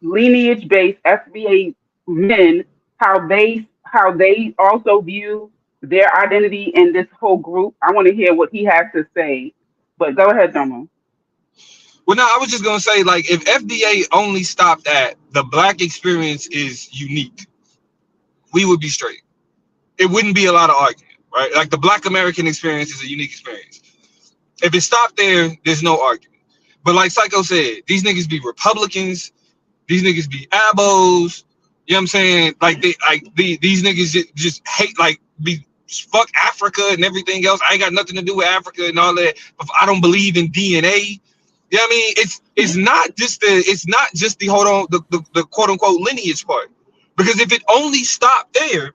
lineage based FBA men, how they also view their identity in this whole group. I want to hear what he has to say. But go ahead, Domo. Well, no, I was just gonna say, like, if FBA only stopped at the Black experience is unique, we would be straight. It wouldn't be a lot of argument, right? Like the Black American experience is a unique experience. If it stopped there, there's no argument. But like Psycho said, these niggas be Republicans, these niggas be abos. You know what I'm saying? Like these niggas just hate, like, be fuck Africa and everything else. I ain't got nothing to do with Africa and all that. But I don't believe in DNA. You know what I mean? It's not just the hold on the quote unquote lineage part. Because if it only stopped there,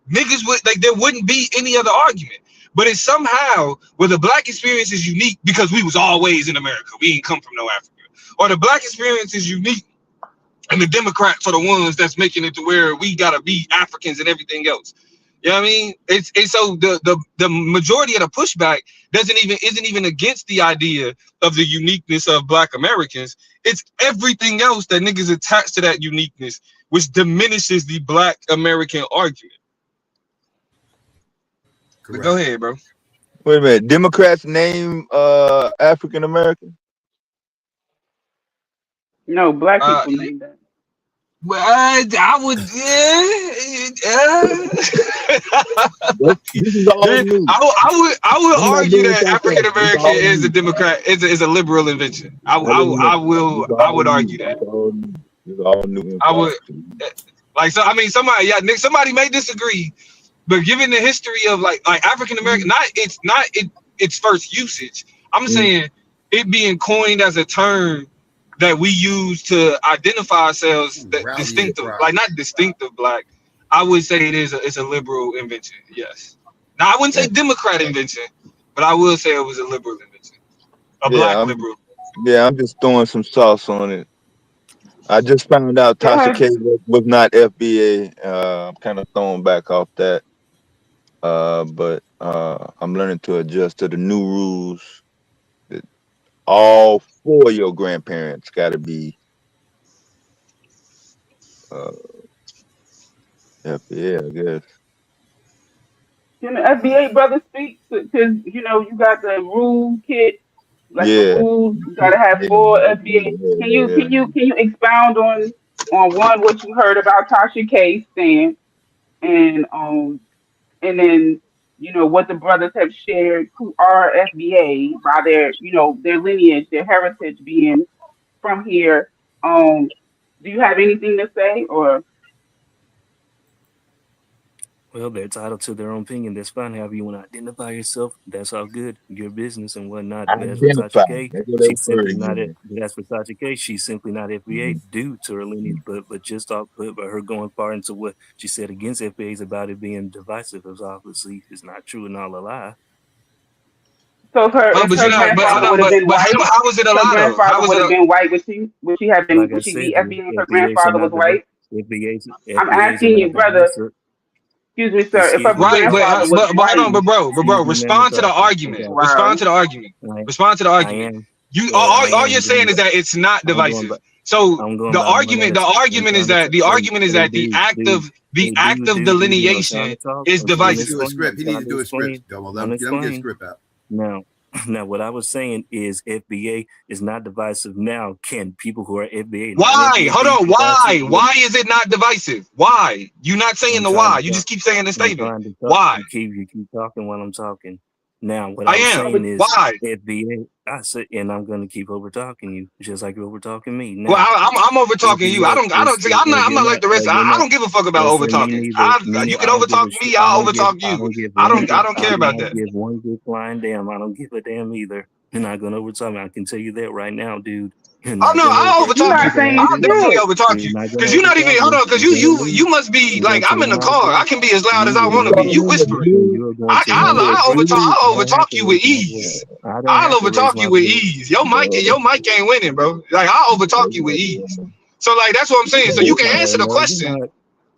niggas would, like, there wouldn't be any other argument. But it's somehow where the Black experience is unique because we was always in America. We ain't come from no Africa. Or the Black experience is unique and the Democrats are the ones that's making it to where we gotta be Africans and everything else. You know what I mean? It's so the majority of the pushback isn't even against the idea of the uniqueness of Black Americans. It's everything else that niggas attach to that uniqueness, which diminishes the Black American argument. But go ahead, bro. Wait a minute. Democrats name African American? No, Black people name that. Well, I would, I would argue that African American is a Democrat, is a liberal invention. I would argue that. I would, like, so I mean, somebody may disagree, But given the history of like African American, its first usage. I'm saying it being coined as a term that we use to identify ourselves that distinctive, like not distinctive black. I would say it's a liberal invention. Yes. Now I wouldn't say Democrat invention, but I will say it was a liberal invention, a black Yeah, liberal. I'm just throwing some sauce on it. I just found out Go Tasha ahead. K was not FBA. I'm kind of thrown back off that. But I'm learning to adjust to the new rules. That all four of your grandparents got to be uh, FBA, I guess. Can the FBA brother speak? Because you got the rule kit, like the Yeah, rules. You got to have yeah, four FBA. Can you yeah. can you can you expound on one what you heard about Tasha K stance and then what the brothers have shared who are FBA by their lineage, their heritage being from here. Do you have anything to say or? Well, they're entitled to their own opinion. That's fine. However you want to identify yourself, that's all good. Your business and whatnot. But as for Identify. Tasha K, That's what she's that word simply not it. again. But as for Tasha K, she's simply not FBA due to her lineage. But just off, but her going far into what she said against FBA's about it being divisive is obviously is not true and all a lie. So if But you her know, but hold grandfather on, would have been but white, how was it a her lie though? grandfather How was would it have a been white. Like I Would she said, be FBA if her FBA's are grandfather was not divisive. white? I'm FBA's are asking you, not brother. divisive. Excuse me, sir. If her Excuse me, right? ma'am. grandfather was But hold white, on, Excuse bro, me, ma'am. I'm respond to the talking. I argument. got you. Respond to wow. the argument. I, Respond to the I argument. am. You Well, I all you're am saying going. is that it's not I'm going. divisive. So I'm going the by one at argument, a time. I'm trying to the hey, argument is hey, that dude, the act of dude. I'm trying delineation to talk. is I'm trying to He need to divisive. do a explain. script. I'm He need trying to to do a script. explain. Let I'm him get a explaining. script out. Now, now, what I was saying is FBA is not divisive. Now, can people who are FBA, Why? non-FBA, Hold be on. divisive? Why? Yeah. Why is it not divisive? Why? You're not saying I'm the trying why. to You talk. just keep saying the I'm statement. trying to talk. Why? You keep talking while I'm talking. Now, what I I was am. saying is Why? FBA. I said, and I'm going to keep over talking you, just like you're over talking me. Well, Now, I'm over talking you. FBA is, I'm you're not like not, the rest. you're I not. don't give a fuck about Well, over sir, me talking. neither. You Meaning, can I don't give overtalk a shit. me. I'll overtalk I you. don't give I one don't. I good. don't I care about don't that. give one good flying damn. I don't give a damn either. You're not going to overtalk me. I can tell you that right now, dude. You're Oh not no, going to I'll over. You're overtalk you. not Either saying I'm I'll going to. definitely shit. overtalk You're you not going to because you're not even. overtalk Hold me. on, because You're going to you lose. must be You're going like to I'm in the not car. I lose. can be as loud as I You want are to be. going You to. whispering. You are going to have to I'll overtalk. agree. I I'll don't have overtalk to you raise with my voice. ease. I don't I'll have to raise overtalk my you with voice. ease. Your mic ain't winning, bro. Like I'll overtalk you with ease. So like that's what I'm saying. So you can answer the No, you're question. not.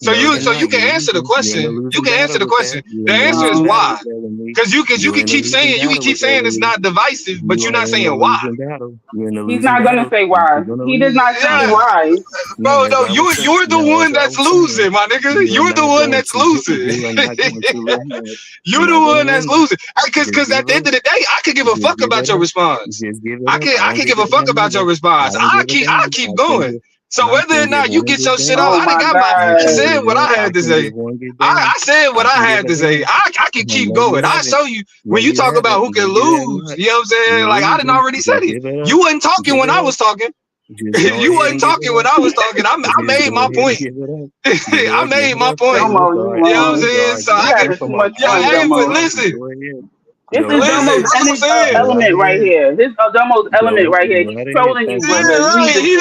No, you're So you not. can You're answer the losing. You're in a question. You losing can answer battle the with question. that. You're The in a answer is losing No. battle why. with that with me. Because you You're can in a keep losing saying battle with that with it's me. not divisive, but You you're are not in a saying why. losing battle. You're in a He's losing not gonna battle. say You're why. gonna He does lose. not say Yeah, why. Now, bro, as no, I was saying, you're the now one as I that's was saying, losing, my nigga. you are You're the not one going that's to. losing. You are not going to win that. You're You're the not going to one that's win that. losing. Just Because at give the end up. of the day, I could give a Just fuck give about it your up. response. Just give it up. I I don't can give give a a fuck damn about your either. I response. don't give a I damn. keep going. So I whether or can't give not you one get good your shit damn. off, Oh my I I can't God. give said what one. I I had to can't say. give one good I damn. said what I I can give had a to say. damn. I can keep No, you going. I haven't. show you No, when you you talk about haven't. who No, can you have lose. not. You know what I'm saying? You're Like I didn't losing. already said Just it. give it up. You wasn't talking Give when it I up. was talking. Just go You ahead wasn't and give it talking when up. I was talking. I Just made go my ahead and point. give it up. Go I ahead, give made it my up. point. Hey, what's Domo, the you You know what I'm what's the saying? So you I argument? can. having Come too on, much Yeah, fun, go hey, ahead. but Domo. listen, Go ahead. This Go is listen. Domo's ahead. That's what I'm saying. Go element right ahead. here. This is Domo's element right here. Go He's right ahead. trolling you, Thank Yeah, you. brother. You need right. to He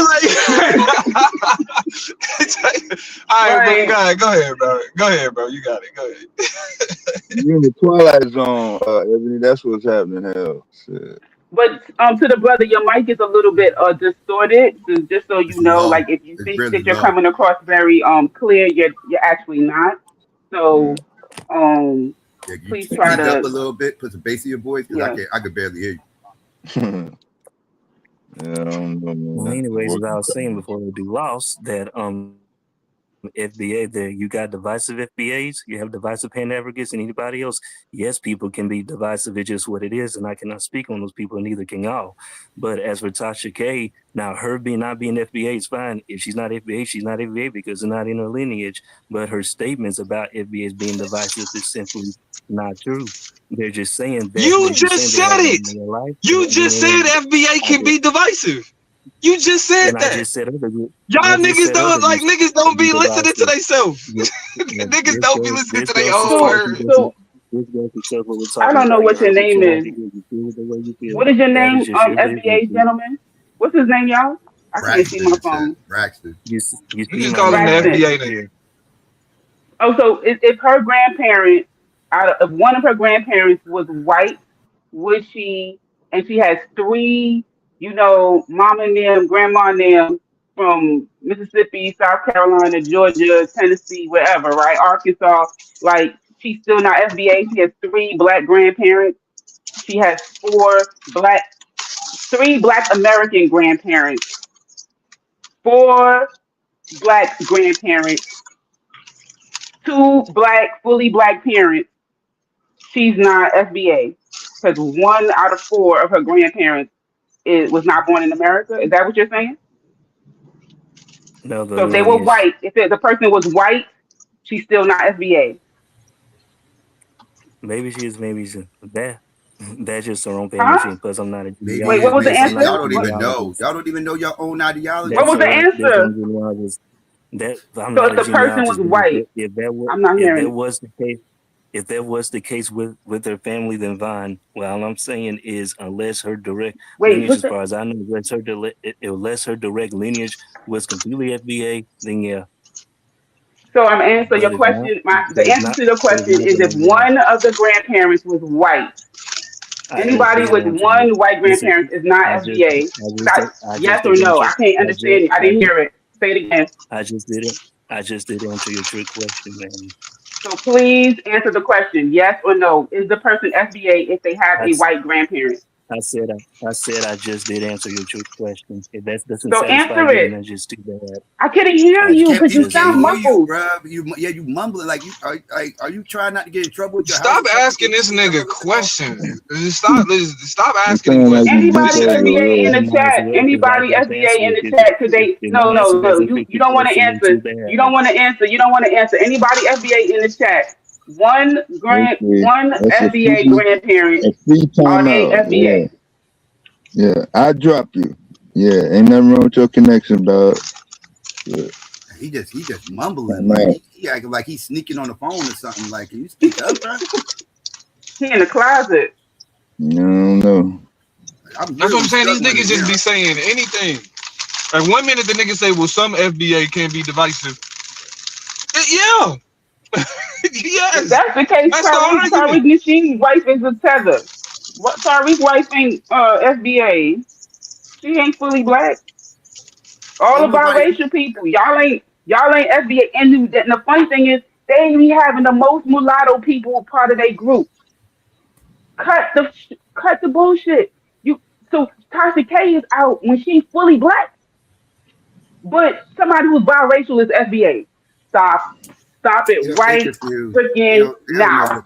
all right, but right. go ahead, bro. Go ahead, bro. You got it. Go ahead. You're in the twilight zone, Ebony. That's what's happening. Hell, shit. But to the brother, your mic is a little bit distorted. So just so It's you know, like low. if you It's think really that you're low. coming across very clear, you're actually not. So um Yeah, you please try speak up a to little bit, put some bass in your voice, because yeah. I could barely hear you. Yeah, I don't know, Well, man. anyways, as I Working was saying time. before we do lost, that FBA there, you got divisive FBAs, you have divisive Pan Africans, and anybody else. Yes, people can be divisive. It's just what it is, and I cannot speak on those people, and neither can y'all. But as for Tasha K, now her not being FBA is fine. If she's not FBA, she's not FBA because it's not in her lineage. But her statements about FBAs being divisive is simply not true. They're just saying that You they're just just saying they said have them it. in their life. You just said FBA I can did. be divisive. You just said And I that. just said earlier, Y'all I just niggas said don't earlier, like niggas don't you be listening to divisive. themselves. Niggas don't be listening This to their goes to own show So, you words. so this goes to show what we're I talking don't know about. You what your feel what name you have is. to do. You feel the way you feel. What is your That name, is just your business. FBA gentleman? What's his name, y'all? I can't see Braxton, my it says phone. Braxton. You You see just my call him the name right Braxton. FBA nigga. here. Oh, so if her grandparents, if one of her grandparents was white, would she? And she has three, mama and them, grandma and them from Mississippi, South Carolina, Georgia, Tennessee, wherever, right? Arkansas. Like she's still not FBA. She has three black grandparents. She has three black American grandparents, four black grandparents, two fully black parents. She's not FBA because one out of four of her grandparents was not born in America. Is that what you're saying? No, the So if they were lineage. white, if the person was white, she's still not FBA. Maybe she is, maybe she's that. That's just her own family Huh? tree. Plus, I'm not a Maybe Wait, is, what was the maybe I'm not answer? a y'all don't even know. genealogist. Y'all don't even know your own What ideology. was the That's her answer? genealogist. That I'm So not if a the person was genealogist, but white, I'm not if hearing that it. was the case, if that was the case with her family, then fine. Well, all I'm saying is, unless her direct Wait, lineage, what's as the? far as I know, unless her direct lineage was completely FBA, then yeah. So I'm answering But your if not, question. but The if answer not, to the but if question not, is then if I'm one of the grandparents was white. I just Anybody did with answer you. one white Listen, grandparent is not FBA. I Yes just or did no? answer. I can't understand you. I didn't hear it. Say it again. I just didn't. I just did answer your trick question, man. So please answer the question, yes or no. Is the person FBA if they have I, a s- white grandparent? I said I just did answer your trick question. If that doesn't So satisfy answer you, then it. that's just too bad. I couldn't hear I you Can't because you people just can't sound did. hear you, muffled. bro? You mumbling like you are you trying not to get in trouble with your house Stop or something? Can asking you this speak up a nigga little bit more? questions. Stop It asking him sound like questions. you bent Anybody This shit over ain't your FBA in head. the Then might as chat? well, because I Anybody just FBA in answered the it. chat? Because Then no, my no, answer no. doesn't You fit you your don't want to question, then too answer. You don't bad. want to answer. You don't want to answer. Anybody FBA in the chat? Okay. One That's FBA grandparent. a free Are they timeout. Yeah. FBA? Yeah. I drop you. Yeah. Ain't nothing wrong with your connection, dog. Yeah. He just mumbling Time like out. he acting like he's sneaking on the phone or something. Like, can you speak up, bro? He in the closet. No, no. I'm That's what I'm literally saying. These struggling to niggas just hear be him. saying anything. Like 1 minute the niggas say, well, some FBA can be divisive. Yeah. If Yes. that's the case, That's the Tariq argument. Nasheed's wife is a tether. What Tariq's wife ain't FBA. She ain't fully black. All Ain't the nobody. biracial people, y'all ain't FBA. And the funny thing is, they be having the most mulatto people part of their group. Cut the bullshit. So Tasha K is out when she's fully black, but somebody who's biracial is FBA. Stop it They right confused. freaking They don't know now. what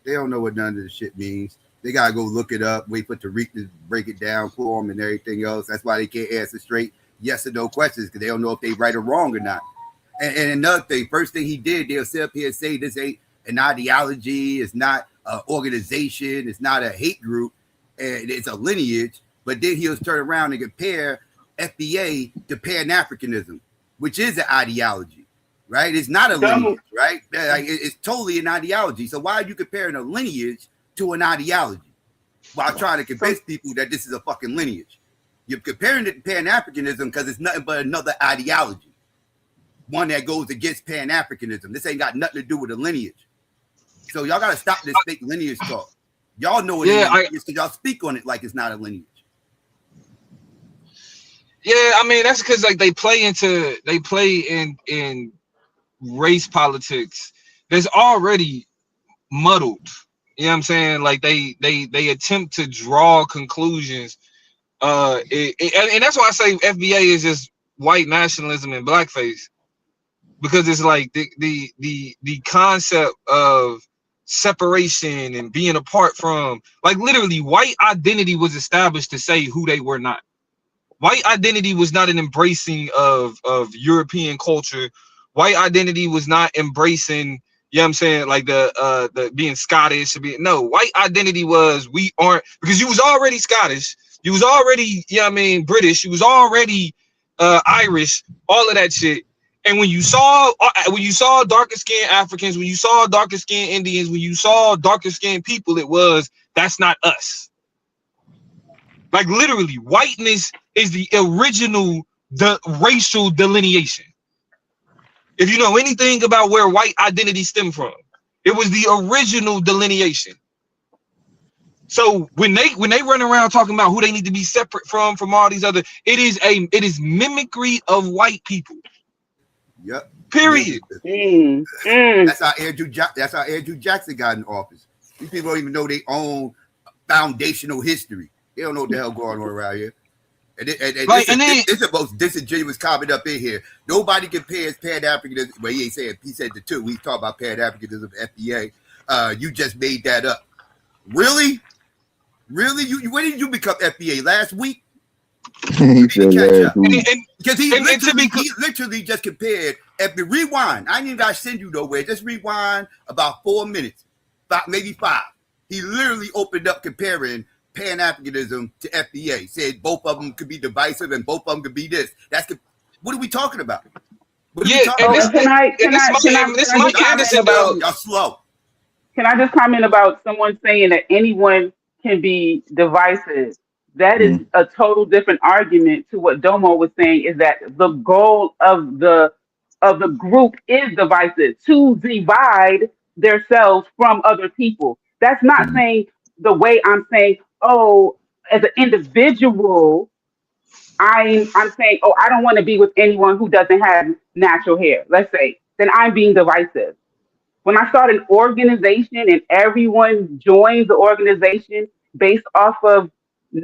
they don't know what none of this shit means. They gotta go look it up, wait for Tariq to break it down for them and everything else. That's why they can't answer straight yes or no questions because they don't know if they right or wrong or not. And another thing, first thing he did, they'll sit up here and say this ain't an ideology, it's not an organization, it's not a hate group, and it's a lineage. But then he'll turn around and compare FBA to Pan Africanism, which is an ideology, right? It's not a lineage, Don't right? It's totally an ideology. So why are you comparing a lineage to an ideology while trying to so convince people that this is a fucking lineage? You're comparing it to Pan Africanism because it's nothing but another ideology, one that goes against Pan Africanism. This ain't got nothing to do with a lineage. So y'all got to stop this fake lineage talk. Y'all know it ain't Yeah, a lineage because y'all speak on it like it's not a lineage. I mean that's because like they play in race politics that's already muddled. You know what I'm saying? Like they attempt to draw conclusions. And that's why I say FBA is just white nationalism and blackface, because it's like the concept of separation and being apart from, like, literally white identity was established to say who they were not. White identity was not an embracing of European culture. White identity was not embracing, you know what I'm saying, like the being Scottish. No, white identity was we aren't, because you was already Scottish. You was already, yeah, I mean, British. You was already Irish, all of that shit. And when you saw darker skinned Africans, when you saw darker skinned Indians, when you saw darker skinned people, that's not us. Like literally, whiteness is the original racial delineation. If you know anything about where white identity stemmed from, it was the original delineation. So when they run around talking about who they need to be separate from all these other, it is mimicry of white people. Yep. Period. That's how Andrew Jackson got in office. These people don't even know their own foundational history. They don't know what the hell going on around here. And this is the most disingenuous comment up in here. Nobody compares Pan-Africanism. Well, he ain't saying, he said the two. We talk about Pan-Africanism, FBA. You just made that up. Really? Really? When did you become FBA? Last week? He said last week. Because he literally just compared. Rewind. I ain't even got to send you nowhere. Just rewind about 4 minutes, maybe 5. He literally opened up comparing Pan-Africanism to FBA. Said both of them could be divisive and both of them could be this. What are we talking about? Y'all slow. Can I just comment about someone saying that anyone can be divisive? That is a total different argument to what Domo was saying, is that the goal of the group is divisive, to divide themselves from other people. That's not saying the way I'm saying, oh, as an individual, I'm saying, oh, I don't want to be with anyone who doesn't have natural hair, let's say, then I'm being divisive. When I start an organization and everyone joins the organization based off of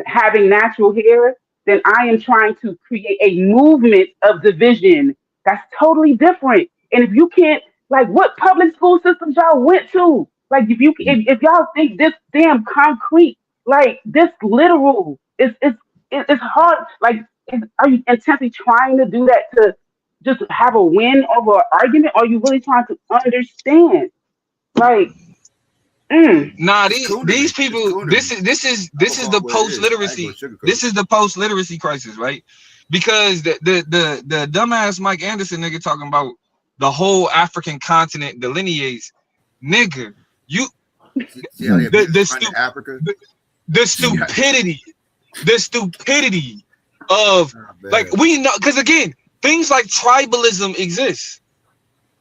having natural hair, then I am trying to create a movement of division that's totally different. And if you can't, like, what public school systems y'all went to? Like, if y'all think this damn concrete, like this literal, it's hard. Like, are you intensely trying to do that to just have a win over an argument? Or are you really trying to understand? Like, nah, these people. This is the post literacy. This is the post literacy crisis, right? Because the dumbass Mike Anderson nigga talking about the whole African continent delineates, nigga. The stupidity of like, we know, because again, things like tribalism exist.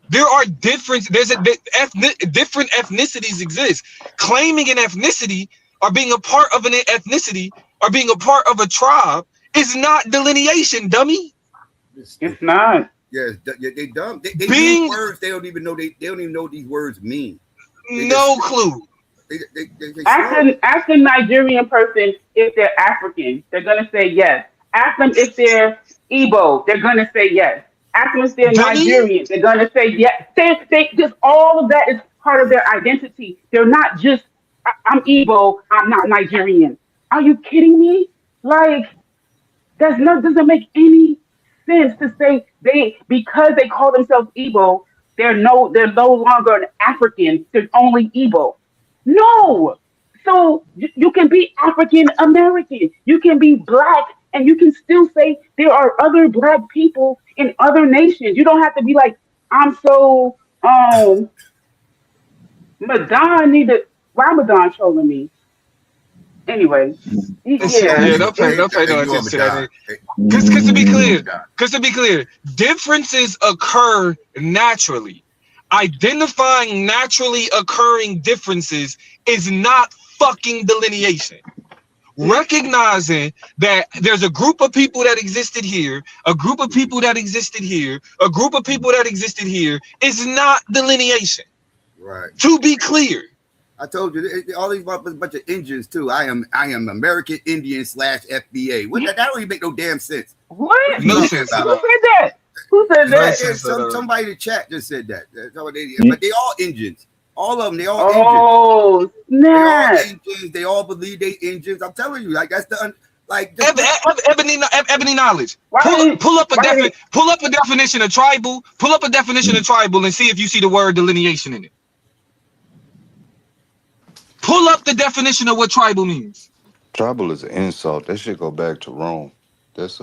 There are different ethnicities exist. Claiming an ethnicity or being a part of an ethnicity or being a part of a tribe is not delineation, dummy. It's not. Yes, they dumb. They use words they don't even know. They don't even know what these words mean. No clue. Ask a Nigerian person if they're African. They're gonna say yes. Ask them if they're Igbo. They're gonna say yes. Ask them if they're Nigerian. They're gonna say yes. They just, all of that is part of their identity. They're not just I'm Igbo. I'm not Nigerian. Are you kidding me? Like, doesn't make any sense to say because they call themselves Igbo, they're no longer an African. They're only Igbo. No. So you can be African American. You can be Black, and you can still say there are other Black people in other nations. You don't have to be like, I'm so Madon why Madon trolling me? Anyway, don't pay no attention to that. Because to be clear, differences occur naturally. Identifying naturally occurring differences is not fucking delineation. Recognizing that there's a group of people that existed here, a group of people that existed here, a group of people that existed here is not delineation. Right. To be clear. I told you, all these bunch of Indians too. I am American Indian / FBA. That don't even make no damn sense. What? No sense. Who said that? Who said that? Somebody in the chat just said that. But they all Indians. All of them. They all Indians. Oh, snap. They all Indians. They all believe they Indians. I'm telling you, like, that's the ebony knowledge. Pull up a definition of tribal. Pull up a definition of tribal and see if you see the word delineation in it. Pull up the definition of what tribal means. Tribal is an insult. That should go back to Rome. That's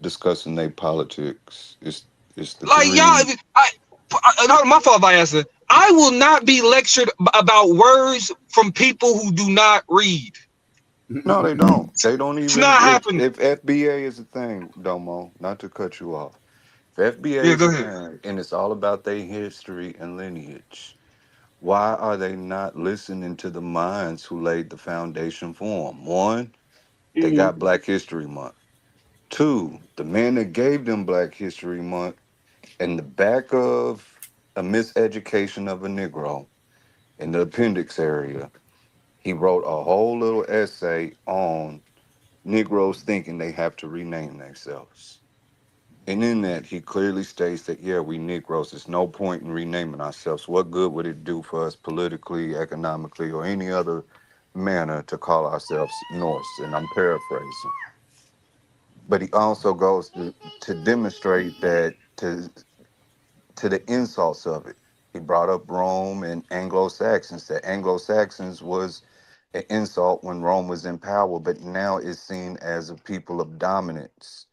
discussing their politics. It's the Like y'all, three. my fault if I answer. I will not be lectured about words from people who do not read. No, they don't. They don't It's even. not happening. If FBA is a thing, Domo, not to cut you off. If FBA Yeah, is go a ahead. thing, and it's all about their history and lineage, why are they not listening to the minds who laid the foundation for them? One, they Mm. got Black History Month. Two, the man that gave them Black History Month in the back of a miseducation of a Negro in the appendix area, he wrote a whole little essay on Negroes thinking they have to rename themselves. And in that, he clearly states that, yeah, we Negroes, there's no point in renaming ourselves. What good would it do for us politically, economically, or any other manner to call ourselves Norse? And I'm paraphrasing. But he also goes to demonstrate that to the insults of it. He brought up Rome and Anglo-Saxons. That Anglo-Saxons was an insult when Rome was in power, but now is seen as a people of dominance.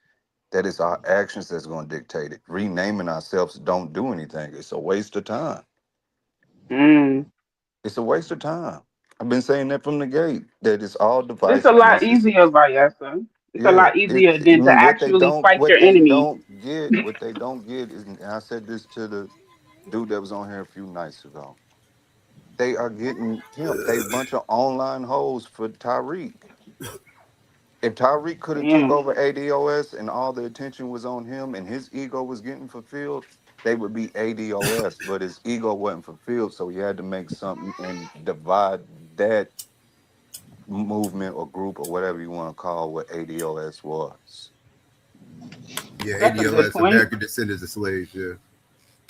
That is our actions that's going to dictate it. Renaming ourselves don't do anything. It's a waste of time. Mm. It's a waste of time. I've been saying that from the gate. That it's all It's a lot divisiveness. easier, Vayasa. It's a Yeah, lot easier I than to mean, actually fight your enemy. what they don't get is, and I said this to the dude that was on here a few nights ago. They are getting him. They a bunch of online hoes for Tyreek. If Tyreek could have took Damn. over ADOS and all the attention was on him and his ego was getting fulfilled, they would be ADOS. But his ego wasn't fulfilled, so he had to make something and divide that movement or group or whatever you want to call what ADOS was. Yeah, That's a good ADOS, point. American Descendants of Slaves. Yeah,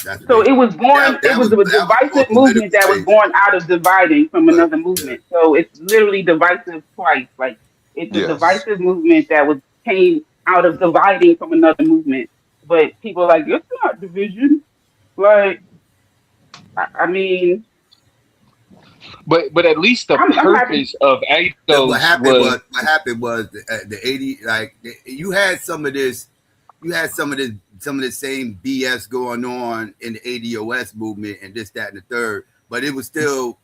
that's what So they. it was born, it That was was a that was more divisive movement political that was based, born out of dividing from but another yeah, movement. So it's literally divisive twice. Like it's a Yes. divisive movement that was came out of dividing from another movement. But people are like, it's not division. Like, I mean, But at least the I'm happy. purpose of what ADOS happened was. was the 80 you had some of this some of the same BS going on in the ADOS movement and this that and the third, but it was still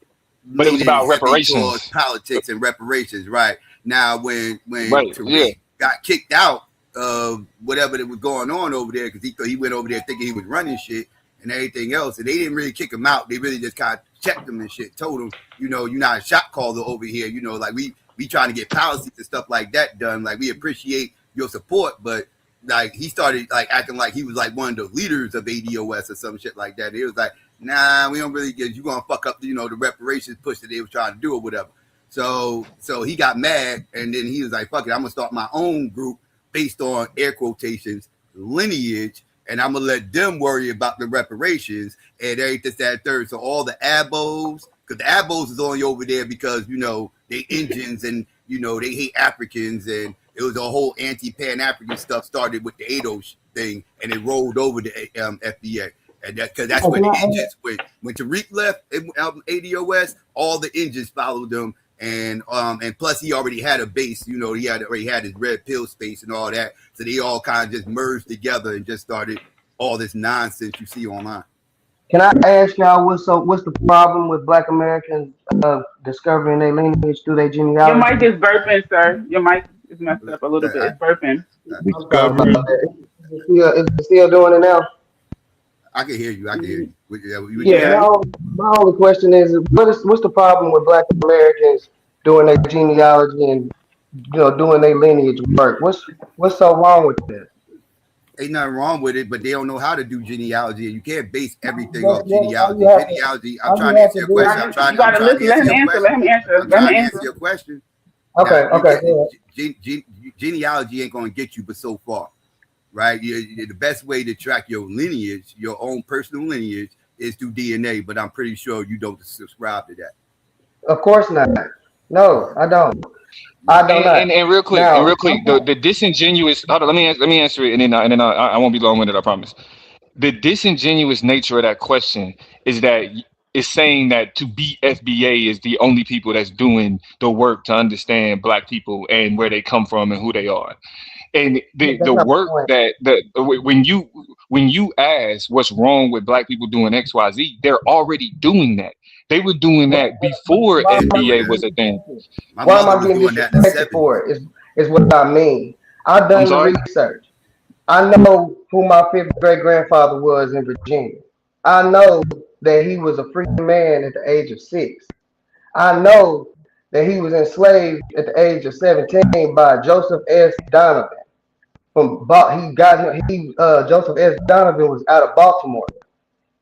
But it was leaning about heavy towards reparations. politics and reparations. Right now, when Right. Yeah. Tariq got kicked out of whatever that was going on over there because he went over there thinking he was running shit and everything else, and they didn't really kick him out. They really just kind of checked him and shit, told him, you're not a shot caller over here. Like we trying to get policies and stuff like that done. Like we appreciate your support, but like he started like acting like he was like one of the leaders of ADOS or some shit like that. It was like, nah, we don't really get you gonna fuck up the reparations push that they were trying to do or whatever. So he got mad and then he was like, fuck it, I'm gonna start my own group based on air quotations lineage, and I'm gonna let them worry about the reparations and everything that third. So all the abos, because the abos is only over there because they Indians and they hate Africans, and it was a whole anti-Pan-African stuff started with the ADOS thing, and it rolled over to FBA. And because that's where the engines went. When Tariq left ADOS, all the engines followed them, and plus he already had a base. He already had his red pill space and all that. So they all kind of just merged together and just started all this nonsense you see online. Can I ask y'all what's the problem with Black Americans discovering their lineage through their Your genealogy? mic is burping, sir. Your mic is messed up a little bit. It's burping. I'm sorry about Discovery. that. Is it still doing it now? I can hear you. I can hear you. What you Yeah. got? My only question is, what's the problem with Black Americans doing their genealogy and doing their lineage work? What's so wrong with that? Ain't nothing wrong with it, but they don't know how to do genealogy, and you can't base everything All off genealogy. you have to, Genealogy. I'm all you trying to have answer to your do. question. You gotta listen. Let him answer. Let him answer. I'm Let him trying to answer answer. your question. Okay. Now, you Okay. get genealogy ain't going to get you but so far, right? The best way to track your lineage, your own personal lineage, is through DNA. But I'm pretty sure you don't subscribe to that. Of course not. No, I don't. I do not. And real quick, Now, the disingenuous. Hold on, let me answer it, and then I won't be long winded. I promise. The disingenuous nature of that question is that is saying that to be FBA is the only people that's doing the work to understand Black people and where they come from and who they are. And That's the not the work point. that when you ask what's wrong with Black people doing XYZ, they're already doing that. They were doing that before Why am I FBA getting was a thing. disrespected? My Why am mother I was getting doing that in the disrespected 70s. for it? Is what I mean. I've I'm done the sorry. research. I know who my fifth great grandfather was in Virginia. I know that he was a free man at the age of 6. I know that he was enslaved at the age of 17 by Joseph S. Donovan. Joseph S. Donovan was out of Baltimore.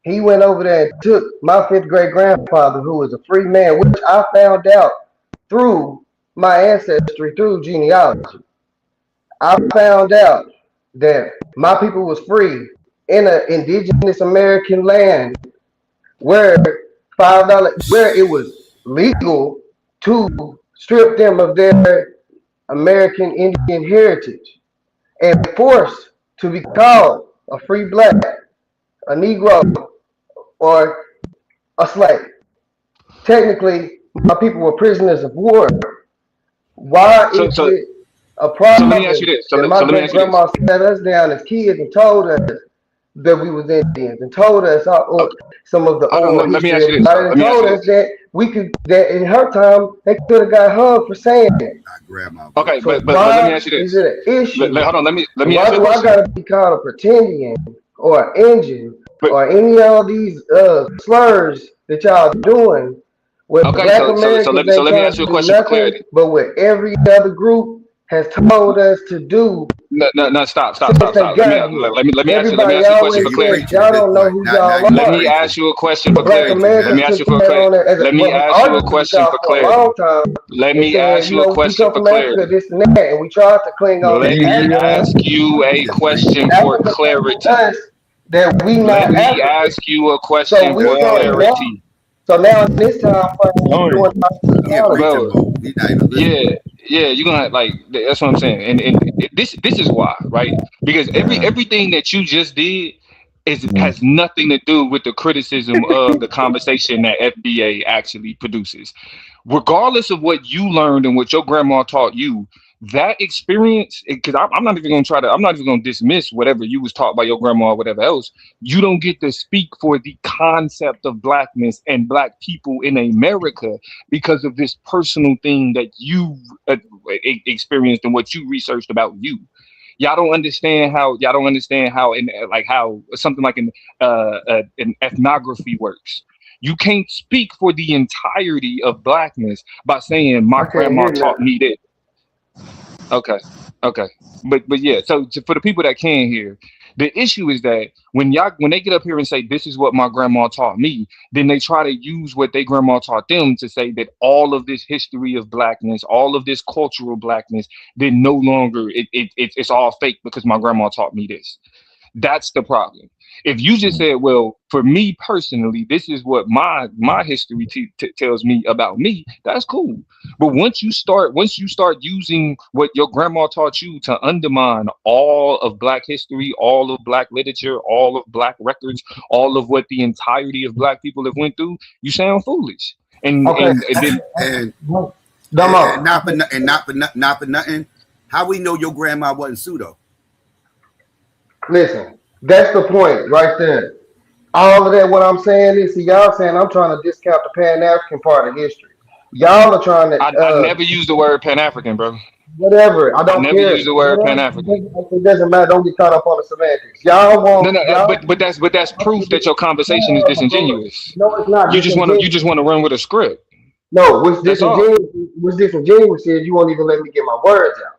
He went over there and took my fifth great grandfather, who was a free man, which I found out through my ancestry, through genealogy. I found out that my people was free in an indigenous American land where where it was legal to strip them of their American Indian heritage and forced to be called a free black, a Negro, or a slave. Technically, my people were prisoners of war. Why So is so it a so let me ask problem you this. that So my let me great ask you this. grandma sat us down as kids and told us that we was Indians and told us some of the Hold on. oral Let me history ask you this about it though. and Let me ask told you us this. that that in her time they could have got hung for saying it. My grandma Okay, voted. So but let why me ask you is this. it an issue? Hold on. Let me ask Why you a do I question. gotta be called a pretendian or an engine But or any of these slurs that y'all doing where okay, black Americans so ain't let me trying ask to you a do question for nothing clarity. but what every other group has told us to do No, stop, since they Let me got here. let me Everybody ask you a question always Yeah, for you says clarity. preaching y'all at this don't know point. who Now y'all you Let me are. preaching. ask you a question for But You black clarity. preaching Let now. Americans me ask took you for that clarity. on there as Let me well. We ask you a argued with question y'all for for a clarity. long time Let and me ask saying, you a we question come for from Africa, clarity. this and that, and we tried to cling on to Let me Africa. ask you He a just preaching. question for Africa told clarity. us that we Let not me African. ask you a So question we for started Yeah, now. clarity. So now in this time frame, we Tony. doing our He in genealogy. preaching Bro, mode. He's not even listening. yeah, yeah, you're gonna like that's what I'm saying. This is why, right? Because everything that you just did is has nothing to do with the criticism of the conversation that FBA actually produces. Regardless of what you learned and what your grandma taught you, that experience, because I'm not even gonna I'm not even gonna dismiss whatever you was taught by your grandma or whatever else. You don't get to speak for the concept of blackness and black people in America because of this personal thing that you experienced and what you researched about you. Y'all don't understand how in like how something like an ethnography works. You can't speak for the entirety of blackness by saying my I can't grandma hear taught nothing. me this. Okay, okay, but yeah. So for the people that can hear, the issue is that when they get up here and say this is what my grandma taught me, then they try to use what their grandma taught them to say that all of this history of blackness, all of this cultural blackness, then no longer it's all fake because my grandma taught me this. That's the problem. If you just said, "Well, for me personally, this is what my history tells me about me," that's cool. But once you start using what your grandma taught you to undermine all of Black history, all of Black literature, all of Black records, all of what the entirety of Black people have went through, you sound foolish. And Okay, and, and then And Damo. not for nothing. How we know your grandma wasn't pseudo? Listen, that's the point right there. All of that, what I'm saying is, see, y'all saying I'm trying to discount the Pan African part of history. Y'all are trying to, I never use the word Pan African, bro. whatever. I I don't never use care. the word Pan Whatever. African. It doesn't matter. Don't get caught up on the semantics. Y'all No, want, no, y'all. but that's proof that your conversation is No, disingenuous. no, it's not You disingenuous. just want to run with a script. No, That's all. what's disingenuous is you won't even let me get my words out.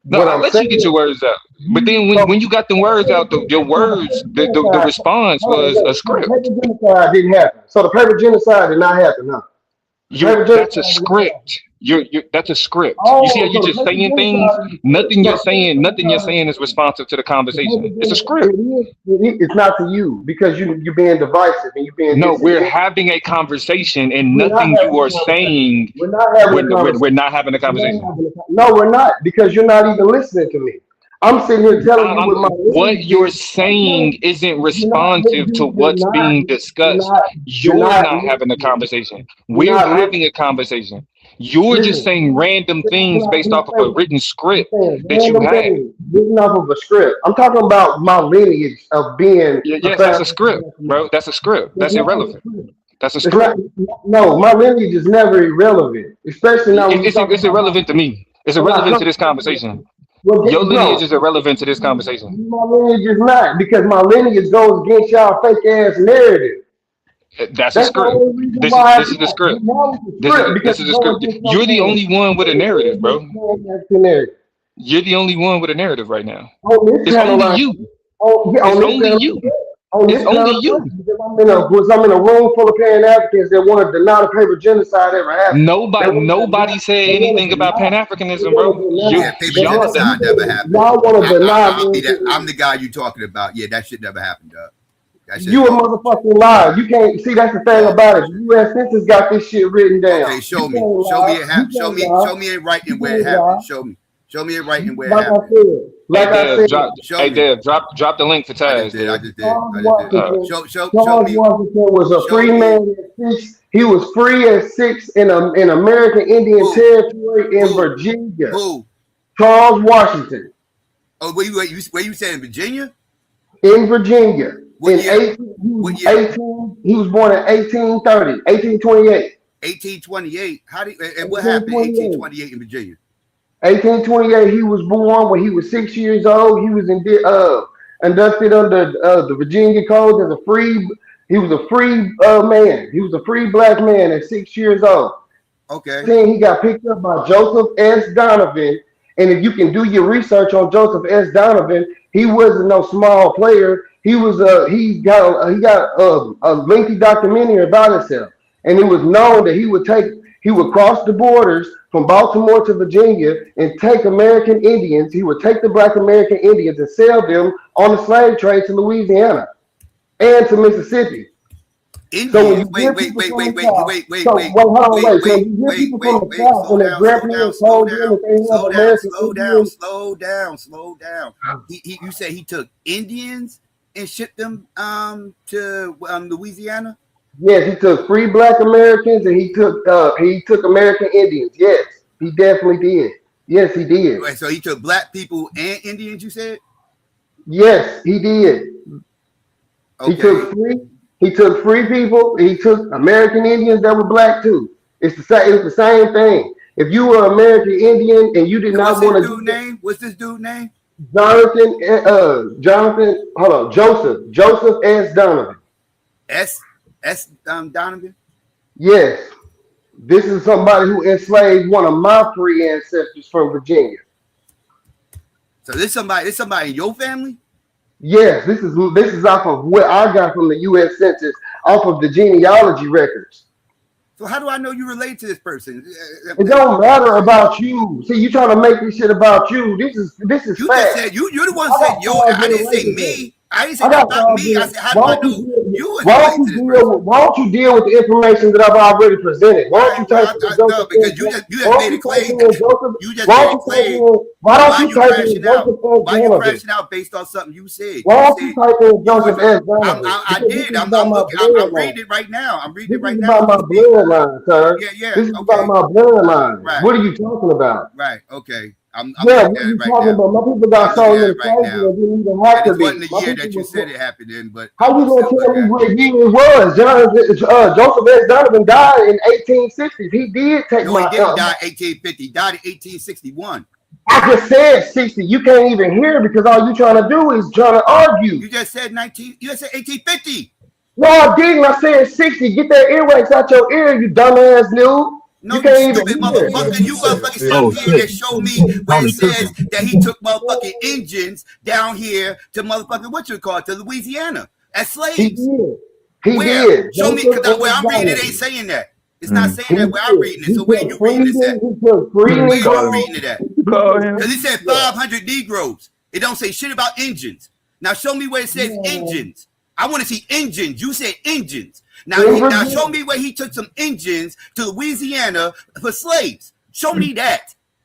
No, What I I'm let you get your saying, words out. But then so when you got the words out, your words, the genocide. response Hold on, was a wait. So the script. paper genocide didn't happen. So the paper genocide did not happen. No, the paper That's a genocide did not happen. script. You're that's a script. You see how Oh, you so the just paper saying things? genocide is a script. So the paper Nothing you're genocide saying is responsive to the The paper conversation. It's a genocide, script. it's not to you because you're being divisive and you're being No, we're disingenuous. having a conversation, and We're not nothing you having are a conversation. saying. We're not having a We're conversation. not having a We're conversation. not having a, no, we're not because you're not even listening to me. I'm sitting here telling you what my What lineage you're is. saying isn't You're not, responsive to you're what's not, being you're discussed. not, you're You're not not having a listening. conversation. You're We're not having listening. a conversation. You're just Listen, saying random things based off of a written I'm script saying that you random have. things, written off of a script. I'm talking about my lineage of being a Yes, that's a foundation script, black bro. man. That's a script. That's That's not a irrelevant. script. That's a It's script. not. No, my lineage is never irrelevant, especially now when you talk It's about my. irrelevant to me. It's Hold on, irrelevant to no, this conversation. well, Your lineage no, is irrelevant to this conversation. my lineage is not because my lineage goes against y'all fake ass narrative. That's a That's the script. only reason why I This is the got. script. Now it's a script because This is it the goes script. against your You're the man. only one with a narrative, bro. Narrative. You're the only one with a narrative right now. On this It's panel only right you. It's on this only panel, you. on It's this only panel, you. because I'm in a room full of Pan Africans that want to deny the paper genocide ever happened. They want to deny. Nobody said They want anything to about deny. Pan They Africanism, want bro. to You deny. Yeah, paper But bro, y'all genocide never happened. y'all want to deny. I'll be that. I'm the guy you talking about. Yeah, that shit never happened, dog. That shit is You a all bullshit. motherfucking liar. You can't see. That's the thing All about it. bullshit. The U.S. Census got this shit written Okay, down. You show can't me. Show me lie. it You happened. can't lie. Show me in writing You where it can't happened. lie. Show me. Show me in writing where it Like I happened. said, Hey like I Dev, said, Show me. drop the link for I just Taz, did. I Dev. just did. Charles I just did. Washington. Show Charles me. Washington was a Show free me. man at 6. He was free at 6 in American Indian Who? Territory in Who? Virginia. Who? Charles Washington Oh, where you saying Virginia? in Virginia What in year? 18. He What was year? 18. He was born in 1830, 1828. 1828. How did and what happened in 1828. 1828 in Virginia? 1828, he was born. When he was 6 years old, he was inducted under the Virginia Code as a free. He was a free man. He was a free black man at 6 years old. Okay. He got picked up by Joseph S. Donovan. And if you can do your research on Joseph S. Donovan, he wasn't no small player. He got a lengthy documentary about himself, and it was known that he would cross the borders from Baltimore to Virginia and take American Indians. He would take the black American Indians and sell them on the slave trade to Louisiana and to Mississippi. So when Indians. you hear people from the South, So when you hear people from the Wait. South and their grandparents told them that they have American Indians, Slow down. You said he took Indians and shipped them to Louisiana? yes, he took free black Americans and he took American Indians. Yes, he definitely did. Yes, he did. Right, so he took black people and Indians, you said? Yes, he did. He Okay. took free people. He took American Indians that were black too. It's the same thing. If you were American Indian and you did And not want to name? What's this dude name? Joseph S. Donovan. S Donovan? Yes. This is somebody who enslaved one of my free ancestors from Virginia. So this somebody in your family? Yes, this is off of what I got from the U.S. Census, off of the genealogy records. So how do I know you relate to this person? It don't matter about you. See, you trying to make this shit about you. This is You fact. just said you're the one who said yo. I didn't say me. I didn't say that about me. I said how do I know you relate to this person? Why don't you deal with the information that I've already presented? Why don't you type in Joseph? Because you just made a claim. You just made a claim. Why don't you type in crashing out? Joseph S. Why you Donovan? crashing out based on something you said? Why don't you type in Joseph S. Donovan? I did. I'm looking. I'm reading it right now. I'm reading it right now. This is about my bloodline, sir. Yeah. This is about my bloodline. Right. What are you talking about? Right. Okay. I'm Yeah, looking what at are you it right talking now. about? My people got sold into slavery and didn't even have to It be. wasn't the My year people that you was- said it happened in, but How you gonna tell me what year it was? Joseph S. Donovan died in 1860s. He did take no, he didn't die in 1850. He died in 1861. I just said 60. You can't even hear because all you trying to do is trying to argue. You just said 1850. No, I didn't. I said 60. Get that earwax out your ear, you dumbass dude. No, you can't stupid even motherfucker. You motherfucking sit here and show me where it says that he took motherfucking engines down here to motherfucking to Louisiana as slaves. He did. He where? did. Show me, because where I'm reading it ain't saying that. It's not saying that where I'm reading it. So where you reading this at? Where you reading it at? Because it said 500 Negroes. It don't say shit about engines. Now show me where it says engines. I want to see engines. You said engines. Now show me where he took some engines to Louisiana for slaves. Show me that.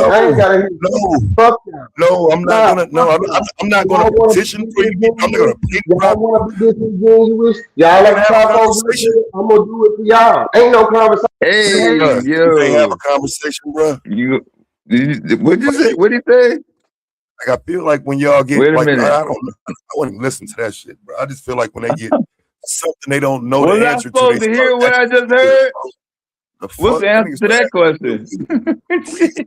No, I ain't gotta hear no, fuck y'all. no, I'm not Nah, gonna. No, fuck y'all. I'm not gonna Y'all wanna petition be for you. I'm not gonna disingenuous? plead Y'all problem. wanna be disingenuous? Y'all We like can to have a talk over this conversation. nigga? I'm gonna do it for y'all. Ain't no conversation. Hey, Bruh, you can't have a yo, conversation, bruh. what'd you Like, say? What'd he say? I feel like when y'all get Wait a like, minute. I don't know. I wouldn't even listen to that shit, bro. I just feel like when they get something they don't know Was the I answer to, they supposed to start hear what I acting just weird, heard? bro. The What's fuck? the That answer nigga to start that acting real question? weird.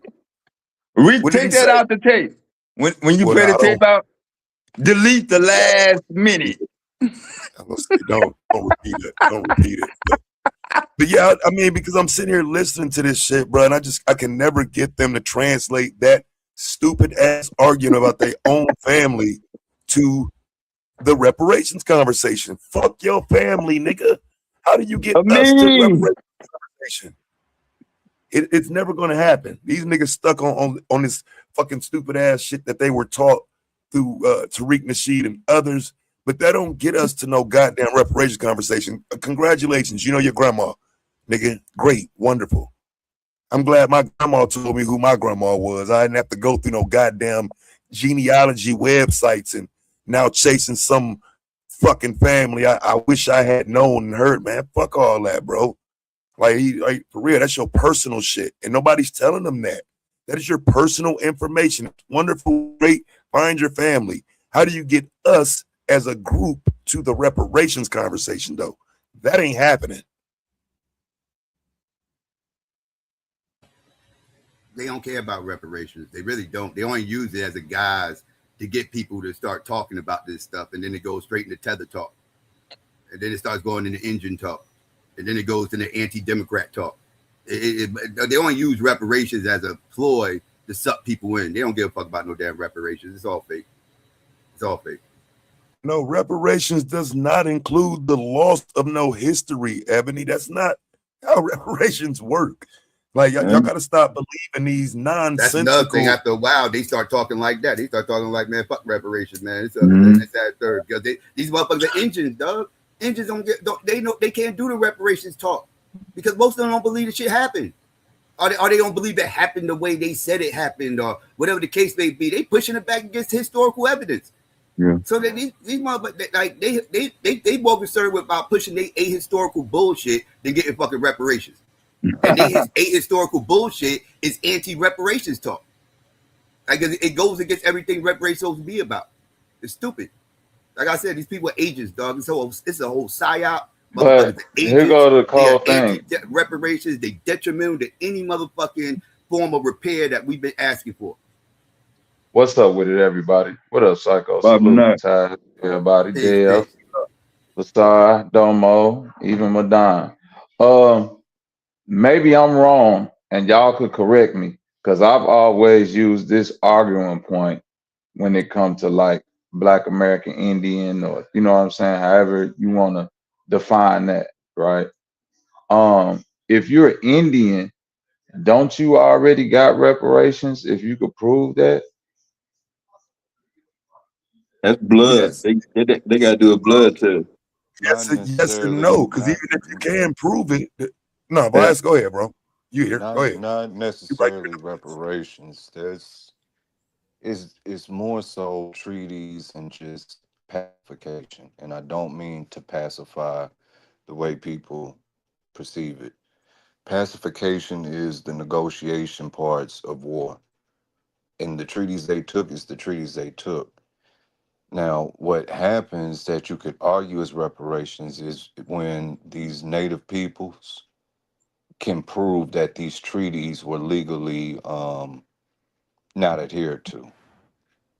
We What did he take that say? out the tape. When you Well, play no, the I don't. tape out, Delete the last minute. I'm gonna say, don't repeat it. Don't repeat it. But yeah, I mean, because I'm sitting here listening to this shit, bro, and I can never get them to translate that stupid ass argument about their own family to the reparations conversation. Fuck your family, nigga. How do you get I us to the mean, reparations conversation? It's never gonna happen. These niggas stuck on this fucking stupid ass shit that they were taught through Tariq Nasheed and others, but that don't get us to no goddamn reparations conversation. Congratulations, you know your grandma, nigga. Great, wonderful. I'm glad my grandma told me who my grandma was. I didn't have to go through no goddamn genealogy websites and now chasing some fucking family I wish I had known and heard, man. Fuck all that, bro. Like for real, that's your personal shit. And nobody's telling them that. That is your personal information. It's wonderful, great. Find your family. How do you get us as a group to the reparations conversation, though? That ain't happening. They don't care about reparations. They really don't. They only use it as a guise to get people to start talking about this stuff, and then it goes straight into tether talk, and then it starts going into engine talk, and then it goes into anti-democrat talk. They only use reparations as a ploy to suck people in. They don't give a fuck about no damn reparations. It's all fake. It's all fake. No, reparations does not include the loss of no history, Ebony. That's not how reparations work. Like y'all got to stop believing these nonsensical. That's another thing. After a while, they start talking like that. They start talking like, man, fuck reparations, man. It's that third because these motherfuckers are engines, dog. Engines they know they can't do the reparations talk because most of them don't believe the shit happened. Or they don't believe it happened the way they said it happened, or whatever the case may be. They pushing it back against historical evidence. Yeah. So that these motherfuckers, like they more concerned about pushing their ahistorical bullshit than getting fucking reparations. And ahistorical bullshit is anti-reparations talk. Like it goes against everything reparations supposed to be about. It's stupid. Like I said, these people are agents, dog. It's a whole psyop. But here go the cold thing. Reparations, they detrimental to any motherfucking form of repair that we've been asking for. What's up with it, everybody? What up, Psycho? Bob Salute, Nut. Ty, everybody, Peace, Dev, peace. Lasar, Domo, even Madon. Maybe I'm wrong, and y'all could correct me, because I've always used this arguing point when it comes to like Black American Indian, or you know what I'm saying, however you want to define that, right? If you're Indian, don't you already got reparations if you could prove that? That's blood. Yes. They got to do a blood test. Yes and no, because even if you can prove it, no, Yeah. Bias, go ahead, bro. You here? Go ahead. Not necessarily reparations. It's more so treaties and just pacification. And I don't mean to pacify the way people perceive it. Pacification is the negotiation parts of war. And the treaties they took is the treaties they took. Now, what happens that you could argue as reparations is when these native peoples can prove that these treaties were legally not adhered to.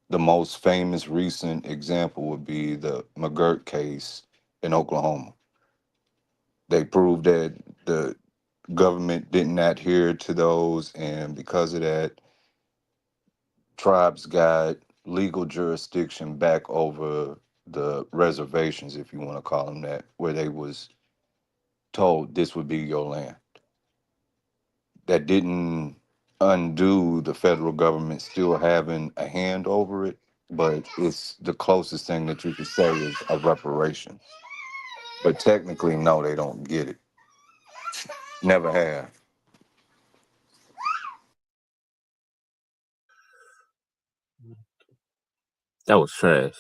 The most famous recent example would be the McGirt case in Oklahoma. They proved that the government didn't adhere to those, and because of that, tribes got legal jurisdiction back over the reservations, if you want to call them that, where they was told this would be your land. That didn't undo the federal government still having a hand over it, but it's the closest thing that you could say is a reparation. But technically, no, they don't get it. Never have. That was trash.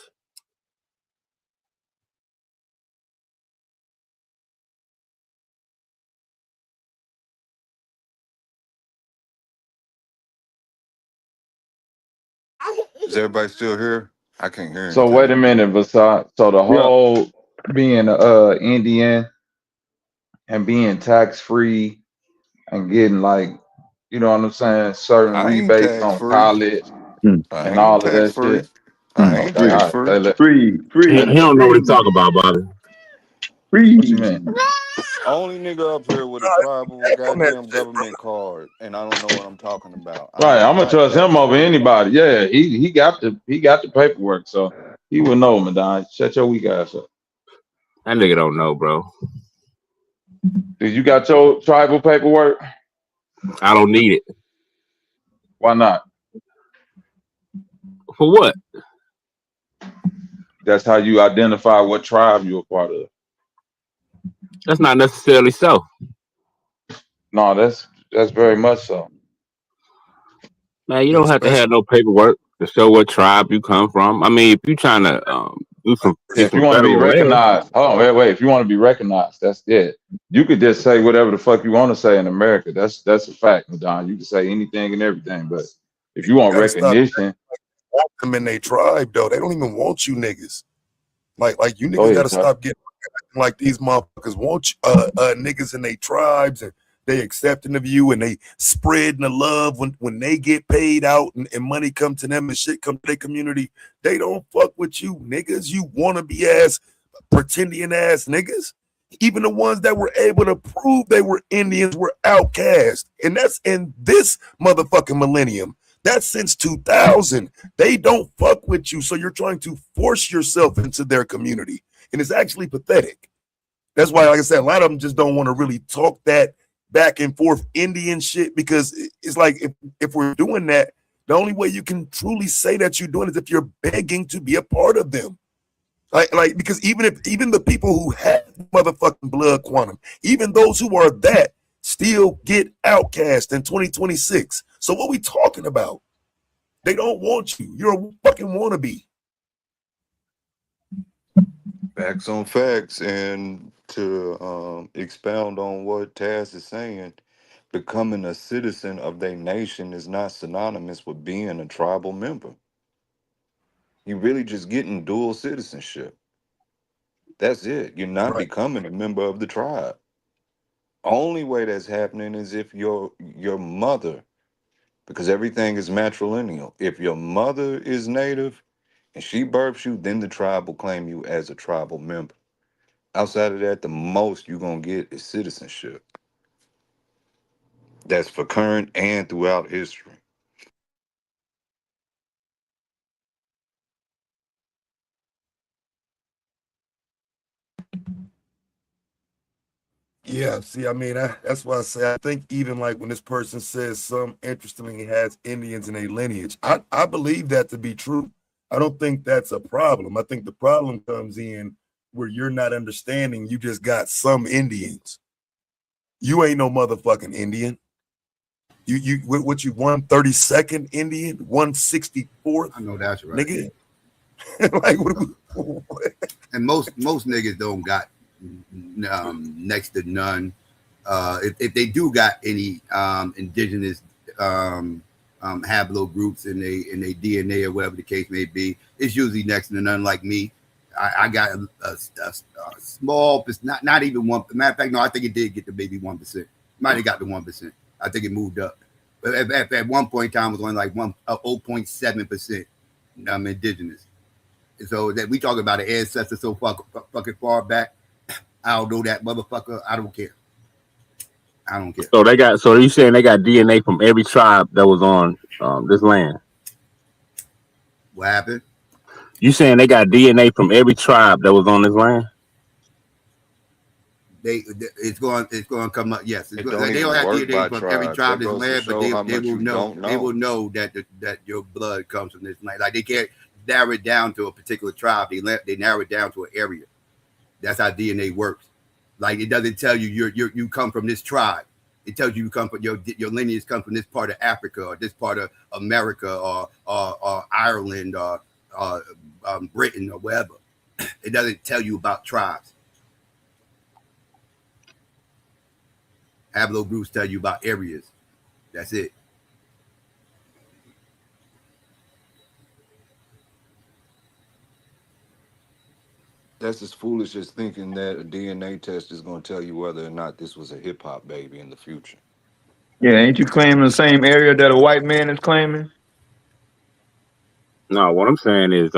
Is everybody still here? I can't hear So wait a anything. minute, Vasant. So the Yeah. whole being Indian and being tax free and getting like, you know what I'm saying, certain I ain't rebates tax on free. college Hmm. I and ain't all of tax that free. shit. I ain't Okay, all did right. free. Free, He free, don't know what he's free, talking about, Bobby. what you Free. mean? Only nigga up here with a tribal goddamn government card, and I don't know what I'm talking about. I Right, ain't I'm gonna got trust that him over shit. anybody. Yeah, he got the paperwork, so he would know, Madon. Shut your weak ass up. That nigga don't know, bro. Did you got your tribal paperwork? I don't need it. Why not? For what? That's how you identify what tribe you're a part of. That's not necessarily so. No, that's very much so. Man, you don't have to Especially have no paperwork to show what tribe you come from. I mean, if you trying to Yeah, get if you some want to be federal land, recognized, hold on, wait. If you want to be recognized, that's it. You could just say whatever the fuck you want to say in America. That's a fact, Madon. You can say anything and everything, but if you want gotta stop recognition, want them in their tribe though. They don't even want you niggas. Like you go niggas ahead, gotta Tough. stop getting like these motherfuckers want you, niggas in their tribes and they accepting of you and they spreading the love when they get paid out and money come to them and shit come to their community. They don't fuck with you niggas. You wanna be ass pretending ass niggas. Even the ones that were able to prove they were Indians were outcast. And that's in this motherfucking millennium. That's since 2000. They don't fuck with you. So you're trying to force yourself into their community. And it's actually pathetic. That's why, like I said, a lot of them just don't want to really talk that back and forth Indian shit because it's like if we're doing that, the only way you can truly say that you're doing it is if you're begging to be a part of them. Like because even the people who have motherfucking blood quantum, even those who are that still get outcast in 2026. So what we talking about? They don't want you. You're a fucking wannabe. Facts on facts, and to expound on what Taz is saying, becoming a citizen of their nation is not synonymous with being a tribal member. You really just getting dual citizenship. That's it. You're not Right. becoming a member of the tribe. Only way that's happening is if your mother, because everything is matrilineal. If your mother is native and she births you, then the tribe will claim you as a tribal member. Outside of that, the most you're gonna get is citizenship. That's for current and throughout history. Yeah, see, I mean, that's why I say I think even like when this person says some interestingly has Indians in a lineage, I believe that to be true. I don't think that's a problem. I think the problem comes in where you're not understanding you just got some Indians. You ain't no motherfucking Indian. What you 132nd Indian, 164th, I know that's right. nigga. Like what? And most niggas don't got next to none. If they do got any indigenous haplogroups in their DNA or whatever the case may be, it's usually next to none. Like me, I got a small, not even one. Matter of fact, no, I think it did get to maybe 1%. Might have got to 1%. I think it moved up. But at one point in time, it was only like 0.7% indigenous. So that we talk about an ancestor so fucking far back. I don't know that motherfucker. I don't care. I don't care. So they got. So you saying they got DNA from every tribe that was on this land? What happened? You saying they got DNA from every tribe that was on this land? It's going to come up. Yes, It they don't don't even have work DNA by from every tribes. tribe That this goes to land, but show how they much will you know. don't They will know. know that your blood comes from this land. Like they can't narrow it down to a particular tribe. They narrow it down to an area. That's how DNA works. Like it doesn't tell you you come from this tribe. It tells you come from your lineage comes from this part of Africa or this part of America or Ireland or Britain or wherever. It doesn't tell you about tribes. Haplogroups tell you about areas. That's it. That's as foolish as thinking that a DNA test is going to tell you whether or not this was a hip hop baby in the future. Yeah, ain't you claiming the same area that a white man is claiming? No, what I'm saying is,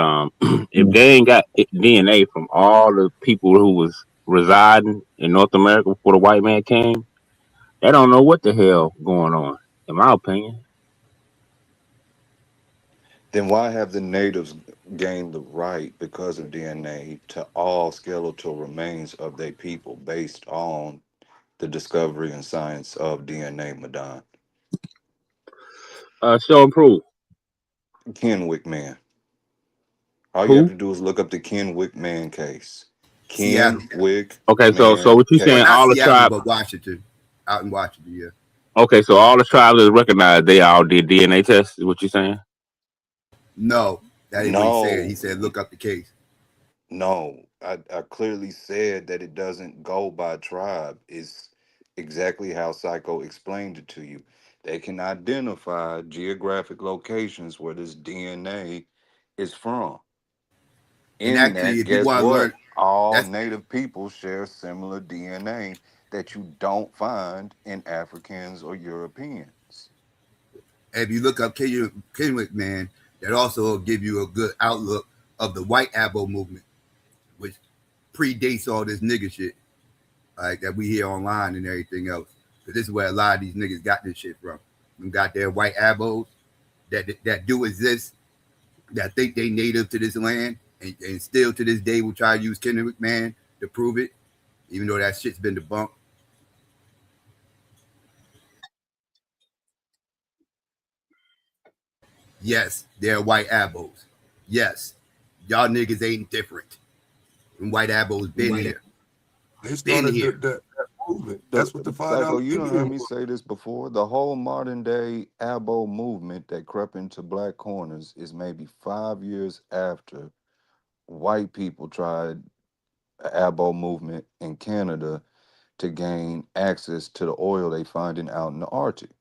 if they ain't got DNA from all the people who was residing in North America before the white man came, they don't know what the hell going on. In my opinion, Then why have the natives gained the right because of DNA to all skeletal remains of their people based on the discovery and science of DNA, Madon? show and prove. Kenwick man. All you have Who? to do is look up the Kenwick man case. Seattle. Kenwick Okay, so man what you Well, saying? not case. All the Seattle, tribe. but Washington. Out in Washington, yeah. Okay, so all the tribes that recognized they all did DNA tests. Is what you saying? No, that ain't what he said. He No, said look up the case. no. I clearly said that it doesn't go by tribe. It's exactly how Psycho explained it to you. They can identify geographic locations where this DNA is from. And In actually, that, if you guess want to what? learn, All that's native people share similar DNA that you don't find in Africans or Europeans. if you look up Kenwick man, that also will give you a good outlook of the white abo movement, which predates all this nigga shit like that we hear online and everything else. Because this is where a lot of these niggas got this shit from. Them got their white abos that do exist, that think they native to this land, and still to this day will try to use Kenwick man to prove it, even though that shit's been debunked. Yes, they're white abos. Yes, y'all niggas ain't different. And white abos been here. They Been started here. that movement. The That's what the Psycho, $5 you don't heard Indian me was. say this before. The whole modern day Abo movement that crept into black corners is maybe 5 years after white people tried a Abo movement in Canada to gain access to the oil they finding out in the Arctic.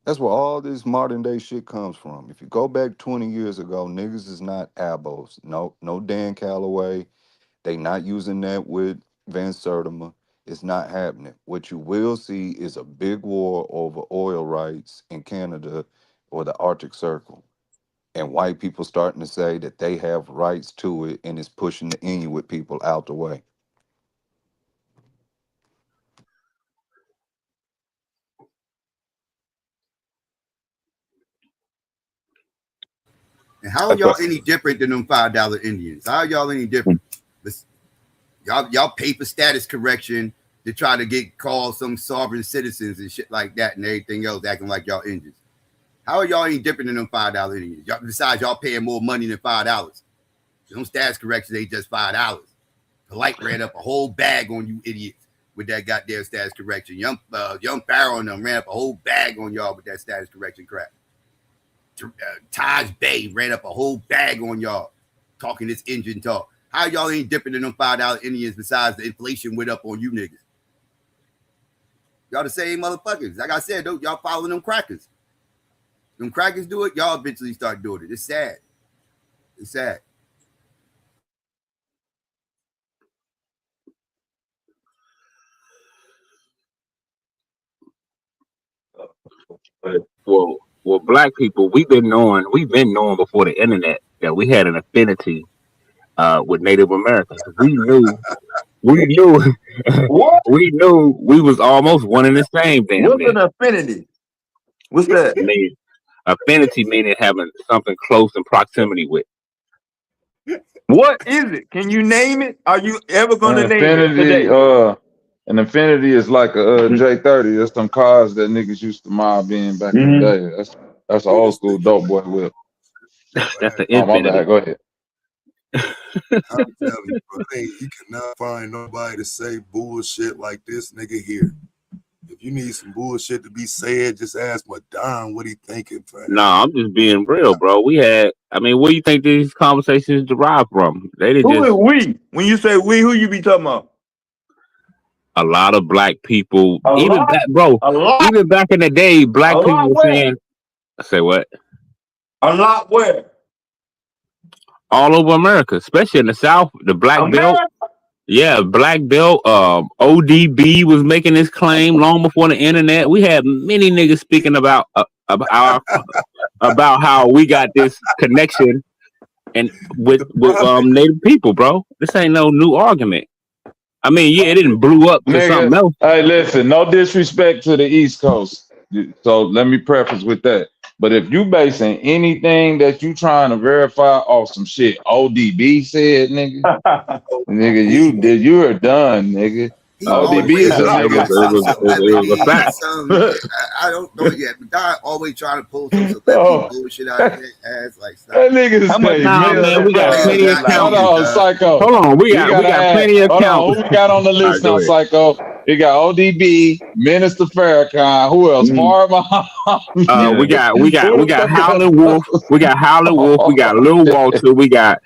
That's where all this modern day shit comes from. If you go back 20 years ago, niggas is not abos. No Dan Calloway. They not using that with Van Sertima. It's not happening. What you will see is a big war over oil rights in Canada or the Arctic Circle. And white people starting to say that they have rights to it and it's pushing the Inuit people out the way. And how are That's y'all what. any different than them $5 Indians? How are y'all any different? Y'all pay for status correction to try to get called some sovereign citizens and shit like that and everything else, acting like y'all Indians. How are y'all any different than them $5 Indians? Besides, y'all paying more money than $5. Them status corrections ain't just $5. Polite ran up a whole bag on you idiots with that goddamn status correction. Young Pharaoh and them ran up a whole bag on y'all with that status correction crap. Taj Bay ran up a whole bag on y'all talking this engine talk. How y'all ain't different than them $5 Indians besides the inflation went up on you niggas? Y'all the same motherfuckers. Like I said, y'all following them crackers. Them crackers do it, y'all eventually start doing it. It's sad. It's sad. But for black people, we've been knowing before the internet that we had an affinity with Native Americans. We knew, What? we knew we was almost one and the same. Damn What's near. an affinity? What's that? I mean, affinity meaning having something close in proximity with. What is it? Can you name it? Are you ever An gonna name it infinity, today? an infinity is like a J30. That's some cars that niggas used to mob in back in the Mm-hmm. day. That's an old Niggas school thinking dope boy whip. That's the Oh my bad. infinity. Go ahead. I'm telling you, bro, you cannot find nobody to say bullshit like this nigga here. If you need some bullshit to be said, just ask Madon what he thinking, fam. No, I'm just being real, bro. I mean, where do you think these conversations derive from? They didn't Who is just we? When you say we, who you be talking about? a lot of black people, A even lot, back, bro, a lot, even back in the day, a black people lot were where? saying, I say what? A lot where? All over America, especially in the South, the black belt. America? Yeah, black belt. ODB was making this claim long before the internet. We had many niggas speaking about our about how we got this connection and with Native people, bro. This ain't no new argument. I mean, yeah, it didn't blew up to something Nigga, else. hey, listen, no disrespect to the East Coast. So let me preface with that. But if you basing anything that you trying to verify off some shit ODB said, nigga, you are done, nigga. He ODB always is a trying to nigga. say some It was a FBA, fact. some I don't know yet. But Don always trying to pull some celebrity Oh, bullshit out of their ass. Like, stop. that nigga How much? say Nah, man, we got Real plenty of hold accountants. Italians, on, Psycho. Hold on, we We gotta got add. plenty of Hold on, accountants. who we got on the All right, list go now, ahead. Psycho? We got ODB, Minister Farrakhan. Who else? Mm. Muhammad. We got Who the fuck Howlin' Wolf. else? We got Howlin' Wolf. We got Lil Walter. We got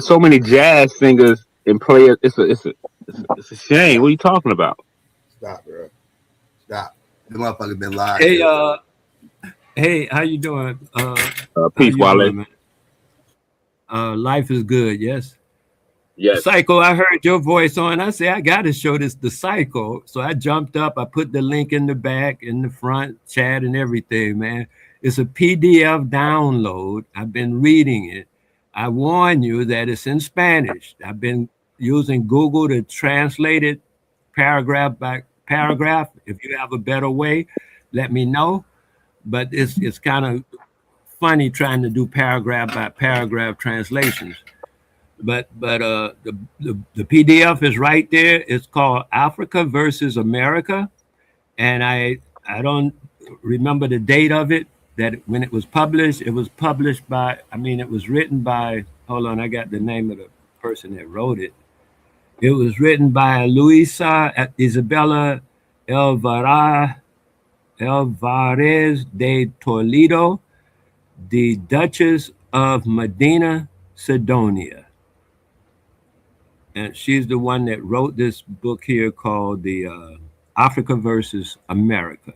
so many jazz singers and players. It's a shame. What are you talking about? Stop, bro. Stop. The motherfucker been lied Hey, to. hey, how you doing? How Peace, you Wale. doing, man? Life is good, yes. Yes. Psycho, I heard your voice on. I say I gotta show this to Psycho. So I jumped up, I put the link in the back, in the front, chat and everything, man. It's a PDF download. I've been reading it. I warn you that it's in Spanish. I've been using Google to translate it paragraph by paragraph. If you have a better way, let me know. But it's kind of funny trying to do paragraph by paragraph translations. But the PDF is right there. It's called Africa versus America, and I don't remember the date of it. That when it was published, it was published by. I mean, it was written by. Hold on, I got the name of the person that wrote it. It was written by Luisa Isabella Alvarez de Toledo, the Duchess of Medina Sidonia. And she's the one that wrote this book here called the Africa versus America.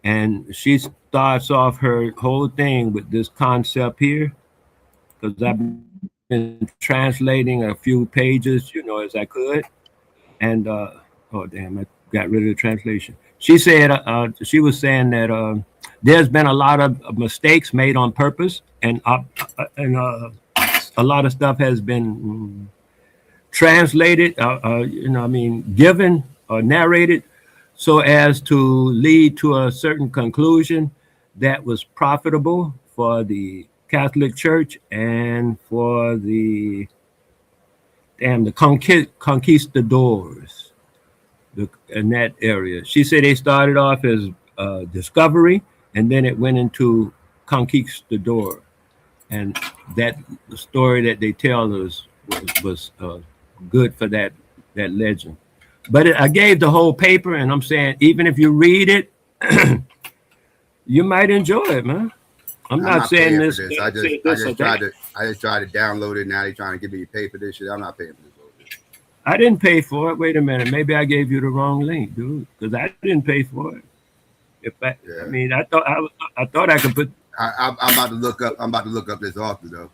And she starts off her whole thing with this concept here, because I've been translating a few pages, as I could. And oh damn, I got rid of the translation. She said she was saying that there's been a lot of mistakes made on purpose, and a lot of stuff has been translated, given or narrated so as to lead to a certain conclusion that was profitable for the Catholic Church and for the conquistadors in that area. She said they started off as discovery, and then it went into conquistador, and that the story that they tell us was good for that legend. But I gave the whole paper, and I'm saying even if you read it, you might enjoy it, man. I'm not saying paying this. for this. I just tried to download it. Now they're trying to give me a pay for this shit. I'm not paying for this. I didn't pay for it. Wait a minute. Maybe I gave you the wrong link, dude, because I didn't pay for it. I mean, I thought I could put. I'm about to look up. I'm about to look up this author though.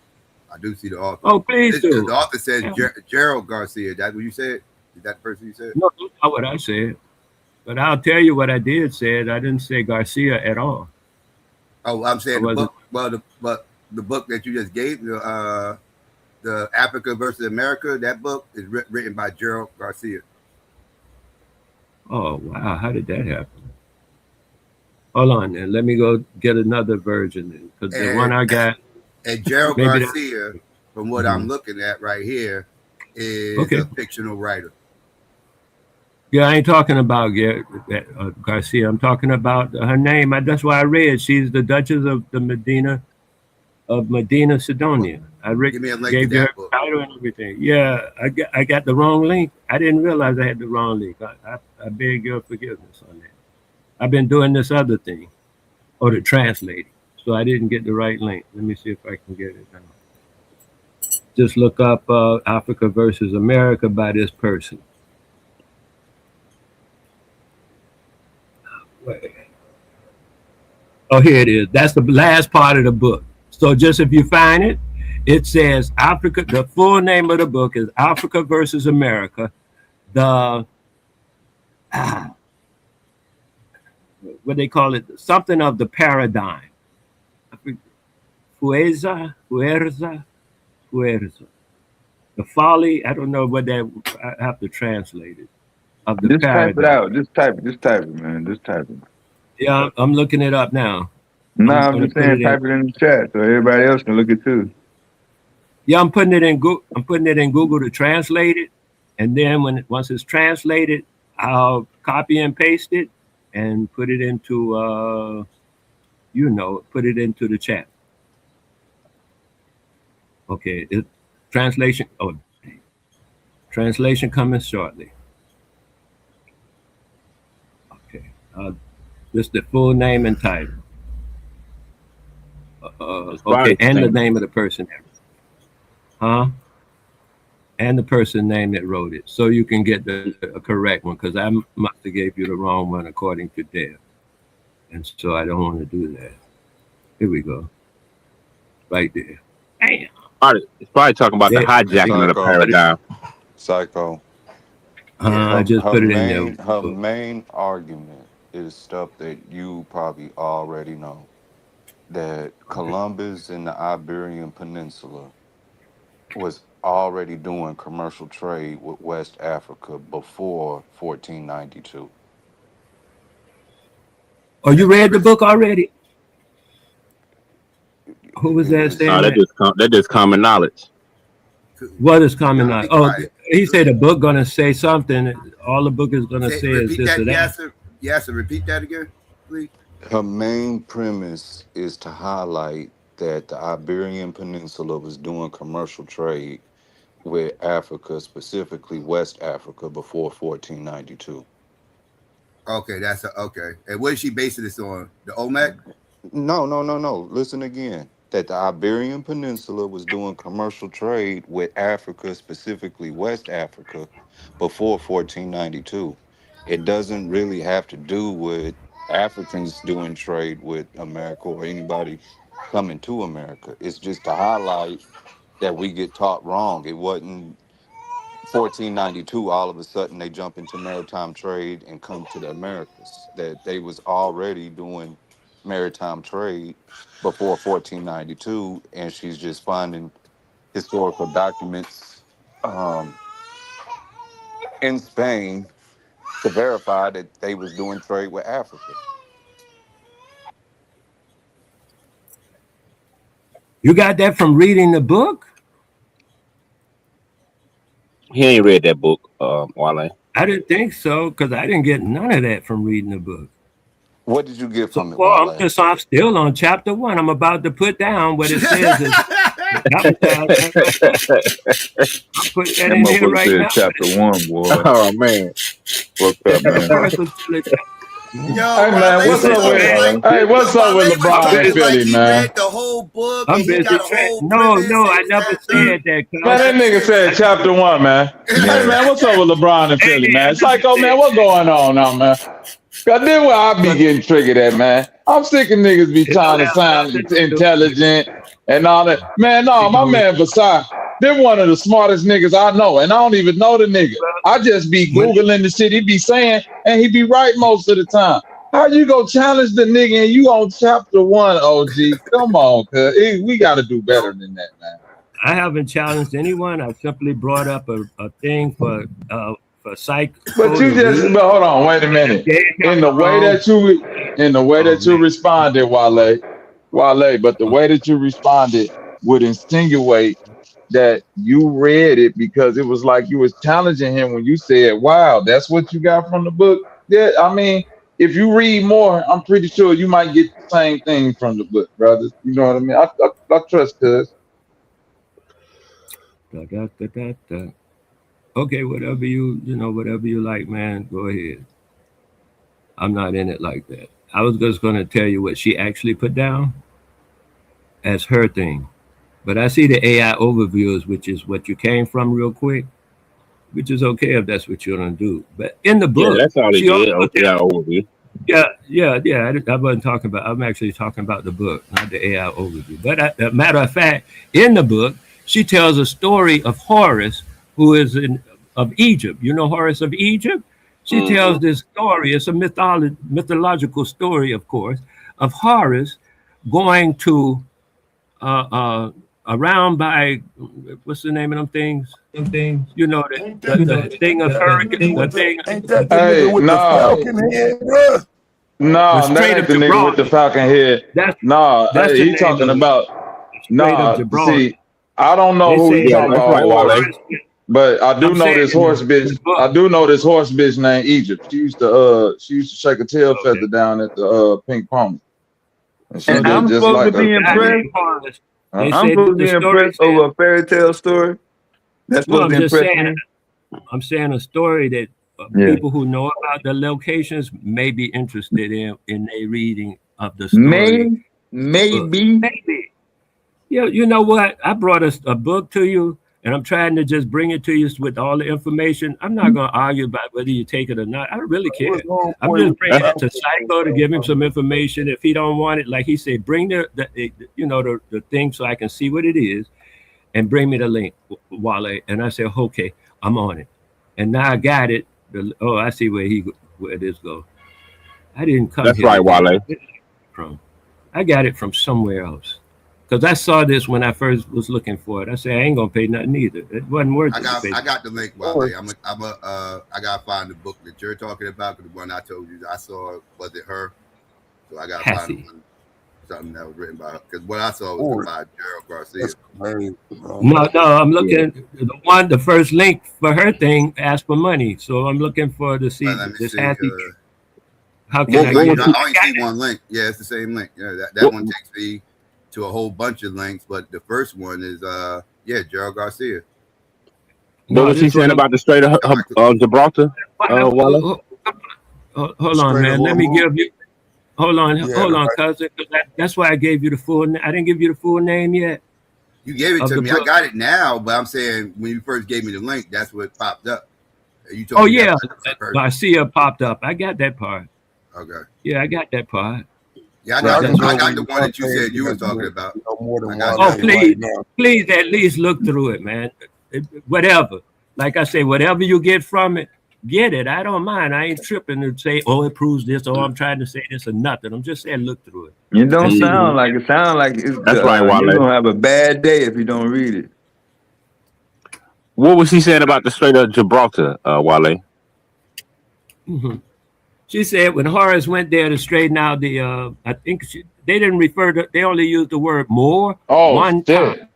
I do see the author. Oh, please do. The author says Gerald Garcia. That what you said? Is that the person you said? No, that's not what I said. But I'll tell you what I did say. I didn't say Garcia at all. Oh, I'm saying the book. Well, the book that you just gave, the Africa versus America, that book is written by Gerald Garcia. Oh wow! How did that happen? Hold on, then. Let me go get another version, because the one I got. And Gerald Garcia, from what I'm looking at right here, is a fictional writer. Yeah, I ain't talking about Garcia. I'm talking about her name. That's why I read. She's the Duchess of Medina Sidonia. Give me a link gave to that her book. title and everything. Yeah, I got the wrong link. I didn't realize I had the wrong link. I beg your forgiveness on that. I've been doing this other thing, or the translating, so I didn't get the right link. Let me see if I can get it now. Just look up Africa versus America by this person. Oh, here it is. That's the last part of the book. So just if you find it, it says Africa. The full name of the book is Africa versus America. What they call it, something of the paradigm. Fuerza. The folly, I don't know what that, I have to translate it, of the Just type it paradox. out. Just type it, man. Just type it. Yeah, I'm looking it up now. No, I'm I'm going to just put saying it in. type it in the chat so everybody else can look it too. Yeah, I'm putting it in Google. I'm putting it in Google to translate it, and then once it's translated, I'll copy and paste it and put it into put it into the chat. Okay, translation. Oh, translation coming shortly. Okay, just the full name and title. It's Okay, probably and the saying name of the person. Huh? And the person name that wrote it, so you can get the correct one, because I must have gave you the wrong one according to Dale, and so I don't want to do that. Here we go, right there. Damn. it's probably talking about the There, hijacking of the Psycho, paradigm. psycho. I just Her put it in there. main argument is stuff that you probably already know. That Okay. Columbus and the Iberian Peninsula was already doing commercial trade with West Africa before 1492. Oh, you read the book already? Who was that No, saying that? that just common knowledge. What is common Nah, knowledge? be Oh, quiet. he said the book gonna say something. All the book is gonna Say, say is repeat this or that. that. Yes, repeat that again, please. Her main premise is to highlight that the Iberian Peninsula was doing commercial trade with Africa, specifically West Africa, before 1492. Okay, okay. And what is she basing this on? The OMAC? No, no, no, no. Listen again. That the Iberian Peninsula was doing commercial trade with Africa, specifically West Africa, before 1492. It doesn't really have to do with Africans doing trade with America or anybody coming to America. It's just to highlight that we get taught wrong. It wasn't 1492 all of a sudden they jump into maritime trade and come to the Americas. That they was already doing maritime trade before 1492, and she's just finding historical documents um, in Spain to verify that they was doing trade with Africa. You got that from reading the book? He ain't read that book, Wale. I didn't think so, because I didn't get none of that from reading the book. What did you get So from it, far, Wale? I'm still on chapter 1. I'm about to put down what it says is I'm putting that That in here motherfucker right said now. chapter 1, boy. Oh man, what's up, The man? first was still Yo, Hey man, Wale what's up so with like, what's up with Wale was I'm LeBron and talking busy. like Philly, he man? read the whole book I'm and he busy. got a whole No, premise no, and I this, never that, said third. that, Man, cuz. that nigga said I, chapter 1, man. Hey Yeah. man, what's up with LeBron and Philly, I man? never Psycho, said man, what's going on now, man? Cause this where I be that. getting triggered at, man. I'm sick of niggas be It trying don't to have sound nothing to do with it. intelligent and all that. Man, no, You my know, man Versailles, they're one of the smartest niggas I know, and I don't even know the nigga. I just be when Googling the shit he be saying, and he be right most of the time. How you go challenge the nigga and you on chapter 1, OG? Come on, cuz we gotta do better than that, man. I haven't challenged anyone. I simply brought up a thing for But Psycho you to just read. but hold on, wait a minute. Gave him In the the way wrong. that Oh man, you responded, Wale, but the way that you responded would insinuate that you read it because it was like you was challenging him when you said, "Wow, that's what you got from the book." Yeah, I mean, if you read more, I'm pretty sure you might get the same thing from the book, brothers. You know what I mean? I trust cuz. da, da, da, da, da. Okay, whatever you like, man. Go ahead. I'm not in it like that. I was just going to tell you what she actually put down as her thing. But I see the AI overviews, which is what you came from real quick, which is okay if that's what you're going to do. But in the Yeah, book, that's all he she did. also Yeah, overview. yeah. I wasn't talking about. I'm actually talking about the book, not the AI overview. But a matter of fact, in the book, she tells a story of Horus, who is of Egypt. You know Horus of Egypt. She tells Mm-hmm. this story. It's a mythological story, of course, of Horus, going to around by what's the name of them things? You know the thing of hurricane, the thing, Ain't that the nigga Hey, with the nah, falcon head, bruh? the nah, that Strait ain't of the nigga with the Gibraltar. falcon head. That's Nah, that's hey, the he name talking of it. about Strait of nah. Gibraltar. See, I don't know They who say he Yeah, talking when that's about, right, Wale. Horus, but I do I'm know saying this in horse bitch. the book. I do know this horse bitch named Egypt. She used to shake a tail feather Okay. down at the Pink Pony, and she So And looked I'm just supposed to like the a. be guy impressed. named Horace, they Uh, I'm said supposed to the be story impressed said over a fairy tale story. That's no. supposed I'm to just impress saying. me. I'm saying a story that Yeah. people who know about the locations may be interested in a reading of the story. May, Book. maybe. Maybe. You know what? I brought a book to you, and I'm trying to just bring it to you with all the information. I'm not going to argue about whether you take it or not. I really care. What's wrong I'm with just the bringing That's it to falcon? Psycho to give him some information. If he don't want it, like he said, bring the thing so I can see what it is, and bring me the link, Wale. And I said, okay, I'm on it. And now I got it. I see where this goes. I didn't come that's here right, to get it. Wale. Where did I get it from? I got it from somewhere else. Because I saw this when I first was looking for it. I said, I ain't going to pay nothing either. It wasn't worth I it to got pay. I got the link, Wale. Or I gotta find the book that you're talking about. 'Cause the one I told you I saw wasn't her, so I gotta find the Passy. one something that was written by her. Because what I saw was or by Gerald Garcia. that's crazy, bro. No, I'm Yeah. looking. The first link for her thing asked for money. So I'm looking for to But see let me this see. Happy. How Yeah, can What I no, what you get was it? know, he, I I only got see it. one link. Yeah, it's the same link. Yeah, that what one takes me to a whole bunch of links, but the first one is Gerald Garcia. what No, was he this one saying I'm about the Strait of Gibraltar? Wale. hold on, Straight of man. Let me Hormuz. give you. Yeah, Hold the on, right. cousin. 'Cause that's why I gave you the full. I didn't give you the full name yet You gave it of to the me. I book. got it now, but I'm saying when you first gave me the link, that's what popped up. You told Oh me that's yeah, a different person. Garcia popped up. I got that part. Okay. Yeah, I got that part. Yeah, I Yeah, got I the can That's go I right. got read the one one that you page said you and was it's talking about. more than I got one Oh, that link one. right please, now. please at least look through it, man. Whatever. Like I say, whatever you get from it, get it. I don't mind. I ain't tripping to say, oh, it proves this, or I'm trying to say this or nothing. I'm just saying look through it It don't and see what sound you like get. it. Sound like That's right, you're Wale. gonna have a bad day if you don't read it. What was he saying about the Strait of Gibraltar, Wale? Mhm. She said when Horace went there to straighten out I think they didn't refer to, they only used the word more Oh one time. shit!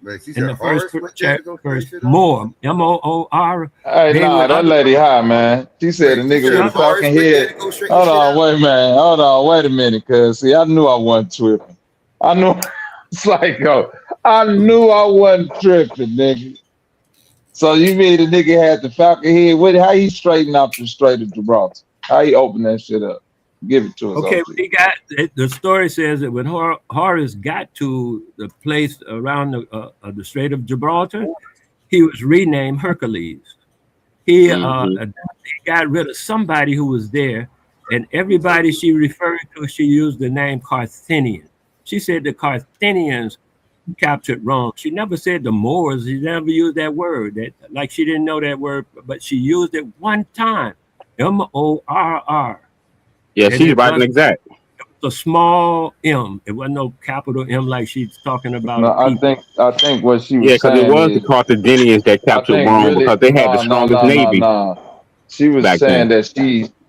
Wait, she In said the first Horace went there to go straight verse, shit up? more, Moor. Hey, They nah, were that other. lady high, man. She said a Wait, she nigga said with a Yeah. falcon Horace went there head. to go straighten Hold shit on, out? wait, man. Hold on, wait a minute, cuz see, I knew I wasn't tripping. I knew it's like, yo, I knew I wasn't tripping, nigga. So you mean the nigga had the falcon head? How he straighten out the Strait of Gibraltar? How he open that shit up? Give it to us, Okay, OG. when the story says that when Horace got to the place around the Strait of Gibraltar, he was renamed Hercules. Hmm. He got rid of somebody who was there, and everybody she referred to, she used the name Carthenian. She said the Carthenians captured Rome. She never said the Moors. She never used that word. That like she didn't know that word, but she used it one time, Morr, Yeah, and she's it right and was exact. a small M. It wasn't no capital M like she's talking about No, a people. I think what she Yeah, was because it saying was the is Carthaginians that I captured think Rome really because they had the strongest navy She was back saying then. that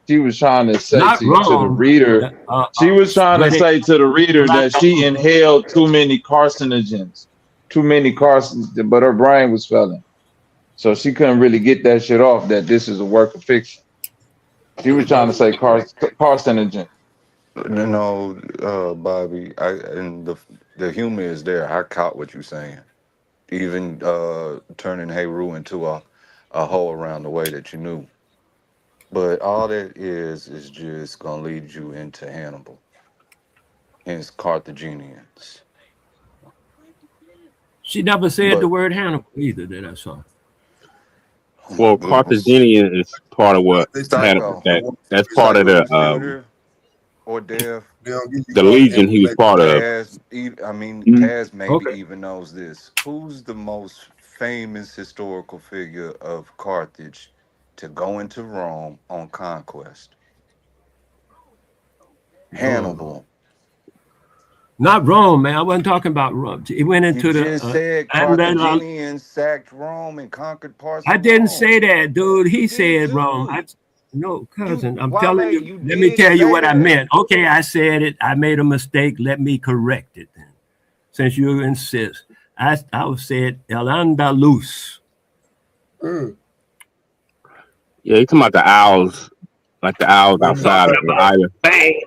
she was trying to say Not to the Rome. reader, she was trying to Where they say to the reader that she inhaled too many carcinogens, too many carcinogens, but her brain was failing. So she couldn't really get that shit off that this is a work of fiction. She was trying to say carcinogen. No, Bobby, and the humor is there. I caught what you're saying. Even turning Heru into a hoe around the way that you knew. But all that is just gonna lead you into Hannibal, hence Carthaginians. she never said the But word Hannibal either that I saw. Well, Carthaginian is part of what They start had Psycho, that. That's part of psycho. Psycho, you still there? Or Dev? They don't give you the all the legion he was information. part of. I mean, Mhm. Taz maybe Okay. even knows this. Who's the most famous historical figure of Carthage to go into Rome on conquest? Oh, Hannibal. Not Rome, man. I wasn't talking about Rome. He went You into just the said and then Carthaginians sacked Rome and conquered parts I of didn't Rome. say that, dude. He You did said Rome. too. No, You cousin. I'm telling Wale, you. you Let me did tell you say what I that. meant. Okay, I said it. I made a mistake. Let me correct it then. Since you insist, I said El Andalus. Yeah, you talking about the owls, like the owls I'm outside talking of the about island. Spain.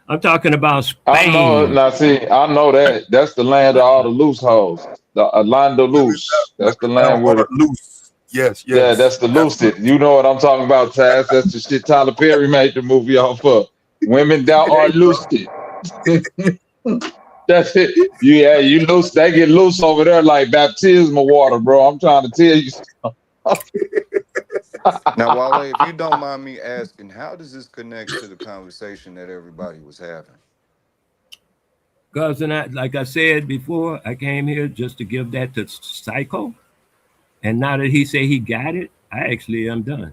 I'm talking about I know. Spain. Now, see, I know that. That's the land of all the loose hoes. The Orlando loose. That's the Now land where are the loose. Yes, yeah. yes. That's the lucid. Absolutely. You know what I'm talking about, Taz? That's the shit Tyler Perry made the movie off of. Women down There are you go. lucid. That's it. Yeah, you loose. They get loose over there like baptismal water, bro. I'm trying to tell you. Now, Wale, if you don't mind me asking, how does this connect to the conversation that everybody was having? Cousin, like I said before, I came here just to give that to Psycho. And now that he say he got it, I actually am done.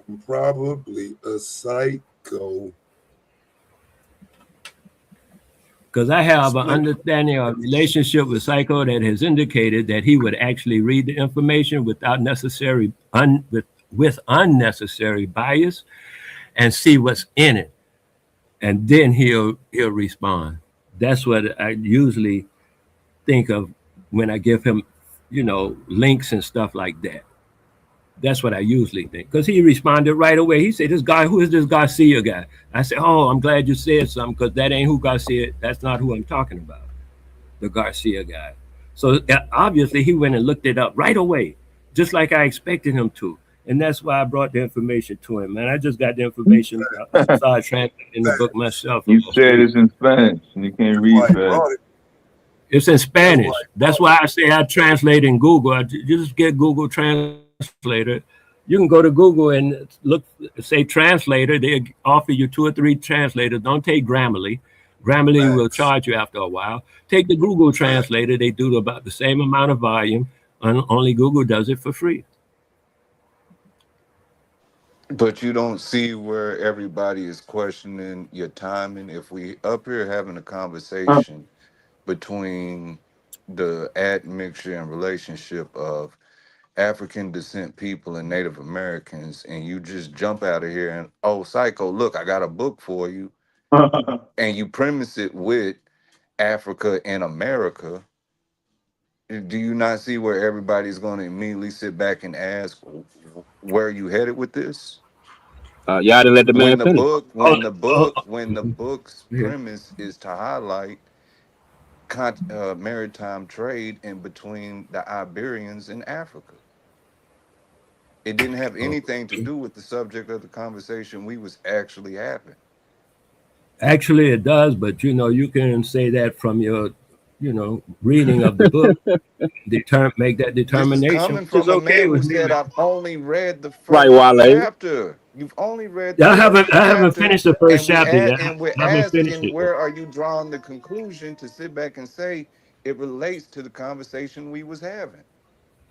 I'm probably a psycho. Because I have an Split. understanding of relationship with Psycho that has indicated that he would actually read the information without necessary with unnecessary bias and see what's in it, and then he'll respond. That's what I usually think of when I give him, links and stuff like that. That's what I usually think. Because he responded right away. He said, "This guy, who is this Garcia guy?" I said, "Oh, I'm glad you said something because that ain't who Garcia. That's not who I'm talking about. The Garcia guy." So obviously he went and looked it up right away, just like I expected him to. And that's why I brought the information to him, man. I just got the information. I started translating the book myself You about said 4 it's in Spanish and you can't That's read why he fast. brought it. It's in That's why Spanish. he That's brought why I say I translate in Google. You just get Google Translator. You can go to Google and look, say translator. They offer you 2 or 3 translators. Don't take Grammarly. it. Grammarly will Facts. charge you after a while. Take the Google Facts. Translator. They do about the same amount of volume. And only Google does it for free. But you don't see where everybody is questioning your timing. If we up here having a conversation between the admixture and relationship of African descent people and Native Americans, and you just jump out of here and, oh, Psycho, look, I got a book for you, and you premise it with Africa and America, do you not see where everybody's going to immediately sit back and ask, where are you headed with this? Y'all didn't let the man When the finish. book, Oh, when the oh, book, when the book's yeah. premise is to highlight maritime trade in between the Iberians and Africa. It didn't have Oh. anything to do with the subject of the conversation we was actually having. Actually, it does, but you can say that from your, reading of the book, make that This is determination, coming which is from a okay man who with me, said, man. I've only read the Right, first Wale. chapter. You've only read the Yeah, first I haven't chapter, finished the first and chapter yet. we're I haven't finished asking, it yet. where are you drawing the conclusion to sit back and say it relates to the conversation we was having?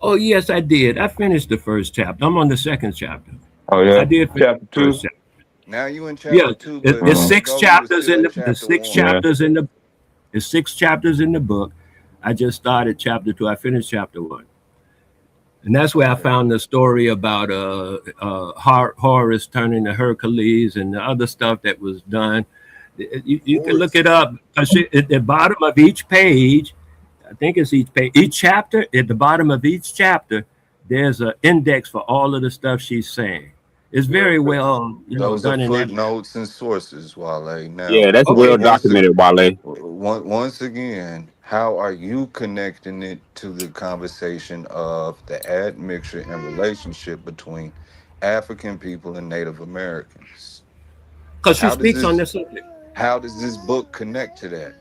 Oh, yes, I did. I finished the first chapter. I'm on the second chapter. Oh I yeah, did finish chapter the first 2. chapter. Now you in Yeah, chapter two, but it's Uh-huh. six ago you was chapters still in in the chapter six one. Yeah. chapters in the it's 6 chapters in the book. I just started chapter 2. I finished chapter 1. And that's where I Okay. found the story about Horus turning to Hercules and the other stuff that was done. You can look Horse. it up. At the bottom of each page, I think it's each page, each chapter, at the bottom of each chapter, there's an index for all of the stuff she's saying. It's very well, Those are done in that. footnotes and sources, Wale. Yeah, Now, that's Okay. well documented, Wale. once again, how are you connecting it to the conversation of the admixture and relationship between African people and Native Americans? Because she How does speaks on this the subject. how does this book connect to that?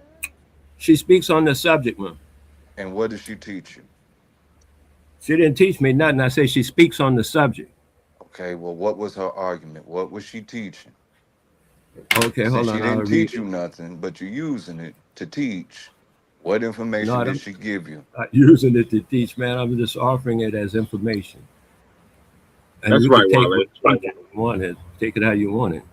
She speaks on the subject, man. And what does she teach you? She didn't teach me nothing. I say she speaks on the subject. Okay, well, what was her argument? What was she teaching? Okay, Since hold she on. I'll didn't read teach you it. nothing, but you're using it to teach, what No, information did I'm she give you? not using it to teach, man. I'm just offering it as information. And That's you right, could take Wale. what you want it, take it how you want it.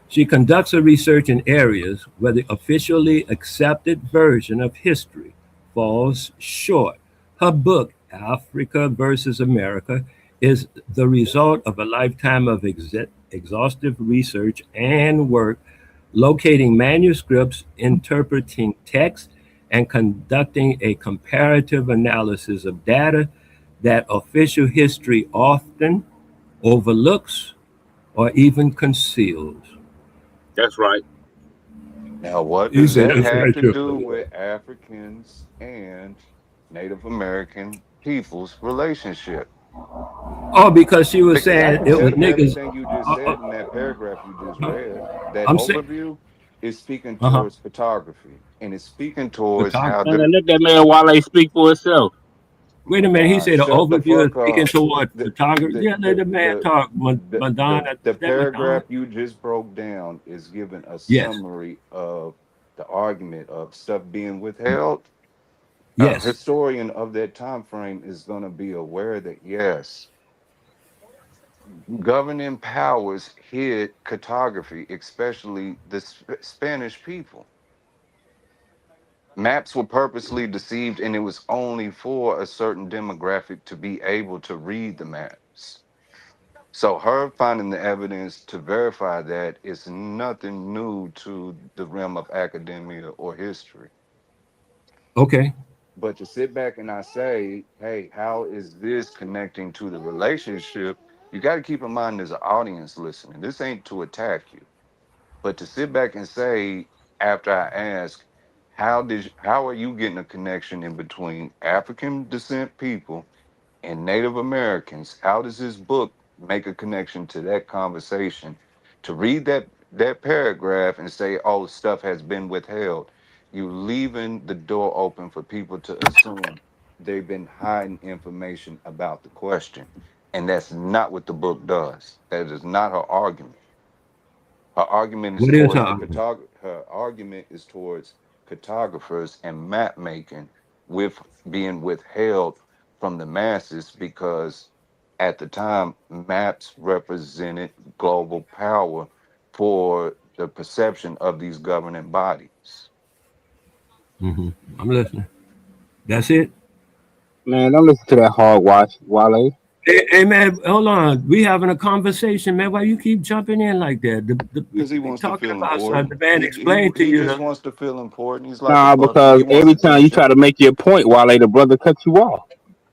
She conducts her research in areas where the officially accepted version of history falls short. Her book, Africa versus America, is the result of a lifetime of exhaustive research and work locating manuscripts, interpreting text, and conducting a comparative analysis of data that official history often overlooks or even conceals. That's right. Now, what You does said that that's have right, to too. do with Africans and Native American people's relationship? Oh, because she was Because I saying can it tell was you niggas. everything you just said in that paragraph you just read. That I'm saying, overview is speaking uh-huh. towards photography, and it's speaking towards how Photography. the Man, let that man Wale speak for himself. Wait a minute. He Madonna, said the shut the overview is fuck speaking up. toward The photography. the Yeah, let the the man the talk. the Madonna. the Is that Madonna? paragraph you just broke down is giving a Yes. summary of the argument of stuff being withheld. A Yes. historian of that time frame is going to be aware that yes, governing powers hid cartography, especially the Spanish people. Maps were purposely deceived, and it was only for a certain demographic to be able to read the maps. So her finding the evidence to verify that is nothing new to the realm of academia or history. Okay. But to sit back and I say, hey, how is this connecting to the relationship? You got to keep in mind there's an audience listening. This ain't to attack you, but to sit back and say, after I ask, how are you getting a connection in between African descent people and Native Americans? How does this book make a connection to that conversation? To read that paragraph and say, "Oh, stuff has been withheld," you leaving the door open for people to assume they've been hiding information about the question, and that's not what the book does. That is not her argument. Her argument is What is her towards argument? her argument is towards cartographers and map making with being withheld from the masses because at the time maps represented global power for the perception of these governing bodies. Hmm. I'm listening. That's it. Man, don't listen to that hogwash, Wale. Hey, man, hold on. We having a conversation, man. Why you keep jumping in like that? Because he We wants to talking feel about something. important. The man explained to He you just the wants to feel important. He's like a Nah, puppy. He because wants every time you attention. try to make your point, Wale, the brother cuts you off.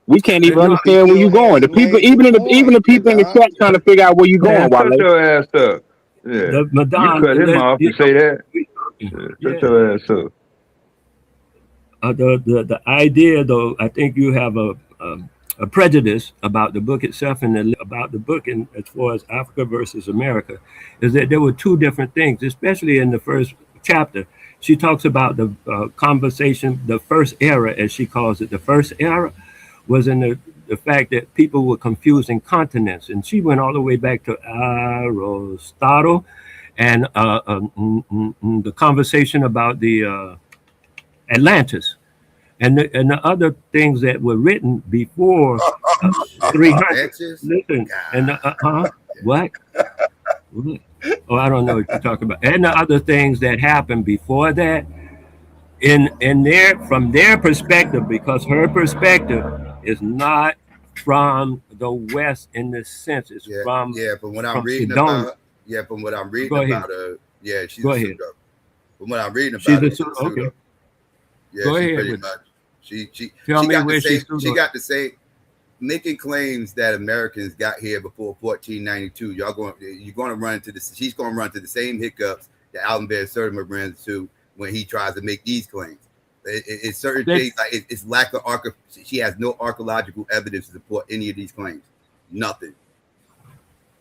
We can't even no. He understand where still you're going. The hasn't people, made the even the point, people in the Madonna. chat, trying to figure out where you're Man, going, shut Wale. your ass up. Yeah. The You Madonna. cut him off to say that? Yeah, shut Yeah. your ass up. The idea, though, I think you have a prejudice about the book itself and about the book, and as far as Africa versus America, is that there were two different things, especially in the first chapter. She talks about the conversation, the first era, as she calls it. The first era was in the fact that people were confusing continents, and she went all the way back to Aristotle and the conversation about the Atlantis and the other things that were written before 300. Atlantis? Listen, and what? What? Oh, I don't know what you're talking about. And the other things that happened before that, in their from their perspective, because her perspective is not from the West in this sense. It's Yeah, yeah. From what I'm from reading Sidonia. about, yeah, from what I'm reading Go ahead. about her, yeah, she's Go a ahead. pseudo. From what I'm reading She's about her, a she's pseudo. a pseudo. Okay. Yeah, Go she ahead pretty with it. much. She she Tell she me got to where say she's she pseudo. got to say making claims that Americans got here before 1492. You're going to run into this. She's going to run into the same hiccups that Alvin Bear Sertimer runs into when he tries to make these claims. It's certain things like it's lack of she has no archaeological evidence to support any of these claims. Nothing.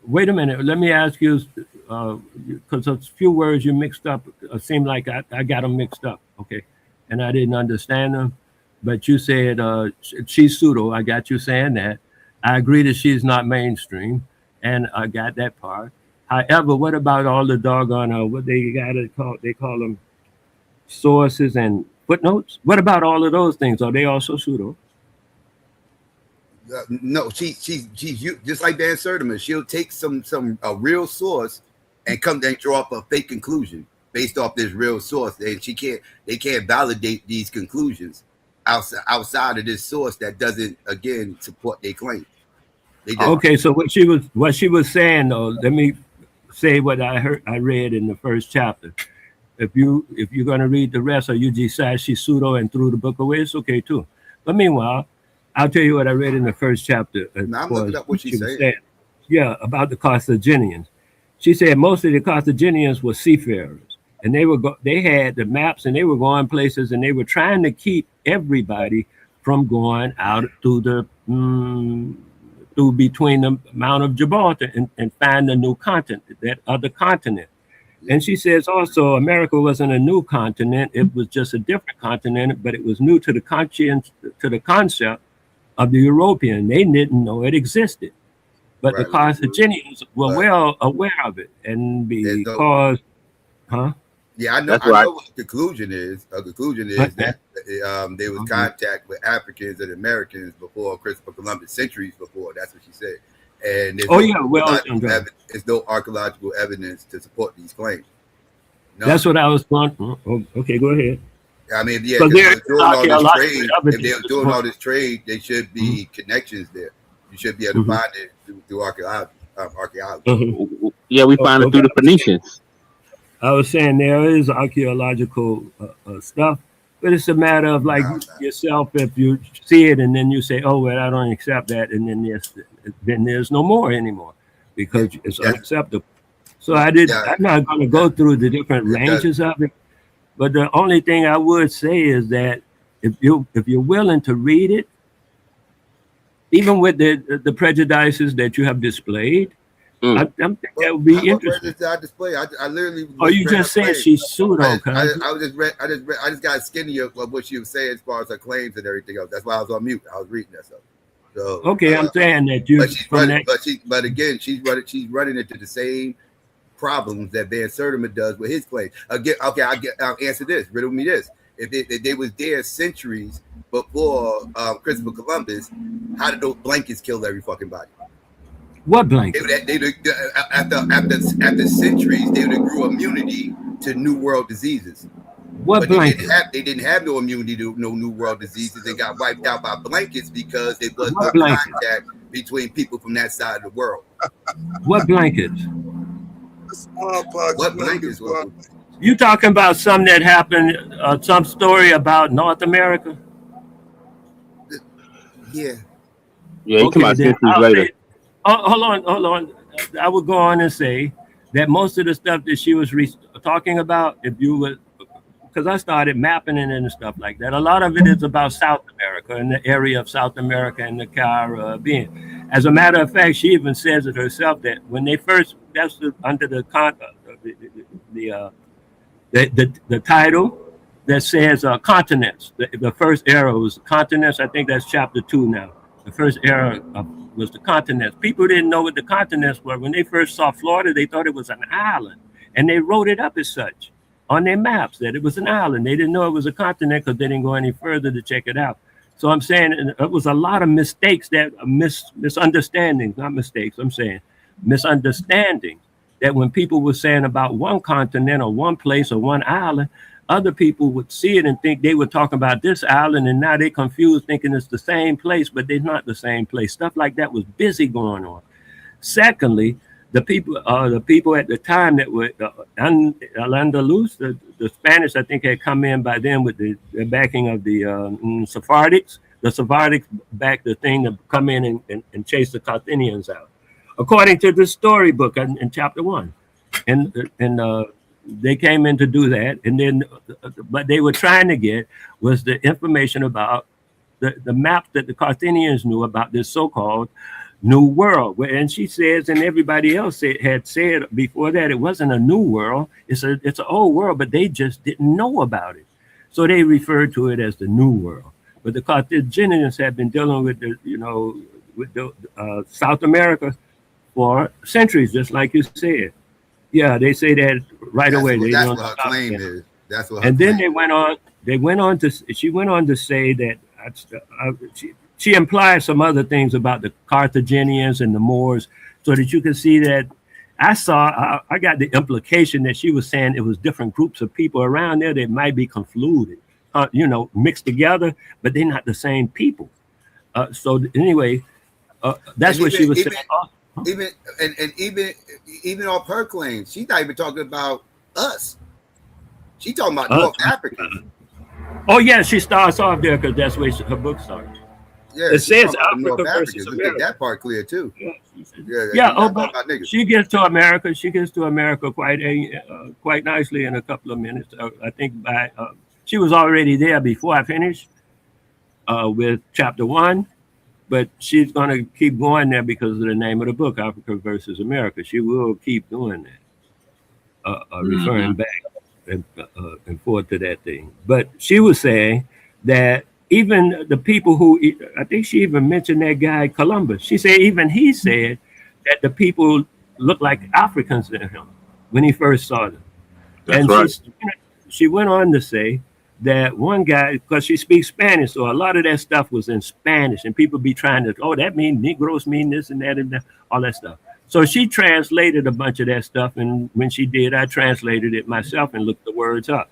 Wait a minute. Let me ask you, because a few words you mixed up seem like I got them mixed up. Okay, and I didn't understand them. But you said she's pseudo. I got you saying that. I agree that she's not mainstream, and I got that part. However, what about all the doggone what they got it called? They call them sources and footnotes. What about all of those things? Are they also pseudo? No, she's just like Dan Sertimer. She'll take some a real source and come and draw up a fake conclusion based off this real source. And they can't validate these conclusions outside of this source that doesn't, again, support their claim. They just, Okay, so what she was saying though, let me say what I read in the first chapter. If you're gonna read the rest, or you decide she's pseudo and threw the book away, it's okay too. But meanwhile, I'll tell you what I read in the first chapter. Now I'm looking up what she's was saying. saying. Yeah, about the Carthaginians. She said most of the Carthaginians were seafarers, and they had the maps, and they were going places, and they were trying to keep everybody from going out through the through between the Mount of Gibraltar and find a new continent, that other continent. And she says also America wasn't a new continent; it was just a different continent, but it was new to the concept of the European. They didn't know it existed. But the Carthaginians were well aware of it, and because, Yeah, I know. That's I right. know what the conclusion is. A conclusion is that there was contact with Africans and Americans before Christopher Columbus, centuries before. That's what she said. And there's no archaeological evidence to support these claims. No. That's what I was going. Okay, go ahead. I mean, yeah, because they're doing all this trade. If they're doing all this trade, there should be connections there. You should be able to find it through archaeology. Yeah, we find it through the Phoenicians. I was saying there is archaeological stuff, but it's a matter of like yourself. If you see it and then you say, "Oh, well, I don't accept that," and then there's no more anymore because it's unacceptable. So I'm not going to go through the different ranges of it, but the only thing I would say is that if you're willing to read it, even with the prejudices that you have displayed, I think that would be interesting. I display. I literally. Oh, you just said she's pseudo. I just got skinny of what she was saying as far as her claims and everything else. That's why I was on mute. I was reading that stuff. So okay, I'm saying that you. But again, she's running into the same problems that Van Sertima does with his claim. Again, okay, I'll answer this. Riddle me this. If they was there centuries before Christopher Columbus, how did those blankets kill every fucking body? What blanket? After centuries, they would have grew immunity to New World diseases. What blanket? They didn't have no immunity to no New World diseases. They got wiped out by blankets because there was no contact between people from that side of the world. What blankets? What blankets? You talking about something that happened? Some story about North America? Yeah. Yeah, you come out centuries later. Hold on. I would go on and say that most of the stuff that she was talking about, if you would, because I started mapping it and stuff like that, a lot of it is about South America and the area of South America and the Caribbean. As a matter of fact, she even says it herself that when they first, that's under the title that says continents. The first era was continents. I think that's chapter 2 now. The first era was the continents. People didn't know what the continents were. When they first saw Florida, they thought it was an island. And they wrote it up as such on their maps, that it was an island. They didn't know it was a continent because they didn't go any further to check it out. So I'm saying it was a lot of mistakes, that misunderstandings, not mistakes, I'm saying misunderstandings, that when people were saying about one continent or one place or one island, other people would see it and think they were talking about this island, and now they confused thinking it's the same place, but they're not the same place. Stuff like that was busy going on. Secondly, the people at the time that were Al-Andalus, the Spanish, I think, had come in by then with the backing of the Sephardics. The Sephardics backed the thing to come in and chase the Carthaginians out, according to the storybook in chapter 1. And they came in to do that, and then what they were trying to get was the information about the map that the Carthaginians knew about this so-called New World. And she says, and everybody else had said before that, it wasn't a new world, it's an old world, but they just didn't know about it. So they referred to it as the New World. But the Carthaginians had been dealing with South America for centuries, just like you said. Yeah, they say that right away. That's what her claim is. That's what. And then they went on. She went on to say that she implied some other things about the Carthaginians and the Moors, so that you can see that I got the implication that she was saying it was different groups of people around there that might be confluted, mixed together, but they're not the same people. So anyway, that's And what she was saying. even even off her claims, she's not even talking about us. She talking about North Africans. Oh yeah, she starts off there because that's where her book starts. Yeah, it says North Africa versus Africans. Let's America. get that part clear too. Yeah. Oh, but she gets to America. She gets to America quite nicely in a couple of minutes. I think she was already there before I finished with chapter 1, but she's going to keep going there because of the name of the book, Africa versus America. She will keep doing that, referring back and forth to that thing. But she was saying that even the people who, I think she even mentioned that guy Columbus. She said even he said that the people looked like Africans to him when he first saw them. That's right. She went on to say that one guy, because she speaks Spanish, so a lot of that stuff was in Spanish, and people be trying to, that means Negroes mean this and that, all that stuff. So she translated a bunch of that stuff, and when she did, I translated it myself and looked the words up.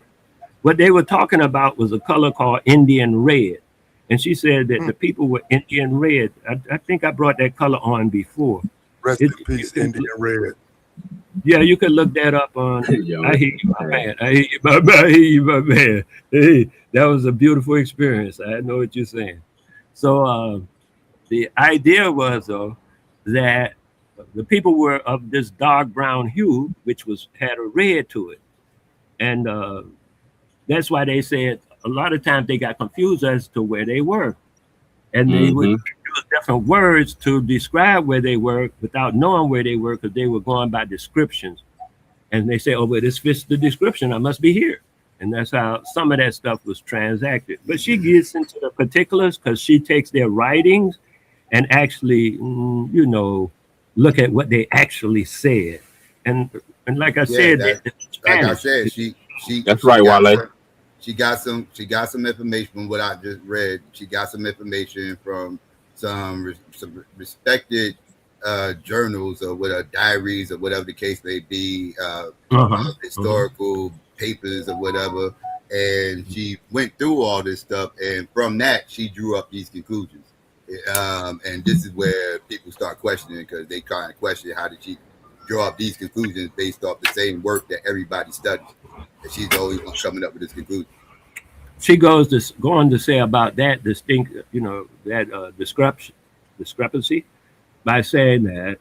What they were talking about was a color called Indian red. And she said that the people were Indian red. I think I brought that color on before. Rest in peace, Indian red. Yeah, you could look that up on. I hear you, my man. I hear you, my man. Hey, that was a beautiful experience. I know what you're saying. So the idea was, though, that the people were of this dark brown hue, which had a red to it. And that's why they said a lot of times they got confused as to where they were. And they would use different words to describe where they were without knowing where they were because they were going by descriptions. And they say, oh, well, this fits the description. I must be here. And that's how some of that stuff was transacted. But she gets into the particulars because she takes their writings and actually, look at what they actually said. And like I said, she that's right, Wale. She got some information from what I just read. She got some information from some respected journals or whatever, diaries or whatever the case may be, historical papers or whatever. And she went through all this stuff, and from that she drew up these conclusions. And this is where people start questioning, because they kind of question how did she draw up these conclusions based off the same work that everybody studies. And she's always coming up with this conclusion. She goes to say about that discrepancy by saying that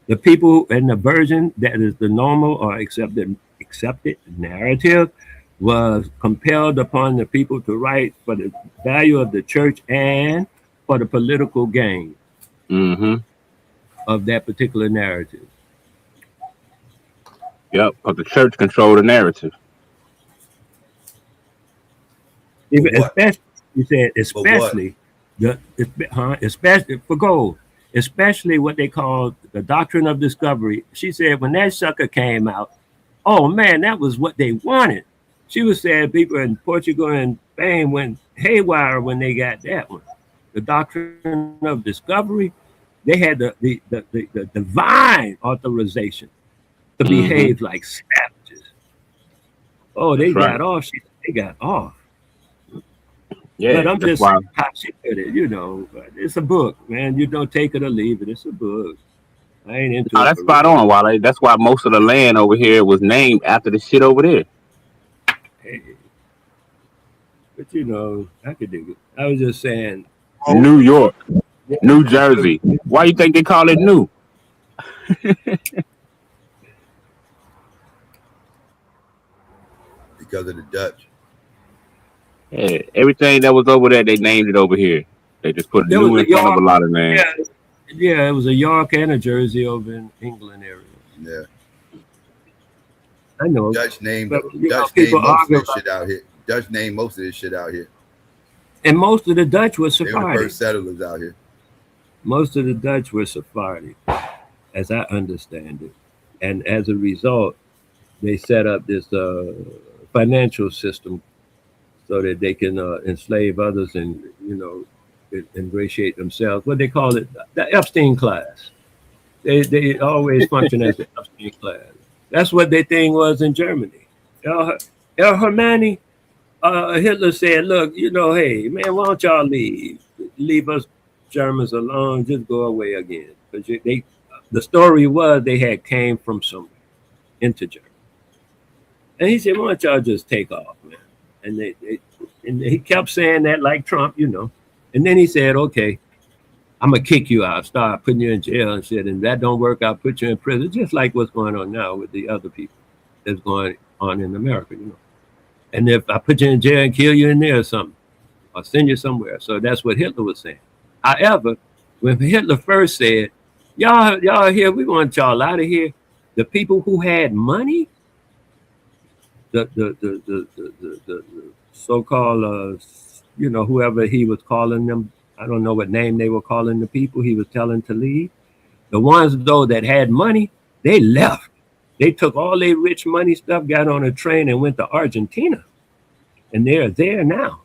the people in the version that is the normal or accepted narrative was compelled upon the people to write for the value of the church and for the political gain of that particular narrative. Yep, because the church controlled the narrative. Especially for gold, especially what they call the doctrine of discovery. She said when that sucker came out, oh man, that was what they wanted. She was saying people in Portugal and Spain went haywire when they got that one. The doctrine of discovery, they had the divine authorization to behave like savages. Oh, they got off. They got off. Yeah, but I'm just how she did it, It's a book, man. You don't take it or leave it. It's a book. I ain't into it. That's spot on, Wale. That's why most of the land over here was named after the shit over there. Hey. But I could dig it. I was just saying. New York, New Jersey. Why you think they call it new? Because of the Dutch. Yeah, everything that was over there, they named it over here. They just put new in front of a lot of names. Yeah, it was a York and a Jersey over in England area. Yeah. I know. Dutch name most of this shit out here. Dutch name most of this shit out here. And most of the Dutch were Sephardi. They were the first settlers out here. Most of the Dutch were Sephardi, as I understand it. And as a result, they set up this financial system so that they can enslave others and, ingratiate themselves. What they call it, the Epstein class. They always function as the upstream class. That's what their thing was in Germany. El Hermani, Hitler said, look, hey, man, why don't y'all leave us Germans alone, just go away again. Because the story was they had came from somewhere into Germany. And he said, why don't y'all just take off, man? And he kept saying that like Trump, And then he said, okay, I'm going to kick you out, start putting you in jail and shit. And if that don't work, I'll put you in prison, just like what's going on now with the other people that's going on in America, And if I put you in jail and kill you in there or something, I'll send you somewhere. So that's what Hitler was saying. However, when Hitler first said, y'all here, we want y'all out of here, the people who had money, the so-called, whoever he was calling them, I don't know what name they were calling the people he was telling to leave. The ones, though, that had money, they left. They took all their rich money stuff, got on a train and went to Argentina. And they're there now.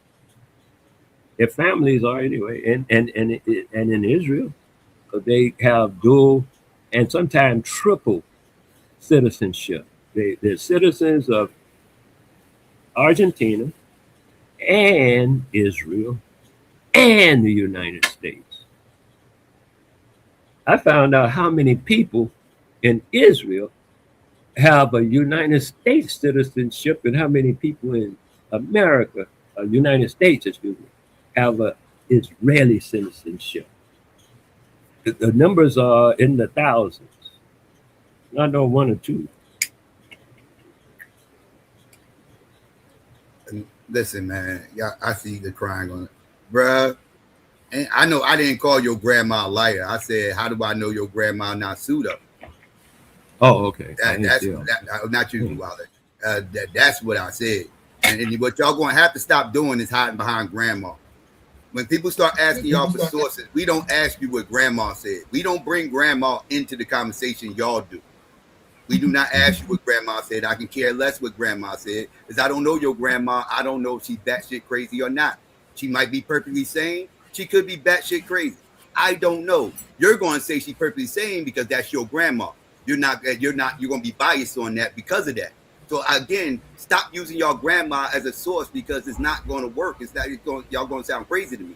Their families are anyway, and in Israel, they have dual and sometimes triple citizenship. They're citizens of Argentina and Israel and the United States. I found out how many people in Israel have a United States citizenship and how many people in America, United States, have a Israeli citizenship. The numbers are in the thousands, not no one or two. Listen, man, I see the crying on it, bruh. And I know I didn't call your grandma a liar. I said, how do I know your grandma not sued up? Oh, okay. That's not you, Wilder. That's what I said. And what y'all gonna have to stop doing is hiding behind grandma. When people start asking y'all for sources, we don't ask you what grandma said. We don't bring grandma into the conversation. Y'all do. We do not ask you what grandma said. I can care less what grandma said, because I don't know your grandma. I don't know if she's batshit crazy or not. She might be perfectly sane. She could be batshit crazy. I don't know. You're going to say she's perfectly sane because that's your grandma. You're going to be biased on that because of that. So again, stop using your grandma as a source because it's not going to work. Y'all going to sound crazy to me.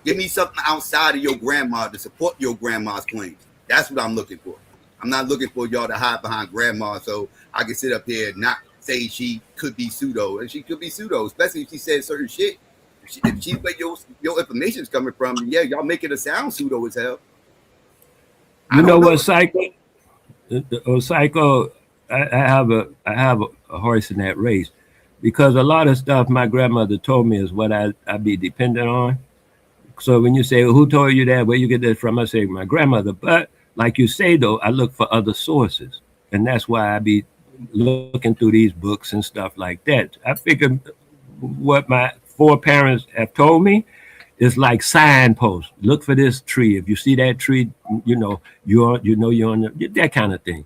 Give me something outside of your grandma to support your grandma's claims. That's what I'm looking for. I'm not looking for y'all to hide behind grandma so I can sit up here and not say she could be pseudo. And she could be pseudo, especially if she said certain shit. If she's where your information is coming from, yeah, y'all make it a sound pseudo as hell. You know what, Psycho? Psycho, I have a horse in that race because a lot of stuff my grandmother told me is what I be dependent on. So when you say, well, who told you that? Where you get that from? I say, my grandmother. But like you say, though, I look for other sources. And that's why I be looking through these books and stuff like that. I figure what my foreparents have told me is like signposts. Look for this tree. If you see that tree, you're on that kind of thing.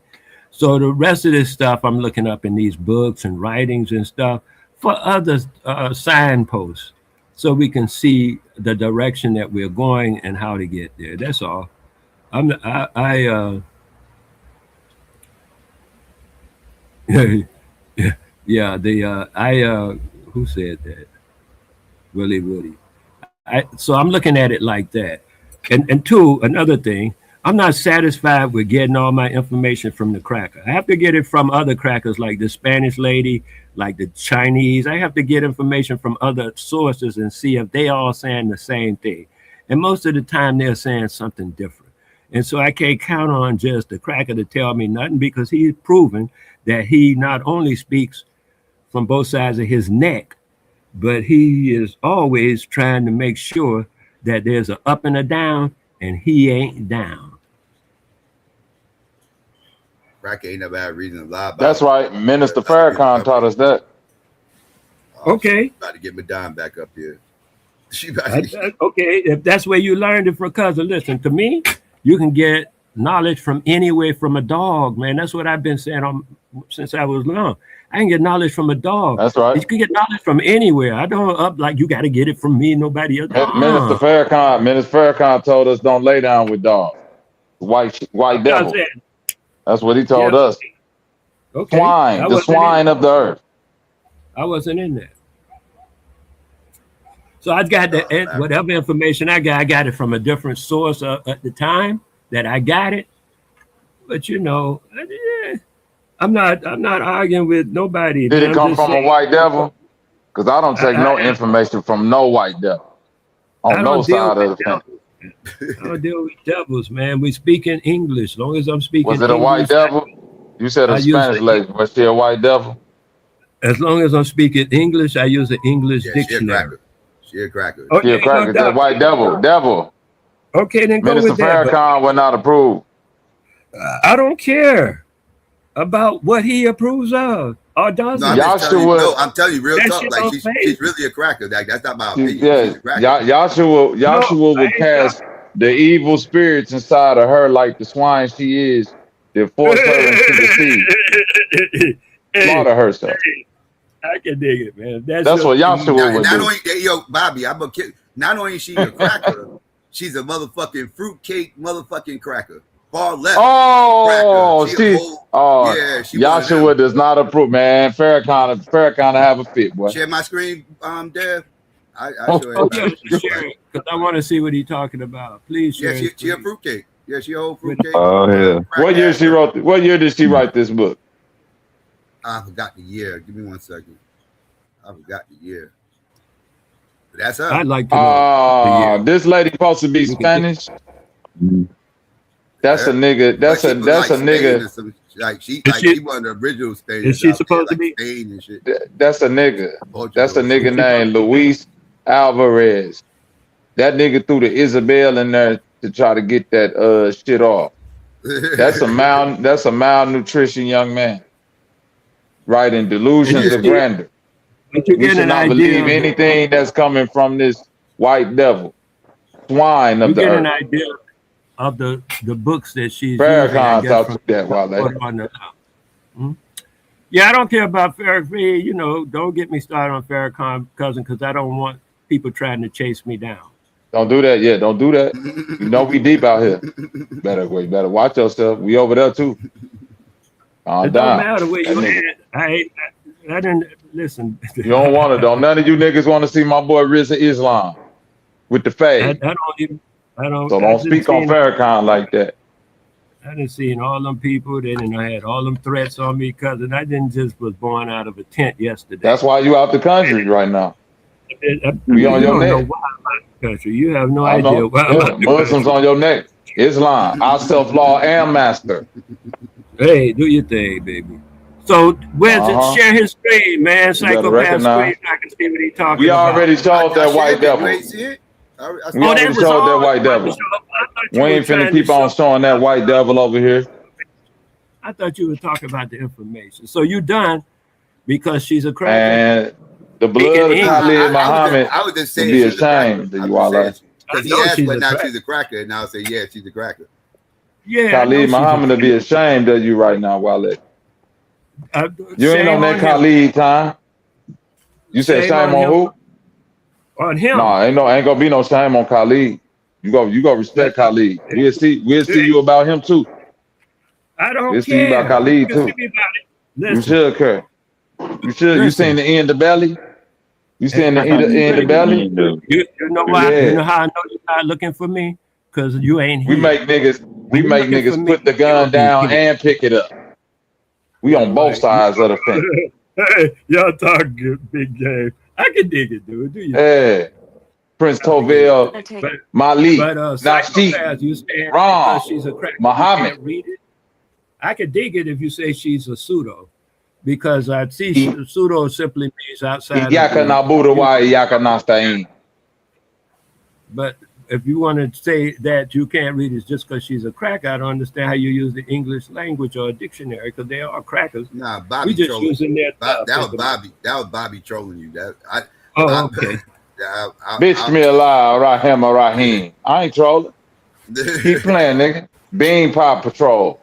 So the rest of this stuff I'm looking up in these books and writings and stuff for other signposts, so we can see the direction that we're going and how to get there. That's all. Who said that? Willie Woody. So I'm looking at it like that. And two, another thing, I'm not satisfied with getting all my information from the cracker. I have to get it from other crackers like the Spanish lady, like the Chinese. I have to get information from other sources and see if they all saying the same thing. And most of the time they're saying something different. And so I can't count on just the cracker to tell me nothing because he's proven that he not only speaks from both sides of his neck, but he is always trying to make sure that there's an up and a down, and he ain't down. Crack ain't never had a reason to lie about That's it. right. Minister Farrakhan taught us that. Okay. About to get Madame back up here. Okay, if that's where you learned it from, cousin, listen, to me, you can get knowledge from anywhere from a dog, man. That's what I've been saying since I was young. I can get knowledge from a dog. That's right. You can get knowledge from anywhere. I don't up like you got to get it from me, nobody else. Minister Farrakhan told us don't lay down with dogs. White Y'all devil. said, That's what he yeah, told us. okay. Swine, the swine of the earth. I wasn't in there. So I got whatever information I got it from a different source at the time that I got it. But I'm not arguing with nobody, Did man. it I'm come just from a saying. white devil? Because I don't take no information from no white devil I on no don't deal side with of the fence. devils. I don't deal with devils, man. We speak in English. As long as I'm Was speaking it a white English, devil? You said I a use Spanish lady. Was she a white devil? as long as I'm speaking English, I use an English Yeah, she a dictionary. cracker. She a cracker. Oh, She yeah, a ain't no cracker. That doubt. white devil. Devil. Okay, then go Minister with that. But Farrakhan would not approve. I don't care about what he approves of or No, I'm doesn't. just telling you. No, Yahshua, I'm telling you real That talk. shit Like don't she's phase me. really a cracker. Like that's not my opinion. yeah, She's a cracker. No, Yahshua I will ain't cast the evil spirits inside of her like the swine she is to force her into the sea, hey, slaughter herself. I can dig it, man. That's That's your what opinion. Yahshua And would not do. only yo, Bobby, I'm a kid. Not only is she a cracker, she's a motherfucking fruitcake motherfucking cracker. Far left Oh, cracker. She a see, whole yeah. She one of them. Yahshua does not approve, man. Farrakhan have a fit, boy. Share my screen, Dev. I Oh, show Oh everybody yeah, what she look share like. it because I want to see what he's talking about. Please Yeah, share his she a screen. fruitcake. Yeah, she a whole With fruitcake. Oh yeah. Crack What year ass. she wrote? What year did she write this book? I forgot the year. Give me 1 second. I forgot the year. But that's her. I'd like to know the year. This lady supposed to be We can think. Spanish. That's a nigga. But she was That's like a Spain nigga. or some like she Is she one of the original is Spaniards she out there, supposed to like be? Spain and shit. That's a nigga. That's a Portugal and Is nigga shit. she supposed named to be? Luis Alvarez. That nigga threw the Isabel in there to try to get that shit off. That's a malnutrition young man. Right in Is delusions you of see? grandeur. But you We get should an not idea believe of anything that's coming from this white devil, swine you of the get an earth. idea of the books that she's using. I Farrakhan guess taught from you that, Wale. on the. Hmm? Yeah, I don't care about Farrakhan. Don't get me started on Farrakhan, cousin, because I don't want people trying to chase me down. Don't do that yet. Don't do that. You know we deep out here. Better watch yourself. We over there too. Calm It don't down. matter where That you nigga. at. I didn't listen. You don't want to. Don't none of you niggas want to see my boy Rizza Islam with the I fade. don't even. So I don't didn't speak on see. Farrakhan like that. I didn't see all them people. They didn't I had all them threats on me, cousin. I didn't just was born out of a tent yesterday. That's why you out the country right now. We on You your don't know neck. why I'm out of the country. You have no I idea know. why I'm Yeah. out the Muslims country. on your neck. Islam. I self-law and master. Hey, do your thing, baby. So where's it? Uh-huh. Share his screen, man. You better Psychopath screen. recognize. So I can see what he's talking We about. already showed I that white shared it. You devil. ain't see it? I We Oh, already that was showed that all white you wanted to devil. show. I thought We you were ain't finna trying to keep on show. showing that white devil over here. I thought you were talking about the information. So you done because she's a cracker? And the Speaking blood of English. Khalid Muhammad I was just would saying be she's a cracker. ashamed of I you, was just saying Wale. I because he know asked she's whether or a not cracker. she's a cracker, and I'll say yeah, she's a cracker. Yeah, I know Khalid she's a Muhammad would be cracker. ashamed of you right now, Wale. You ain't on Shame that on him. Khalid time. You said Shame shame on on him. who? On No, him. ain't gonna be no shame on Khalid. You go respect Khalid. We'll see you about him too. I don't We'll see you about care. You Khalid can see too. me about it. You Listen, should care. You should. You seen listen. the end of Belly? You Hey, seen the you end of Belly? know why? You Yeah. know how I know you're not looking for me? Because you ain't We here. make niggas When you're looking for me, put the you'll gun be down here. and pick it up. We Yeah, on both right. sides of the fence. Hey, y'all talk good, big game. I can dig it, dude. Do you? Yeah. Prince Tovell, But, Malik, but Nasheed, psychopath, you saying because Ram, she's a cracker, you Muhammad. can't read it? I could dig it if you say she's a pseudo, because I see pseudo simply means outside of Iyaka the. nabudu wa iyaka nasta'in. But if you want to say that you can't read it just because she's a cracker, I don't understand how you use the English language or a dictionary because they are crackers. Nah, Bobby We just trolling. using their stuff. That was Bobby. That was Bobby trolling you. Okay. Bismillah Rahim Rahim. I ain't trolling. Keep playing, nigga. Bean Pop Patrol.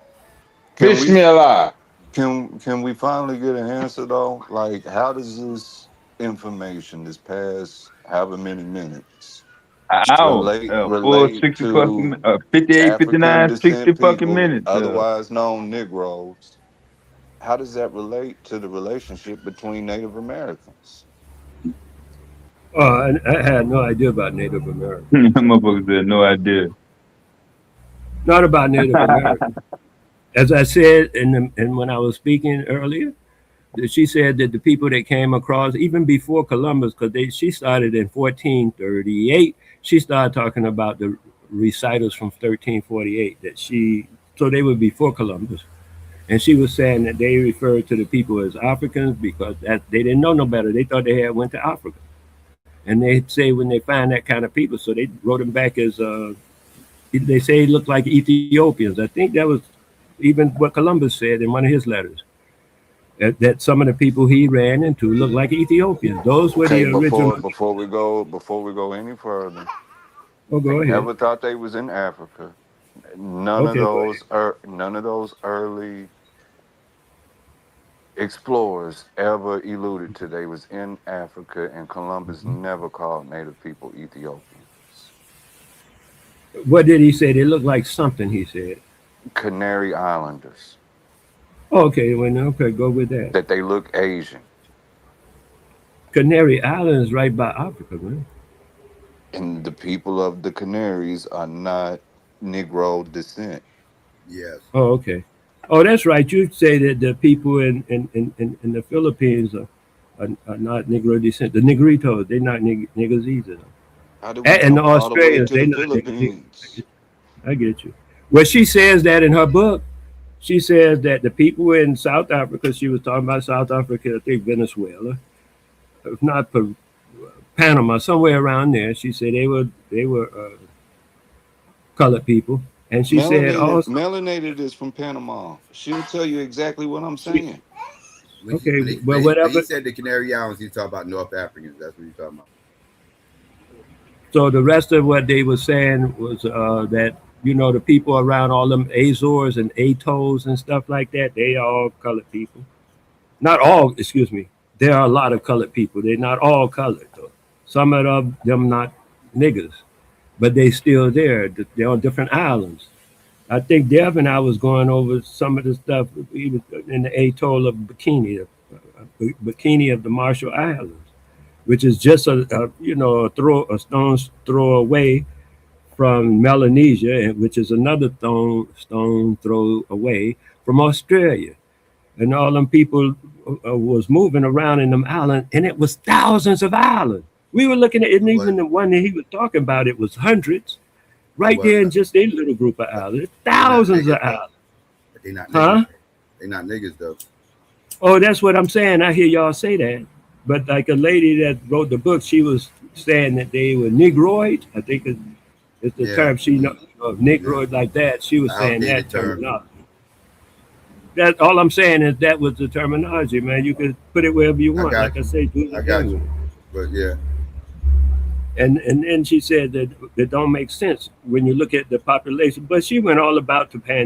Bismillah. Can we finally get an answer though? Like, how does this information, this past however many minutes, hour, full relate 60 fucking, to 58, African 59, 60 descent fucking people, minutes. otherwise known Negroes. How does that relate to the relationship between Native Americans? I had no idea about Native Americans. Motherfuckers had no idea. Not about Native Americans. As I said, and when I was speaking earlier, she said that the people that came across, even before Columbus, because she started in 1438, she started talking about the recitals from 1348 so they were before Columbus. And she was saying that they referred to the people as Africans because they didn't know no better. They thought they had went to Africa. And they say when they find that kind of people, so they wrote them back as, they say it looked like Ethiopians. I think that was even what Columbus said in one of his letters. That some of the people he ran into looked like Ethiopians. Those were the Okay, original. before we go any further, Oh, they go ahead. never thought they was in Africa. None of Okay, go ahead. those early explorers ever alluded to they was in Africa, and Columbus never called native people Ethiopians. What did he say? They looked like something, he said. Canary Islanders. Okay, well, okay, go with that. That they look Asian. Canary Islands right by Africa, man. And the people of the Canaries are not Negro descent. Yes. Oh, okay. Oh, that's right. You say that the people in the Philippines are not Negro descent. The Negritos, they're not niggers either. How did we And the come all the way Australians, to they the not niggers. Philippines? I get you. Well, she says that in her book. She says that the people in South Africa, she was talking about South Africa, I think Venezuela, if not Panama, somewhere around there. She said they were colored people, and she said also. Melanated is from Panama. She'll tell you exactly what I'm saying. Okay, When well, he whatever. said the Canary Islands, he's talking about North Africans. That's what he's talking about. So the rest of what they were saying was that the people around all them Azores and atolls and stuff like that, they are all colored people. Not all, excuse me. There are a lot of colored people. They're not all colored though. Some of them not niggers, but they still there. They're on different islands. I think Dev and I was going over some of the stuff even in the atoll of Bikini of the Marshall Islands, which is just a stone's throw away from Melanesia, which is another stone throw away from Australia. And all them people was moving around in them islands, and it was thousands of islands. We were looking at it, and even the one that he was talking about, it was hundreds, right there in just a little group of islands. Thousands of islands. But they're not niggas. Huh? They're not niggas though. Oh, that's what I'm saying. I hear y'all say that. But like a lady that wrote the book, she was saying that they were Negroid. I think it's the term she knows of, Negroid like that. She was saying that terminology. That all I'm saying is that was the terminology, man. You could put it wherever you want. Like I say, do it again. But yeah. And then she said that it don't make sense when you look at the population. But she went all about the